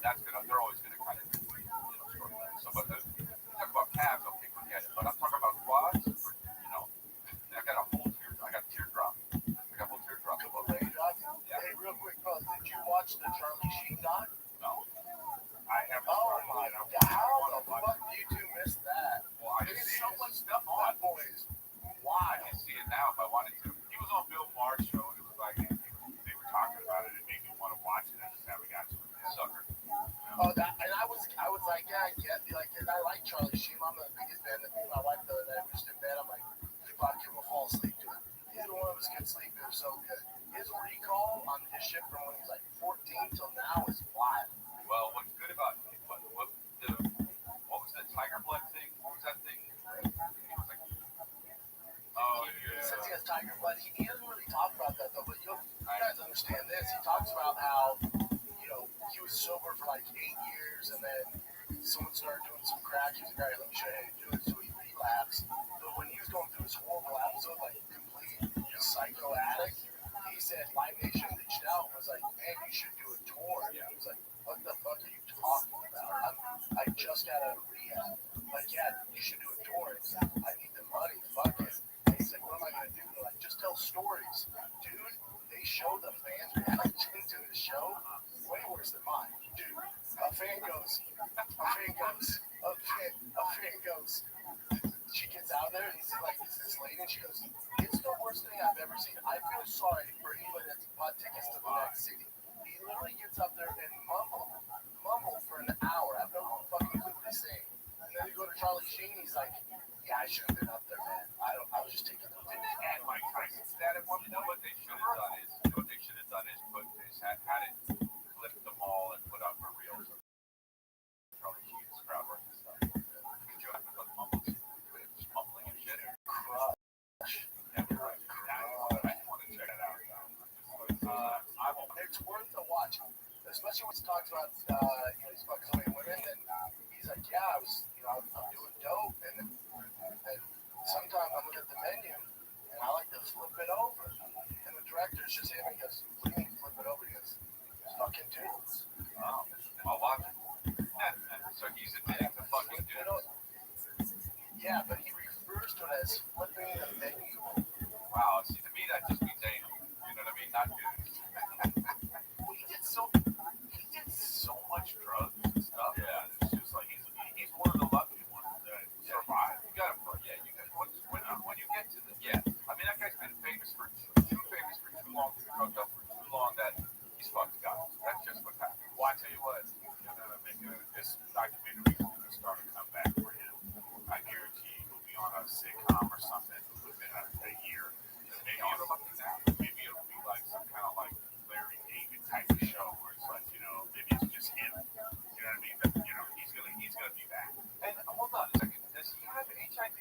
that's they're always gonna kind of sort of so but talk about cabs, okay, forget it. But I'm talking about quads, I got a whole teardrop. I got a whole teardrop.
Yeah. Hey, real quick, bro, did you watch the Charlie Sheen doc?
No. I haven't.
Oh my God! How the fuck do you two miss that?
Well, there's so much stuff on.
That boy is wild.
I can see it now if I wanted to. He was on Bill Maher's show, and it was like they were talking about it. It made me want to watch it. I just never got to it. Sucker.
Oh, and I was like, yeah, I like Charlie Sheen. I'm the biggest fan. My wife the other night was in bed. I'm like, fuck, you will fall asleep to it. Neither one of us can sleep. It was so good. His recall on his shit from when he was like 14 till now is wild.
Well, what's good about what was the tiger blood thing? What was that thing?
Since he has tiger blood, he doesn't really talk about that though. But you guys understand this? He talks about how he was sober for like 8 years, and then someone started doing some crack. He was like, all right, let me show you how to do it. So he relapsed. But when he was going through his horrible episode, like complete psycho addict, he said Live Nation reached out and was like, man, you should do a tour. Yeah. He was like, what the fuck are you talking about? I just got out of rehab. Like, yeah, you should do a tour. He's like, I need the money. Fuck it. And he's like, what am I going to do? They're like, just tell stories. Dude, they show the fans reaction to the show way worse than mine. Dude, a fan goes, she gets out there and he's like, it's this lady, and she goes, it's the worst thing I've ever seen. I feel sorry for anybody that's bought tickets to the next city. He literally gets up there and mumble for an hour. I have no fucking clue what he's saying. And then they go to Charlie Sheen, he's like, yeah, I should have been up there, man. I was just taking the
And Mike Tyson said it. What they should have done is put this had it clip them all and put up for real. Charlie Sheen's crowd work and stuff. Could you have put mumbling and shit?
crush.
Yeah, right. I want to check that out.
It's worth a watch, especially when he talks about he's fucking so many women, and he's like, yeah, I'm doing dope, and sometimes I'm looking at the menu and I like to flip it over, and the director's just him and he goes, what do you mean flip it over? He goes, fucking dudes.
Oh, I'll watch it. So he's admitting to fucking dudes.
Yeah, but he refers to it as flipping the menu.
Wow, see, to me that just means anal. You know what I mean? Not dudes. Well, he did so much drugs and stuff. Yeah, it's just like he's one of the lucky ones that survived. You gotta when you get to the I mean that guy's been famous for too long, drugged up for too long that he's fucked God. That's just what happened. Well, I tell you what, this documentary is gonna start a comeback for him. I guarantee he'll be on a sitcom or something within a year. Maybe it'll be like some kind of like Larry David type of show where it's like, maybe it's just him. You know what I mean? But he's gonna be back. And hold on a second, does he have HIV?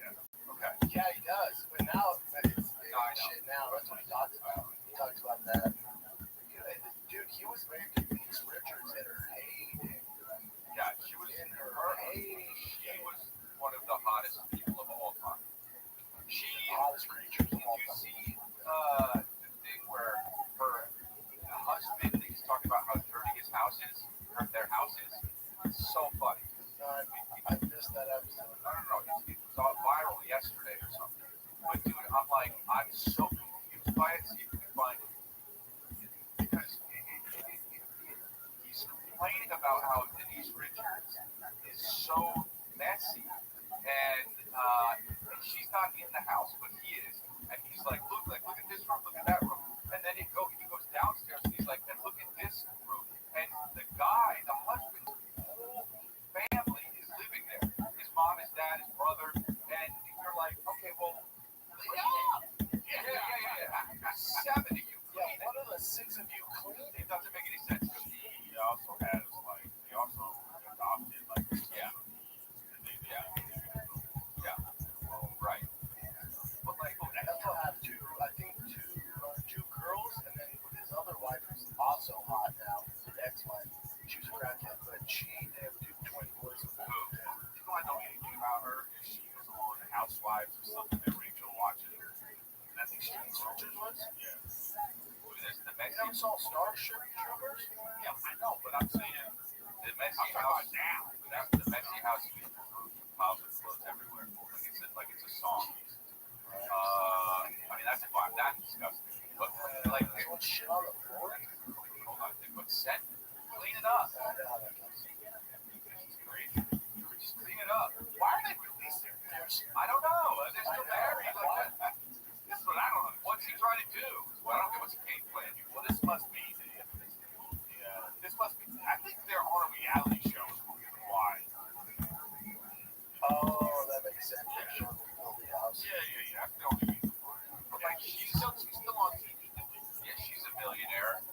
Yeah. Okay.
Yeah, he does. But now it's shit now. That's what he talks about. He talks about that. Dude, he was married to Denise Richards in her heyday.
Yeah, she was in her heyday. She was one of the hottest people of all time.
Hottest creatures of all time.
Did you see the thing where her husband is talking about how dirty his house is? Their house is? It's so funny.
I missed that episode.
I don't know. It was all viral yesterday or something. But dude, I'm so confused by it. See if you can find it. Because he's complaining about how Denise Richards is so messy. And she's not in the house, but he is. And he's like, look at this room, look at that room. And then he goes downstairs and he's like, and look at this room. And the guy, the husband's whole family is living there. His mom, his dad, his brother. And you're like, okay, well, yeah. 7 of you.
Yeah, one of the 6 of you clean.
It doesn't make any sense because he also has he also adopted right. But
He'll have two girls, and then with his other wife, who's also hot now, his ex-wife. She was a crackhead, but they have 2 twin boys.
I know anything about her. If she was on Housewives or something that Rachel watches. I think she was.
Yeah.
Who is this? The
You never saw Starship Troopers?
Yeah, Yeah, I know, but I'm saying the messy house now. The messy house is clouds and clothes everywhere. Like it's a song. I mean that's fine. That's disgusting. But like they put shit on the floor. Hold on, they put scent. Clean it up. Just clean it up. Why are they releasing this? I don't know. They're still married. Like that. This is what I don't know. What's he trying to do? Well, I don't know what's the game plan. Well, this must be. This must be. I think they're on a reality show. Why?
Oh, that makes sense. Yeah.
Yeah. That's the only reason why. But like, she's still on TV. Yeah, she's a millionaire.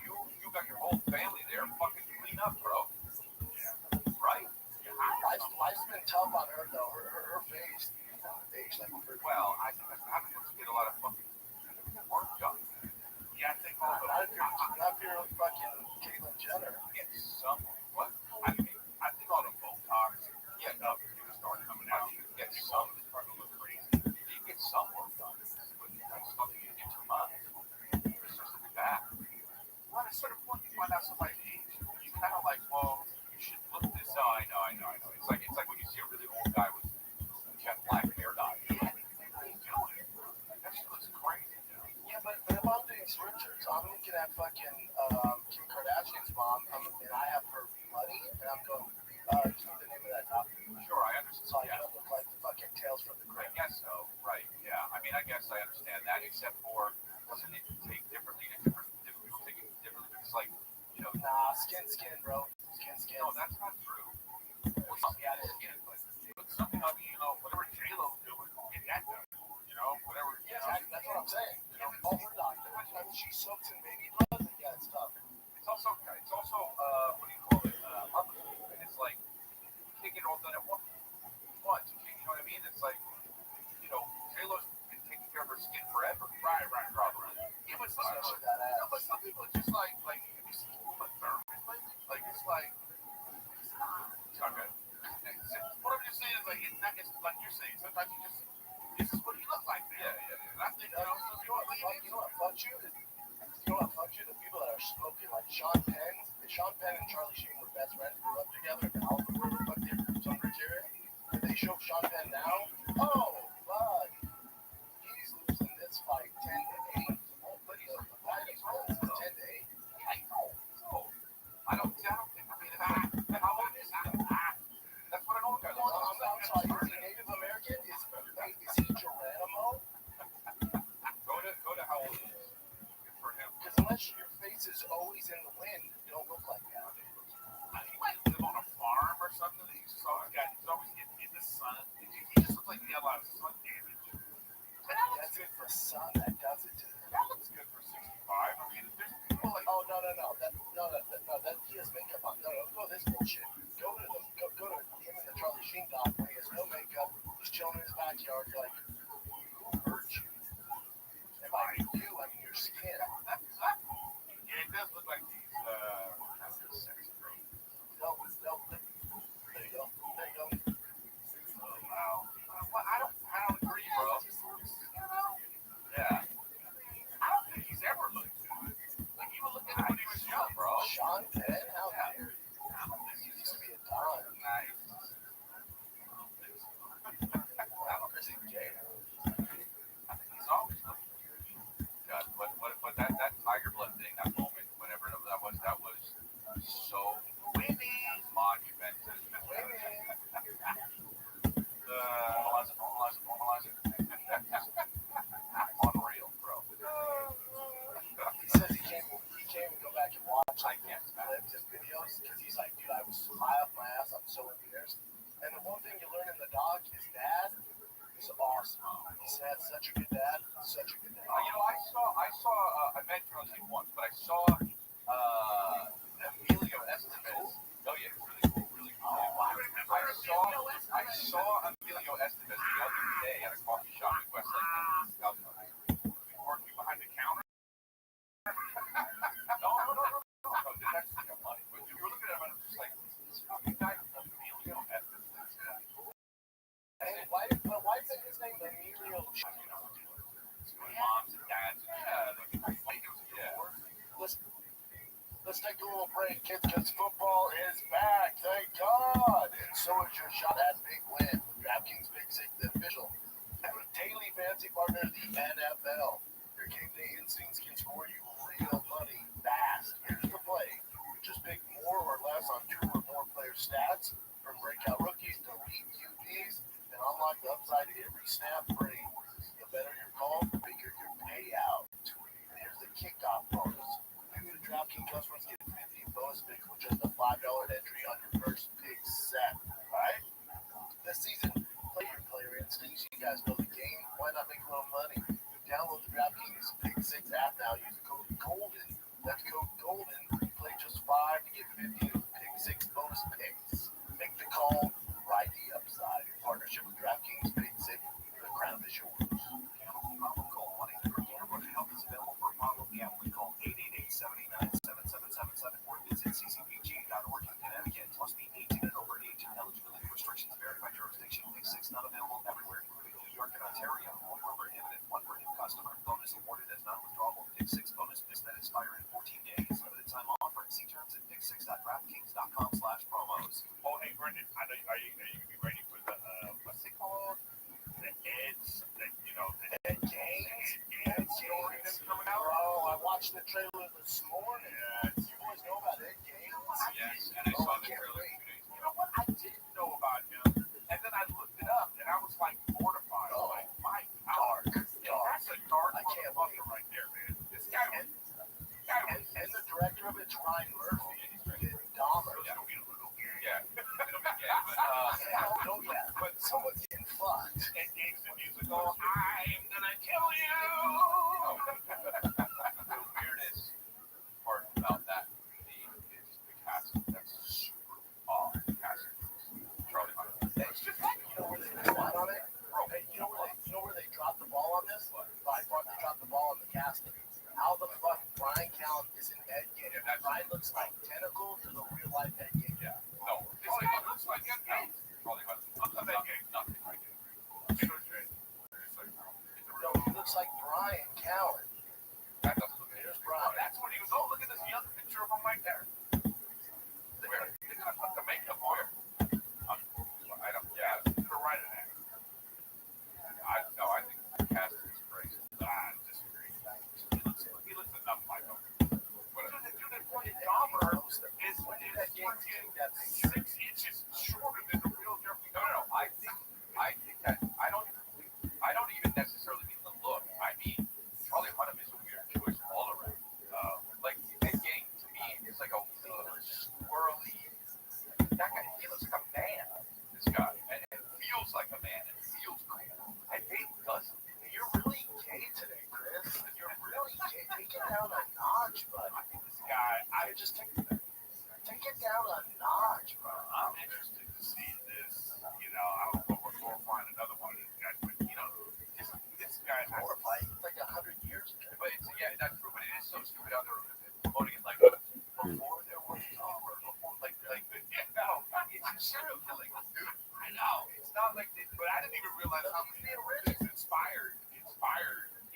You got your whole family there. Fucking clean up, bro. Yeah. Right?
Life's been tough on her though. Her face, age like her.
Well, I think that's happening to get a lot of fucking work done. Yeah, I think also.
Not if you're fucking Caitlyn Jenner.
Get some. What? I think all the Botox. Yeah, no, you start coming out. You get some. It's starting to look crazy. You get some work done. But that's something you get too much. It's just like that. Well, it's sort of when you find out somebody's age, you kind of like, well, you should look this. Oh, I know. It's like when you see a really old guy with jet black hair dye. What are you doing? That shit looks crazy.
Yeah, but if I'm doing Richards, I'm looking at fucking Kim Kardashian's mom, and I have her money, and I'm going, keep the name of that topic.
Sure, I understand.
So I don't look like fucking Tales from the Crypt.
I guess so. Right. Yeah. I mean, I guess I understand that, except for doesn't it take differently to different people take it differently? It's like, you know.
Nah, skin, bro. Skin.
No, that's not true. Well, yeah, skin, but something I mean, you know, whatever J-Lo's doing, get that done. You know, whatever.
Yeah, that's what I'm saying. You know, all her doctors. I mean, she soaks in baby blood. Yeah, it's tough.
It's also what do you call it? And it's like you can't get it all done at once. You know what I mean? It's like, you know, J-Lo's been taking care of her skin forever. Right. Yeah, but some people are just like have you seen Uma Thurman lately? Like it's like it's not good. What I'm just saying is like it's not. It's like you're saying. Sometimes you just this is what you look like. Yeah. And I think you know what fucks you? The people that are smoking like Sean Penn and Charlie Sheen were best friends, grew up together, and all the world fucked their some criteria. If they show Sean Penn now, oh, bud, he's losing this fight 10-8. But he's the fight is 10-8. I know. I don't think. I mean, how old is he? That's what an old guy looks like.
I'm sorry, is he Native American? Is he Geronimo?
Go to how old he is. Good for him.
Because unless your face is always in the wind, you don't look like that.
He might live on a farm or something. He's always in the sun. He just looks like he had a lot of sun damage. But
that's good for sun. That does it to him.
That looks good for 65. I mean, there's people like.
Oh no. That he has makeup on. No, go this bullshit. Go to him and the Charlie Sheen doc when he has no makeup. He's chilling in his backyard. You're like, who hurt you? And by you, I mean your skin.
Yeah, it does look like he's sex girl.
No. There you go.
Oh wow. Well, I don't agree, bro. Yeah. I don't think he's ever looked good. Like he was looking at when he was young, bro.
Sean Penn, how dare you? He used to be a dime.
Nice. I don't think he's gay. I think he's always looking good. God, but that Tiger Blood thing, that moment, whenever that was so monumental. Normalize it. Unreal, bro.
He says he can't even go back and watch like clips and videos because he's like, dude, I was high off my ass. I'm so embarrassed. And the one thing you learn in the dog, his dad is awesome. He's had such a good dad.
I met Charlie once, but I saw Emilio Estevez. Oh yeah, really cool. I saw Emilio Estevez the other day at a coffee shop in Westlake. Working behind the counter. No. Didn't actually have money. But you were looking at him and it was just like, this fucking guy Emilio Estevez.
And why is his name Emilio?
Moms and dads. Yeah. Listen,
little break, kids, because football is back. Thank God. And so is your shot at big win with DraftKings Big Six, the official daily fantasy partner of the NFL. Your game day instincts can score you real money fast. Here's the play. Just pick more or less on 2 or more player stats, from breakout rookies to lead QBs, and unlock the upside every snap free. The better your call, the bigger your payout. Here's the kickoff bonus. New to DraftKings customers get 50 bonus picks with just a $5 entry on your first pick set. Alright? This season, play your player instincts. You guys know the game. Why not make a little money? Download the DraftKings Big Six app now. Use the code GOLDEN. That's code GOLDEN. Play just $5 to get 50 Pick Six bonus picks. Make the call, ride the upside. In partnership with DraftKings Big Six, the crown is yours. Call 1-800-GAMBLER. Help is available for problem gambling. Call 888-789-7777 or visit ccpg.org in Connecticut. Must be 18 and over age. Eligibility restrictions vary by jurisdiction. Big Six not available everywhere, including New York and Ontario. One per prohibited, one per new customer. Bonus awarded as non-withdrawable. Pick Six bonus picks that expire in 14 days. Limited time offer. See terms at pick6.draftkings.com/promos.
Oh, hey, Brendan, I know, are you going to be ready for the, what's it called? The Eds, the
Ed Gaines? Ed
story that's coming out?
Bro, I watched the trailer this morning.
Yes.
You boys know about Ed Gaines?
Yes, and I saw the trailer 2 days. You know what? I didn't know about him, and then I looked it up, and I was like mortified.
Oh,
like, my God. That's a dark motherfucker right there, man. This guy was...
And the director of it's Ryan Murphy. Dahmer.
Yeah.
But someone's getting fucked.
Ed Gaines, the musical, I'm gonna kill you!
The weirdest part about that movie is the cast. That's super odd casting. Charlie Hunnam.
It's just like, you know where they spot on it? Hey, you know where they dropped the ball on this? By far, they dropped the ball on the casting. How the fuck Brian Callen is an Ed Gaines? Brian looks like tentacle to the real life Ed Gaines.
Yeah. No, this guy looks like Ed Gaines. Charlie Hunnam. Nothing like it.
No, he looks like Brian Callen.
That doesn't look
Here's Brian.
That's what he was. Oh, look at this young picture of him right there. Where? They're gonna put the makeup on him.
I don't. Yeah.
They're right in there.
I think the cast is crazy.
I disagree. He looks enough like him. The dude that played Dahmer is fucking 6 inches shorter than the real Jeffrey Dahmer.
I think that I don't even necessarily mean the look. I mean, Charlie Hunnam is a weird choice all around. Like Ed Gaines to me is like a swirly. That guy, he looks like a man. This guy, and it feels like a man. It feels cool. I think he doesn't.
You're really gay today, Chris. You're really gay. Take it down a notch, bud.
I think this guy, I just
take it down a notch, bro.
I'm interested to see this. You know, I don't know if we'll find another one of these guys, but you know, this guy has
Horrifying. It's like 100 years ago.
But it's, yeah, that's true. But it is so stupid how they're promoting it like before there was Dahmer, like yeah, no, it's serial killing, dude.
I know.
It's not like they,
But I didn't even realize how many things inspired. He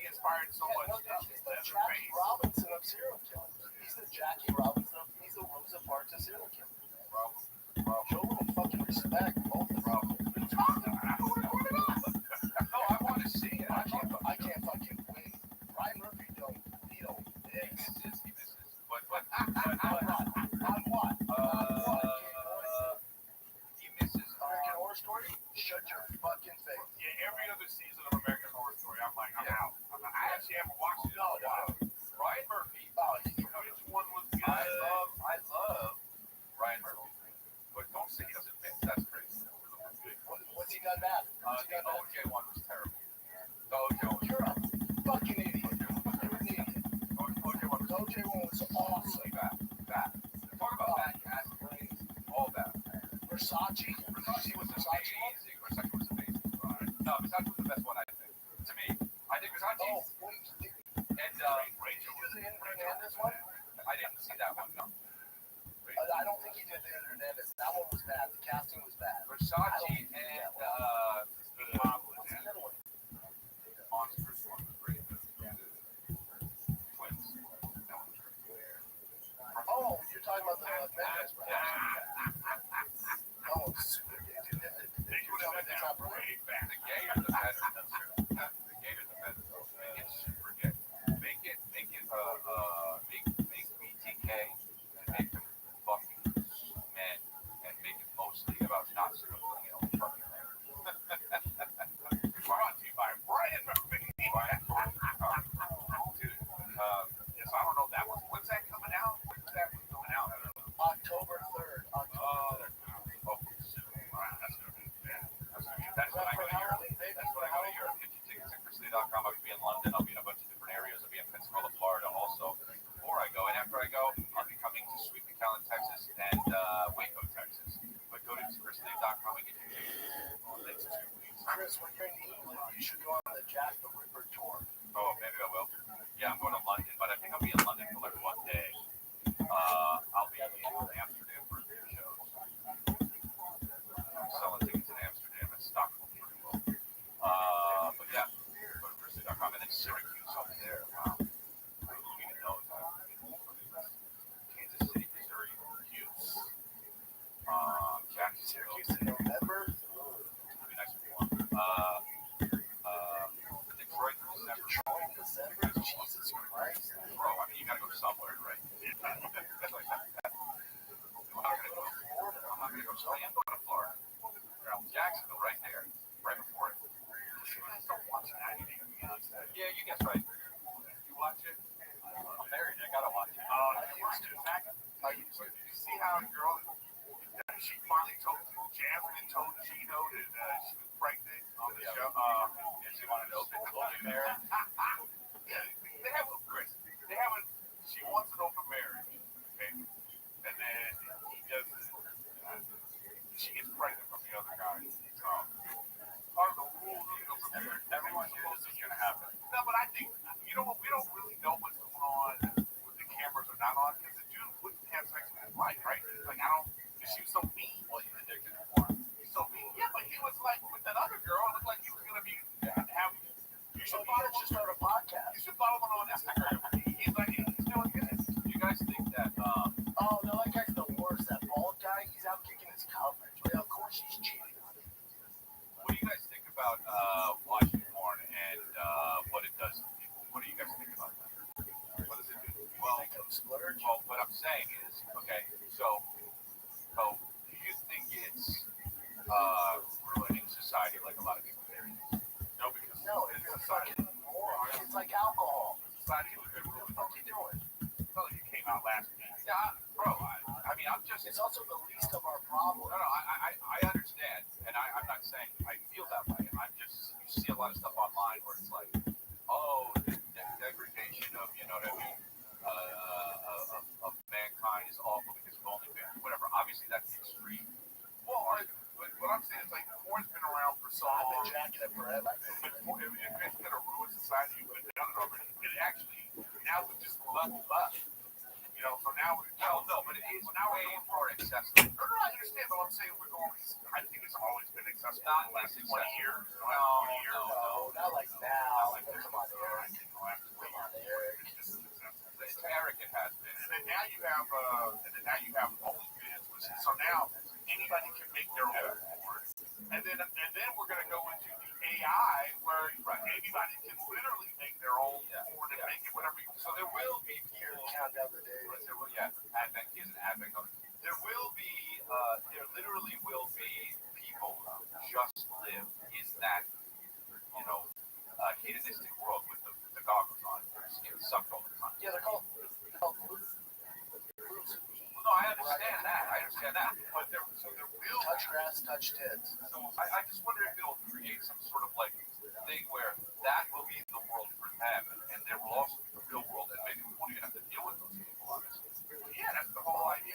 inspired so much stuff.
He's the Jackie Robinson of serial killing. He's the Jackie Robinson. He's the Rosa Parks of serial killing. Show a little fucking respect, both of them.
What are you talking about?
no, I want to see it.
I can't fucking wait. Ryan Murphy don't
He misses. But
on what?
He misses.
American Horror Story? Shut your fucking face.
Yeah, every other season of American Horror Story, I'm like, I'm out. I actually haven't watched it in a while.
Ryan Murphy.
Which one was good?
I love Ryan Murphy. But don't say he doesn't miss. That's crazy.
What's he done bad?
The OJ one was terrible. The OJ one.
You're a fucking idiot. You're an idiot. The OJ one was awesome.
Bad. Talk about bad cast. All bad.
Versace?
Versace was amazing. Versace was amazing. No, Versace was the best one, I think. To me. I think Versace.
Oh,
and
Rachel was in Hernandez one?
I didn't see that one, no.
I don't think he did the Hernandez. That one was bad. The casting was bad.
Versace and
what's the other one?
Monsters one was great. Twins. That one was great.
Oh, you're talking
BTK and make them fucking men and make it mostly about not scribbling and only fucking men. Brought to you by Brian Murphy. Dude, yes, I don't know that one. When's that coming out? When's that one coming out?
October 3rd.
That's when I go to Europe. That's when I go to Europe. Get your tickets at chrisley.com. I'll be in London. I'll be in a bunch of different areas. I'll be in Pensacola, Florida also. Before I go, and after I go, I'll be coming to Sweet McAllen, Texas, and Waco, Texas. But go to chrisley.com and get your tickets. Next 2 weeks.
Chris, when you're in England, you should go on the Jack the Ripper tour.
Oh, maybe I will. Yeah, I'm going to London, but I think I'll be in London for like 1 day. I'll be in Amsterdam for a few shows. I'm selling tickets in Amsterdam and Stockholm pretty well. But yeah, go to chrisley.com and then Syracuse up there. Who even knows? Kansas City, Missouri, Hughes. Jacksonville.
Syracuse in November.
It'd be nice if you want. Detroit in December.
Jesus Christ.
Bro, I mean, you gotta go somewhere, right? I'm not gonna go. I am going to Florida. Jacksonville, right there, right before it. You guys don't watch that anything. Yeah, you guess right. You watch it? I'm married. I gotta watch it.
I used to. Did you see how the girl? She finally told Jasmine told Gino that she was pregnant on the show.
And she wanted to open marriage.
Yeah, they have Chris. They have a. She wants an open marriage, okay? And then he doesn't. She gets pregnant from the other guy. Part of the rules of the open marriage.
Everyone knew this was gonna happen.
No, but I think you know what? We don't really know what's going on with the cameras or not on because the dude wouldn't have sex with his wife, right? Like I don't. She was so mean.
Well, he's addicted to porn.
He's so mean. Yeah, but he was like with that other girl. It looked like he was gonna be have. You should follow him.
Start a podcast.
You should follow him on Instagram. He's like he's doing good.
You guys think that?
Oh no, that guy's the worst. That bald guy, he's out kicking his coverage. Well, of course he's cheating.
What do you guys think about watching porn and what it does to people? What do you guys think about that? What does it do? Well, what I'm saying is, okay, so do you think it's ruining society like a lot of people think?
No, because
it's a fucking moron. It's like alcohol.
Society was good. What the fuck you doing? Well, you came out last week.
Yeah, bro. I mean, I'm just.
It's also the least of our problems.
No, I understand, and I'm not saying I feel that way. I'm just, you see a lot of stuff online where it's like, oh, the degradation of, you know what I mean, of mankind is awful because we've only been, whatever. Obviously, that's the extreme.
Well, but what I'm saying is like porn's been around for so
I've
long.
been jacking it forever.
If it's gonna ruin society, you would have done it already. It actually now we just leveled up. You know, so now we're
No, but it is way more accessible.
No, I understand, but I'm saying we're going. I think it's always been accessible.
Not
Last
less
20
accessible.
years.
No, not like now. Come on, Eric.
It's Eric, it has been.
And then now you have OnlyFans, so now anybody can make their own porn. And then we're gonna go into the AI where anybody can literally make their own porn and make it whatever you want.
So there will be people.
Count down the days.
Advent is an advent. There will be, there literally will be people who just live in that, you know, hedonistic world with the goggles on, getting sucked all the time.
Yeah, they're called
No, I understand that. But there will
touch grass, touch tits.
So I just wonder if it'll create some sort of like thing where that will be the world for them, and there will also be the real world, and maybe we won't even have to deal with those people, honestly.
Yeah, that's the whole idea.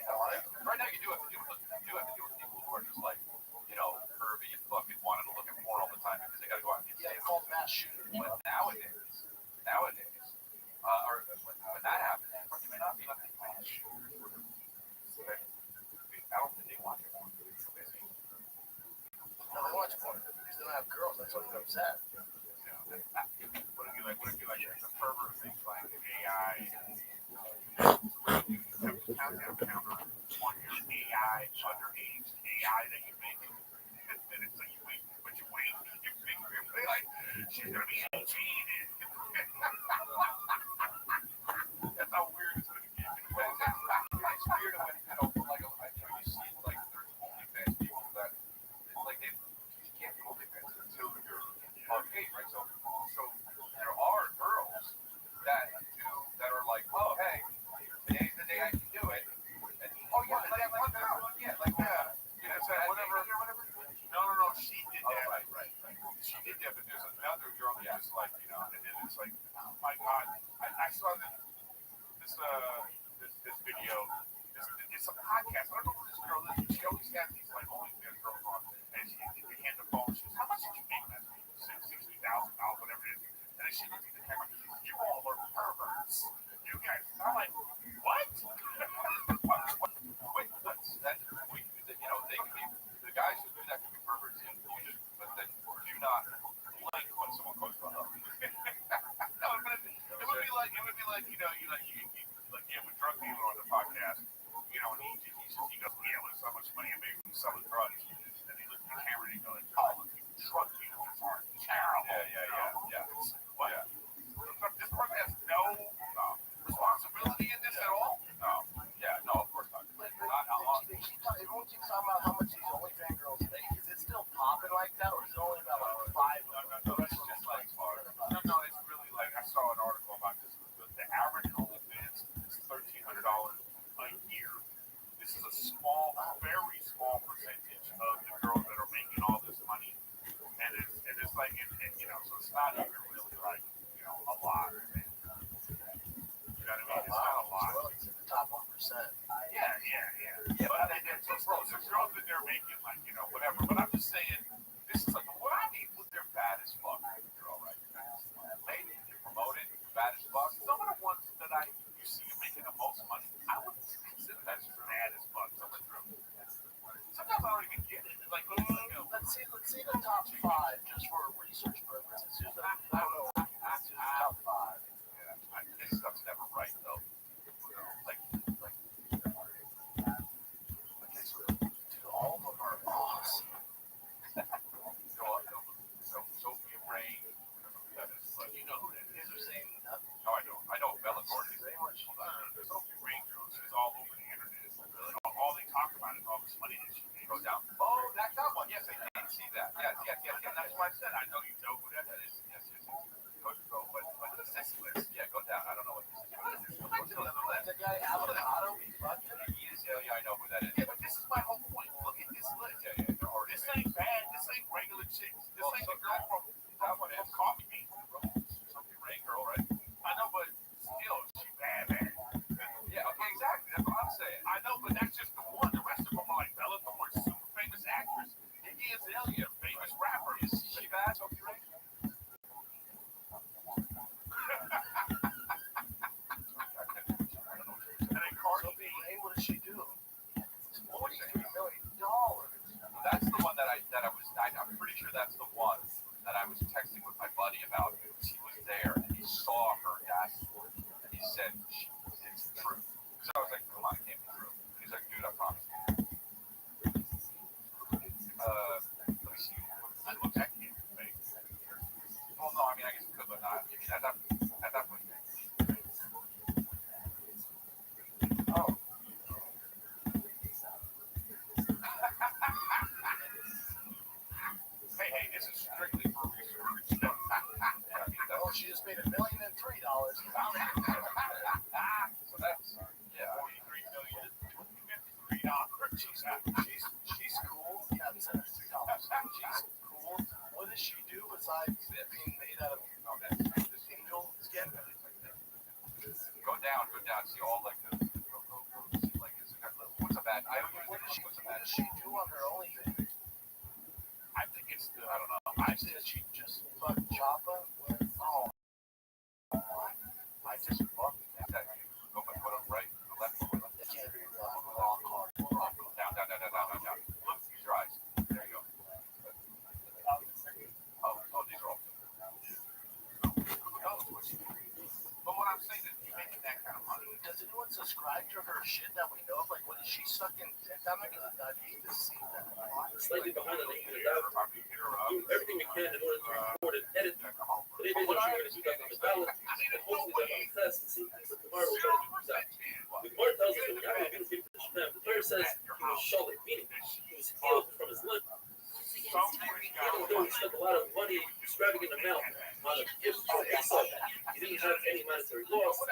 Right now, you do have to deal with people who are just like, you know, curvy and fucking wanting to look at porn all the time because they got to go out and get
Yeah,
saved.
it's called mass shooting.
But nowadays, or when that happens, you may not be like mass shooters. I don't think they watch it.
No, they watch porn because they don't have girls. That's why they're upset.
What if you like the pervert things like AI? Countdown counter. AI, underage AI that you make. And it's like, you wait, but you wait, you figure it, like, she's gonna be 18. That's how weird it's gonna get. It's weird when, you know, like, you see, like, there's OnlyFans people that, like, you can't do OnlyFans until you're of age, right? So there are girls that are like, oh, hey, today's the day I can do it. And, oh, yeah, like one girl, yeah, like, you know, so whatever. No, she did that. Right. She did that, but there's another girl that just like, you know, and then it's like, oh my God, I saw this video. It's a podcast. I don't know who this girl is. She always has these like OnlyFans girls on, and she hand the phone. She goes, how much did you make that? $60,000, whatever it is. And then she looks at the camera. You all are perverts. You guys. And I'm like, what? Wait, you know, they can be the guys who do that can be perverts, but then do not like when someone goes to hell. No, but it would be like you know, you have a drug dealer on the podcast, you know, and he goes, yeah, what's how much money I made from selling drugs? And he looks at the camera and he goes, oh, drug dealers are terrible. Yeah. But this person has no responsibility in this at all. No, of course not.
Everyone keeps talking about how much these OnlyFans girls make. Is it still popping like that, or is it only about like 5?
No, that's just like no, it's really like I saw an article about this. The average OnlyFans is $1,300 a year. This is a very small percentage of the girls that are making all this money, and it's like you know, so it's not even really like, you know, a lot. You know what I mean? It's not a lot.
Well, it's in the top 1%.
Yeah. But there's girls that they're making like, you know, whatever. But I'm just saying, this is like what I mean with their bad as fuck girl, right? Maybe you promote it, bad as fuck. Some of the ones that you see making the most money, I would consider that as bad as fuck. Sometimes I don't even get it. Like,
let's see the top 5 just for research purposes. Who's the, I don't know. Who's the top 5?
Yeah, this stuff's never right though. Like, okay, so
dude, all of them are awesome.
So Sophia Ray, that is, like, you know who that is?
They're saying nothing.
Oh, I know Bella Thornton. Sophia Ray girl, she's all over the internet. Really, all they talk about is all this money that she made. Go down. Oh, that one. Yes, I did see that. Yes. That's why I said I know you know who that is. Yes. Go. What is this list? Yeah, go down. I don't know what this is. Go to the other list.
The guy avocado.
Yeah, I know who that is. Yeah, but this is my whole point. Look at this list. Yeah. This ain't bad. This ain't regular chicks. This ain't the girl from Coffee Bean. Something Ray girl, right? I know, but still, she bad. Yeah, okay, exactly. That's what I'm saying. I know, but that's just the one. The rest of them are like Bella Thorne, super famous actress. Iggy Azalea, famous rapper. Is she bad, Sophie Ray? And then Cardi B.
What does she do?
It's $43 million. Well, that's the one that I'm pretty sure that's the one that I was texting with my buddy about. He was there and he saw her dashboard and he said, it's true. So I was like, come on, it can't be true. He's like, dude, I promise you. Let me see. Look, that can't be fake. Well, no, I mean, I guess it could, but not. I mean, at that point. Oh. Hey, this is strictly for research.
Oh, she just made $1,003,000.
So that's, yeah, $43 million. She's cool.
Yeah, $73. She's cool. What does she do besides being made out of this angel skin?
Go down. See all like the like what's a bad? What does
she do on her OnlyFans?
I think it's the, I don't know.
I said she just fucked Choppa. Oh,
I just fucked that. Go right, the left,
They can't be rock hard.
Down. Look, use your eyes. There you go. Oh, these are all. Who knows what she did? But what I'm saying is, you're making that kind of money.
Does anyone subscribe to her shit that we know of? Like, what does she
she's sucking dick. I'm not gonna need to see that.
Slightly behind on the unit out. Doing everything we can in order to record and edit. Today, maybe I'm going to do that on the ballot, and hopefully that on the test, and see if tomorrow we're going to do that. The Gemara tells us that when Yaakov came to the Shechem, the Torah says he was shalom, meaning he was healed from his limp. Even though he spent a lot of money, extravagant amount, on a gift for Esau, he didn't have any monetary loss. And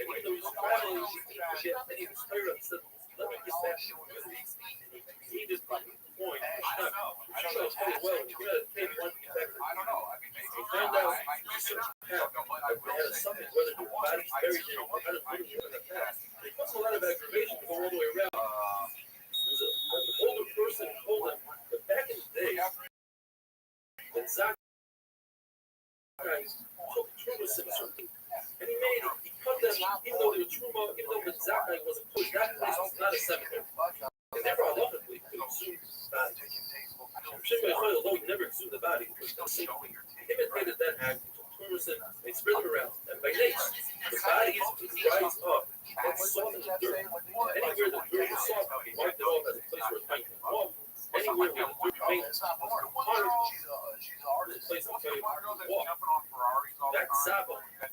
even though he was traveling, he didn't forget any of his Torah. He said, let me get back to you. He just point, Hashem, Hashem was very well, and he had a kid, he wanted to get back to the he found out, he searched the path, that they had a summit, whether the body's buried there, or how to put it in the path. It caused a lot of aggravation to go all the way around. There was an older person who told him that back in the day, that Zach guys took Trumas and something, and he cut them, even though they were Truma, even though the Zakai wasn't pushed, that place was not a cemetery. And therefore, logically, could exhume bodies. Although he never exhumed the body, he imitated that act, he took Trumas and they spread them around. And by nature, the bodies would rise up and soften the dirt. Anywhere the dirt was soft, he marked it off as a place where it might come off. Anywhere where the dirt remained hard, the place will tell you walk. That Sabo, that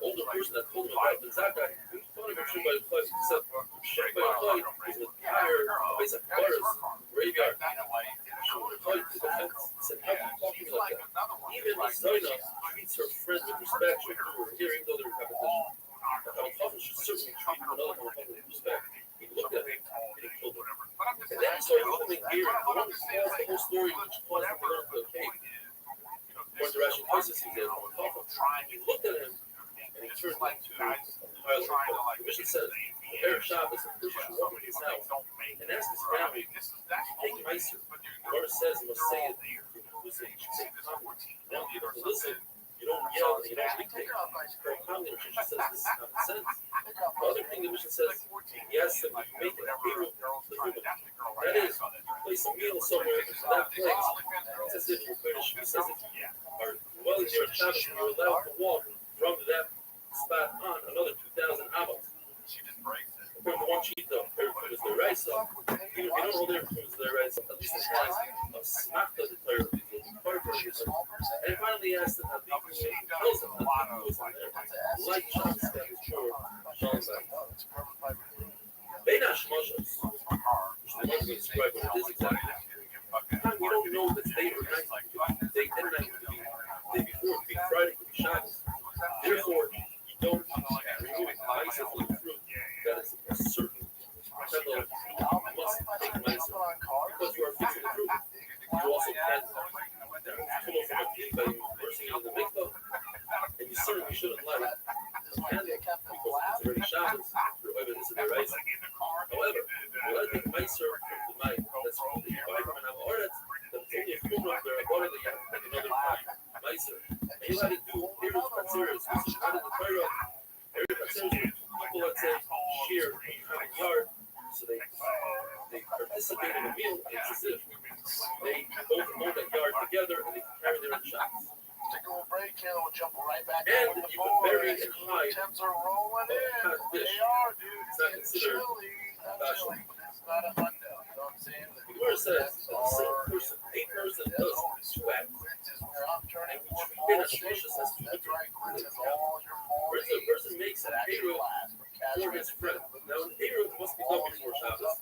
older person that told him about the Zakai, he thought of him by the place. He said, by the place, he's with higher place of Butters, graveyard. He said, how can you talk to me like that? Even the Zaina treats her friends with respect, she were here, even though they're in competition. The Hamilton should certainly treat another Hamilton with respect. He looked at him and he killed him. And then he started moving here, and the one who tells the whole story, which caused him to go to the cave. One of the rational places he did, he looked at him and he turned into the mission says, Erev Shabbos, the person should walk into his house and ask his family, take Meiser. The Lord says he must say it. Listen, you should say it. Now, you don't listen, you don't yell, and you don't dictate. Very commonly, the mission says this is common sense. The other thing the mission says, yes, that we make it Hebrew the human. That is, place a meal somewhere into that place. It's as if you're British. He says if you are dwelling there on Shabbos and you're allowed to walk from that spot on another 2,000 amos. According to one sheet, though, everything is their right, so even if you don't hold everything is their right, so at least it has a smack to the Torah. And finally, he asked them how the tells them how the was in there. Like Shabbos, that is true. Shabbos, Bein HaShmashos, which the ones who describe what it is exactly. Sometimes we don't know that day or night. Day and night could be day before, could be Friday, could be Shabbos. Therefore, you don't remove Meiser from the fruit. That is a certain level of fruit. You must take Meiser because you are fixing the fruit. You also can't come over from a pig by immersing it in the mikvah, and you certainly shouldn't let it handle because it's already Shabbos. However, this is the right. However, you let it take Meiser from the Mai. That's from the Bible and Ha'aretz. That's only a form of their ability that you have to take another time. Meiser. And you let it do Erev Chatzeres, which is not in the Torah. Erev Chatzeres, people that say shear in a yard, so they participate in a meal. It's as if they both own that yard together and they carry their own shots. And you can bury and hide a hot dish. It's not considered fashion. The Gemara says that the same person, a person does two acts. And we treat Bein HaShmashos as two different things. Whereas a person makes an Eruv for his friend. Now, an Eruv must be done before Shabbos.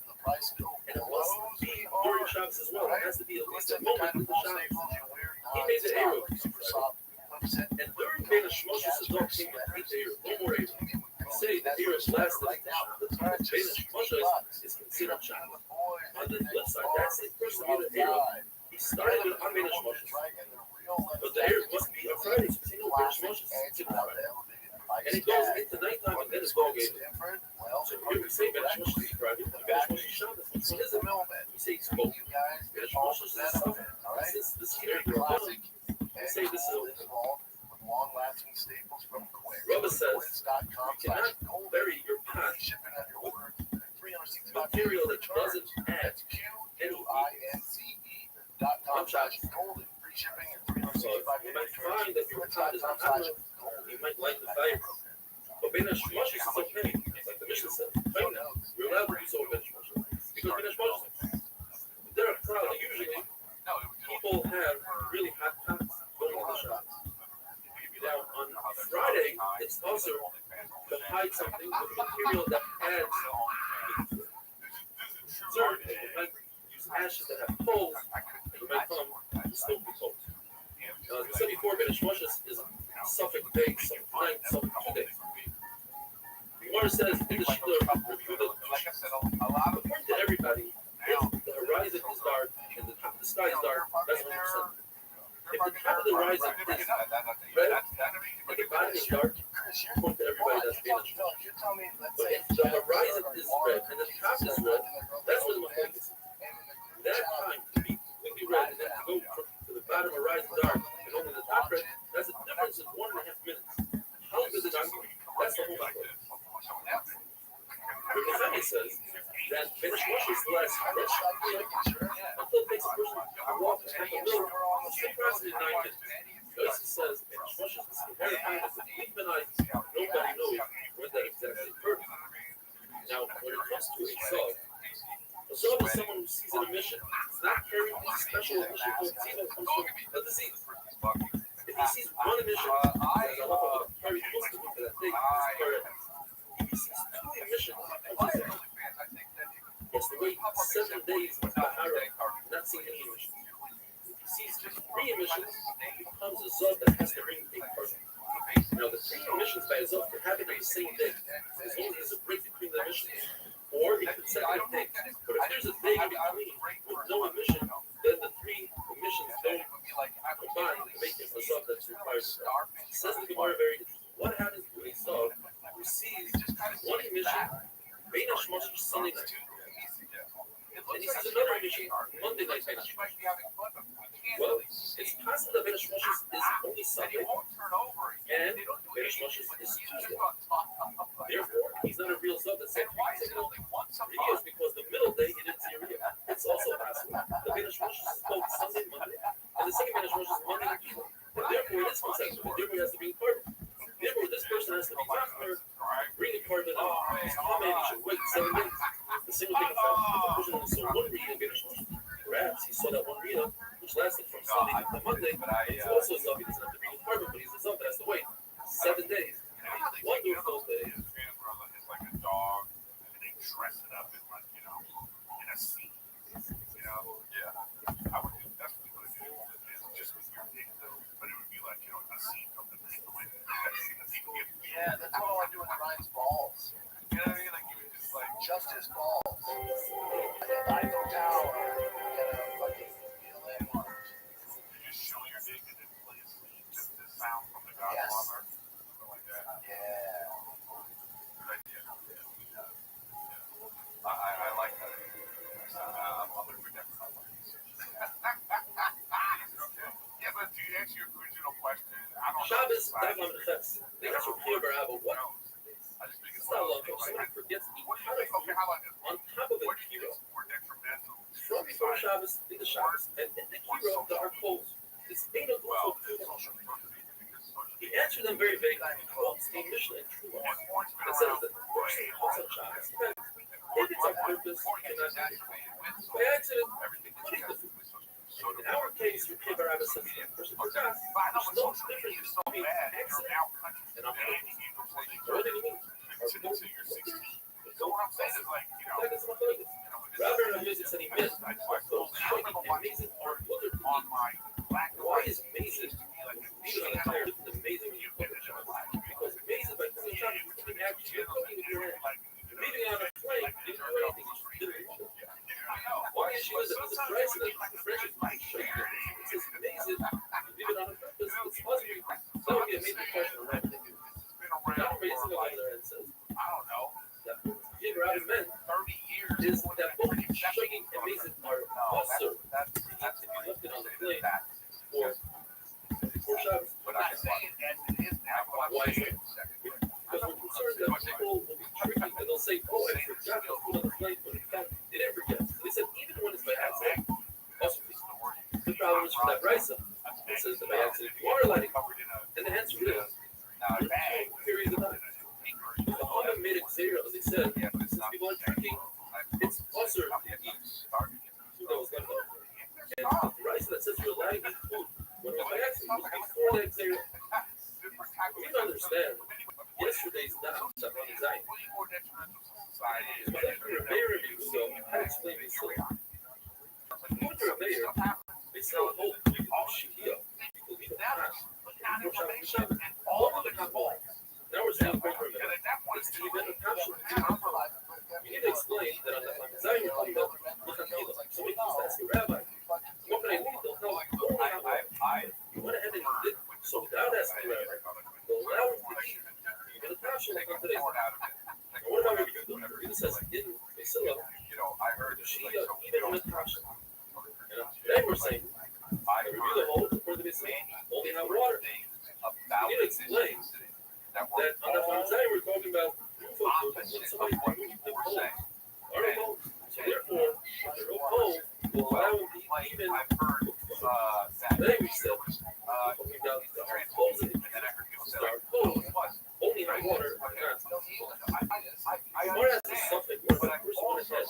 And it must be during Shabbos as well. It has to be at least a moment in the Shabbos. He made the Eruv. And during Bein HaShmashos, the dog came and ate the Eruv. No more Eruv. We say the Eruv lasted into Shabbos. Bein HaShmashos is considered Shabbos. On the flip side, that same person made an Eruv. He started it on Bein HaShmashos. But the Eruv must be on Friday, so you know Bein HaShmashos is considered Friday. And it goes into nighttime and then it's dog ate. So here we say Bein HaShmashos is Friday, and Bein HaShmashos is Shabbos. Which one is it? We say it's both. Bein HaShmashos is Sunday. This is very good. We say this is Rabbbi says you cannot bury your pot with material that doesn't add any heat. On Shabbos. So you might find that your pot is not hot enough, you might light the fire. But Bein HaShmashos is okay. It's like the Mishnah says, right now, you're allowed to do so with Ben Shmoshes. Because Ben Shmoshes, they're a crowd that usually people have really hot pots going in the shops. Now, on Friday, it's also to hide something with material that adds heat to it. So, you might use ashes that have coals, and you might come to smoke the coals. As we said before, Ben Shmoshes is suffix days, some time, some 2 days. The Gemara says in the Shula, according to everybody, if the horizon is dark and the sky is dark, that's 100%. If the top of the horizon is red and the bottom is dark, according to everybody, that's Danish. But if the horizon is red and the top is red, that's where the machloek is. That time to be completely red and then to go to the bottom horizon dark and only the top red, that's a difference of 1.5 minutes. How long does it not go? That's the whole machloek. The Rabbbi says that Ben Shmoshes lasts until it takes a person to walk half a mile, approximately 9 minutes. Yossi says Ben Shmoshes is the very time as a blink of an eye, nobody knows when that exactly occurs. Now, when it comes to a Zov is someone who sees an emission. It's not carrying a special emission called Tzima that comes from a disease. If he sees one emission, as a lot of carry close to him for that day, he's correct. If he sees 2 emissions, he has to wait 7 days until the Hara, not seeing any emissions. If he sees 3 emissions, it becomes a Zov that has to bring a person. Now, the 3 emissions by a Zov can happen on the same day, as long as there's a break between the emissions. Or it could set a day. But if there's a day in between with no emission, then the 3 emissions don't combine to make it a Zov that's required. Says the Gemara very interesting. What happens to a Zov who sees 1 emission, Ben Shmoshes Sunday night, and he sees another emission Monday night, Ben Shmoshes? Well, it's possible that Ben Shmoshes is only Sunday, and Ben Shmoshes is Tuesday. Therefore, he's not a real Zov that's saying Riyah is because the middle day he didn't see a Riyah. It's also possible that Ben Shmoshes is both Sunday, Monday, and the second Ben Shmoshes is Monday and Tuesday. And therefore, it is conceptual. Therefore, he has to be in carbon. Therefore, this person has to be Zachmer, bring a carbon up. He's come in, he should wait 7 days. The single thing effect. The person only saw 1 Riyah in Ben Shmoshes. Perhaps he saw that 1 Riyah, which lasted from Sunday to Monday. It's also a Zov. He doesn't have to bring a carbon, but he's a Zov that has to wait 7 days. One of those days.
It's like a dog, and they dress it up in like, in a scene. Yeah. I would do, that's what you would do. It's just with your dick, though. But it would be like, a scene of the penguin.
Yeah, that's what I want to do with Ryan's balls.
You know what I mean? Like, you would just like.
Just his balls. Like Eiffel Tower. Fucking violin one.
You just show your dick and then play a scene, just the sound from the Godfather. Something like that.
Yeah.
I like that. I'm looking for that. Yeah, but to answer your original question, I don't
Shabbos, Daglam Chetz. They have to clear Barabba. What?
I just think
It's not long ago. Somebody forgets to eat on top of a kiro.
more detrimental?
From before Shabbos, in the Shabbos, and in the kiro, there are coals. It's ain't a good food. He answered them very vaguely. He quotes a Mishnah in Truma. It says that the person who calls on Shabbos, if it's on purpose, he cannot do it. By accident, he could eat the food. In our case, your Kibber Rabbi says the person forgot. There's no difference between accident and a purpose. What do you mean?
So what I'm saying is like,
That is what it is. Rabbi Rabbi said he missed. Those shocking and amazing are other people.
on my black and
Why
white
is amazing?
like
Even on a tire, it's amazing when you put it on. Because amazing by putting it on, you're cooking action, you're cooking with your hand. Leaving it on a flame, you didn't do anything. You didn't do it. One issue is that there's a price that the French is showing you. It says amazing, you leave it on a purpose, it's possible. So that would be a major question on that. Not amazing on the other end says,
I don't know,
that Jim Rabbi meant
30 years
is that both shaking and amazing are also to be lifted on the flame for Shabbos.
but I'm saying as it is now.
Why is it? Because we're concerned that people will be tricky and they'll say, oh, I forgot to put on the flame, but in fact, they didn't forget. So they said, even when it's by accident, also the problem is for that Brisa. It says that by accident you are lighting, and the answer is, there's 2 periods of time. The Chachamim made a xera of the said,
Yeah, but it's
since
not
people are drinking, it's also food that was left over. And the rice that says you're allowed to eat food, when it was by accident, it was before that day. You need to understand, yesterday's not stuff on anxiety. But after a mayor of Uso, I explained this to them. After a mayor, they still hold Shia. People leave it past. All of the couple. Now we're saying over a minute. It's even a passion. You need to explain that on the anxiety we're talking about somebody used to ask a rabbi, what can I leave? They'll tell only hot water. You went ahead and did so without asking the rabbi. They'll allow him to eat. Even a passion like on today's. Now what about what you do? It says in Basila, Shia, even with passion. Today we're saying, review the whole before the Basila, only hot water. You need to explain that on the anxiety we're talking about when somebody moves the cold, article, so therefore, the real cold will allow him to eat even today we said, talking about the closing, start cold, only hot water, not more as a suffix, more than the first one it has.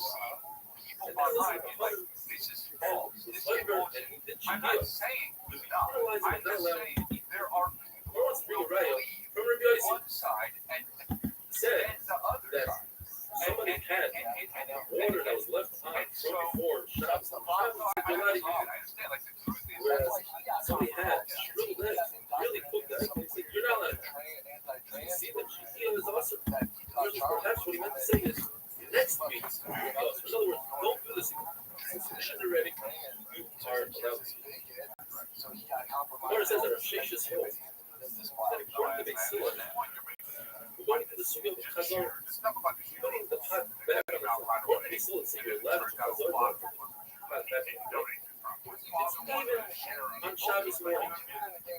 And then listen to the mother, and sunburn, and he did Shia. Analyzing and not allowing him to eat. I want to bring a raya from Rabbi Yossi. He said that somebody had water that was left on from before Shabbos. Shabbos is a lot of whereas somebody had grilled eggs, really cooked eggs, and he said, you're not allowed to eat. You see that Shia is awesome. Perhaps what he meant to say is, next week, in other words, don't do this again. Since you did it already, you are allowed to eat. Or it says that Rashish is full. That according to Beisila, we're going to the Suga of Chazor, putting the pot back on the floor. According to Beisila, it's you're allowed to Chazor, it's even on Shabbos morning,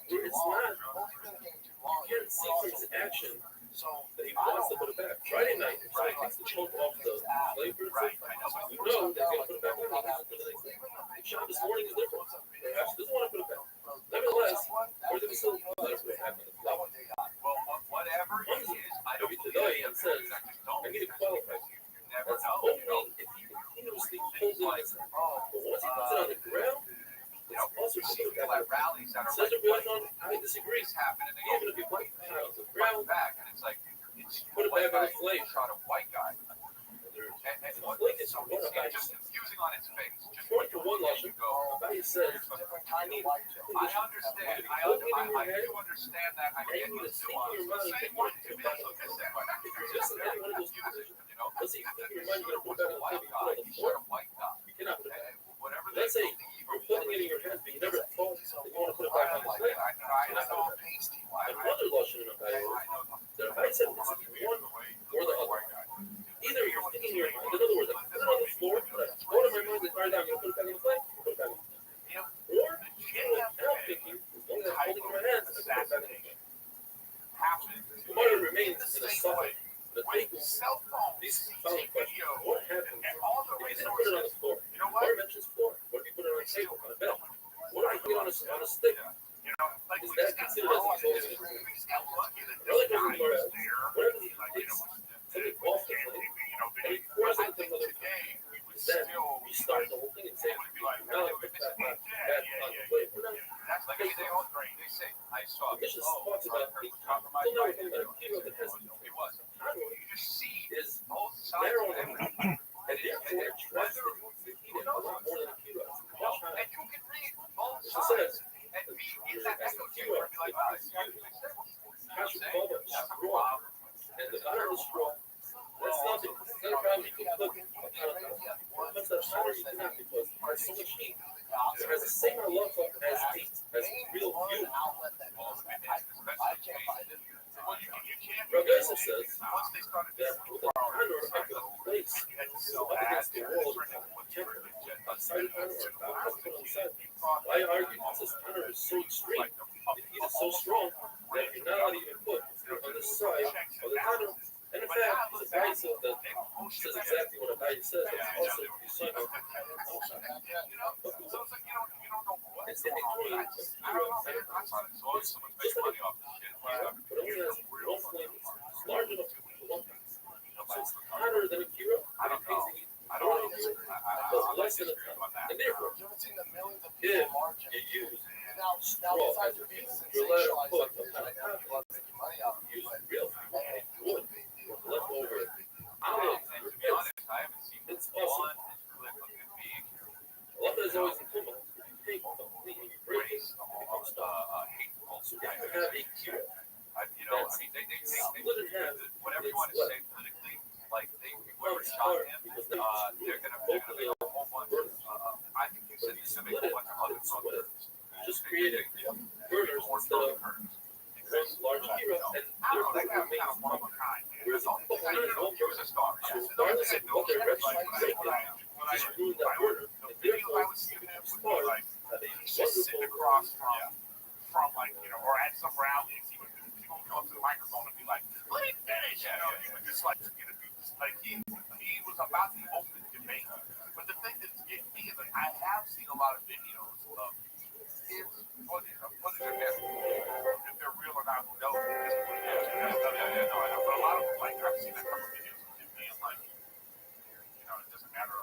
where it's not, you can't see from his action that he wants to put it back. Friday night, if somebody takes the choke off the flavor, you know they're going to put it back on. Shabbos morning is different. Perhaps he doesn't want to put it back. Nevertheless, or there still let it happen. Every today and says, I need to qualify. That's only if he continuously pulls it on his hand. But once he puts it on the ground, it's also considered that says the Rothschild, I disagree. Even if you put it on the ground, put it back on the flame. According to one logic, Rabbbi says, I need
I understand. I do understand that. I
and you need to think in your mind that you're going to put back on the floor. If you're just in any one of those two positions, let's say you think in your mind you're going to put it back on the floor, you cannot put it back. Let's say you're putting it in your hands, but you never thought that you want to put it back on the flame. Another logic in Rabbbi is that Rabbbi said it's one or the other. Either you're thinking in your mind, in other words, I put it on the floor, but I go to my mind and all right, I'm going to put it back on the flame, put it back on the flame. Or without thinking, as long as I'm holding in my hands, I put it back on the flame. The water remains in a solid. The take these following questions. What happens if you didn't put it on the floor? Or mentions floor. What if you put it on a table, on a bed? What if you put it on a stick? Is that considered as a closing? Another question for us. What if he takes something off the flame and he pours it into another flame? Is that restart the whole thing and say, now let's put that back on the flame? The mission talks about the till now we're talking about a kilo that has is narrow and therefore it tries to heat it a lot more than a kilo. It says, as a kilo, hash of clover, straw, and the bottom of the straw, that's nothing. It's not a problem. You can cook a pot of that. Once that's hotter, you cannot because it has so much heat. It has the same halacha as meat, as real food. Rabbi Yosef says that with a tanner up in a place, so up against the wall, outside the tanner, I argue that this tanner is so extreme, the heat is so strong, that you're not allowed to even put on the side of the tanner. And in fact, there's a guy that says exactly what a guy says. It's also you son of it's in between a hero and a just like a but it only has one flame. It's large enough for one thing. So it's But less than a ton. And therefore,
You haven't seen the millions of
if
people marching.
you use
Now
straw
besides
as your
being
you're allowed to
sensationalized
put
like this right now, people are making money off of it,
use
but
real
it was
wood,
a big deal.
leftover. I
And,
don't know.
and to be honest, I haven't seen
It's
one
awesome.
clip of the big
A lot of there's always improvement. You take completely break it,
race
it becomes stuff.
hateful.
So if you have a cure,
You know, I mean, they
split in half.
whatever you want to say politically, like whoever shot him, they're gonna make a whole bunch of. I think you said he's gonna make a whole bunch of other songs.
Just created burners instead of one large hero, and
I don't know,
they're
that guy was kind
remains
of one of a kind, man.
Whereas
That's the only thing I know. He was a star.
regardless of what their record break just ruined that burner, and therefore stars have a
He's just sitting
wonderful
across from like, you know, or at some rallies, he would come up to the microphone and be like, let me finish, you know, he would just like, you know, like he was about the ultimate debate. But the thing that's getting me is like, I have seen a lot of videos of his footage, if they're real or not, who knows, at this point. No, I know, but a lot of them, like, I've seen a couple of videos of him being like, you know, it doesn't matter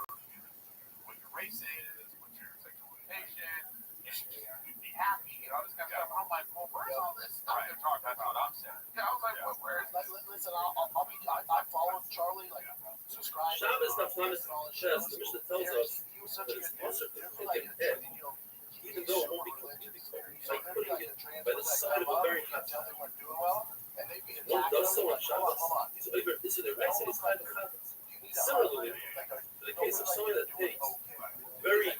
what your race is, what your sexual orientation, you should just be happy and all this kind of stuff. I'm like, well, where's all this stuff they're talking about? That's what I'm saying. Yeah, I was like, well, where's
Like, listen, I followed Charlie, like, subscribe.
Shabbos Naflamis
and all that
says,
shit.
the Mishnah tells us
He was such
that
a
it's
good
also
dude.
to
Like,
cook an egg, even though it won't be completely cooked. It's like putting it by the side of a very hot
tell
stove.
they weren't doing well, and they'd be
One
attacking
does
them.
so on
Like,
Shabbos.
hold on.
So either this is the right side, it's kind of happens.
You need a
Similarly,
like a,
in the case of someone that takes
okay.
very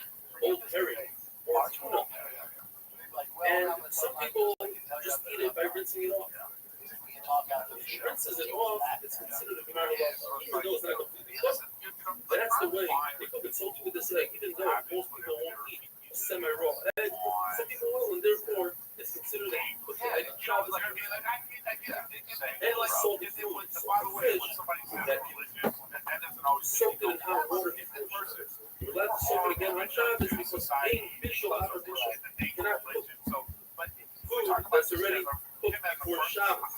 old herring or tuna,
Like, well,
and
how much
some
time
people
I can tell you
just
after
eat it by
that.
rinsing it off.
We can talk after the
She
show.
rinses it off, it's considered a marital law, even though it's not completely cooked. That's the way they cook it. So to this egg, even though most people won't eat a semi-raw egg, some people will, and therefore it's considered a cooked egg in Shabbos. Endless salty foods, fish that soaked it in hot water before Shabbos. You're allowed to soak it again on Shabbos because being visual opposition cannot cook food that's already cooked before Shabbos.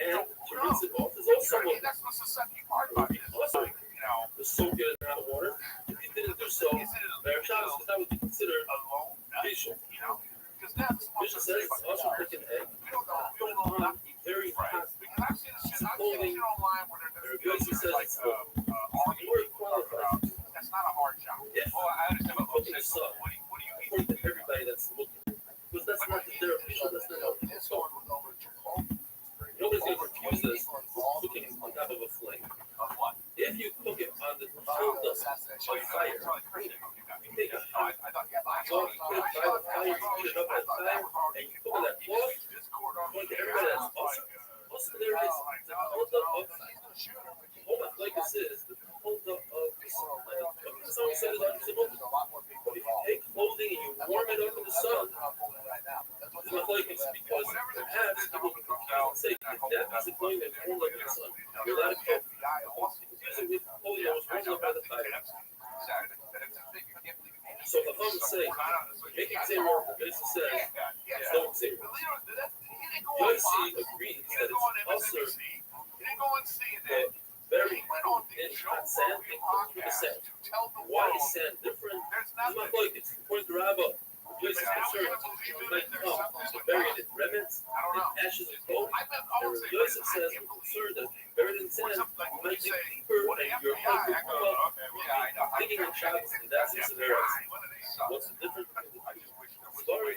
And to rinse it off is also one thing.
That's what's the sucky part about this.
Also,
Like, you know,
to soak it in hot water. If you didn't do so, Erev Shabbos, because that would be considered
alone,
visual.
you know, because that's what
Mishnah says it's also cook an egg,
we don't know.
put it on a very hot
Because I've seen shit online where they're
Rabbi says
like
it's more qualified.
that's not a hard job.
If
Oh, I understand
you
what
cook
folks
it
say.
up,
What do you mean?
according to everybody that's looking, because that's not the derivation, that's not the
Discord was over to
nobody's going to confuse this cooking on top of a flame.
Of what?
If you cook it on the top of fire, you take a hot
I thought, yeah,
so you put it by the fire, you heat it up at the fire, and you cook it that cloth, according to everybody that's also there is the holdup of all my focus is the holdup of the sun. Someone said it's uncivil. But if you take clothing and you warm it up in the sun, it's not like it's because perhaps people can confuse and say that piece of clothing that's warmed up in the sun, you're allowed to cook. Confuse it with clothing that was warmed up by the fire. So the Chum say, make it zero, Yossi says, don't zero. Yossi agrees that it's also the very in hot sand and cooked with the sand. Why is sand different? It's not like it's according to Rabbbi. Yossi is concerned it might come to bury it in remnants and ashes of gold. And Yossi says we're concerned that buried in sand, you might dig deeper and your heart will come up. Digging in Shabbos and that's his scenario. What's the difference between the two? As far as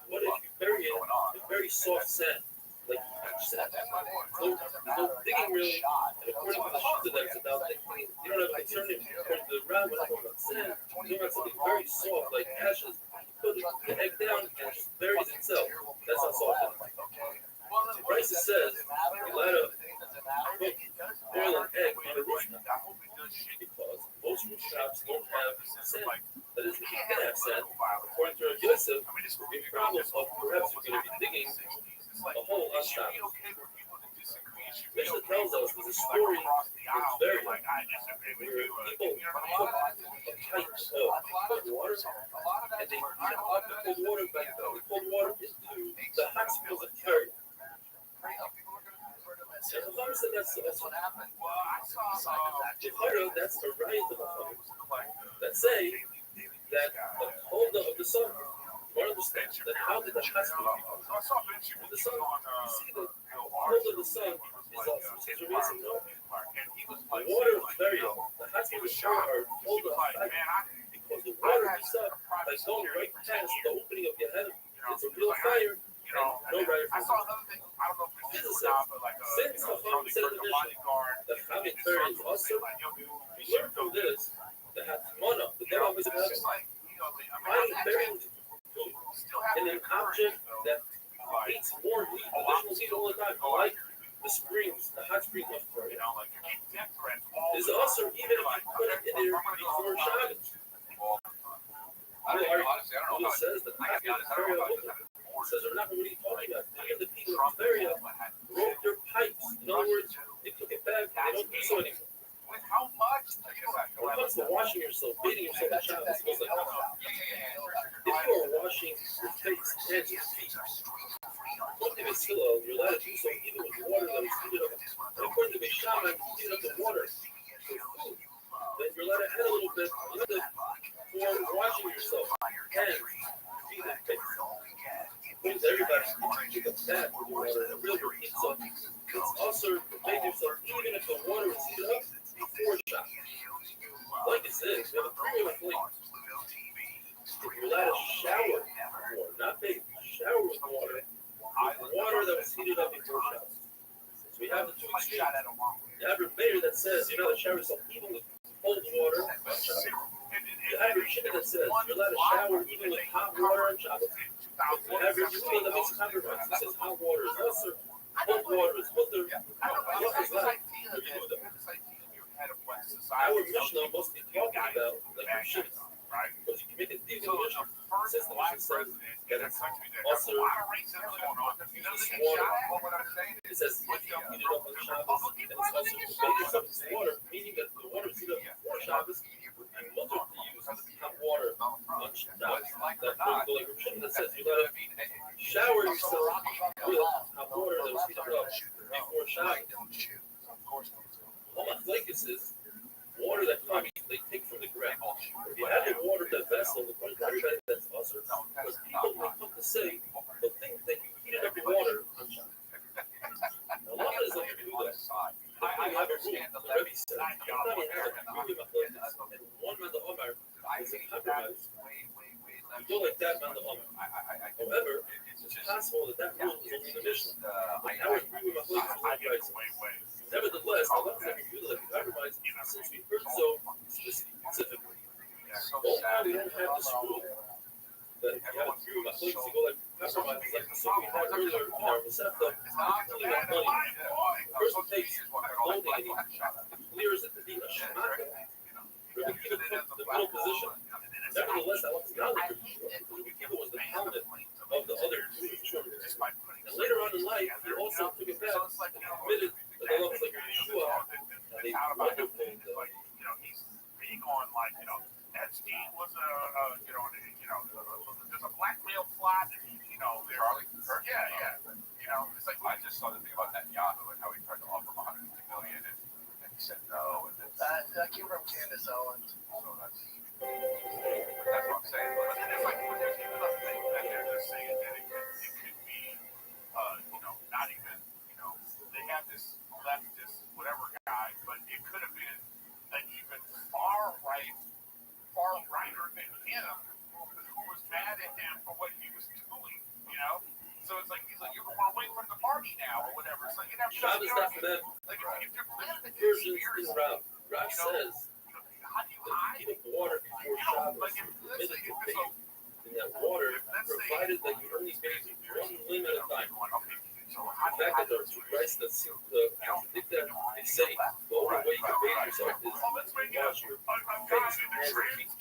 what if you bury it in very soft sand, like beach sand? So there's no digging really, and according to the Shita that's about digging, you don't have a concern if according to the Rabbis about sand, you don't have something very soft like ashes, you put the egg down and it just buries itself. That's how soft it is. Bryce says you let a cook boil an egg on a rooftop because most rooftops don't have sand. That is, if you can have sand, according to Yosef, it would be a problem of perhaps you're going to be digging a hole on Shabbos. Mishnah tells us there's a story in Tveria where people took a pint of cold water and they heated up the cold water by putting the cold water into the hot springs of Tveria. And the Chacham said that's
what happened.
well, I saw
Besides that,
that's a riot of the Chacham that say that the holder of the sun, one understands that how did the Chacham
I saw Vinci
with the sun?
on
You see the holder of the sun is also says we're missing no.
and he was
The
like,
water of burial, the Chacham is sure are holder of
like,
fire
man,
because the water of the sun by going right past the opening of your head, it's a real fire.
you know,
No right.
I saw another thing. I don't know if it's true or not, but like
Since the Chacham said the mission,
bodyguard,
the Chamet burial is also
like, yo, dude,
we learn from this that Hatmana, the God of
it's just like, you know,
I am buried
still
in an object that
like,
eats more meat, additional meat all the time, like the springs, the hot spring of Florida.
you know, like death threats all
There's
the
also, even if you put it in there before Shabbos,
I don't know, honestly, I don't know
it says that
I gotta be honest, I don't know how to
it says, what are you talking about? Many of the people in Bavaria broke their pipes. In other words, they took it back and they don't do so anymore.
with how much?
When it comes to washing yourself, bathing yourself in Shabbos, it goes like this. If you are washing your face and your feet, according to Mesilah, you're allowed to do so even with water that is heated up. And according to Shammai, you heat up the water. Then you're allowed to add a little bit for washing yourself and feet and face. According to everybody, you take a bath with water and a real good pizza. It's also to make yourself, even if the water is heated up, before Shabbos. Like it says, we have a premium of link. If you're allowed to shower with water, not bathe, shower with water that was heated up before Shabbos. So we have the two extremes. You have your mayor that says you're allowed to shower yourself even with cold water on Shabbos. You have your chicken that says you're allowed to shower even with hot water on Shabbos. You have your Yuma that makes a compromise that says hot water is lesser, cold water is mutter. What is that? Our Mishnah must be talking about like your shit. Because you can make a deal with Mishnah. Since the Mishnah says that it's also water. It says if you heat it up on Shabbos, and it's also made up with water, meaning that the water is heated up before Shabbos, and mutter to use hot water on Shabbos. That like Mishnah that says you gotta shower yourself with hot water that was heated up before Shabbos. All my blankets is water that comes, they take from the ground. If you have the water in the vessel, according to everybody, that's also because people may come to say, the thing that you heated up your water on Shabbos. A lot is like you do that. I understand the Rabbbi said, everybody has a premium of blankets, and one man the Omar is a compromise. You go like that man the Omar. However, it's possible that rule is only in the Mishnah. But our premium of blankets is like nevertheless, I love that you like compromise since we heard so specifically. All time we don't have this rule that if you have a premium of blankets, you go like compromise. It's like the song we had earlier in our Masechta, dealing with money. The person takes clothing and he clears it to be a shemata, or to even put the middle position. Nevertheless, that was not the Kiva was the helmet of the other Jewish children. And later on in life, he also took it back and committed to the levels like Yeshua. And they wonderful.
He's being on like, Epstein was there's a blackmail plot,
Charlie Kirk.
Yeah. It's like
I just saw the thing about Netanyahu and how he tried to offer him $150 million and he said no. And then
That came from Candace Owens.
so that's what I'm saying.
But then it's like, there's even a thing that they're just saying that it could be, not even, they have this leftist whatever guy, but it could have been an even far righter than him who was mad at him for what he was doing, So it's like, he's like, you're going away from the party now, or whatever. So you have
Shabbos not for them.
like, if you're planning to do
Persians
years,
in Rav. Rav says
how do you
that
hide?
you heat up water before Shabbos,
Like,
you
if
committed
let's say
to
if
bathe in that water, provided that you only bathe one limb at a time.
so
In
how do you
fact,
hide
that there are two rights that seem to contradict that. They say the only way you can bathe yourself is to wash your face, hands, and feet.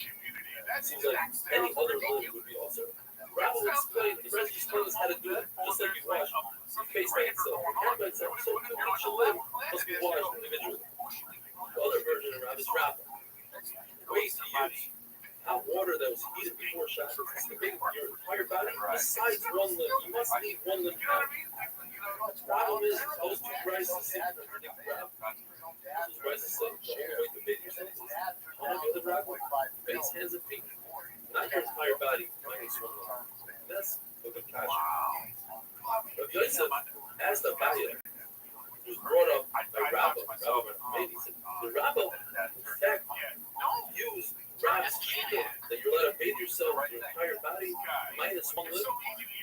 It seems like any other limb would be also. Rav will explain, the rest just tell us how to do it, just like you wash your face by itself, your hand by itself, so each limb must be washed individually. The other version of Rav is Rav. Ways to use hot water that was heated before Shabbos to bathe your entire body besides one limb. You must leave one limb out. Problem is, those two prices seem to predict Rabbbi. Those prices say, don't wait to baby yourself. On the other Rabbbi, face, hands, and feet. Not your entire body, minus one leg. That's a good catch. But Yosef asked Abaya, who was brought up by Rabbah, maybe said, the Rabbah, in fact, used Rabb's kingdom that you're allowed to bathe yourself, your entire body, minus one leg.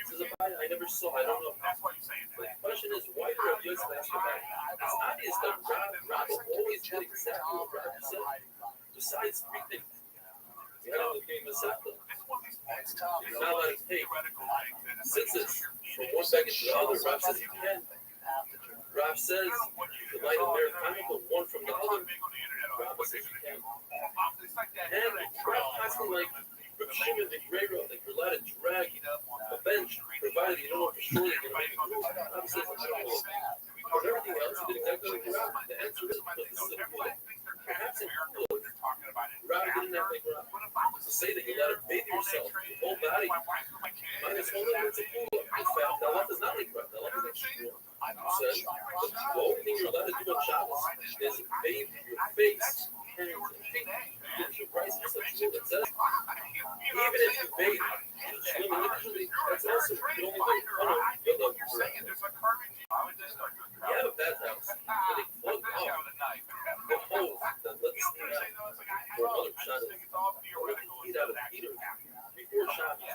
Says Abaya, I never saw, I don't know. But the question is, why did Rabbi Yosef ask about it? It's obvious that Rabbah always did exactly what Rabbi said, besides three things. You have to be Masechta. You're not allowed to take tzitzis from one second to the other. Rav says you can. Rav says the light of Mary Hanukkah, one from the other. Rav says you can. And Rav constantly like Rav Shimon the Greater, that you're allowed to drag a bench, provided you know for sure you're going to make a move. Rav says it's not cool. But everything else, you did exactly like Rav. The answer is because this is a rule. Perhaps in Rav didn't have like Rav. To say that you're allowed to bathe yourself, your whole body, minus one leg, it's a cool. In fact, that love is not like Rav. That love is like Shmuel. Who said the only thing you're allowed to do on Shabbos is bathe your face, hands, and feet. Get your price for such Shmuel that says, even if you bathe, swim literally, that's also the only way. Oh no, you love your you have a bathhouse where they plug up the hose that lets the steam out for another Shabbos. Or let the heat out of the heater before Shabbos.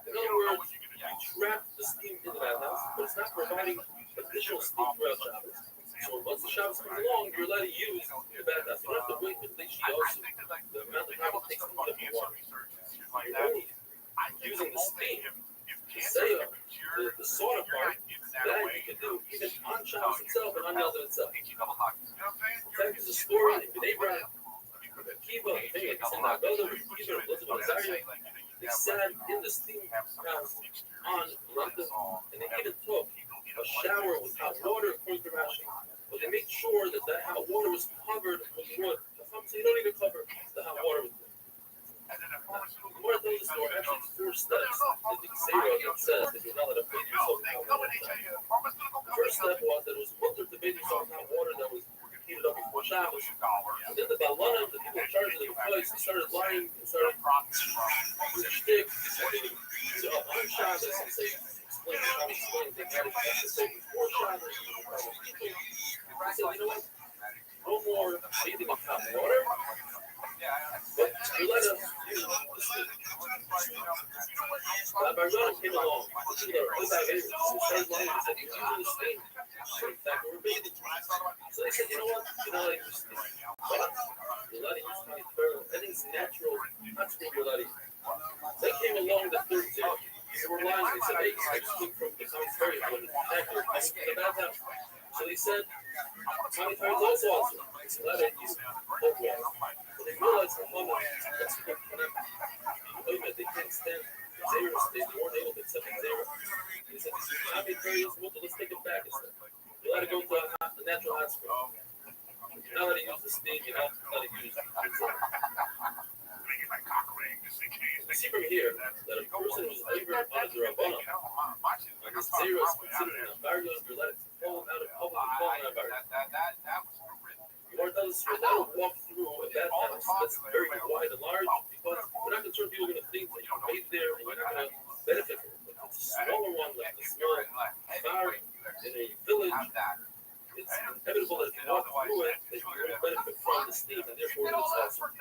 In other words, you trap the steam in the bathhouse, but it's not providing additional steam throughout Shabbos. So once the Shabbos comes along, you're allowed to use your bathhouse. You don't have to wait for the amount of time it takes to heat up the water. You're only using the steam to say the sauna part that you can do even on Shabbos itself and on Yom itself. In fact, there's a story in Bnei Brak, Kiva, and Nagada, Kiva, Elizabeth Azariah. They sat in the steam house on London, and they even took a shower with hot water, according to Rashi. But they made sure that that hot water was covered with wood. So you don't even cover the hot water with wood. The more I tell you the story, actually, it's 4 steps in the Xera that says that you're not allowed to bathe yourself in hot water. The first step was that it was mutter to bathe yourself in hot water that was heated up before Shabbos. And then the Balana, the people in charge of the place, they started lying and started with a shtick to on Shabbos and say, explain they had to say before Shabbos. They said, you know what? No more bathing in hot water. But you let us use the steam. Rabbi Ron came along. He started lying and said, he's using the steam. In fact, we're bathing. So they said, you know what? You're not allowed to use steam. But you're allowed to use steam. Anything's natural, not steam, you're allowed to use. They came along the third day. They were lying. They said, hey, I just came from the commentary when the actor was in the bathhouse. So they said, commentary is also awesome. It's allowed to use cold water. But they realized the moment that's cooked for them. They can't stand Xeris. They weren't able to accept Xeris. They said, commentary is well, let's take it back a step. You're allowed to go to the natural hot spring. You're not allowed to use the steam. You're not allowed to use it. We see from here that a person who's labored under the Rabbana, like the Xeris considered an Avarya, you're allowed to pull him out of public and call him an Avarya. Or does that will walk through a bathhouse that's very wide and large because we're not concerned people are going to think that you can bathe there and you're not going to benefit from it. But it's a smaller one, like a small bar in a village. It's inevitable that if you walk through it, that you're going to benefit from the steam and therefore it's also.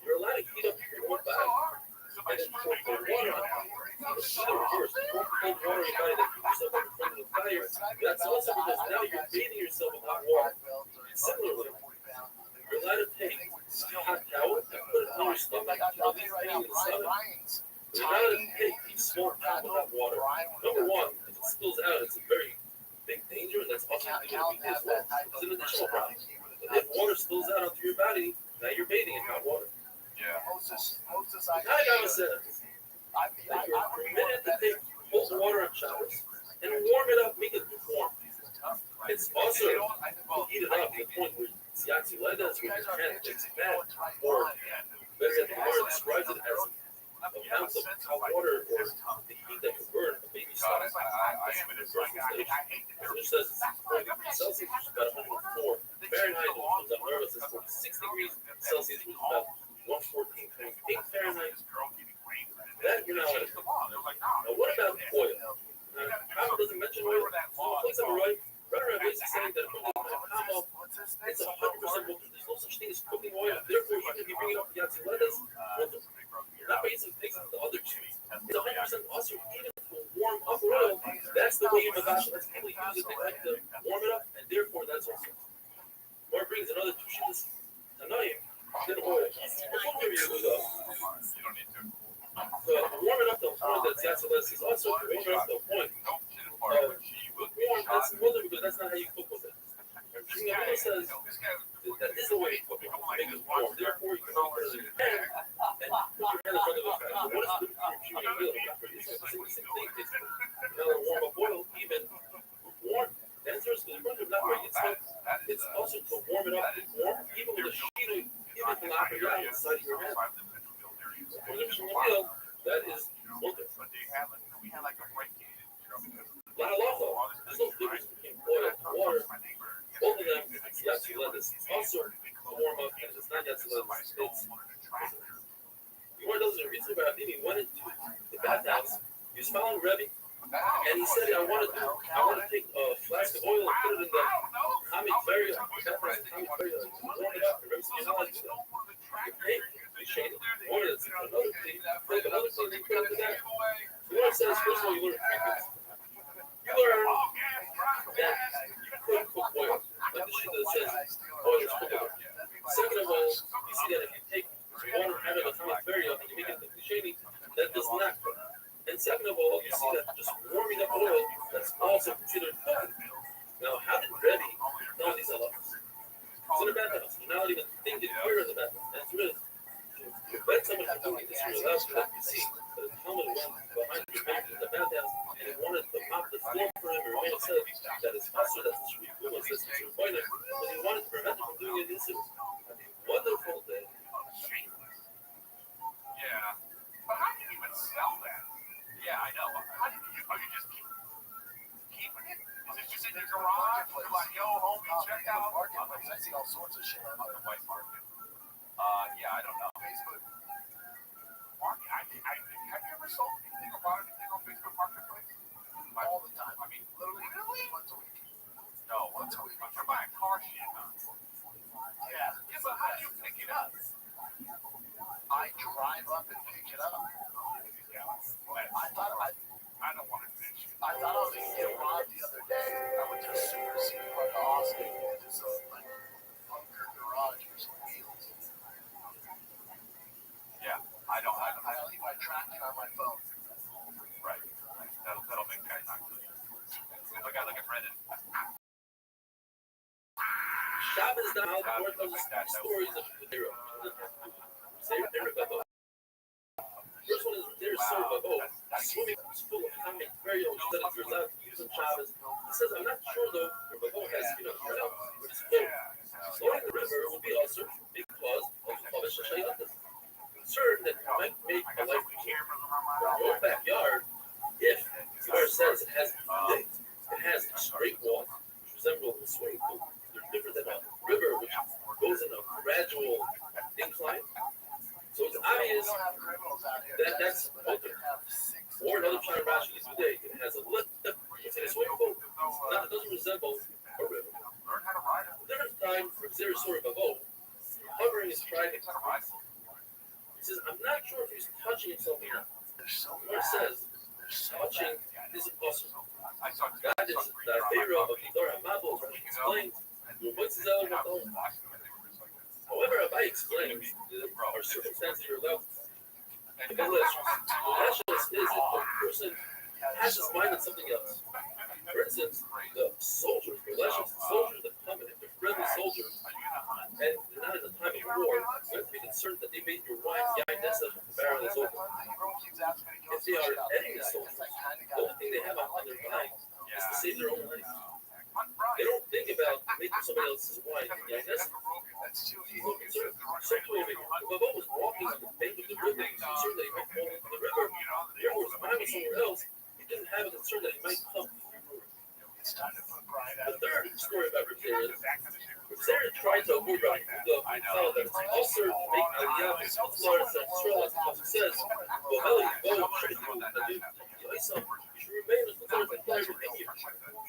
You're allowed to heat up your whole body and then pour cold water on it. It's the reverse. Pour cold water on your body that you yourself up in front of the fire. That's also because now you're bathing yourself with hot water. Similarly, you're allowed to take a hot towel and put it on your stomach to relieve pain in the stomach. You're allowed to take a small pot of hot water. Number one, if it spills out, it's a very big danger, and that's also going to be as well. It's an additional problem. But if water spills out onto your body, now you're bathing in hot water. Hanagama says that you're permitted to take cold water on Shabbos and warm it up, make it warm. It's also to heat it up to the point where it's Yatsi Ledas, where you can't fix it bad. Or better yet, the Gemara describes it as amounts of hot water or the heat that can burn a baby stone. bringing up the Yatziletas, not basically takes the other two. It's 100% also even to warm up oil. That's the way Mavash has people use it. They like to warm it up, and therefore that's also. Or it brings another two sheets tonight, then oil. So warm it up to the point that Yatziletas is also to warm it up to the point of warm. That's more than because that's not how you cook with it. Shmuel says that is the way to cook it. Make it warm. Therefore, you can put it in your pan and put your hand in front of the fire. So what is good for Shmuel? It's the same thing. It's another warm up oil, even warm. The answer is not right. It's also to warm it up warm, even with a sheet of even to knock it out inside of your hand. For the Shmuel, that is okay. La halacha, there's no difference between oil and water. Both of them, it's Yatziletas. Also, to warm up, and it's not Yatziletas. It's the one doesn't reason about it. He went into the bathhouse. He was following Rabbbi, and he said, I want to take a flask of oil and put it in the comic barrier. Warm it up. And Rabbi said, how do you do that? Hey, you shade it. Or it's another thing. Like another thing, they put into that. The Lord says, first of all, you learn three things. You learn that you could cook oil. Like the sheet that says, oil is cooked. Second of all, you see that if you take water out of a comic barrier and you make it into shady, that does not cook. And second of all, you see that just warming up oil, that's also considered cooking. Now, how did Rabbbi know these halachas? It's in a bathhouse. You're not even thinking you're in the bathhouse. That's really to bet someone who's doing this for allows you to see that the Talmud went behind your back in the bathhouse and he wanted to mop the floor for him, or he said that it's faster, that's the street food, that's the street point, but he wanted to prevent him from doing it in his wonderful day.
Yeah. But how do you even sell that? Yeah, I know. How do you just keeping it? Is it just in your garage? Like, yo, homie, check out.
I see all sorts of shit on
the white market. Yeah, I don't know. Facebook. Market. Have you ever sold anything or bought anything on Facebook Marketplace?
all the time. I mean, literally once a week.
No, once a week. You're buying car shit, huh?
Yeah.
Yeah, but how do you pick it up?
I drive up and pick it up.
I don't want to finish.
I thought I was going to get robbed the other day. I went to a supersede like Austin and just like bunker garage for some wheels.
Yeah, I
leave my tracking on my phone.
Right. That'll make guys not good. If a guy like a Brennan.
Shabbos down out worth those stories of the hero. First one is there's sort of a swimming pool full of comic burials that it turns out to use on Shabbos. It says, I'm not sure though, if the boat has, turned out, but it's full. Floating the river would be also because of the Chavish Hashayatas. Concerned that you might make a life here from your backyard if the verse says it has it has straight walls which resemble a swimming pool. They're different than a river which goes in a gradual incline. So it's obvious that that's open. Or another China Rashi is today. It has a lift. It's in a swimming pool. It doesn't resemble a river. The different time for Xer sort of a boat, hovering is tried. He says, I'm not sure if he's touching himself or not. Or it says, touching is impossible. That is the Pharaoh of the Torah Mabel, which explains however, if I explain our circumstances are allowed, the Lashes is if the person has his mind on something else. For instance, the soldiers, the Lashes, soldiers that come in, if they're friendly soldiers, and they're not in the time of war, you have to be concerned that they made your wife Yainessa the barrel is open. If they are enemy soldiers, the only thing they have on their mind is to save their own life. They don't think about making somebody else's wife Yainessa. So too, if a boat was walking on the bank of the river, he was concerned that he might fall into the river. Therefore, his mind was somewhere else. He didn't have a concern that he might come. The third story about Rabbbi is Sarah tried to avoid Rabbbi the fellow that it's also to make Aliyah from Florida that Sherlock says, well, you should remain as the Lord and fly within you.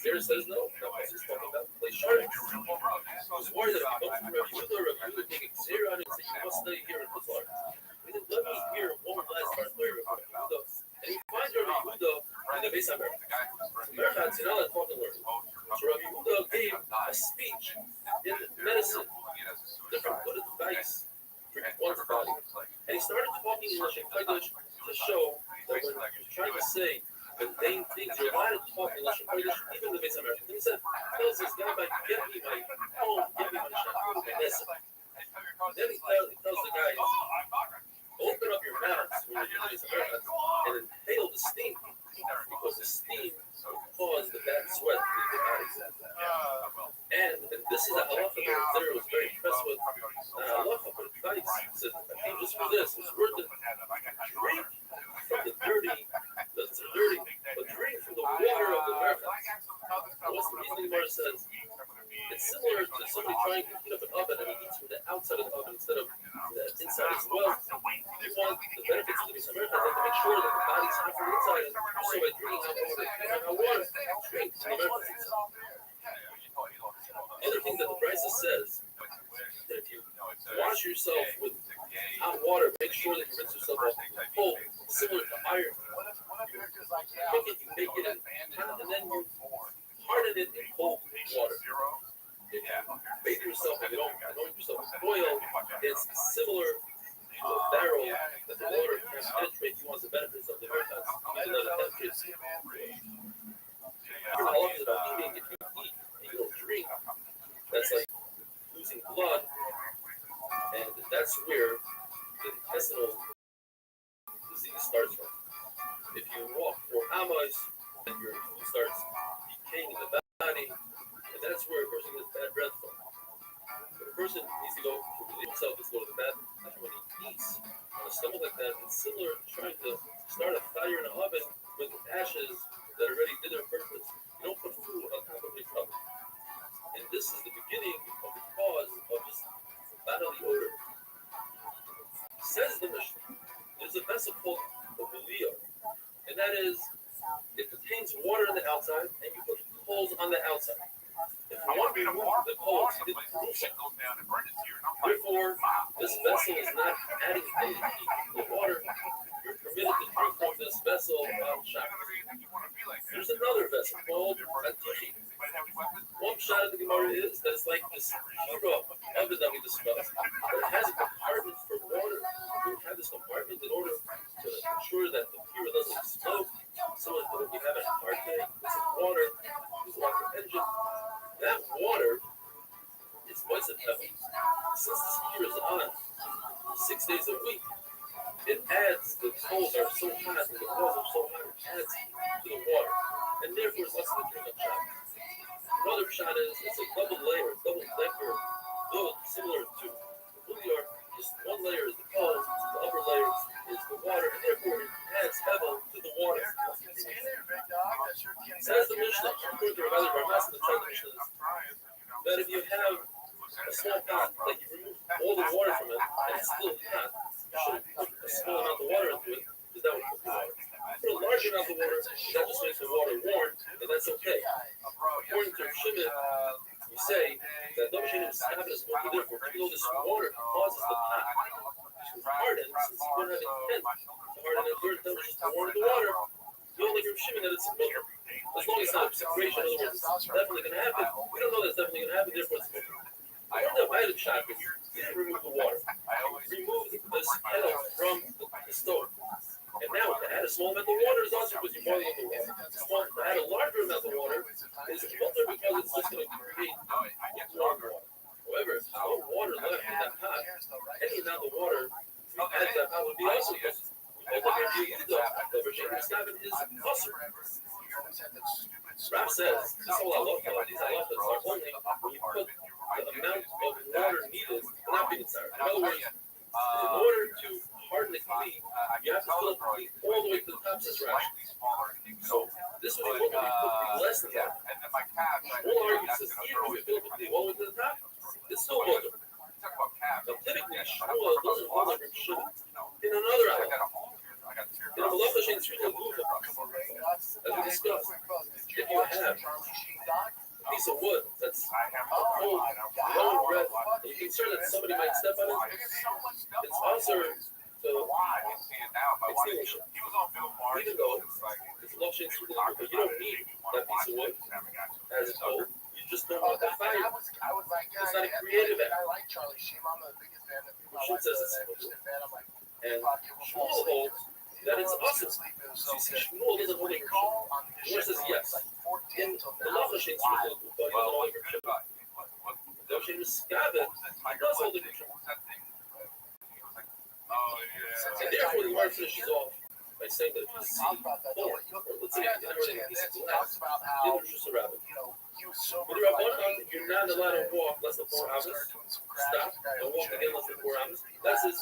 Sarah says no. He's talking about play shards. He was worried that if he goes to Rabbi Yehuda, Rabbi Yehuda would take Sarah on and say, you stay here in Kutzlar. He said, let me hear one last part of Yehuda. And he finds Rabbi Yehuda in the Beis HaMerchatz. Merchatz, you're not allowed to talk and learn. So Rabbi Yehuda gave a speech in medicine, different good advice for one's body. And he started talking in Lashon Kodesh to show that when you're trying to say the main things, you're allowed to talk in Lashon Kodesh, even in the Beis HaMerchatz. And he said, tells this guy, get me my home, get me my shampoo, my medicine. Then he tells the guy, open up your mouth when you're doing Beis HaMerchatz and inhale the steam, because the steam will cause the bad sweat to leave the body. And this is a halacha that there was very impressed with. Halacha, but advice says, I think just for this, it's worth it. Drink from the dirty, but drink from the water of the merchatz. What's the reason the Gemara says? It's similar to somebody trying to heat up an oven and he eats from the outside of the oven instead of the inside as well. You want the benefits of the Beis HaMerchatz, have to make sure that the body's hot from the inside, and so by drinking hot water, drink from the merchatz. Other thing that the Brisa says, that if you wash yourself with hot water, make sure that you rinse yourself off with cold, similar to iron. You cook it, you bake it, and then you harden it in cold water. If you bathe yourself and you don't anoint yourself with oil, it's similar to a barrel that the water can penetrate. You want the benefits of the merchatz, even though the temperature is all about eating. If you eat and you don't drink, that's like losing blood, and that's where the intestinal disease starts from. If you walk 4 amas and your food starts decaying in the body, and that's where a person gets bad breath from. But a person needs to go to relieve himself, is go to the bathroom. And when he eats on a stomach like that, it's similar to trying to start a fire in an oven with ashes that already did their purpose. You don't put food on top of each other. And this is the beginning of the cause of this bodily odor. Says the Mishnah, there's a vessel called a bulio, and that is, it contains water on the outside, and you put coals on the outside. If you want to remove the coals, it moves it. Therefore, this vessel is not adding any heat to the water. You're permitted to drink from this vessel on Shabbos. There's another vessel called a tichi. One shot of the Gemara is that it's like this hero oven that we discussed, but it has a compartment for water. You have this compartment in order to ensure that the hero doesn't explode. So when you have a hard day with some water, there's a lot of engine. That water is moist and heavy. Since this heater is on 6 days a week, it adds, the coals are so hot and the coals are so hot, it adds to the water. And therefore, it's less than a drink of shot. Another shot is, it's a double layer, double decker, though similar to the bulliar, just one layer is the coals, the upper layer is the water, and therefore it adds hevel to the water. Says the Mishnah, according to Rabbi Barmas and the tradition, that if you have a small pot, like you remove all the water from it, and it's still hot, you shouldn't put a small amount of water into it, because that would cook the water. Put a large amount of water, that just makes the water warm, and that's okay. According to Shimon, we say that no Shimon is having a smoke, therefore, even though this water causes the pot to harden, since you don't have intent to harden a third temperature to warm the water, you don't like Shimon that it's smoking. As long as it's not a separation, in other words, it's definitely going to happen. We don't know that's definitely going to happen, therefore it's smoking. I don't know why the shot is, you didn't remove the water. Remove this kettle from the stove. And now, to add a small amount of water is also because you're boiling the water. To add a larger amount of water is filtered because it's just going to create warm water. However, if there's no water left in that pot, any amount of water to add to that pot would be also used. The Virginia Stabbin is also. Rav says, this whole halacha, these halachas are only when you put the amount of water needed not being inside. In other words, in order to harden the kli, you have to fill the kli all the way to the top, says Rav. So this would be what we put less than that. All arguments says, even if you fill the kli all the way to the top, it's still water. But typically, Shmuel doesn't hold like Rav Shimon. In another halacha, in a halacha shein tzricha gufa, as we discussed, if you have piece of wood that's
I have
cold, glowing red, and you're concerned that somebody might step on it, it's also to extinguish it. Even though it's low shade super level, but you don't need that piece of wood as it's cold. You just don't want that fire.
I was like, yeah,
It's not a creative act.
I like Charlie Sheen. I'm the biggest fan of my
Shit
wife
says
is
it's
an interested fan. I'm like,
and
fuck, it will fall
Shmuel
asleep.
holds that it's awesome. So see, Shmuel doesn't hold it for sure. Shmuel says yes. In the law machine, Shmuel doesn't hold it for sure. The machine is Gavin, he does hold it for sure. And therefore, the art finishes off by saying that if you see four, or let's say you never see a piece of glass, then there's just a rabbit. When you're abundant, you're not allowed to walk less than 4 hours. Stop and walk again less than 4 hours. That's his.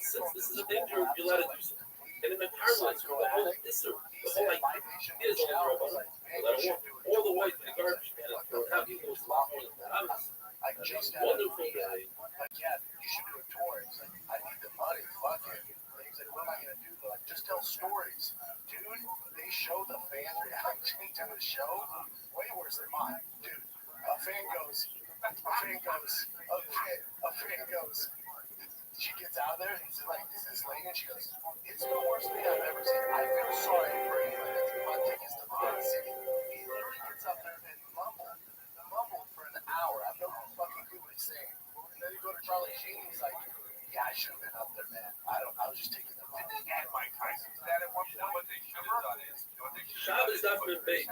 Since this is a danger, you're allowed to do so. And in the paradise, the whole issue, the whole idea is only for abundant. You're allowed to walk all the way to the garbage can and throw it out, even though it's a lot more than 4 hours. That's a wonderful day.
Like, yeah, you should do a tour. He's like, I need the money, fuck it. And he's like, what am I gonna do? They're like, just tell stories. Dude, they show the fans reacting to the show way worse than mine. Dude, a fan goes, she gets out of there, and he's like, is this lady? And she goes, it's the worst thing I've ever seen. I feel sorry for anyone that's bought tickets to the city. He literally gets up there and mumbled for an hour. I have no fucking clue what he's saying. And then you go to Charlie Sheen, he's like, yeah, I should have been up there, man. I was just taking the money.
Shab is not for base.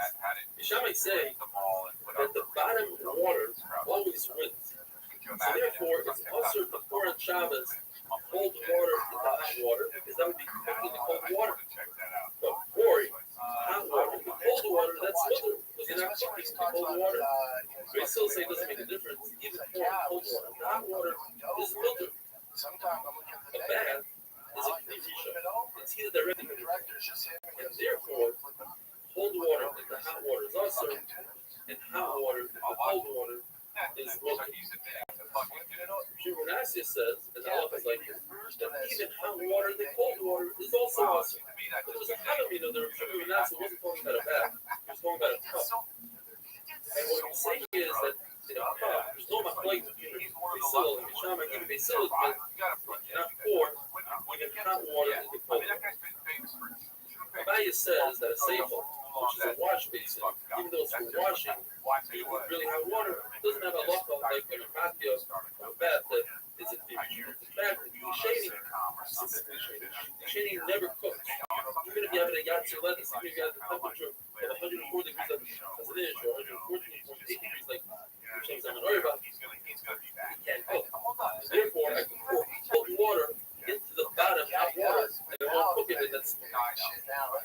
Shab might say that the bottom water always wins. So therefore, it's also to pour on Shabbos cold water into hot water, because that would be cooking the cold water. But pouring hot water into cold water, that's mutter, because you're not cooking the cold water. We still say it doesn't make a difference. Even pouring cold water, hot water is mutter. A bath is a pre-show. It's heated directly from the and therefore, cold water into hot water is also, and hot water into cold water is mutter. Shimon says, and Allah is like this, that even hot water and cold water is also awesome. But there was a Hanamina there, Shimon wasn't talking about a bath, he was talking about a cup. And what he's saying is that in a cup, there's no machloek between Basil and Mishama, even Basil is meant not pour, even hot water into cold water. Abaya says that a seifel, which is a wash basin, even though it's for washing, with really hot water, doesn't have a local like a patio or a bath that is a premature. In fact, the shading never cooks. Even if you have it at Yatsi lettuce, even if you have the temperature of 104 degrees as it is, or 114.8 degrees like James I'm worried about, it can't cook. Therefore, I can pour cold water into the bottom hot water and it won't cook it, and that's Rabbah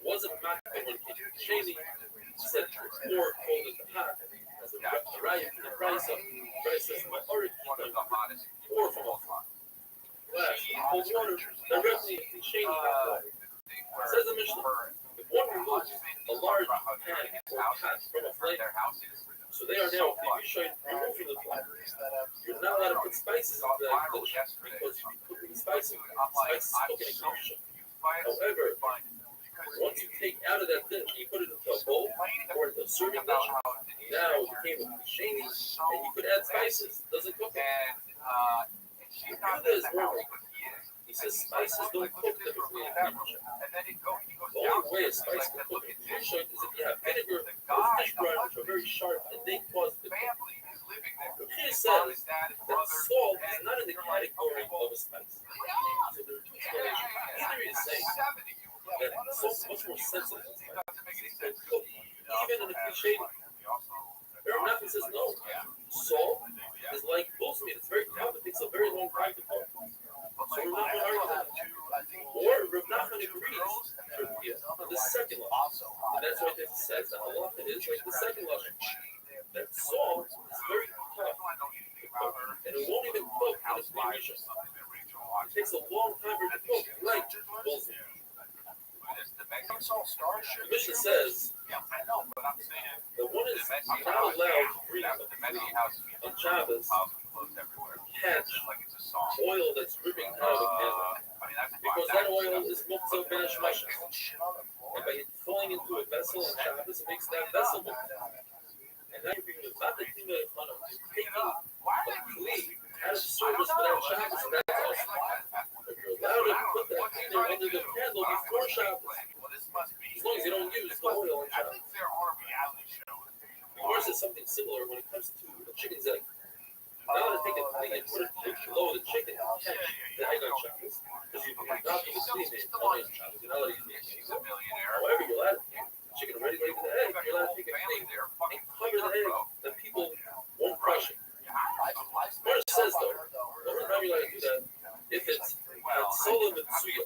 wasn't macking when he shady. He said pour cold into hot as a riot in the price of prices my already pour from a glass cold water directly in shady hot water. Says the Mishnah, if one removes a large pan or pot from a flame, so they are now removing the flame. You're not allowed to put spices into that dish because you'll be cooking spices. Spices cooking in condition. However, once you take out of that dish and you put it into a bowl or into a serving dish, now it became a shady and you could add spices. Doesn't cook it. Yehuda is wrong. He says spices don't cook typically in condition. The only way a spice can cook in condition is if you have vinegar or fish brine, which are very sharp and they cause it to cook. He says that salt is not in the category of a spice. So there are two explanations. Either he is saying that salt is much more sensitive than spice. It cook even in a cliche. Rav says no. Salt is like goat's meat. It's very tough. It takes a very long time to cook. So we're not going to argue that. Or Rav Nachman agrees with the second law. And that's why this says that halacha is like the second law. That salt is very tough to cook. And it won't even cook in its pre-mission. It takes a long time for it to cook, like goat's meat. The Mishnah says that one is not allowed to bring on Shabbos catch oil that's dripping out of a candle. because that oil is muktzah ben hashmashas. And by falling into a vessel on Shabbos, it makes that vessel muktzah. And now you're being not the thing that you're taking a kli out of service without Shabbos, and that's also. If you're allowed to put that cleaner under the candle before Shabbos, as long as you don't use the oil on Shabbos. Of course, it's something similar when it comes to a chicken's egg. Now to take a clean and put it below the chicken and catch the egg on Shabbos, because you're not going to clean it on Shabbos. You're not allowed to use it. However, you're allowed to chicken already laid the egg, you're allowed to take a clean and cover the egg that people won't crush it. What it says though, the only time you're allowed to do that if it's solo mitsuya.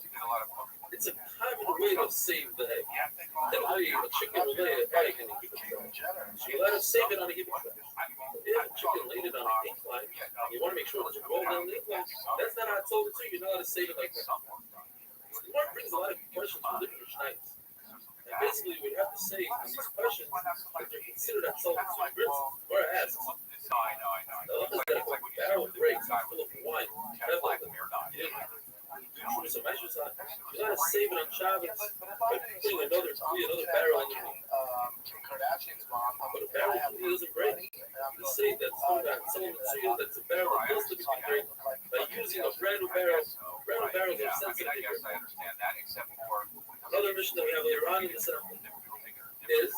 It's a common way to save the egg. Typically, a chicken will lay an egg in a heap of tray. So you let it save it on a heap of tray. If a chicken laid it on an incline, you want to make sure that you roll down the incline. That's not how it's sold to you. You're not allowed to save it like that. The Gemara brings a lot of questions from different Schneiders. And basically, we have to say in these questions that they're considered that sold to you. Or asks, the other is that if a barrel breaks full of wine, some measures on. You gotta save it on Shabbos by putting another barrel in the but a barrel doesn't break. To say that that's a barrel that does typically break by using a brand new barrel. Brand new barrels are sensitive to break. Another mission that we have later on in the ceremony is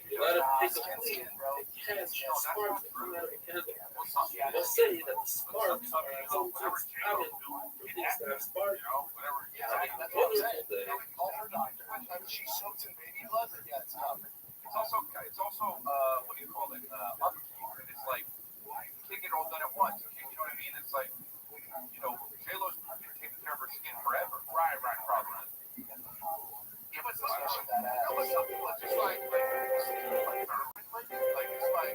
you're allowed to take a clean and catch sparks that come out of a candle. We'll say that the sparks are sometimes common for things that have sparks. Wonderful day.
She soaks in baby blood. Yeah, it's tough. It's also what do you call it? Upkeep. It's like you can't get it all done at once. You know what I mean? It's like J-Lo's been taking care of her skin forever. Right. It was something that's just like it's like.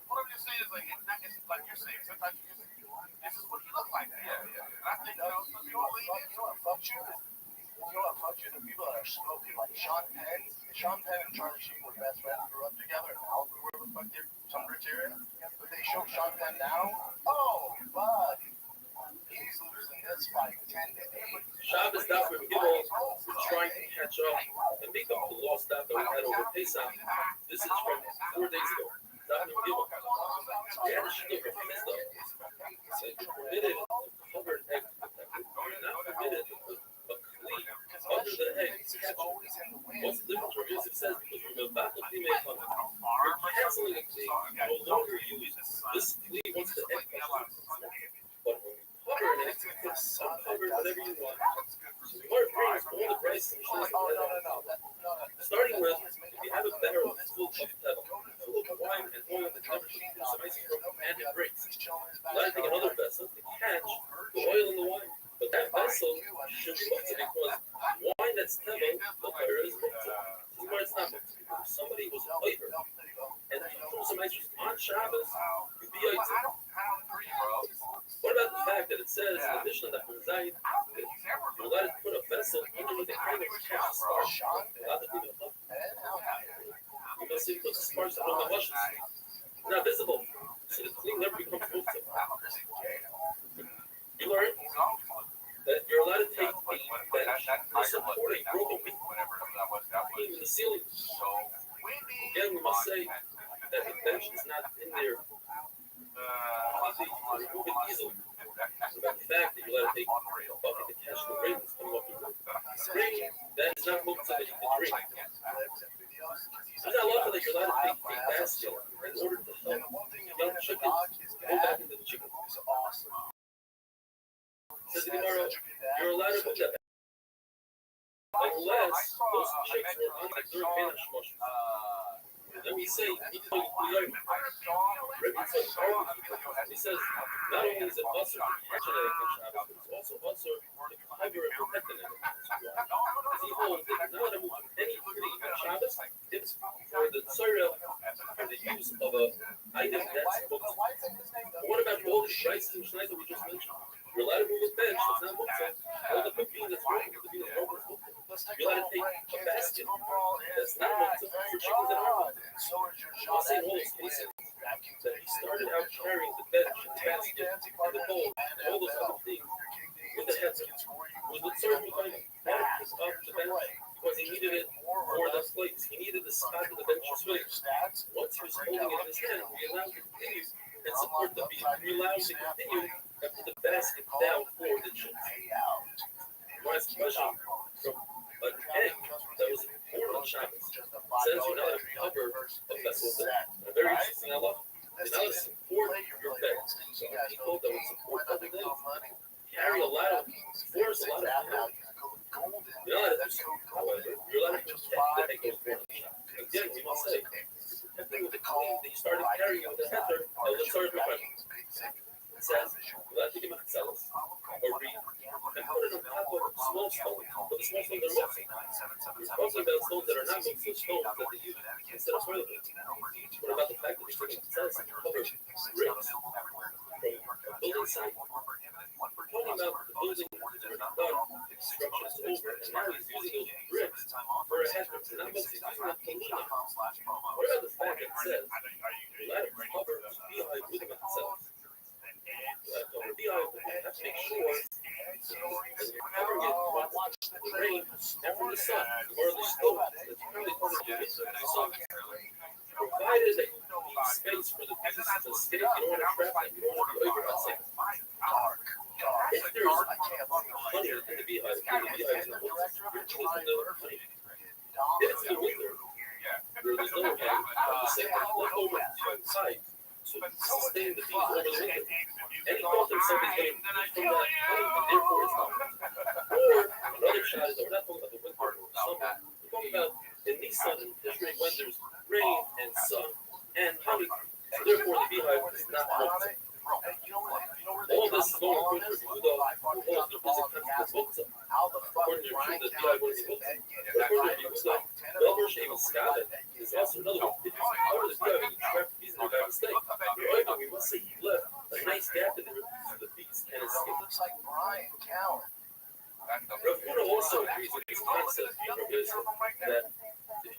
What I'm just saying is it's like you're saying. Sometimes you just this is what you look like. Yeah. And I think some people what fucks you? The people that are smoking, like Sean Penn and Charlie Sheen were best friends, grew up together in Malibu, where the fuck they're some rich area. But they show Sean Penn now. Oh, bud, he's losing this fight 10-8.
Shabbos Dafur Gimel is trying to catch up and make up the lost daf that we had over Pesach. This is from 4 days ago. Dafur Gimel. We had a shidduch of feast though. So it's permitted to cover an egg. Not permitted a clean under the egg. What's the difference? Rabbi Yosef says because you're canceling a clean. You no longer use this clean once the egg comes. But when you cover an egg, you can cover whatever you want. So the Gemara brings all the prices and starting with, if you have a barrel full of wine and oil that never should put some ice from and it breaks, you let it take another vessel to catch the oil in the wine. But that vessel should be muktzah because wine that's teva, the butter is muktzah. This is why it's not muktzah. If somebody was over and he threw some ice on Shabbos, you'd be yaitz. What about the fact that it says in the Mishnah that when Zayin, you're allowed to put a vessel underneath the candle to catch the sparks? Not to be the hook. You must see those sparks on the lushes. Not visible. So the clean never becomes muktzah. You learn that you're allowed to take a bench to support a broken beam in the ceiling. Again, we must say that the bench is not in there. Remove it easily. It's about the fact that you're allowed to take a bucket to catch the rain that's coming off the roof. Rain, that is not muktzah that you can drink. There's not love that you're allowed to take a basket in order to help young chickens go back into the chicken coop. Says the Gemara, you're allowed to move that back. Unless those chicks were on the third Banish mushrooms. Let me say, he says, not only is it usher to catch an egg on Shabbos, but it's also usher to cover and protect an egg. As he holds that you're not allowed to move any tree on Shabbos, it's for the tzara, for the use of an item that's muktzah. But what about all the rice and shneis that we just mentioned? You're allowed to move a bench, it's not muktzah. All the bean that's broken, the bean that's broken is muktzah. You're allowed to take a basket that's not muktzah for chickens that are muktzah. I'll say in all those cases that he started out carrying the bench, the basket, and the goal, all those other things with the heads. Was the surgeon going to back this up the bench because he needed it for the plates. He needed the spot of the bench to swing. Once he was holding it in his hand, we allowed him to continue and support the beat. We allowed him to continue and put the basket down for the chips. Last question from an egg that was born on Shabbos says you're not a cover of vessels. Very interesting. I love it. You're not to support your bed. So people that would support other things carry a lot of force, a lot of power. You're not allowed to, however, you're allowed to protect the egg goes born on Shabbos. Again, we must say, protecting with the claim that you started carrying with the header, and let's start with the question. It says, without taking my cells or read, and put it on top of small stones, but the small stones are mostly. We're talking about stones that are not mostly stones that they use instead of toilet paper. What about the fact that you're taking cells and cover bricks from a building site? We're talking about the building that are done, construction is over, and now he's using those bricks for a header, and now he's using them for aluminum. What about the fact that it says, let it cover the beehive with them cells? On the beehive, we have to make sure that you're covering it from the rain and from the sun, or the snow. It's really hard to do this. So, provided that you leave space for the pieces to escape in order to trap them, in order to be overcome. If there's honey in the beehive, is not what's honey. If it's the winter, there's no honey, the same thing left over inside. So sustain the bees over the winter. Any thought that somebody's going to eat from that honey, and therefore it's not. Or another shot is that we're not talking about the winter or summer. We're talking about in these southern district when there's rain and sun and honey. So therefore the beehive is not molting. All this is going according to Yehuda, who holds the physics principle books up. According to Yehuda, the beehive wouldn't be molting. But according to Yehuda, the Elmer Shem Skada is also another one. If you cover the beehive and you trap the bees in there by mistake, we must say you left a nice gap in there for the bees and escape.
Looks like Brian Cowan.
Yehuda also agrees with this concept in Rabbi that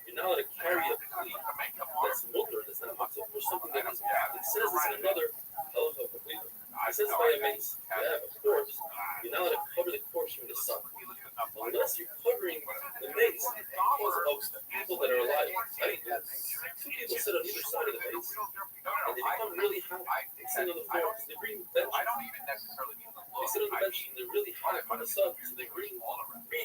you're not allowed to carry a plea that's mutter, that's not mutter, or something that is. It says this in another halacha of Rabbi. It says by a mace, you have a corpse, you're not allowed to cover the corpse from the sun. Unless you're covering the mace because of people that are alive. I mean, two people sit on either side of the mace, and they become really hot sitting on the floor. So they bring benches. They sit on the bench and they're really hot on the sun, so they bring oil, and they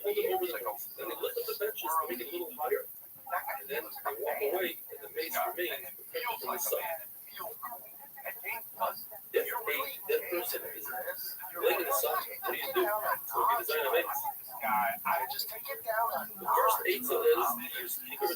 hold them over the mace. Then they lift up the benches to make it a little higher, and then they walk away, and the mace remains protected from the sun. If a dead person is laying in the sun, what do you do? So we design a mace. The first 8 of it is use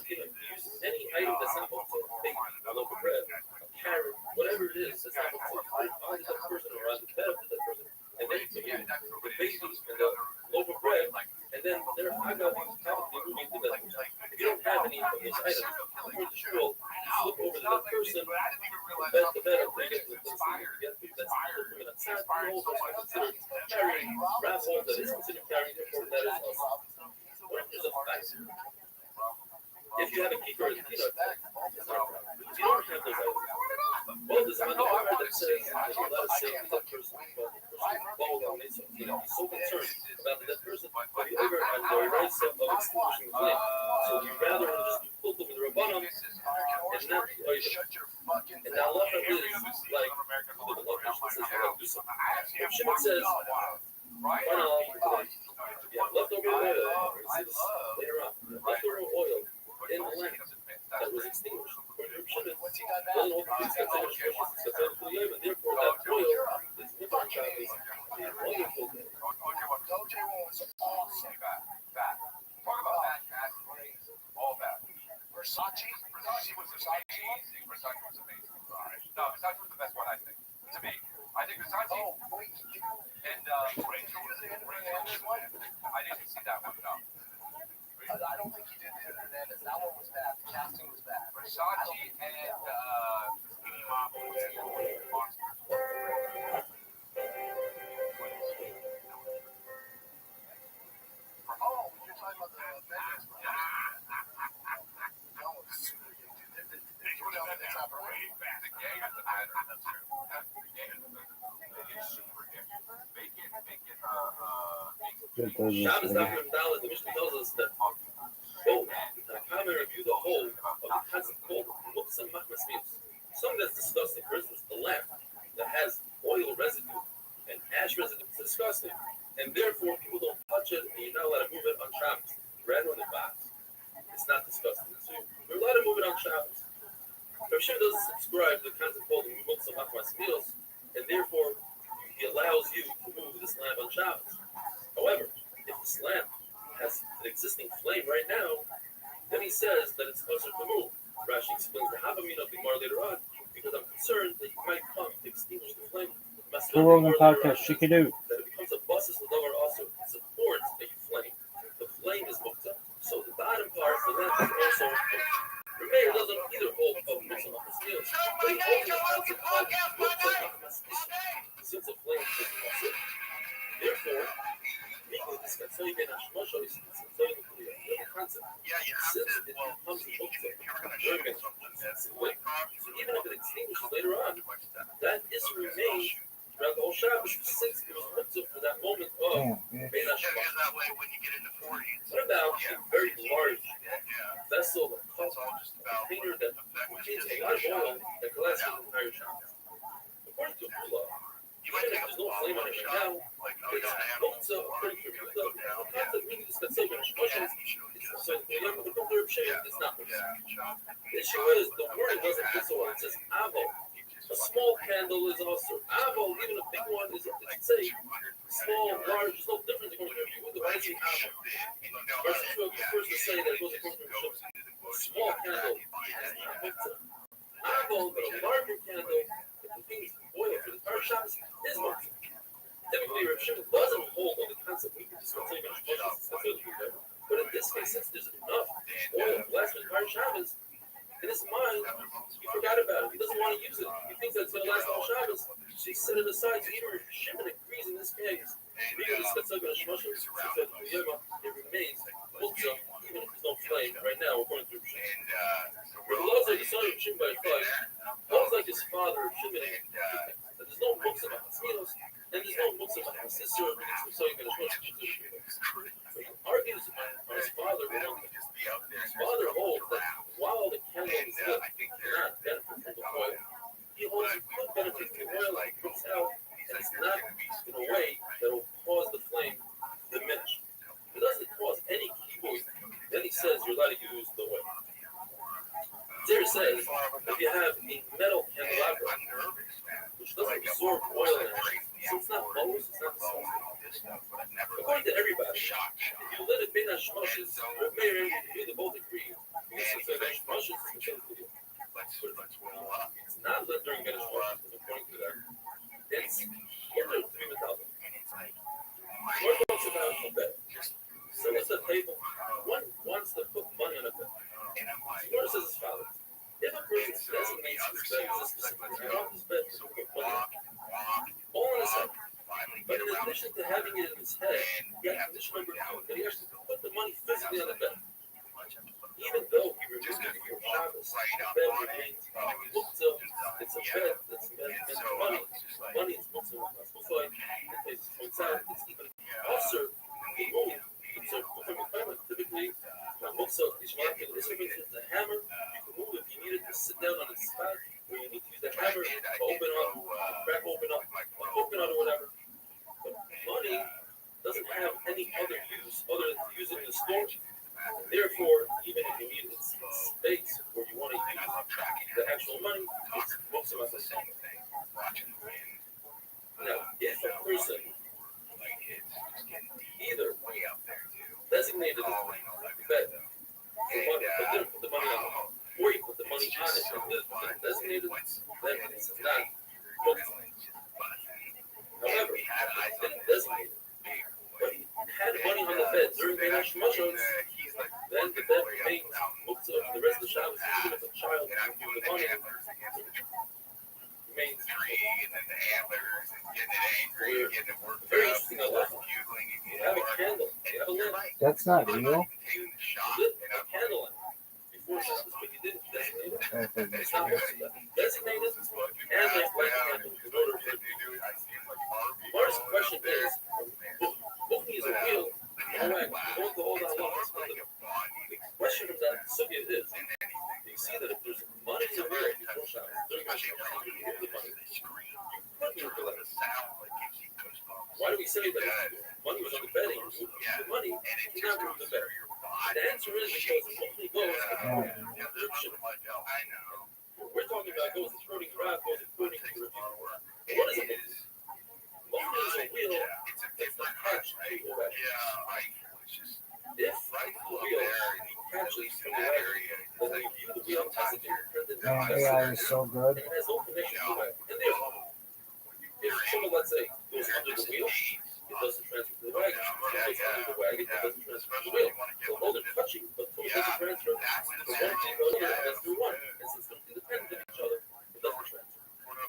any item that's not up to a loaf of bread, a carrot, whatever it is that's not up to on the person or on the bed of the dead person, and then you put the baby and the loaf of bread, and then there are 5 of these probably moving to that. If you don't have any of those items, before the shul, flip over the dead person, bed to bed until you get to the person you get to. That's considered outside. The whole person considered carrying raffle that is considered carrying, therefore that is also. What if there's a fact? If you have a keeper and peanut, it's not a problem. If you don't have those items, well, there's another part that says that you're allowed to say to that person, but the person involved in it, he's so concerned about the dead person, but he over and the rights of extinguishing the flame. So you rather just be pulled over the Rabbanon and not the Oida. And now left is like the location says you have to do something. If Shimon says, leftover oil, later on, leftover oil in the lamp that was extinguished. According to Shimon, doesn't hold the peace that's and therefore that oil is with our Shabbos, a wonderful day.
OJ was awesome. Talk about that crazy. All that. Versace was amazing. Sorry. No, Versace was the best one, I think. To me. I think Versace. Oh, wait. And I didn't see that one, no. I don't think he did the Hernandez. That one was bad. The casting was bad. Versace and
It does this
Shabbos
thing.
Daf Dalet, the Mishnah tells us that both the common review, the whole of the concept called Muktzah Machmas Mius. Something that's disgusting. For instance, the lamp that has oil residue and ash residue is disgusting. And therefore, people don't touch it, and you're not allowed to move it on Shabbos. Rather on the box. It's not disgusting. So you're allowed to move it on Shabbos. Rav Shimon doesn't subscribe to the concept called Muktzah Machmas Mius, and therefore, he allows you to move this lamp on Shabbos. However, if this lamp has an existing flame right now, then he says that it's closer to move. Rashi explains the Havamina Bigmar later on because I'm concerned that you might come to extinguish the flame.
Joe Rogan podcast, Shikidoo.
That it becomes a basis of lower also. It supports a flame. The flame is mukta, so the bottom part, the lamp is also mukta. The mayor doesn't either hold of mukta machmas meals, but he holds the concept of mukta machmas meals. Since a flame is mukta, therefore, this can tell you that Hashmosho is the concept. Since it becomes mukta, so even if it extinguishes later on, that is remains throughout the whole Shabbos since it was mukta for that moment of Bein Hashmosho. What about a very large vessel, a cup, a container that contains a lot of oil that can last the entire Shabbos? According to Ula, even if there's no flame on it right now, it's according to Ula, the concept meaning is considered Hashmosho. So the Rav Shimon is not mukta. The issue is the word doesn't fit so well. It says avo. A small candle is also avo. Even a big one is, let's say, small, large. There's no difference according to Rav. Why is it avo? First to say that it goes according to Rav. Small candle is not mukta. Avo, but a larger candle that contains oil for the entire Shabbos is mukta. Typically, Rav Shimon doesn't hold on the concept we can just continue on. But in this case, since there's enough oil to last the entire Shabbos, in his mind, he forgot about it. He doesn't want to use it. He thinks that it's going to last all Shabbos. So he set it aside. So even if Shimon agrees in this case, because it's going to Shmoshes, it remains mukta, even if there's no flame right now, according to Shimon. But the laws of the son of Shimon by five, holds like his father, Shimon, that there's no mukta about Tzminos, and there's no mukta about his sister, because it's so you're going to Shmoshes. Argues on his father, his father holds that while the candle is lit, not benefit from the oil. He holds it could benefit from the oil like it comes out, and it's not in a way that will cause the flame to diminish. If it doesn't cause any keyboard, then he says you're allowed to use the oil. Zera says if you have a metal candelabra, which doesn't absorb oil in it, so it's not bubbles, it's not disgusting. According to everybody, if you lit it Bein Hashmoshes, or Meir and you both agree, since Bein Hashmoshes is it's not lit during Bein Hashmoshes, according to them. It's in the three metallic. One talks about a bed. So it's a table. One wants to put money on a bed. One says as follows. If a person designates his bed as a specific on his bed to put money on, all in his head. But in addition to having it in his head, he has condition number two, that he actually put the money physically on the bed. Even though he removed it before Shabbos, the bed remains mukta. It's a bed that's meant for money. Money is mukta. It points out it's even also removed. So typically, mukta is marked in this reference with the hammer. You can move if you need it to sit down on its spot, or you need to use the hammer to open up, crack open up, a coconut or whatever. But money doesn't have any other use other than to use it in the store. Therefore, even if you need it in space where you want to use the actual money, it's most of the same thing. Now, if a person either designated the bed for money, but didn't put the money on it, or you put the money on it and didn't designate it, then it's not booked. However, he didn't designate it, but he had money on the bed during Bein Hashmoshes, then the bed remains booked for the rest of the Shabbos, even if a child didn't give the money, remains very interesting. I love it. You have a candle, you have a lamp.
That's not real.
You lit a candle on it before Shabbos, but you didn't designate it. It's not designated, and there's light candle in order for it. Mark's question is, Bukni is a real Why do we say that money was on the betting? The money cannot move the betting. The answer is because it only goes in the direction. We're talking about goes according to Rav, goes according to the review. What is it? Motor is a wheel that's attached to the wagon. If the wheel attaches to the wagon, then we view the wheel as an independent
AI is so good.
and it has no connection to the wagon. And therefore, if someone, let's say, goes under the wheel, it doesn't transfer to the wagon. If someone goes under the wagon, it doesn't transfer to the wheel. Although they're touching, but the doesn't transfer. The one thing goes to the other, through one. And since they're independent of each other, it doesn't transfer.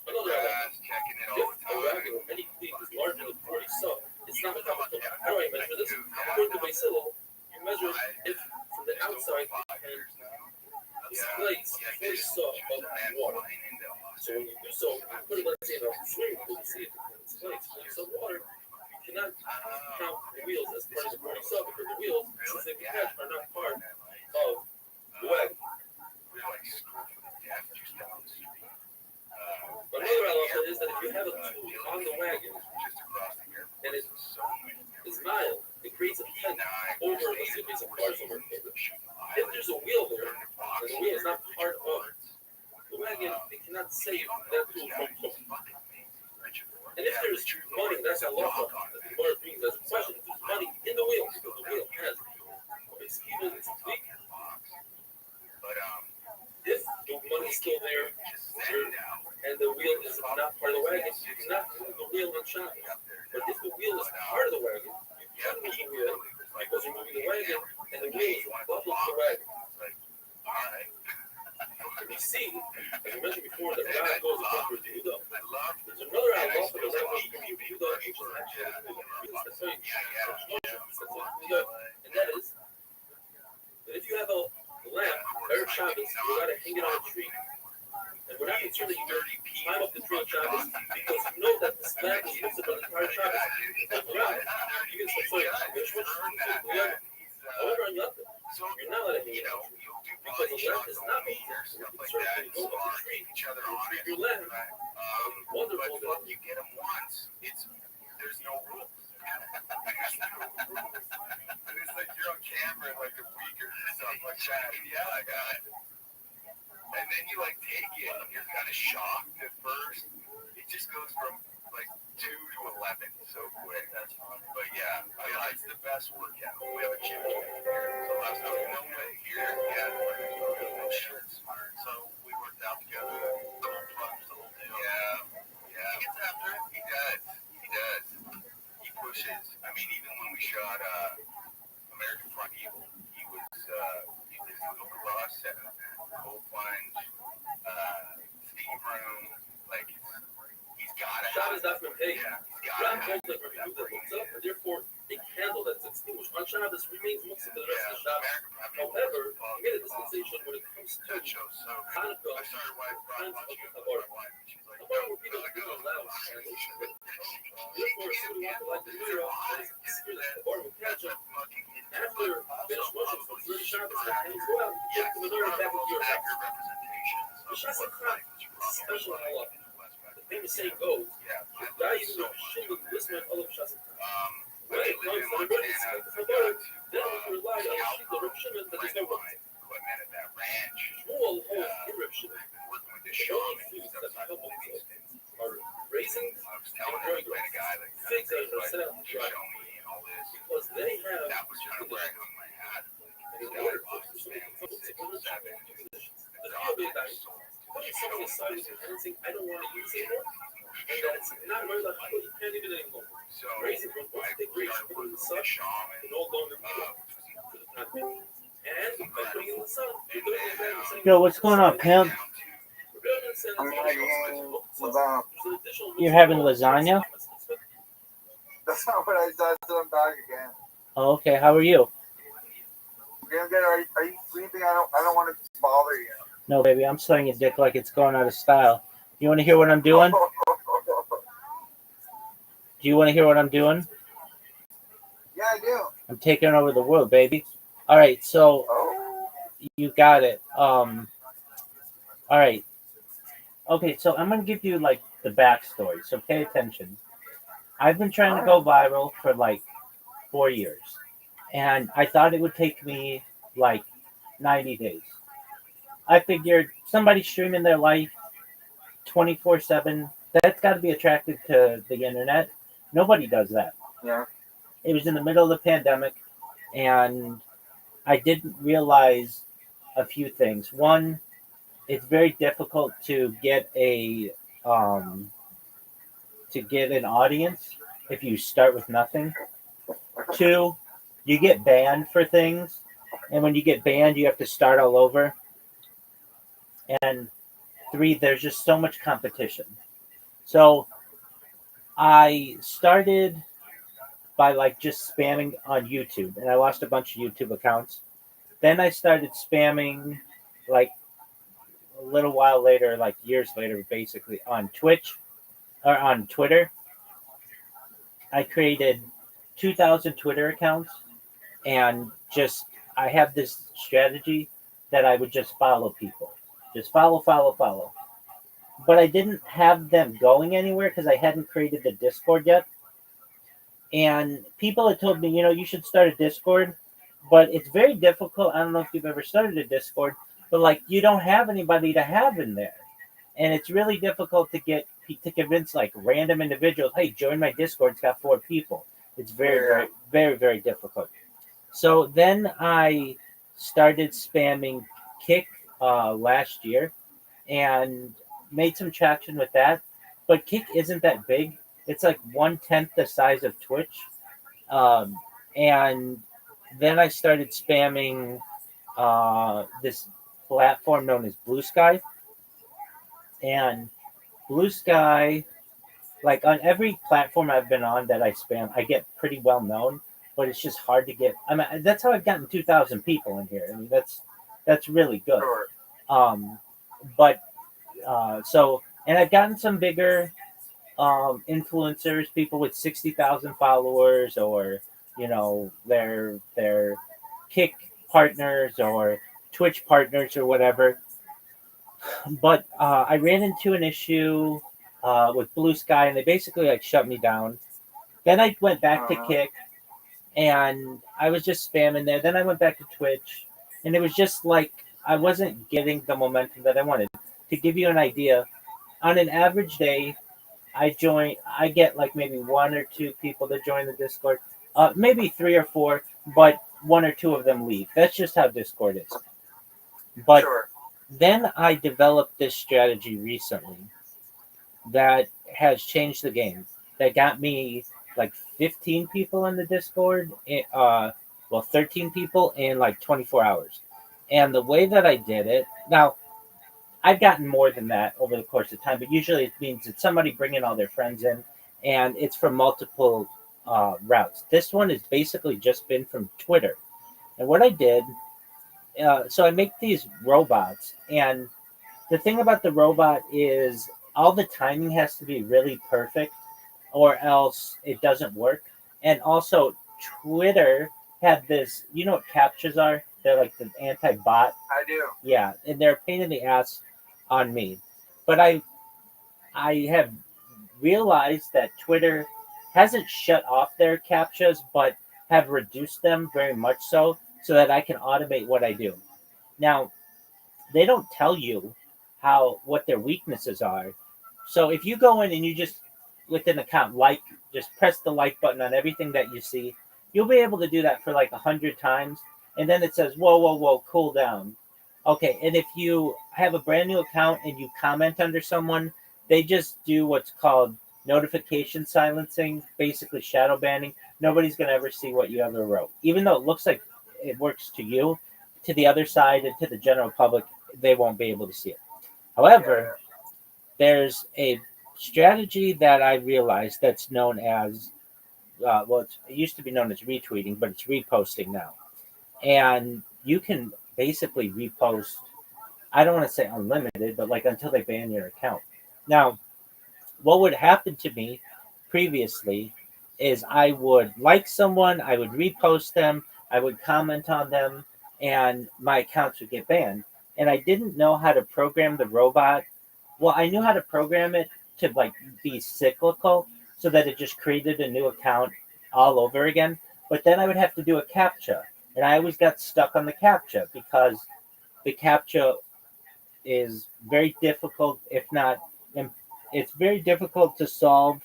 Another element, if a wagon or any fleet is larger than 40 sub, it's not comfortable. How do I measure this? According to Basilil, you measure if from the outside and displays 40 sub of water. So when you do so, put it, let's say, in a swimming pool to see if it displays 40 sub water, you cannot count the wheels as part of the 40 sub because the wheels, since they detach, are not part of the wagon. Another element is that if you have a tool on the wagon and it is mild, it creates a tent over, let's say, a piece of parcel or paper. If there's a wheel there, and the wheel is not part of the wagon, it cannot save that tool from falling. And if there's money, that's a law that the Gemara brings as a question. If there's money in the wheel, so the wheel has a Stephen leak. If the money is still there and the wheel is not part of the wagon, you cannot move the wheel on Shabbos. But if the wheel is part of the wagon, you can move the wheel because you're moving the wagon and the wheel is buckled to the wagon. We see, as I mentioned before, that God goes above the Yehuda. There's another halacha that goes above the Yehuda, which is actually and that is that if you have a lamp, Erev Shabbos, you gotta hang it on a tree. And we're not concerned that you climb up the tree on Shabbos because you know that this lamp is used on the entire Shabbos. You can say, however, on Yom you're not letting me know because the lamp is not being used. We're concerned that you go up the tree, your lamp, wonderful that
you get them once, there's no rules. And it's like you're on camera in like a week or something like that. Yeah, I got it. And then you like take it and you're kind of shocked at first. It just goes from like 2 to 11 so quick. That's fun. But yeah, it's the best workout. We have a gym here. So last time no way here. Yeah, shit smart. So we worked out together. Yeah. He gets after it. He does. He pushes. I mean, even when we shot American Front Eagle, he was a garage setup, cold plunge, steam room, like he's got it.
Shabbos not from hey, Ram holds like a food that hooks up, and therefore a candle that's extinguished on Shabbos remains mixed for the rest of the Shabbos. However, you get a dispensation when it comes to Hanukkah, times of the Kabbalah. Kabbalah will be the good allowed candles. Therefore, if somebody wants to light the menorah, that is considered that the Kabbalah will catch up. After finish washing from 30 Shabbos, the candles go out, you put the menorah back into your house. The Shasam Khan is a special halacha. The famous saying goes, if guy even though shouldn't listen to all of Shasam Khan. When it comes to the emergency of the Kabbalah, then we can rely on the sheet of Reb Shimon that is no emergency. Shmuel holds in Reb Shimon. The only foods that become mutzah are raisins and growing grass, figs that are set out to dry, because they have conditions. And in order for something to become mutzah, two conditions. The Rabbi died. Putting something aside with your hand saying, I don't want to use it anymore, and that it's not very likely you can't even anymore. Raising from once they graze, put it in the sun, and all going to the time. And by putting it in the sun, you're doing it better than saying,
Yo, what's going on, pimp? You're having lasagna?
That's not what I thought. I'm back again.
Oh, okay. How are you?
Are you sleeping? I don't want to bother you.
No, baby. I'm slinging your dick like it's going out of style. You want to hear what I'm doing? Do you want to hear what I'm doing?
Yeah, I do.
I'm taking over the world, baby. All right, so you got it. All right. Okay, so I'm gonna give you like the backstory. So pay attention. I've been trying to go viral for like 4 years, and I thought it would take me like 90 days. I figured somebody streaming their life 24/7. That's got to be attractive to the internet. Nobody does that.
Yeah.
It was in the middle of the pandemic, and I didn't realize a few things. One, it's very difficult um, to get an audience if you start with nothing. Two, you get banned for things, and when you get banned, you have to start all over. And three, there's just so much competition. So I started by like just spamming on YouTube, and I lost a bunch of YouTube accounts. Then I started spamming like a little while later, like years later, basically on Twitch or on Twitter. I created 2,000 Twitter accounts, and just I have this strategy that I would just follow people, just follow, follow, follow. But I didn't have them going anywhere because I hadn't created the Discord yet. And people had told me, you should start a Discord, but it's very difficult. I don't know if you've ever started a Discord, but like you don't have anybody to have in there, and it's really difficult to convince like random individuals, hey, join my Discord. It's got 4 people. It's very, very, very, very difficult. So then I started spamming Kick last year and made some traction with that. But Kick isn't that big. It's like 1/10 the size of Twitch. Um, and then I started spamming this platform known as Blue Sky. And Blue Sky, like on every platform I've been on that I spam, I get pretty well known, but it's just hard to get. I mean, that's how I've gotten 2,000 people in here. I mean, that's really good.
Sure.
But so, and I've gotten some bigger influencers, people with 60,000 followers, or their Kick partners or Twitch partners or whatever. But I ran into an issue with Blue Sky, and they basically like shut me down. Then I went back to Kick, and I was just spamming there. Then I went back to Twitch, and it was just like I wasn't getting the momentum that I wanted. To give you an idea, on an average day, I get like maybe 1 or 2 people to join the Discord, maybe 3 or 4, but 1 or 2 of them leave. That's just how Discord is. But
Sure.
then I developed this strategy recently that has changed the game. That got me like 15 people in the Discord, 13 people in like 24 hours. And the way that I did it, now I've gotten more than that over the course of time, but usually it means it's somebody bringing all their friends in, and it's from multiple routes. This one has basically just been from Twitter. And what I did, so I make these robots, and the thing about the robot is all the timing has to be really perfect, or else it doesn't work. And also, Twitter had this, you know what captchas are? They're like the anti-bot.
I do.
Yeah, and they're a pain in the ass on me. But I have realized that Twitter hasn't shut off their captchas, but have reduced them very much so that I can automate what I do. Now, they don't tell you what their weaknesses are. So if you go in and you just with an account just press the like button on everything that you see, you'll be able to do that for like 100 times, and then it says whoa, whoa, whoa, cool down. Okay, and if you have a brand new account and you comment under someone, they just do what's called notification silencing, basically shadow banning. Nobody's going to ever see what you ever wrote. Even though it looks like it works to you, to the other side and to the general public, they won't be able to see it. However, there's a strategy that I realized that's known as, it used to be known as retweeting, but it's reposting now. And you can basically repost, I don't want to say unlimited, but like until they ban your account. Now, what would happen to me previously is I would like someone, I would repost them, I would comment on them, and my accounts would get banned. And I didn't know how to program the robot Well, I knew how to program it to like be cyclical so that it just created a new account all over again. But then I would have to do a captcha, and I always got stuck on the captcha because the captcha is very difficult, if not, it's very difficult to solve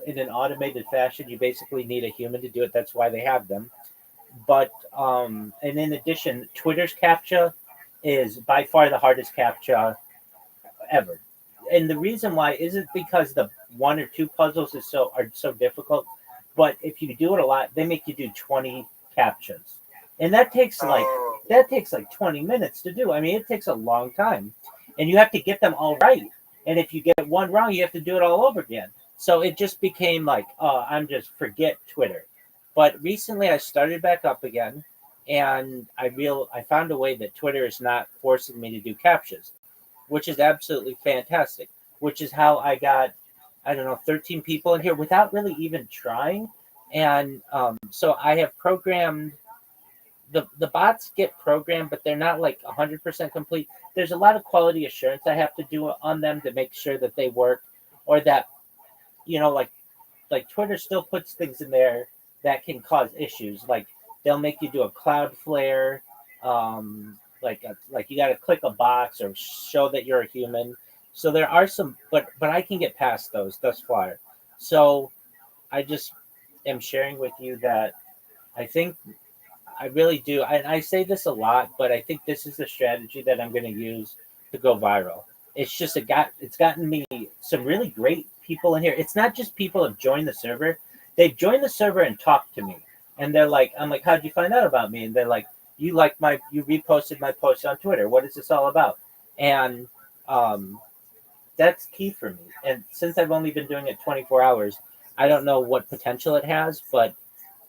in an automated fashion. You basically need a human to do it. That's why they have them. But and in addition, Twitter's captcha is by far the hardest captcha ever. And the reason why isn't because the one or two puzzles are so difficult, but if you do it a lot, they make you do 20 captchas, and that takes like 20 minutes to do. I mean, it takes a long time, and you have to get them all right. And if you get one wrong, you have to do it all over again. So it just became like, oh, I'm just forget Twitter. But recently, I started back up again, and I found a way that Twitter is not forcing me to do captchas, which is absolutely fantastic. Which is how I got, I don't know, 13 people in here without really even trying. And so I have programmed the bots get programmed, but they're not like 100% complete. There's a lot of quality assurance I have to do on them to make sure that they work, or that like Twitter still puts things in there that can cause issues. Like they'll make you do a Cloudflare, like you got to click a box or show that you're a human. So there are some, but I can get past those thus far. So I just am sharing with you that I think I really do. I say this a lot, but I think this is the strategy that I'm going to use to go viral. It's gotten me some really great people in here. It's not just people have joined the server; they've joined the server and talked to me, and they're like, "I'm like, how'd you find out about me?" And they're like, you reposted my post on Twitter. What is this all about?" And that's key for me. And since I've only been doing it 24 hours, I don't know what potential it has, but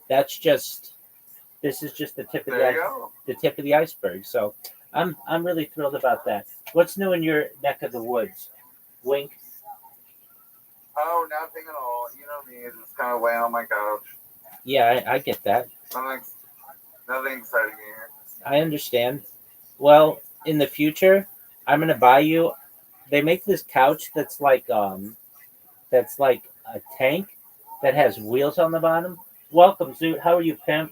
that's just this is just the tip of the tip of the iceberg. So I'm really thrilled about that. What's new in your neck of the woods? Wink.
Oh, nothing at all. You know me, just kind of laying on my couch.
Yeah, I get that.
Nothing exciting here.
I understand. Well, in the future, I'm gonna buy you. They make this couch that's like a tank that has wheels on the bottom. Welcome, Zoot. How are you, pimp?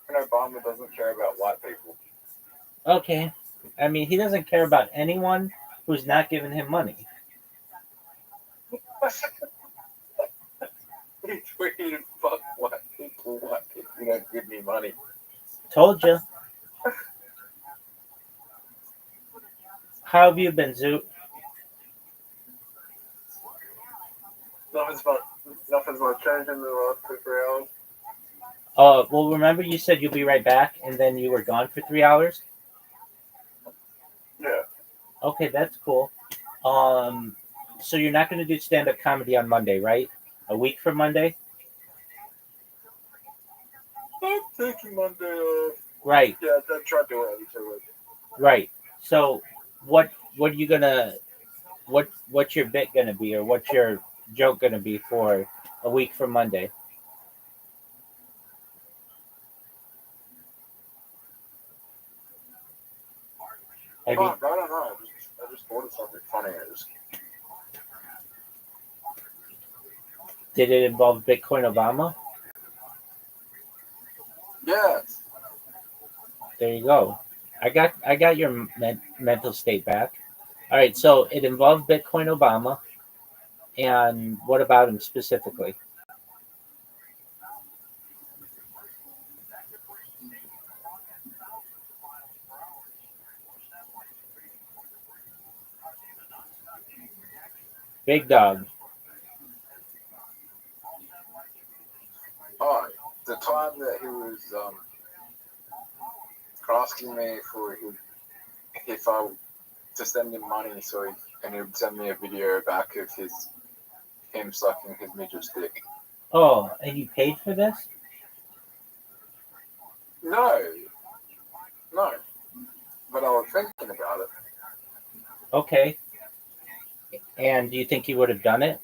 Obama doesn't care about white people.
Okay. I mean, he doesn't care about anyone who's not giving him money.
He tweeted, "Fuck white people. White people don't give me money."
Told you. How have you been, Zoot?
Nothing's much changed in the last 2 3 hours.
Well, remember you said you'll be right back, and then you were gone for 3 hours?
Yeah.
Okay, that's cool. So you're not going to do stand-up comedy on Monday, right? A week from Monday?
I'm taking Monday off.
Right.
Yeah, I tried to do it every 2 weeks.
Right. So what are you gonna what's your bit gonna be, or what's your joke gonna be for a week from Monday?
I don't know. I just thought of something funny.
Did it involve Bitcoin Obama?
Yes.
There you go. I got your mental state back. All right, so it involved Bitcoin Obama, and what about him specifically? Big dog.
Oh, the time that he was asking me for if I to send him money, and he would send me a video back of him sucking his midget's dick.
Oh, and you paid for this?
No, but I was thinking about it.
Okay. And do you think you would have done it?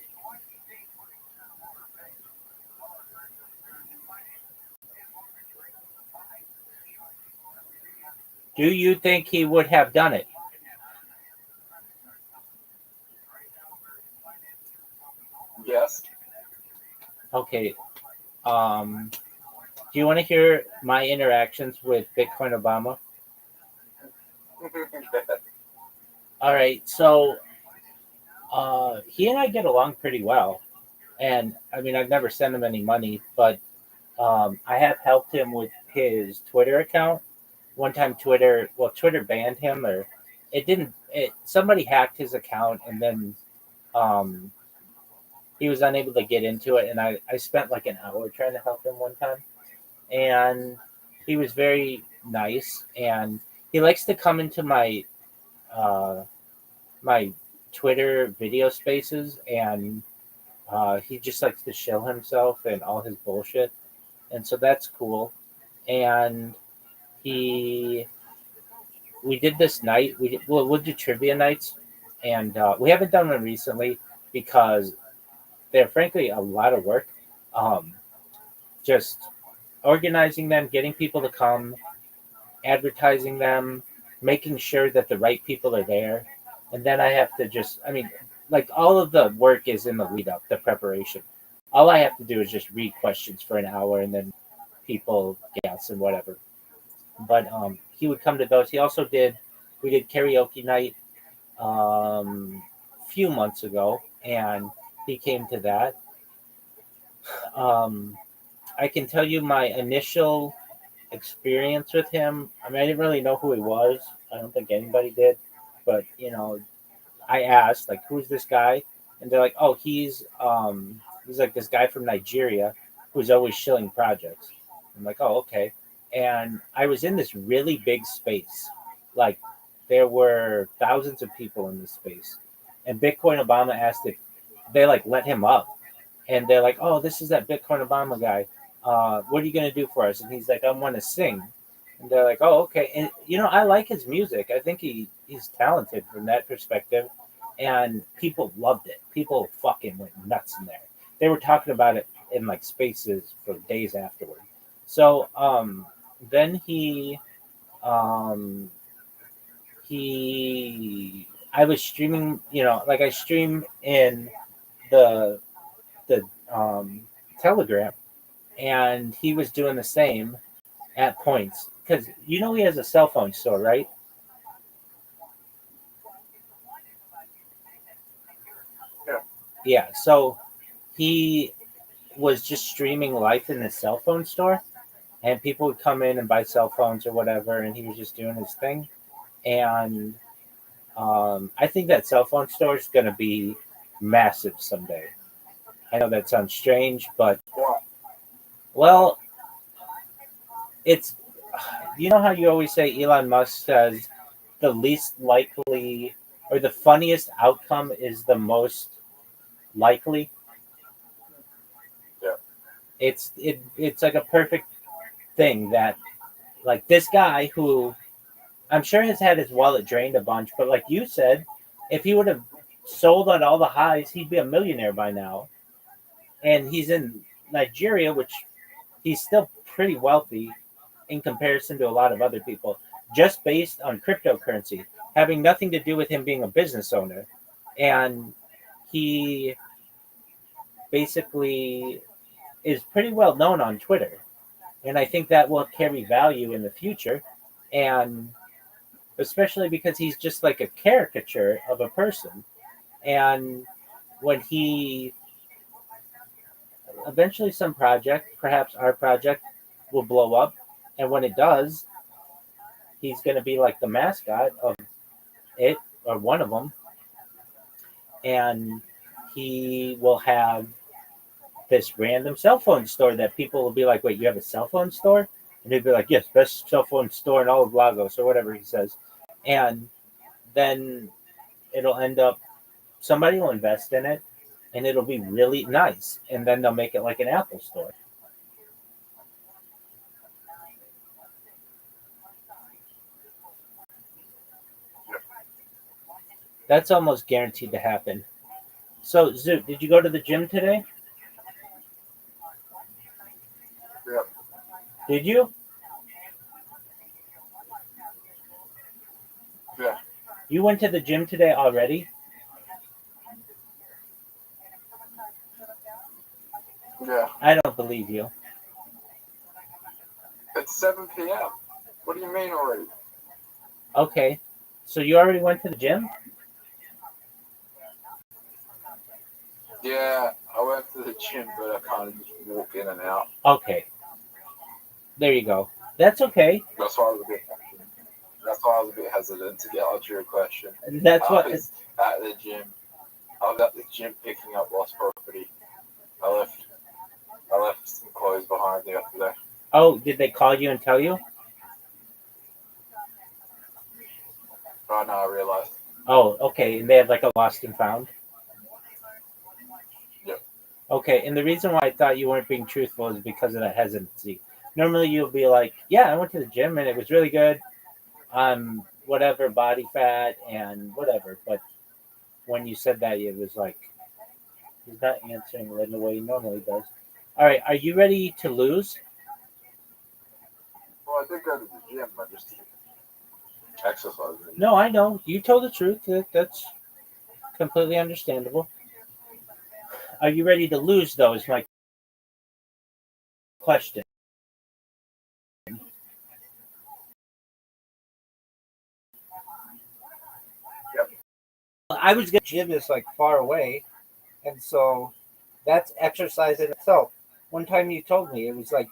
Do you think he would have done it?
Yes.
Okay. Do you want to hear my interactions with Bitcoin Obama? All right. So he and I get along pretty well. And I mean, I've never sent him any money, but I have helped him with his Twitter account. One time, Twitter banned him, or somebody hacked his account, and then um, he was unable to get into it. And I spent like an hour trying to help him one time, and he was very nice, and he likes to come into uh, my Twitter video spaces, and he just likes to show himself and all his bullshit, and so that's cool. And he, we did this night. We'll do trivia nights, and we haven't done one recently because they're frankly a lot of work. Um, just organizing them, getting people to come, advertising them, making sure that the right people are there, and then I have to I mean, like all of the work is in the lead up, the preparation. All I have to do is just read questions for an hour, and then people guess and whatever. But he would come to those. We did karaoke night a few months ago, and he came to that. Um, I can tell you my initial experience with him. I mean, I didn't really know who he was. I don't think anybody did, but I asked like, "Who's this guy?" And they're like, "Oh, he's like this guy from Nigeria who's always shilling projects." I'm like, "Oh, okay." And I was in this really big space, like there were thousands of people in this space, and Bitcoin Obama asked if they like let him up, and they're like, "Oh, this is that Bitcoin Obama guy. What are you gonna do for us?" And he's like, "I want to sing." And they're like, "Oh, okay." And I like his music. I think he's talented from that perspective, and people loved it. People fucking went nuts in there. They were talking about it in like spaces for days afterward. So then um, I was streaming. Like I stream in the the Telegram, and he was doing the same at points because he has a cell phone store, right?
Yeah.
Yeah. So he was just streaming live in his cell phone store, and people would come in and buy cell phones or whatever, and he was just doing his thing. And I think that cell phone store is going to be massive someday. I know that sounds strange, but well, it's how you always say Elon Musk says the least likely or the funniest outcome is the most likely.
Yeah.
It's like a perfect thing that like this guy who I'm sure has had his wallet drained a bunch, but like you said, if he would have sold on all the highs, he'd be a millionaire by now. And he's in Nigeria, which he's still pretty wealthy in comparison to a lot of other people, just based on cryptocurrency, having nothing to do with him being a business owner. And he basically is pretty well known on Twitter. And I think that will carry value in the future. And especially because he's just like a caricature of a person. And when he eventually some project, perhaps our project, will blow up, and when it does, he's going to be like the mascot of it or one of them, and he will have this random cell phone store that people will be like, "Wait, you have a cell phone store?" And he'd be like, "Yes, best cell phone store in all of Lagos," or whatever he says. And then it'll end up somebody will invest in it, and it'll be really nice, and then they'll make it like an Apple store. That's almost guaranteed to happen. So, Zoot, did you go to the gym today?
Yeah.
Did you? You went to the gym today already?
Yeah,
I don't believe you.
it's 7 p.m. What do you mean already?
Okay. So you already went to the gym?
Yeah, I went to the gym, but I kind of just walk in and out.
Okay. There you go. That's okay.
That's why I was a bit hesitant to get onto your question.
That's
I
what.
was at the gym. I was at the gym picking up lost property. I left some clothes behind the other day.
Oh, did they call you and tell you?
Right now I realized.
Oh, okay. And they have like a lost and found?
Yep.
Okay. And the reason why I thought you weren't being truthful is because of that hesitancy. Normally you'll be like, yeah, I went to the gym and it was really good. Whatever, body fat and whatever. But when you said that, it was like, he's not answering in the way he normally does. All right. Are you ready to lose?
Well, I did go to the gym. I just didn't exercise.
No, I know. You told the truth. That's completely understandable. Are you ready to lose, though, is my question.
Yep.
I was going to gym is like far away, and so that's exercise in itself. One time you told me it was like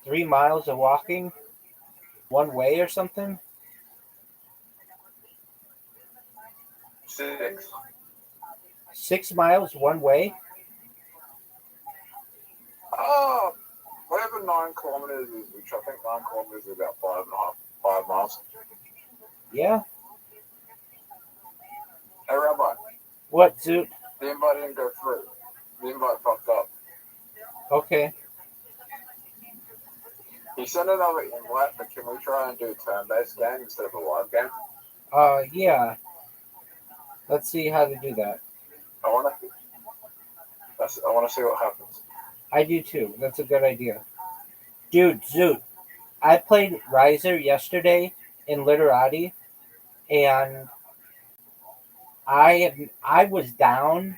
3 miles of walking one way or something.
6.
6 miles one way?
Whatever 9 kilometers is, which I think 9 kilometers is about 5 miles.
Yeah.
Hey, Rabbi.
What, Zoot?
The invite didn't go through. The invite fucked up.
Okay.
He sent another invite, but can we try and do a turn-based game instead of a live game?
Yeah. Let's see how to do that.
I want to see what happens.
I do too. That's a good idea. Dude, Zoot, I played Riser yesterday in Literati, and I was down.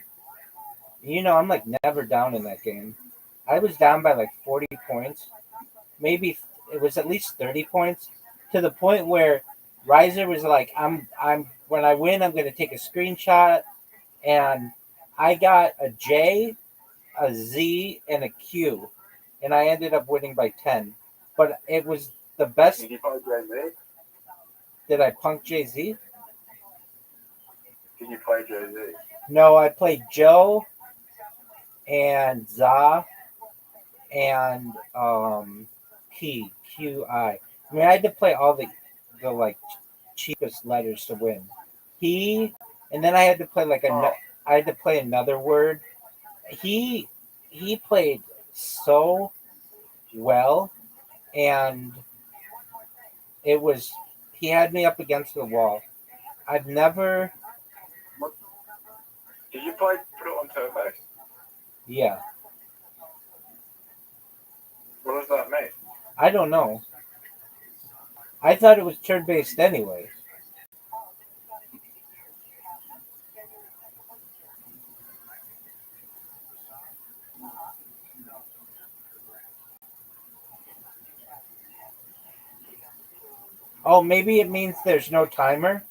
You know, I'm like never down in that game. I was down by like 40 points. Maybe it was at least 30 points, to the point where Riser was like, I'm when I win, I'm gonna take a screenshot, and I got a J, a Z, and a Q, and I ended up winning by 10. But it was the best.
Did you play Jay-Z?
Did I punk Jay-Z?
Did you play Jay-Z?
No, I played Joe and Za and QI. I mean, I had to play all the like cheapest letters to win. He, and then I had to play I had to play another word. He played so well, and it was he had me up against the wall. I've never.
Did you play put it on turn-based?
Yeah.
What does that mean?
I don't know. I thought it was turn-based anyway. Oh, maybe it means there's no timer?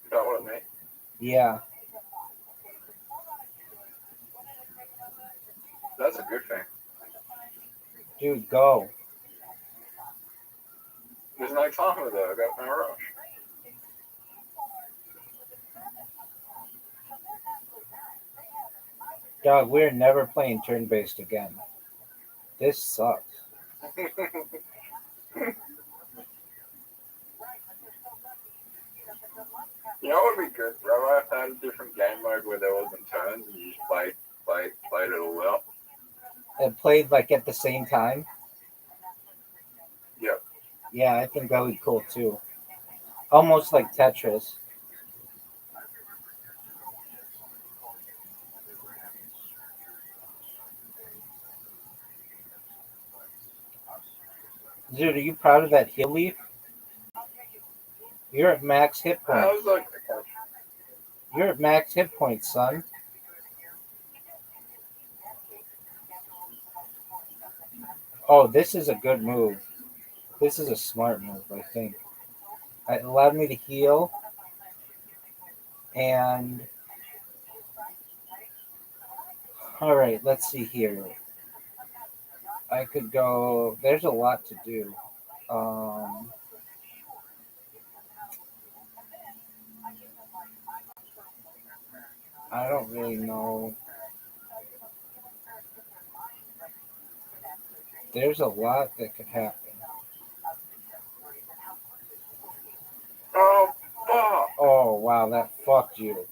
Is that what it means?
Yeah.
That's a good thing.
Dude, go.
There's no timer though. I got no rush.
Dog, we're never playing turn-based again. This sucks.
You know what would be good, bro? I had a different game mode where there wasn't turns and you just played it all out.
It played like at the same time?
Yep.
Yeah, I think that would be cool too. Almost like Tetris. Dude, are you proud of that heal leaf? You're at max hit
I
points.
was like,
You're at max hit points, son. Oh, this is a good move. This is a smart move, I think. It allowed me to heal. And all right, let's see here. I could go. There's a lot to do. Um, I don't really know. There's a lot that could happen.
oh, fuck.
Oh wow, that fucked you.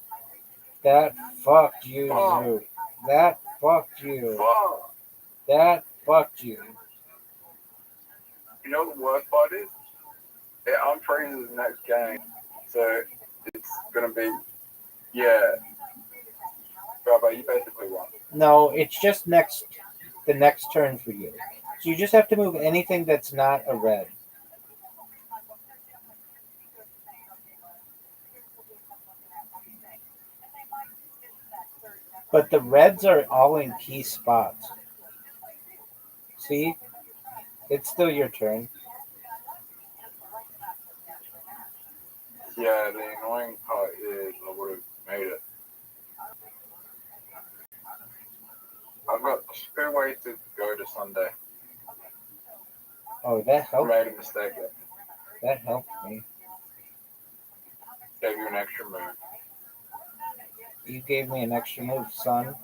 That fucked you, Zoot. That fucked you.
Fuck.
That fucked you.
You know what the worst part is? Yeah, I'm freezing the next game. So it's gonna be, yeah. Rabbi, you basically won.
No, it's just the next turn for you. So you just have to move anything that's not a red. But the reds are all in key spots. See? It's still your turn.
Yeah, the annoying part is I would have made it. I've got 2 ways to go to Sunday.
Oh, that
I
helped.
made a mistake there.
That helped me.
Gave you an extra move.
You gave me an extra move, son.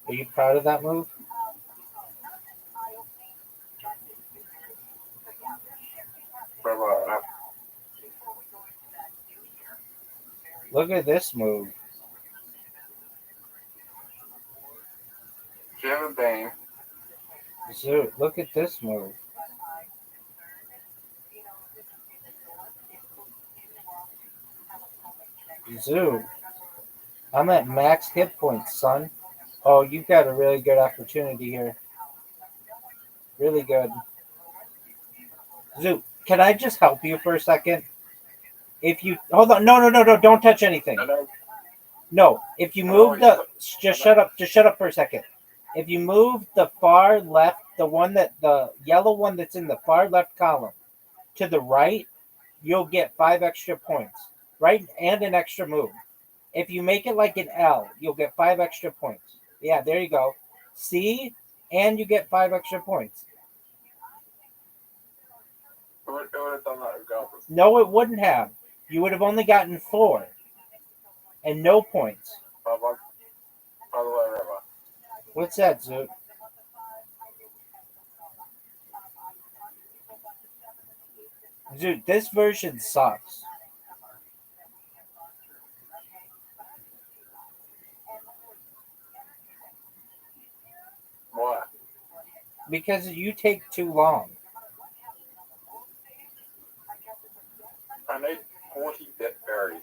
Are you proud of that move?
Rabbi,
Look at this move.
do you have a bang?
Zoot, look at this move. Zoot, I'm at max hit points, son. Oh, you've got a really good opportunity here. Really good. Zoot, can I just help you for a second? If you hold on, no, don't touch anything. No, if you move just shut up for a second. If you move the far left, the yellow one that's in the far left column to the right, you'll get 5 extra points, right? And an extra move. If you make it like an L, you'll get 5 extra points. Yeah, there you go. See? And you get 5 extra points.
It would have done that regardless.
No, it wouldn't have. You would have only gotten 4 and no points.
By the way, Rabbi,
What's that, Zoot? Zoot, this version sucks.
why?
Because you take too long.
I need 40 death berries.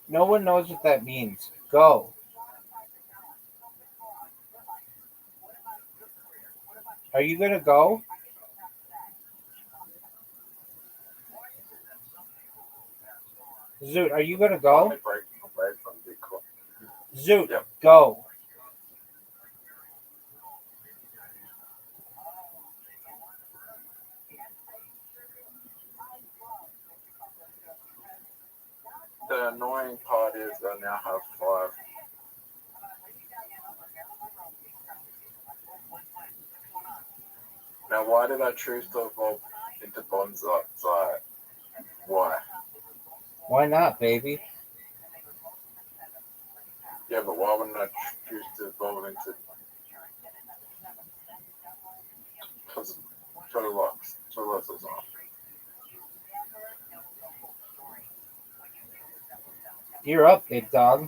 No one knows what that means. Go. Are you going to go? Zoot, are you going to go?
Only break away from Bitcoin.
Zoot,
Yep.
go.
The annoying part is I now have 5. Now, why did I choose to evolve into Bonsai? Why?
Why not, baby?
Yeah, but why wouldn't I choose to evolve into Total Locks?
You're up, big dog.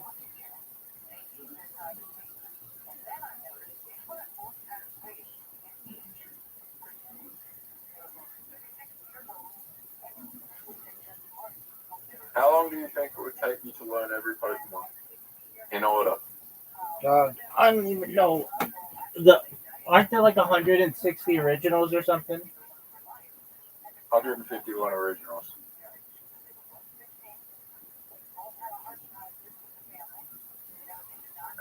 How long do you think it would take you to learn every Pokemon in order?
I don't even know. Aren't there like 160 originals or something?
151 originals.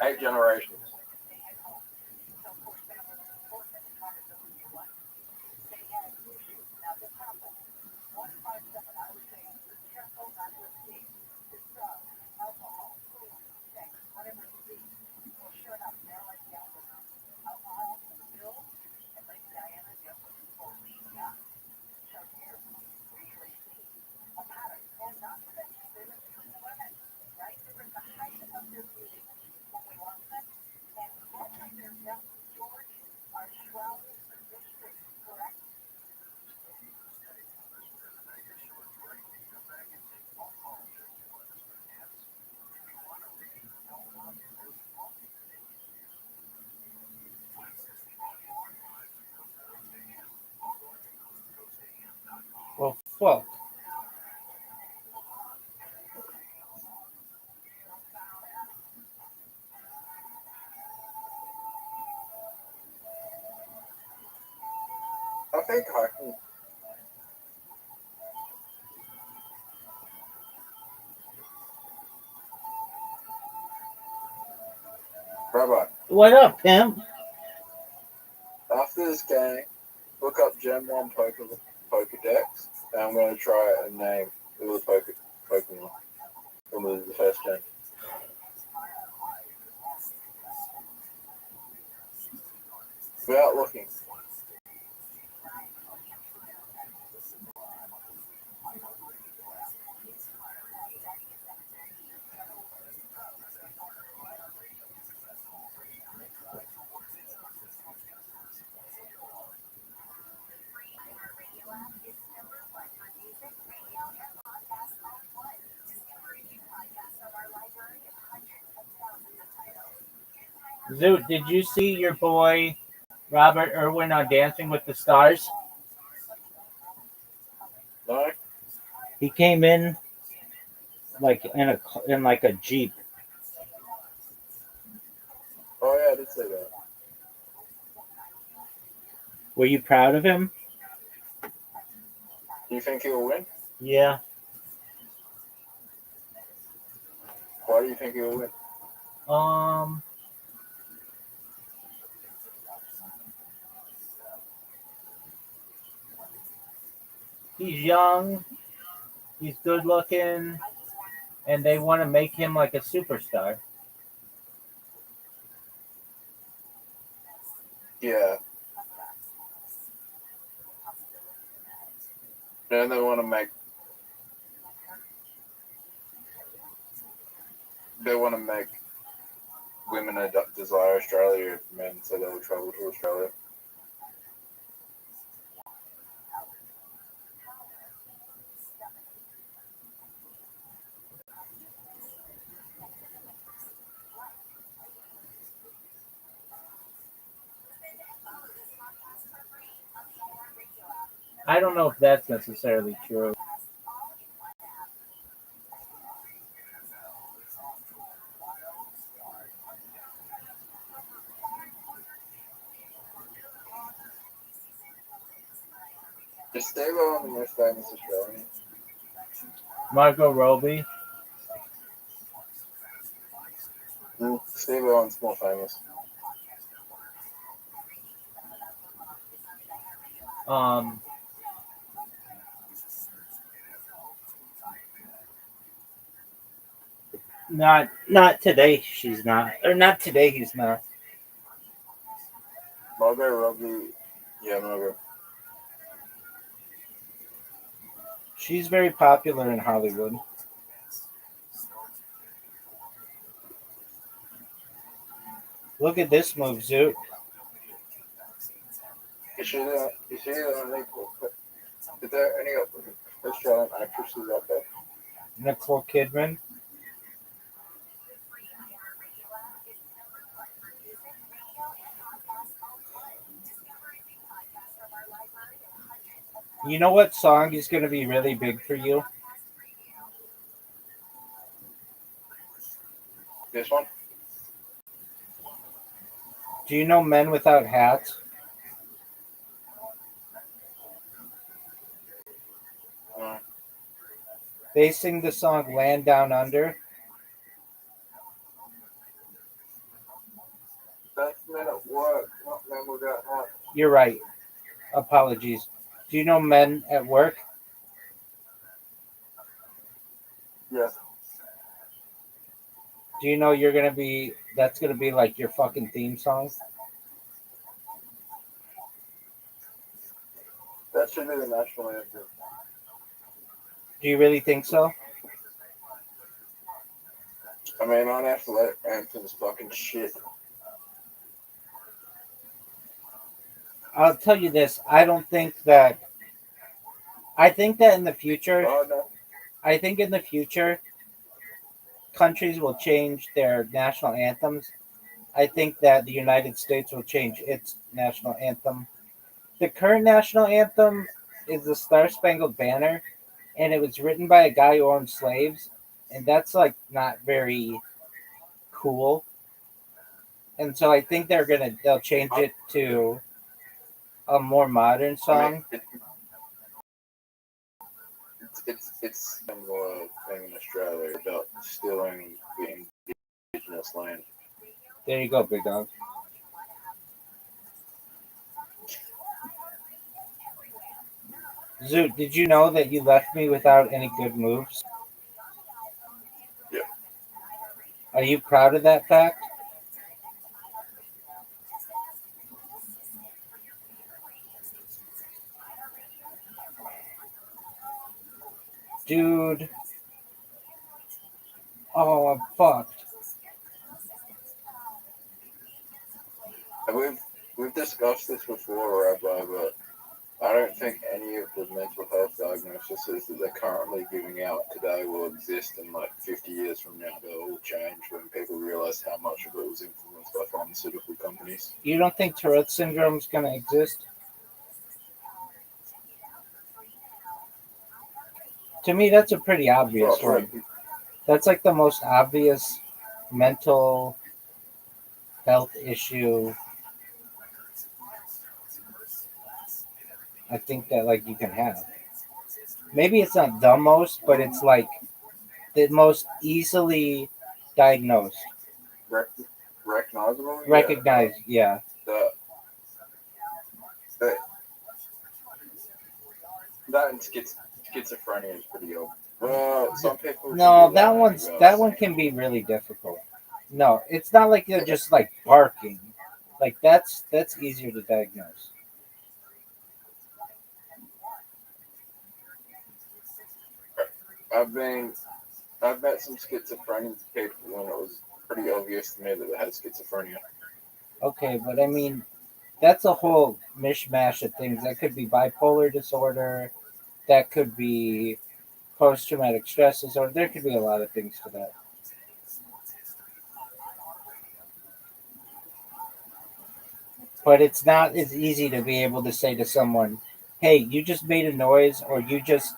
8 generations.
Well, fuck.
I think I can. Rabbi,
What up, Pimp?
after this game, look up Gen 1 Pokedex, and I'm going to try and name all the Pokemon from the first gen. Without looking.
Zoot, did you see your boy Robert Irwin on Dancing with the Stars?
No?
He came in like in like a Jeep.
Oh yeah, I did say that.
Were you proud of him?
Do you think he'll win?
Yeah.
Why do you think he'll win?
He's young, he's good looking, and they want to make him like a superstar.
Yeah. And they want to make women desire Australia if men say they will travel to Australia.
I don't know if that's necessarily true.
Is Steve Owen the most famous Australian?
Margot Robbie.
Steve Owen's more famous.
Not today. She's not, or not today. He's not.
Margot Robbie. Yeah, Margot.
She's very popular in Hollywood. Look at this move, Zoot.
Is there any Australian actresses out there?
Nicole Kidman. You know what song is going to be really big for you?
This one?
Do you know Men Without Hats? They sing the song Land Down Under.
That's Men at Work, not Men Without Hats.
You're right. Apologies. Do you know Men at Work?
Yeah.
Do you know that's gonna be like your fucking theme song?
That should be the national anthem.
Do you really think so?
I mean, our national anthem's fucking shit.
I'll tell you this. I think that in the future,
Oh, no.
I think in the future, countries will change their national anthems. I think that the United States will change its national anthem. The current national anthem is the Star Spangled Banner, and it was written by a guy who owned slaves, and that's like not very cool. And so I think they'll change it to a more modern song.
I mean, it's a similar thing in Australia about stealing the indigenous land.
There you go, big dog. Zoot, did you know that you left me without any good moves?
Yeah.
Are you proud of that fact? Dude. Oh, I'm fucked.
We've discussed this before, Rabbi, but I don't think any of the mental health diagnoses that they're currently giving out today will exist in like 50 years from now. They'll all change when people realize how much of it was influenced by pharmaceutical companies.
You don't think Tourette syndrome is going to exist? To me, that's a pretty obvious one. That's like the most obvious mental health issue I think that like you can have. Maybe it's not the most, but it's like the most easily diagnosed.
Recognizable?
Recognized, yeah.
That and schizophrenia is pretty old. Well, some people.
No, that one can be really difficult. No, it's not like they're just like barking. Like that's easier to diagnose.
I've met some schizophrenic people when it was pretty obvious to me that they had schizophrenia.
Okay, but I mean, that's a whole mishmash of things. That could be bipolar disorder. That could be post-traumatic stress disorder. There could be a lot of things to that. But it's not as easy to be able to say to someone, hey, you just made a noise or you just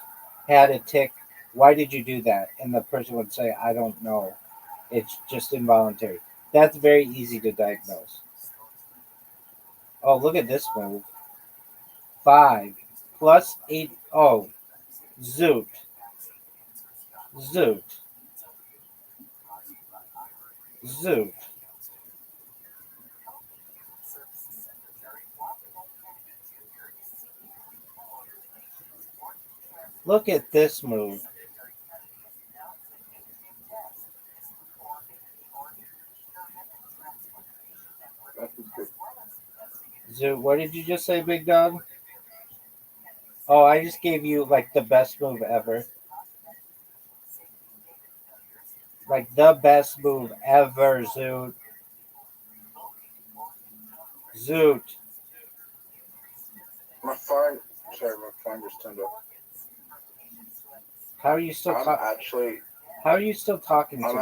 had a tick. Why did you do that? And the person would say, I don't know. It's just involuntary. That's very easy to diagnose. Oh, look at this move. 5 plus 8. Oh, zoot. Zoot. Zoot. Look at this move. Zoot, what did you just say, big dog? Oh, I just gave you like the best move ever. Like the best move ever, Zoot. Zoot.
My phone just turned off.
How are you still talking? How are you still talking to me?
I'm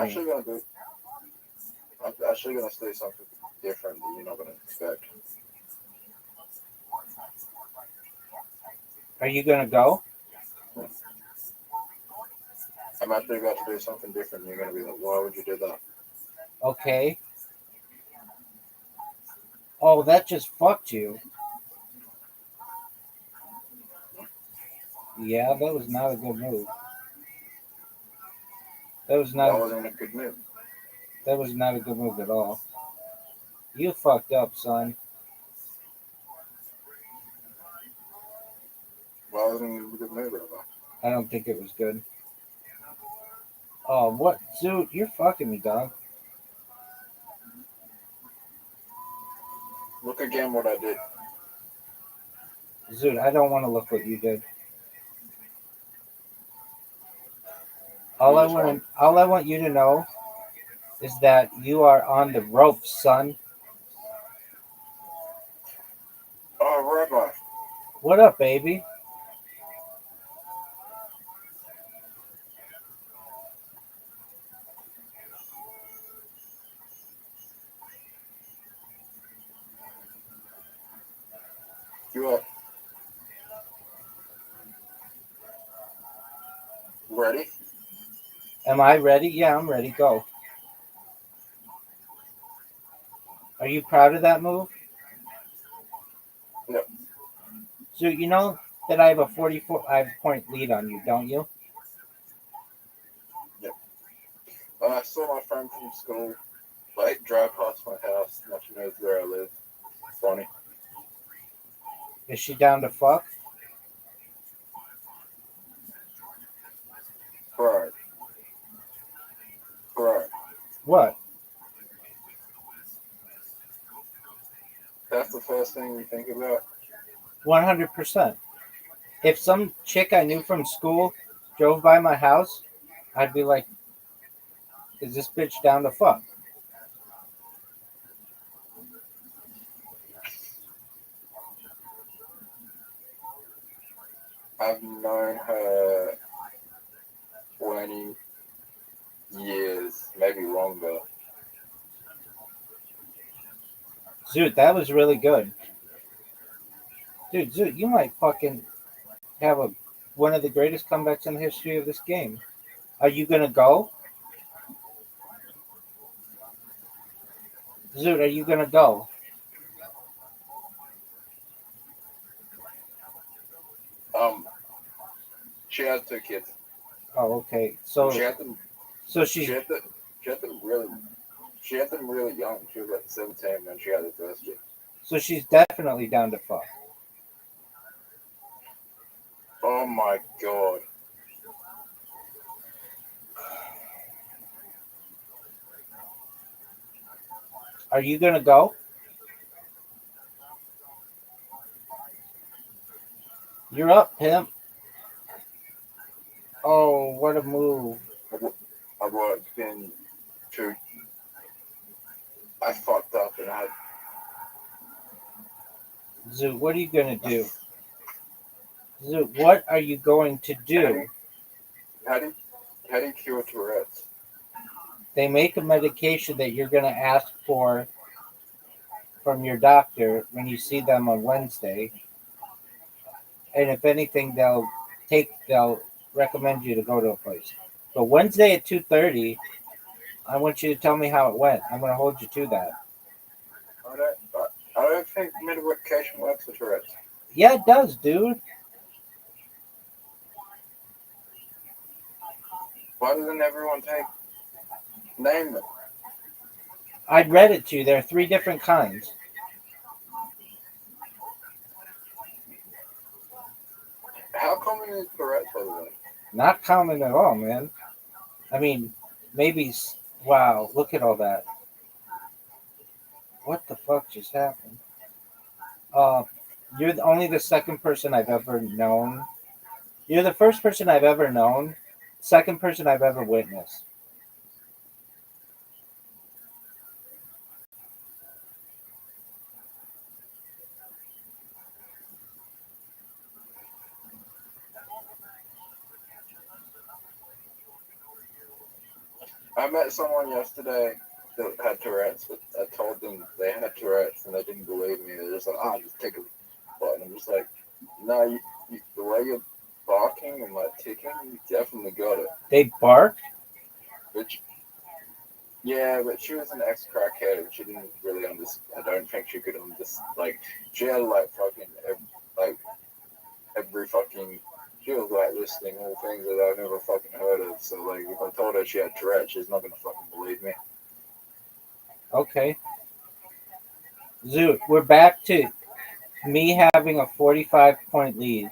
actually gonna say something different that you're not gonna expect.
Are you gonna go?
I'm actually about to do something different. You're gonna be like, why would you do that?
Okay. Oh, that just fucked you. Yeah, that was not a good move. That was
That
not.
wasn't a good move.
That was not a good move at all. You fucked up, son.
Why wasn't it a good move, Rabbah?
I don't think it was good. Oh, what, dude? You're fucking me, dog.
Look again what I did.
Dude, I don't want to look what you did. All I want you to know is that you are on the ropes, son.
Oh, Rabbah.
What up, baby?
You up? Ready?
Am I ready? Yeah, I'm ready. Go. Are you proud of that move?
No.
So you know that I have a 45-point lead on you, don't you?
Yep. I saw my friend from school, like, drive past my house. Now she knows where I live. Funny.
Is she down to fuck?
Right. Right.
What?
That's the first thing we think about.
100%. If some chick I knew from school drove by my house, I'd be like, is this bitch down to fuck?
I've known her 20 years, maybe longer.
Dude, that was really good. Dude, you might fucking have one of the greatest comebacks in the history of this game. Are you gonna go? Dude, are you gonna go?
She has 2 kids.
Oh, okay. So
She had them.
so
She
she's
had them. She had them really. She had them really young. She was like 17 when she had her first kid.
so she's definitely down to fuck.
Oh my god.
Are you gonna go? You're up, pimp. Oh, what a move.
I've worked in 2. I fucked up and I.
Zoo, what are you gonna do? Zoo, what are you going to do?
How do you cure Tourette's?
They make a medication that you're gonna ask for from your doctor when you see them on Wednesday. And if anything, they'll recommend you to go to a place. But Wednesday at 2:30, I want you to tell me how it went. I'm gonna hold you to that.
I don't think medication works for Tourette's.
Yeah, it does, dude.
Why doesn't everyone name them?
I read it to you. There are 3 different kinds.
How common is Tourette's, by the way?
Not common at all, man. I mean, maybe. Wow, look at all that. What the fuck just happened? You're only the second person I've ever known. You're the first person I've ever known. Second person I've ever witnessed.
I met someone yesterday that had Tourette's, but I told them they had Tourette's and they didn't believe me. They're just like, just take a button. I'm just like, no, the way you're barking and like ticking, you definitely got it.
They barked?
But yeah, but she was an ex-crackhead and she didn't really understand. I don't think she could understand. Like, she had like fucking, every fucking, she was like listing all things that I've never fucking heard of. So like, if I told her she had Tourette, she's not gonna fucking believe me.
Okay. Zoot, we're back to me having a 45-point lead.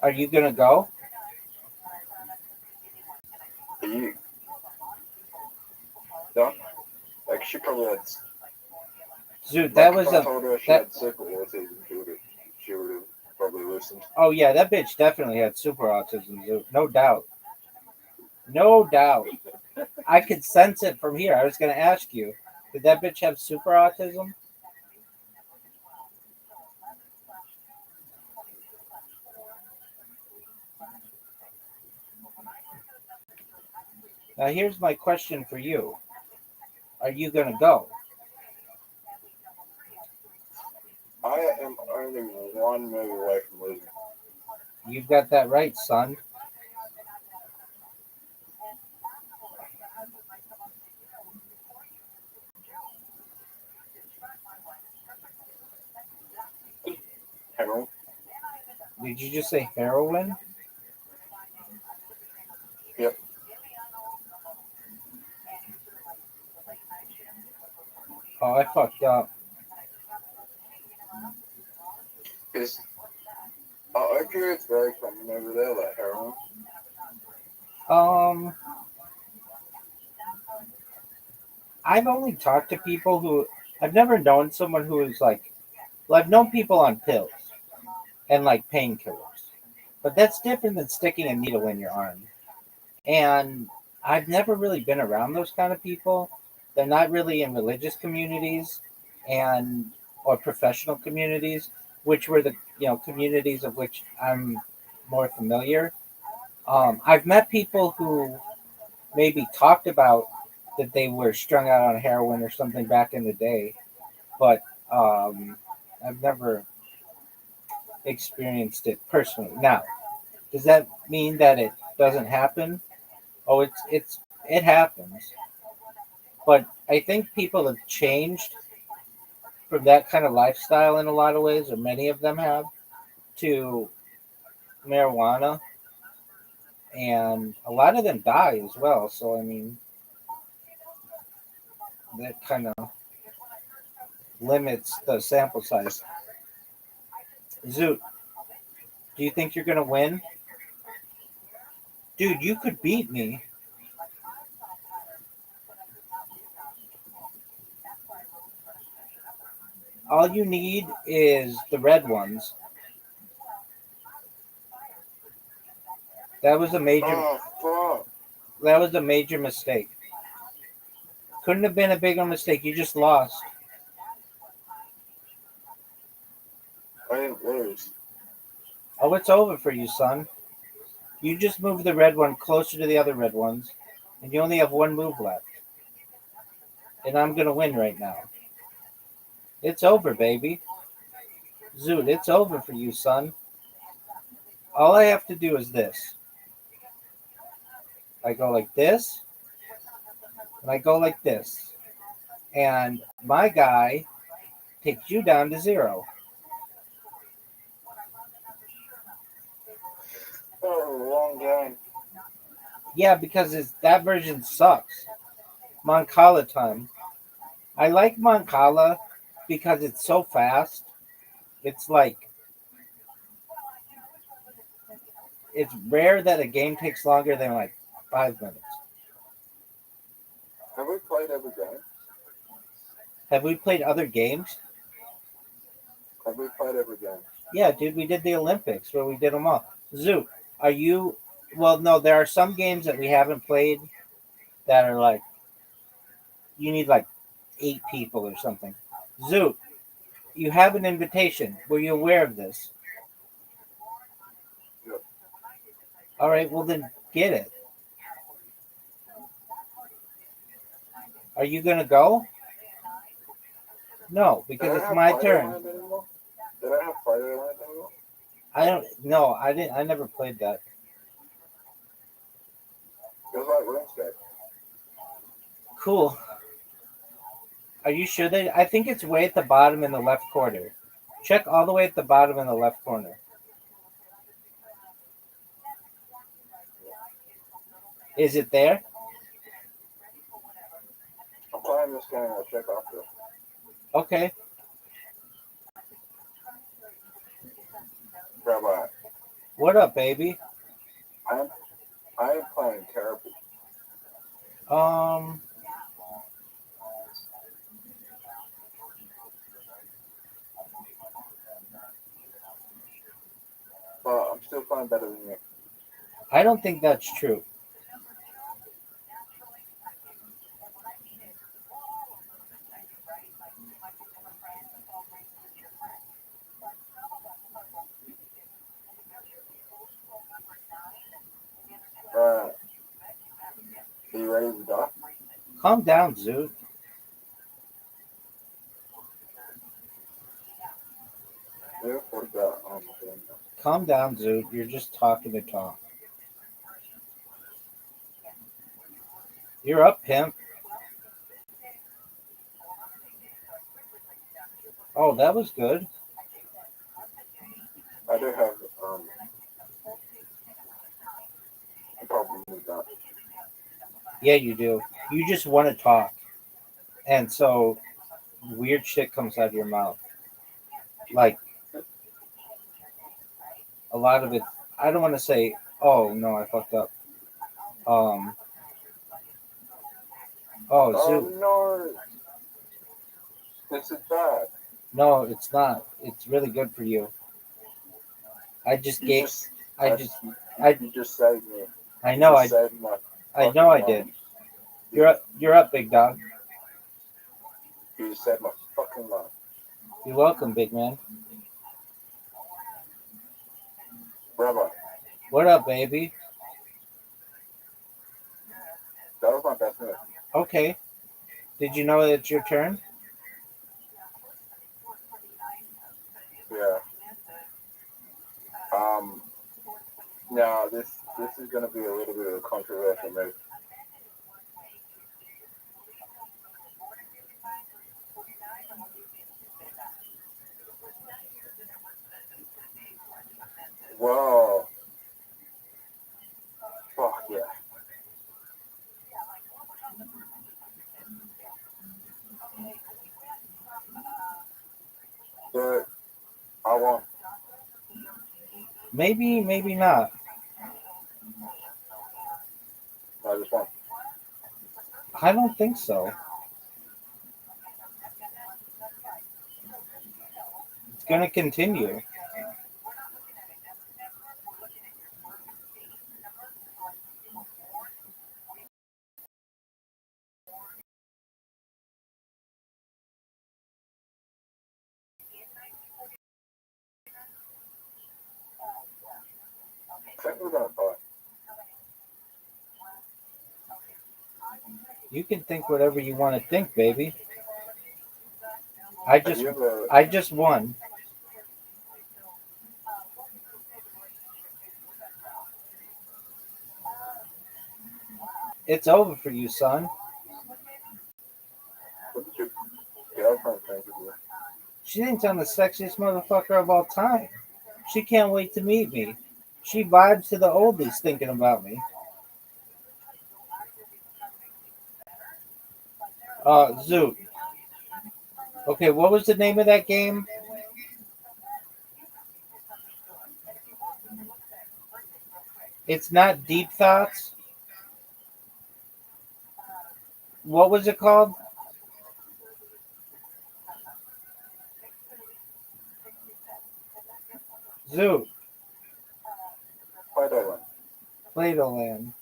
Are you gonna go?
Are you done? Like, she probably had.
Zoot, that was
if I told her she
that.
had super autism, she would have probably listened.
Oh yeah, that bitch definitely had super autism, Zoot. No doubt. No doubt. I could sense it from here. I was gonna ask you, did that bitch have super autism? Now here's my question for you. Are you gonna go?
I am only one move away from losing.
You've got that right, son.
Heroin?
Did you just say heroin?
Yep.
Oh, I fucked up.
Is opioids very common over there, like heroin?
I've only talked to people who I've never known someone who is like, well, I've known people on pills and like painkillers, but that's different than sticking a needle in your arm. And I've never really been around those kind of people. They're not really in religious communities and or professional communities, which were the communities of which I'm more familiar. I've met people who maybe talked about that they were strung out on heroin or something back in the day, but I've never experienced it personally. Now, does that mean that it doesn't happen? Oh, it happens, but I think people have changed from that kind of lifestyle in a lot of ways, or many of them have, to marijuana, and a lot of them die as well. So I mean, that kind of limits the sample size. Zoot, do you think you're gonna win? Dude, you could beat me. All you need is the red ones. That was a major.
Oh, fuck.
That was a major mistake. Couldn't have been a bigger mistake. You just lost.
I didn't lose.
Oh, it's over for you, son. You just move the red one closer to the other red ones, and you only have one move left. And I'm gonna win right now. It's over, baby. Zoot, it's over for you, son. All I have to do is this. I go like this, and I go like this. And my guy takes you down to 0.
Oh, long game.
Yeah, because that version sucks. Moncala time. I like Moncala because it's so fast. It's like, it's rare that a game takes longer than like 5 minutes.
Have we played every game?
Have we played other games?
Have we played every game?
Yeah, dude, we did the Olympics where we did them all. Zoo, are you? Well, no, there are some games that we haven't played that are like, you need like 8 people or something. Zoo, you have an invitation. Were you aware of this?
Yep.
All right, well then get it. Are you gonna go? No,
They
because
don't
it's
have
my
Fighter
turn.
Land anymore? They don't have Fighter Land anymore?
I don't. No, I didn't. I never played that.
It was like RuneScape.
Cool. Are you sure that? I think it's way at the bottom in the left corner. Check all the way at the bottom in the left corner. Is it there?
I'm playing this game. I'll check after.
Okay.
Rabbi,
What up, baby?
I am playing terrible.
Um.
But I'm still playing better than you.
I don't think that's true.
Are you ready to die?
Calm down, Zoot.
Yeah, what about thing?
Calm down, Zoot. You're just talking to talk. You're up, pimp. Oh, that was good.
I do have a problem with that.
Yeah, you do. You just want to talk. And so weird shit comes out of your mouth. Like a lot of it. I don't want to say, oh, no, I fucked up. Oh,
Oh
Zoot.
no! This is bad.
No, it's not. It's really good for you. I just
You
gave.
just,
I just. I.
you just saved me.
I know.
You
I.
just saved my
I know. I
fucking
did.
life.
You're up. You're up, big dog.
You just saved my fucking life.
You're welcome, big man.
Rabbi,
What up, baby?
that was my best move.
Okay. Did you know it's your turn?
Yeah. Now this is gonna be a little bit of a controversial move. Whoa. Fuck yeah. But I won.
Maybe, maybe not.
I just won.
I don't think so. It's gonna continue.
I think we're gonna fight.
You can think whatever you want to think, baby.
Have you ever
I just won. It's over for you, son.
what did your girlfriend think of you?
She thinks I'm the sexiest motherfucker of all time. She can't wait to meet me. She vibes to the oldies thinking about me. Zoot. Okay, what was the name of that game? It's not Deep Thoughts. What was it called? Zoot.
Play-Doh.
Play-Doh Land.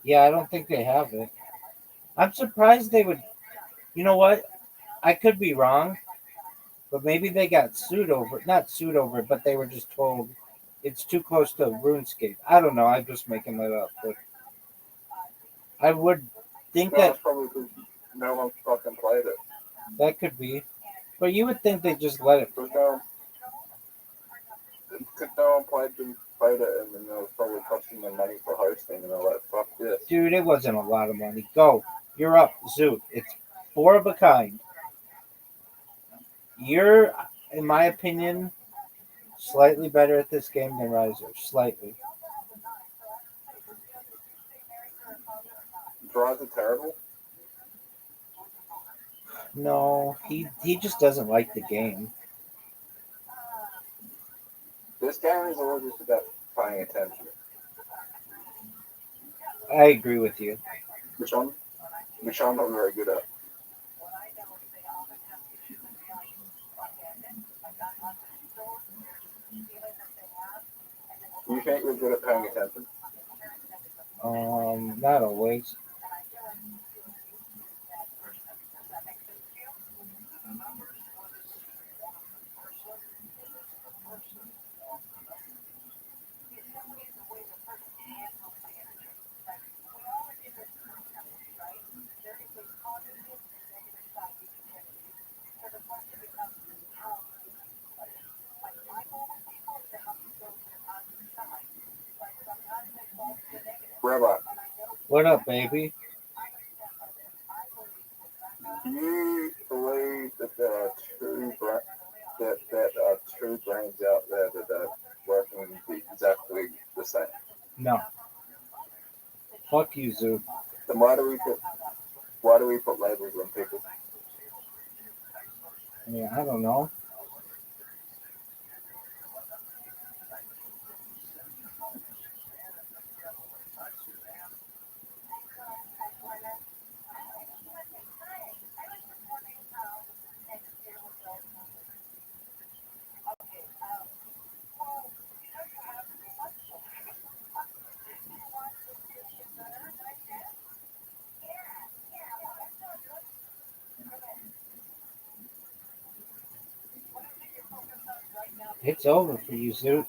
Yeah, I don't think they have it. I'm surprised they would. You know what? I could be wrong, but maybe they got sued over. Not sued over, but they were just told it's too close to RuneScape. I don't know. I'm just making that up. But I would think
No,
that
it's probably because no one fucking played it.
that could be, but you would think they just let it.
Because no one played it, and then it was probably costing them money for hosting, and they're like, fuck this.
Dude, it wasn't a lot of money. Go. You're up, Zoot. It's 4 of a kind. You're, in my opinion, slightly better at this game than Riser. Slightly.
Draws are terrible.
No, he just doesn't like the game.
This game is all just about paying attention.
I agree with you.
Which I'm not very good at. You think you're good at paying attention?
Not always.
Rabbi,
What up, baby?
do you believe that there are two brains out there that are working exactly the same?
No. Fuck you, Zoot.
Then why do we put labels on people?
Yeah, I don't know. It's over for you, Zoot.